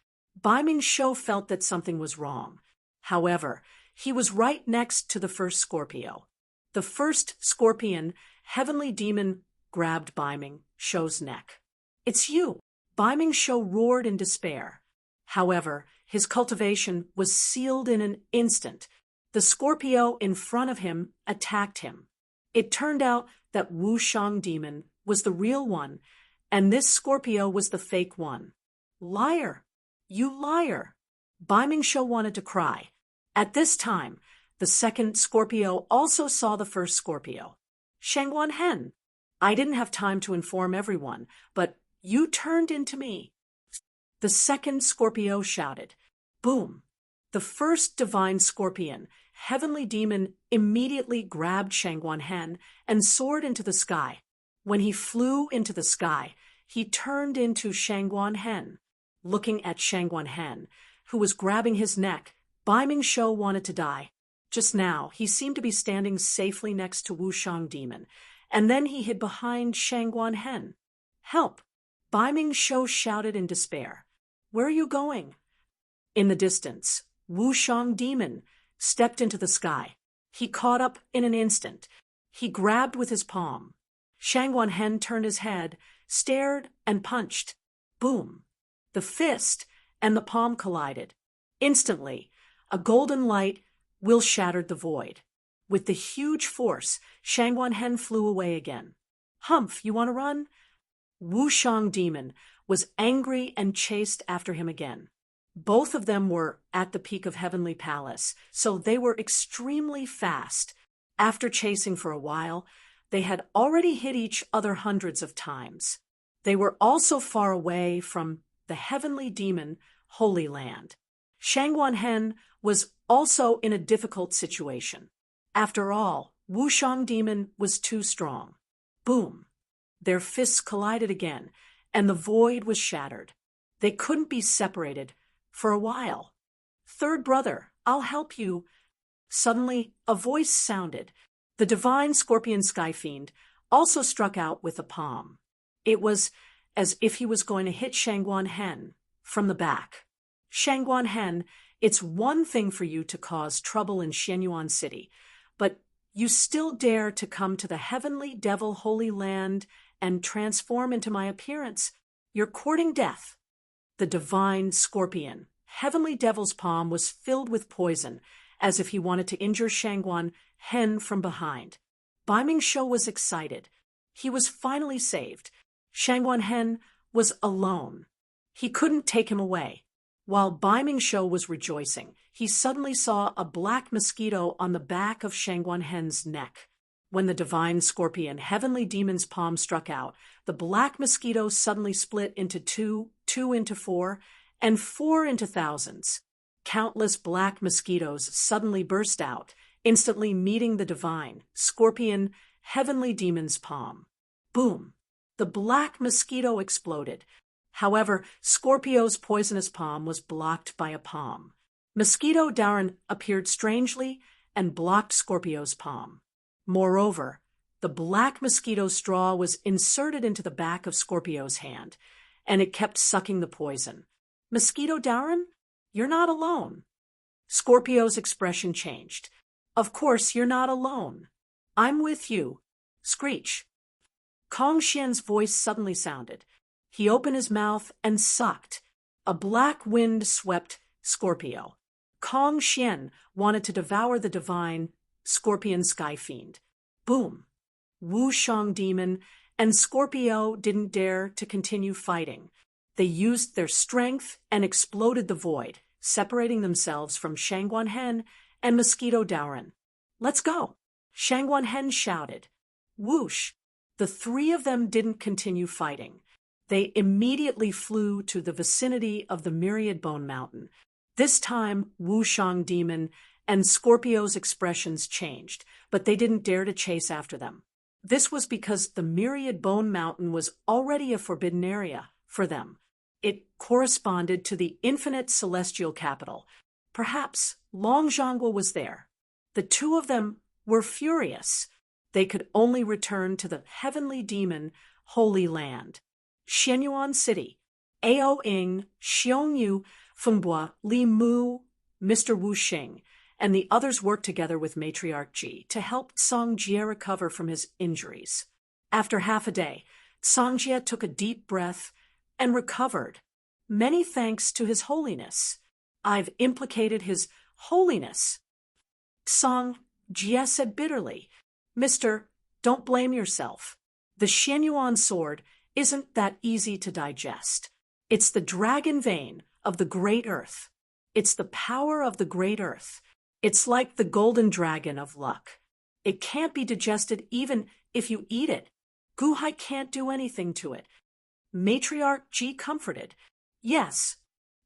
[SPEAKER 1] Bai Ming Shou felt that something was wrong. However, he was right next to the first Scorpio. The first scorpion, heavenly demon, grabbed Bai Ming Shou's neck. It's you! Bai Ming Shou roared in despair. However, his cultivation was sealed in an instant. The Scorpio in front of him attacked him. It turned out that Wu Shang Demon was the real one, and this Scorpio was the fake one. Liar! You liar! Bai Ming Shou wanted to cry. At this time, the second Scorpio also saw the first Scorpio. Shangguan Hen, I didn't have time to inform everyone, but you turned into me. The second Scorpio shouted. Boom! The first divine scorpion, heavenly demon, immediately grabbed Shangguan and soared into the sky. When he flew into the sky, he turned into Shangguan. Looking at Shangguan, who was grabbing his neck, Bai Mingshou wanted to die. Just now, he seemed to be standing safely next to Wushang Demon, and then he hid behind Shangguan. Help! Bai Mingshou shouted in despair. Where are you going? In the distance, Wushang Demon stepped into the sky. He caught up in an instant. He grabbed with his palm. Shangguan turned his head, stared, and punched. Boom! The fist and the palm collided. Instantly, a golden light will shattered the void. With the huge force, Shangguan flew away again. Humph, you want to run? Wushang Demon was angry and chased after him again. Both of them were at the peak of Heavenly Palace, so they were extremely fast. After chasing for a while, they had already hit each other hundreds of times. They were also far away from the Heavenly Demon Holy Land. Shangguan was also in a difficult situation. After all, Wushang Demon was too strong. Boom! Their fists collided again, and the void was shattered. They couldn't be separated for a while. Third brother, I'll help you. Suddenly, a voice sounded. The divine scorpion sky fiend also struck out with a palm. It was as if he was going to hit Shangguan from the back. Shangguan, it's one thing for you to cause trouble in Shenyuan City, but you still dare to come to the Heavenly Devil Holy Land and transform into my appearance. You're courting death. The divine scorpion, Heavenly Devil's palm, was filled with poison, as if he wanted to injure Shangguan from behind. Bai Mingshou was excited. He was finally saved. Shangguan was alone. He couldn't take him away. While Bai Mingshou was rejoicing, he suddenly saw a black mosquito on the back of Shangguan neck. When the divine scorpion, Heavenly Demon's palm struck out, the black mosquito suddenly split into two into four, and four into thousands. Countless black mosquitoes suddenly burst out, instantly meeting the divine scorpion, Heavenly Demon's palm. Boom! The black mosquito exploded. However, Scorpio's poisonous palm was blocked by a palm. Mosquito Darren appeared strangely and blocked Scorpio's palm. Moreover, the black mosquito straw was inserted into the back of Scorpio's hand, and it kept sucking the poison. Mosquito Darren, you're not alone. Scorpio's expression changed. Of course, you're not alone. I'm with you. Screech. Kong Xian's voice suddenly sounded. He opened his mouth and sucked. A black wind swept Scorpio. Kong Xian wanted to devour the divine scorpion sky fiend. Boom! Wushang Demon and Scorpio didn't dare to continue fighting. They used their strength and exploded the void, separating themselves from Shangguan and Mosquito Darren. Let's go! Shangguan shouted. Whoosh! The three of them didn't continue fighting. They immediately flew to the vicinity of the Myriad Bone Mountain. This time, Wushang Demon and Scorpio's expressions changed, but they didn't dare to chase after them. This was because the Myriad Bone Mountain was already a forbidden area for them. It corresponded to the infinite celestial capital. Perhaps Long Zhangguo was there. The two of them were furious. They could only return to the Heavenly Demon Holy Land. Shenyuan City, Ao Ying, Xiongyu, Fengbo, Li Mu, Mr. Wu Xing, and the others worked together with Matriarch Ji to help Songjie recover from his injuries. After half a day, Songjie took a deep breath and recovered. Many thanks to His Holiness. I've implicated His Holiness. Songjie said bitterly, Mister, don't blame yourself. The Shenyuan sword isn't that easy to digest. It's the dragon vein of the Great Earth. It's the power of the Great Earth. It's like the golden dragon of luck. It can't be digested even if you eat it. Guhai can't do anything to it. Matriarch Ji comforted. Yes.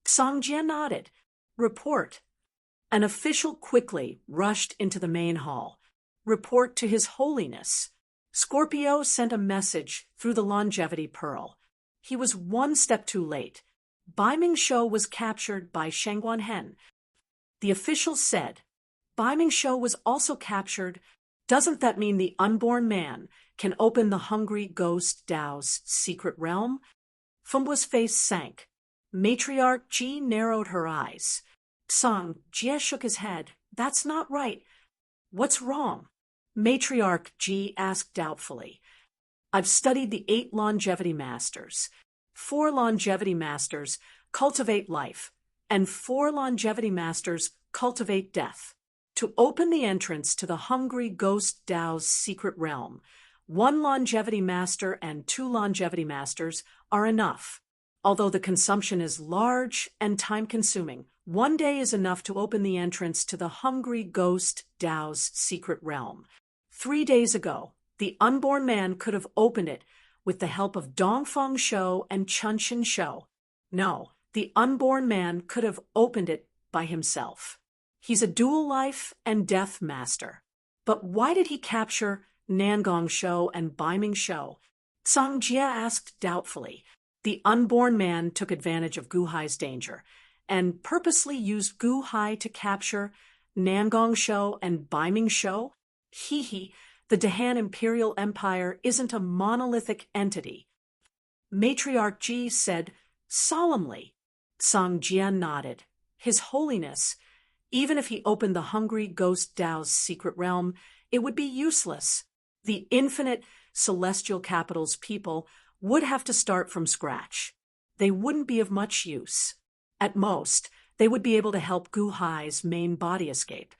[SPEAKER 1] Songjie nodded. Report. An official quickly rushed into the main hall. Report to His Holiness. Scorpio sent a message through the longevity pearl. He was one step too late. Bai Ming Shou was captured by Shangguan Hen. The official said, Bai Ming Shou was also captured. Doesn't that mean the unborn man can open the hungry ghost Dao's secret realm? Fumbua's face sank. Matriarch Ji narrowed her eyes. Song Jie shook his head. That's not right. What's wrong? Matriarch Ji asked doubtfully. I've studied the 8 longevity masters. 4 longevity masters cultivate life, and 4 longevity masters cultivate death. To open the entrance to the hungry ghost Dao's secret realm, 1 longevity master and 2 longevity masters are enough. Although the consumption is large and time-consuming, 1 day is enough to open the entrance to the hungry ghost Dao's secret realm. 3 days ago, the unborn man could have opened it with the help of Dongfeng Shou and Chunxin Shou. No, the unborn man could have opened it by himself. He's a dual life and death master. But why did he capture Nangong Shou and Bai Ming Shou? Song Jie asked doubtfully. The unborn man took advantage of Gu Hai's danger and purposely used Gu Hai to capture Nangong Shou and Bai Ming Shou. The Dahan Imperial Empire isn't a monolithic entity. Matriarch Ji said solemnly. Song Jie nodded. His Holiness, even if he opened the hungry ghost Dao's secret realm, it would be useless. The infinite celestial capital's people would have to start from scratch. They wouldn't be of much use. At most, they would be able to help Gu Hai's main body escape.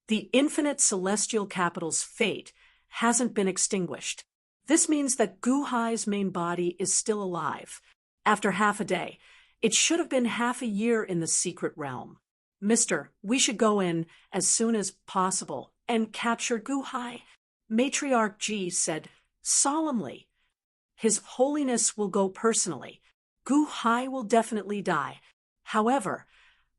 [SPEAKER 1] The infinite celestial capital's fate hasn't been extinguished. This means that Gu Hai's main body is still alive. After half a day, it should have been half a year in the secret realm. Mister, we should go in as soon as possible and capture Gu Hai. Matriarch Ji said solemnly. His Holiness will go personally. Gu Hai will definitely die. However,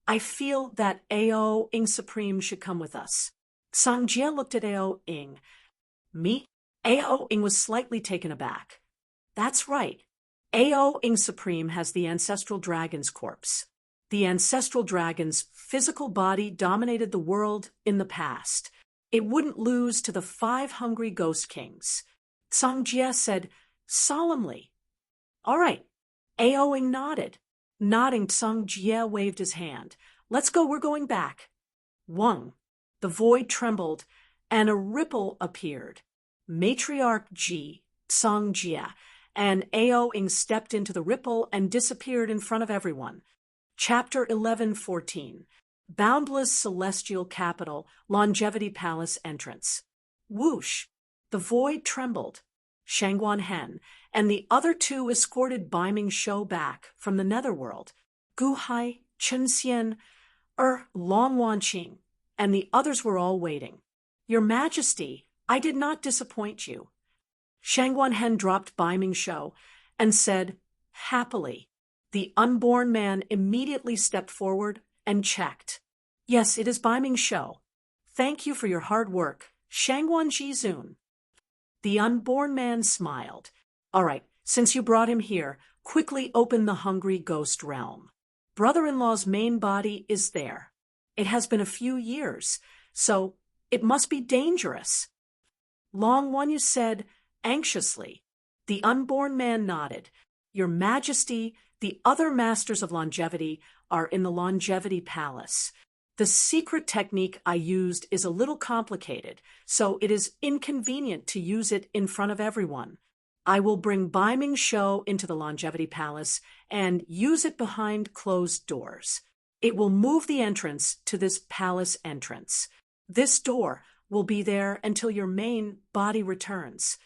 [SPEAKER 1] I feel that Ao Ing Supreme should come with us. Song Jie looked at Ao Ing. Me? Ao Ing was slightly taken aback. That's right. Ao Ing Supreme has the Ancestral Dragon's corpse. The Ancestral Dragon's physical body dominated the world in the past. It wouldn't lose to the 5 hungry ghost kings. Song Jie said solemnly. All right. Ao Ing nodded. Nodding, Song Jie waved his hand. Let's go, we're going back. Wang. The void trembled, and a ripple appeared. Matriarch Ji, Song Jie, and Ao Ing stepped into the ripple and disappeared in front of everyone. Chapter 11:14. Boundless Celestial Capital, Longevity Palace Entrance. Whoosh! The void trembled. Shangguan Hen and the other 2 escorted Bai Ming Shou back from the netherworld. Gu Hai, Chen Xian, Long Wanqing, and the others were all waiting. Your Majesty, I did not disappoint you. Shangguan Hen dropped Bai Ming Shou and said, happily. The unborn man immediately stepped forward and checked. Yes, it is Bai Ming Shou. Thank you for your hard work, Shangguan Jizun. The unborn man smiled. All right, since you brought him here, quickly open the hungry ghost realm. Brother-in-law's main body is there. It has been a few years, so it must be dangerous. Long Wanyu said anxiously. The unborn man nodded. Your Majesty, the other masters of longevity are in the longevity palace. The secret technique I used is a little complicated, so it is inconvenient to use it in front of everyone. I will bring Bai Ming Shou into the longevity palace and use it behind closed doors. It will move the entrance to this palace entrance. This door will be there until your main body returns.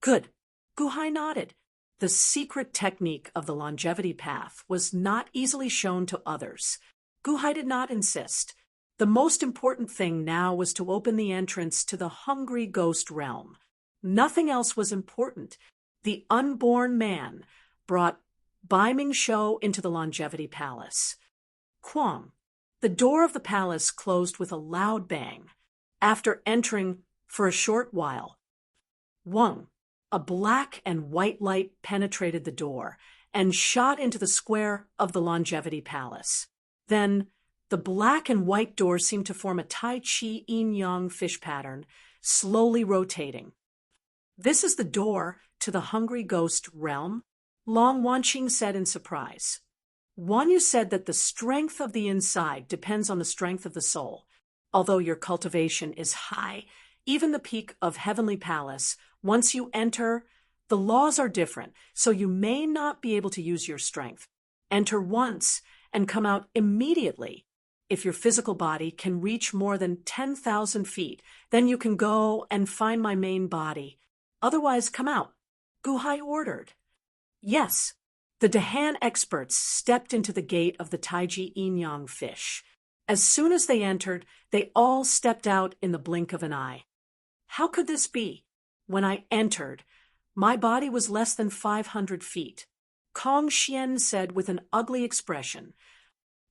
[SPEAKER 1] Good. Gu Hai nodded. The secret technique of the longevity path was not easily shown to others. Gu Hai did not insist. The most important thing now was to open the entrance to the hungry ghost realm. Nothing else was important. The unborn man brought Bai Ming Shou into the longevity palace. Quang. The door of the palace closed with a loud bang. After entering for a short while, Wang. A black and white light penetrated the door and shot into the square of the Longevity Palace. Then, the black and white door seemed to form a Tai Chi yin-yang fish pattern, slowly rotating. "This is the door to the Hungry Ghost realm," Long Wanqing said in surprise. "Wanyu said that the strength of the inside depends on the strength of the soul. Although your cultivation is high, even the peak of Heavenly Palace, once you enter, the laws are different, so you may not be able to use your strength. Enter once and come out immediately. If your physical body can reach more than 10,000 feet, then you can go and find my main body. Otherwise, come out," Guhai ordered. Yes, the Dahan experts stepped into the gate of the Taiji yin-yang fish. As soon as they entered, they all stepped out in the blink of an eye. How could this be? When I entered, my body was less than 500 feet. Kong Xian said with an ugly expression.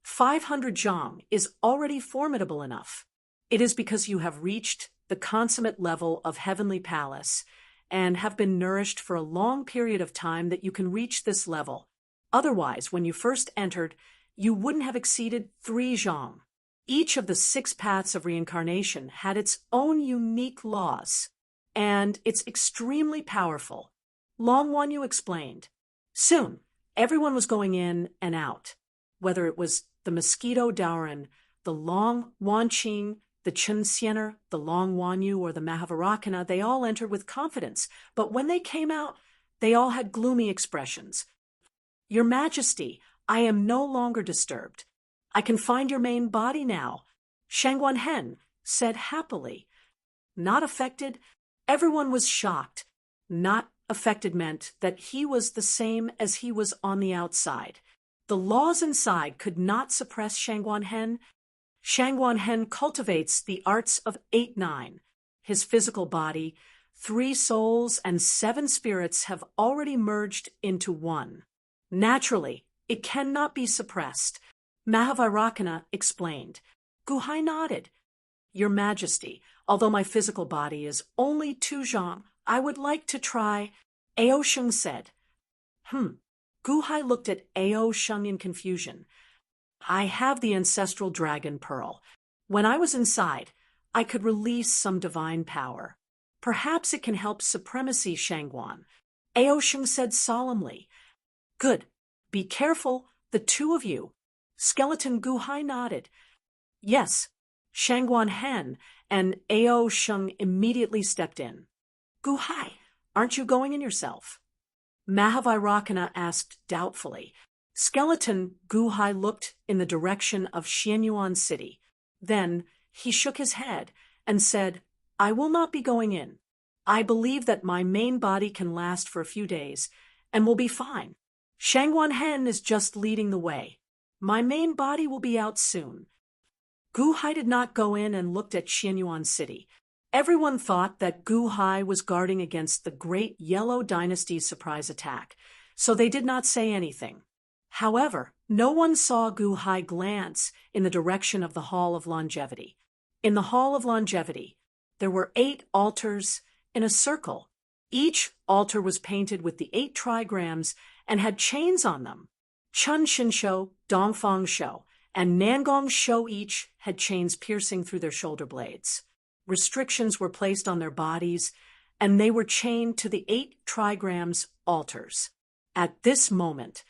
[SPEAKER 1] 500 zhang is already formidable enough. It is because you have reached the consummate level of Heavenly Palace and have been nourished for a long period of time that you can reach this level. Otherwise, when you first entered, you wouldn't have exceeded 3 zhang. Each of the 6 paths of reincarnation had its own unique laws, and it's extremely powerful. Long Wanyu explained. Soon, everyone was going in and out. Whether it was the Mosquito Daoran, the Long Wanqing, the Chen Xiener, the Long Wanyu, or the Mahavarakana, they all entered with confidence, but when they came out, they all had gloomy expressions. "Your Majesty, I am no longer disturbed. I can find your main body now," Shangguan Hen said happily. Not affected, everyone was shocked. Not affected meant that he was the same as he was on the outside. The laws inside could not suppress Shangguan Hen. Shangguan Hen cultivates the arts of 8-9. His physical body, 3 souls, and 7 spirits have already merged into one. Naturally, it cannot be suppressed. Mahavarakana explained. Guhai nodded. "Your Majesty, although my physical body is only 2 zhang, I would like to try," Ao Sheng said. Guhai looked at Ao Sheng in confusion. "I have the ancestral dragon pearl. When I was inside, I could release some divine power. Perhaps it can help supremacy, Shangguan," Ao Sheng said solemnly. "Good. Be careful, the 2 of you." Skeleton Guhai nodded. Yes, Shangguan Hen and Ao Sheng immediately stepped in. "Guhai, aren't you going in yourself?" Mahavarakana asked doubtfully. Skeleton Guhai looked in the direction of Xianyuan City. Then he shook his head and said, "I will not be going in. I believe that my main body can last for a few days and will be fine. Shangguan Hen is just leading the way. My main body will be out soon." Guhai did not go in and looked at Xianyuan City. Everyone thought that Guhai was guarding against the Great Yellow Dynasty's surprise attack, so they did not say anything. However, no one saw Guhai glance in the direction of the Hall of Longevity. In the Hall of Longevity, there were 8 altars in a circle. Each altar was painted with the 8 trigrams and had chains on them. Chun Shinshou, Dongfang Shou, and Nangong Shou each had chains piercing through their shoulder blades. Restrictions were placed on their bodies, and they were chained to the 8 trigrams altars. At this moment,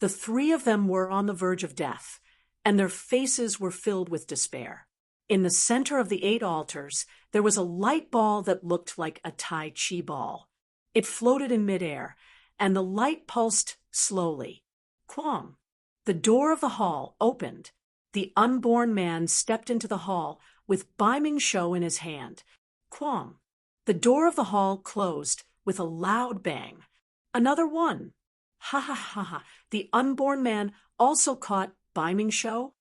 [SPEAKER 1] the 3 of them were on the verge of death, and their faces were filled with despair. In the center of the 8 altars, there was a light ball that looked like a Tai Chi ball. It floated in midair, and the light pulsed slowly. Quang. The door of the hall opened. The unborn man stepped into the hall with Baiming Shou in his hand. Quang. The door of the hall closed with a loud bang. Another one. Ha ha ha ha. The unborn man also caught Baiming Shou.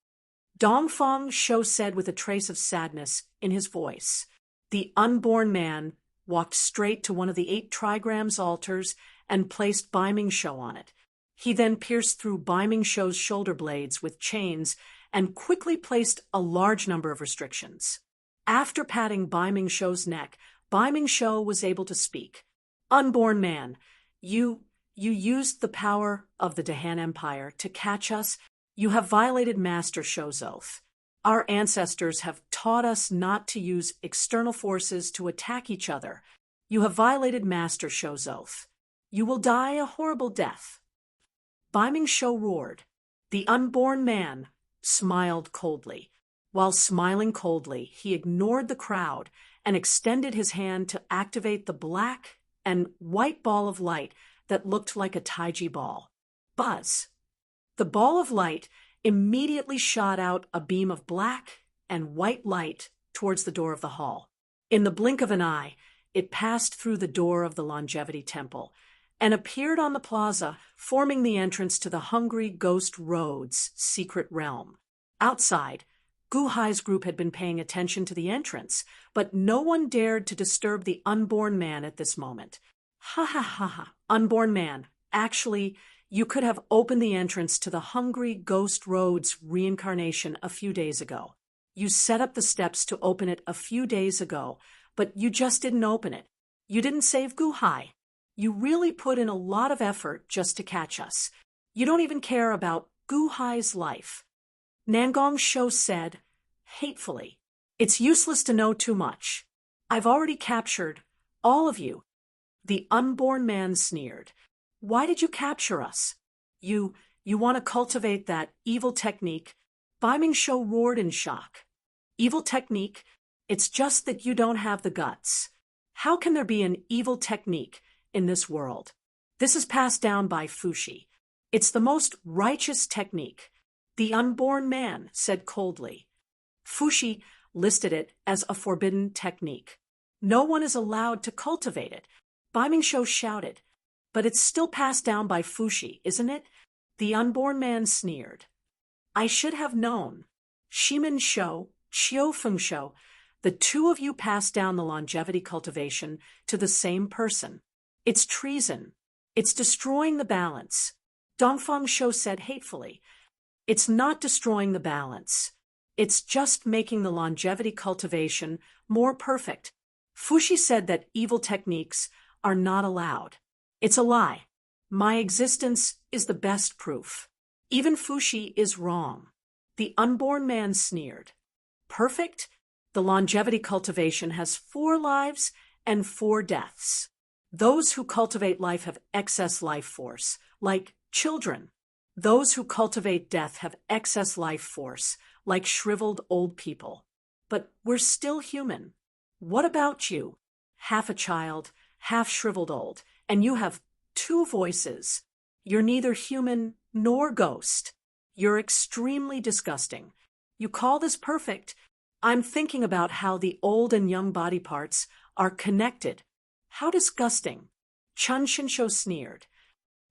[SPEAKER 1] Dongfang Shou said with a trace of sadness in his voice. The unborn man walked straight to one of the 8 trigrams altars and placed Baiming Shou on it. He then pierced through Baiming Shou's shoulder blades with chains and quickly placed a large number of restrictions. After patting Bai Ming-shou's neck, Bai Ming-shou was able to speak. Unborn man, you used the power of the Dahan Empire to catch us. You have violated Master Shou's oath. Our ancestors have taught us not to use external forces to attack each other. You have violated Master Shou's oath. You will die a horrible death. Bai Ming-shou roared. The unborn man smiled coldly. While smiling coldly, he ignored the crowd and extended his hand to activate the black and white ball of light that looked like a taiji ball. Buzz! The ball of light immediately shot out a beam of black and white light towards the door of the hall. In the blink of an eye, it passed through the door of the Longevity Temple and appeared on the plaza, forming the entrance to the Hungry Ghost Road's secret realm. Outside, Gu Hai's group had been paying attention to the entrance, but no one dared to disturb the unborn man at this moment. Ha ha ha ha, unborn man. Actually, you could have opened the entrance to the Hungry Ghost Road's reincarnation a few days ago. You set up the steps to open it a few days ago, but you just didn't open it. You didn't save Gu Hai. You really put in a lot of effort just to catch us. You don't even care about Gu Hai's life. Nangong Shou said, hatefully, it's useless to know too much. I've already captured all of you. The unborn man sneered. Why did you capture us? You want to cultivate that evil technique? Bai Ming-shou roared in shock. Evil technique? It's just that you don't have the guts. How can there be an evil technique in this world? This is passed down by Fushi. It's the most righteous technique. The unborn man said coldly. Fushi listed it as a forbidden technique. No one is allowed to cultivate it. Bai Ming-shou shouted. But it's still passed down by Fushi, isn't it? The unborn man sneered. I should have known. Shimin Shou, Chiofeng Shou, the two of you passed down the longevity cultivation to the same person. It's treason. It's destroying the balance. Dongfang Shou said hatefully. It's not destroying the balance. It's just making the longevity cultivation more perfect. Fushi said that evil techniques are not allowed. It's a lie. My existence is the best proof. Even Fushi is wrong. The unborn man sneered. Perfect? The longevity cultivation has 4 lives and 4 deaths. Those who cultivate life have excess life force, like children. Those who cultivate death have excess life force, like shriveled old people. But we're still human. What about you? Half a child, half shriveled old, and you have 2 voices. You're neither human nor ghost. You're extremely disgusting. You call this perfect? I'm thinking about how the old and young body parts are connected. How disgusting. Chun Shinsho sneered.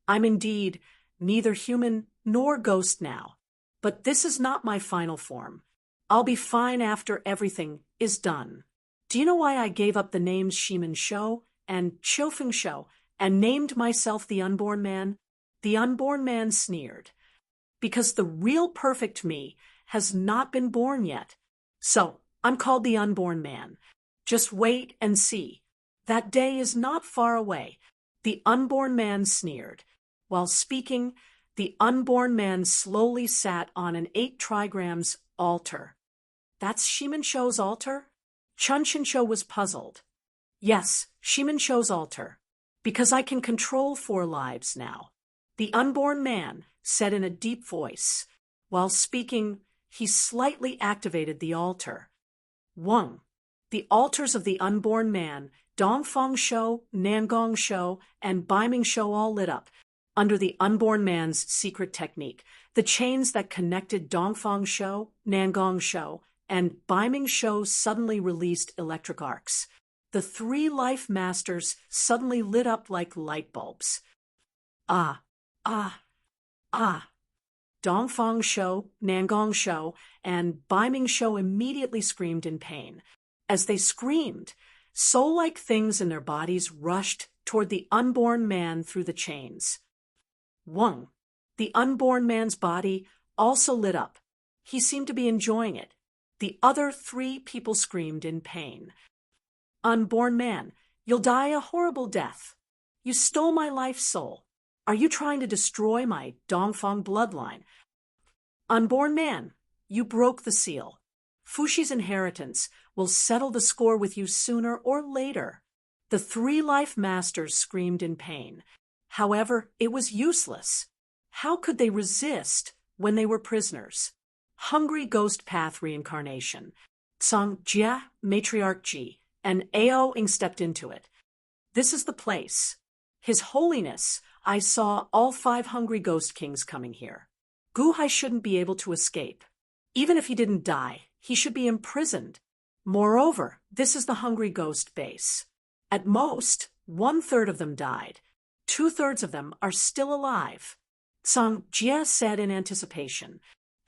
[SPEAKER 1] I'm indeed neither human nor ghost now. But this is not my final form. I'll be fine after everything is done. Do you know why I gave up the names Shimin Shou and Chiofeng Shou and named myself the unborn man? The unborn man sneered. Because the real perfect me has not been born yet. So, I'm called the unborn man. Just wait and see. That day is not far away. The unborn man sneered. While speaking, the unborn man slowly sat on an 8 trigrams altar. That's Shimin Shou's altar? Chun Shinsho was puzzled. Yes, Shimin Shou's altar. Because I can control 4 lives now. The unborn man said in a deep voice. While speaking, he slightly activated the altar. 1. The altars of the unborn man, Dongfang Shou, Nangong Shou, and Bai Ming-shou all lit up. Under the unborn man's secret technique, the chains that connected Dongfang Shou, Nangong Shou, and Bai Ming-shou suddenly released electric arcs. The 3 life masters suddenly lit up like light bulbs. Ah, ah, ah. Dongfang Shou, Nangong Shou, and Bai Ming-shou immediately screamed in pain. As they screamed, soul-like things in their bodies rushed toward the unborn man through the chains. 1. The unborn man's body also lit up. He seemed to be enjoying it. The other 3 people screamed in pain. Unborn man, you'll die a horrible death. You stole my life soul. Are you trying to destroy my Dongfang bloodline? Unborn man, you broke the seal. Fushi's inheritance will settle the score with you sooner or later. The 3 life masters screamed in pain. However, it was useless. How could they resist when they were prisoners? Hungry Ghost Path Reincarnation. Song Jia, Matriarch Ji, and Ao Ing stepped into it. This is the place. His Holiness, I saw all 5 hungry ghost kings coming here. Guhai shouldn't be able to escape. Even if he didn't die, he should be imprisoned. Moreover, this is the hungry ghost base. At most, 1/3 of them died. 2/3 of them are still alive. Song Jia said in anticipation.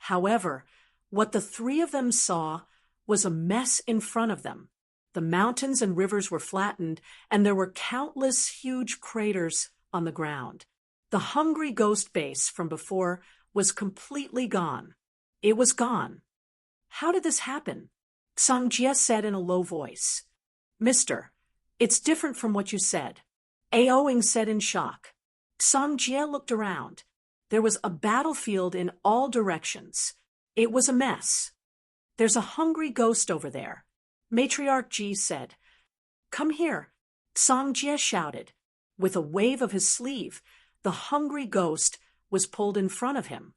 [SPEAKER 1] However, what the 3 of them saw was a mess in front of them. The mountains and rivers were flattened, and there were countless huge craters on the ground. The hungry ghost base from before was completely gone. It was gone. How did this happen? Song Jia said in a low voice. Mister, it's different from what you said. Ao Ing said in shock. Song Jia looked around. There was a battlefield in all directions. It was a mess. There's a hungry ghost over there. Matriarch Ji said. Come here, Song Jia shouted. With a wave of his sleeve, the hungry ghost was pulled in front of him.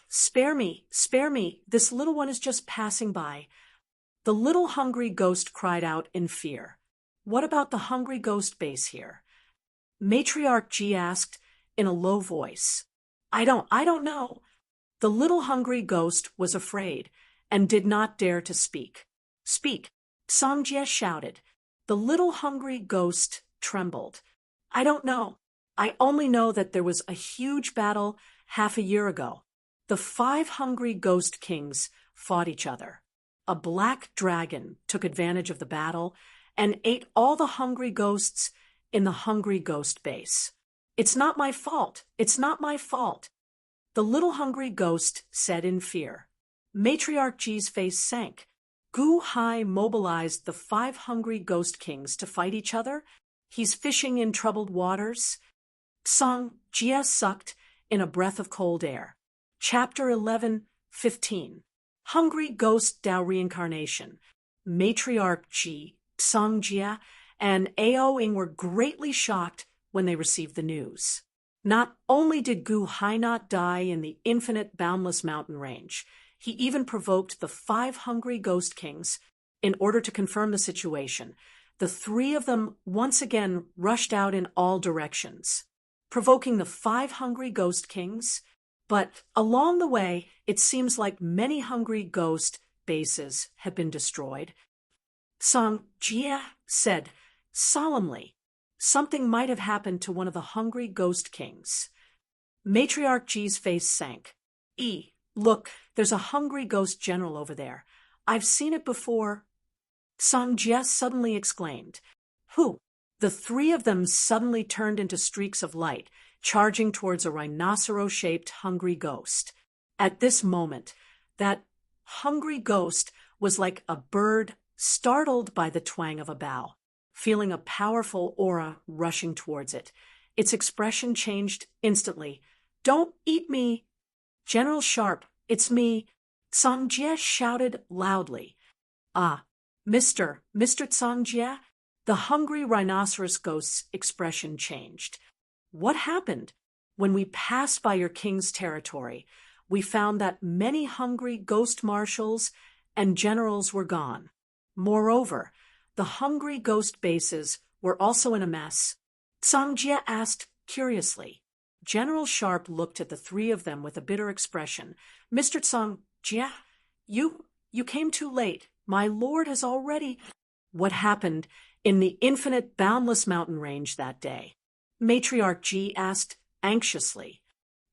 [SPEAKER 1] Spare me, this little one is just passing by. The little hungry ghost cried out in fear. What about the hungry ghost base here? Matriarch Ji asked in a low voice. I don't know. The little hungry ghost was afraid and did not dare to speak. Speak, Song Jia shouted. The little hungry ghost trembled. I don't know. I only know that there was a huge battle half a year ago. The 5 hungry ghost kings fought each other. A black dragon took advantage of the battle and ate all the hungry ghosts in the hungry ghost base. It's not my fault. It's not my fault. The little hungry ghost said in fear. Matriarch Ji's face sank. Gu Hai mobilized the 5 hungry ghost kings to fight each other. He's fishing in troubled waters. Song Jia sucked in a breath of cold air. Chapter 11:15. Hungry Ghost Dao Reincarnation. Matriarch Ji, Song Jia, and Ao Ing were greatly shocked when they received the news. Not only did Gu Hai not die in the infinite boundless mountain range, he even provoked the 5 hungry ghost kings. In order to confirm the situation, the 3 of them once again rushed out in all directions, provoking the 5 hungry ghost kings. But along the way, it seems like many hungry ghost bases have been destroyed. Song Jia said solemnly, something might have happened to one of the hungry ghost kings. Matriarch Ji's face sank. Look, there's a hungry ghost general over there. I've seen it before. Song Jia suddenly exclaimed. Who? The 3 of them suddenly turned into streaks of light, charging towards a rhinoceros-shaped hungry ghost. At this moment, that hungry ghost was like a bird startled by the twang of a bow, feeling a powerful aura rushing towards it. Its expression changed instantly. Don't eat me! General Sharp, it's me! Song Jia shouted loudly. Mr. Song Jia? The hungry rhinoceros ghost's expression changed. What happened? When we passed by your king's territory, we found that many hungry ghost marshals and generals were gone. Moreover, the hungry ghost bases were also in a mess. Song Jia asked curiously. General Sharp looked at the 3 of them with a bitter expression. Mr. Song Jia, you came too late. My lord has already... What happened in the infinite boundless mountain range that day? Matriarch Ji asked anxiously.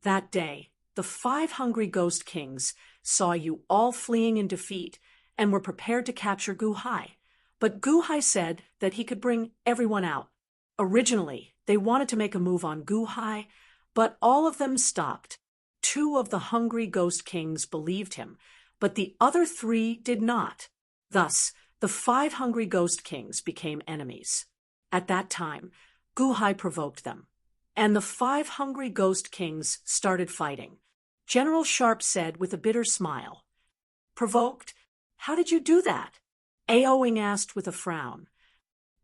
[SPEAKER 1] That day, the 5 hungry ghost kings saw you all fleeing in defeat and were prepared to capture Gu Hai. But Gu Hai said that he could bring everyone out. Originally, they wanted to make a move on Gu Hai, but all of them stopped. 2 of the hungry ghost kings believed him, but the other 3 did not. Thus, the 5 hungry ghost kings became enemies. At that time, Guhai provoked them, and the 5 hungry ghost kings started fighting. General Sharp said with a bitter smile, "Provoked? How did you do that?" Aoing asked with a frown.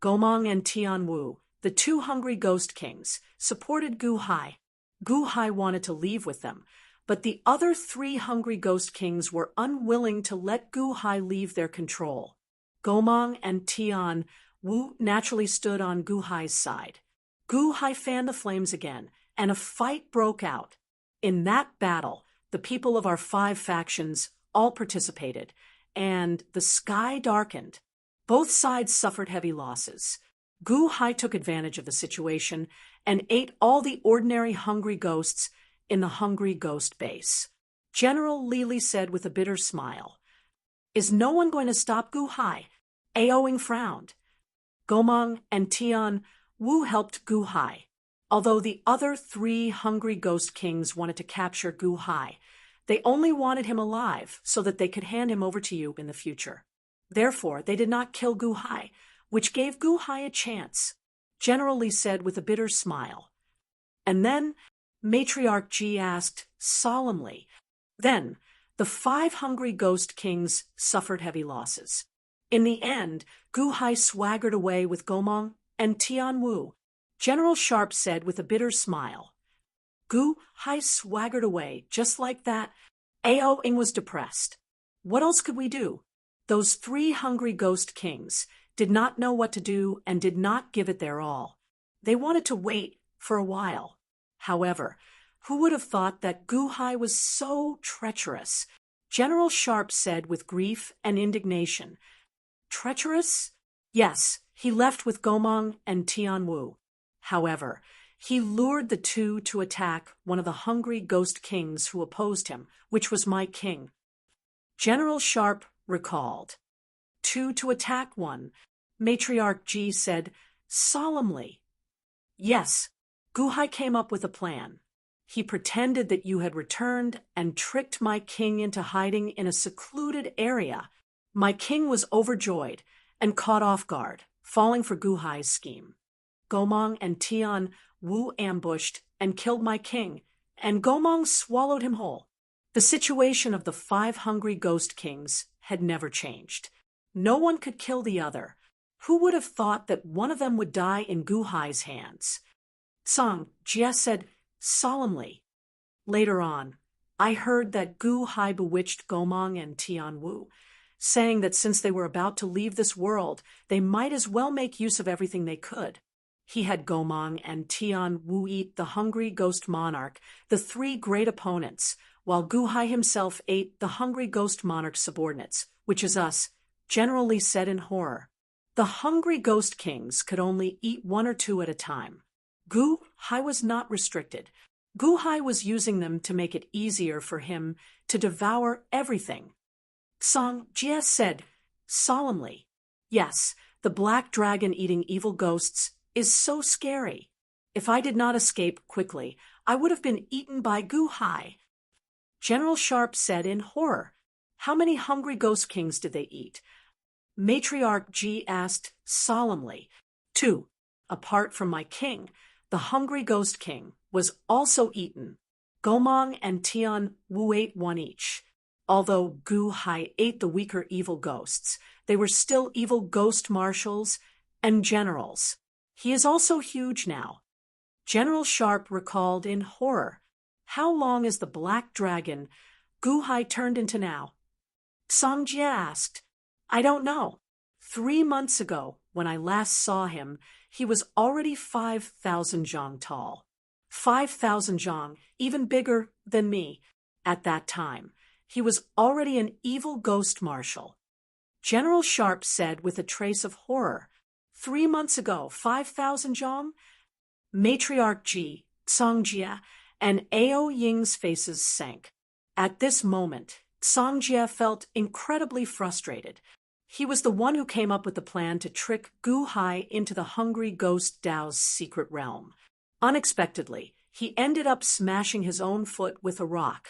[SPEAKER 1] Gomang and Tianwu, the 2 hungry ghost kings, supported Guhai. Guhai wanted to leave with them, but the other 3 hungry ghost kings were unwilling to let Guhai leave their control. Gomang and Tianwu naturally stood on Guhai's side. Guhai fanned the flames again, and a fight broke out. In that battle, the people of our 5 factions all participated, and the sky darkened. Both sides suffered heavy losses. Guhai took advantage of the situation and ate all the ordinary hungry ghosts in the hungry ghost base. General Lili said with a bitter smile, "Is no one going to stop Guhai?" Aoing frowned. Gomang and Tianwu helped Guhai. Although the other 3 hungry ghost kings wanted to capture Guhai, they only wanted him alive so that they could hand him over to you in the future. Therefore, they did not kill Guhai, which gave Guhai a chance, General Li said with a bitter smile. And then, Matriarch Ji asked solemnly. Then, the 5 hungry ghost kings suffered heavy losses. In the end, Guhai swaggered away with Gomang and Tianwu. General Sharp said with a bitter smile. Guhai swaggered away just like that. Aoing was depressed. What else could we do? Those 3 hungry ghost kings did not know what to do and did not give it their all. They wanted to wait for a while. However, who would have thought that Guhai was so treacherous? General Sharp said with grief and indignation. Treacherous? Yes, he left with Gomang and Tianwu. However, he lured the 2 to attack one of the hungry ghost kings who opposed him, which was my king. General Sharp recalled. 2 to attack 1, Matriarch Ji said solemnly. Yes, Guhai came up with a plan. He pretended that you had returned and tricked my king into hiding in a secluded area. My king was overjoyed and caught off guard, falling for Guhai's scheme. Gomang and Tianwu ambushed and killed my king, and Gomang swallowed him whole. The situation of the 5 hungry ghost kings had never changed. No one could kill the other. Who would have thought that one of them would die in Guhai's hands? Song Jie said solemnly. Later on, I heard that Guhai bewitched Gomang and Tianwu, saying that since they were about to leave this world, they might as well make use of everything they could. He had Gomang and Tianwu eat the hungry ghost monarch, the 3 great opponents, while Guhai himself ate the hungry ghost monarch's subordinates, which is us, General Li said in horror. The hungry ghost kings could only eat 1 or 2 at a time. Guhai was not restricted. Guhai was using them to make it easier for him to devour everything. Song Jie said solemnly. Yes, the black dragon eating evil ghosts is so scary. If I did not escape quickly, I would have been eaten by Guhai. General Sharp said in horror. How many hungry ghost kings did they eat? Matriarch Ji asked solemnly. 2. Apart from my king, the hungry ghost king was also eaten. Gomang and Tianwu ate 1 each. Although Guhai ate the weaker evil ghosts, they were still evil ghost marshals and generals. He is also huge now. General Sharp recalled in horror. How long is the black dragon Guhai turned into now? Song Jie asked. I don't know. 3 months ago, when I last saw him, he was already 5,000 zhang tall. 5,000 zhang, even bigger than me. At that time, he was already an evil ghost marshal. General Sharp said with a trace of horror. 3 months ago, 5,000 zhang? Matriarch Ji, Song Jie, and Ao Ying's faces sank. At this moment, Song Jie felt incredibly frustrated. He was the one who came up with the plan to trick Guhai into the hungry ghost Dao's secret realm. Unexpectedly, he ended up smashing his own foot with a rock.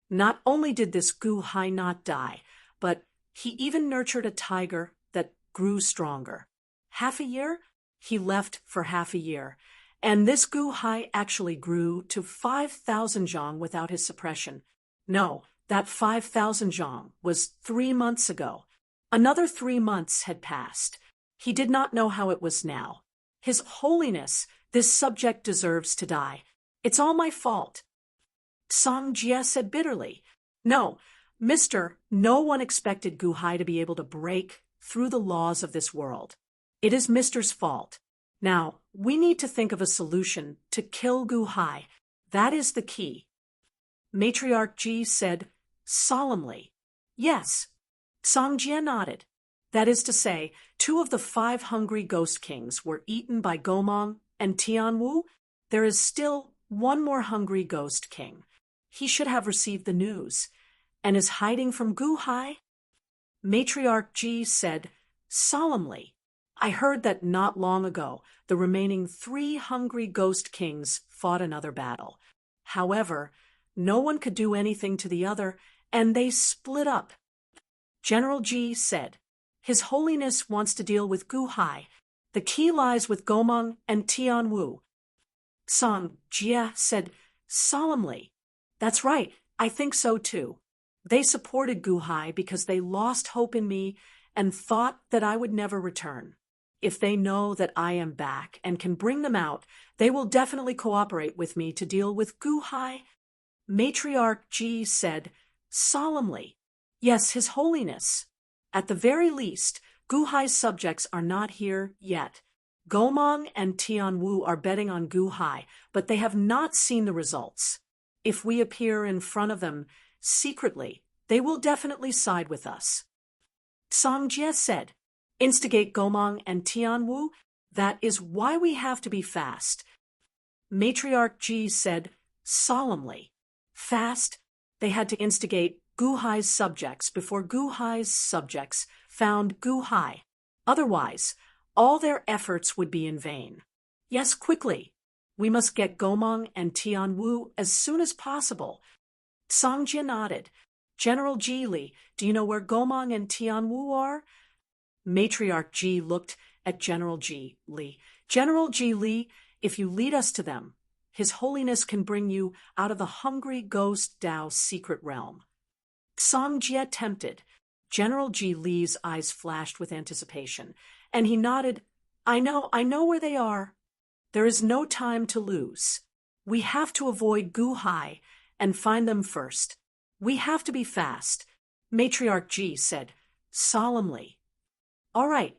[SPEAKER 1] Not only did this Gu Hai not die, but he even nurtured a tiger that grew stronger. Half a year? He left for half a year. And this Gu Hai actually grew to 5,000 zhang without his suppression. No, that 5,000 zhang was 3 months ago. Another 3 months had passed. He did not know how it was now. His Holiness, this subject deserves to die. It's all my fault. Song Jie said bitterly. No, Mister, no one expected Gu Hai to be able to break through the laws of this world. It is Mister's fault. Now, we need to think of a solution to kill Gu Hai. That is the key. Matriarch Ji said solemnly. Yes. Song Jie nodded. That is to say, 2 of the 5 hungry ghost kings were eaten by Gomong and Tianwu. There is still 1 more hungry ghost king. He should have received the news, and is hiding from Gu Hai? Matriarch Ji said solemnly. I heard that not long ago the remaining 3 hungry ghost kings fought another battle. However, no one could do anything to the other, and they split up. General Ji said, His Holiness wants to deal with Gu Hai. The key lies with Gomong and Tianwu. Song Jie said solemnly. That's right, I think so too. They supported Gu Hai because they lost hope in me and thought that I would never return. If they know that I am back and can bring them out, they will definitely cooperate with me to deal with Gu Hai. Matriarch Ji said solemnly. Yes, His Holiness. At the very least, Gu Hai's subjects are not here yet. Gomong and Tianwu are betting on Gu Hai, but they have not seen the results. If we appear in front of them secretly, they will definitely side with us. Song Jie said, Instigate Gomong and Tianwu? That is why we have to be fast. Matriarch Ji said solemnly. Fast? They had to instigate Gu Hai's subjects before Gu Hai's subjects found Gu Hai. Otherwise, all their efforts would be in vain. Yes, quickly. We must get Gomong and Tianwu as soon as possible. Song Jie nodded. General Ji Li, do you know where Gomong and Tianwu are? Matriarch Ji looked at General Ji Li. General Ji Li, if you lead us to them, His Holiness can bring you out of the hungry ghost Dao secret realm. Song Jie tempted. General Ji Li's eyes flashed with anticipation, and he nodded. I know where they are. There is no time to lose. We have to avoid Gu Hai and find them first. We have to be fast, Matriarch Ji said solemnly. All right,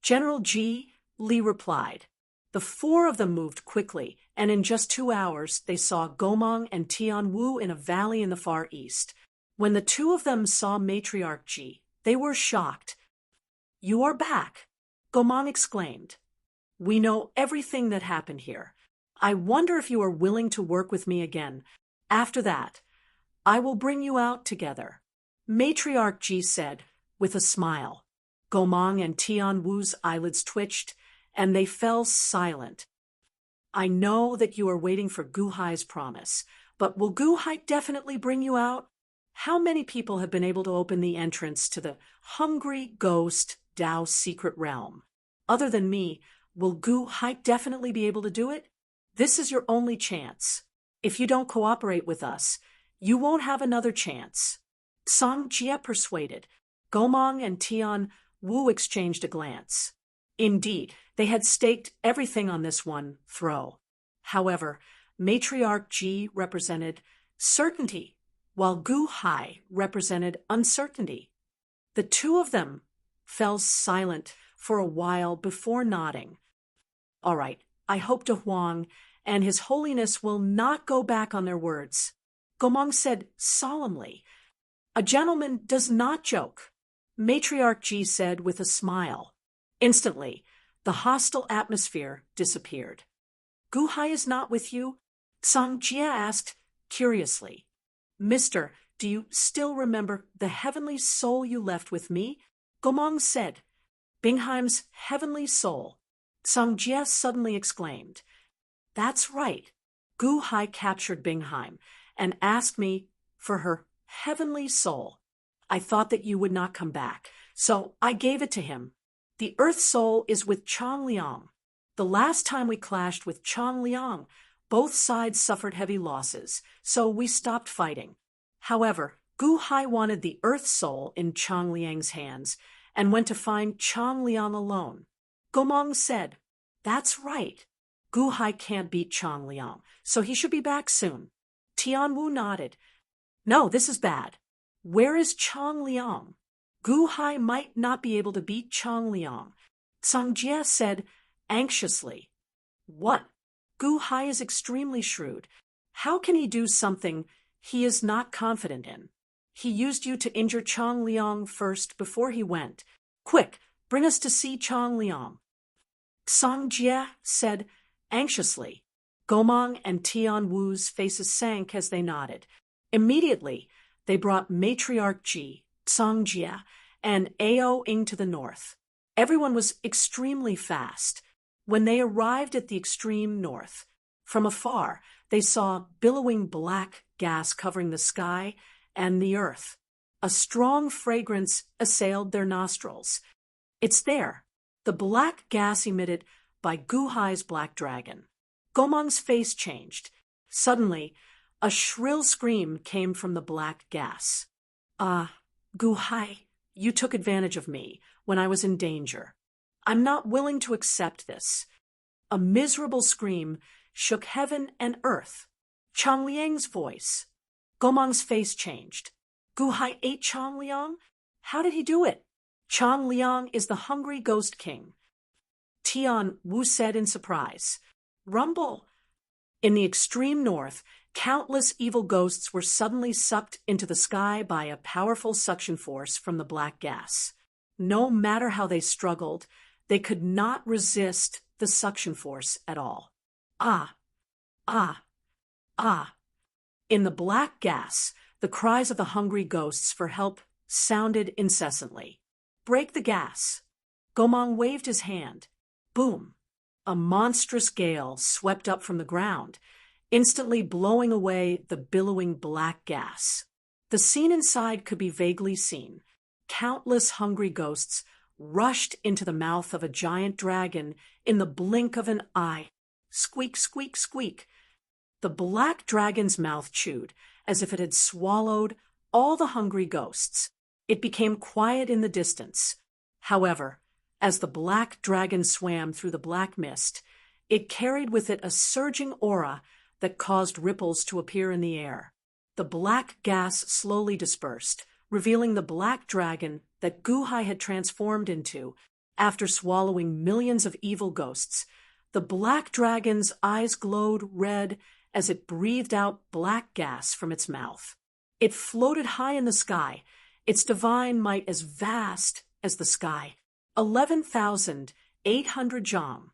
[SPEAKER 1] General Ji Li replied. The 4 of them moved quickly, and in just 2 hours they saw Gomong and Tianwu in a valley in the far east. When the 2 of them saw Matriarch Ji, they were shocked. You are back, Gomong exclaimed. We know everything that happened here. I wonder if you are willing to work with me again. After that, I will bring you out together. Matriarch Ji said, with a smile. Gomong and Tianwu's eyelids twitched, and they fell silent. I know that you are waiting for Gu Hai's promise, but will Gu Hai definitely bring you out? How many people have been able to open the entrance to the hungry ghost Dao secret realm? Other than me, will Gu Hai definitely be able to do it? This is your only chance. If you don't cooperate with us, you won't have another chance. Song Jie persuaded. Gomong and Tianwu exchanged a glance. Indeed, they had staked everything on this one throw. However, Matriarch Ji represented certainty, while Gu Hai represented uncertainty. The 2 of them fell silent for a while before nodding. All right, I hope De Huang and His Holiness will not go back on their words. Gomong said solemnly. A gentleman does not joke, Matriarch Ji said with a smile. Instantly, the hostile atmosphere disappeared. Gu Hai is not with you? Song Jie asked curiously. Mister, do you still remember the heavenly soul you left with me? Gomong said. Bingheim's heavenly soul. Song Jie suddenly exclaimed. That's right. Gu Hai captured Bingheim and asked me for her heavenly soul. I thought that you would not come back, so I gave it to him. The Earth Soul is with Chang Liang. The last time we clashed with Chang Liang, both sides suffered heavy losses, so we stopped fighting. However, Gu Hai wanted the Earth Soul in Chang Liang's hands and went to find Chang Liang alone. Gomang said, "That's right. Gu Hai can't beat Chang Liang, so he should be back soon." Tianwu nodded. "No, this is bad. Where is Chang Liang? Gu Hai might not be able to beat Chang Liang." Song Jie said anxiously, "What? Gu Hai is extremely shrewd. How can he do something he is not confident in? He used you to injure Chang Liang first before he went. Quick, bring us to see Chang Liang." Song Jie said anxiously. Gomang and Tian Wu's faces sank as they nodded. Immediately, they brought Matriarch Ji, Song Jie, and Ao Ing to the north. Everyone was extremely fast. When they arrived at the extreme north, from afar, they saw billowing black gas covering the sky and the earth. A strong fragrance assailed their nostrils. "It's there, the black gas emitted by Gu Hai's black dragon." Gomang's face changed. Suddenly, a shrill scream came from the black gas. Gu Hai, you took advantage of me when I was in danger. I'm not willing to accept this." A miserable scream shook heaven and earth. Chang Liang's voice. Gomang's face changed. "Gu Hai ate Chang Liang? How did he do it?" "Chang Liang is the hungry ghost king." Tian Wu said in surprise. "Rumble." In the extreme north, countless evil ghosts were suddenly sucked into the sky by a powerful suction force from the black gas. No matter how they struggled, they could not resist the suction force at all. "Ah! Ah! Ah!" In the black gas, the cries of the hungry ghosts for help sounded incessantly. "Break the gas." Gomang waved his hand. Boom! A monstrous gale swept up from the ground, instantly blowing away the billowing black gas. The scene inside could be vaguely seen. Countless hungry ghosts rushed into the mouth of a giant dragon in the blink of an eye. Squeak, squeak, squeak. The black dragon's mouth chewed, as if it had swallowed all the hungry ghosts. It became quiet in the distance. However, as the black dragon swam through the black mist, it carried with it a surging aura that caused ripples to appear in the air. The black gas slowly dispersed, revealing the black dragon that Gu Hai had transformed into after swallowing millions of evil ghosts. The black dragon's eyes glowed red as it breathed out black gas from its mouth. It floated high in the sky, its divine might as vast as the sky. 11,800 jam.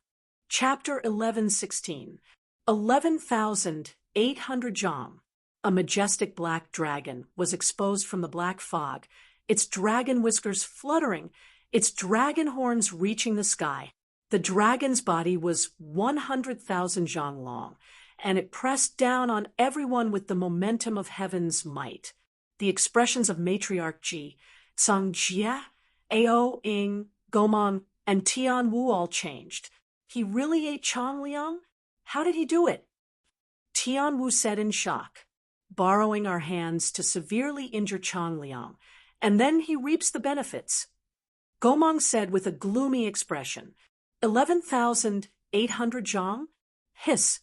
[SPEAKER 1] Chapter 11:16. 11,800 jam. A majestic black dragon was exposed from the black fog, its dragon whiskers fluttering, its dragon horns reaching the sky. The dragon's body was 100,000 zhang long, and it pressed down on everyone with the momentum of heaven's might. The expressions of Matriarch Ji, Sang Jie, Ao Ing, Gomang, and Tian Wu all changed. He really ate Chang Liang? How did he do it? Tian Wu said in shock, "Borrowing our hands to severely injure Chang Liang, and then he reaps the benefits." Gomang said with a gloomy expression, 11,800 zhang? Hiss.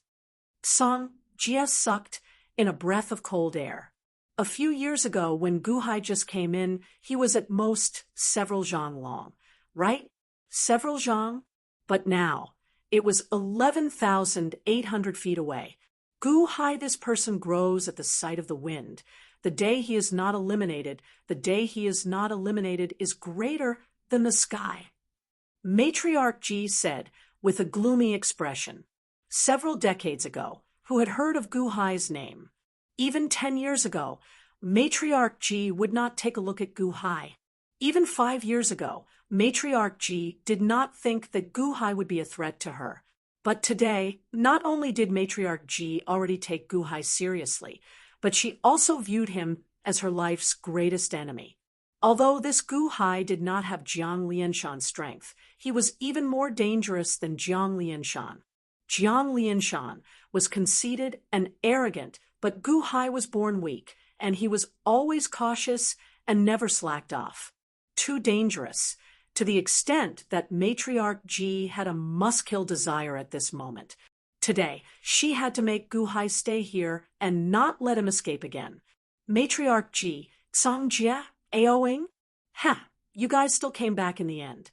[SPEAKER 1] Song Jie sucked in a breath of cold air. A few years ago, when Gu Hai just came in, he was at most several zhang long, right? Several zhang? But now, it was 11,800 feet away. Gu Hai, this person grows at the sight of the wind. The day he is not eliminated, the day he is not eliminated is greater than the sky. Matriarch Ji said, with a gloomy expression, several decades ago, who had heard of Gu Hai's name. Even 10 years ago, Matriarch Ji would not take a look at Gu Hai. Even 5 years ago, Matriarch Ji did not think that Gu Hai would be a threat to her. But today, not only did Matriarch Ji already take Gu Hai seriously, but she also viewed him as her life's greatest enemy. Although this Gu Hai did not have Jiang Lianshan's strength, he was even more dangerous than Jiang Lianshan. Jiang Lianshan was conceited and arrogant, but Gu Hai was born weak, and he was always cautious and never slacked off. Too dangerous, to the extent that Matriarch Ji had a must-kill desire at this moment. Today, she had to make Gu Hai stay here and not let him escape again. Matriarch Ji, Xiangjie, Aoing? Ha! You guys still came back in the end.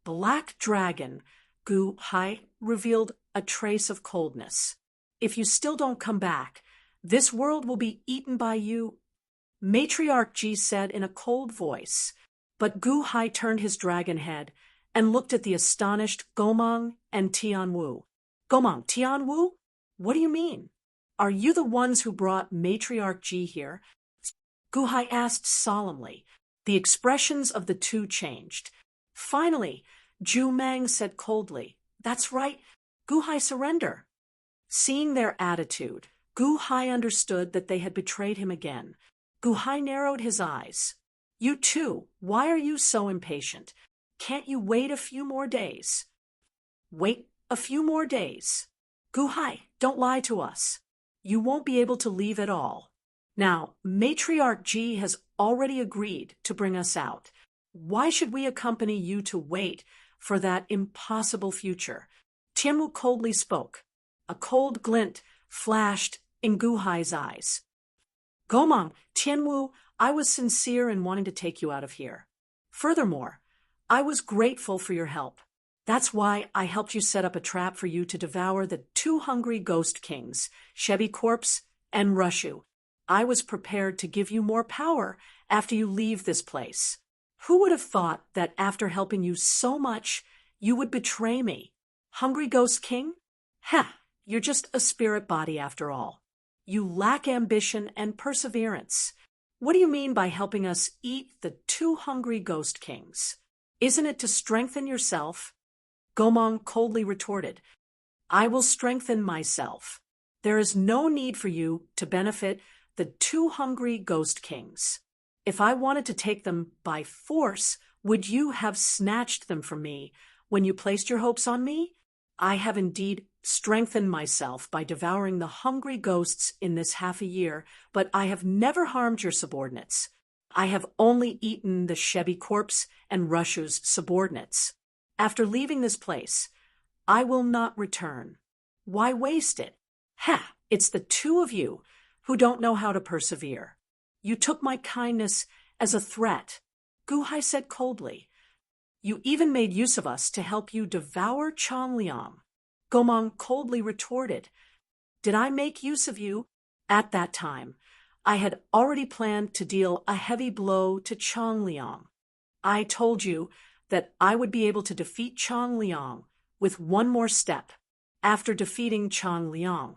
[SPEAKER 1] Black Dragon, Gu Hai revealed a trace of coldness. If you still don't come back, this world will be eaten by you. Matriarch Ji said in a cold voice, but Gu Hai turned his dragon head and looked at the astonished Gomang and Tianwu. Gomang, Tianwu? What do you mean? Are you the ones who brought Matriarch Ji here? Gu Hai asked solemnly. The expressions of the two changed. Finally, Zhu Meng said coldly, "That's right, Gu Hai, surrender." Seeing their attitude, Gu Hai understood that they had betrayed him again. Gu Hai narrowed his eyes. "You too, why are you so impatient? Can't you wait a few more days?" "Wait a few more days? Gu Hai, don't lie to us. You won't be able to leave at all. Now, Matriarch Ji has already agreed to bring us out. Why should we accompany you to wait for that impossible future?" Tianwu coldly spoke. A cold glint flashed in Gu Hai's eyes. "Gomang, Tianwu, I was sincere in wanting to take you out of here. Furthermore, I was grateful for your help. That's why I helped you set up a trap for you to devour the two hungry ghost kings, Shebi Corpse and Rushu. I was prepared to give you more power after you leave this place. Who would have thought that after helping you so much, you would betray me? Hungry Ghost King? Ha! You're just a spirit body after all. You lack ambition and perseverance. What do you mean by helping us eat the two hungry ghost kings? Isn't it to strengthen yourself?" Gomang coldly retorted, "I will strengthen myself. There is no need for you to benefit the two hungry ghost kings. If I wanted to take them by force, would you have snatched them from me when you placed your hopes on me? I have indeed strengthened myself by devouring the hungry ghosts in this half a year, but I have never harmed your subordinates. I have only eaten the Shebi Corpse and Rushu's subordinates. After leaving this place, I will not return. Why waste it? Ha! It's the two of you who don't know how to persevere. You took my kindness as a threat," Gu Hai said coldly. "You even made use of us to help you devour Changliang." Gomang coldly retorted, "Did I make use of you?" At that time, I had already planned to deal a heavy blow to Changliang. I told you that I would be able to defeat Changliang with one more step. After defeating Changliang,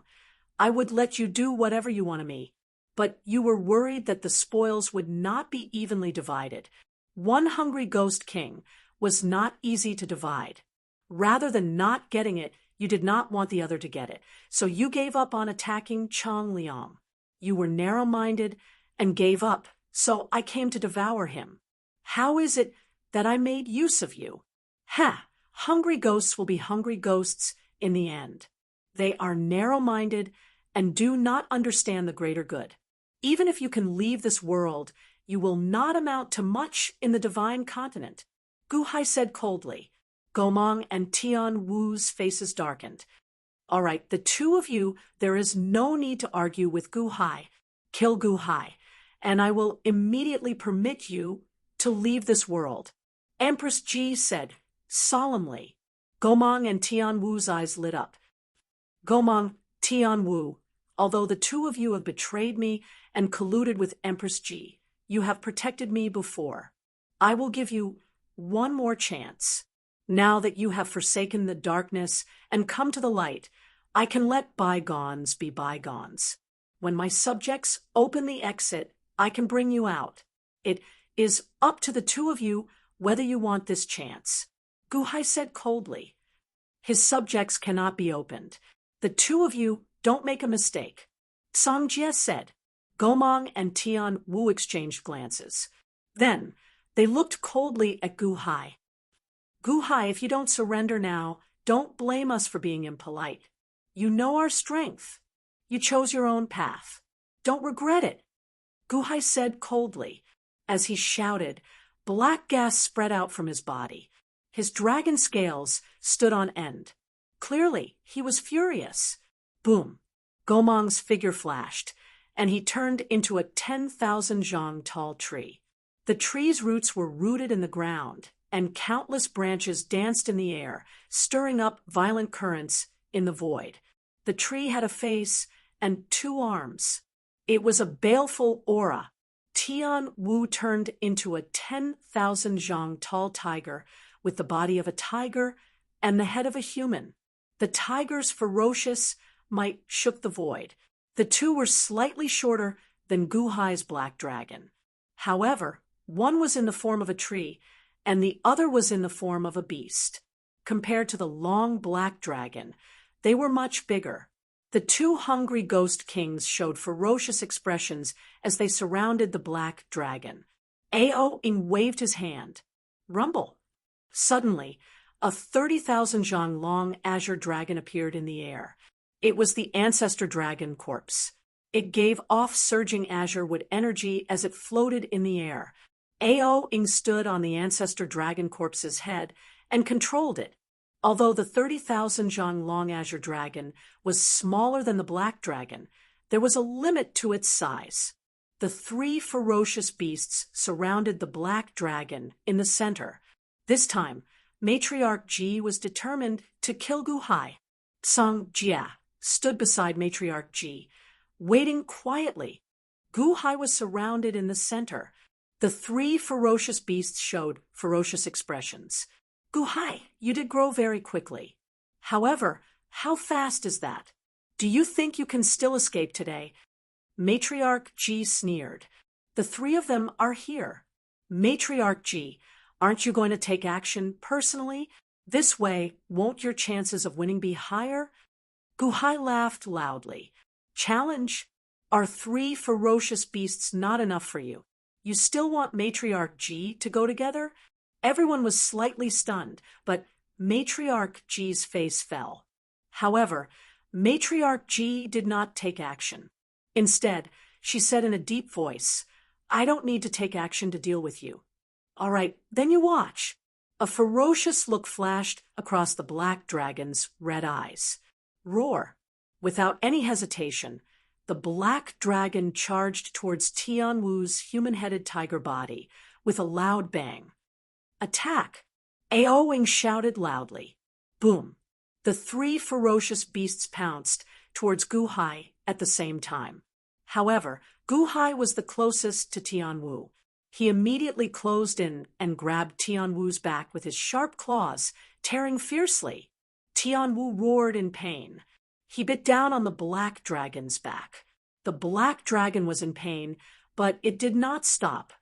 [SPEAKER 1] I would let you do whatever you want of me. But you were worried that the spoils would not be evenly divided. One hungry ghost king was not easy to divide. Rather than not getting it, you did not want the other to get it, so you gave up on attacking Changliang. You were narrow-minded and gave up, so I came to devour him. How is it that I made use of you? Ha! Hungry ghosts will be hungry ghosts in the end. They are narrow-minded and do not understand the greater good. Even if you can leave this world, you will not amount to much in the divine continent," Gu Hai said coldly. Gomang and Tian Wu's faces darkened. "All right, the two of you, there is no need to argue with Gu Hai. Kill Gu Hai, and I will immediately permit you to leave this world," Empress Ji said solemnly. Gomang and Tian Wu's eyes lit up. "Gomang, Tian Wu, although the two of you have betrayed me and colluded with Empress Ji, you have protected me before. I will give you one more chance. Now that you have forsaken the darkness and come to the light, I can let bygones be bygones. When my subjects open the exit, I can bring you out. It is up to the two of you whether you want this chance," Gu Hai said coldly. His subjects cannot be opened. The two of you don't make a mistake. Song Jie said. Gomang and Tian Wu exchanged glances. Then, they looked coldly at Gu Hai. Gu Hai, if you don't surrender now, don't blame us for being impolite. You know our strength. You chose your own path. Don't regret it. Gu Hai said coldly. As he shouted, black gas spread out from his body. His dragon scales stood on end. Clearly, he was furious. Boom! Gomang's figure flashed, and he turned into a 10,000 zhang tall tree. The tree's roots were rooted in the ground, and countless branches danced in the air, stirring up violent currents in the void. The tree had a face and 2 arms. It was a baleful aura. Tian Wu turned into a 10,000 zhang tall tiger with the body of a tiger and the head of a human. The tiger's ferocious might shook the void. The two were slightly shorter than Gu Hai's black dragon. However, one was in the form of a tree, and the other was in the form of a beast. Compared to the long black dragon, they were much bigger. The 2 hungry ghost kings showed ferocious expressions as they surrounded the black dragon. Ao Ing waved his hand. Rumble. Suddenly, a 30,000 zhang long azure dragon appeared in the air. It was the ancestor dragon corpse. It gave off surging azure wood energy as it floated in the air. Ao Ing stood on the ancestor dragon corpse's head and controlled it. Although the 30,000 zhang long azure dragon was smaller than the black dragon, there was a limit to its size. The 3 ferocious beasts surrounded the black dragon in the center. This time, Matriarch Ji was determined to kill Gu Hai. Song Jia stood beside Matriarch Ji, waiting quietly. Gu Hai was surrounded in the center. The 3 ferocious beasts showed ferocious expressions. Gu Hai, you did grow very quickly. However, how fast is that? Do you think you can still escape today? Matriarch Ji sneered. The 3 of them are here. Matriarch Ji, aren't you going to take action personally? This way, won't your chances of winning be higher? Gu Hai laughed loudly. Challenge? Are 3 ferocious beasts not enough for you? You still want Matriarch Ji to go together? Everyone was slightly stunned, but Matriarch Ji's face fell. However, Matriarch Ji did not take action. Instead, she said in a deep voice, I don't need to take action to deal with you. All right, then you watch. A ferocious look flashed across the black dragon's red eyes. Roar. Without any hesitation, the black dragon charged towards Tian Wu's human-headed tiger body with a loud bang. Attack! Ao Ing shouted loudly. Boom! The 3 ferocious beasts pounced towards Gu Hai at the same time. However, Gu Hai was the closest to Tian Wu. He immediately closed in and grabbed Tian Wu's back with his sharp claws, tearing fiercely. Tian Wu roared in pain. He bit down on the black dragon's back. The black dragon was in pain, but it did not stop.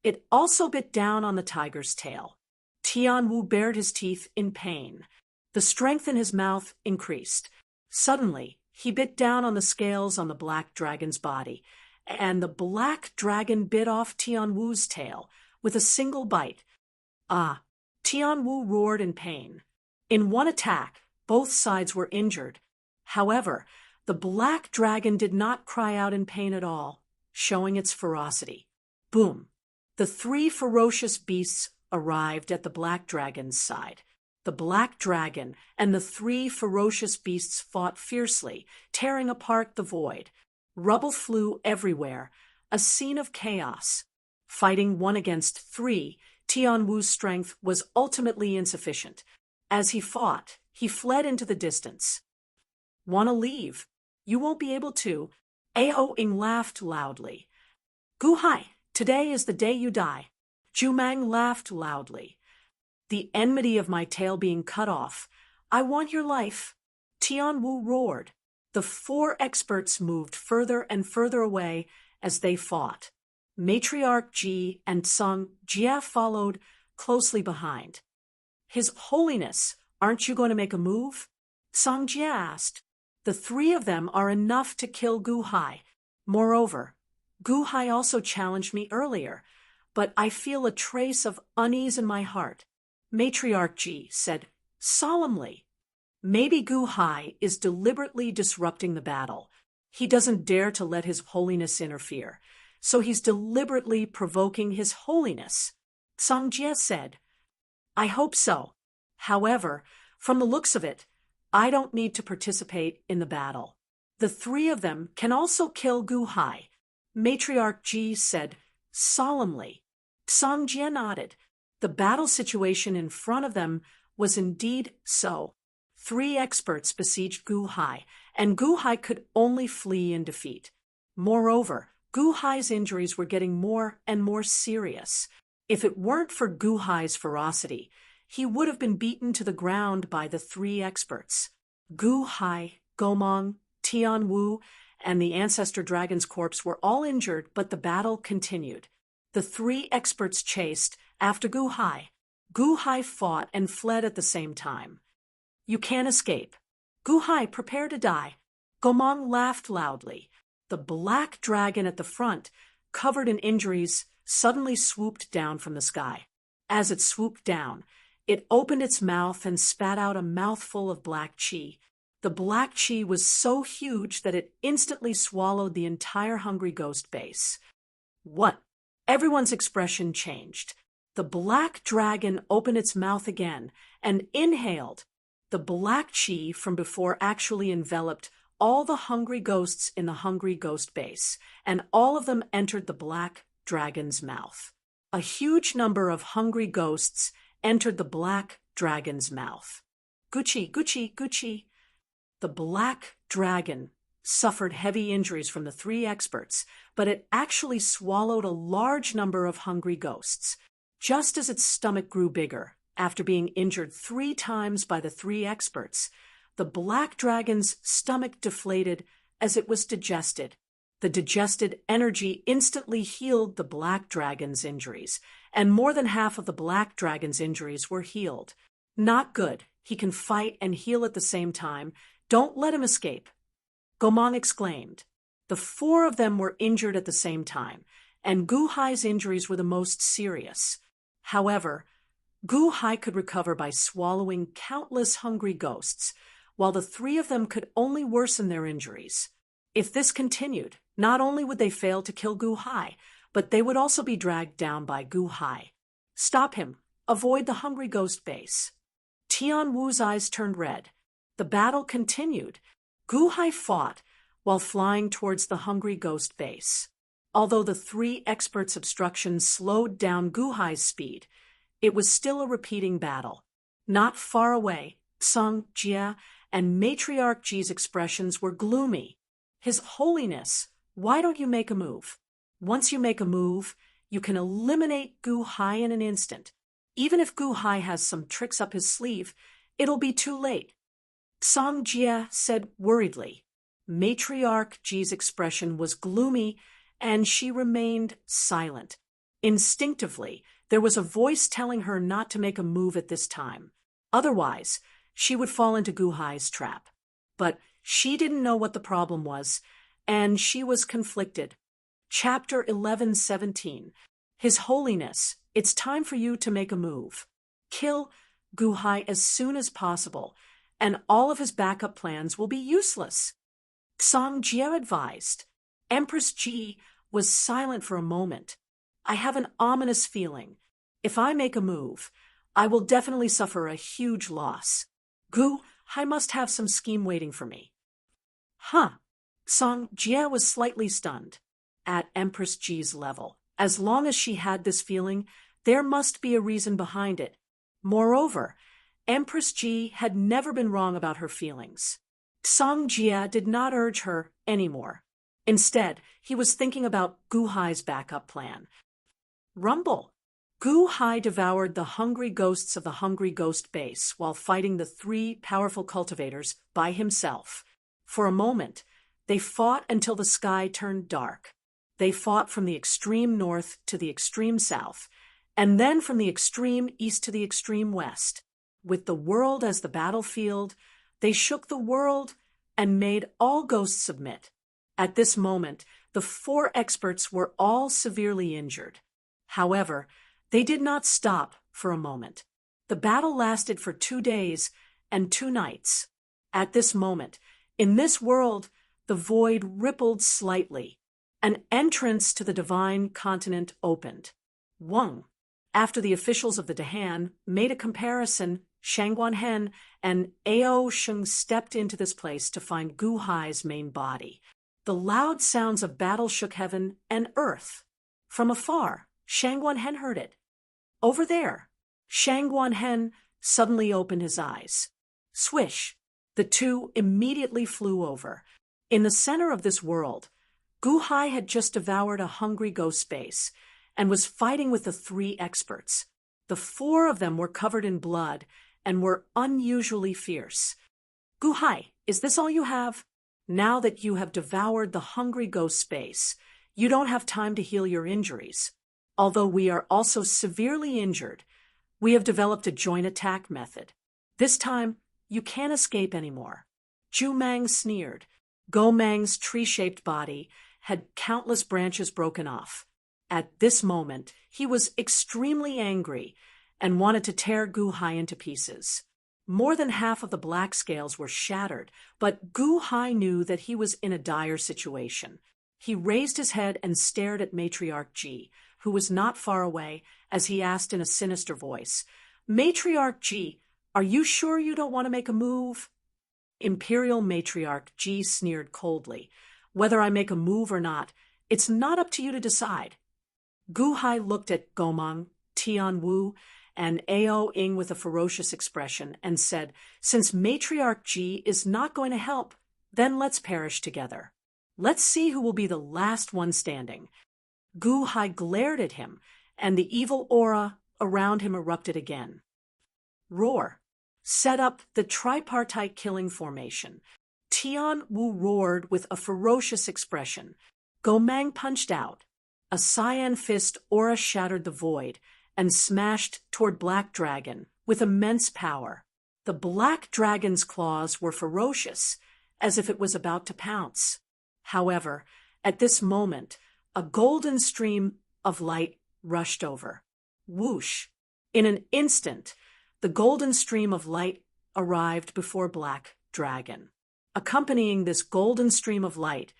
[SPEAKER 1] It also bit down on the tiger's tail. Tian Wu bared his teeth in pain. The strength in his mouth increased. Suddenly, he bit down on the scales on the black dragon's body, and the black dragon bit off Tian Wu's tail with a single bite. Ah! Tian Wu roared in pain. In one attack, both sides were injured. However, the black dragon did not cry out in pain at all, showing its ferocity. Boom! The 3 ferocious beasts arrived at the black dragon's side. The black dragon and the 3 ferocious beasts fought fiercely, tearing apart the void. Rubble flew everywhere, a scene of chaos. Fighting 1 against 3, Tian Wu's strength was ultimately insufficient. As he fought, he fled into the distance. Want to leave? You won't be able to. Ao Ing laughed loudly. Gu Hai, today is the day you die. Jumang laughed loudly. The enmity of my tail being cut off. I want your life. Tian Wu roared. The 4 experts moved further and further away as they fought. Matriarch Ji and Song Jia followed closely behind. His Holiness, Aren't you going to make a move? Song Jie asked. The three of them are enough to kill Gu Hai. Moreover, Gu Hai also challenged me earlier, but I feel a trace of unease in my heart. Matriarch Ji said solemnly. Maybe Gu Hai is deliberately disrupting the battle. He doesn't dare to let His Holiness interfere, so he's deliberately provoking His Holiness. Song Jie said, I hope so. However, from the looks of it, I don't need to participate in the battle. The three of them can also kill Gu Hai. Matriarch Ji said solemnly. Song Jie nodded. The battle situation in front of them was indeed so. 3 experts besieged Gu Hai, and Gu Hai could only flee in defeat. Moreover, Gu Hai's injuries were getting more and more serious. If it weren't for Gu Hai's ferocity, he would have been beaten to the ground by the 3 experts. Gu Hai, Gomong, Tian Wu, and the Ancestor Dragon's corpse were all injured, but the battle continued. The 3 experts chased after Gu Hai. Gu Hai fought and fled at the same time. You can't escape. Gu Hai, prepare to die. Gomong laughed loudly. The black dragon at the front, covered in injuries, suddenly swooped down from the sky. As it swooped down, it opened its mouth and spat out a mouthful of black qi. The black qi was so huge that it instantly swallowed the entire Hungry Ghost base. What? Everyone's expression changed. The black dragon opened its mouth again and inhaled. The black qi from before actually enveloped all the hungry ghosts in the Hungry Ghost base, and all of them entered the black dragon's mouth. A huge number of hungry ghosts entered the black dragon's mouth. Gucci, Gucci, Gucci. The black dragon suffered heavy injuries from the 3 experts, but it actually swallowed a large number of hungry ghosts. Just as its stomach grew bigger, after being injured 3 times by the 3 experts, the black dragon's stomach deflated as it was digested. The digested energy instantly healed the black dragon's injuries, and more than half of the black dragon's injuries were healed. Not good. He can fight and heal at the same time. Don't let him escape. Gomong exclaimed. The 4 of them were injured at the same time, and Gu Hai's injuries were the most serious. However, Gu Hai could recover by swallowing countless hungry ghosts, while the 3 of them could only worsen their injuries. If this continued, not only would they fail to kill Gu Hai, but they would also be dragged down by Gu Hai. Stop him. Avoid the Hungry Ghost base. Tian Wu's eyes turned red. The battle continued. Gu Hai fought while flying towards the Hungry Ghost base. Although the 3 experts' obstruction slowed down Gu Hai's speed, it was still a repeating battle. Not far away, Song Jie and Matriarch Ji's expressions were gloomy. His Holiness, why don't you make a move? Once you make a move, you can eliminate Gu Hai in an instant. Even if Gu Hai has some tricks up his sleeve, it'll be too late. Song Jie said worriedly. Matriarch Ji's expression was gloomy, and she remained silent. Instinctively, there was a voice telling her not to make a move at this time. Otherwise, she would fall into Gu Hai's trap. But she didn't know what the problem was, and she was conflicted. Chapter 11:17. His Holiness, it's time for you to make a move. Kill Gu Hai as soon as possible, and all of his backup plans will be useless. Song Jie advised. Empress Ji was silent for a moment. I have an ominous feeling. If I make a move, I will definitely suffer a huge loss. Gu Hai must have some scheme waiting for me. Huh. Song Jie was slightly stunned. At Empress Ji's level, as long as she had this feeling, there must be a reason behind it. Moreover, Empress Ji had never been wrong about her feelings. Song Jie did not urge her anymore. Instead, he was thinking about Gu Hai's backup plan. Rumble. Gu Hai devoured the hungry ghosts of the Hungry Ghost base while fighting the 3 powerful cultivators by himself. For a moment, they fought until the sky turned dark. They fought from the extreme north to the extreme south, and then from the extreme east to the extreme west. With the world as the battlefield, they shook the world and made all ghosts submit. At this moment, the 4 experts were all severely injured. However, they did not stop for a moment. The battle lasted for 2 days and 2 nights. At this moment, in this world, the void rippled slightly. An entrance to the divine continent opened. Wang. After the officials of the Dahan made a comparison, Shangguanhen and Ao Sheng stepped into this place to find Gu Hai's main body. The loud sounds of battle shook heaven and earth. From afar, Shangguanhen heard it. Over there, Shangguanhen suddenly opened his eyes. Swish! The two immediately flew over. In the center of this world, Gu Hai had just devoured a hungry ghost space and was fighting with the 3 experts. The 4 of them were covered in blood and were unusually fierce. Gu Hai, is this all you have? Now that you have devoured the hungry ghost space, you don't have time to heal your injuries. Although we are also severely injured, we have developed a joint attack method. This time, you can't escape anymore. Zhu Mang sneered. Go Mang's tree-shaped body had countless branches broken off. At this moment, he was extremely angry and wanted to tear Gu Hai into pieces. More than half of the black scales were shattered, but Gu Hai knew that he was in a dire situation. He raised his head and stared at Matriarch Ji, who was not far away, as he asked in a sinister voice, Matriarch Ji, are you sure you don't want to make a move? Imperial Matriarch Ji sneered coldly. Whether I make a move or not, it's not up to you to decide. Gu Hai looked at Gomang, Tian Wu, and Ao Ing with a ferocious expression and said, since Matriarch Ji is not going to help, then let's perish together. Let's see who will be the last one standing. Gu Hai glared at him, and the evil aura around him erupted again. Roar. Set up the tripartite killing formation. Tian Wu roared with a ferocious expression. Gomang punched out. A cyan fist aura shattered the void and smashed toward Black Dragon with immense power. The Black Dragon's claws were ferocious, as if it was about to pounce. However, at this moment, a golden stream of light rushed over. Whoosh! In an instant, the golden stream of light arrived before Black Dragon. Accompanying this golden stream of light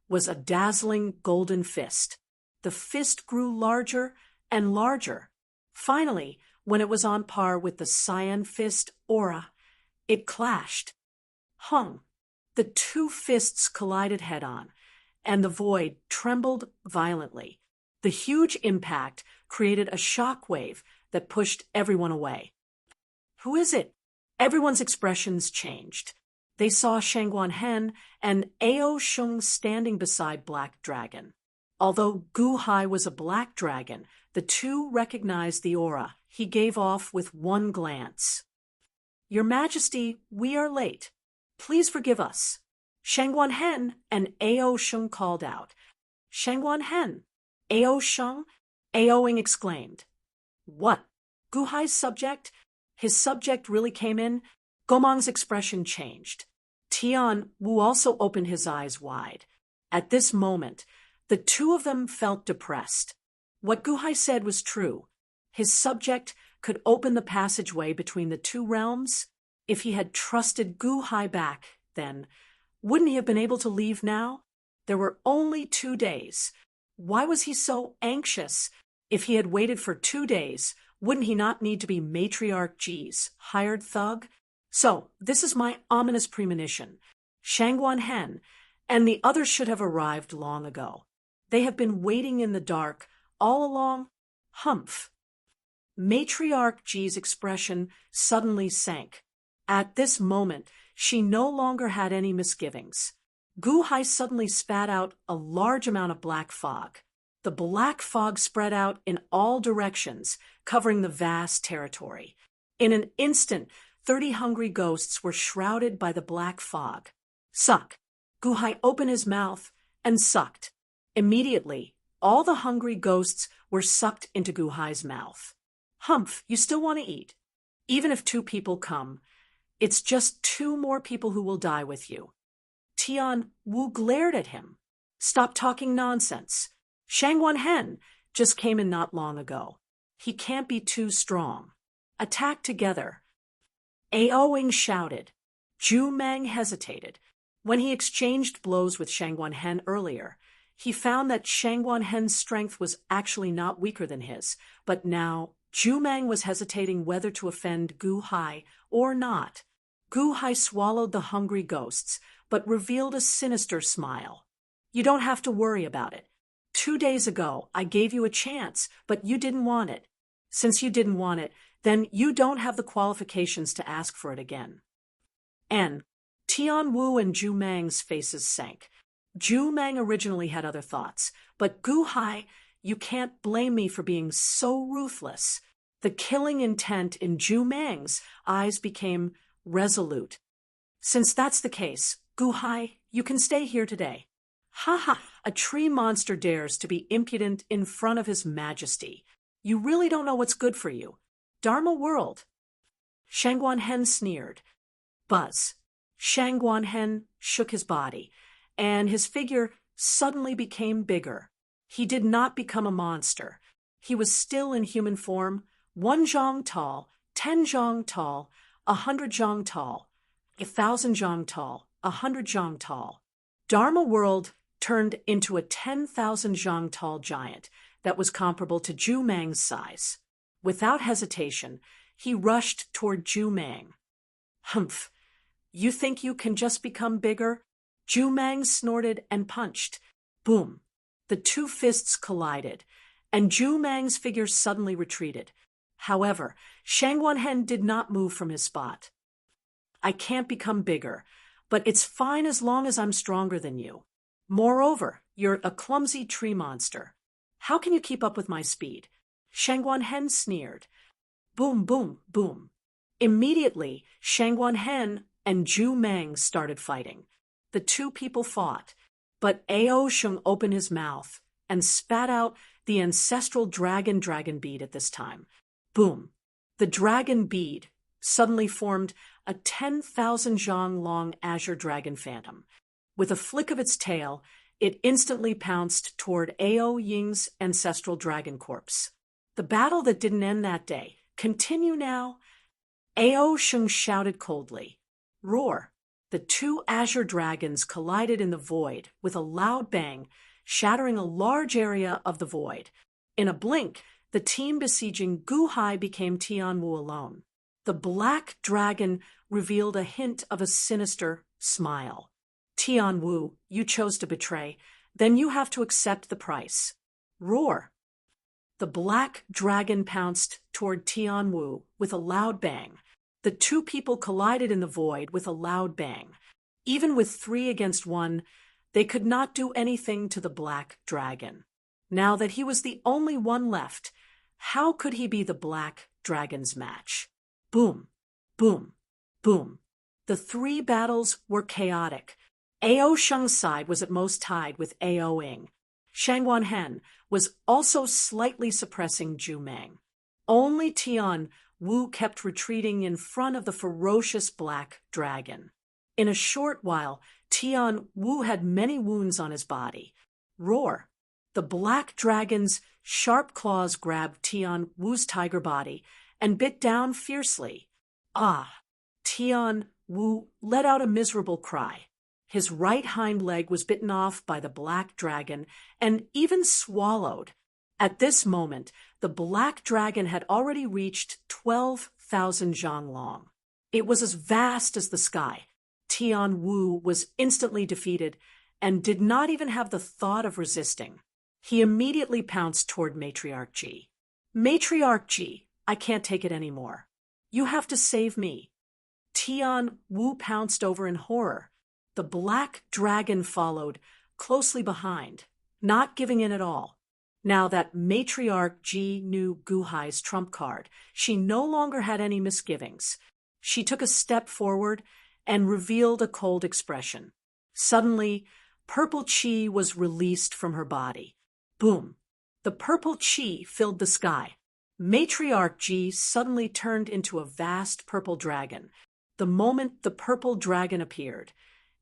[SPEAKER 1] was a dazzling golden fist. The fist grew larger and larger. Finally, when it was on par with the cyan fist aura, it clashed. Hung. The 2 fists collided head-on, and the void trembled violently. The huge impact created a shock wave that pushed everyone away. Who is it? Everyone's expressions changed. They saw Shangguanhen and Ao Sheng standing beside Black Dragon. Although Gu Hai was a black dragon, the 2 recognized the aura he gave off with one glance. Your Majesty, we are late. Please forgive us. Shangguanhen and Ao Sheng called out. Shangguanhen, Ao Sheng, Ao Ing exclaimed. What? Gu Hai's subject? His subject really came in? Gomang's expression changed. Tian Wu also opened his eyes wide. At this moment, the 2 of them felt depressed. What Gu Hai said was true. His subject could open the passageway between the 2 realms. If he had trusted Gu Hai back, then, wouldn't he have been able to leave now? There were only 2 days. Why was he so anxious? If he had waited for 2 days, wouldn't he not need to be Matriarch Ji's hired thug? So, this is my ominous premonition. Shangguanhen and the others should have arrived long ago. They have been waiting in the dark all along. Humph. Matriarch Ji's expression suddenly sank. At this moment, she no longer had any misgivings. Gu Hai suddenly spat out a large amount of black fog. The black fog spread out in all directions, covering the vast territory. In an instant, 30 hungry ghosts were shrouded by the black fog. Suck. Gu Hai opened his mouth and sucked. Immediately, all the hungry ghosts were sucked into Gu Hai's mouth. Humph, you still want to eat? Even if 2 people come, it's just 2 more people who will die with you. Tian Wu glared at him. Stop talking nonsense. Shangguan Hen just came in not long ago. He can't be too strong. Attack together. Aoing shouted. Zhu Meng hesitated. When he exchanged blows with Shangguan Hen earlier, he found that Shangguan Hen's strength was actually not weaker than his, but now Zhu Meng was hesitating whether to offend Gu Hai or not. Gu Hai swallowed the hungry ghosts, but revealed a sinister smile. You don't have to worry about it. 2 days ago, I gave you a chance, but you didn't want it. Since you didn't want it, then you don't have the qualifications to ask for it again. Tian Wu and Zhu Meng's faces sank. Zhu Meng originally had other thoughts, but Gu Hai, you can't blame me for being so ruthless. The killing intent in Zhu Meng's eyes became resolute. Since that's the case, Gu Hai, you can stay here today. Ha ha, a tree monster dares to be impudent in front of his majesty. You really don't know what's good for you. Dharma world. Shangguan Hen sneered. Buzz. Shangguan Hen shook his body, and his figure suddenly became bigger. He did not become a monster. He was still in human form, 1 zhang tall, 10 zhang tall, 100 zhang tall, 1,000 zhang tall, 100 zhang tall. Dharma world turned into a 10,000 zhang tall giant that was comparable to Zhu Meng's size. Without hesitation, he rushed toward Zhu Meng. Humph! You think you can just become bigger? Zhu Meng snorted and punched. Boom! The 2 fists collided, and Zhu Meng's figure suddenly retreated. However, Shangguan Hen did not move from his spot. I can't become bigger, but it's fine as long as I'm stronger than you. Moreover, you're a clumsy tree monster. How can you keep up with my speed? Shangguan Hen sneered. Boom, boom, boom. Immediately, Shangguan Hen and Zhu Meng started fighting. The 2 people fought, but Ao Sheng opened his mouth and spat out the ancestral dragon bead at this time. Boom! The dragon bead suddenly formed a 10,000 zhang long azure dragon phantom. With a flick of its tail, it instantly pounced toward Ao Ying's ancestral dragon corpse. The battle that didn't end that day. Continue now. Ao Sheng shouted coldly. Roar! The 2 azure dragons collided in the void with a loud bang, shattering a large area of the void. In a blink, the team besieging Gu Hai became Tian Wu alone. The black dragon revealed a hint of a sinister smile. Tian Wu, you chose to betray, then you have to accept the price. Roar! The black dragon pounced toward Tian Wu with a loud bang. The 2 people collided in the void with a loud bang. Even with 3 against 1, they could not do anything to the black dragon. Now that he was the only one left, how could he be the black dragon's match? Boom, boom, boom. The 3 battles were chaotic. Ao Sheng's side was at most tied with Ao Ying. Shangguan Hen was also slightly suppressing Zhu Meng. Only Tian Wu kept retreating in front of the ferocious black dragon. In a short while, Tian Wu had many wounds on his body. Roar! The black dragon's sharp claws grabbed Tian Wu's tiger body and bit down fiercely. Ah! Tian Wu let out a miserable cry. His right hind leg was bitten off by the black dragon and even swallowed. At this moment, the black dragon had already reached 12,000 zhang long. It was as vast as the sky. Tian Wu was instantly defeated and did not even have the thought of resisting. He immediately pounced toward Matriarch Ji. Matriarch Ji, I can't take it anymore. You have to save me. Tian Wu pounced over in horror. The black dragon followed, closely behind, not giving in at all. Now that Matriarch Ji knew Gu Hai's trump card, she no longer had any misgivings. She took a step forward and revealed a cold expression. Suddenly, purple qi was released from her body. Boom! The purple qi filled the sky. Matriarch Ji suddenly turned into a vast purple dragon. The moment the purple dragon appeared,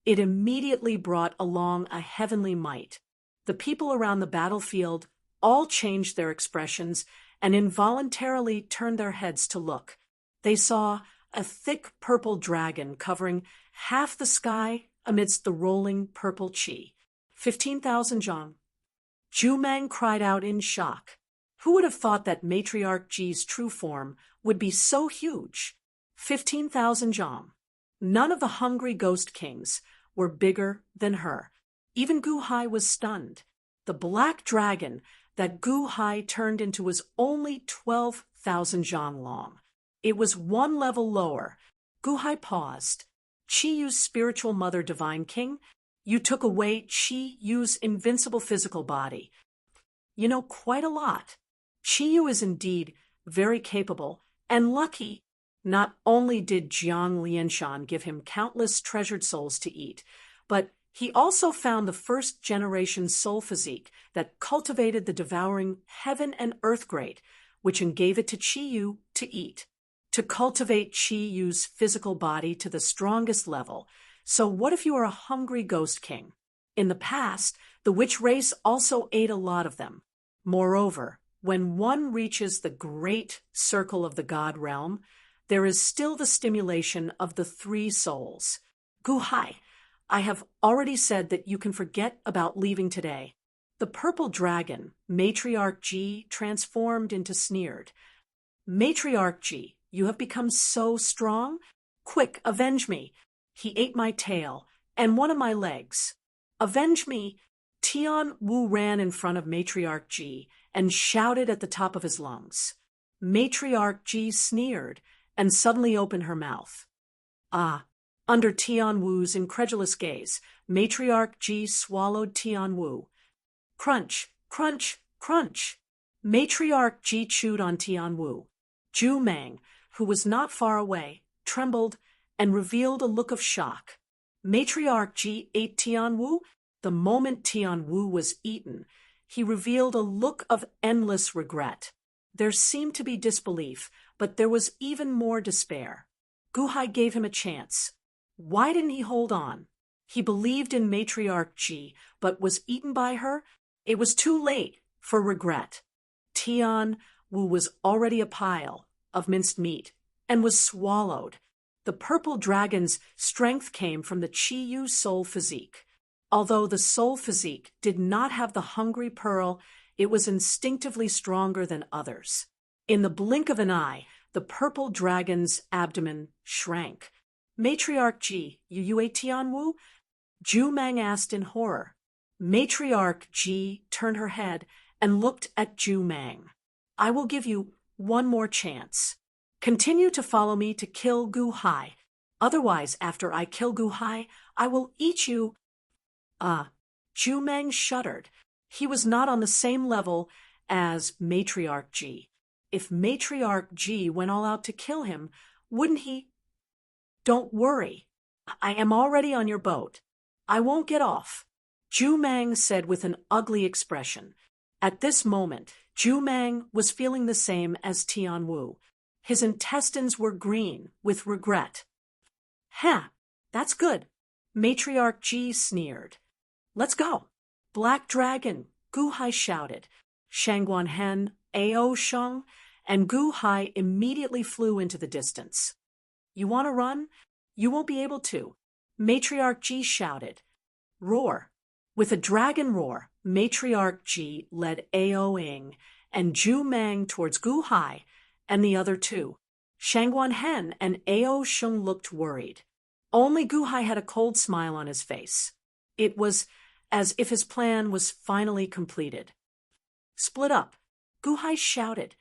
[SPEAKER 1] it immediately brought along a heavenly might. The people around the battlefield all changed their expressions and involuntarily turned their heads to look. They saw a thick purple dragon covering half the sky amidst the rolling purple chi. 15,000 zhang. Zhu Mang cried out in shock. Who would have thought that Matriarch Ji's true form would be so huge? 15,000 zhang. None of the hungry ghost kings were bigger than her. Even Gu Hai was stunned. The black dragon that Gu Hai turned into was only 12,000 zhang long. It was one level lower. Gu Hai paused. Qi Yu's spiritual mother, Divine King, you took away Qi Yu's invincible physical body. You know quite a lot. Qi Yu is indeed very capable and lucky. Not only did Jiang Lianshan give him countless treasured souls to eat, but he also found the first-generation soul physique that cultivated the devouring heaven and earth grade, which gave it to Qi Yu to eat, to cultivate Qi Yu's physical body to the strongest level. So what if you are a hungry ghost king? In the past, the witch race also ate a lot of them. Moreover, when one reaches the great circle of the god realm, there is still the stimulation of the three souls. Gu Hai, I have already said that you can forget about leaving today. The purple dragon, Matriarch Ji, transformed into sneered. Matriarch Ji, you have become so strong? Quick, avenge me. He ate my tail and one of my legs. Avenge me. Tian Wu ran in front of Matriarch Ji and shouted at the top of his lungs. Matriarch Ji sneered and suddenly opened her mouth. Ah! Under Tian Wu's incredulous gaze, Matriarch Ji swallowed Tian Wu. Crunch, crunch, crunch. Matriarch Ji chewed on Tian Wu. Zhu Mang, who was not far away, trembled and revealed a look of shock. Matriarch Ji ate Tian Wu. The moment Tian Wu was eaten, he revealed a look of endless regret. There seemed to be disbelief, but there was even more despair. Gu Hai gave him a chance. Why didn't he hold on? He believed in Matriarch Ji, but was eaten by her. It was too late for regret. Tian Wu was already a pile of minced meat and was swallowed. The purple dragon's strength came from the Qi Yu soul physique. Although the soul physique did not have the hungry pearl, it was instinctively stronger than others. In the blink of an eye, the purple dragon's abdomen shrank. Matriarch Ji, you ate Tian Wu? Zhu Mang asked in horror. Matriarch Ji turned her head and looked at Zhu Mang. I will give you one more chance. Continue to follow me to kill Gu Hai. Otherwise, after I kill Gu Hai, I will eat you. Zhu Mang shuddered. He was not on the same level as Matriarch Ji. If Matriarch Ji went all out to kill him, wouldn't he? Don't worry. I am already on your boat. I won't get off. Zhu Mang said with an ugly expression. At this moment, Zhu Mang was feeling the same as Tian Wu. His intestines were green with regret. That's good. Matriarch Ji sneered. Let's go. Black Dragon, Gu Hai shouted. Shangguan Hen, Ao Sheng, and Gu Hai immediately flew into the distance. You want to run? You won't be able to. Matriarch Ji shouted. Roar. With a dragon roar, Matriarch Ji led Ao Ing and Zhu Mang towards Gu Hai and the other two. Shangguan Hen and Ao Sheng looked worried. Only Gu Hai had a cold smile on his face. It was as if his plan was finally completed. Split up. Gu Hai shouted.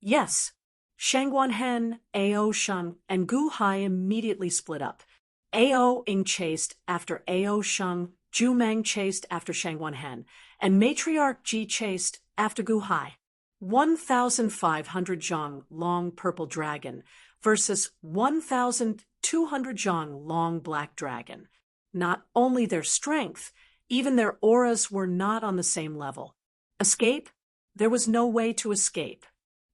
[SPEAKER 1] Yes. Shangguan Hen, Ao Sheng, and Gu Hai immediately split up. Ao Ing chased after Ao Sheng, Zhu Mang chased after Shangguan Hen, and Matriarch Ji chased after Gu Hai. 1,500 zhang long purple dragon versus 1,200 zhang long black dragon. Not only their strength, even their auras were not on the same level. Escape? There was no way to escape.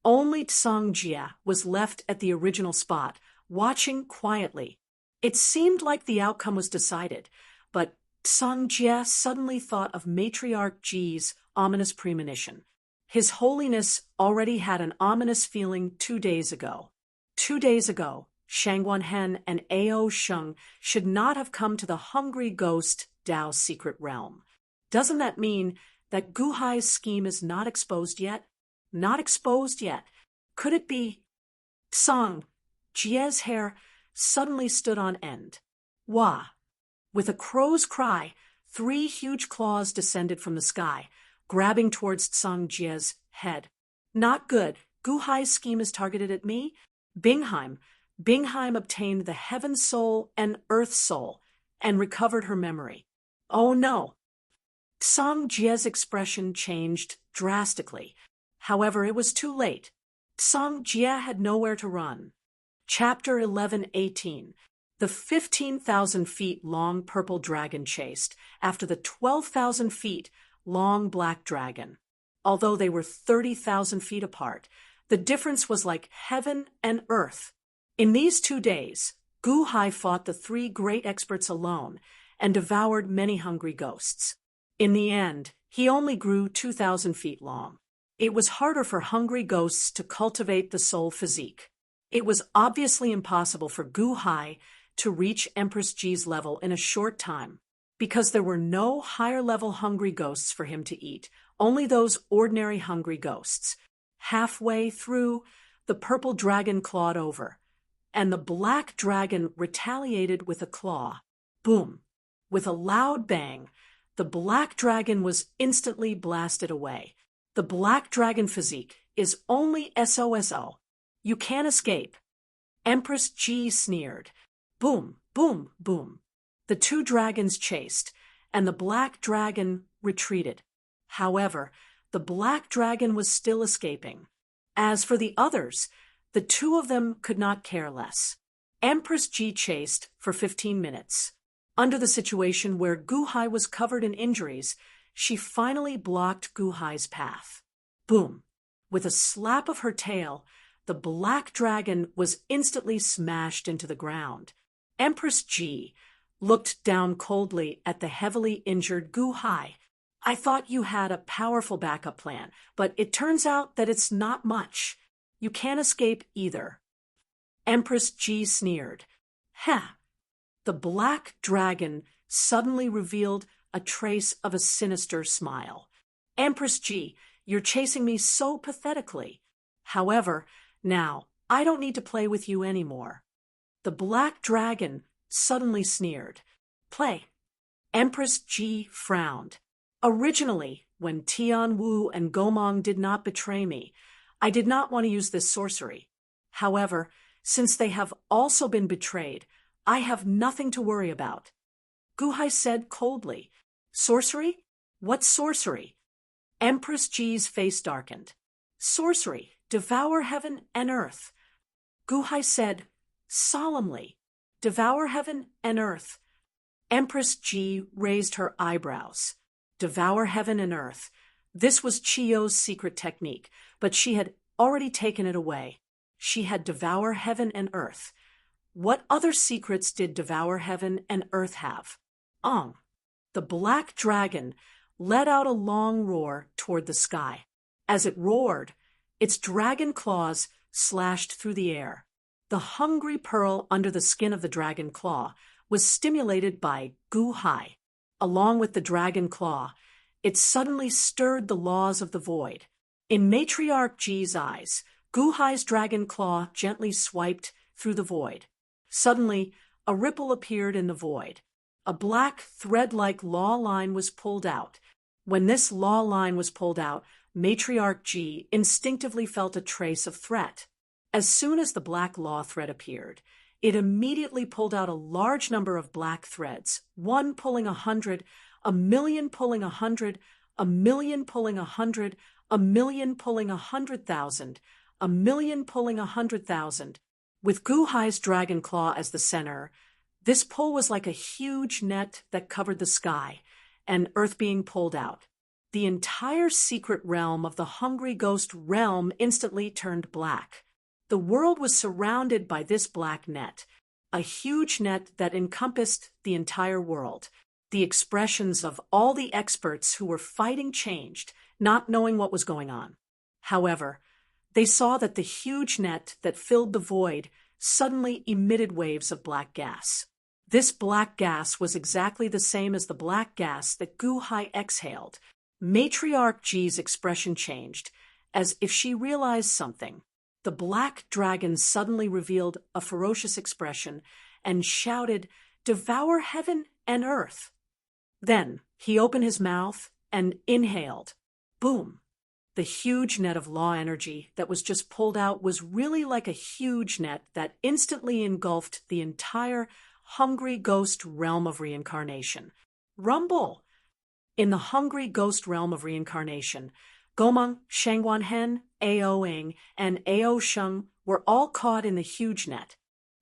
[SPEAKER 1] Only Tsang Jie was left at the original spot, watching quietly. It seemed like the outcome was decided, but Tsang Jie suddenly thought of Matriarch Ji's ominous premonition. His Holiness already had an ominous feeling 2 days ago. 2 days ago, Shang Wanhen and Ao Sheng should not have come to the hungry ghost Dao's secret realm. Doesn't that mean that Gu Hai's scheme is not exposed yet? Not exposed yet. Could it be? Tsang Jie's hair suddenly stood on end. Wah! With a crow's cry, 3 huge claws descended from the sky, grabbing towards Tsang Jie's head. Not good. Gu Hai's scheme is targeted at me? Bingheim obtained the Heaven Soul and Earth Soul and recovered her memory. Oh no! Tsang Jie's expression changed drastically. However, it was too late. Tsang Jie had nowhere to run. Chapter 11:18. The 15,000 feet long purple dragon chased after the 12,000 feet long black dragon. Although they were 30,000 feet apart, the difference was like heaven and earth. In these 2 days, Gu Hai fought the 3 great experts alone and devoured many hungry ghosts. In the end, he only grew 2,000 feet long. It was harder for hungry ghosts to cultivate the soul physique. It was obviously impossible for Gu Hai to reach Empress Ji's level in a short time, because there were no higher-level hungry ghosts for him to eat, only those ordinary hungry ghosts. Halfway through, the purple dragon clawed over, and the black dragon retaliated with a claw. Boom! With a loud bang, the black dragon was instantly blasted away. The black dragon physique is only SOSO. You can't escape. Empress Ji sneered. Boom, boom, boom. The 2 dragons chased, and the black dragon retreated. However, the black dragon was still escaping. As for the others, the 2 of them could not care less. Empress Ji chased for 15 minutes. Under the situation where Gu Hai was covered in injuries, she finally blocked Gu Hai's path. Boom! With a slap of her tail, the black dragon was instantly smashed into the ground. Empress Ji looked down coldly at the heavily injured Gu Hai. I thought you had a powerful backup plan, but it turns out that it's not much. You can't escape either. Empress Ji sneered. Heh! The black dragon suddenly revealed a trace of a sinister smile. Empress Ji, you're chasing me so pathetically. However, now, I don't need to play with you anymore. The black dragon suddenly sneered. Play. Empress Ji frowned. Originally, when Tian Wu and Gomong did not betray me, I did not want to use this sorcery. However, since they have also been betrayed, I have nothing to worry about. Gu Hai said coldly. Sorcery? What sorcery? Empress Ji's face darkened. Sorcery. Devour heaven and earth. Gu Hai said solemnly. Devour heaven and earth. Empress Ji raised her eyebrows. Devour heaven and earth. This was Chiyo's secret technique, but she had already taken it away. She had devour heaven and earth. What other secrets did devour heaven and earth have? The black dragon let out a long roar toward the sky. As it roared, its dragon claws slashed through the air. The hungry pearl under the skin of the dragon claw was stimulated by Gu Hai. Along with the dragon claw, it suddenly stirred the laws of the void. In Matriarch Ji's eyes, Gu Hai's dragon claw gently swiped through the void. Suddenly, a ripple appeared in the void. A black thread-like law line was pulled out. When this law line was pulled out, Matriarch Ji instinctively felt a trace of threat. As soon as the black law thread appeared, it immediately pulled out a large number of black threads, 1 pulling 100, 1,000,000 pulling 100, 1,000,000 pulling 100, 1,000,000 pulling 100,000, 1,000,000 pulling 100,000. With Gu Hai's dragon claw as the center, this pull was like a huge net that covered the sky, and earth being pulled out. the entire secret realm of the Hungry Ghost realm instantly turned black. The world was surrounded by this black net, a huge net that encompassed the entire world. The expressions of all the experts who were fighting changed, not knowing what was going on. However, they saw that the huge net that filled the void suddenly emitted waves of black gas. This black gas was exactly the same as the black gas that Gu-hai exhaled. Matriarch Ji's expression changed, as if she realized something. The black dragon suddenly revealed a ferocious expression and shouted, "Devour heaven and earth." Then he opened his mouth and inhaled. Boom! The huge net of law energy that was just pulled out was really like a huge net that instantly engulfed the entire Hungry Ghost realm of reincarnation. Rumble! In the Hungry Ghost realm of reincarnation, Gomang, Shangguanhen, Aoing, and Ao Sheng were all caught in the huge net.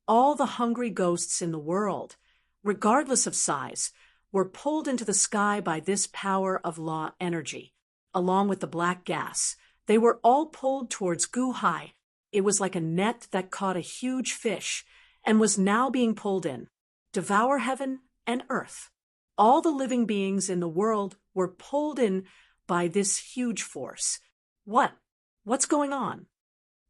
[SPEAKER 1] All the hungry ghosts in the world, regardless of size, were pulled into the sky by this power of law energy. Along with the black gas, they were all pulled towards Gu-hai. It was like a net that caught a huge fish and was now being pulled in. Devour heaven and earth. All the living beings in the world were pulled in by this huge force. What's going on?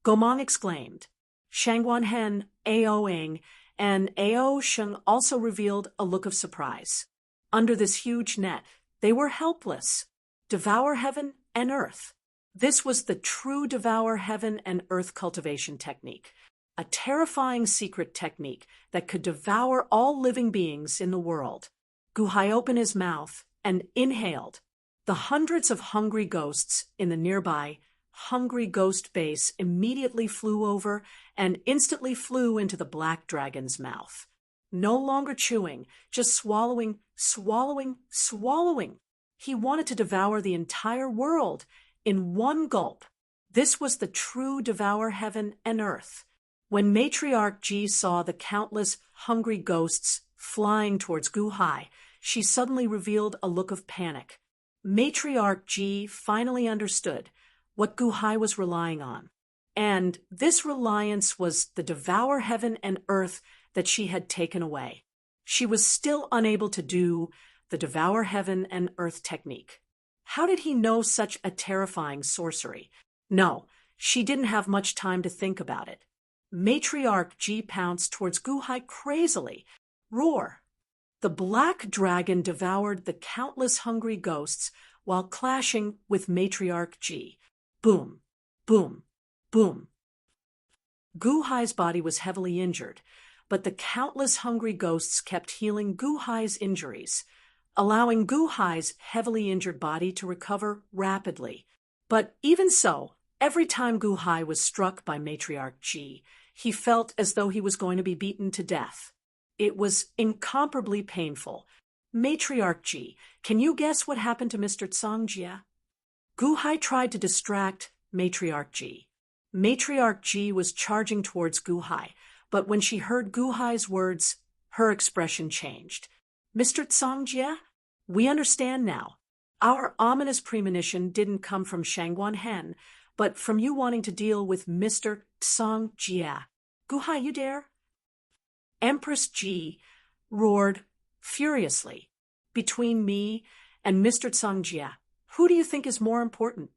[SPEAKER 1] Gomang exclaimed. Shangguanhen, Aoing, and Ao Sheng also revealed a look of surprise. Under this huge net, they were helpless. Devour heaven and earth. This was the true devour heaven and earth cultivation technique, a terrifying secret technique that could devour all living beings in the world. Gu-hai opened his mouth and inhaled. The hundreds of hungry ghosts in the nearby Hungry Ghost base immediately flew over and instantly flew into the black dragon's mouth. No longer chewing, just swallowing, swallowing, swallowing. He wanted to devour the entire world in one gulp. This was the true devour heaven and earth. When Matriarch Ji saw the countless hungry ghosts flying towards Gu-hai, she suddenly revealed a look of panic. Matriarch Ji finally understood what Gu-hai was relying on. And this reliance was the devour heaven and earth that she had taken away. She was still unable to do the devour heaven and earth technique. How did he know such a terrifying sorcery? No, she didn't have much time to think about it. Matriarch Ji pounced towards Gu-hai crazily. Roar! The black dragon devoured the countless hungry ghosts while clashing with Matriarch Ji. Boom, boom, boom. Gu-hai's body was heavily injured, but the countless hungry ghosts kept healing Gu-hai's injuries, allowing Gu-hai's heavily injured body to recover rapidly. But even so, every time Gu-hai was struck by Matriarch Ji, he felt as though he was going to be beaten to death. It was incomparably painful. Matriarch Ji, can you guess what happened to Mr. Tsang-jia? Gu-hai tried to distract Matriarch Ji. Matriarch Ji was charging towards Gu-hai, but when she heard Gu-hai's words, her expression changed. Mr. Tsang-jia, we understand now. Our ominous premonition didn't come from Shangguanhen, but from you wanting to deal with Mr. Tsang-jia. Gu-hai, you dare? Empress Ji roared furiously. Between me and Mr. Tsang-jia, who do you think is more important?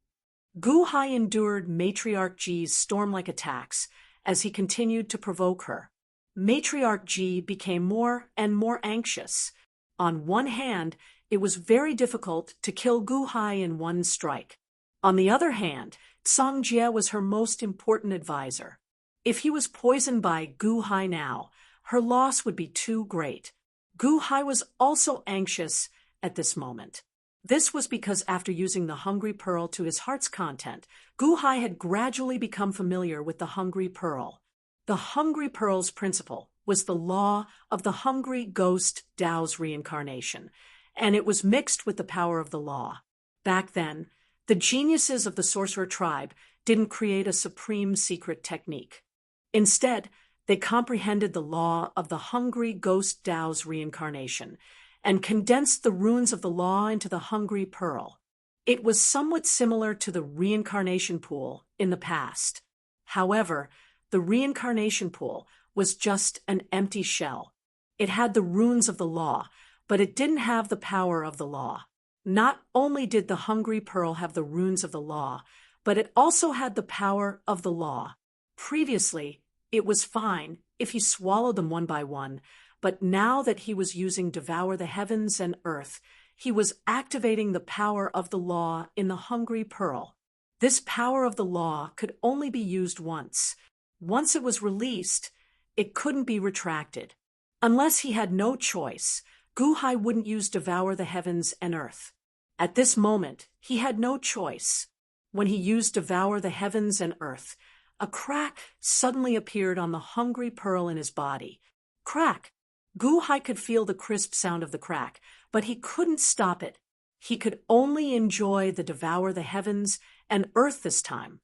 [SPEAKER 1] Gu-hai endured Matriarch Ji's storm-like attacks as he continued to provoke her. Matriarch Ji became more and more anxious. On one hand, it was very difficult to kill Gu-hai in one strike. On the other hand, Tsang-jia was her most important advisor. If he was poisoned by Gu-hai now, her loss would be too great. Gu-hai was also anxious at this moment. This was because after using the Hungry Pearl to his heart's content, Gu-hai had gradually become familiar with the Hungry Pearl. The Hungry Pearl's principle was the law of the Hungry Ghost Tao's reincarnation, and it was mixed with the power of the law. Back then, the geniuses of the sorcerer tribe didn't create a supreme secret technique. Instead, they comprehended the law of the Hungry Ghost Tao's reincarnation and condensed the runes of the law into the Hungry Pearl. It was somewhat similar to the reincarnation pool in the past. However, the reincarnation pool was just an empty shell. It had the runes of the law, but it didn't have the power of the law. Not only did the Hungry Pearl have the runes of the law, but it also had the power of the law. Previously, it was fine if he swallowed them one by one, but now that he was using Devour the Heavens and Earth, he was activating the power of the law in the Hungry Pearl. This power of the law could only be used once. Once it was released, it couldn't be retracted. Unless he had no choice, Guhai wouldn't use Devour the Heavens and Earth. At this moment, he had no choice. When he used Devour the Heavens and Earth, a crack suddenly appeared on the Hungry Pearl in his body. Crack! Guhai could feel the crisp sound of the crack, but he couldn't stop it. He could only enjoy the Devour the Heavens and Earth this time.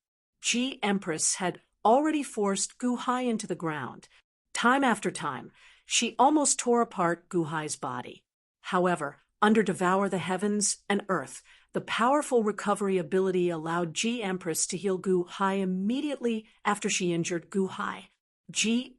[SPEAKER 1] Empress had already forced Guhai into the ground. Time after time, she almost tore apart Guhai's body. However, under Devour the Heavens and Earth, the powerful recovery ability allowed Empress to heal Guhai immediately after she injured Guhai.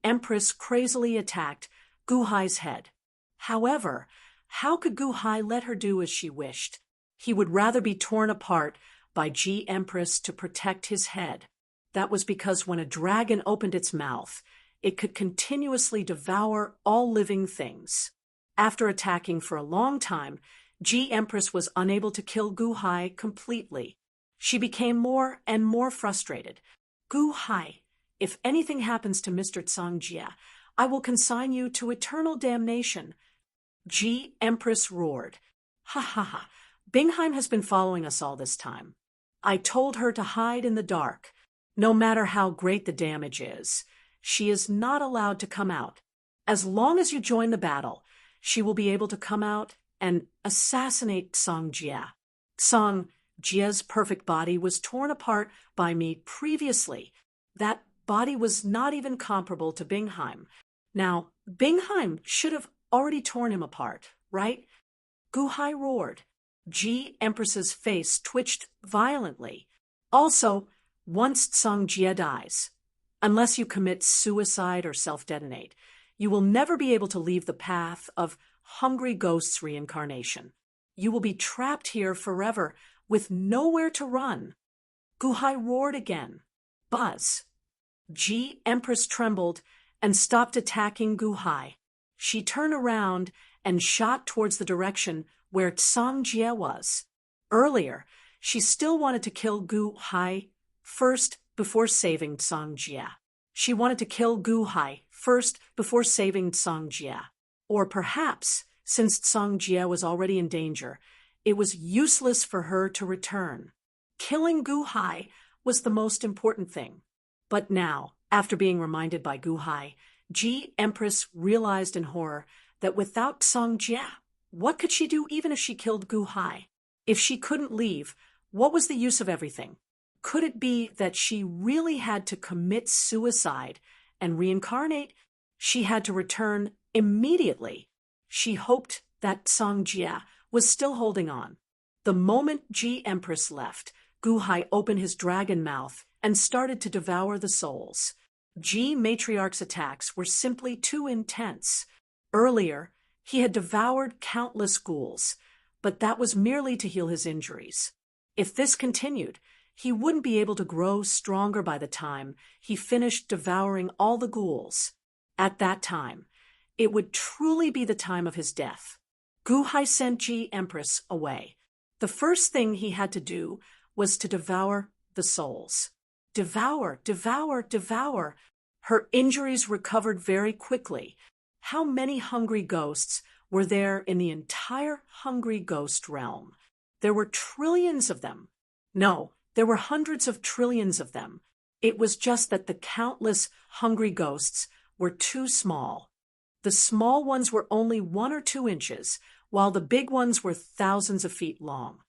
[SPEAKER 1] Empress crazily attacked Guhai's head. However, how could Guhai let her do as she wished? He would rather be torn apart by Empress to protect his head. That was because when a dragon opened its mouth, it could continuously devour all living things. After attacking for a long time, Empress was unable to kill Guhai completely. She became more and more frustrated. Guhai, if anything happens to Mr. Songjia, I will consign you to eternal damnation. Empress roared. Ha ha ha, Bingheim has been following us all this time. I told her to hide in the dark. No matter how great the damage is, she is not allowed to come out. As long as you join the battle, she will be able to come out and assassinate Songjia. Songjia's perfect body was torn apart by me previously. That body was not even comparable to Bingheim. Now, Bingheim should have already torn him apart, right? Guhai roared. Empress's face twitched violently. Also, once Songjia dies, unless you commit suicide or self-detonate, you will never be able to leave the path of Hungry Ghost's reincarnation. You will be trapped here forever with nowhere to run. Guhai roared again. Buzz. Empress trembled and stopped attacking Guhai. She turned around and shot towards the direction where Songjia was. Earlier, she still wanted to kill Guhai first before saving Songjia. She wanted to kill Guhai first before saving Songjia. Or perhaps, since Songjia was already in danger, it was useless for her to return. Killing Guhai was the most important thing. But now, after being reminded by Guhai, Empress realized in horror that without Songjia, what could she do even if she killed Guhai? If she couldn't leave, what was the use of everything? Could it be that she really had to commit suicide and reincarnate? She had to return immediately. She hoped that Songjia was still holding on. The moment Empress left, Guhai opened his dragon mouth and started to devour the souls. Matriarch's attacks were simply too intense. Earlier, he had devoured countless ghouls, but that was merely to heal his injuries. If this continued, he wouldn't be able to grow stronger by the time he finished devouring all the ghouls. At that time, it would truly be the time of his death. Guhai sent Empress away. The first thing he had to do was to devour the souls. Devour, devour, devour. Her injuries recovered very quickly. How many hungry ghosts were there in the entire hungry ghost realm? There were trillions of them. No, there were hundreds of trillions of them. It was just that the countless hungry ghosts were too small. The small ones were only 1 or 2 inches, while the big ones were thousands of feet long.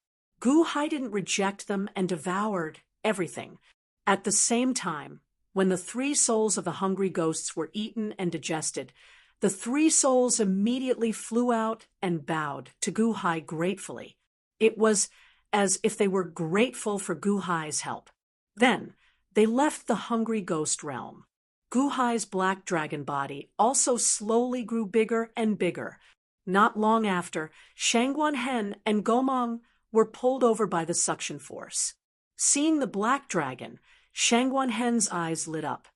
[SPEAKER 1] Guhai didn't reject them and devoured everything. At the same time, when the 3 souls of the hungry ghosts were eaten and digested, the 3 souls immediately flew out and bowed to Guhai gratefully. It was as if they were grateful for Gu Hai's help. Then, they left the hungry ghost realm. Gu Hai's black dragon body also slowly grew bigger and bigger. Not long after, Shangguan Hen and Gomang were pulled over by the suction force. Seeing the black dragon, Shangguan Hen's eyes lit up.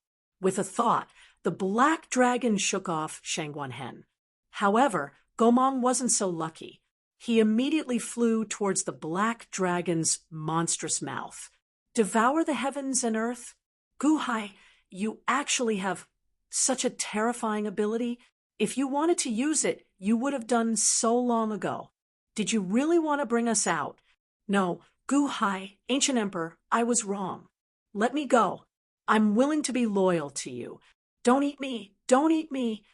[SPEAKER 1] With a thought, the black dragon shook off Shangguan Hen. However, Gomang wasn't so lucky. He immediately flew towards the black dragon's monstrous mouth. Devour the heavens and earth? Gu Hai, you actually have such a terrifying ability. If you wanted to use it, you would have done so long ago. Did you really want to bring us out? No, Gu Hai, Ancient Emperor, I was wrong. Let me go. I'm willing to be loyal to you. Don't eat me, don't eat me.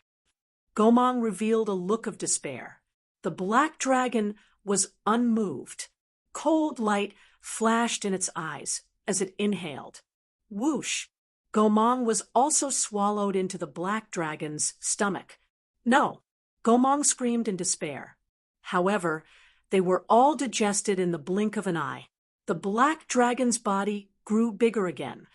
[SPEAKER 1] Gomang revealed a look of despair. The black dragon was unmoved. Cold light flashed in its eyes as it inhaled. Whoosh! Gomang was also swallowed into the black dragon's stomach. No! Gomang screamed in despair. However, they were all digested in the blink of an eye. The black dragon's body grew bigger again.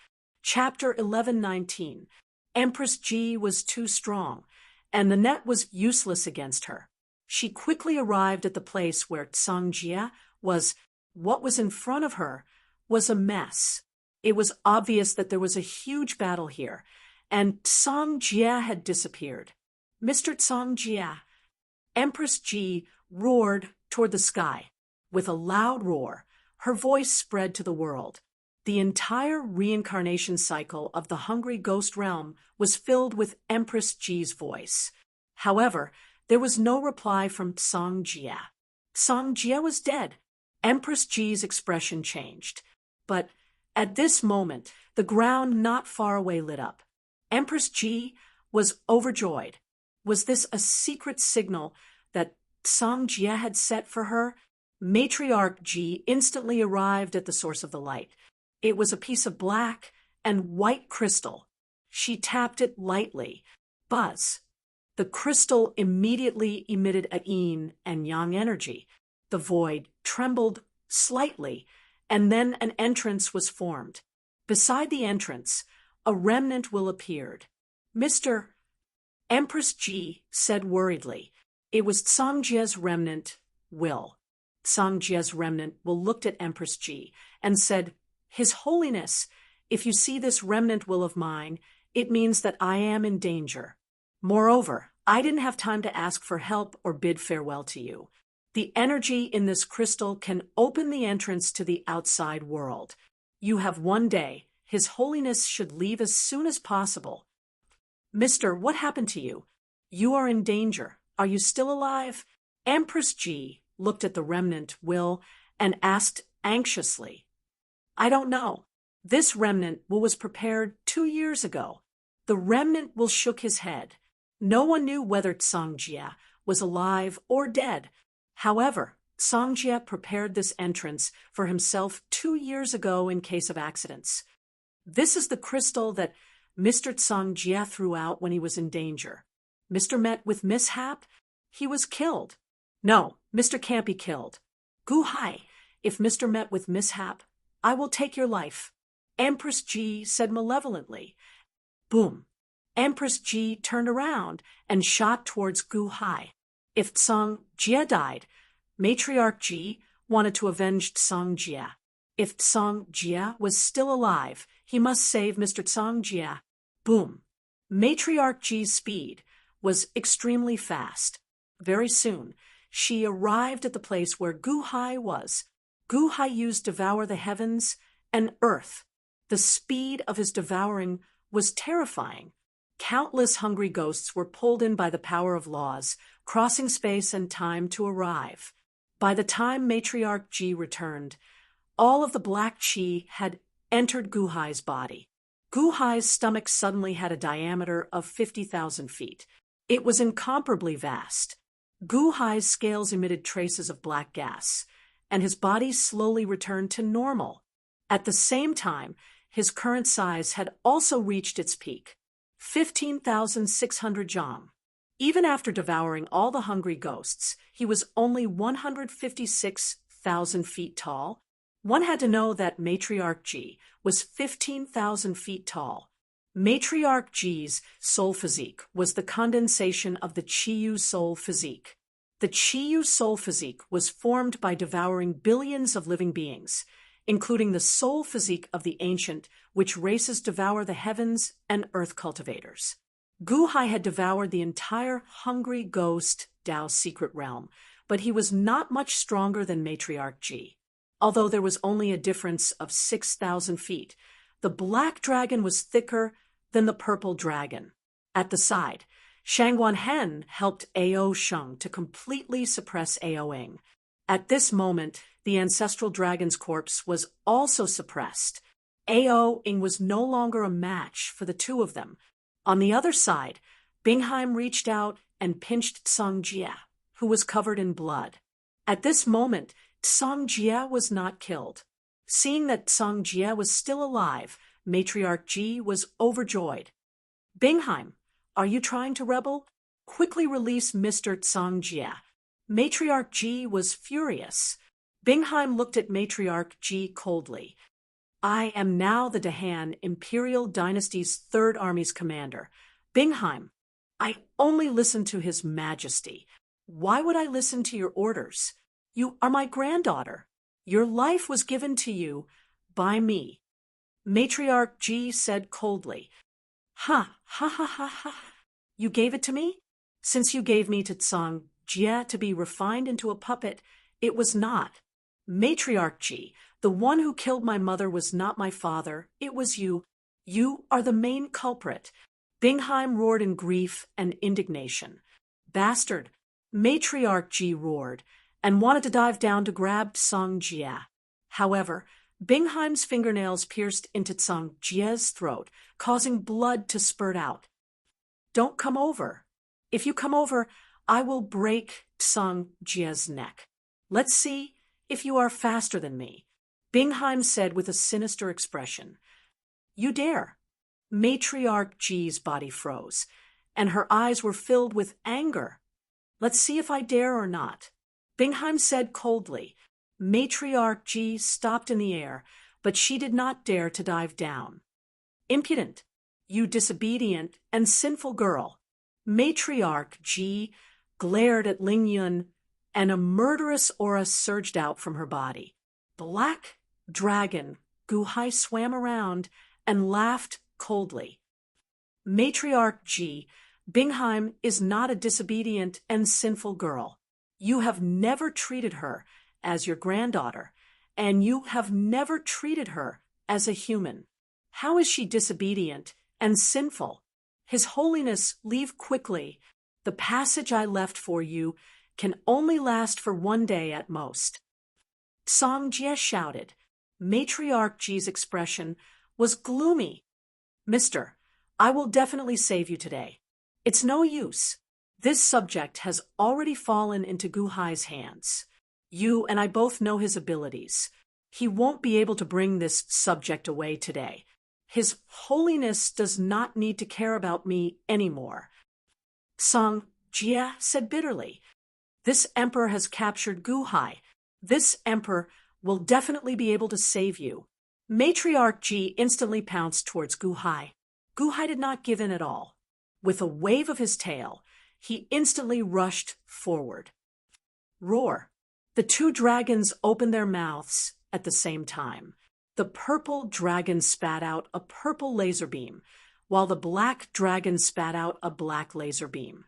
[SPEAKER 1] Chapter 11:19. Empress Ji was too strong, and the net was useless against her. She quickly arrived at the place where Tsang Jia was. What was in front of her was a mess. It was obvious that there was a huge battle here, and Tsang Jia had disappeared. Mr. Tsang Jia. Empress Ji roared toward the sky. With a loud roar, her voice spread to the world. The entire reincarnation cycle of the hungry ghost realm was filled with Empress Ji's voice. However, there was no reply from Tsang Jia. Tsang Jia was dead. Empress Ji's expression changed. But at this moment, the ground not far away lit up. Empress Ji was overjoyed. Was this a secret signal that Tsang Jia had set for her? Matriarch Ji instantly arrived at the source of the light. It was a piece of black and white crystal. She tapped it lightly. Buzz. The crystal immediately emitted a yin and yang energy. The void trembled slightly, and then an entrance was formed. Beside the entrance, a remnant will appeared. Mr. Empress Ji said worriedly. It was Tsang Jia's remnant, Will. Tsang Jia's remnant Will looked at Empress Ji and said, His Holiness, if you see this remnant will of mine, it means that I am in danger. Moreover, I didn't have time to ask for help or bid farewell to you. The energy in this crystal can open the entrance to the outside world. You have one day. His Holiness should leave as soon as possible. Mister, what happened to you? You are in danger. Are you still alive? Empress Ji looked at the remnant Will and asked anxiously. I don't know. This remnant Will was prepared 2 years ago. The remnant Will shook his head. No one knew whether Tsang Jia was alive or dead. However, Tsang Jia prepared this entrance for himself 2 years ago in case of accidents. This is the crystal that Mr. Tsang Jia threw out when he was in danger. Mr. met with mishap? He was killed. No, Mr. can't be killed. Gu Hai, if Mr. met with mishap, I will take your life. Empress Ji said malevolently. Boom. Empress Ji turned around and shot towards Gu Hai. If Tsang Jia died, Matriarch Ji wanted to avenge Tsang Jia. If Tsang Jia was still alive, he must save Mr. Tsang Jia. Boom. Matriarch Ji's speed was extremely fast. Very soon, she arrived at the place where Gu Hai was. Gu Hai used devour the heavens and earth. The speed of his devouring was terrifying. Countless hungry ghosts were pulled in by the power of laws, crossing space and time to arrive. By the time Matriarch Ji returned, all of the black chi had entered Gu Hai's body. Gu Hai's stomach suddenly had a diameter of 50,000 feet. It was incomparably vast. Gu Hai's scales emitted traces of black gas, and his body slowly returned to normal. At the same time, his current size had also reached its peak, 15,600 jam. Even after devouring all the hungry ghosts, he was only 156 6,000 feet tall? One had to know that Matriarch G was 15,000 feet tall. Matriarch G's soul physique was the condensation of the Chiyu soul physique. The Chiyu soul physique was formed by devouring billions of living beings, including the soul physique of the ancient, which races devour the heavens and earth cultivators. Guhai had devoured the entire hungry ghost Dao secret realm, but he was not much stronger than Matriarch G. Although there was only a difference of 6,000 feet, the black dragon was thicker than the purple dragon. At the side, Shangguan Hen helped Ao Sheng to completely suppress Ao Ing. At this moment, the ancestral dragon's corpse was also suppressed. Ao Ing was no longer a match for the two of them. On the other side, Bingheim reached out and pinched Tsang Jie, who was covered in blood. At this moment, Tsang Jie was not killed. Seeing that Tsang Jie was still alive, Matriarch Ji was overjoyed. Bingheim, are you trying to rebel? Quickly release Mr. Tsang Jie. Matriarch Ji was furious. Bingheim looked at Matriarch Ji coldly. I am now the Dahan Imperial Dynasty's Third Army's commander. Bingheim, I only listen to His Majesty. Why would I listen to your orders? You are my granddaughter. Your life was given to you by me. Matriarch Ji said coldly. Ha, ha, ha, ha, ha. You gave it to me? Since you gave me to Tsang Jie to be refined into a puppet, it was not. Matriarch Ji, the one who killed my mother was not my father, it was you. You are the main culprit. Bingheim roared in grief and indignation. Bastard! Matriarch Ji roared, and wanted to dive down to grab Tsang Jie. However, Bingheim's fingernails pierced into Tsang Jie's throat, causing blood to spurt out. Don't come over. If you come over, I will break Tsang Jie's neck. Let's see if you are faster than me, Bingheim said with a sinister expression. You dare. Matriarch Ji's body froze, and her eyes were filled with anger. Let's see if I dare or not, Bingheim said coldly. Matriarch Ji stopped in the air, but she did not dare to dive down. Impudent, you disobedient and sinful girl. Matriarch Ji glared at Ling Yun, and a murderous aura surged out from her body. Black Dragon Guhai swam around and laughed coldly. Matriarch Ji, Bingheim is not a disobedient and sinful girl. You have never treated her as your granddaughter, and you have never treated her as a human. How is she disobedient and sinful? His Holiness, leave quickly. The passage I left for you can only last for 1 day at most. Tsang Jie shouted. Matriarch Ji's expression was gloomy. Mister, I will definitely save you today. It's no use. This subject has already fallen into Guhai's hands. You and I both know his abilities. He won't be able to bring this subject away today. His Holiness does not need to care about me anymore. Tsang Jie said bitterly. This emperor has captured Guhai. This emperor will definitely be able to save you. Matriarch Ji instantly pounced towards Guhai. Guhai did not give in at all. With a wave of his tail, he instantly rushed forward. Roar! The two dragons opened their mouths at the same time. The purple dragon spat out a purple laser beam, while the black dragon spat out a black laser beam.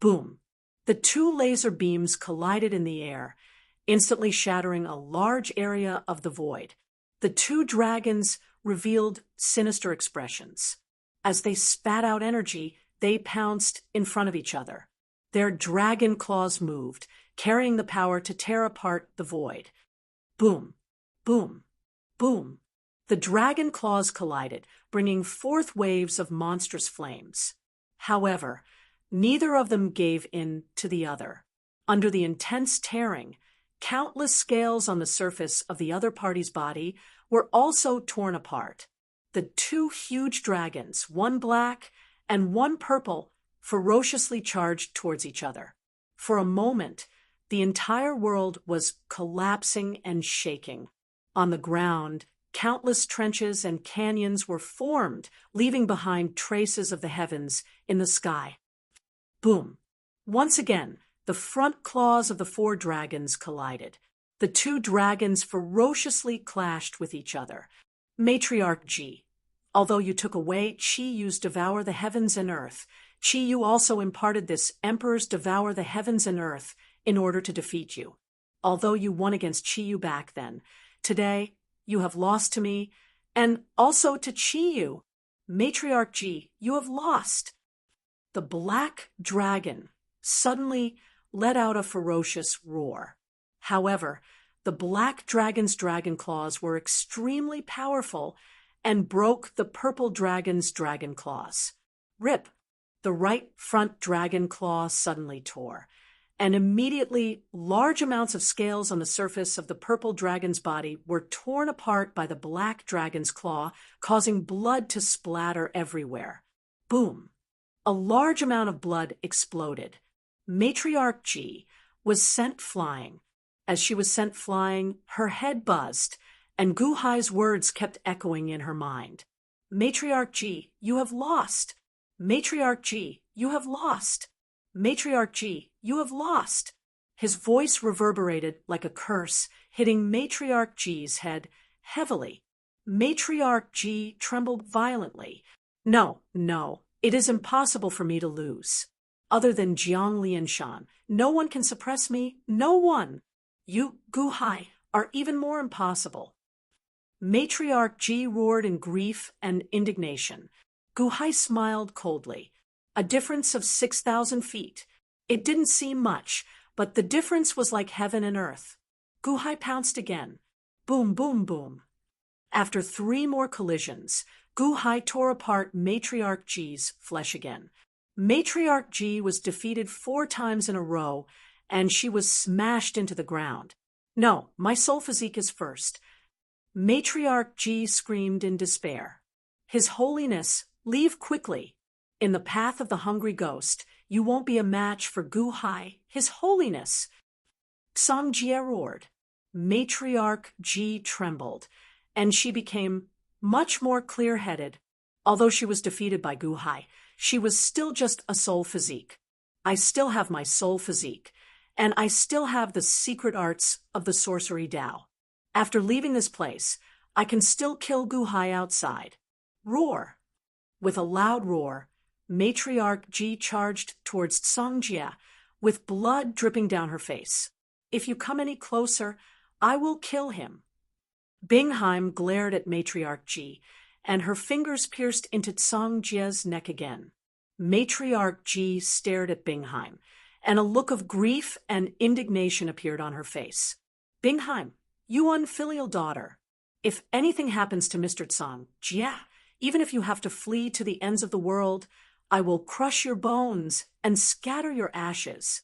[SPEAKER 1] Boom! The two laser beams collided in the air, instantly shattering a large area of the void. The two dragons revealed sinister expressions. As they spat out energy, they pounced in front of each other. Their dragon claws moved, carrying the power to tear apart the void. Boom, boom, boom. The dragon claws collided, bringing forth waves of monstrous flames. However, neither of them gave in to the other. Under the intense tearing, countless scales on the surface of the other party's body were also torn apart. The two huge dragons, one black and one purple, ferociously charged towards each other. For a moment, The entire world was collapsing and shaking. On the ground, countless trenches and canyons were formed, leaving behind traces of the heavens in the sky. Boom! Once again, the front claws of the four dragons collided. The two dragons ferociously clashed with each other. Matriarch Ji, although you took away Chi Yu's devour the heavens and earth, Chi Yu also imparted this Emperor's devour the heavens and earth in order to defeat you. Although you won against Chi Yu back then, today you have lost to me and also to Chi Yu. Matriarch Ji, you have lost. The black dragon suddenly let out a ferocious roar. However, the black dragon's dragon claws were extremely powerful and broke the purple dragon's dragon claws. Rip! The right front dragon claw suddenly tore, and immediately large amounts of scales on the surface of the purple dragon's body were torn apart by the black dragon's claw, causing blood to splatter everywhere. Boom! A large amount of blood exploded. Matriarch Ji was sent flying. As she was sent flying, her head buzzed, and Gu Hai's words kept echoing in her mind. Matriarch Ji, you have lost. Matriarch Ji, you have lost. Matriarch Ji, you have lost. His voice reverberated like a curse, hitting Matriarch Ji's head heavily. Matriarch Ji trembled violently. No, it is impossible for me to lose. Other than Jiang Lianshan, no one can suppress me, no one. You, Gu Hai, are even more impossible. Matriarch Ji roared in grief and indignation. Gu Hai smiled coldly. A difference of 6,000 feet. It didn't seem much, but the difference was like heaven and earth. Gu Hai pounced again. Boom, boom, boom. After 3 more collisions, Gu Hai tore apart Matriarch Ji's flesh again. Matriarch Ji was defeated 4 times in a row, and she was smashed into the ground. No, my soul physique is first. Matriarch Ji screamed in despair. His Holiness, leave quickly. In the path of the hungry ghost, you won't be a match for Gu Hai, His Holiness. Song Jie roared. Matriarch Ji trembled, and she became much more clear-headed. Although she was defeated by Gu Hai, she was still just a soul physique. I still have my soul physique, and I still have the secret arts of the sorcery Dao. After leaving this place, I can still kill Gu Hai outside. Roar! With a loud roar, Matriarch Ji charged towards Song Jie, with blood dripping down her face. If you come any closer, I will kill him. Bingheim glared at Matriarch Ji, and her fingers pierced into Song Jie's neck again. Matriarch Ji stared at Bingheim, and a look of grief and indignation appeared on her face. Bingheim, you unfilial daughter. If anything happens to Mr. Song Jie, even if you have to flee to the ends of the world, I will crush your bones and scatter your ashes.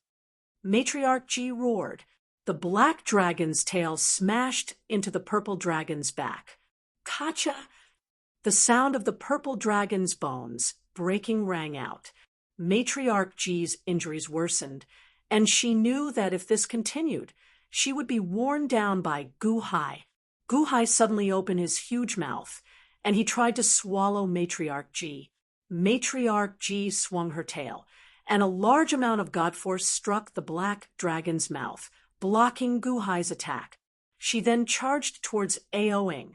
[SPEAKER 1] Matriarch Ji roared. The black dragon's tail smashed into the purple dragon's back. Kacha! The sound of the purple dragon's bones breaking rang out. Matriarch Ji's injuries worsened, and she knew that if this continued, she would be worn down by Gu Hai. Gu Hai suddenly opened his huge mouth, and he tried to swallow Matriarch Ji. Matriarch Ji swung her tail, and a large amount of god force struck the black dragon's mouth, blocking Gu Hai's attack. She then charged towards Aoing.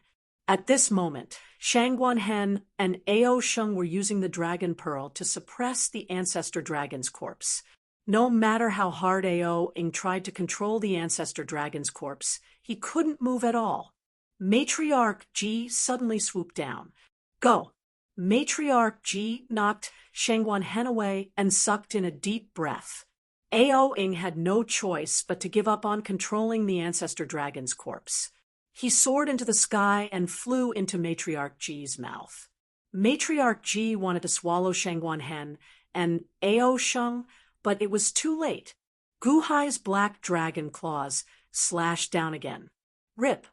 [SPEAKER 1] At this moment, Shangguan Hen and Ao Sheng were using the dragon pearl to suppress the ancestor dragon's corpse. No matter how hard Aoing tried to control the ancestor dragon's corpse, he couldn't move at all. Matriarch Ji suddenly swooped down. Go! Matriarch Ji knocked Shangguan Hen away and sucked in a deep breath. Aoing had no choice but to give up on controlling the ancestor dragon's corpse. He soared into the sky and flew into Matriarch Ji's mouth. Matriarch Ji wanted to swallow Shangguan Hen and Ao Sheng, but it was too late. Gu Hai's black dragon claws slashed down again. Rip!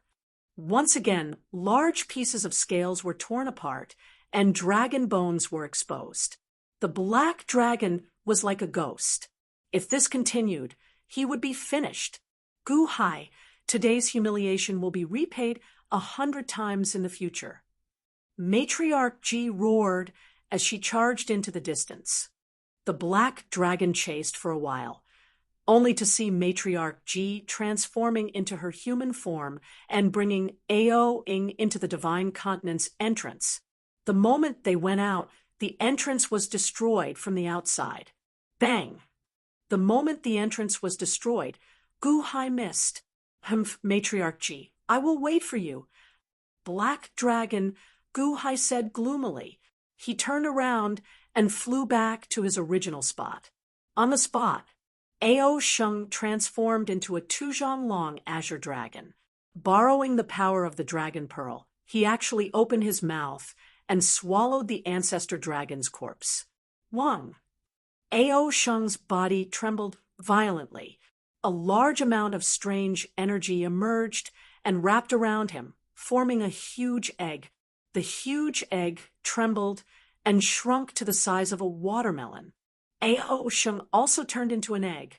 [SPEAKER 1] Once again, large pieces of scales were torn apart, and dragon bones were exposed. The black dragon was like a ghost. If this continued, he would be finished. Gu Hai, today's humiliation will be repaid 100 times in the future. Matriarch Ji roared as she charged into the distance. The black dragon chased for a while, only to see Matriarch Ji transforming into her human form and bringing Ao Ing into the Divine Continent's entrance. The moment they went out, the entrance was destroyed from the outside. Bang! The moment the entrance was destroyed, Gu Hai missed. Matriarch Ji, I will wait for you. Black Dragon, Gu Hai said gloomily. He turned around and flew back to his original spot. On the spot, Ao Sheng transformed into a Tuzhong-long azure dragon. Borrowing the power of the dragon pearl, he actually opened his mouth and swallowed the ancestor dragon's corpse. Wang. Ao Sheng's body trembled violently. A large amount of strange energy emerged and wrapped around him, forming a huge egg. The huge egg trembled and shrunk to the size of a watermelon. Ao Sheng also turned into an egg.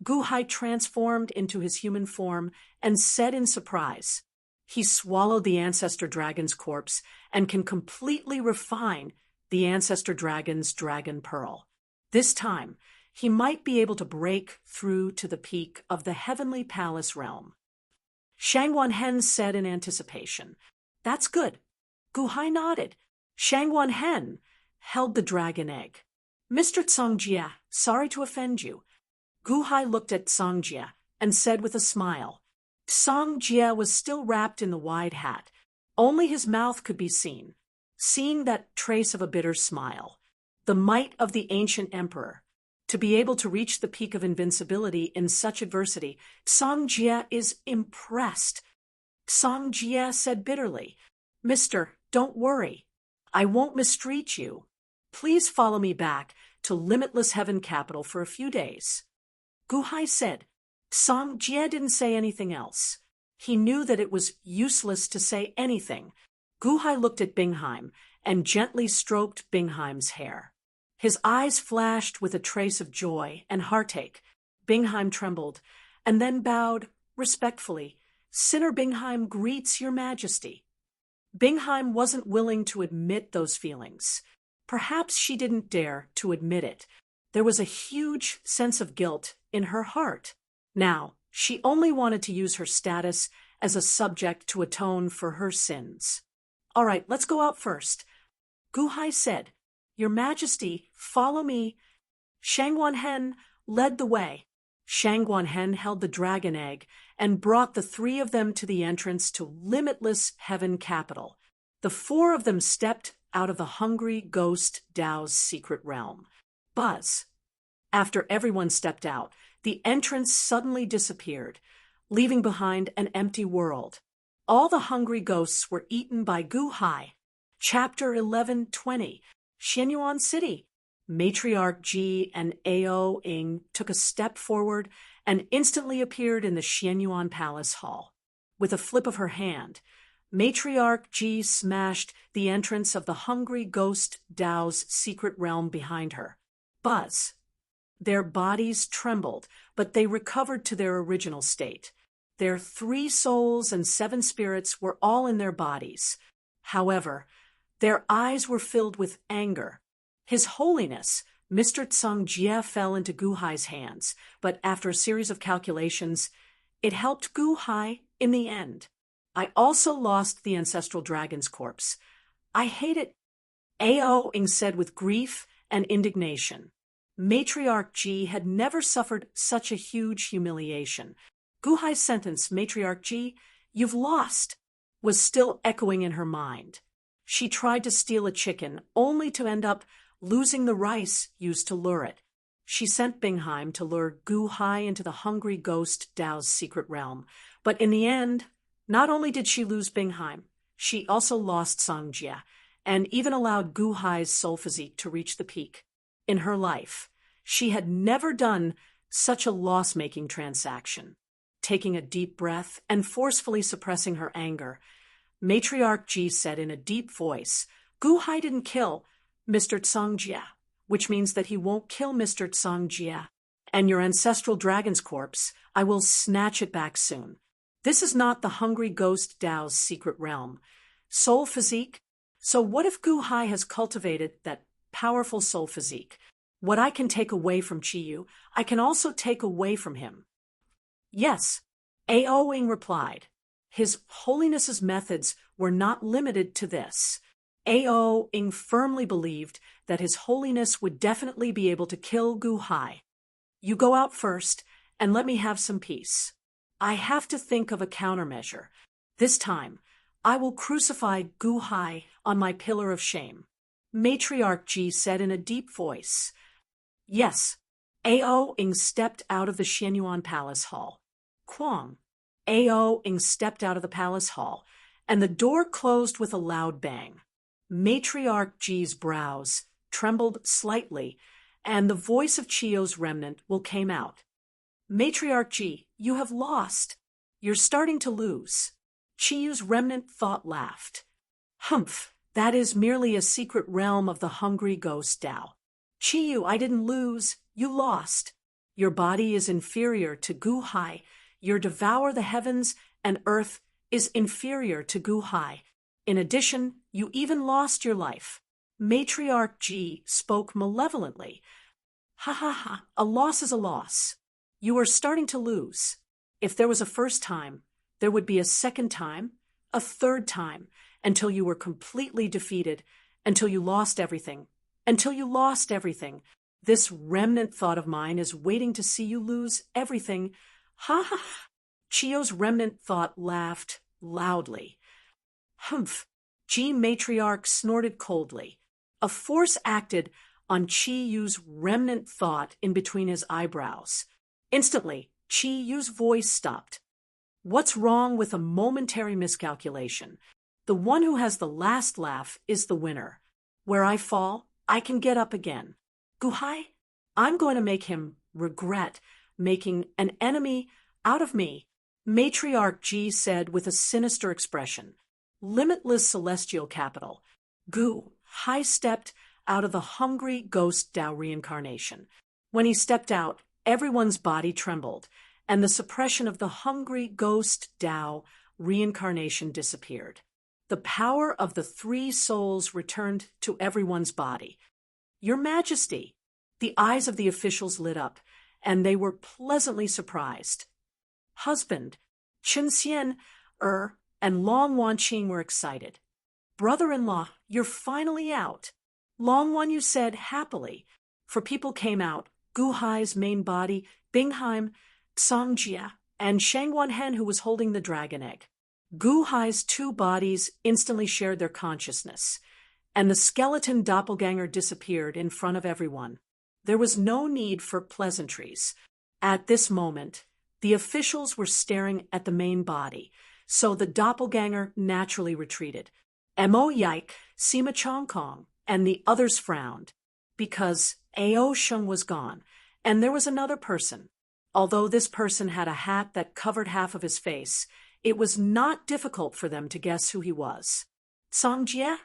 [SPEAKER 1] Gu Hai transformed into his human form and said in surprise, he swallowed the ancestor dragon's corpse and can completely refine the ancestor dragon's dragon pearl. This time, he might be able to break through to the peak of the heavenly palace realm. Shang Wanhen said in anticipation, That's good. Gu Hai nodded. Shang Wanhen held the dragon egg. Mr. Songjia, sorry to offend you. Gu Hai looked at Songjia and said with a smile. Songjia was still wrapped in the wide hat. Only his mouth could be seen. Seeing that trace of a bitter smile. The might of the ancient emperor. To be able to reach the peak of invincibility in such adversity, Songjia is impressed. Songjia said bitterly, Mister, don't worry. I won't mistreat you. Please follow me back to Limitless Heaven Capital for a few days. Gu Hai said. Songjia didn't say anything else. He knew that it was useless to say anything. Gu Hai looked at Bingheim and gently stroked Bingheim's hair. His eyes flashed with a trace of joy and heartache. Bingheim trembled, and then bowed respectfully. Sinner Bingheim greets your majesty. Bingheim wasn't willing to admit those feelings. Perhaps she didn't dare to admit it. There was a huge sense of guilt in her heart. Now, she only wanted to use her status as a subject to atone for her sins. All right, let's go out first. Gu Hai said, Your Majesty, follow me. Shang Wanhen led the way. Shang Wanhen held the dragon egg and brought the three of them to the entrance to Limitless Heaven Capital. The four of them stepped out of the hungry ghost Dao's secret realm. Buzz. After everyone stepped out, the entrance suddenly disappeared, leaving behind an empty world. All the hungry ghosts were eaten by Gu Hai. Chapter 1120. Xianyuan City. Matriarch Ji and Ao Ing took a step forward and instantly appeared in the Xianyuan Palace Hall. With a flip of her hand, Matriarch Ji smashed the entrance of the hungry ghost Dao's secret realm behind her. Buzz. Their bodies trembled, but they recovered to their original state. Their 3 souls and 7 spirits were all in their bodies. However, their eyes were filled with anger. His Holiness, Mr. Songjia, fell into Gu Hai's hands, but after a series of calculations, it helped Gu Hai in the end. I also lost the ancestral dragon's corpse. I hate it, Ao Ing said with grief and indignation. Matriarch Ji had never suffered such a huge humiliation. Gu Hai's sentence, Matriarch Ji, you've lost, was still echoing in her mind. She tried to steal a chicken, only to end up losing the rice used to lure it. She sent Bingheim to lure Gu Hai into the hungry ghost Dao's secret realm. But in the end, not only did she lose Bingheim, she also lost Songjia, and even allowed Gu Hai's soul physique to reach the peak. In her life, she had never done such a loss-making transaction. Taking a deep breath and forcefully suppressing her anger, Matriarch Ji said in a deep voice, Gu Hai didn't kill Mr. Songjia, which means that he won't kill Mr. Songjia and your ancestral dragon's corpse, I will snatch it back soon. This is not the hungry ghost Dao's secret realm. Soul physique? So what if Gu Hai has cultivated that powerful soul physique? What I can take away from Chiyu, I can also take away from him. Yes, Ao Ing replied. His Holiness's methods were not limited to this. Ao Ing firmly believed that His Holiness would definitely be able to kill Gu Hai. You go out first, and let me have some peace. I have to think of a countermeasure. This time, I will crucify Gu Hai on my pillar of shame. Matriarch Ji said in a deep voice. Yes, Ao Ing stepped out of the Xianyuan Palace Hall. Quang. Ao Ing stepped out of the palace hall, and the door closed with a loud bang. Matriarch Ji's brows trembled slightly, and the voice of Chiyo's remnant came out. Matriarch Ji, you have lost. You're starting to lose. Chiyo's remnant laughed. Humph, that is merely a secret realm of the hungry ghost Dao. Chiyu, I didn't lose. You lost. Your body is inferior to Gu Hai. Your devour the heavens and earth is inferior to Gu Hai. In addition, you even lost your life. Matriarch Ji spoke malevolently. Ha ha ha, a loss is a loss. You are starting to lose. If there was a first time, there would be a second time, a third time, until you were completely defeated, until you lost everything. Until you lost everything. This remnant thought of mine is waiting to see you lose everything. Ha ha ha. Chiyo's remnant thought laughed loudly. Humph. Ji Matriarch snorted coldly. A force acted on Chiyu's remnant thought in between his eyebrows. Instantly, Chiyu's voice stopped. What's wrong with a momentary miscalculation? The one who has the last laugh is the winner. Where I fall, I can get up again. Gu Hai, I'm going to make him regret making an enemy out of me, Matriarch Ji said with a sinister expression. Limitless celestial capital. Gu Hai stepped out of the hungry ghost Dao reincarnation. When he stepped out, everyone's body trembled, and the suppression of the hungry ghost Dao reincarnation disappeared. The power of the three souls returned to everyone's body. Your Majesty! The eyes of the officials lit up, and they were pleasantly surprised. Husband, Chen Xian, and Long Wanqing were excited. Brother-in-law, you're finally out. Long Wan, you said happily, for people came out, Gu Hai's main body, Bingheim, Songjia, and Shangwan Hen, who was holding the dragon egg. Gu Hai's two bodies instantly shared their consciousness, and the skeleton doppelganger disappeared in front of everyone. There was no need for pleasantries. At this moment, the officials were staring at the main body, so the doppelganger naturally retreated. Mo Yike, Sima Chongkong, and the others frowned, because Ao Sheng was gone, and there was another person. Although this person had a hat that covered half of his face, it was not difficult for them to guess who he was. Songjie?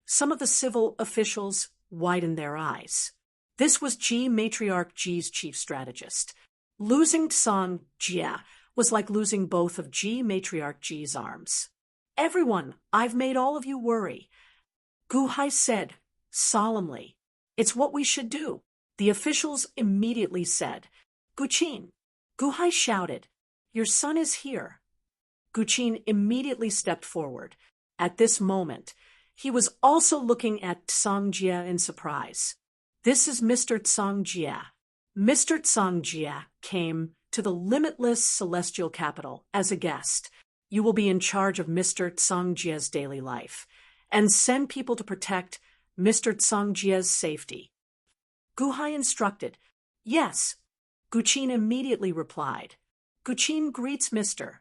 [SPEAKER 1] Some of the civil officials widened their eyes. This was Ji Matriarch Ji's chief strategist. Losing Songjie was like losing both of Ji Matriarch Ji's arms. Everyone, I've made all of you worry. Gu Hai said, solemnly. It's what we should do. The officials immediately said, Guqin. Gu Hai shouted, your son is here. Guqin immediately stepped forward. At this moment, he was also looking at Songjie in surprise. This is Mr. Songjie. Mr. Songjie came to the limitless celestial capital as a guest. You will be in charge of Mr. Songjie's daily life and send people to protect Mr. Songjie's safety. Gu Hai instructed, yes. Guqin immediately replied. Guqin greets Mr.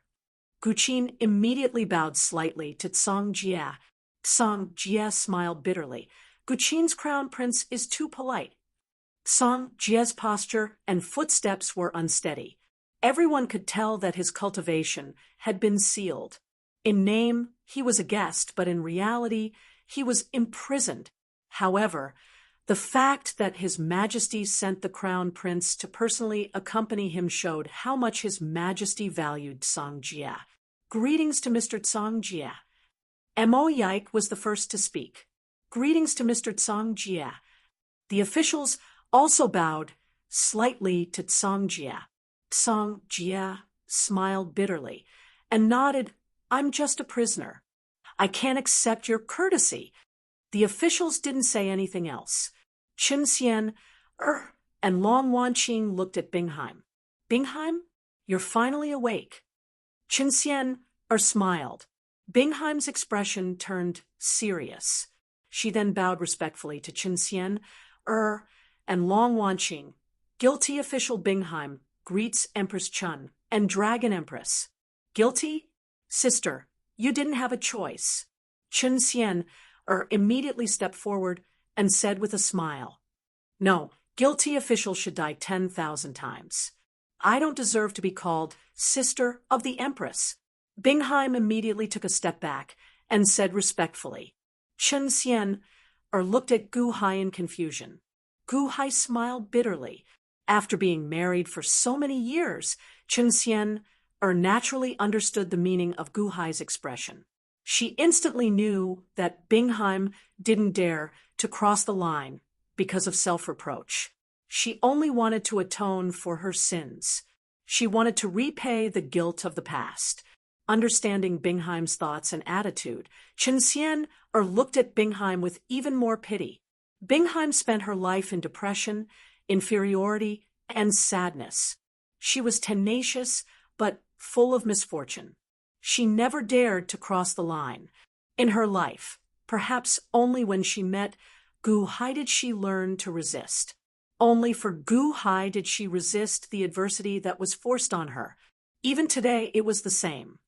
[SPEAKER 1] Guqin immediately bowed slightly to Songjie. Songjie smiled bitterly. Guqin's crown prince is too polite. Songjie's posture and footsteps were unsteady. Everyone could tell that his cultivation had been sealed. In name, he was a guest, but in reality, he was imprisoned. However, The fact that His Majesty sent the Crown Prince to personally accompany him showed how much His Majesty valued Songjia. Greetings to Mr. Songjia. Mo Yike was the first to speak. Greetings to Mr. Songjia. The officials also bowed slightly to Songjia. Songjia smiled bitterly and nodded, "I'm just a prisoner. I can't accept your courtesy." The officials didn't say anything else. Chen Xian, and Long Wanqing looked at Bingheim. "Bingheim, you're finally awake." Chen Xian, smiled. Bingheim's expression turned serious. She then bowed respectfully to Chen Xian, and Long Wanqing. Guilty official Bingheim greets Empress Chun and Dragon Empress. Guilty? Sister, you didn't have a choice. Chen Xian, immediately stepped forward and said with a smile, "No, guilty official should die 10,000 times. I don't deserve to be called sister of the Empress." Bingheim immediately took a step back and said respectfully. Chen Xian, looked at Gu Hai in confusion. Gu Hai smiled bitterly. After being married for so many years, Chen Xian, naturally understood the meaning of Gu Hai's expression. She instantly knew that Bingheim didn't dare to cross the line because of self-reproach. She only wanted to atone for her sins. She wanted to repay the guilt of the past. Understanding Bingheim's thoughts and attitude, Chen Xian looked at Bingheim with even more pity. Bingheim spent her life in depression, inferiority, and sadness. She was tenacious, but full of misfortune. She never dared to cross the line. In her life, perhaps only when she met Gu Hai did she learn to resist. Only for Gu Hai did she resist the adversity that was forced on her. Even today, it was the same.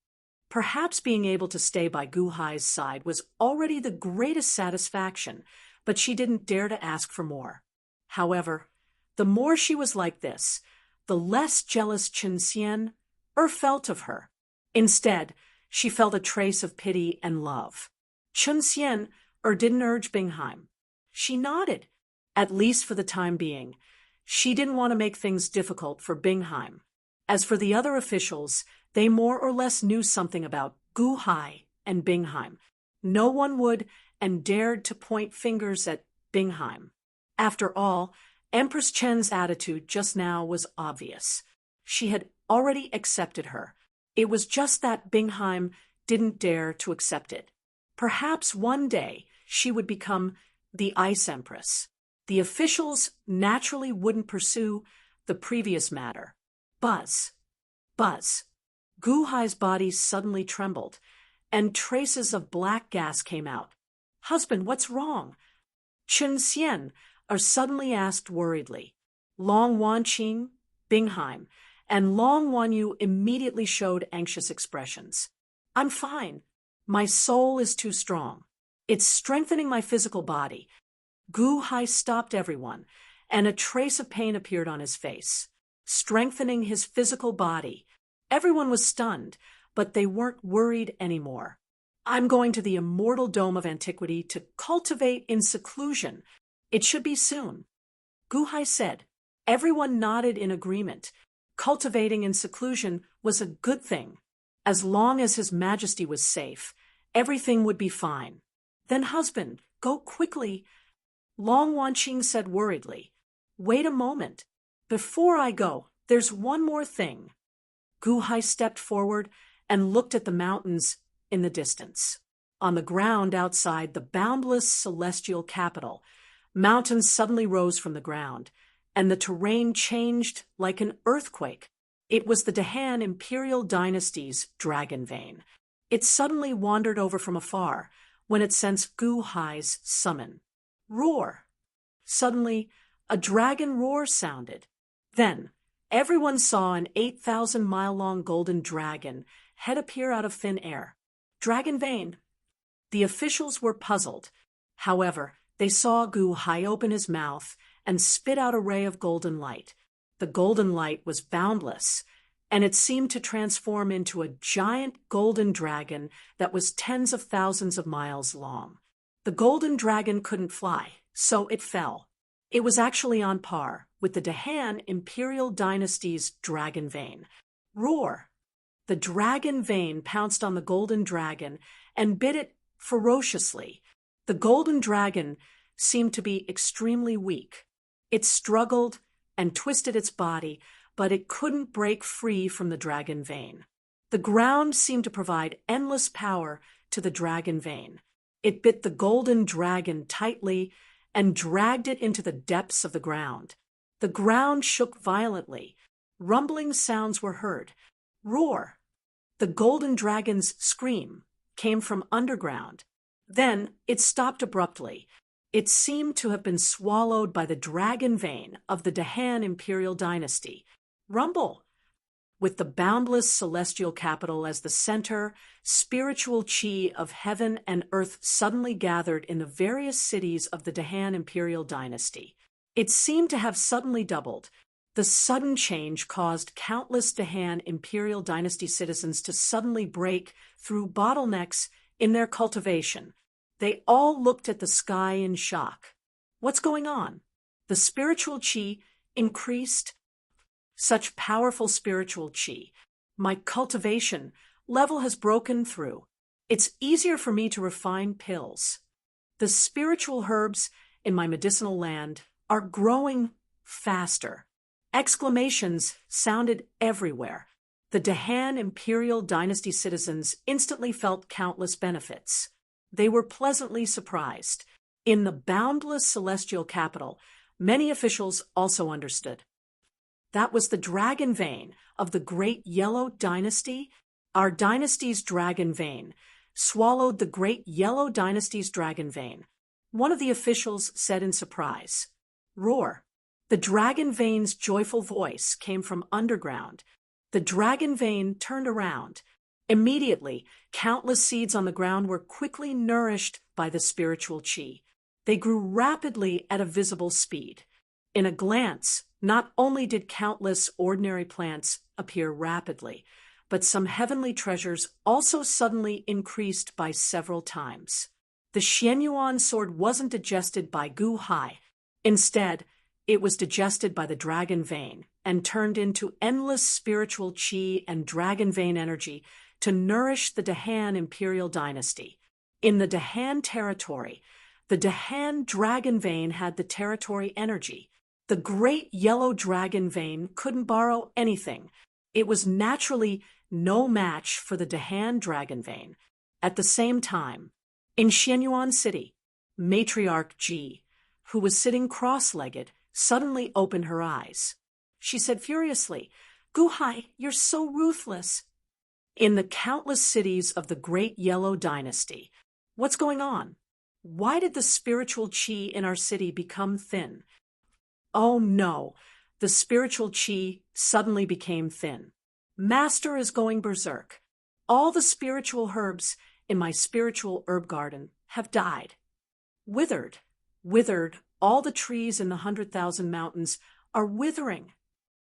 [SPEAKER 1] Perhaps being able to stay by Gu Hai's side was already the greatest satisfaction, but she didn't dare to ask for more. However, the more she was like this, the less jealous Chen Xian felt of her. Instead, she felt a trace of pity and love. Chen Xian didn't urge Bingheim. She nodded, at least for the time being. She didn't want to make things difficult for Bingheim. As for the other officials, they more or less knew something about Gu Hai and Bingheim. No one would and dared to point fingers at Bingheim. After all, Empress Chen's attitude just now was obvious. She had already accepted her. It was just that Bingheim didn't dare to accept it. Perhaps one day she would become the Ice Empress. The officials naturally wouldn't pursue the previous matter. Buzz. Buzz. Gu Hai's body suddenly trembled, and traces of black gas came out. "Husband, what's wrong?" Chen Xian suddenly asked worriedly. Long Wanqing, Bingheim, and Long Wanyu immediately showed anxious expressions. "I'm fine. My soul is too strong. It's strengthening my physical body." Gu Hai stopped everyone, and a trace of pain appeared on his face. Strengthening his physical body. Everyone was stunned, but they weren't worried anymore. "I'm going to the Immortal Dome of Antiquity to cultivate in seclusion. It should be soon," Gu Hai said. Everyone nodded in agreement. Cultivating in seclusion was a good thing. As long as His Majesty was safe, everything would be fine. "Then, husband, go quickly," Long Wanqing said worriedly. "Wait a moment. Before I go, there's one more thing." Gu Hai stepped forward and looked at the mountains in the distance. On the ground outside the boundless celestial capital, mountains suddenly rose from the ground, and the terrain changed like an earthquake. It was the Dahan Imperial Dynasty's dragon vein. It suddenly wandered over from afar when it sensed Gu Hai's summon. Roar! Suddenly, a dragon roar sounded. Then, everyone saw an 8,000-mile-long golden dragon head appear out of thin air. Dragon vein. The officials were puzzled. However, they saw Gu Hai open his mouth and spit out a ray of golden light. The golden light was boundless, and it seemed to transform into a giant golden dragon that was tens of thousands of miles long. The golden dragon couldn't fly, so it fell. It was actually on par with the Dahan imperial dynasty's dragon vein. Roar! The dragon vein pounced on the golden dragon and bit it ferociously. The golden dragon seemed to be extremely weak. It struggled and twisted its body, but it couldn't break free from the dragon vein. The ground seemed to provide endless power to the dragon vein. It bit the golden dragon tightly and dragged it into the depths of the ground. The ground shook violently. Rumbling sounds were heard. Roar! The golden dragon's scream came from underground. Then it stopped abruptly. It seemed to have been swallowed by the dragon vein of the Dahan imperial dynasty. Rumble! With the boundless celestial capital as the center, spiritual chi of heaven and earth suddenly gathered in the various cities of the Dahan imperial dynasty. It seemed to have suddenly doubled. The sudden change caused countless Dahan imperial dynasty citizens to suddenly break through bottlenecks in their cultivation. They all looked at the sky in shock. What's going on? The spiritual chi increased. Such powerful spiritual chi. My cultivation level has broken through. It's easier for me to refine pills. The spiritual herbs in my medicinal land are growing faster. Exclamations sounded everywhere. The Dahan imperial dynasty citizens instantly felt countless benefits. They were pleasantly surprised. In the boundless celestial capital, many officials also understood. That was the dragon vein of the great yellow dynasty. Our dynasty's dragon vein swallowed the great yellow dynasty's dragon vein. One of the officials said in surprise. Roar! The dragon vein's joyful voice came from underground. The dragon vein turned around. Immediately, countless seeds on the ground were quickly nourished by the spiritual chi. They grew rapidly at a visible speed. In a glance, not only did countless ordinary plants appear rapidly, but some heavenly treasures also suddenly increased by several times. The Xianyuan sword wasn't digested by Gu Hai. Instead, it was digested by the dragon vein and turned into endless spiritual chi and dragon vein energy to nourish the Dahan imperial dynasty. In the Dahan territory, the Dahan dragon vein had the territory energy. The great yellow dragon vein couldn't borrow anything. It was naturally no match for the Dahan dragon vein. At the same time, in Xianyuan City, Matriarch Ji, who was sitting cross-legged, suddenly opened her eyes. She said furiously, "Gu Hai, you're so ruthless." In the countless cities of the great yellow dynasty, what's going on? Why did the spiritual chi in our city become thin? Oh no, the spiritual chi suddenly became thin. Master is going berserk. All the spiritual herbs in my spiritual herb garden have died. Withered, all the trees in the 100,000 mountains are withering.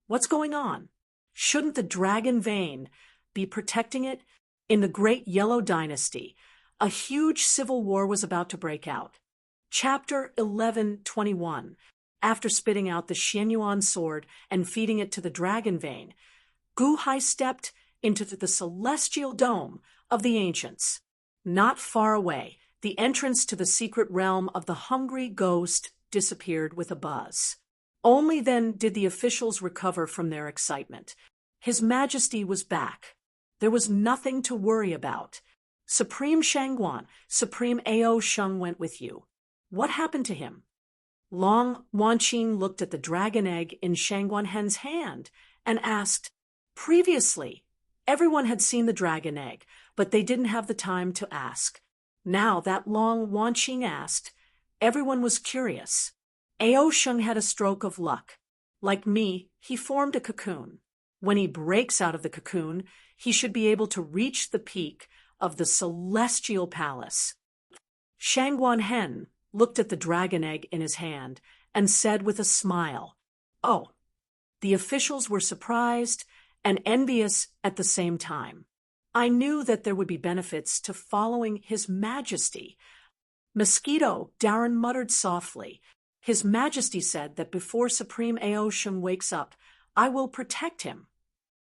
[SPEAKER 1] What's going on? Shouldn't the dragon vein be protecting it? In the great yellow dynasty, a huge civil war was about to break out. Chapter 11:21. After spitting out the Xianyuan sword and feeding it to the dragon vein, Gu Hai stepped into the celestial dome of the ancients. Not far away, the entrance to the secret realm of the hungry ghost disappeared with a buzz. Only then did the officials recover from their excitement. His Majesty was back. There was nothing to worry about. Supreme Shangguan, Supreme Ao Sheng went with you. What happened to him? Long Wanqing looked at the dragon egg in Shangguan Hen's hand and asked. Previously, everyone had seen the dragon egg, but they didn't have the time to ask. Now that Long Wanqing asked, everyone was curious. Ao Sheng had a stroke of luck. Like me, he formed a cocoon. When he breaks out of the cocoon, he should be able to reach the peak of the celestial palace. Shangguan Hen looked at the dragon egg in his hand and said with a smile, "Oh." The officials were surprised and envious at the same time. I knew that there would be benefits to following His Majesty. Mosquito, Darren muttered softly. His Majesty said that before Supreme Ao Shun wakes up, I will protect him.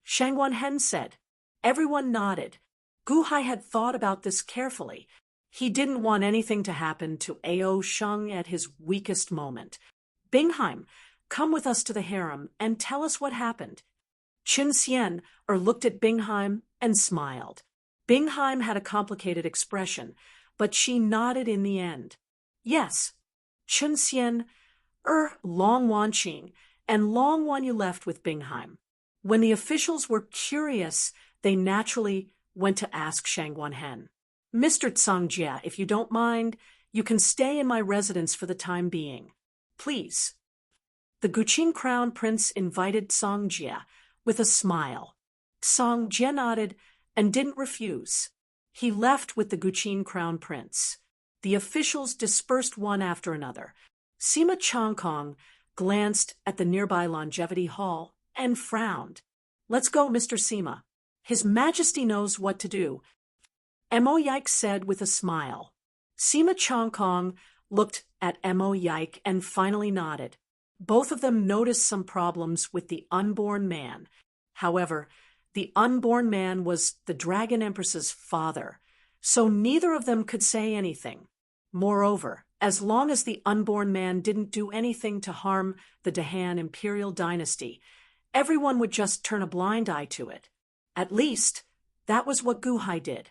[SPEAKER 1] Shangguan said. Everyone nodded. Gu Hai had thought about this carefully. He didn't want anything to happen to Ao Shun at his weakest moment. Bingheim, come with us to the harem and tell us what happened. Qin Xian looked at Bingheim and smiled. Bingheim had a complicated expression, but she nodded in the end. Yes. Qin Xian, Long Wanqing, and Long Wanyu left with Bingheim. When the officials were curious, they naturally went to ask Shangguan. Mr. Cangjie, if you don't mind, you can stay in my residence for the time being. Please. The Guqin Crown Prince invited Cangjie with a smile. Cangjie nodded and didn't refuse. He left with the Guqin Crown Prince. The officials dispersed one after another. Sima Chongkong glanced at the nearby Longevity Hall and frowned. Let's go, Mr. Sima. His Majesty knows what to do. Mo Yike said with a smile. Sima Chongkong looked at Mo Yike and finally nodded. Both of them noticed some problems with the unborn man. However, the unborn man was the Dragon Empress's father, so neither of them could say anything. Moreover, as long as the unborn man didn't do anything to harm the Dahan imperial dynasty, everyone would just turn a blind eye to it. At least, that was what Gu Hai did.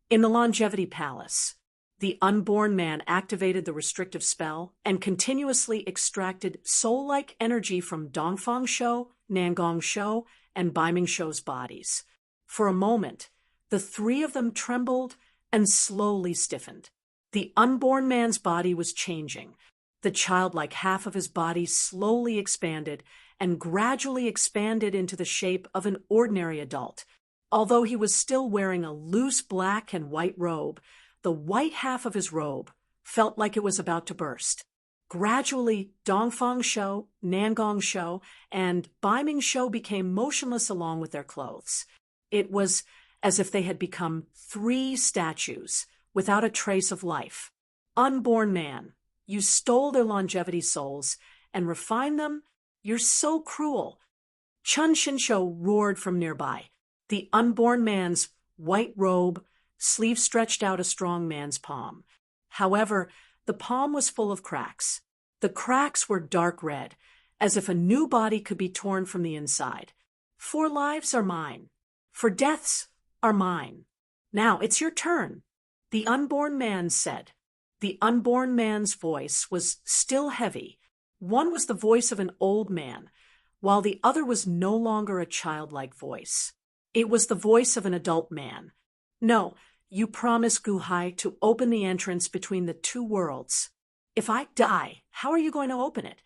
[SPEAKER 1] In the Longevity Palace, the unborn man activated the restrictive spell and continuously extracted soul-like energy from Dongfang Shou, Nangong Shou, and Baiming Shou's bodies. For a moment, the three of them trembled and slowly stiffened. The unborn man's body was changing. The childlike half of his body slowly expanded and gradually expanded into the shape of an ordinary adult. Although he was still wearing a loose black and white robe, the white half of his robe felt like it was about to burst. Gradually, Dongfang Shou, Nangong Shou, and Baiming Shou became motionless along with their clothes. It was as if they had become 3 statues, without a trace of life. Unborn man, you stole their longevity souls and refined them? You're so cruel. Chun Shinsho roared from nearby. The unborn man's white robe, sleeve stretched out a strong man's palm. However, the palm was full of cracks. The cracks were dark red, as if a new body could be torn from the inside. 4 lives are mine. 4 deaths are mine. Now it's your turn. The unborn man said. The unborn man's voice was still heavy. One was the voice of an old man, while the other was no longer a childlike voice. It was the voice of an adult man. No, you promised Gu Hai to open the entrance between the 2 worlds. If I die, how are you going to open it?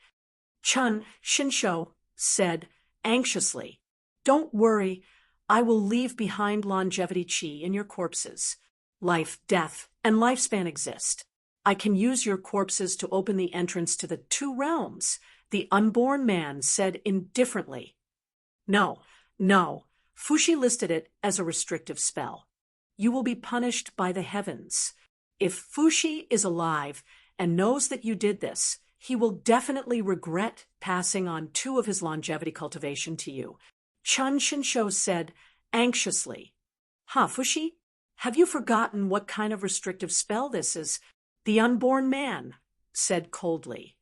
[SPEAKER 1] Chun Shinsho said anxiously. Don't worry, I will leave behind longevity chi in your corpses. Life, death, and lifespan exist. I can use your corpses to open the entrance to the 2 realms, the unborn man said indifferently. No. Fushi listed it as a restrictive spell. You will be punished by the heavens. If Fushi is alive and knows that you did this, he will definitely regret passing on 2 of his longevity cultivation to you. Chun Shinsho said anxiously. Fushi? Have you forgotten what kind of restrictive spell this is? The unborn man said coldly.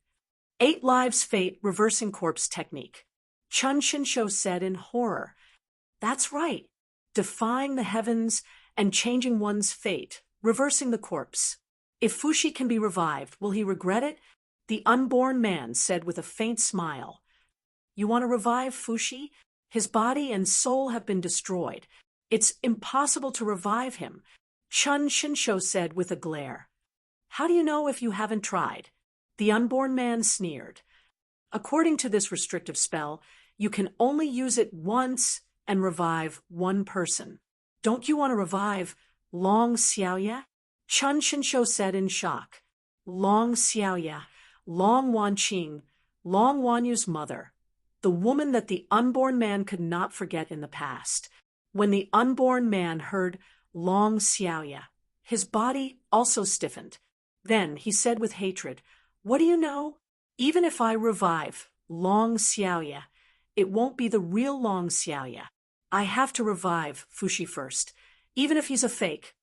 [SPEAKER 1] 8 lives fate reversing corpse technique. Chun Shinsho said in horror. That's right. Defying the heavens and changing one's fate, reversing the corpse. If Fushi can be revived, will he regret it? The unborn man said with a faint smile. You want to revive Fushi? His body and soul have been destroyed. It's impossible to revive him, Chun Shinsho said with a glare. How do you know if you haven't tried? The unborn man sneered. According to this restrictive spell, you can only use it once and revive 1 person. Don't you want to revive Long Xiaoya? Chun Shinsho said in shock. Long Xiaoya, Long Wanqing, Long Wanyu's mother, the woman that the unborn man could not forget in the past. When the unborn man heard Long Xiaoya, his body also stiffened. Then he said with hatred, What do you know? Even if I revive Long Xiaoya, it won't be the real Long Xiaoya. I have to revive Fushi first, even if he's a fake.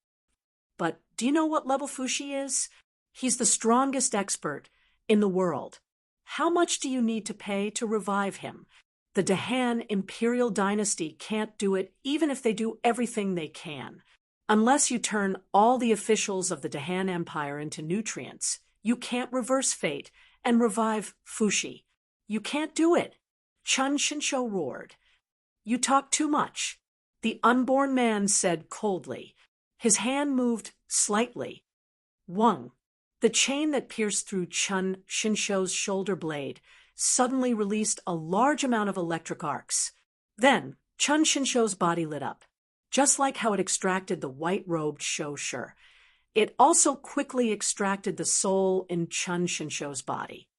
[SPEAKER 1] But do you know what level Fushi is? He's the strongest expert in the world. How much do you need to pay to revive him? The Dahan Imperial Dynasty can't do it even if they do everything they can. Unless you turn all the officials of the Dahan Empire into nutrients, you can't reverse fate and revive Fushi. You can't do it. Chun Shinsho roared. You talk too much, the unborn man said coldly. His hand moved slightly. Wang, the chain that pierced through Chun Shinsho's shoulder blade, suddenly released a large amount of electric arcs. Then, Chun Shinsho's body lit up. Just like how it extracted the white-robed Shou-Shi, it also quickly extracted the soul in Chun Shinsho's body.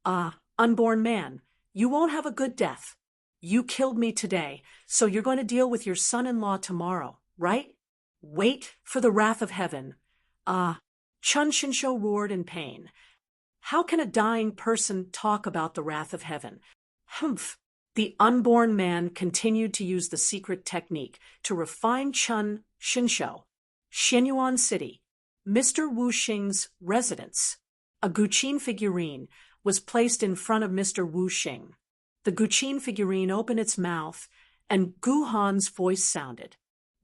[SPEAKER 1] Ah, unborn man, you won't have a good death. You killed me today, so you're going to deal with your son-in-law tomorrow, right? Wait for the wrath of heaven. Ah, Chun Shinsho roared in pain. How can a dying person talk about the wrath of heaven? Humph. The unborn man continued to use the secret technique to refine Chun Shinsho. Xianyuan City, Mr. Wu Xing's residence. A Guqin figurine was placed in front of Mr. Wu Xing. The Guqin figurine opened its mouth, and Gu Han's voice sounded.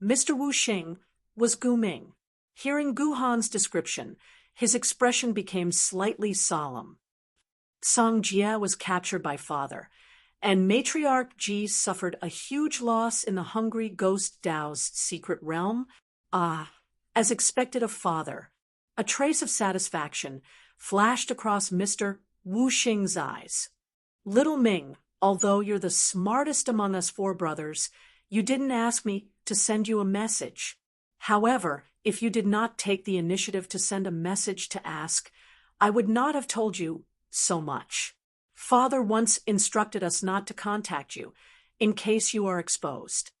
[SPEAKER 1] Mr. Wu Xing was Gu Ming. Hearing Gu Han's description, his expression became slightly solemn. Song Jie was captured by father, and Matriarch Ji suffered a huge loss in the hungry ghost Dao's secret realm. Ah, as expected of father, a trace of satisfaction flashed across Mr. Wu Xing's eyes. Little Ming, although you're the smartest among us four brothers, you didn't ask me to send you a message. However, if you did not take the initiative to send a message to ask, I would not have told you so much. Father once instructed us not to contact you, in case you are exposed.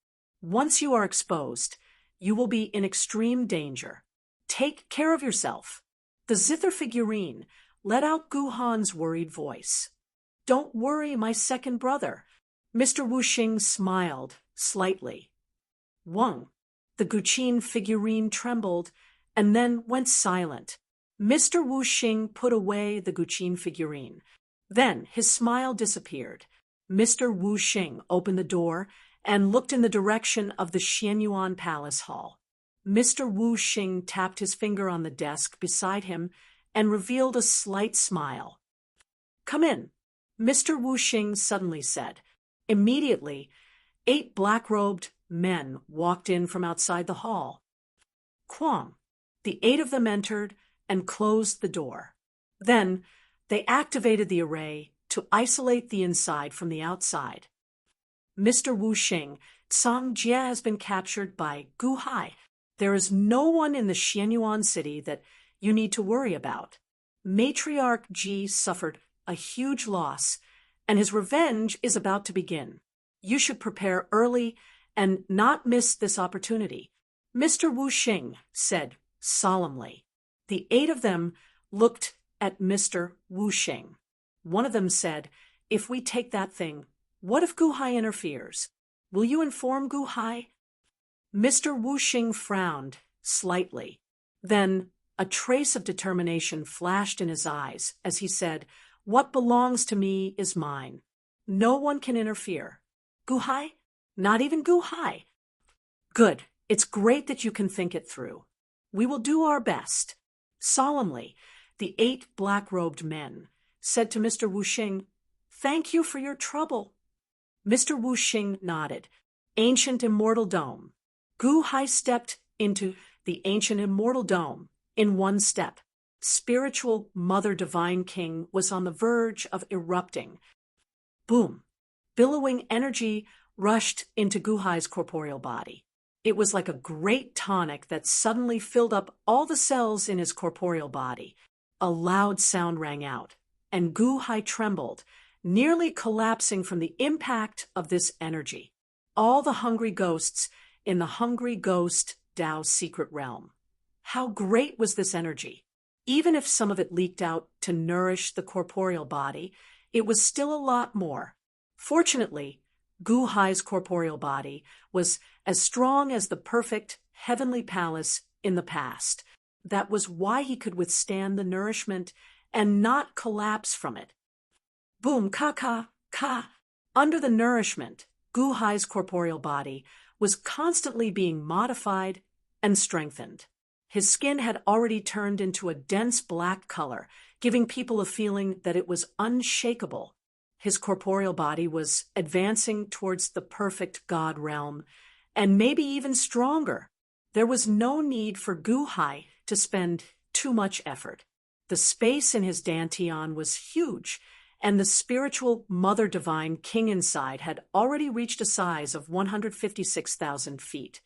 [SPEAKER 1] Once you are exposed, you will be in extreme danger. Take care of yourself. The zither figurine let out Gu Han's worried voice. Don't worry, my second brother. Mr. Wu Xing smiled slightly. Wang, the Guqin figurine trembled and then went silent. Mr. Wu Xing put away the Guqin figurine. Then his smile disappeared. Mr. Wu Xing opened the door and looked in the direction of the Xianyuan Palace Hall. Mr. Wu Xing tapped his finger on the desk beside him and revealed a slight smile. Come in, Mr. Wu Xing suddenly said. Immediately, 8 black-robed men walked in from outside the hall. Quang, the 8 of them entered and closed the door. Then, they activated the array to isolate the inside from the outside. Mr. Wu Xing, Song Jie has been captured by Gu Hai. There is no one in the Xianyuan city that you need to worry about. Matriarch Ji suffered a huge loss, and his revenge is about to begin. You should prepare early and not miss this opportunity. Mr. Wu Xing said solemnly. The 8 of them looked at Mr. Wu Xing. One of them said, if we take that thing, what if Gu Hai interferes? Will you inform Gu Hai? Mr. Wu Xing frowned slightly. Then a trace of determination flashed in his eyes as he said, what belongs to me is mine. No one can interfere. Gu Hai? Not even Gu Hai. Good. It's great that you can think it through. We will do our best. Solemnly, the 8 black-robed men said to Mr. Wu Xing, thank you for your trouble. Mr. Wu Xing nodded. Ancient Immortal Dome. Gu Hai stepped into the ancient Immortal Dome in one step. Spiritual Mother Divine King was on the verge of erupting. Boom. Billowing energy rushed into Gu Hai's corporeal body. It was like a great tonic that suddenly filled up all the cells in his corporeal body. A loud sound rang out, and Gu Hai trembled, nearly collapsing from the impact of this energy. All the hungry ghosts in the hungry ghost Dao's secret realm. How great was this energy? Even if some of it leaked out to nourish the corporeal body, it was still a lot more. Fortunately, Gu Hai's corporeal body was as strong as the perfect heavenly palace in the past. That was why he could withstand the nourishment and not collapse from it. Boom, ka ka, ka. Under the nourishment, Gu Hai's corporeal body was constantly being modified and strengthened. His skin had already turned into a dense black color, giving people a feeling that it was unshakable. His corporeal body was advancing towards the perfect God realm, and maybe even stronger. There was no need for Gu Hai to spend too much effort. The space in his dantian was huge, and the spiritual Mother Divine King inside had already reached a size of 156,000 feet.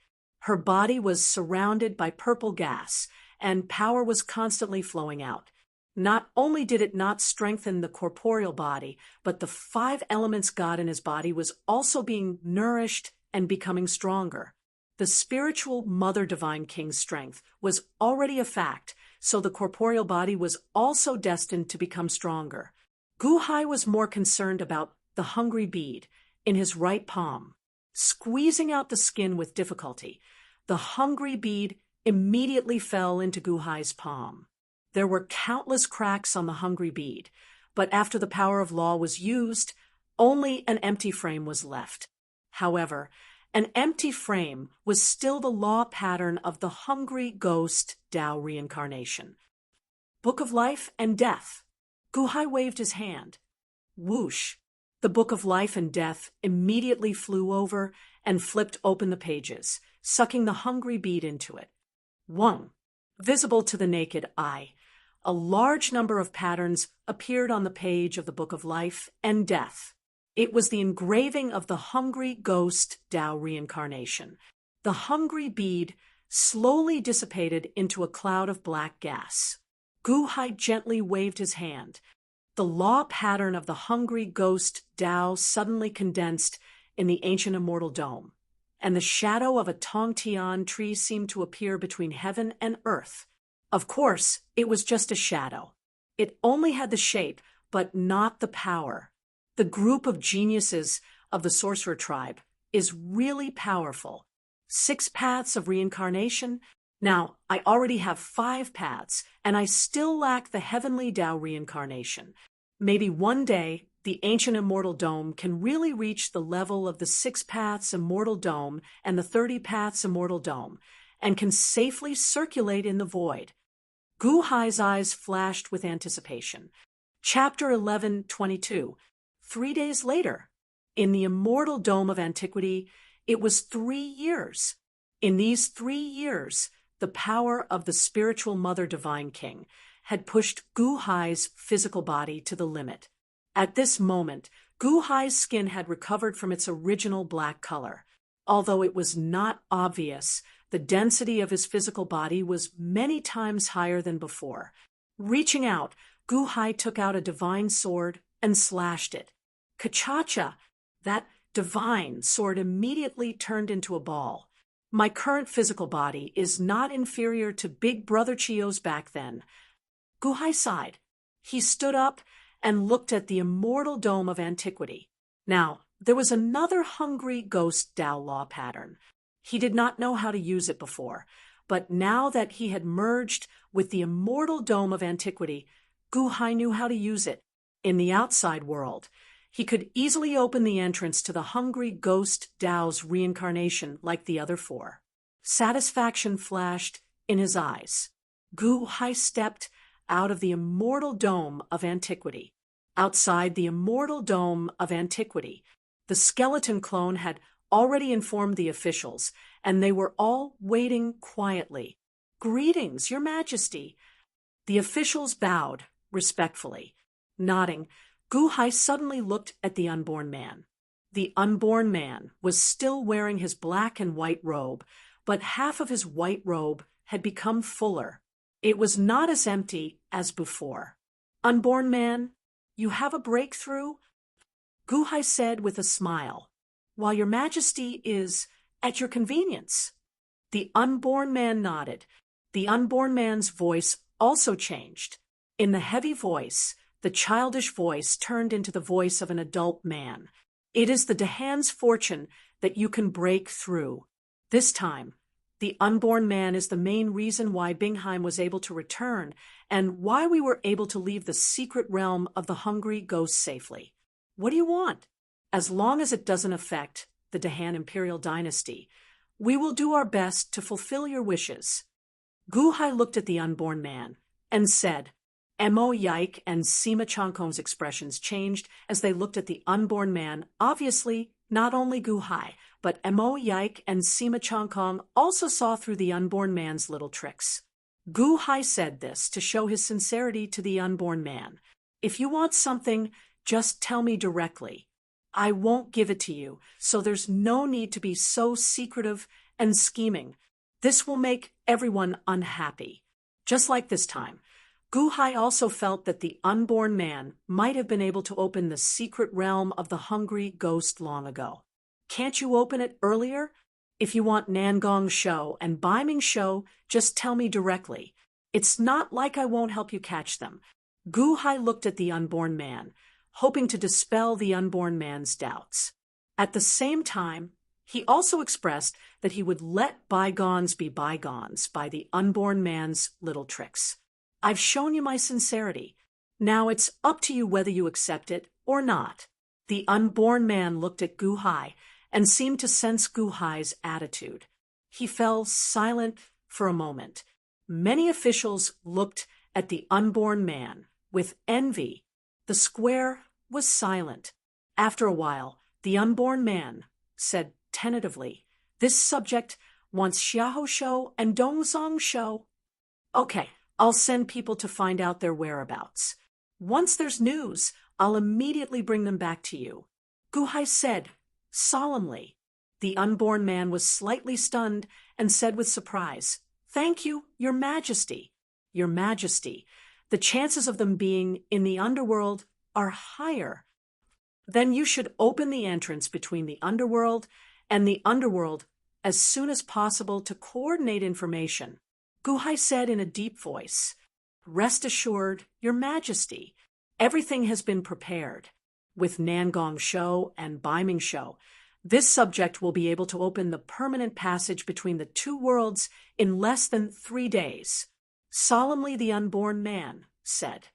[SPEAKER 1] Her body was surrounded by purple gas, and power was constantly flowing out. Not only did it not strengthen the corporeal body, but the 5 elements God in his body was also being nourished and becoming stronger. The spiritual Mother Divine King's strength was already a fact, so the corporeal body was also destined to become stronger. Gu Hai was more concerned about the hungry bead in his right palm. Squeezing out the skin with difficulty, the hungry bead immediately fell into Gu Hai's palm. There were countless cracks on the hungry bead, but after the power of law was used, only an empty frame was left. However, an empty frame was still the law pattern of the hungry ghost Tao reincarnation. Book of Life and Death. Gu Hai waved his hand. Whoosh! The Book of Life and Death immediately flew over and flipped open the pages, sucking the hungry bead into it. 1. Visible to the naked eye, a large number of patterns appeared on the page of the Book of Life and Death. It was the engraving of the hungry ghost Tao reincarnation. The hungry bead slowly dissipated into a cloud of black gas. Gu Hai gently waved his hand. The law pattern of the hungry ghost Tao suddenly condensed in the ancient immortal dome, and the shadow of a Tongtian tree seemed to appear between heaven and earth. Of course, it was just a shadow. It only had the shape, but not the power. The group of geniuses of the sorcerer tribe is really powerful. 6 paths of reincarnation. Now, I already have 5 paths, and I still lack the heavenly Tao reincarnation. Maybe one day, the ancient immortal dome can really reach the level of the 6 paths immortal dome and the 30 paths immortal dome, and can safely circulate in the void. Gu Hai's eyes flashed with anticipation. Chapter 11:22. 3 days later, in the immortal dome of antiquity, it was 3 years. In these 3 years, the power of the spiritual Mother Divine King had pushed Gu Hai's physical body to the limit. At this moment, Gu Hai's skin had recovered from its original black color. Although it was not obvious, the density of his physical body was many times higher than before. Reaching out, Gu Hai took out a divine sword and slashed it. Ka-cha-cha! That divine sword immediately turned into a ball. My current physical body is not inferior to Big Brother Chio's back then. Gu Hai sighed. He stood up and looked at the immortal dome of antiquity. Now, there was another hungry ghost Tao law pattern. He did not know how to use it before, but now that he had merged with the immortal dome of antiquity, Gu Hai knew how to use it. In the outside world, he could easily open the entrance to the hungry ghost Tao's reincarnation like the other 4. Satisfaction flashed in his eyes. Gu Hai stepped out of the immortal dome of antiquity. Outside the immortal dome of antiquity, the skeleton clone had already informed the officials, and they were all waiting quietly. "Greetings, Your Majesty." The officials bowed respectfully. Nodding, Gu Hai suddenly looked at the unborn man. The unborn man was still wearing his black and white robe, but half of his white robe had become fuller. It was not as empty as before. "Unborn man, you have a breakthrough?" Gu Hai said with a smile. "While Your Majesty is at your convenience." The unborn man nodded. The unborn man's voice also changed. In the heavy voice, the childish voice turned into the voice of an adult man. It is the Dahan's fortune that you can break through. This time, the unborn man is the main reason why Bingheim was able to return and why we were able to leave the secret realm of the hungry ghost safely. What do you want? As long as it doesn't affect the Dahan Imperial Dynasty, we will do our best to fulfill your wishes. Guhai looked at the unborn man and said, Mo Yike and Sima Changkong's expressions changed as they looked at the unborn man. Obviously, not only Guhai, but Mo Yike and Sima Changkong also saw through the unborn man's little tricks. Guhai said this to show his sincerity to the unborn man. If you want something, just tell me directly. I won't give it to you, so there's no need to be so secretive and scheming. This will make everyone unhappy. Just like this time, Guhai also felt that the unborn man might have been able to open the secret realm of the hungry ghost long ago. Can't you open it earlier? If you want Nangong Shou and Baiming Shou, just tell me directly. It's not like I won't help you catch them. Guhai looked at the unborn man, hoping to dispel the unborn man's doubts. At the same time, he also expressed that he would let bygones be bygones by the unborn man's little tricks. I've shown you my sincerity. Now it's up to you whether you accept it or not. The unborn man looked at Guhai and seemed to sense Guhai's attitude. He fell silent for a moment. Many officials looked at the unborn man with envy. The square was silent. After a while, the unborn man said tentatively, This subject wants Xiahou Shou and Dongzong Shou. Okay, I'll send people to find out their whereabouts. Once there's news, I'll immediately bring them back to you. Guhai said, solemnly. The unborn man was slightly stunned and said with surprise, Thank you, Your Majesty. Your Majesty, the chances of them being in the underworld are higher. Then you should open the entrance between the underworld and the underworld as soon as possible to coordinate information. Guhai said in a deep voice, Rest assured, Your Majesty, everything has been prepared. With Nangong Shou and Baiming Shou, this subject will be able to open the permanent passage between the two worlds in less than 3 days. Solemnly the unborn man said.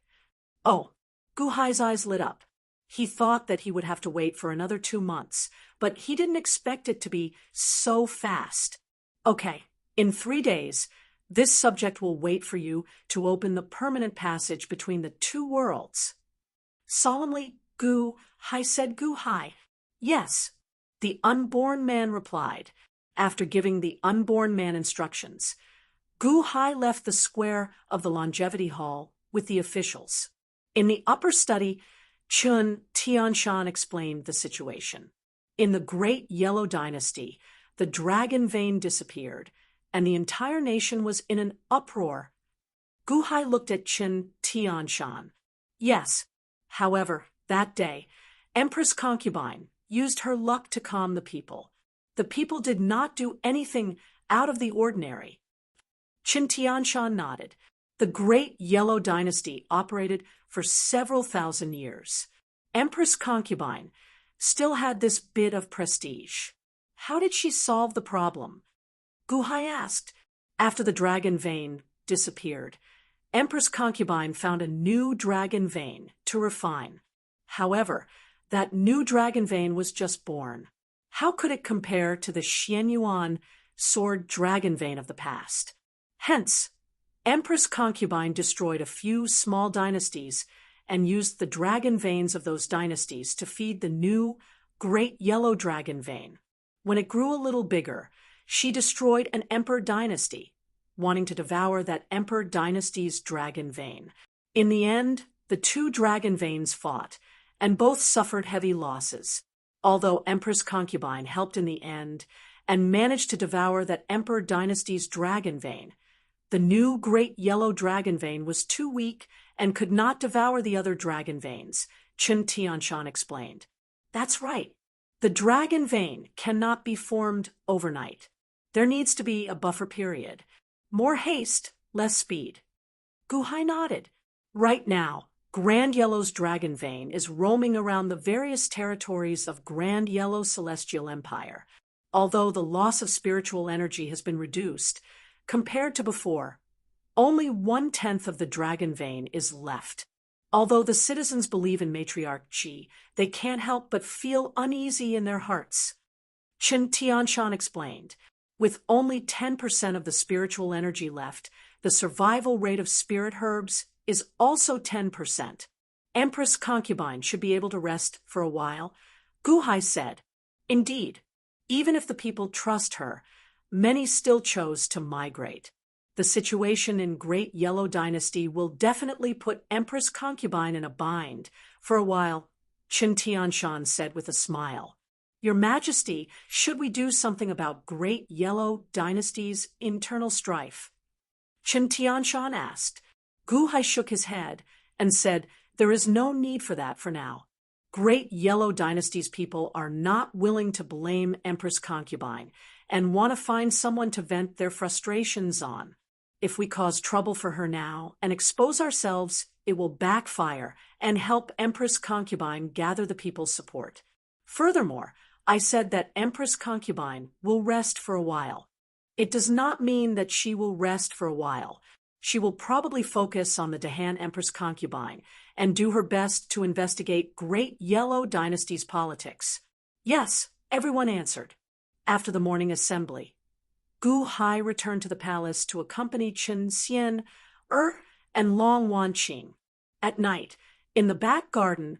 [SPEAKER 1] Oh, Guhai's eyes lit up. He thought that he would have to wait for another 2 months, but he didn't expect it to be so fast. Okay, in 3 days, this subject will wait for you to open the permanent passage between the two worlds. Solemnly, Guhai said Guhai. Yes, the unborn man replied, after giving the unborn man instructions. Guhai left the square of the Longevity Hall with the officials. In the upper study, Chun Tianshan explained the situation. In the Great Yellow Dynasty, the dragon vein disappeared, and the entire nation was in an uproar. Guhai looked at Chun Tianshan. Yes, however, that day, Empress Concubine used her luck to calm the people. The people did not do anything out of the ordinary. Chun Tianshan nodded. The Great Yellow Dynasty operated for several thousand years. Empress Concubine still had this bit of prestige. How did she solve the problem? Guhai asked. After the dragon vein disappeared, Empress Concubine found a new dragon vein to refine. However, that new dragon vein was just born. How could it compare to the Xianyuan sword dragon vein of the past? Hence, Empress Concubine destroyed a few small dynasties and used the dragon veins of those dynasties to feed the new Great Yellow Dragon vein. When it grew a little bigger, she destroyed an emperor dynasty, wanting to devour that emperor dynasty's dragon vein. In the end, the two dragon veins fought, and both suffered heavy losses. Although Empress Concubine helped in the end and managed to devour that emperor dynasty's dragon vein, the new Great Yellow Dragon vein was too weak and could not devour the other dragon veins, Chun Tianshan explained. That's right. The dragon vein cannot be formed overnight. There needs to be a buffer period. More haste, less speed. Gu Hai nodded. Right now, Grand Yellow's dragon vein is roaming around the various territories of Grand Yellow Celestial Empire. Although the loss of spiritual energy has been reduced, compared to before, only 1/10 of the dragon vein is left. Although the citizens believe in Matriarch Qi, they can't help but feel uneasy in their hearts. Chen Tianshan explained, with only 10% of the spiritual energy left, the survival rate of spirit herbs is also 10%. Empress Concubine should be able to rest for a while, Gu Hai said. Indeed, even if the people trust her, many still chose to migrate. The situation in Great Yellow Dynasty will definitely put Empress Concubine in a bind. For a while, Chen Tianshan said with a smile. Your Majesty, should we do something about Great Yellow Dynasty's internal strife? Chen Tianshan asked. Gu Hai shook his head and said, there is no need for that for now. Great Yellow Dynasty's people are not willing to blame Empress Concubine and want to find someone to vent their frustrations on. If we cause trouble for her now and expose ourselves, it will backfire and help Empress Concubine gather the people's support. Furthermore, I said that Empress Concubine will rest for a while. It does not mean that she will rest for a while. She will probably focus on the Dahan Empress Concubine and do her best to investigate Great Yellow Dynasty's politics. Yes, everyone answered. After the morning assembly, Gu Hai returned to the palace to accompany Chen Xian, and Long Wanqing. At night, in the back garden,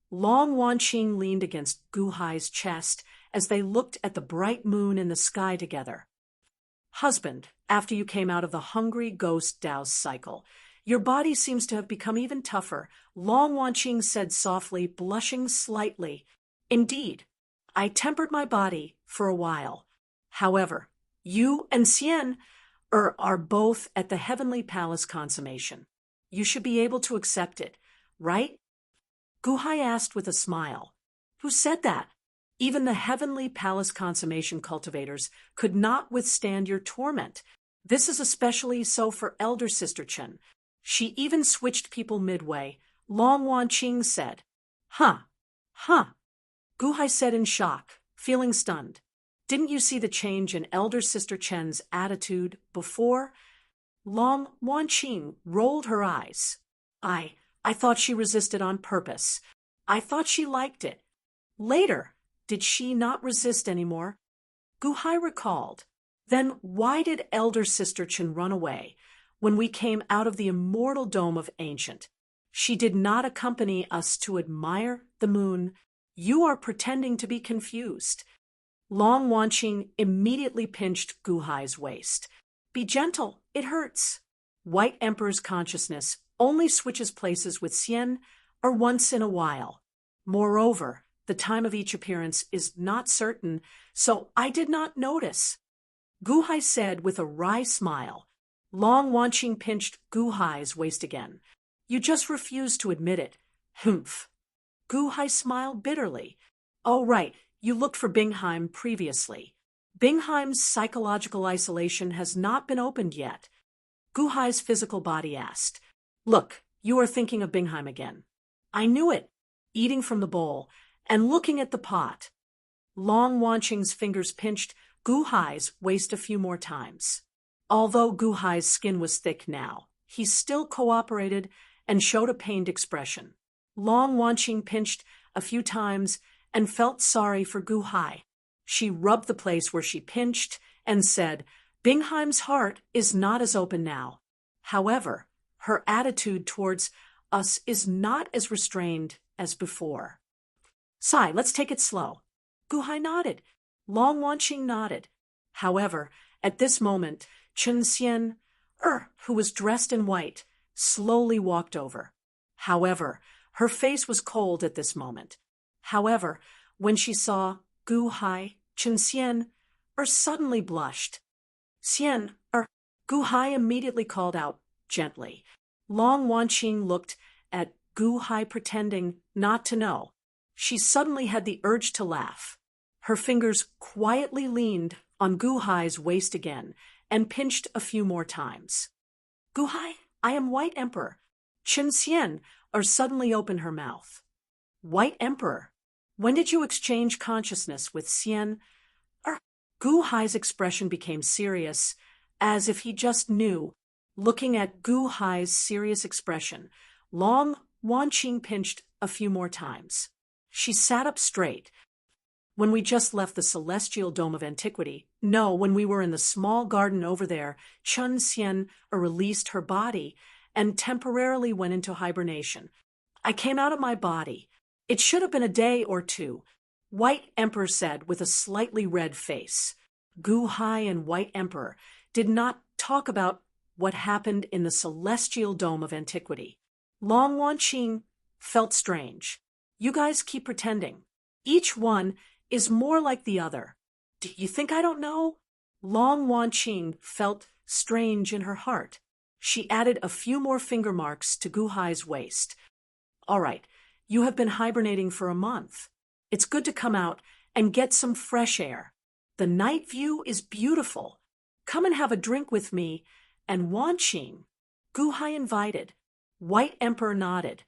[SPEAKER 1] Long Wanqing leaned against Gu Hai's chest as they looked at the bright moon in the sky together. Husband, after you came out of the hungry ghost douse cycle, your body seems to have become even tougher, Long Wanqing said softly, blushing slightly. Indeed, I tempered my body for a while. However, you and Xian are both at the Heavenly Palace consummation. You should be able to accept it, right? Gu Hai asked with a smile. Who said that? Even the Heavenly Palace consummation cultivators could not withstand your torment. This is especially so for Elder Sister Chen. She even switched people midway, Long Wanqing said. Huh. Gu Hai said in shock, feeling stunned. Didn't you see the change in Elder Sister Chen's attitude before? Long Wanqing rolled her eyes. I thought she resisted on purpose. I thought she liked it. Later, did she not resist anymore? Gu Hai recalled. Then why did Elder Sister Chen run away when we came out of the Immortal Dome of Ancient? She did not accompany us to admire the moon. You are pretending to be confused. Long Wanqing immediately pinched Gu Hai's waist. Be gentle, it hurts. White Emperor's consciousness only switches places with Xian or once in a while. Moreover, the time of each appearance is not certain, so I did not notice. Gu Hai said with a wry smile. Long Wanqing pinched Gu Hai's waist again. You just refuse to admit it. Humph. Gu Hai smiled bitterly. Oh, right. You looked for Bingheim previously. Bingheim's psychological isolation has not been opened yet. Gu Hai's physical body asked. Look, you are thinking of Bingheim again. I knew it. Eating from the bowl and looking at the pot. Long Wanqing's fingers pinched Gu Hai's waist a few more times. Although Gu Hai's skin was thick now, he still cooperated and showed a pained expression. Long Wanqing pinched a few times and felt sorry for Gu Hai. She rubbed the place where she pinched and said, Bingheim's heart is not as open now. However, her attitude towards us is not as restrained as before. Sai, let's take it slow. Gu Hai nodded. Long Wanqing nodded. However, at this moment, Chen Xian, who was dressed in white, slowly walked over. However, her face was cold at this moment. However, when she saw Gu Hai, Chen Xian, suddenly blushed. Xian, Gu Hai immediately called out, gently. Long Wanqing looked at Gu Hai pretending not to know. She suddenly had the urge to laugh. Her fingers quietly leaned on Gu Hai's waist again and pinched a few more times. Gu Hai, I am White Emperor. Chen Xian or suddenly opened her mouth. White Emperor, when did you exchange consciousness with Xian? Gu Hai's expression became serious, as if he just knew. Looking at Gu Hai's serious expression, Long Wanqing pinched a few more times. She sat up straight. When we just left the celestial dome of antiquity, no, when we were in the small garden over there, Chen Xian released her body and temporarily went into hibernation. I came out of my body. It should have been a day or two, White Emperor said with a slightly red face. Gu Hai and White Emperor did not talk about what happened in the celestial dome of antiquity. Long Wanqing felt strange. You guys keep pretending. Each one is more like the other. Do you think I don't know? Long Wanqing felt strange in her heart. She added a few more finger marks to Gu Hai's waist. All right, you have been hibernating for a month. It's good to come out and get some fresh air. The night view is beautiful. Come and have a drink with me. And Wanqing, Gu Hai invited. White Emperor nodded.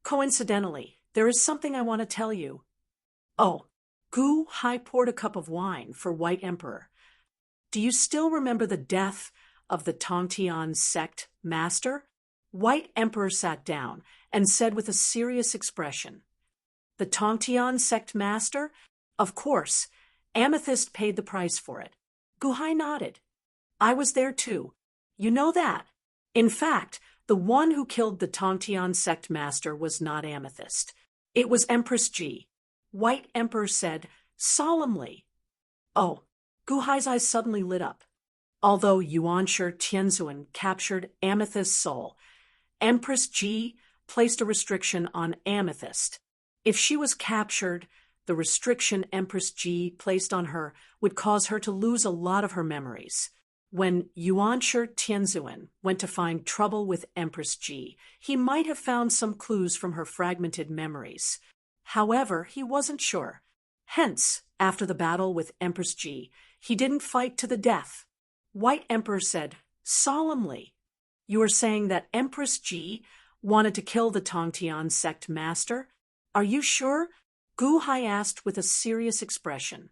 [SPEAKER 1] Coincidentally, there is something I want to tell you. Oh, Gu Hai poured a cup of wine for White Emperor. Do you still remember the death of the Tongtian sect master? White Emperor sat down and said with a serious expression. The Tongtian sect master? Of course. Amethyst paid the price for it. Gu Hai nodded. I was there too. You know that. In fact, the one who killed the Tongtian sect master was not Amethyst. It was Empress Ji. White Emperor said solemnly. Oh, Gu Hai's eyes suddenly lit up. Although Yuanshi Tianzuan captured Amethyst's soul, Empress Ji placed a restriction on Amethyst. If she was captured, the restriction Empress Ji placed on her would cause her to lose a lot of her memories. When Yuanshi Tianzuan went to find trouble with Empress Ji, he might have found some clues from her fragmented memories. However, he wasn't sure. Hence, after the battle with Empress Ji, he didn't fight to the death. White Emperor said solemnly, You are saying that Empress Ji wanted to kill the Tongtian sect master? Are you sure? Gu Hai asked with a serious expression.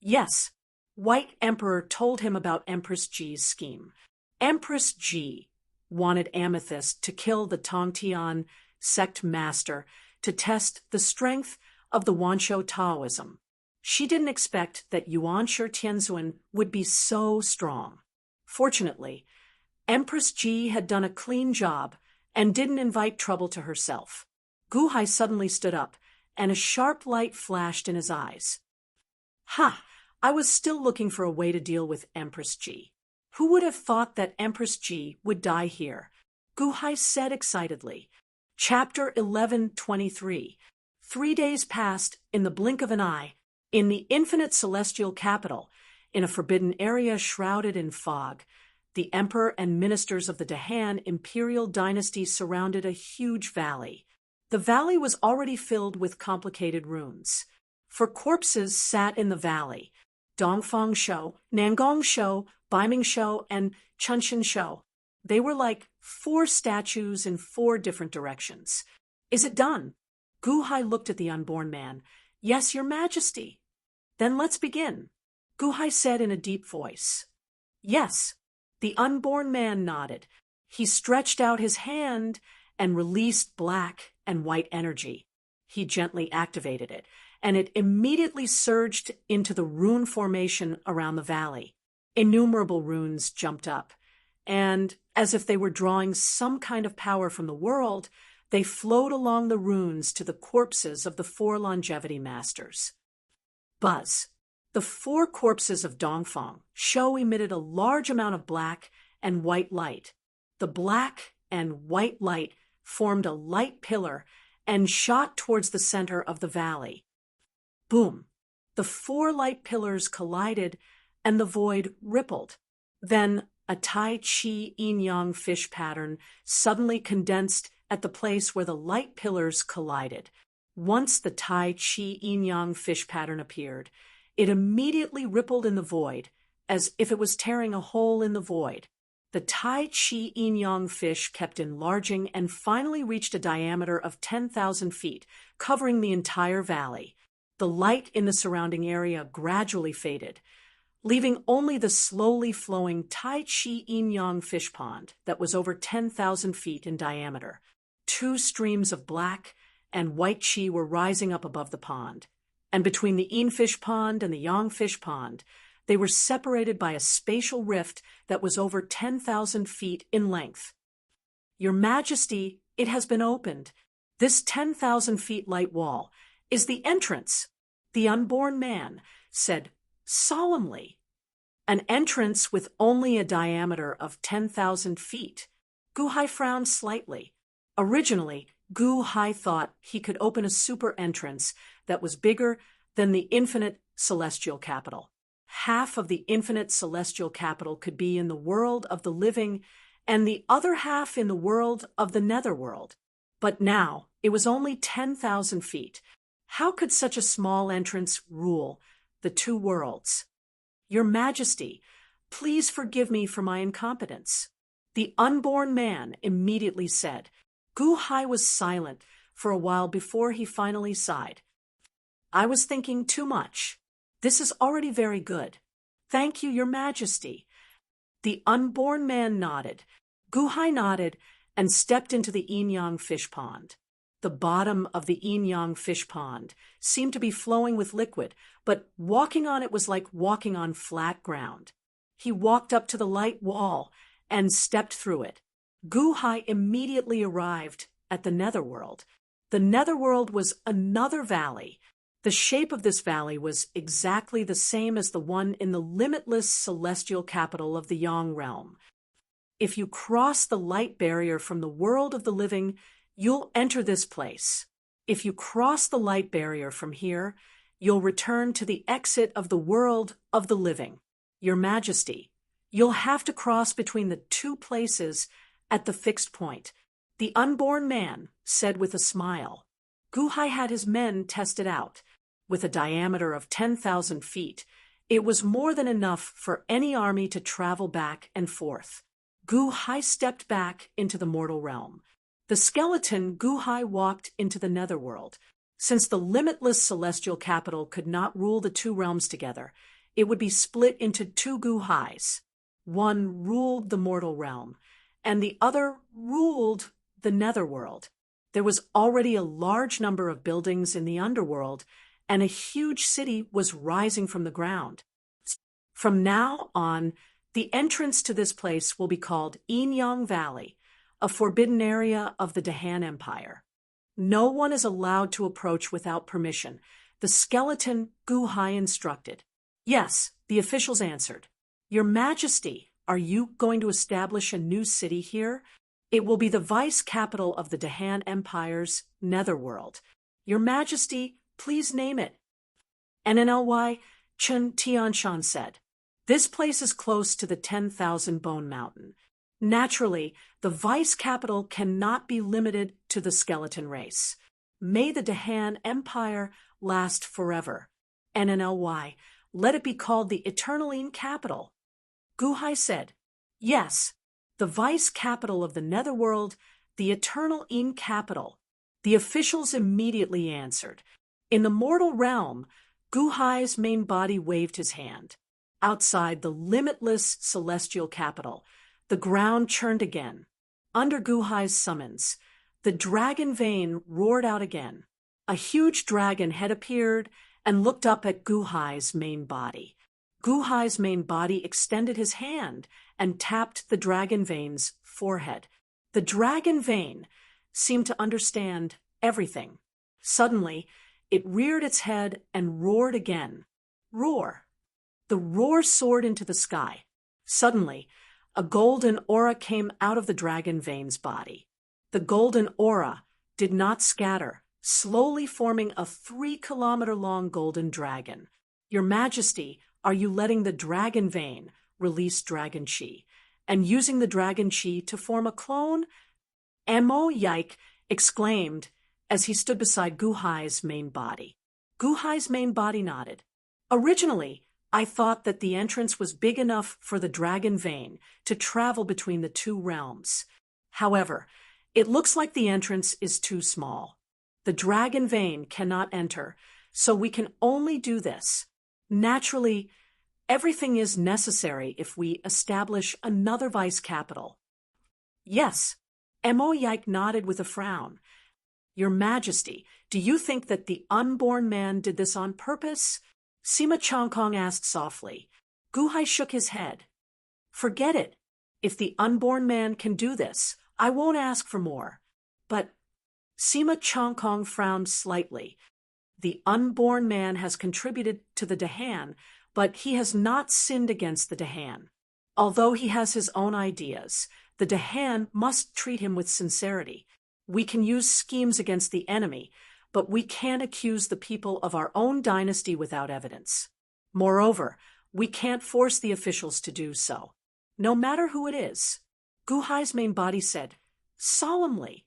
[SPEAKER 1] Yes. White Emperor told him about Empress Ji's scheme. Empress Ji wanted Amethyst to kill the Tongtian sect master to test the strength of the Wanshou Taoism. She didn't expect that Yuanshi Tianzuan would be so strong. Fortunately, Empress Ji had done a clean job and didn't invite trouble to herself. Gu Hai suddenly stood up, and a sharp light flashed in his eyes. Ha! I was still looking for a way to deal with Empress Ji. Who would have thought that Empress Ji would die here? Gu Hai said excitedly. Chapter 1123. 3 days passed in the blink of an eye, in the infinite celestial capital, in a forbidden area shrouded in fog. The emperor and ministers of the Dahan imperial dynasty surrounded a huge valley. The valley was already filled with complicated runes. For corpses sat in the valley. Dongfang Shou, Nangong Shou, Baiming Shou, and Chunxin Shou. They were like 4 statues in 4 different directions. Is it done? Gu Hai looked at the unborn man. Yes, Your Majesty. Then let's begin. Gu Hai said in a deep voice. Yes. The unborn man nodded. He stretched out his hand and released black and white energy. He gently activated it, and it immediately surged into the rune formation around the valley. Innumerable runes jumped up, and, as if they were drawing some kind of power from the world, they flowed along the runes to the corpses of the 4 longevity masters. Buzz. The 4 corpses of Dongfang Shou emitted a large amount of black and white light. The black and white light formed a light pillar and shot towards the center of the valley. Boom! The 4 light pillars collided and the void rippled. Then a Tai Chi yin-yang fish pattern suddenly condensed at the place where the light pillars collided. Once the Tai Chi yin-yang fish pattern appeared, it immediately rippled in the void, as if it was tearing a hole in the void. The Tai Chi Yin Yang fish kept enlarging and finally reached a diameter of 10,000 feet, covering the entire valley. The light in the surrounding area gradually faded, leaving only the slowly flowing Tai Chi Yin Yang fish pond that was over 10,000 feet in diameter. Two streams of black and white chi were rising up above the pond, and between the Yin fish pond and the Yang fish pond, they were separated by a spatial rift that was over 10,000 feet in length. Your Majesty, it has been opened. This 10,000 feet light wall is the entrance, the unborn man said solemnly. An entrance with only a diameter of 10,000 feet. Gu Hai frowned slightly. Originally, Gu Hai thought he could open a super entrance that was bigger than the infinite celestial capital. Half of the infinite celestial capital could be in the world of the living, and the other half in the world of the netherworld. But now, it was only 10,000 feet. How could such a small entrance rule the two worlds? Your Majesty, please forgive me for my incompetence. The unborn man immediately said. Gu Hai was silent for a while before he finally sighed. I was thinking too much. This is already very good. Thank you, Your Majesty. The unborn man nodded. Gu Hai nodded and stepped into the Yin Yang fish pond. The bottom of the Yin Yang fish pond seemed to be flowing with liquid, but walking on it was like walking on flat ground. He walked up to the light wall and stepped through it. Gu Hai immediately arrived at the netherworld. The netherworld was another valley. The shape of this valley was exactly the same as the one in the limitless celestial capital of the Yang realm. If you cross the light barrier from the world of the living, you'll enter this place. If you cross the light barrier from here, you'll return to the exit of the world of the living. Your Majesty, you'll have to cross between the two places at the fixed point, the unborn man said with a smile. Gu Hai had his men test it out. With a diameter of 10,000 feet, it was more than enough for any army to travel back and forth. Gu Hai stepped back into the mortal realm. The skeleton Gu Hai walked into the netherworld. Since the limitless celestial capital could not rule the two realms together, it would be split into two Gu Hais. One ruled the mortal realm, and the other ruled the netherworld. There was already a large number of buildings in the underworld, and a huge city was rising from the ground. From now on, the entrance to this place will be called Yin Yang Valley, a forbidden area of the Dahan Empire. No one is allowed to approach without permission, the skeleton Gu Hai instructed. Yes, the officials answered. Your Majesty, are you going to establish a new city here? It will be the vice capital of the Dahan Empire's netherworld. Your Majesty, please name it. NNLY Chun Tianshan said. This place is close to the 10,000 Bone Mountain. Naturally, the vice capital cannot be limited to the skeleton race. May the Dahan Empire last forever. NNLY, let it be called the Eternal Yin Capital. Gu Hai said, yes, the vice capital of the netherworld, the Eternal Yin Capital. The officials immediately answered. In the mortal realm, Gu Hai's main body waved his hand. Outside the limitless celestial capital, the ground churned again. Under Gu Hai's summons, the dragon vein roared out again. A huge dragon had appeared and looked up at Gu Hai's main body. Gu Hai's main body extended his hand and tapped the dragon vein's forehead. The dragon vein seemed to understand everything. Suddenly, it reared its head and roared again. Roar. The roar soared into the sky. Suddenly, a golden aura came out of the dragon vein's body. The golden aura did not scatter, slowly forming a 3-kilometer-long golden dragon. Your Majesty, are you letting the dragon vein release dragon chi, and using the dragon chi to form a clone? Mo Yike exclaimed as he stood beside Gu Hai's main body. Gu Hai's main body nodded. Originally, I thought that the entrance was big enough for the dragon vein to travel between the two realms. However, it looks like the entrance is too small. The dragon vein cannot enter, so we can only do this. Naturally, everything is necessary if we establish another vice capital. Yes, Mo Yike nodded with a frown. Your Majesty, do you think that the unborn man did this on purpose? Sima Chongkong asked softly. Guhai shook his head. Forget it. If the unborn man can do this, I won't ask for more. But Sima Chongkong frowned slightly. The unborn man has contributed to the Dahan, but he has not sinned against the Dahan. Although he has his own ideas, the Dahan must treat him with sincerity. We can use schemes against the enemy, but we can't accuse the people of our own dynasty without evidence. Moreover, we can't force the officials to do so, no matter who it is. Guhai's main body said, solemnly.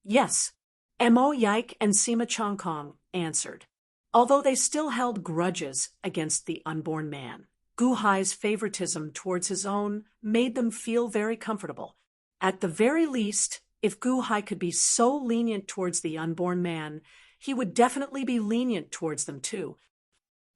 [SPEAKER 1] Yes, Mo Yike and Sima Chongkong answered, although they still held grudges against the unborn man. Guhai's favoritism towards his own made them feel very comfortable. At the very least, if Guhai could be so lenient towards the unborn man, he would definitely be lenient towards them too.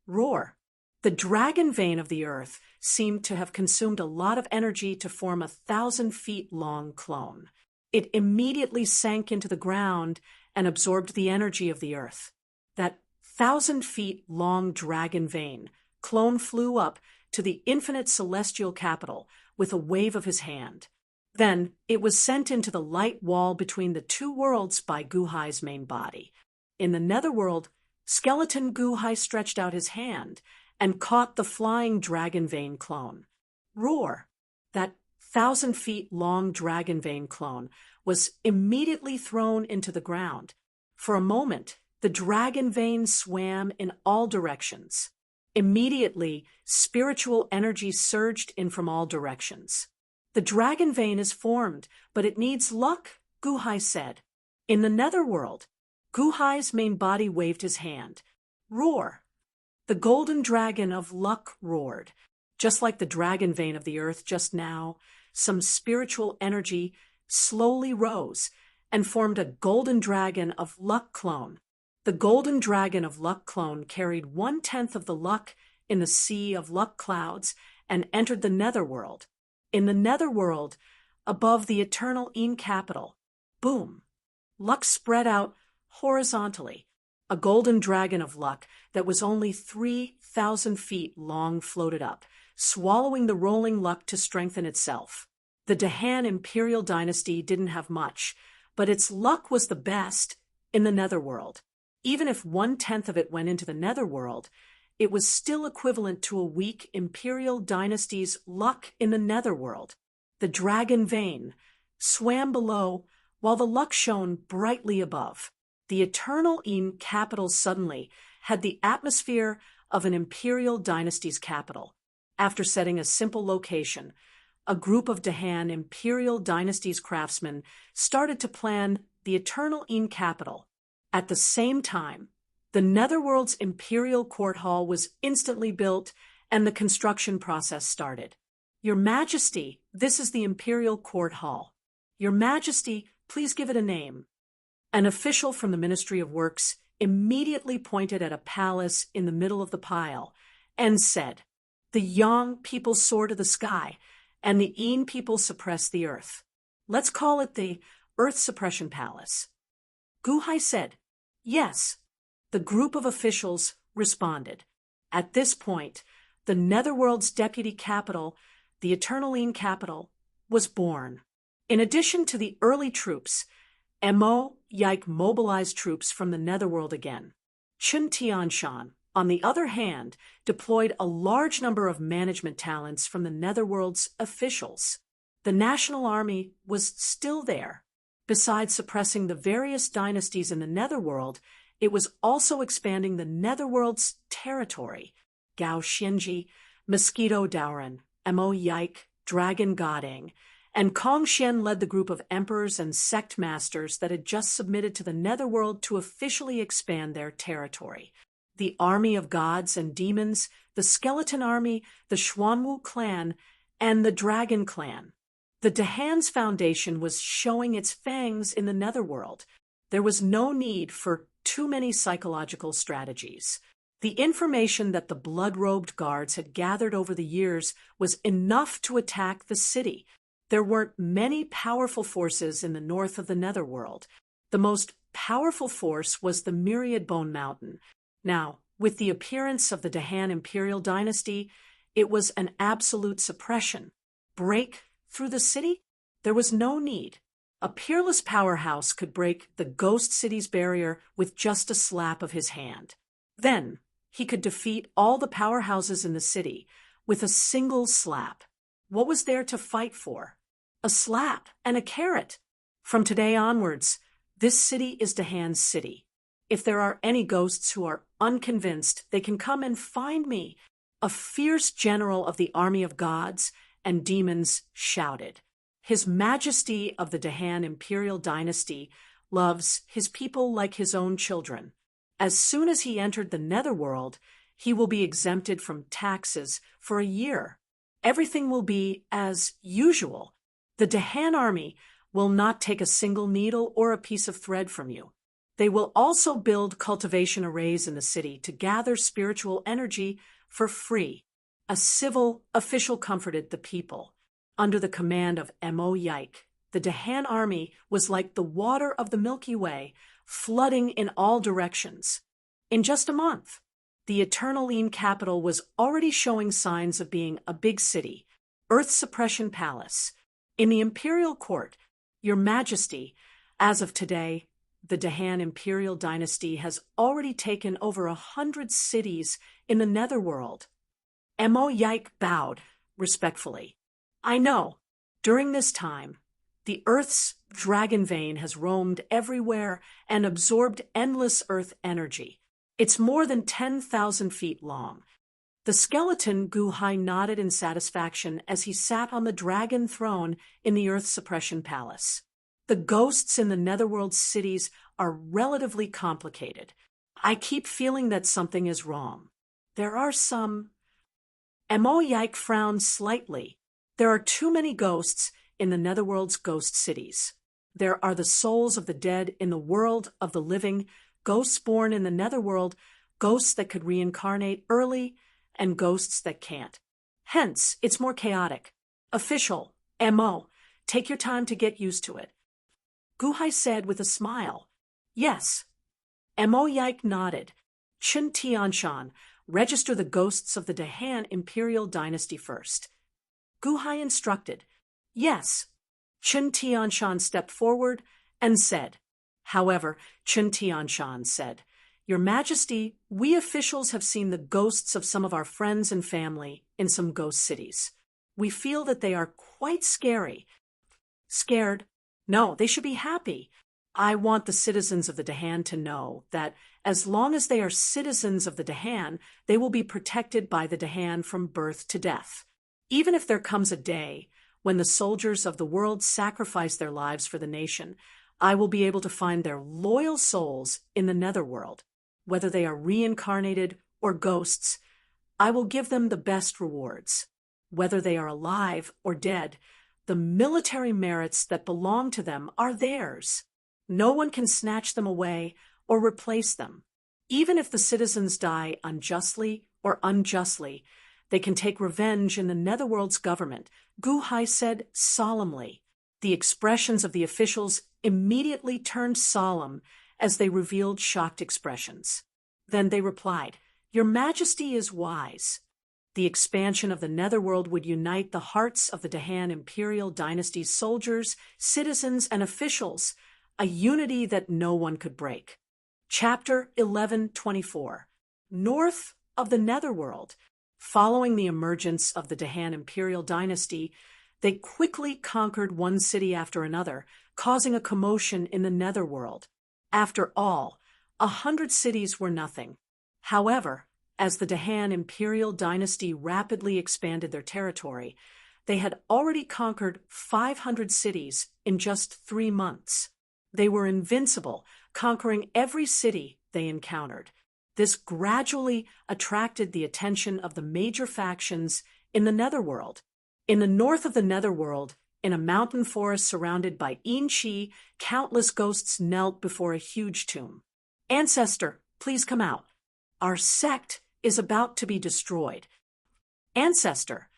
[SPEAKER 1] Roar. The dragon vein of the earth seemed to have consumed a lot of energy to form a 1,000-feet-long clone. It immediately sank into the ground and absorbed the energy of the earth. That 1,000-feet-long dragon vein clone flew up to the infinite celestial capital with a wave of his hand. Then it was sent into the light wall between the two worlds by Guhai's main body. In the netherworld, skeleton Guhai stretched out his hand and caught the flying dragon vein clone. Roar! That 1,000-feet-long dragon vein clone was immediately thrown into the ground. For a moment, the dragon vein swam in all directions. Immediately, spiritual energy surged in from all directions. The dragon vein is formed, but it needs luck, Guhai said. In the netherworld, Guhai's main body waved his hand. Roar! The golden dragon of luck roared. Just like the dragon vein of the earth just now, some spiritual energy slowly rose and formed a golden dragon of luck clone. The golden dragon of luck clone carried 1/10 of the luck in the sea of luck clouds and entered the netherworld. In the netherworld, above the eternal Een capital, boom, luck spread out horizontally. A golden dragon of luck that was only 3,000 feet long floated up, swallowing the rolling luck to strengthen itself. The Dahan imperial dynasty didn't have much, but its luck was the best in the netherworld. Even if 1/10 of it went into the netherworld, it was still equivalent to a weak imperial dynasty's luck in the netherworld. The dragon vein swam below while the luck shone brightly above. The eternal Een capital suddenly had the atmosphere of an imperial dynasty's capital. After setting a simple location, a group of Dahan imperial dynasty's craftsmen started to plan the eternal Een capital. At the same time, the netherworld's imperial court hall was instantly built and the construction process started. Your Majesty, this is the imperial court hall. Your Majesty, please give it a name. An official from the Ministry of Works immediately pointed at a palace in the middle of the pile and said, the Yang people soar to the sky and the Een people suppress the earth. Let's call it the Earth Suppression Palace. Guhai said, yes. The group of officials responded. At this point, the netherworld's deputy capital, the eternal Een capital, was born. In addition to the early troops, Mo Yike mobilized troops from the netherworld again. Chun Tianshan, on the other hand, deployed a large number of management talents from the netherworld's officials. The national army was still there. Besides suppressing the various dynasties in the netherworld, it was also expanding the netherworld's territory. Gao Xianji, Mosquito Daoran, Mo Yike, Dragon Goding, and Kong Xian led the group of emperors and sect masters that had just submitted to the netherworld to officially expand their territory. the army of gods and demons, the skeleton army, the Xuanwu clan, and the dragon clan. The Dahan's foundation was showing its fangs in the netherworld. There was no need for too many psychological strategies. The information that the blood-robed guards had gathered over the years was enough to attack the city. There weren't many powerful forces in the north of the netherworld. The most powerful force was the Myriad Bone Mountain. Now, with the appearance of the Dahan imperial dynasty, it was an absolute suppression. Break through the city? There was no need. A peerless powerhouse could break the ghost city's barrier with just a slap of his hand. Then, he could defeat all the powerhouses in the city with a single slap. What was there to fight for? A slap and a carrot. From today onwards, this city is Dahan's city. If there are any ghosts who are unconvinced, they can come and find me. A fierce general of the army of gods and demons shouted. His Majesty of the Dahan imperial dynasty loves his people like his own children. As soon as he entered the netherworld, he will be exempted from taxes for a year. Everything will be as usual. The Dahan army will not take a single needle or a piece of thread from you. They will also build cultivation arrays in the city to gather spiritual energy for free. A civil official comforted the people. Under the command of Mo Yike, the Dahan army was like the water of the Milky Way, flooding in all directions. In just a month, the Eternaline capital was already showing signs of being a big city, Earth Suppression Palace. In the imperial court, Your Majesty, as of today, the Dahan imperial dynasty has already taken over 100 cities in the netherworld. Mo Yike bowed respectfully. I know, during this time, the Earth's dragon vein has roamed everywhere and absorbed endless Earth energy. It's more than 10,000 feet long. The skeleton Gu Hai nodded in satisfaction as he sat on the dragon throne in the Earth Suppression Palace. The ghosts in the netherworld cities are relatively complicated. I keep feeling that something is wrong. There are some... Mo Yike frowned slightly. There are too many ghosts in the netherworld's ghost cities. There are the souls of the dead in the world of the living, ghosts born in the netherworld, ghosts that could reincarnate early, and ghosts that can't. Hence, it's more chaotic. Official, Mo, take your time to get used to it. Gu Hai said with a smile. Yes. Mo Yike nodded. Chen Tianshan, register the ghosts of the Dahan imperial dynasty first. Gu Hai instructed. Yes. Chen Tianshan stepped forward and said. However, Chen Tianshan said, Your Majesty, we officials have seen the ghosts of some of our friends and family in some ghost cities. We feel that they are quite scary. Scared? No, they should be happy. I want the citizens of the Dahan to know that as long as they are citizens of the Dahan, they will be protected by the Dahan from birth to death. Even if there comes a day when the soldiers of the world sacrifice their lives for the nation, I will be able to find their loyal souls in the netherworld. Whether they are reincarnated or ghosts, I will give them the best rewards. Whether they are alive or dead, the military merits that belong to them are theirs. No one can snatch them away or replace them. Even if the citizens die unjustly or unjustly, they can take revenge in the netherworld's government, Gu Hai said solemnly. The expressions of the officials immediately turned solemn as they revealed shocked expressions. Then they replied, Your Majesty is wise. The expansion of the netherworld would unite the hearts of the Dahan imperial dynasty's soldiers, citizens, and officials, a unity that no one could break. Chapter 1124. North of the netherworld. Following the emergence of the Dahan imperial dynasty, they quickly conquered one city after another, causing a commotion in the netherworld. After all, 100 cities were nothing. However, as the Dahan imperial dynasty rapidly expanded their territory, they had already conquered 500 cities in just 3 months. They were invincible, conquering every city they encountered. This gradually attracted the attention of the major factions in the Netherworld. In the north of the Netherworld, in a mountain forest surrounded by Inchi, countless ghosts knelt before a huge tomb. Ancestor, please come out. Our sect is about to be destroyed. Ancestor,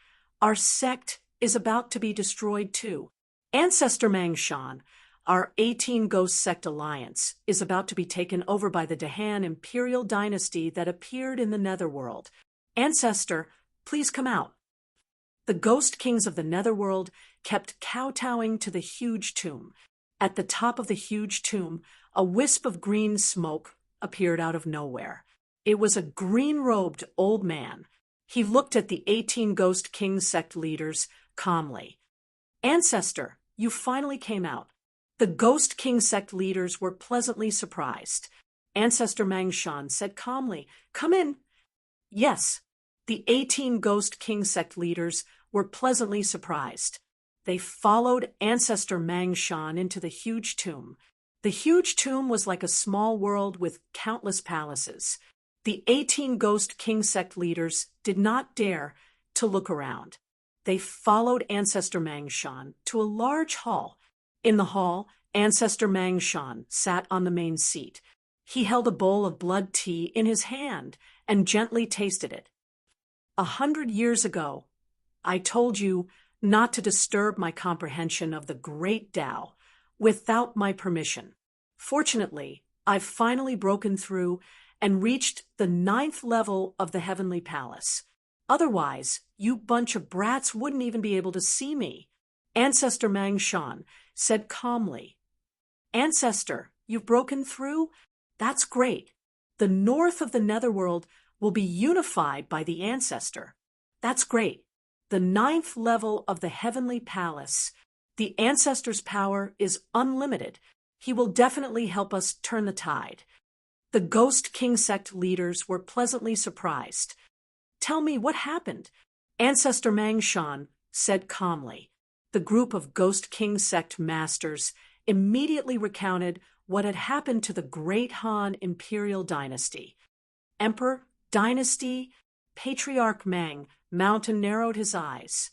[SPEAKER 1] our sect is about to be destroyed too. Ancestor Mangshan, our 18 Ghost Sect Alliance, is about to be taken over by the Dahan Imperial Dynasty that appeared in the Netherworld. Ancestor, please come out. The Ghost Kings of the Netherworld kept kowtowing to the huge tomb. At the top of the huge tomb, a wisp of green smoke appeared out of nowhere. It was a green-robed old man. He looked at the 18 Ghost King sect leaders calmly. Ancestor, you finally came out. The Ghost King sect leaders were pleasantly surprised. Ancestor Mangshan said calmly, "Come in." Yes, the 18 Ghost King sect leaders were pleasantly surprised. They followed Ancestor Mangshan into the huge tomb. The huge tomb was like a small world with countless palaces. The 18 Ghost King sect leaders did not dare to look around. They followed Ancestor Mangshan to a large hall. In the hall, Ancestor Mangshan sat on the main seat. He held a bowl of blood tea in his hand and gently tasted it. 100 years ago, I told you not to disturb my comprehension of the great Tao without my permission. Fortunately, I've finally broken through and reached the 9th level of the Heavenly Palace. Otherwise, you bunch of brats wouldn't even be able to see me. Ancestor Mangshan said calmly. Ancestor, you've broken through? That's great. The north of the Netherworld will be unified by the Ancestor. That's great. The 9th level of the Heavenly Palace. The Ancestor's power is unlimited. He will definitely help us turn the tide. The Ghost King sect leaders were pleasantly surprised. Tell me what happened. Ancestor Mangshan said calmly. The group of Ghost King sect masters immediately recounted what had happened to the Great Han Imperial Dynasty. Emperor, Dynasty, Patriarch Mang Mountain narrowed his eyes.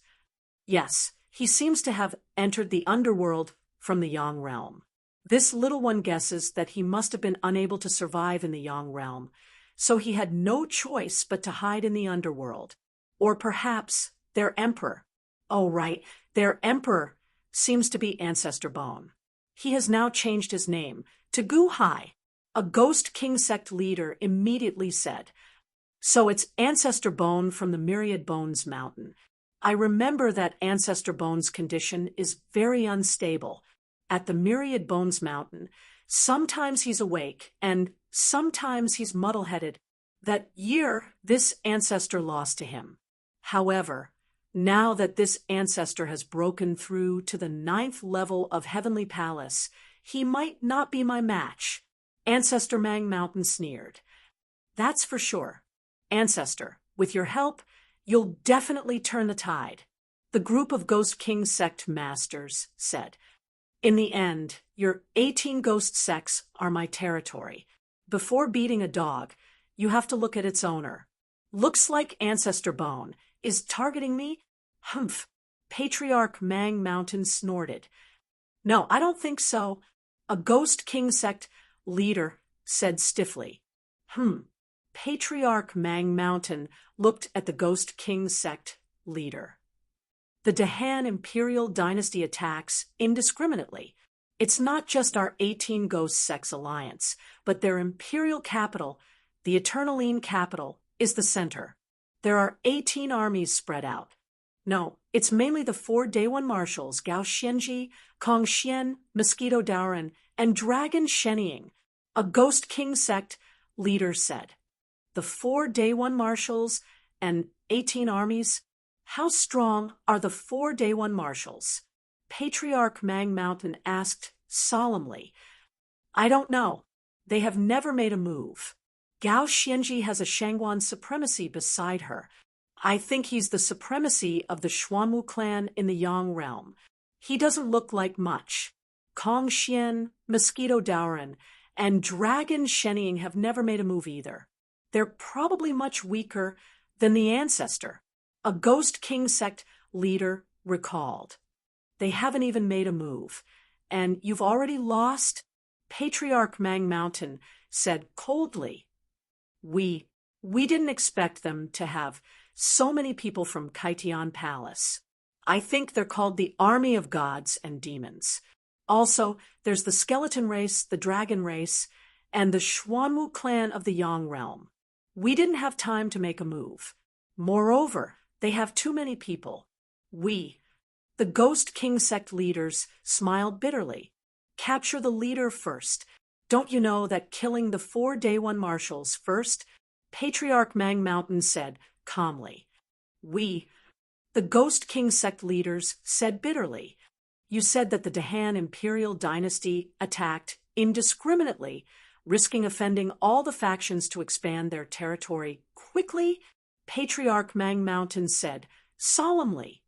[SPEAKER 1] Yes, he seems to have entered the underworld from the Yang realm. This little one guesses that he must have been unable to survive in the Yang realm, so he had no choice but to hide in the underworld. Or perhaps their emperor. Oh, right, their emperor seems to be Ancestor Bone. He has now changed his name to Gu Hai. A Ghost King sect leader immediately said, "So it's Ancestor Bone from the Myriad Bones Mountain. I remember that Ancestor Bone's condition is very unstable. At the Myriad Bones Mountain, sometimes he's awake and sometimes he's muddle-headed. That year, this ancestor lost to him. However, now that this ancestor has broken through to the 9th level of Heavenly Palace, he might not be my match." Ancestor Mang Mountain sneered. "That's for sure. Ancestor, with your help, you'll definitely turn the tide." The group of Ghost King sect masters said, "In the end, your 18 ghost sects are my territory. Before beating a dog, you have to look at its owner. Looks like Ancestor Bone is targeting me?" Humph. Patriarch Mang Mountain snorted. "No, I don't think so." A Ghost King sect leader said stiffly. Patriarch Mang Mountain looked at the Ghost King sect leader. The Dahan Imperial Dynasty attacks indiscriminately. It's not just our 18 Ghost Sects alliance, but their imperial capital, the Eternaline capital, is the center. There are 18 armies spread out. No, it's mainly the 4 Day One Marshals, Gao Xianji, Kong Xian, Mosquito Daoran, and Dragon Shenying. A Ghost King sect leader said. The 4 Day One Marshals and 18 armies? How strong are the 4 Day One Marshals? Patriarch Mang Mountain asked solemnly. I don't know. They have never made a move. Gao Xianji has a Shangguan supremacy beside her. I think he's the supremacy of the Xuanwu clan in the Yang realm. He doesn't look like much. Kong Xian, Mosquito Daoran, and Dragon Shenying have never made a move either. They're probably much weaker than the ancestor, a ghost king sect leader recalled. They haven't even made a move. And you've already lost? Patriarch Mang Mountain said coldly. We didn't expect them to have so many people from Kaitian Palace. I think they're called the Army of Gods and Demons. Also, there's the Skeleton Race, the Dragon Race, and the Xuanwu clan of the Yang Realm. We didn't have time to make a move. Moreover, they have too many people. The Ghost King sect leaders, smiled bitterly. Capture the leader first. Don't you know that killing the 4 Day One marshals first? Patriarch Mang Mountain said calmly. The Ghost King sect leaders, said bitterly. You said that the Dahan imperial dynasty attacked indiscriminately, risking offending all the factions to expand their territory quickly? Patriarch Mang Mountain said solemnly.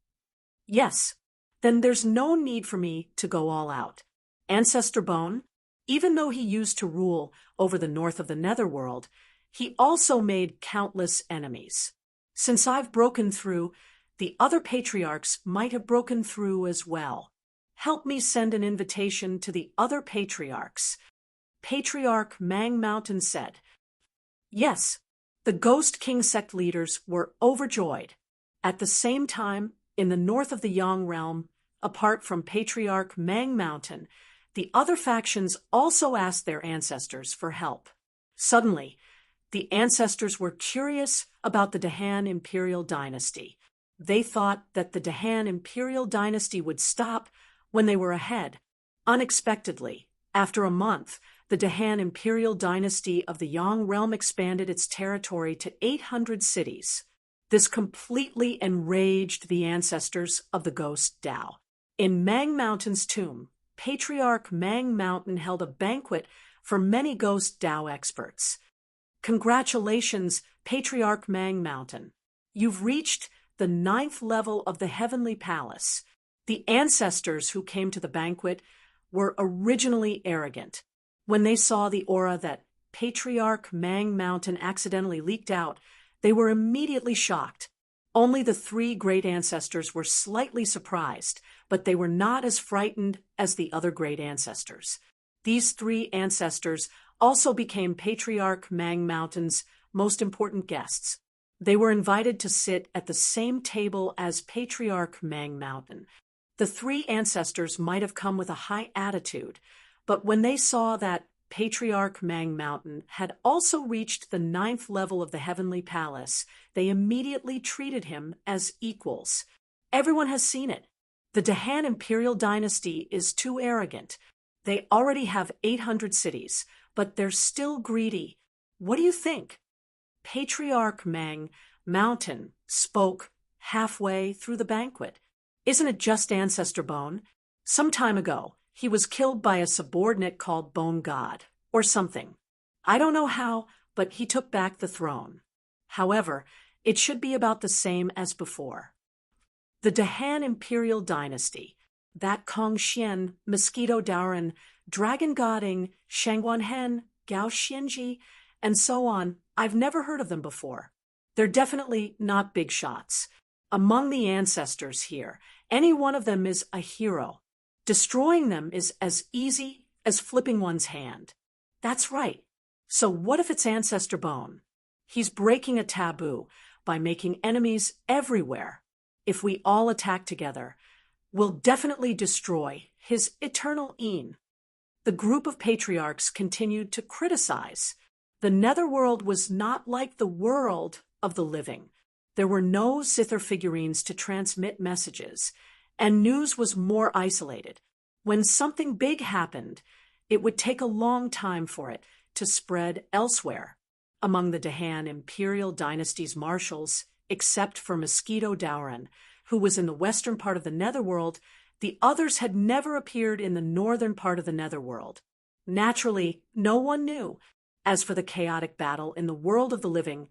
[SPEAKER 1] Yes, then there's no need for me to go all out. Ancestor Bone, even though he used to rule over the north of the Netherworld, he also made countless enemies. Since I've broken through, the other patriarchs might have broken through as well. Help me send an invitation to the other patriarchs. Patriarch Mang Mountain said. Yes, the Ghost King sect leaders were overjoyed. At the same time, in the north of the Yang Realm, apart from Patriarch Mang Mountain, the other factions also asked their ancestors for help. Suddenly, the ancestors were curious about the Dahan imperial dynasty. They thought that the Dahan imperial dynasty would stop when they were ahead. Unexpectedly, after a month, the Dahan imperial dynasty of the Yang Realm expanded its territory to 800 cities. This completely enraged the ancestors of the Ghost Dao. In Mang Mountain's tomb, Patriarch Mang Mountain held a banquet for many Ghost Dao experts. Congratulations, Patriarch Mang Mountain. You've reached the 9th level of the Heavenly Palace. The ancestors who came to the banquet were originally arrogant. When they saw the aura that Patriarch Mang Mountain accidentally leaked out, they were immediately shocked. Only the 3 great ancestors were slightly surprised, but they were not as frightened as the other great ancestors. These 3 ancestors also became Patriarch Mang Mountain's most important guests. They were invited to sit at the same table as Patriarch Mang Mountain. The 3 ancestors might have come with a high attitude, but when they saw that Patriarch Mang Mountain had also reached the 9th level of the Heavenly Palace, they immediately treated him as equals. Everyone has seen it. The Dahan Imperial Dynasty is too arrogant. They already have 800 cities, but they're still greedy. What do you think? Patriarch Mang Mountain spoke halfway through the banquet. Isn't it just Ancestor Bone? Some time ago, he was killed by a subordinate called Bone God, or something. I don't know how, but he took back the throne. However, it should be about the same as before. The Dahan Imperial Dynasty, that Kong Xian, Mosquito Daoran, Dragon Godding, Shangguan Hen, Gao Xianji, and so on, I've never heard of them before. They're definitely not big shots. Among the ancestors here, any one of them is a hero. Destroying them is as easy as flipping one's hand. That's right. So what if it's Ancestor Bone? He's breaking a taboo by making enemies everywhere. If we all attack together, we'll definitely destroy his eternal Een. The group of patriarchs continued to criticize. The Netherworld was not like the world of the living. There were no zither figurines to transmit messages, and news was more isolated. When something big happened, it would take a long time for it to spread elsewhere. Among the Dahan Imperial Dynasty's marshals, except for Mosquito Daoran, who was in the western part of the Netherworld, the others had never appeared in the northern part of the Netherworld. Naturally, no one knew. As for the chaotic battle in the world of the living,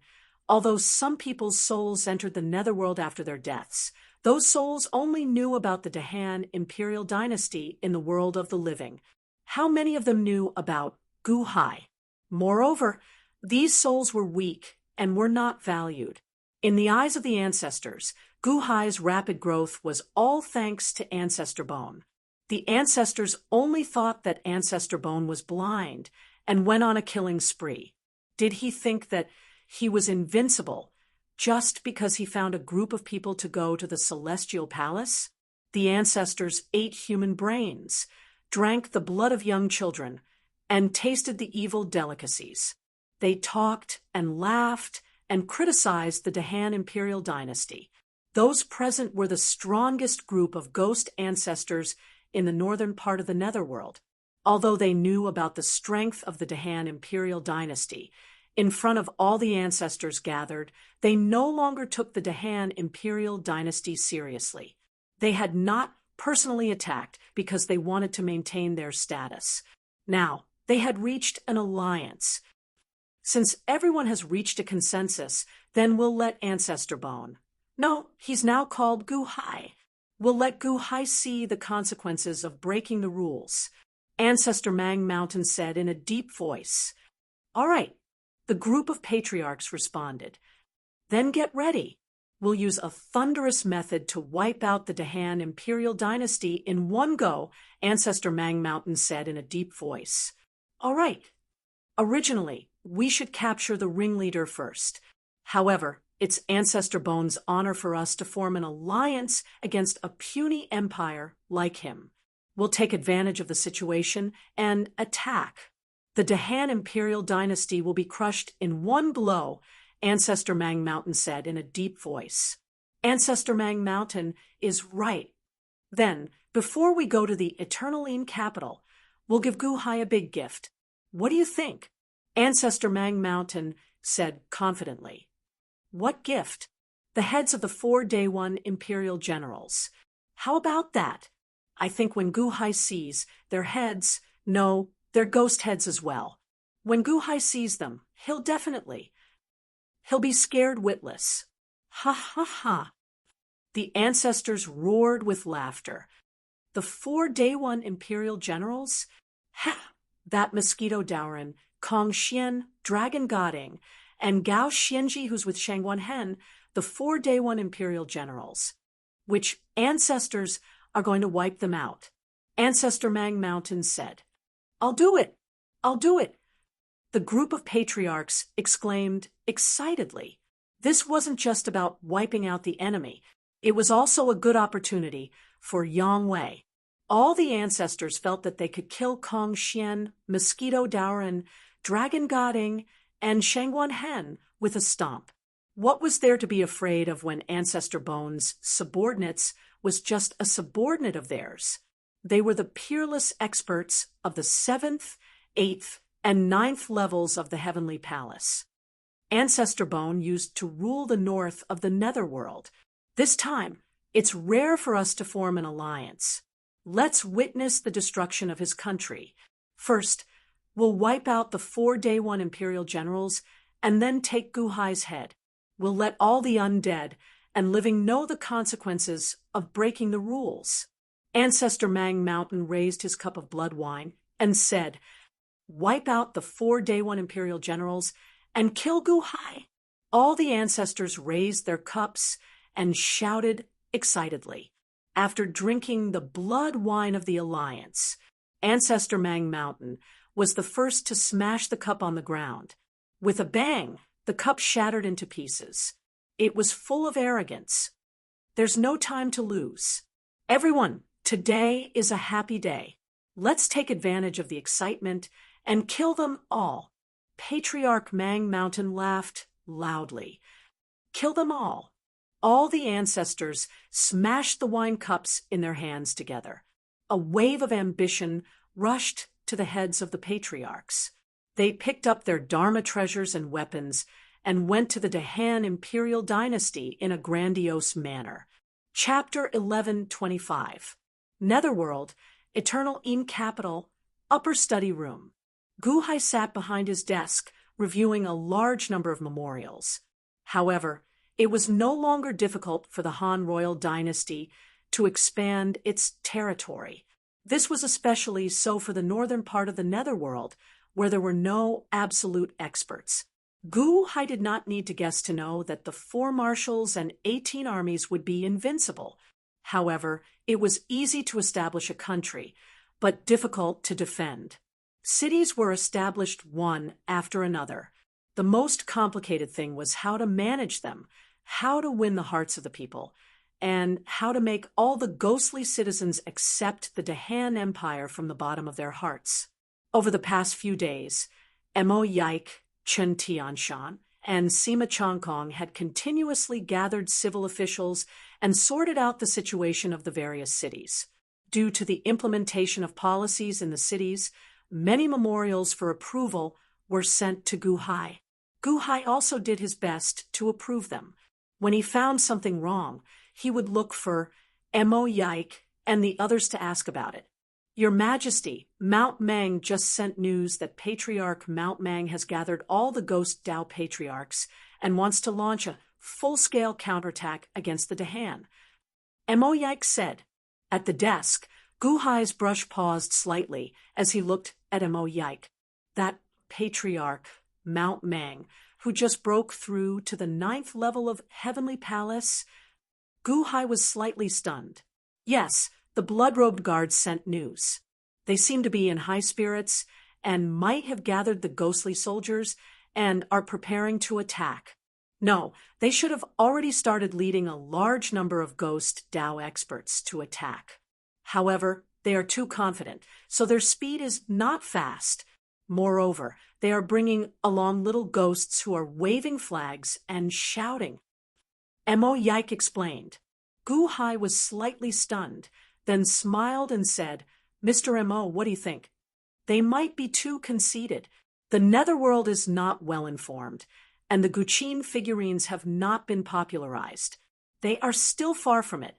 [SPEAKER 1] although some people's souls entered the Netherworld after their deaths, those souls only knew about the Dahan Imperial Dynasty in the world of the living. How many of them knew about Gu Hai? Moreover, These souls were weak and were not valued. In the eyes of the ancestors, Guhai's rapid growth was all thanks to Ancestor Bone. The ancestors only thought that Ancestor Bone was blind and went on a killing spree. Did he think that he was invincible just because he found a group of people to go to the celestial palace? The ancestors ate human brains, drank the blood of young children, and tasted the evil delicacies. They talked and laughed and criticized the Dahan imperial dynasty. Those present were the strongest group of ghost ancestors in the northern part of the netherworld. Although they knew about the strength of the Dahan imperial dynasty, in front of all the ancestors gathered, they no longer took the Dahan imperial dynasty seriously. They had not personally attacked because they wanted to maintain their status. Now, they had reached an alliance. Since everyone has reached a consensus, then we'll let Ancestor Bone. No, he's now called Guhai. We'll let Guhai see the consequences of breaking the rules. Ancestor Mang Mountain said in a deep voice. All right, the group of patriarchs responded. Then get ready. We'll use a thunderous method to wipe out the Dahan imperial dynasty in one go, Ancestor Mang Mountain said in a deep voice. All right. Originally, we should capture the ringleader first. However, it's Ancestor Bone's honor for us to form an alliance against a puny empire like him. We'll take advantage of the situation and attack. The Dahan imperial dynasty will be crushed in one blow, Ancestor Mang Mountain said in a deep voice. Ancestor Mang Mountain is right. Then, before we go to the Eternaline capital, we'll give Guhai a big gift. What do you think? Ancestor Mang Mountain said confidently. What gift? The heads of the 4 Day One imperial generals. How about that? I think when Guhai sees their heads, no, their ghost heads as well. When Guhai sees them, he'll be scared witless. Ha ha ha. The ancestors roared with laughter. The 4 Day One imperial generals? Ha! That Mosquito Dowren, Kong Xian, Dragon Goding, and Gao Xianji, who's with Shangguan Hen, the 4 Day One imperial generals. Which ancestors are going to wipe them out? Ancestor Mang Mountain said. I'll do it. I'll do it. The group of patriarchs exclaimed excitedly. This wasn't just about wiping out the enemy. It was also a good opportunity for Yang Wei. All the ancestors felt that they could kill Kong Xian, Mosquito Dowren, Dragon Goding, and Shangguan Hen with a stomp. What was there to be afraid of when Ancestor Bone's subordinates was just a subordinate of theirs? They were the peerless experts of the 7th, 8th, and 9th levels of the Heavenly Palace. Ancestor Bone used to rule the north of the netherworld. This time, it's rare for us to form an alliance. Let's witness the destruction of his country. First, we'll wipe out the 4 Day One imperial generals and then take Guhai's head. We'll let all the undead and living know the consequences of breaking the rules. Ancestor Mang Mountain raised his cup of blood wine and said, wipe out the 4 Day One imperial generals and kill Guhai. All the ancestors raised their cups and shouted excitedly. After drinking the blood wine of the alliance, Ancestor Mang Mountain was the first to smash the cup on the ground. With a bang, the cup shattered into pieces. It was full of arrogance. There's no time to lose. Everyone, today is a happy day. Let's take advantage of the excitement and kill them all. Patriarch Mang Mountain laughed loudly. Kill them all. All the ancestors smashed the wine cups in their hands together. A wave of ambition rushed to the heads of the patriarchs. They picked up their Dharma treasures and weapons and went to the Dahan imperial dynasty in a grandiose manner. Chapter 1125. Netherworld, Eternal Yin Capital, Upper Study Room. Guhai sat behind his desk, reviewing a large number of memorials. However, it was no longer difficult for the Han royal dynasty to expand its territory. This was especially so for the northern part of the netherworld, where there were no absolute experts. Gu Hai did not need to guess to know that the 4 marshals and 18 armies would be invincible. However, it was easy to establish a country, but difficult to defend. Cities were established one after another. The most complicated thing was how to manage them, how to win the hearts of the people, and how to make all the ghostly citizens accept the Dahan Empire from the bottom of their hearts. Over the past few days, Mo Yike, Chen Tianshan, and Sima Chongkong had continuously gathered civil officials and sorted out the situation of the various cities. Due to the implementation of policies in the cities, many memorials for approval were sent to Gu Hai. Gu Hai also did his best to approve them. When he found something wrong, he would look for Mo Yike and the others to ask about it. Your Majesty, Mount Mang just sent news that Patriarch Mount Mang has gathered all the Ghost Dao patriarchs and wants to launch a full-scale counterattack against the Dahan. Mo Yike said. At the desk, Gu Hai's brush paused slightly as he looked at Mo Yike. That Patriarch Mount Mang, who just broke through to the 9th level of Heavenly Palace? Gu Hai was slightly stunned. Yes, the blood-robed guards sent news. They seem to be in high spirits and might have gathered the ghostly soldiers and are preparing to attack. No, they should have already started leading a large number of ghost Dao experts to attack. However, they are too confident, so their speed is not fast. Moreover, they are bringing along little ghosts who are waving flags and shouting. Mo Yike explained. Gu Hai was slightly stunned, then smiled and said, Mr. Mo, what do you think? They might be too conceited. The netherworld is not well informed, and the Guqin figurines have not been popularized. They are still far from it.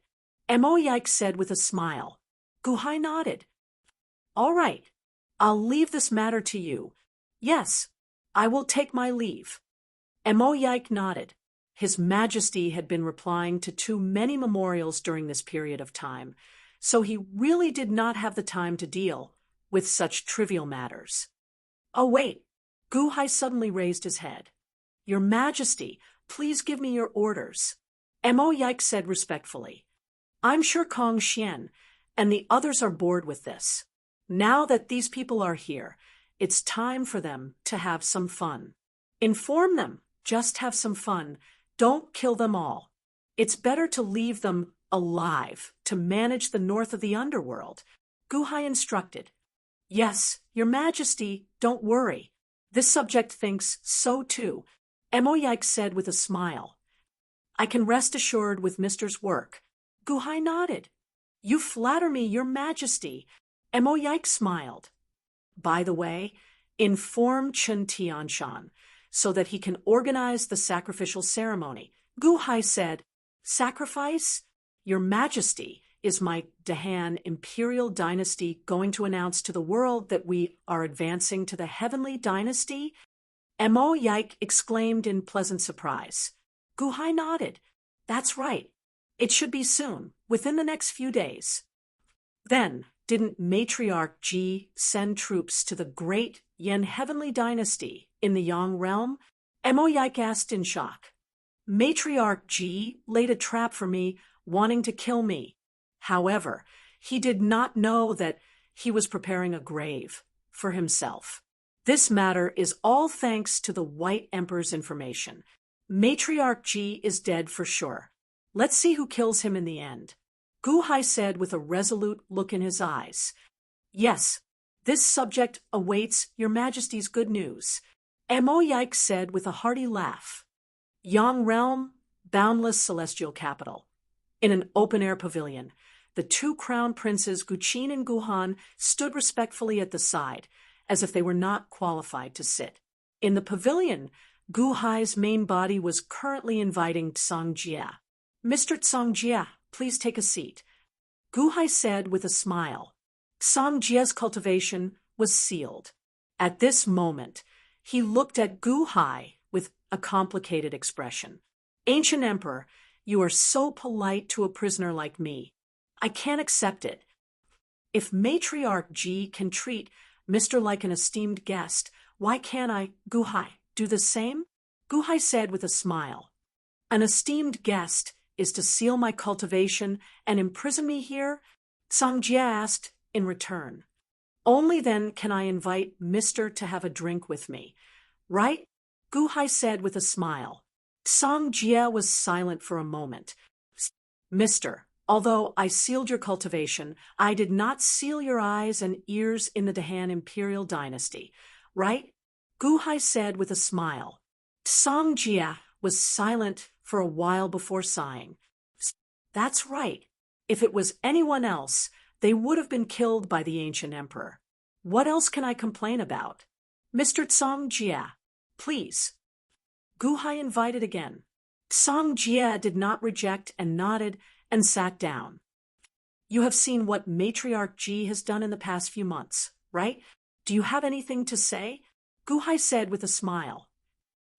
[SPEAKER 1] Mo Yike said with a smile. Gu Hai nodded. All right, I'll leave this matter to you. Yes, I will take my leave. Mo Yike nodded. His Majesty had been replying to too many memorials during this period of time, so he really did not have the time to deal with such trivial matters. Oh, wait! Gu Hai suddenly raised his head. Your Majesty, please give me your orders. Mo Yike said respectfully. I'm sure Kong Xian and the others are bored with this. Now that these people are here, it's time for them to have some fun. Inform them, just have some fun. Don't kill them all. It's better to leave them alive to manage the north of the underworld. Gu Hai instructed. Yes, Your Majesty, don't worry. This subject thinks so too. Mo Yike said with a smile. I can rest assured with Mister's work. Gu Hai nodded. You flatter me, Your Majesty. Mo Yike smiled. By the way, inform Chen Tianshan so that he can organize the sacrificial ceremony. Gu Hai said, Sacrifice? Your Majesty, is my Dahan imperial dynasty going to announce to the world that we are advancing to the heavenly dynasty? Mo Yike exclaimed in pleasant surprise. Gu Hai nodded. That's right. It should be soon, within the next few days. Then, didn't Matriarch Ji send troops to the great Yan heavenly dynasty in the Yang realm? Mo Yike asked in shock. Matriarch Ji laid a trap for me, wanting to kill me. However, he did not know that he was preparing a grave for himself. This matter is all thanks to the White Emperor's information. Matriarch Ji is dead for sure. Let's see who kills him in the end. Gu Hai said with a resolute look in his eyes. Yes, this subject awaits Your Majesty's good news. Mo Yike said with a hearty laugh. Yang realm, boundless celestial capital. In an open-air pavilion, the 2 crown princes Guqin and Guhan stood respectfully at the side, as if they were not qualified to sit. In the pavilion, Gu Hai's main body was currently inviting Songjia. Mr. Songjia, please take a seat. Gu Hai said with a smile. Songjia's cultivation was sealed. At this moment, he looked at Gu Hai with a complicated expression. Ancient Emperor, you are so polite to a prisoner like me. I can't accept it. If Matriarch Ji can treat Mr. like an esteemed guest, why can't I, Gu Hai, do the same? Guhai said with a smile. An esteemed guest is to seal my cultivation and imprison me here? Sangjia asked in return. Only then can I invite Mr. to have a drink with me. Right? Guhai said with a smile. Sangjia was silent for a moment. Mister, although I sealed your cultivation, I did not seal your eyes and ears in the Dahan imperial dynasty. Right? Guhai said with a smile. Sangjia was silent for a while before sighing. That's right. If it was anyone else, they would have been killed by the ancient emperor. What else can I complain about? Mr. Sangjia, please. Guhai invited again. Sangjia did not reject and nodded and sat down. You have seen what Matriarch Ji has done in the past few months, right? Do you have anything to say? Guhai said with a smile.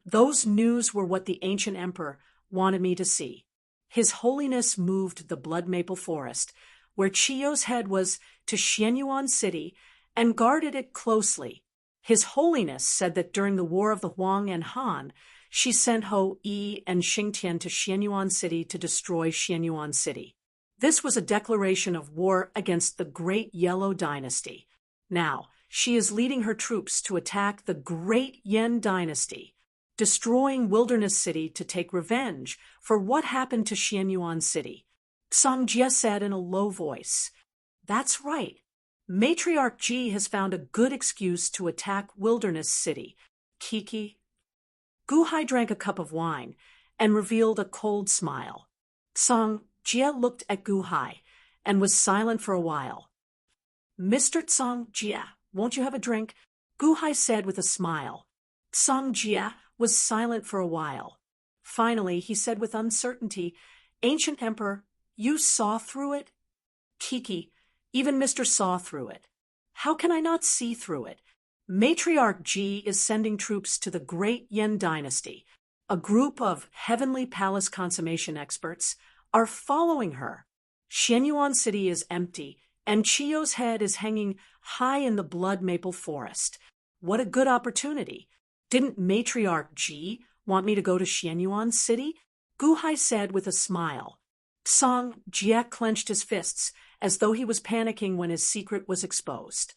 [SPEAKER 1] Those news were what the ancient emperor wanted me to see. His Holiness moved the Blood Maple Forest, where Chiyo's head was, to Xianyuan City and guarded it closely. His Holiness said that during the War of the Huang and Han, she sent Ho Yi and Xingtian to Xianyuan City to destroy Xianyuan City. This was a declaration of war against the Great Yellow Dynasty. Now, she is leading her troops to attack the Great Yen Dynasty, destroying Wilderness City to take revenge for what happened to Xianyuan City. Sangjia said in a low voice. That's right. Matriarch Ji has found a good excuse to attack Wilderness City. Kiki. Guhai drank a cup of wine and revealed a cold smile. Sangjia looked at Guhai and was silent for a while. Mr. Sangjia, won't you have a drink? Guhai said with a smile. Sangjia was silent for a while. Finally, he said with uncertainty, Ancient Emperor, you saw through it? Kiki, even Mr. saw through it. How can I not see through it? Matriarch Ji is sending troops to the Great Yen Dynasty. A group of Heavenly Palace consummation experts are following her. Xianyuan City is empty, and Chiyo's head is hanging high in the Blood Maple Forest. What a good opportunity. Didn't Matriarch Ji want me to go to Xianyuan City? Guhai said with a smile. Sangjia clenched his fists, as though he was panicking when his secret was exposed.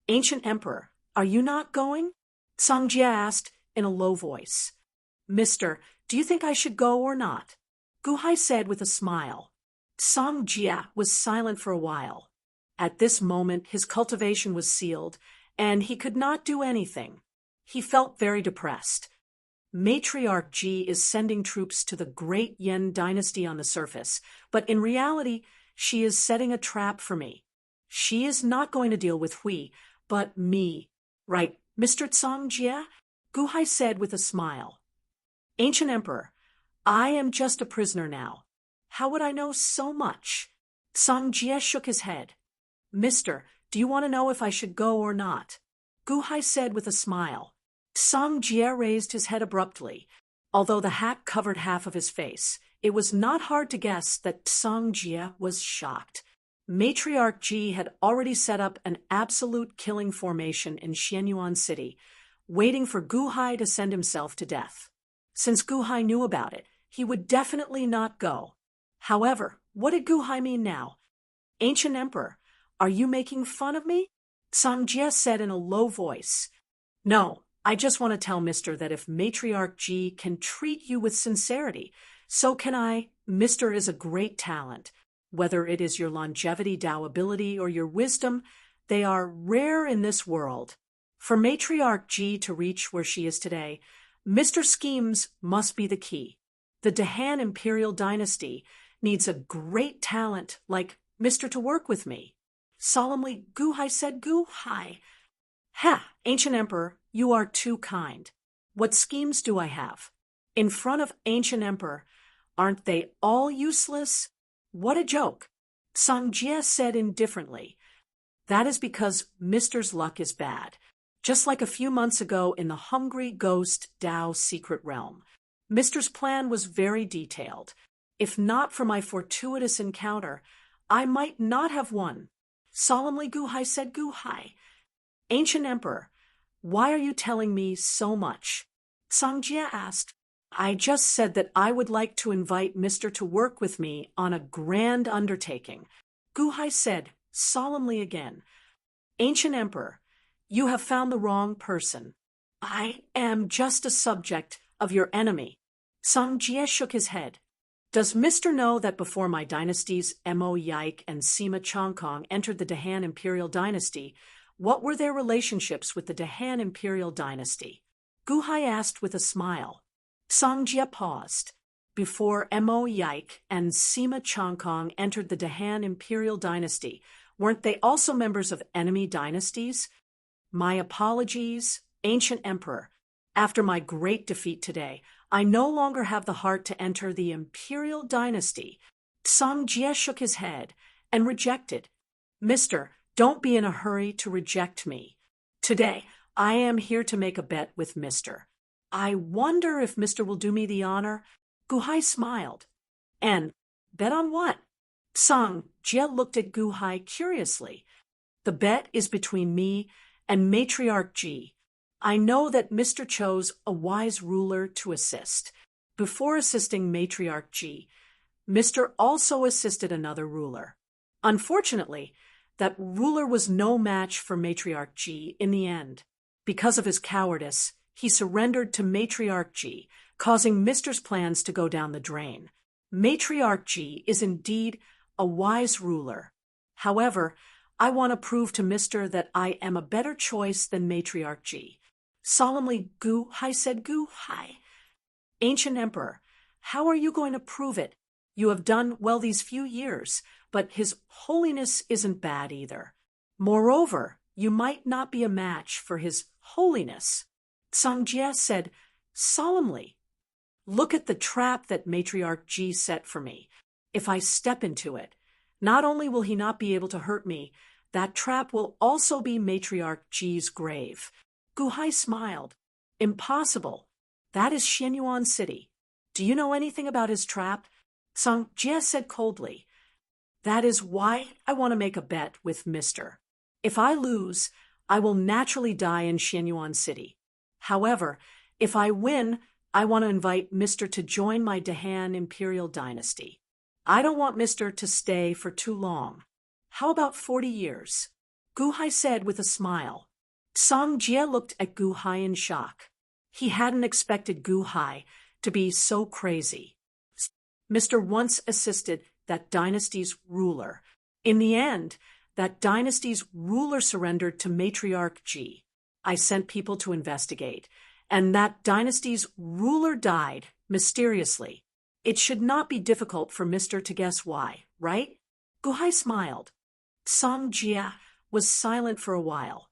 [SPEAKER 1] Ancient Emperor, are you not going? Sangjia asked in a low voice. Mister, do you think I should go or not? Guhai said with a smile. Sangjia was silent for a while. At this moment, his cultivation was sealed, and he could not do anything. He felt very depressed. Matriarch Ji is sending troops to the Great Yen Dynasty on the surface, but in reality, she is setting a trap for me. She is not going to deal with Hui, but me. Right, Mr. Sangjia? Guhai said with a smile. Ancient Emperor, I am just a prisoner now. How would I know so much? Sangjia shook his head. Mister, do you want to know if I should go or not? Guhai said with a smile. Sangjia raised his head abruptly. Although the hat covered half of his face, it was not hard to guess that Sangjia was shocked. Matriarch Ji had already set up an absolute killing formation in Xianyuan City, waiting for Guhai to send himself to death. Since Guhai knew about it, he would definitely not go. However, what did Guhai mean now? Ancient Emperor, are you making fun of me? Sangjia said in a low voice. No, I just want to tell Mister that if Matriarch Ji can treat you with sincerity, so can I. Mister is a great talent. Whether it is your longevity, Tao ability, or your wisdom, they are rare in this world. For Matriarch Ji to reach where she is today, Mr. Schemes must be the key. The Dahan Imperial Dynasty needs a great talent like Mr. to work with me. Solemnly, Guhai said, Guhai. Ha, Ancient Emperor, you are too kind. What schemes do I have? In front of Ancient Emperor, aren't they all useless? What a joke. Sangjia said indifferently. That is because Mister's luck is bad. Just like a few months ago in the Hungry Ghost Tao secret realm. Mister's plan was very detailed. If not for my fortuitous encounter, I might not have won. Solemnly, Guhai said, Guhai. Ancient Emperor, why are you telling me so much? Song Jie asked. I just said that I would like to invite Mr. to work with me on a grand undertaking. Gu Hai said solemnly again. Ancient Emperor, you have found the wrong person. I am just a subject of your enemy. Song Jie shook his head. Does Mr. know that before my dynasties Mo Yike and Sima Chongkong entered the Dahan Imperial Dynasty, what were their relationships with the Dahan Imperial Dynasty? Gu Hai asked with a smile. Song Jie paused. Before Mo Yike and Sima Chongkong entered the Dahan Imperial Dynasty, weren't they also members of enemy dynasties? My apologies, Ancient Emperor. After my great defeat today, I no longer have the heart to enter the Imperial Dynasty. Song Jie shook his head and rejected. Mister, don't be in a hurry to reject me. Today, I am here to make a bet with Mister. I wonder if Mister will do me the honor? Gu Hai smiled. And bet on what? Song Jie looked at Gu Hai curiously. The bet is between me and Matriarch Ji. I know that Mr. chose a wise ruler to assist. Before assisting Matriarch Ji, Mr. also assisted another ruler. Unfortunately, that ruler was no match for Matriarch Ji in the end. Because of his cowardice, he surrendered to Matriarch Ji, causing Mr.'s plans to go down the drain. Matriarch Ji is indeed a wise ruler. However, I want to prove to Mr. that I am a better choice than Matriarch Ji. Solemnly, Gu Hai said. Gu Hai. Ancient Emperor, how are you going to prove it? You have done well these few years, but His Holiness isn't bad either. Moreover, you might not be a match for His Holiness. Song Jie said solemnly. Look at the trap that Matriarch Ji set for me. If I step into it, not only will he not be able to hurt me, that trap will also be Matriarch Ji's grave. Gu Hai smiled. Impossible. That is Xianyuan City. Do you know anything about his trap? Song Jie said coldly. That is why I want to make a bet with Mister. If I lose, I will naturally die in Xianyuan City. However, if I win, I want to invite Mister to join my Dahan Imperial Dynasty. I don't want Mister to stay for too long. How about 40 years? Gu Hai said with a smile. Song Jie looked at Gu Hai in shock. He hadn't expected Gu Hai to be so crazy. Mister once assisted that dynasty's ruler. In the end, that dynasty's ruler surrendered to Matriarch Ji. I sent people to investigate, and that dynasty's ruler died mysteriously. It should not be difficult for Mister to guess why, right? Gu Hai smiled. Song Jie was silent for a while.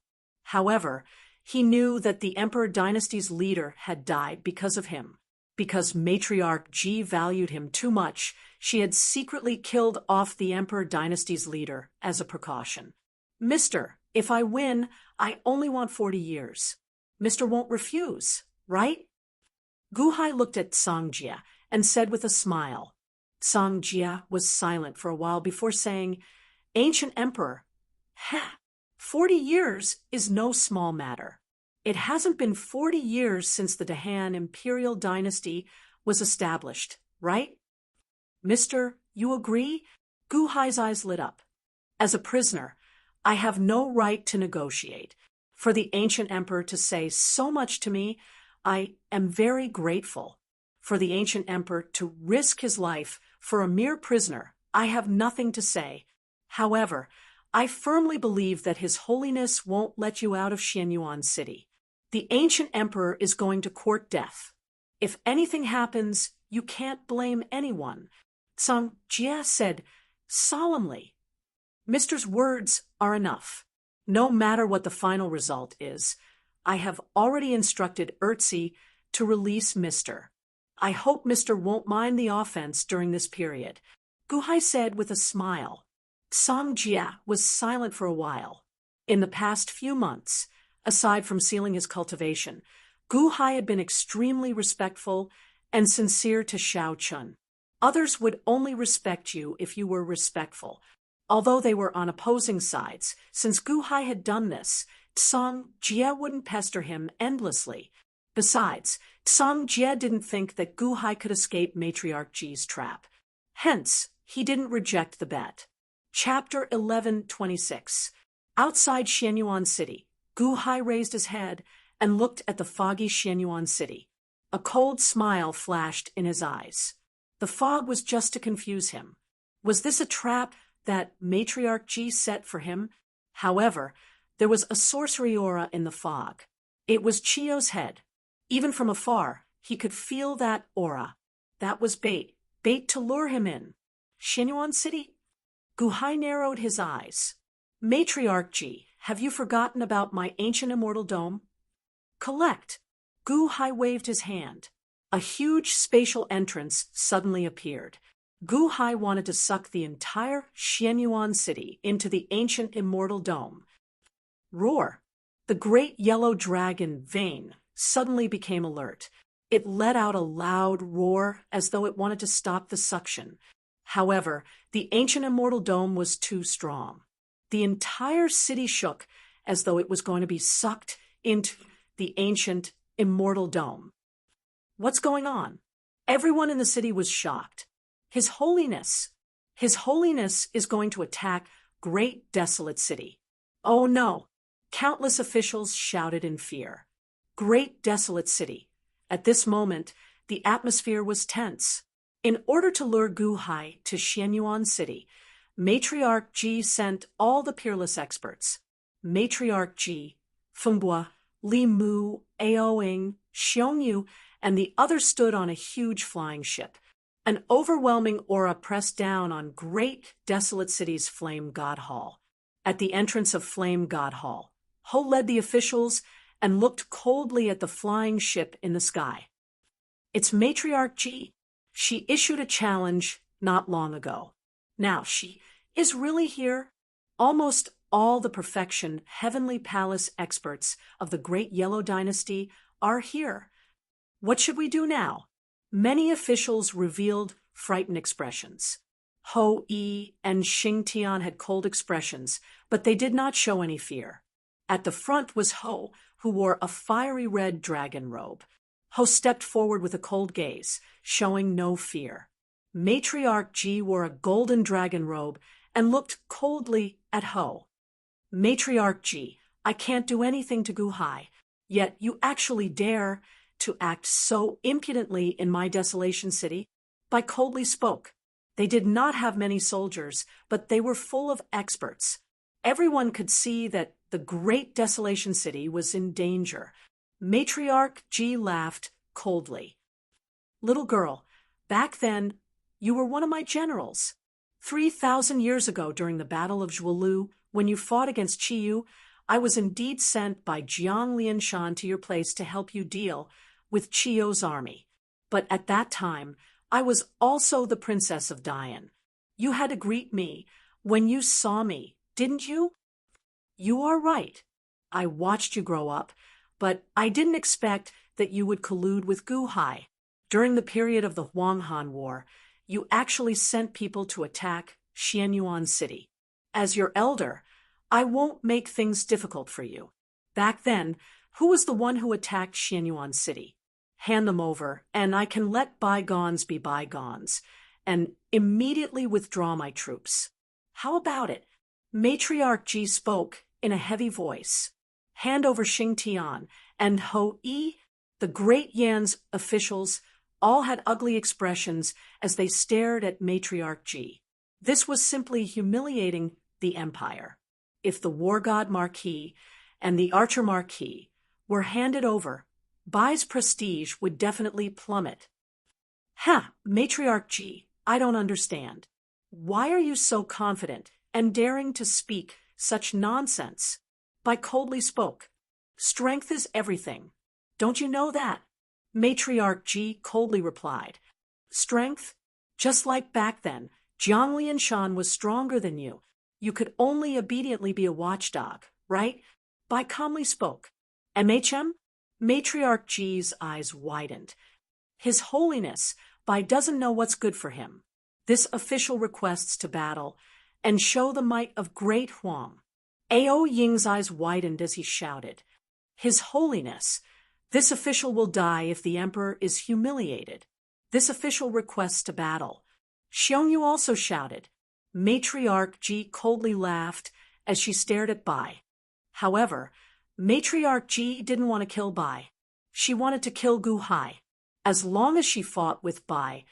[SPEAKER 1] However, he knew that the Emperor dynasty's leader had died because of him. Because Matriarch Ji valued him too much, she had secretly killed off the Emperor dynasty's leader as a precaution. Mister, if I win, I only want 40 years. Mister won't refuse, right? Gu Hai looked at Song Jie and said with a smile. Song Jie was silent for a while before saying, Ancient Emperor, 40 years is no small matter. It hasn't been 40 years since the Dahan Imperial Dynasty was established, right? Mister, you agree? Gu Hai's eyes lit up. As a prisoner, I have no right to negotiate. For the Ancient Emperor to say so much to me, I am very grateful. For the Ancient Emperor to risk his life for a mere prisoner, I have nothing to say. However, I firmly believe that His Holiness won't let you out of Xianyuan City. The Ancient Emperor is going to court death. If anything happens, you can't blame anyone. Song Jie said solemnly. Mister's words are enough. No matter what the final result is, I have already instructed Erzi to release Mister. I hope Mister won't mind the offense during this period. Gu Hai said with a smile. Song Jie was silent for a while. In the past few months, aside from sealing his cultivation, Gu Hai had been extremely respectful and sincere to Xiao Chun. Others would only respect you if you were respectful. Although they were on opposing sides, since Gu Hai had done this, Song Jie wouldn't pester him endlessly. Besides, Tsang Jie didn't think that Gu Hai could escape Matriarch Ji's trap. Hence, he didn't reject the bet. Chapter 11:26. Outside Xianyuan City, Gu Hai raised his head and looked at the foggy Xianyuan City. A cold smile flashed in his eyes. The fog was just to confuse him. Was this a trap that Matriarch Ji set for him? However, there was a sorcery aura in the fog. It was Chio's head. Even from afar, he could feel that aura. That was bait to lure him in. Xianyuan City? Gu Hai narrowed his eyes. Matriarch Ji, have you forgotten about my ancient immortal dome? Collect. Gu Hai waved his hand. A huge spatial entrance suddenly appeared. Gu Hai wanted to suck the entire Xianyuan City into the ancient immortal dome. Roar! The great yellow dragon, Vane, suddenly became alert. It let out a loud roar as though it wanted to stop the suction. However, the ancient immortal dome was too strong. The entire city shook as though it was going to be sucked into the ancient immortal dome. What's going on? Everyone in the city was shocked. His Holiness is going to attack Great Desolate City. Oh no! Countless officials shouted in fear. Great Desolate City. At this moment, the atmosphere was tense. In order to lure Gu Hai to Xianyuan City, Matriarch Ji sent all the peerless experts. Matriarch Ji, Fengbo, Li Mu, Aoing, Xiongyu, and the others stood on a huge flying ship. An overwhelming aura pressed down on Great Desolate City's Flame God Hall. At the entrance of Flame God Hall, Ho led the officials and looked coldly at the flying ship in the sky. It's Matriarch Ji. She issued a challenge not long ago. Now she is really here. Almost all the Perfection Heavenly Palace experts of the Great Yellow Dynasty are here. What should we do now? Many officials revealed frightened expressions. Ho Yi and Xing Tian had cold expressions, but they did not show any fear. At the front was Ho, who wore a fiery red dragon robe. Ho stepped forward with a cold gaze, showing no fear. Matriarch Ji wore a golden dragon robe and looked coldly at Ho. Matriarch Ji, I can't do anything to Gu Hai, yet you actually dare to act so impudently in my desolation city? Bai coldly spoke. They did not have many soldiers, but they were full of experts. Everyone could see that the great desolation city was in danger. Matriarch Ji laughed coldly. Little girl, back then, you were one of my generals. 3,000 years ago during the Battle of Zhuolu, when you fought against Qiyu, I was indeed sent by Jiang Lianshan to your place to help you deal with Qiu's army. But at that time, I was also the Princess of Dian. You had to greet me when you saw me, didn't you? You are right. I watched you grow up, but I didn't expect that you would collude with Gu Hai. During the period of the Huang Han War, you actually sent people to attack Xianyuan City. As your elder, I won't make things difficult for you. Back then, who was the one who attacked Xianyuan City? Hand them over, and I can let bygones be bygones, and immediately withdraw my troops. How about it? Matriarch Ji spoke in a heavy voice. Hand over Xing Tian, and Ho Yi, the great Yan's officials, all had ugly expressions as they stared at Matriarch Ji. This was simply humiliating the empire. If the War God Marquis and the Archer Marquis were handed over, Bai's prestige would definitely plummet. Ha, Matriarch Ji, I don't understand. Why are you so confident and daring to speak such nonsense? Bai coldly spoke. Strength is everything. Don't you know that? Matriarch Ji coldly replied. Strength? Just like back then, Jiang Lianshan was stronger than you. You could only obediently be a watchdog, right? Bai calmly spoke. MHM? Matriarch Ji's eyes widened. His Holiness, Bai doesn't know what's good for him. This official requests to battle and show the might of Great Huang. Ao Ying's eyes widened as he shouted. His Holiness, This official will die if the emperor is humiliated. This official requests a battle. Xiongyu also shouted. Matriarch Ji coldly laughed as she stared at Bai. However, Matriarch Ji didn't want to kill Bai. She wanted to kill Gu Hai. As long as she fought with Bai,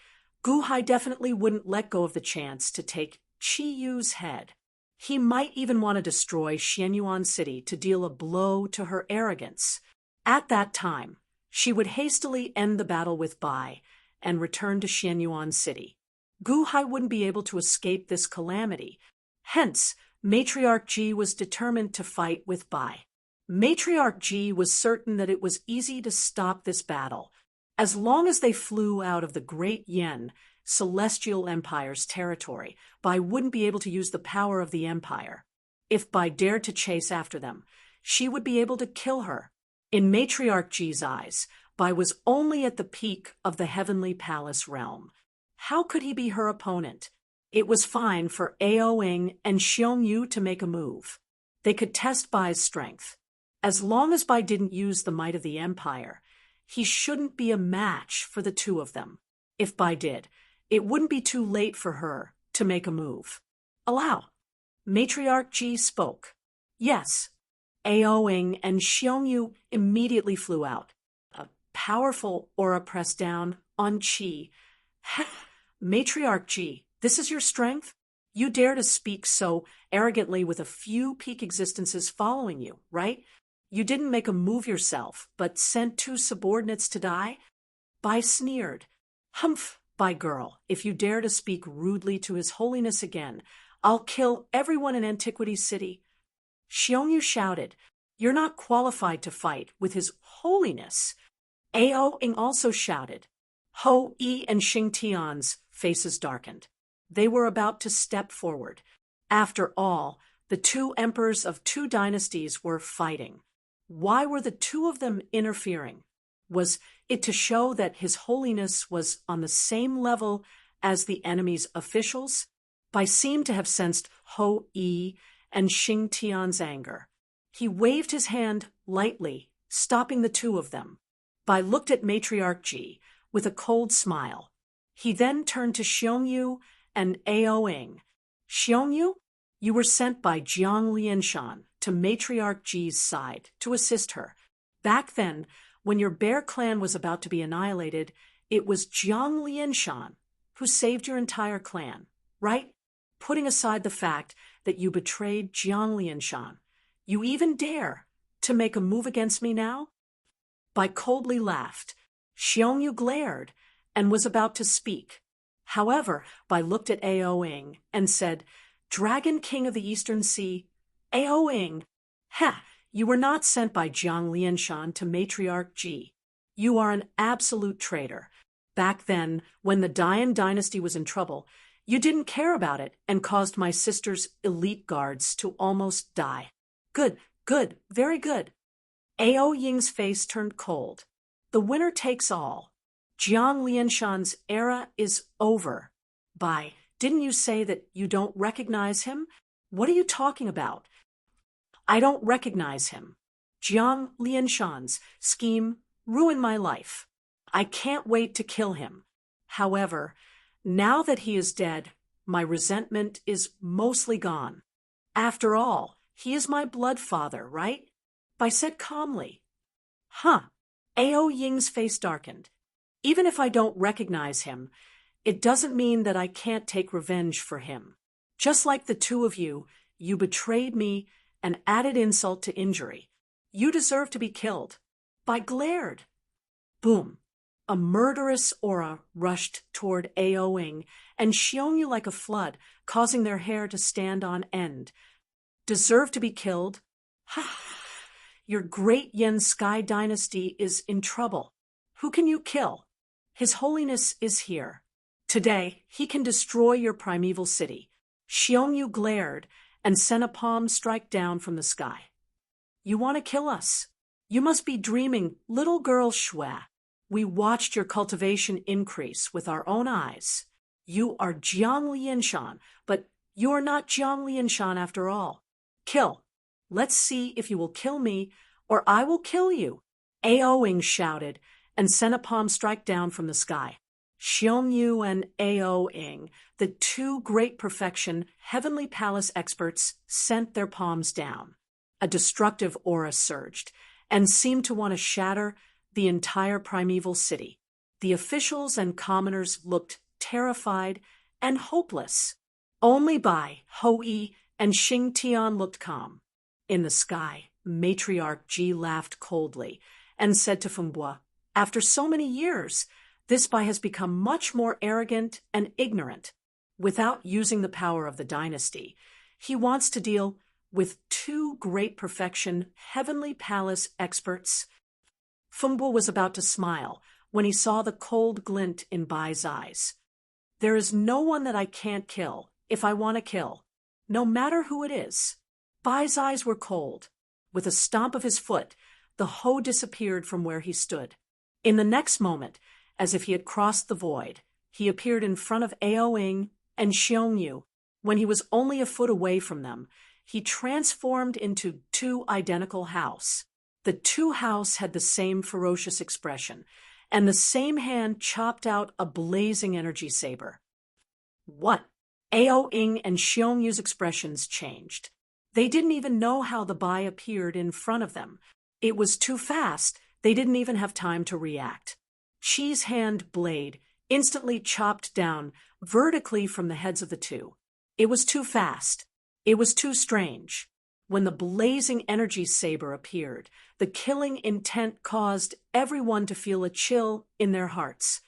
[SPEAKER 1] Gu Hai definitely wouldn't let go of the chance to take Qi Yu's head. He might even want to destroy Xianyuan City to deal a blow to her arrogance. At that time, she would hastily end the battle with Bai and return to Xianyuan City. Gu Hai wouldn't be able to escape this calamity. Hence, Matriarch Ji was determined to fight with Bai. Matriarch Ji was certain that it was easy to stop this battle. As long as they flew out of the Great Yen, Celestial Empire's territory, Bai wouldn't be able to use the power of the Empire. If Bai dared to chase after them, she would be able to kill her. In Matriarch Ji's eyes, Bai was only at the peak of the Heavenly Palace realm. How could he be her opponent? It was fine for Aoing and Xiongyu to make a move. They could test Bai's strength. As long as Bai didn't use the might of the Empire, he shouldn't be a match for the two of them. If Bai did, it wouldn't be too late for her to make a move. Allow. Matriarch Ji spoke. Yes. Aoing and Xiongyu immediately flew out. A powerful aura pressed down on Qi. Matriarch Ji, this is your strength? You dare to speak so arrogantly with a few peak existences following you, right? You didn't make a move yourself, but sent two subordinates to die? Bai sneered. Humph, Bai girl, if you dare to speak rudely to His Holiness again, I'll kill everyone in Antiquity City. Xiongyu shouted, You're not qualified to fight with His Holiness. Aoing also shouted. Ho Yi and Xing Tian's faces darkened. They were about to step forward. After all, the two emperors of two dynasties were fighting. Why were the two of them interfering? Was it to show that His Holiness was on the same level as the enemy's officials? Bai seemed to have sensed Ho Yi and Xing Tian's anger. He waved his hand lightly, stopping the two of them. Bai looked at Matriarch Ji with a cold smile. He then turned to Xiongyu and Aoing. Xiongyu, you were sent by Jiang Lianshan to Matriarch Ji's side to assist her. Back then, when your bear clan was about to be annihilated, it was Jiang Lianshan who saved your entire clan, right? Putting aside the fact that you betrayed Jiang Lianshan, you even dare to make a move against me now? Bai coldly laughed. Xiongyu glared and was about to speak. However, Bai looked at Aoing and said, Dragon King of the Eastern Sea, Aoing, you were not sent by Jiang Lianshan to Matriarch Ji. You are an absolute traitor. Back then, when the Dian dynasty was in trouble, you didn't care about it and caused my sister's elite guards to almost die. Good, very good. Aoying's face turned cold. The winner takes all. Jiang Lianshan's era is over. Bai, didn't you say that you don't recognize him? What are you talking about? I don't recognize him. Jiang Lianshan's scheme ruined my life. I can't wait to kill him. However, now that he is dead, my resentment is mostly gone. After all, he is my blood father, right? Bai said calmly. Aoying's face darkened. Even if I don't recognize him, it doesn't mean that I can't take revenge for him. Just like the two of you, you betrayed me and added insult to injury. You deserve to be killed. Bai glared. Boom. A murderous aura rushed toward Aoing and Xiongyu like a flood, causing their hair to stand on end. Deserve to be killed? Your great Yen Sky dynasty is in trouble. Who can you kill? His Holiness is here. Today, he can destroy your primeval city. Xiongyu glared and sent a palm strike down from the sky. You want to kill us? You must be dreaming, little girl Shui. We watched your cultivation increase with our own eyes. You are Jiang Lianshan, but you are not Jiang Lianshan after all. Kill. Let's see if you will kill me, or I will kill you. Aoing shouted and sent a palm strike down from the sky. Xiongyu and Aoing, the two great perfection heavenly palace experts, sent their palms down. A destructive aura surged and seemed to want to shatter the entire primeval city. The officials and commoners looked terrified and hopeless. Only Bai, Hou and Xing Tian looked calm. In the sky, Matriarch Ji laughed coldly and said to Fengbo, "After so many years, this Bai has become much more arrogant and ignorant. Without using the power of the dynasty, he wants to deal with two great perfection heavenly palace experts." Fengbo was about to smile when he saw the cold glint in Bai's eyes. "There is no one that I can't kill if I want to kill, no matter who it is." Bai's eyes were cold. With a stomp of his foot, the Ho disappeared from where he stood. In the next moment, as if he had crossed the void, he appeared in front of Aoing and Xiongyu. When he was only a foot away from them, he transformed into two identical House. The two House had the same ferocious expression, and the same hand chopped out a blazing energy saber. What? Aoing and Xionyu's expressions changed. They didn't even know how the Bai appeared in front of them. It was too fast. They didn't even have time to react. Qi's hand blade instantly chopped down vertically from the heads of the two. It was too fast. It was too strange. When the blazing energy saber appeared, the killing intent caused everyone to feel a chill in their hearts.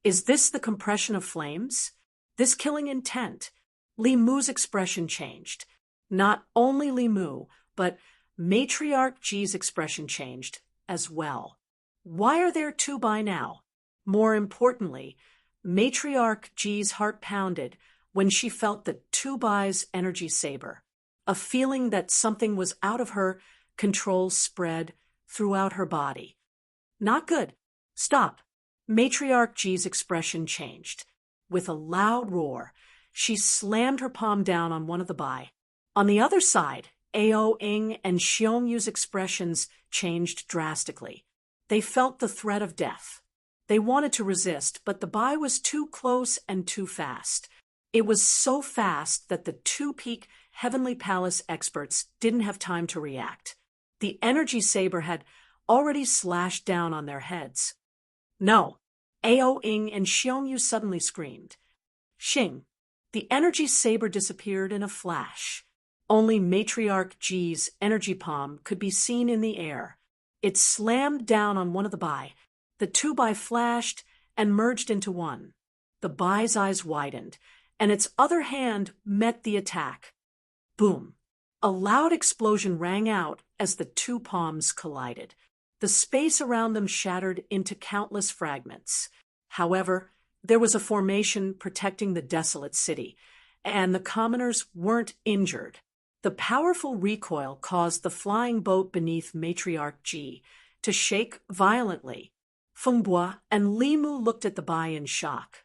[SPEAKER 1] Is this the compression of flames? This killing intent? Li Mu's expression changed. Not only Li Mu, but Matriarch Ji's expression changed as well. Why are there two Bai now? More importantly, Matriarch Ji's heart pounded when she felt the two Bai's energy saber. A feeling that something was out of her control spread throughout her body. Not good. Stop. Matriarch Ji's expression changed. With a loud roar, she slammed her palm down on one of the Bai. On the other side, Aoing and Xionyu's expressions changed drastically. They felt the threat of death. They wanted to resist, but the Bai was too close and too fast. It was so fast that the two-peak Heavenly Palace experts didn't have time to react. The energy saber had already slashed down on their heads. No! Aoing and Xiongyu suddenly screamed. Xing! The energy saber disappeared in a flash. Only Matriarch Ji's energy palm could be seen in the air. It slammed down on one of the Bai. The two Bai flashed and merged into one. The Bai's eyes widened, and its other hand met the attack. Boom! A loud explosion rang out as the two palms collided. The space around them shattered into countless fragments. However, there was a formation protecting the desolate city, and the commoners weren't injured. The powerful recoil caused the flying boat beneath Matriarch Ji to shake violently. Fengbo and Li Mu looked at the Bai in shock.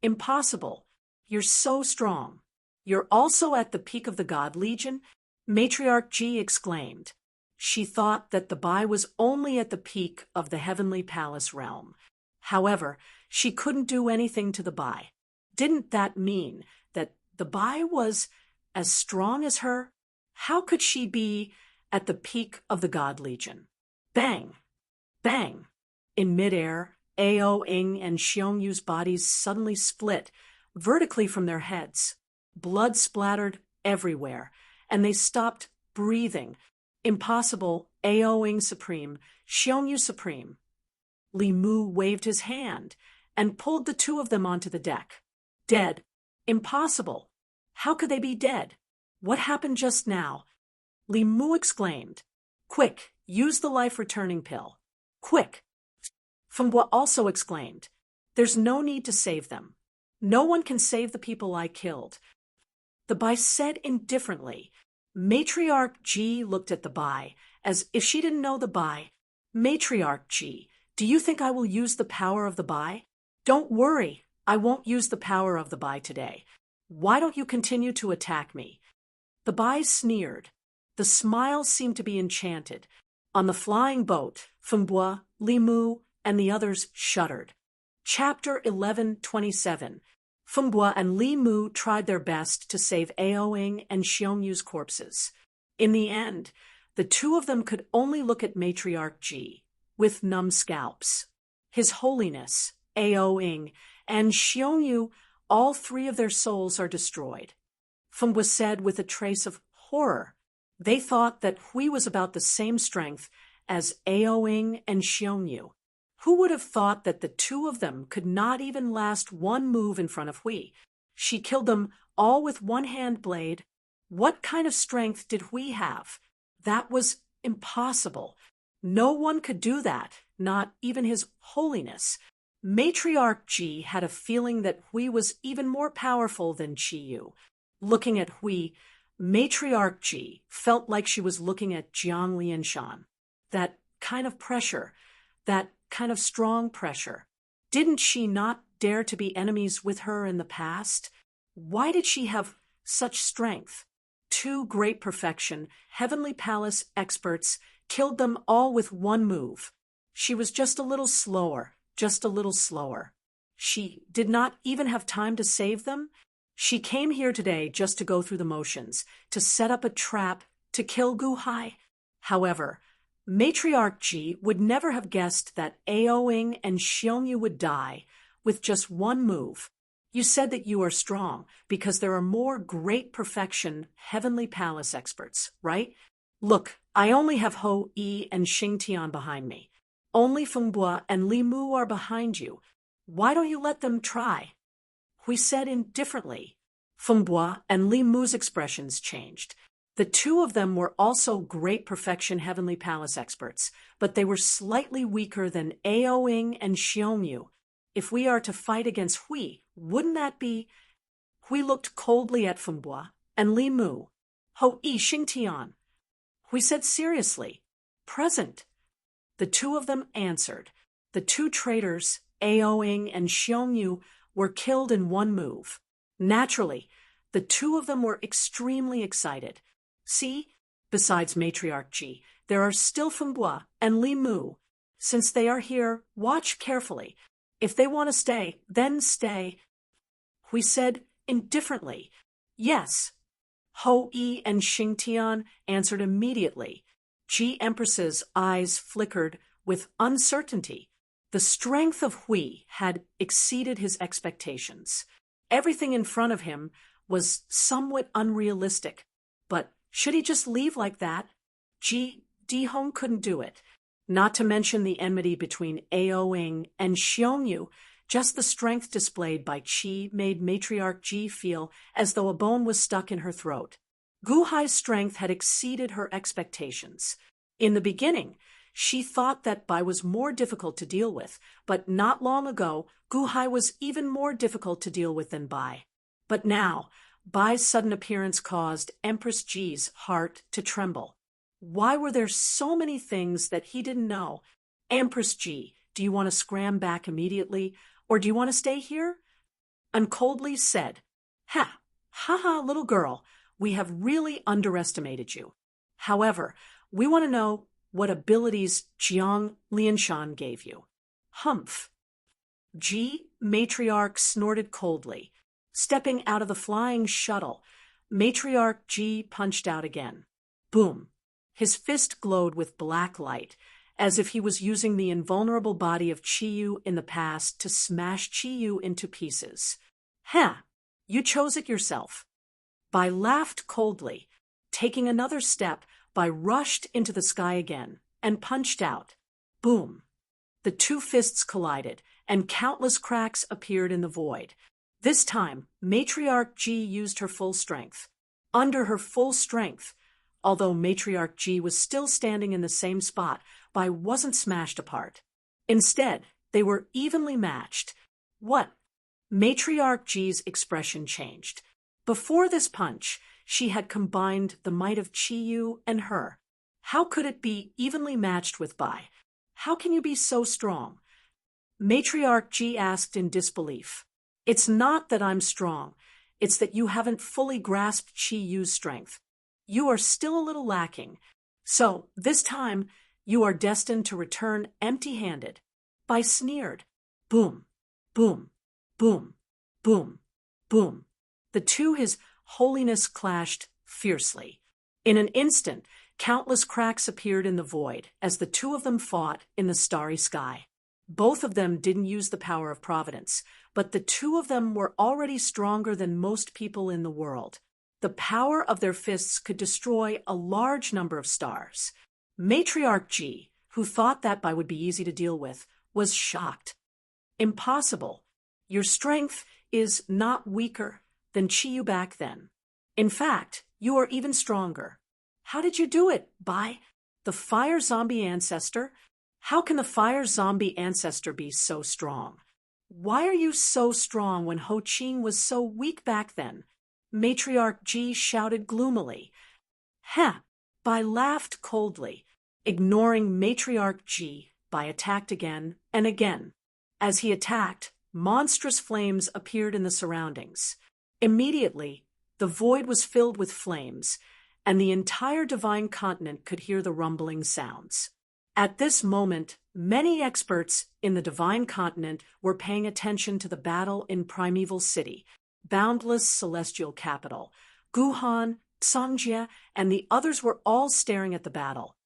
[SPEAKER 1] Impossible. You're so strong. You're also at the peak of the God Legion? Matriarch Ji exclaimed. She thought that the Bai was only at the peak of the Heavenly Palace realm. However, she couldn't do anything to the Bai. Didn't that mean that the Bai was as strong as her? How could she be at the peak of the God Legion? Bang! Bang! In midair, Aoing and Xionyu's bodies suddenly split vertically from their heads. Blood splattered everywhere, and they stopped breathing. Impossible. Aoing supreme, Xiongyu supreme. Li Mu waved his hand and pulled the two of them onto the deck. Dead. Impossible. How could they be dead? What happened just now? Li Mu exclaimed. Quick, use the life-returning pill. Quick. Fengbo also exclaimed. There's no need to save them. No one can save the people I killed. The Bai said indifferently. Matriarch Ji looked at the Bai as if she didn't know the Bai. Matriarch Ji, do you think I will use the power of the Bai? Don't worry, I won't use the power of the Bai today. Why don't you continue to attack me? The Bai sneered. The smile seemed to be enchanted. On the flying boat, Fengbo, Limu, and the others shuddered. Chapter 11:27. Fengbo and Limu tried their best to save Aoing and Xiongyu's corpses. In the end, the two of them could only look at Matriarch Ji, with numb scalps. His Holiness, Aoing, and Xiongyu, all three of their souls are destroyed. Fengbo said with a trace of horror. They thought that Hui was about the same strength as Aoing and Xiongyu. Who would have thought that the two of them could not even last one move in front of Hui? She killed them all with one hand blade. What kind of strength did Hui have? That was impossible. No one could do that, not even His Holiness. Matriarch Ji had a feeling that Hui was even more powerful than Qiyu. Looking at Hui, Matriarch Ji felt like she was looking at Jiang Lianshan. That kind of pressure, that kind of strong pressure. Didn't she not dare to be enemies with her in the past? Why did she have such strength? Two great perfection, Heavenly Palace experts killed them all with one move. She was just a little slower, just a little slower. She did not even have time to save them. She came here today just to go through the motions, to set up a trap, to kill Guhai. However, Matriarch Ji would never have guessed that Aoing and Xiongyu would die with just one move. You said that you are strong because there are more great perfection Heavenly Palace experts, right? Look, I only have Ho Yi and Xingtian behind me. Only Fengbo and Limu are behind you. Why don't you let them try? Hui said indifferently. Fengbo and Limu's expressions changed. The two of them were also great perfection Heavenly Palace experts, but they were slightly weaker than Aoing and Xiongyu. If we are to fight against Hui, wouldn't that be? Hui looked coldly at Fengbo and Limu. Ho Yi Xingtian. Hui said seriously, present. The two of them answered. The two traitors, Aoing and Xiongyu, were killed in one move. Naturally, the two of them were extremely excited. See, besides Matriarch Ji, there are still Fengbo and Limu. Since they are here, watch carefully. If they want to stay, then stay. Hui said indifferently, yes. Ho Yi and Xingtian answered immediately. Ji Empress's eyes flickered with uncertainty. The strength of Hui had exceeded his expectations. Everything in front of him was somewhat unrealistic. But should he just leave like that? Dihong couldn't do it. Not to mention the enmity between Aoing and Xiongyu. Just the strength displayed by Qi made Matriarch Ji feel as though a bone was stuck in her throat. Guhai's strength had exceeded her expectations. In the beginning, she thought that Bai was more difficult to deal with, but not long ago, Guhai was even more difficult to deal with than Bai. But now, Bai's sudden appearance caused Empress Ji's heart to tremble. Why were there so many things that he didn't know? Empress Ji, do you want to scram back immediately, or do you want to stay here? And coldly said, Ha, little girl, we have really underestimated you. However, we want to know what abilities Jiang Lianshan gave you. Humph. Ji, Matriarch snorted coldly. Stepping out of the flying shuttle, Matriarch Ji punched out again. Boom. His fist glowed with black light, as if he was using the invulnerable body of Qiyu in the past to smash Qiyu into pieces. You chose it yourself. Bai laughed coldly. Taking another step, Bai rushed into the sky again and punched out. Boom. The two fists collided, and countless cracks appeared in the void. This time, Matriarch Ji used her full strength. Under her full strength, although Matriarch Ji was still standing in the same spot, Bai wasn't smashed apart. Instead, they were evenly matched. What? Matriarch Ji's expression changed. Before this punch, she had combined the might of Qiyu and her. How could it be evenly matched with Bai? How can you be so strong? Matriarch Ji asked in disbelief. It's not that I'm strong. It's that you haven't fully grasped Qiyu's strength. You are still a little lacking. So, this time, You are destined to return empty-handed. Bai sneered. Boom, boom, boom, boom, boom. The two His Holiness clashed fiercely. In an instant, countless cracks appeared in the void as the two of them fought in the starry sky. Both of them didn't use the power of Providence, but the two of them were already stronger than most people in the world. The power of their fists could destroy a large number of stars. Matriarch Ji, who thought that Bai would be easy to deal with, was shocked. Impossible. Your strength is not weaker than Chiyu back then. In fact, you are even stronger. How did you do it, Bai? The fire zombie ancestor? How can the fire zombie ancestor be so strong? Why are you so strong when Ho Ching was so weak back then? Matriarch Ji shouted gloomily. Heh! Bai laughed coldly. Ignoring Matriarch Ji, Bai attacked again and again. As he attacked, monstrous flames appeared in the surroundings. Immediately, the void was filled with flames, and the entire divine continent could hear the rumbling sounds. At this moment, many experts in the divine continent were paying attention to the battle in Primeval City, boundless celestial capital. Guhan, Songjie, and the others were all staring at the battle.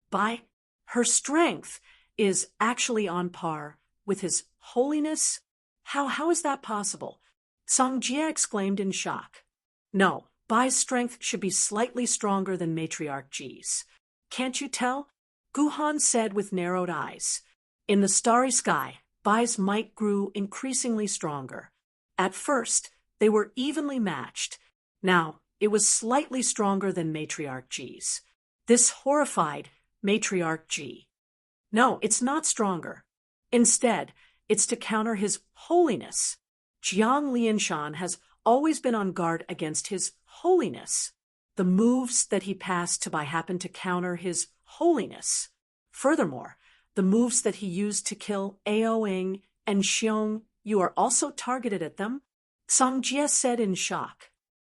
[SPEAKER 1] Bai, her strength is actually on par with His Holiness? How is that possible? Songjie exclaimed in shock. No, Bai's strength should be slightly stronger than Matriarch Ji's. Can't you tell? Guhan said with narrowed eyes. In the starry sky, Bai's might grew increasingly stronger. At first, they were evenly matched. Now, it was slightly stronger than Matriarch Ji's. This horrified Matriarch Ji. No, it's not stronger. Instead, it's to counter His Holiness. Jiang Lianshan has always been on guard against His Holiness. The moves that he passed to Bai happened to counter His Holiness. Furthermore, the moves that he used to kill Aoing and Xiong, you are also targeted at them? Songjie said in shock.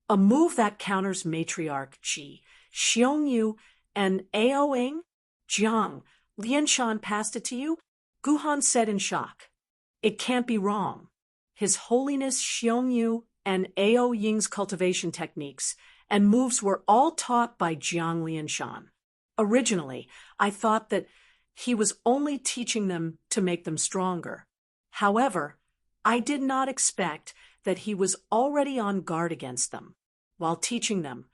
[SPEAKER 1] A move that counters Matriarch Ji, Xiong Yu, and Aoing? Jiang, Lianshan passed it to you? Guhan said in shock. It can't be wrong. His Holiness Xiong Yu and Ao Ying's cultivation techniques and moves were all taught by Jiang Lianshan. Originally, I thought that he was only teaching them to make them stronger. However, I did not expect that he was already on guard against them. While teaching them,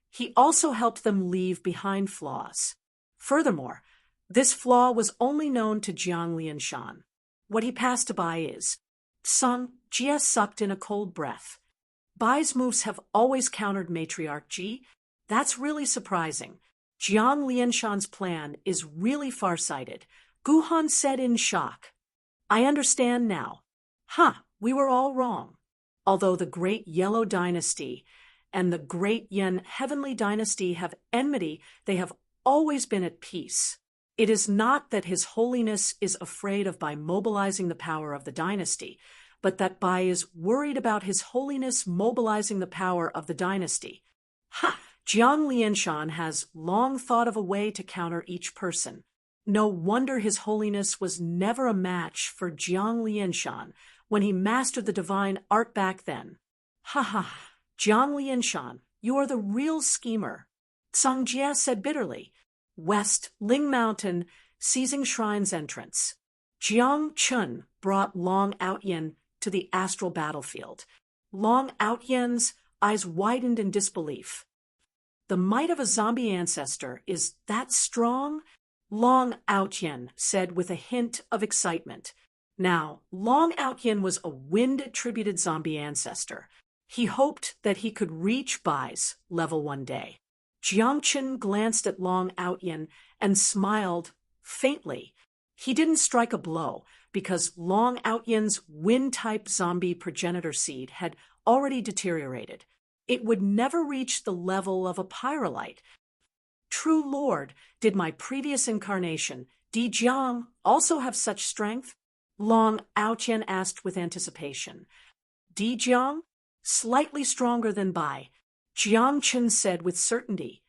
[SPEAKER 1] he also helped them leave behind flaws. Furthermore, this flaw was only known to Jiang Lianshan. What he passed to Bai is. Songjie sucked in a cold breath. Bai's moves have always countered Matriarch Ji. That's really surprising. Jiang Lianshan's plan is really far-sighted. Guhan said in shock. I understand now. We were all wrong. Although the Great Yellow Dynasty and the Great Yen Heavenly Dynasty have enmity, they have always been at peace. It is not that His Holiness is afraid of Bai mobilizing the power of the dynasty, but that Bai is worried about His Holiness mobilizing the power of the dynasty. Jiang Lianshan has long thought of a way to counter each person. No wonder His Holiness was never a match for Jiang Lianshan when he mastered the divine art back then. Jiang Lianshan, you are the real schemer. Songjie said bitterly. West, Ling Mountain, seizing Shrine's entrance. Jiang Chun brought Long Outyen to the astral battlefield. Long Outyen's eyes widened in disbelief. The might of a zombie ancestor is that strong? Long Outyen said with a hint of excitement. Now, Long Outyen was a wind-attributed zombie ancestor. He hoped that he could reach Bai's level one day. Jiangchen glanced at Long Outyen and smiled faintly. He didn't strike a blow because Long Outyen's wind-type zombie progenitor seed had already deteriorated. It would never reach the level of a pyrolite. True Lord, did my previous incarnation, Di Jiang, also have such strength? Long Outyen asked with anticipation. Di Jiang? Slightly stronger than Bai. Jiang Chen said with certainty.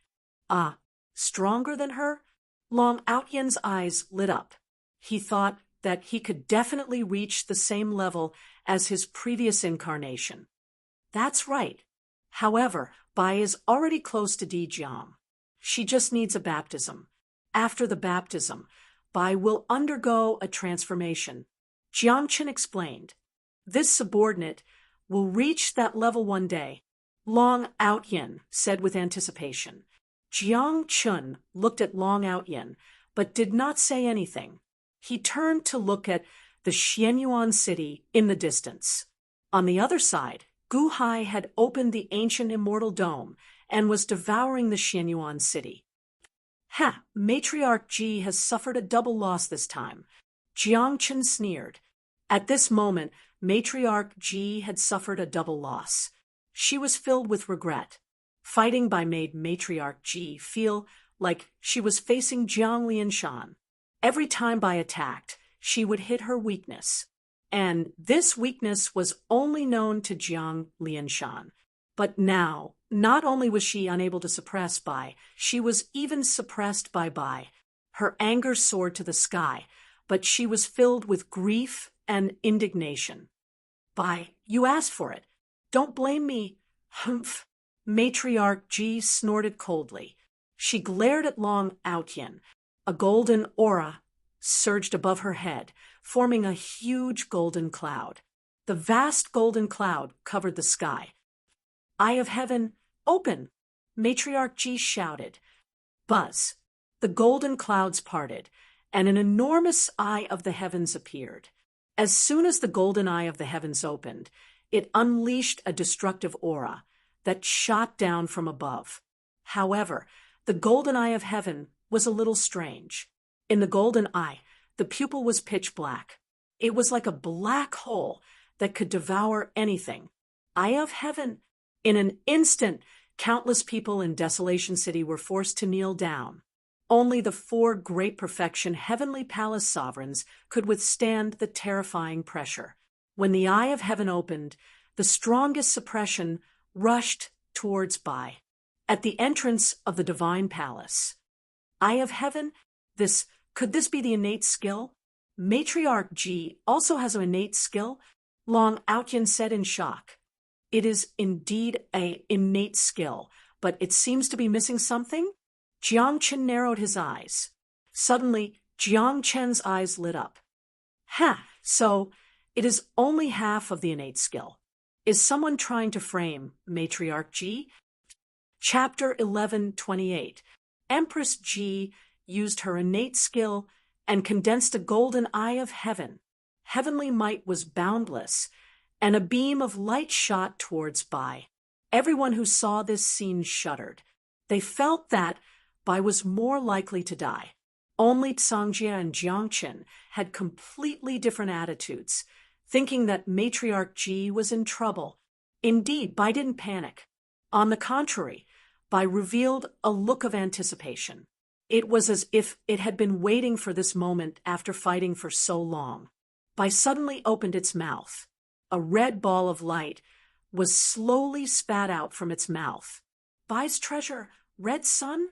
[SPEAKER 1] Stronger than her? Long Outyen's eyes lit up. He thought that he could definitely reach the same level as his previous incarnation. That's right. However, Bai is already close to Di Jiang. She just needs a baptism. After the baptism, Bai will undergo a transformation. Jiang Chen explained. This subordinate will reach that level one day. Long Outyen said with anticipation. Jiang Chen looked at Long Outyen, but did not say anything. He turned to look at the Xianyuan city in the distance. On the other side, Gu Hai had opened the ancient Immortal Dome and was devouring the Xianyuan city. Ha! Matriarch Ji has suffered a double loss this time. Jiang Chen sneered. At this moment, Matriarch Ji had suffered a double loss. She was filled with regret. Fighting Bai made Matriarch Ji feel like she was facing Jiang Lianshan. Every time Bai attacked, she would hit her weakness. And this weakness was only known to Jiang Lianshan. But now, not only was she unable to suppress Bai, she was even suppressed by Bai. Her anger soared to the sky, but she was filled with grief and indignation. Bai, you asked for it. Don't blame me. Humph. Matriarch Ji snorted coldly. She glared at Long Outyen. A golden aura surged above her head, forming a huge golden cloud. The vast golden cloud covered the sky. Eye of heaven, open! Matriarch Ji shouted. Buzz! The golden clouds parted, and an enormous eye of the heavens appeared. As soon as the golden eye of the heavens opened, it unleashed a destructive aura that shot down from above. However, the golden eye of heaven was a little strange. In the golden eye, the pupil was pitch black. It was like a black hole that could devour anything. Eye of heaven! In an instant, countless people in Desolation City were forced to kneel down. Only the 4 great perfection heavenly palace sovereigns could withstand the terrifying pressure. When the eye of heaven opened, the strongest suppression rushed towards Bai. At the entrance of the divine palace. Eye of heaven? Could this be the innate skill? Matriarch Ji also has an innate skill? Long Outyen said in shock. It is indeed an innate skill, but it seems to be missing something? Jiang Chen narrowed his eyes. Suddenly, Jiang Chen's eyes lit up. Ha! So, it is only half of the innate skill. Is someone trying to frame Matriarch Ji? Chapter 11:28. Empress Ji used her innate skill and condensed a golden eye of heaven. Heavenly might was boundless, and a beam of light shot towards Bai. Everyone who saw this scene shuddered. They felt that Bai was more likely to die. Only Cangjie and Jiang Chen had completely different attitudes, thinking that Matriarch Ji was in trouble. Indeed, Bai didn't panic. On the contrary, Bai revealed a look of anticipation. It was as if it had been waiting for this moment after fighting for so long. Bai suddenly opened its mouth. A red ball of light was slowly spat out from its mouth. Bai's treasure, red sun?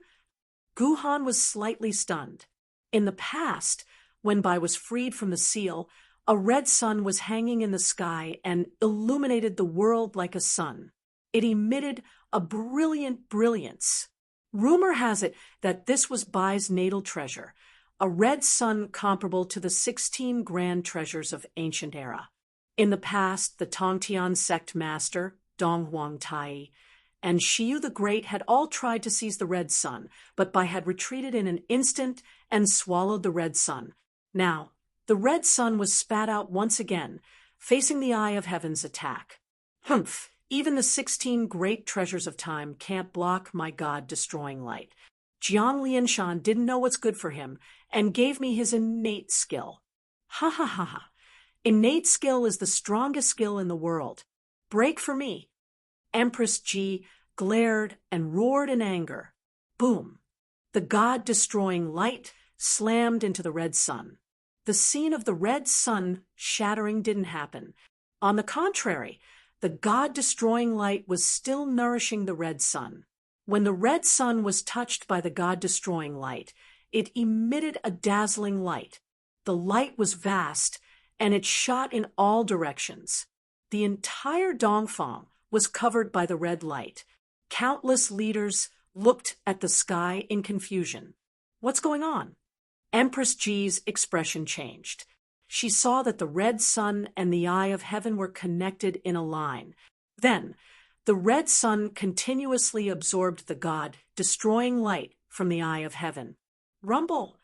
[SPEAKER 1] Gu Han was slightly stunned. In the past, when Bai was freed from the seal, a red sun was hanging in the sky and illuminated the world like a sun. It emitted a brilliant brilliance. Rumor has it that this was Bai's natal treasure, a red sun comparable to the 16 grand treasures of ancient era. In the past, the Tongtian sect master, Dong Huangtai, and Shiyu the Great had all tried to seize the red sun, but Bai had retreated in an instant and swallowed the red sun. Now, the red sun was spat out once again, facing the eye of heaven's attack. Humph! Even the 16 great treasures of time can't block my God-destroying light. Jiang Lianshan didn't know what's good for him and gave me his innate skill. Ha ha ha ha. Innate skill is the strongest skill in the world. Break for me. Empress Ji glared and roared in anger. Boom. The God-destroying light slammed into the red sun. The scene of the red sun shattering didn't happen. On the contrary, the God-destroying light was still nourishing the red sun. When the red sun was touched by the God-destroying light, It emitted a dazzling light. The light was vast, and it shot in all directions. The entire Dongfang was covered by the red light. Countless leaders looked at the sky in confusion. What's going on? Empress Ji's expression changed. She saw that the red sun and the eye of heaven were connected in a line. Then, the red sun continuously absorbed the god, destroying light from the eye of heaven. Rumble!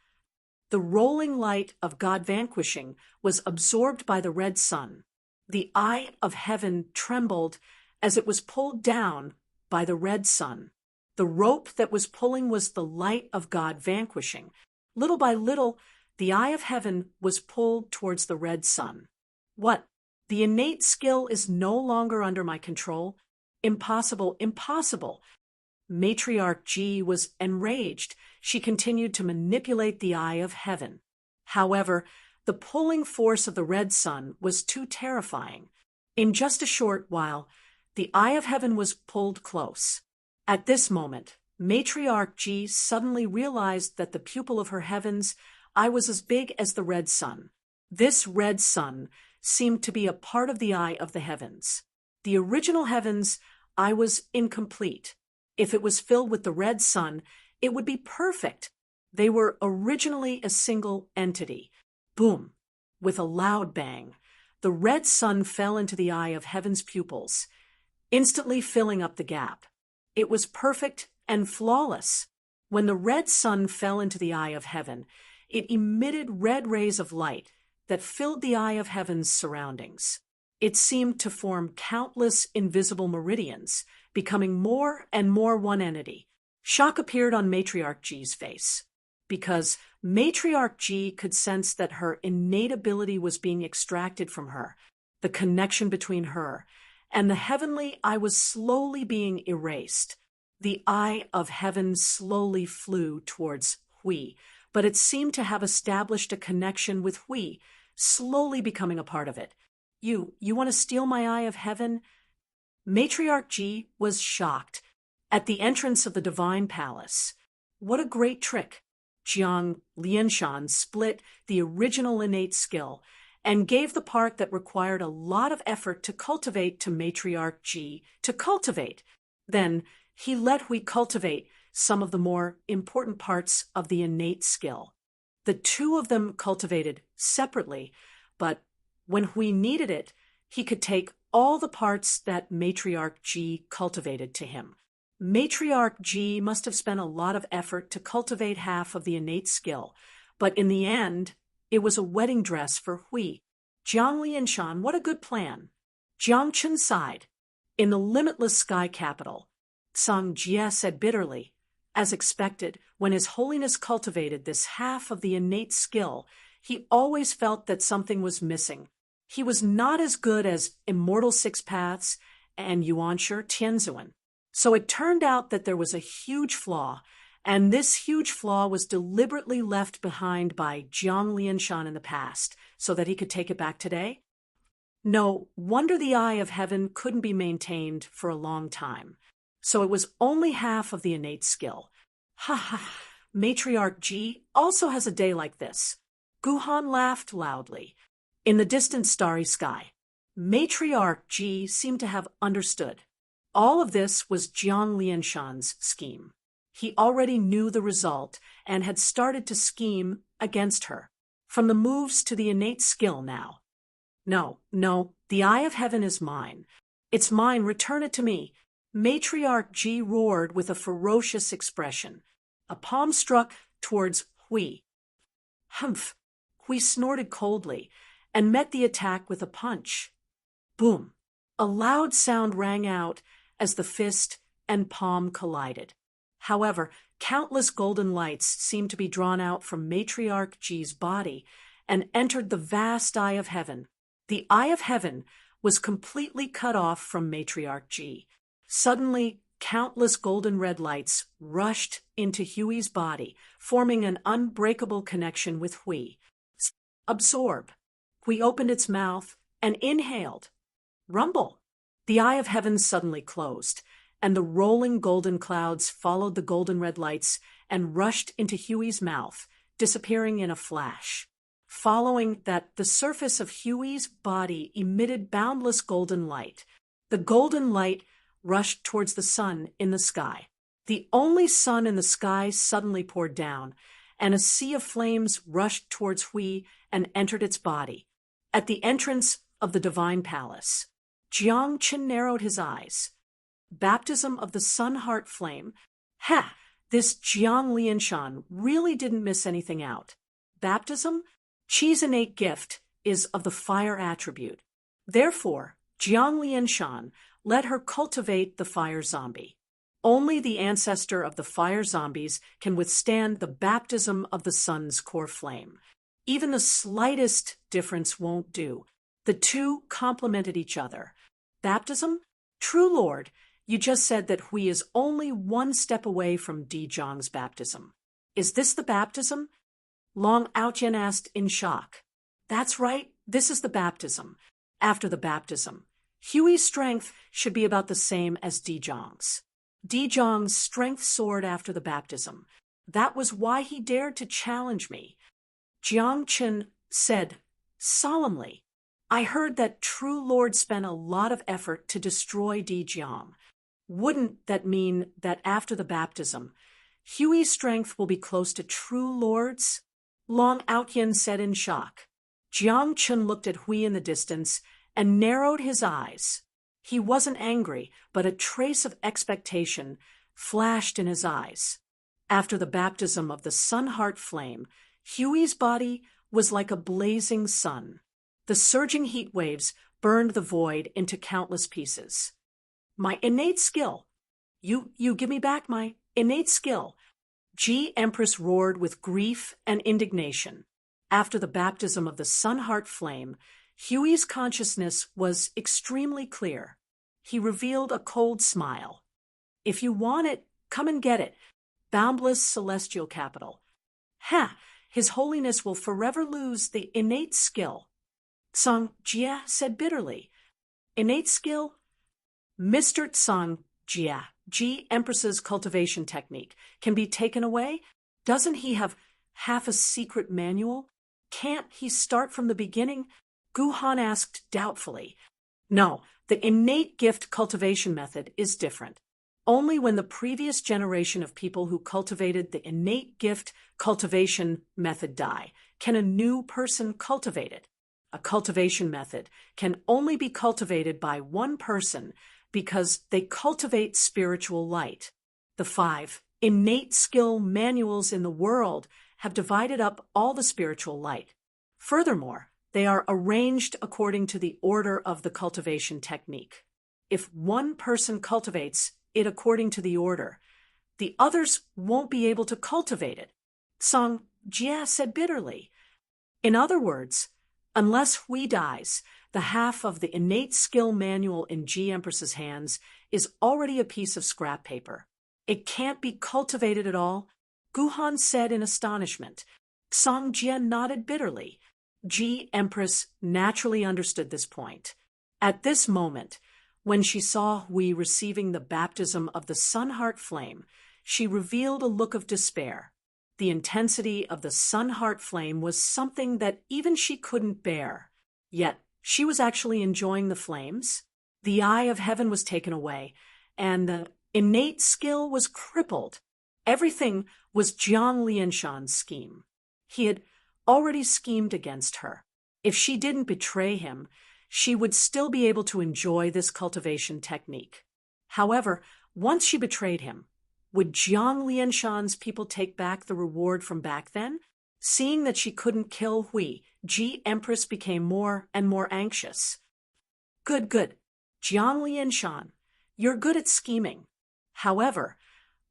[SPEAKER 1] The rolling light of God vanquishing was absorbed by the red sun. The eye of heaven trembled as it was pulled down by the red sun. The rope that was pulling was the light of God vanquishing. Little by little, the eye of heaven was pulled towards the red sun. What? The innate skill is no longer under my control? Impossible, impossible. Matriarch Ji was enraged. She continued to manipulate the eye of heaven. However, the pulling force of the red sun was too terrifying. In just a short while, the eye of heaven was pulled close. At this moment, Matriarch Ji suddenly realized that the pupil of her heaven's eye was as big as the red sun. This red sun seemed to be a part of the eye of the heavens. The original heaven's eye was incomplete. If it was filled with the red sun, it would be perfect. They were originally a single entity. Boom! With a loud bang, the red sun fell into the eye of heaven's pupils, instantly filling up the gap. It was perfect and flawless. When the red sun fell into the eye of heaven, it emitted red rays of light that filled the eye of heaven's surroundings. It seemed to form countless invisible meridians, becoming more and more one entity. Shock appeared on Matriarch Ji's face, because Matriarch Ji could sense that her innate ability was being extracted from her. The connection between her and the heavenly eye was slowly being erased. The eye of heaven slowly flew towards Hui, but it seemed to have established a connection with Hui, slowly becoming a part of it. You want to steal my eye of heaven? Matriarch Ji was shocked. At the entrance of the divine palace, what a great trick! Jiang Lianshan split the original innate skill and gave the part that required a lot of effort to cultivate to Matriarch Ji to cultivate. Then he let Hui cultivate some of the more important parts of the innate skill. The two of them cultivated separately, but when Hui needed it, he could take all the parts that Matriarch Ji cultivated to him. Matriarch Ji must have spent a lot of effort to cultivate half of the innate skill, but in the end, it was a wedding dress for Hui. Jiang Lianshan, what a good plan. Jiang Chen sighed. In the limitless sky capital, Tsang Jie said bitterly, as expected, when His Holiness cultivated this half of the innate skill, he always felt that something was missing. He was not as good as Immortal Six Paths and Yuanshi Tianzuan. So it turned out that there was a huge flaw, and this huge flaw was deliberately left behind by Jiang Lianshan in the past, so that he could take it back today? No wonder the eye of heaven couldn't be maintained for a long time. So it was only half of the innate skill. Ha ha, Matriarch Ji also has a day like this. Guhan laughed loudly. In the distant starry sky, Matriarch Ji seemed to have understood. All of this was Jiang Lianshan's scheme. He already knew the result and had started to scheme against her. From the moves to the innate skill now. No, the eye of heaven is mine. It's mine, return it to me. Matriarch Ji roared with a ferocious expression. A palm struck towards Hui. Humph! Hui snorted coldly and met the attack with a punch. Boom! A loud sound rang out as the fist and palm collided. However, countless golden lights seemed to be drawn out from Matriarch Ji's body and entered the vast eye of heaven. The eye of heaven was completely cut off from Matriarch Ji. Suddenly, countless golden red lights rushed into Hui's body, forming an unbreakable connection with Hui. Absorb. Hui opened its mouth and inhaled. Rumble. The eye of heaven suddenly closed, and the rolling golden clouds followed the golden red lights and rushed into Huey's mouth, disappearing in a flash. Following that, the surface of Huey's body emitted boundless golden light. The golden light rushed towards the sun in the sky. The only sun in the sky suddenly poured down, and a sea of flames rushed towards Hui and entered its body. At the entrance of the divine palace, Jiang Qin narrowed his eyes. Baptism of the sun heart flame. Ha! This Jiang Lianshan really didn't miss anything out. Baptism? Qi's innate gift is of the fire attribute. Therefore, Jiang Lianshan let her cultivate the fire zombie. Only the ancestor of the fire zombies can withstand the baptism of the sun's core flame. Even the slightest difference won't do. The two complemented each other. Baptism? True Lord, you just said that Hui is only one step away from Di Zhang's baptism. Is this the baptism? Long Aotian asked in shock. That's right, this is the baptism. After the baptism, Huey's strength should be about the same as Di Zhang's. Di Zhang's strength soared after the baptism. That was why he dared to challenge me. Jiang Qin said solemnly, I heard that True Lord spent a lot of effort to destroy Di Jiang. Wouldn't that mean that after the baptism, Huey's strength will be close to True Lord's? Long Aotian said in shock. Jiang Qin looked at Hui in the distance and narrowed his eyes. He wasn't angry, but a trace of expectation flashed in his eyes. After the baptism of the sun heart flame, Huey's body was like a blazing sun. The surging heat waves burned the void into countless pieces. My innate skill. You give me back my innate skill. Ji Empress roared with grief and indignation. After the baptism of the sun heart flame, Huey's consciousness was extremely clear. He revealed a cold smile. If you want it, come and get it. Boundless celestial capital. Ha! His Holiness will forever lose the innate skill. Song Jia said bitterly. Innate skill? Mr. Tsang Jia, Ji Empress's cultivation technique, can be taken away? Doesn't he have half a secret manual? Can't he start from the beginning? Gu Han asked doubtfully. No, the innate gift cultivation method is different. Only when the previous generation of people who cultivated the innate gift cultivation method die can a new person cultivate it. A cultivation method can only be cultivated by one person because they cultivate spiritual light. The 5 innate skill manuals in the world have divided up all the spiritual light. Furthermore, they are arranged according to the order of the cultivation technique. If one person cultivates it according to the order, the others won't be able to cultivate it. Song Jia said bitterly. In other words, unless Hui dies, the half of the innate skill manual in Ji Empress's hands is already a piece of scrap paper. It can't be cultivated at all, Gu Han said in astonishment. Song Jia nodded bitterly. Ji Empress naturally understood this point. At this moment, when she saw Hui receiving the baptism of the sun heart flame, she revealed a look of despair. The intensity of the sun heart flame was something that even she couldn't bear. Yet, she was actually enjoying the flames. The eye of heaven was taken away, and the innate skill was crippled. Everything was Jiang Lianshan's scheme. He had already schemed against her. If she didn't betray him, she would still be able to enjoy this cultivation technique. However, once she betrayed him, would Jiang Lianshan's people take back the reward from back then? Seeing that she couldn't kill Hui, Ji Empress became more and more anxious. Good. Jiang Lianshan, you're good at scheming. However,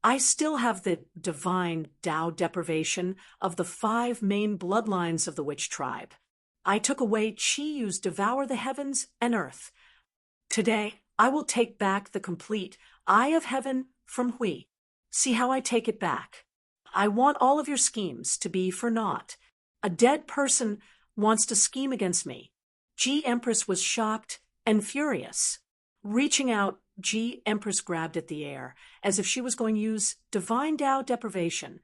[SPEAKER 1] I still have the divine Dao deprivation of the 5 main bloodlines of the witch tribe. I took away Qi Yu's devour the heavens and earth. Today, I will take back the complete eye of heaven from Hui. See how I take it back. I want all of your schemes to be for naught. A dead person wants to scheme against me. Ji Empress was shocked and furious. Reaching out Ji Empress grabbed at the air, as if she was going to use divine Tao deprivation.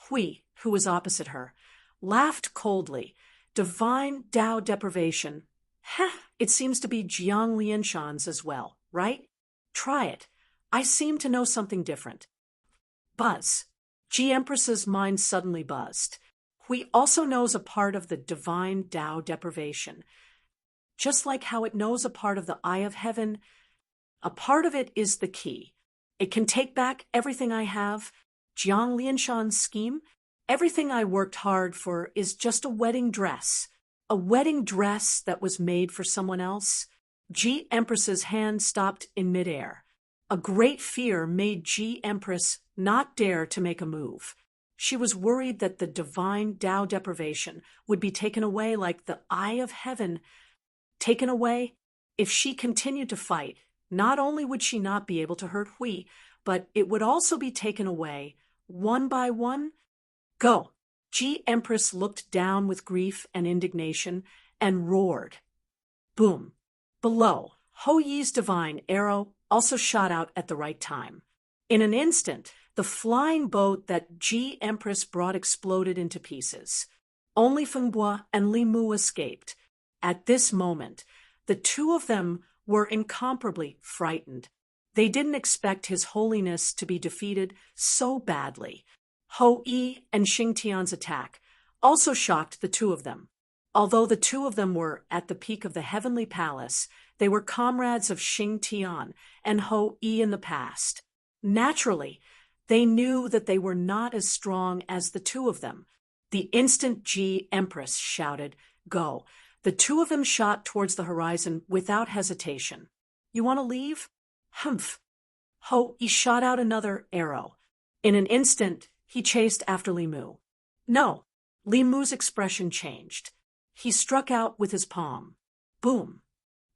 [SPEAKER 1] Hui, who was opposite her, laughed coldly. Divine Tao deprivation. Heh, it seems to be Jiang Lianshan's as well, right? Try it. I seem to know something different. Buzz. Ji Empress's mind suddenly buzzed. Hui also knows a part of the divine Tao deprivation. Just like how it knows a part of the eye of heaven, a part of it is the key. It can take back everything I have. Jiang Lianshan's scheme, everything I worked hard for is just a wedding dress. A wedding dress that was made for someone else. Ji Empress's hand stopped in midair. A great fear made Ji Empress not dare to make a move. She was worried that the divine Tao deprivation would be taken away like the eye of heaven. Taken away? If she continued to fight, not only would she not be able to hurt Hui, but it would also be taken away, one by one. Go! Ji Empress looked down with grief and indignation and roared. Boom! Below, Ho Yi's divine arrow also shot out at the right time. In an instant, the flying boat that Ji Empress brought exploded into pieces. Only Fengbo and Li Mu escaped. At this moment, the two of them were incomparably frightened. They didn't expect His Holiness to be defeated so badly. Ho Yi and Xing Tian's attack also shocked the two of them. Although the two of them were at the peak of the heavenly palace, they were comrades of Xing Tian and Ho Yi in the past. Naturally, they knew that they were not as strong as the two of them. The instant Ji Empress shouted, "Go!" the two of them shot towards the horizon without hesitation. You want to leave? Humph! Ho Yi shot out another arrow. In an instant, he chased after Li Mu. No! Li Mu's expression changed. He struck out with his palm. Boom!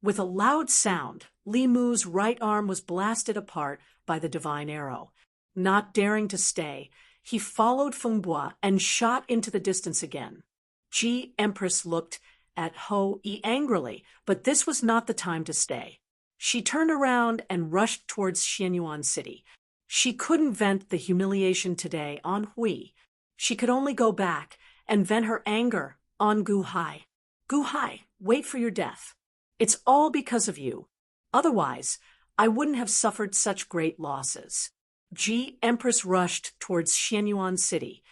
[SPEAKER 1] With a loud sound, Li Mu's right arm was blasted apart by the divine arrow. Not daring to stay, he followed Fengbo and shot into the distance again. Ji Empress looked at Ho Yi angrily, but this was not the time to stay. She turned around and rushed towards Xianyuan City. She couldn't vent the humiliation today on Hui. She could only go back and vent her anger on Gu Hai. Gu Hai, wait for your death. It's all because of you. Otherwise, I wouldn't have suffered such great losses. Ji Empress rushed towards Xianyuan City.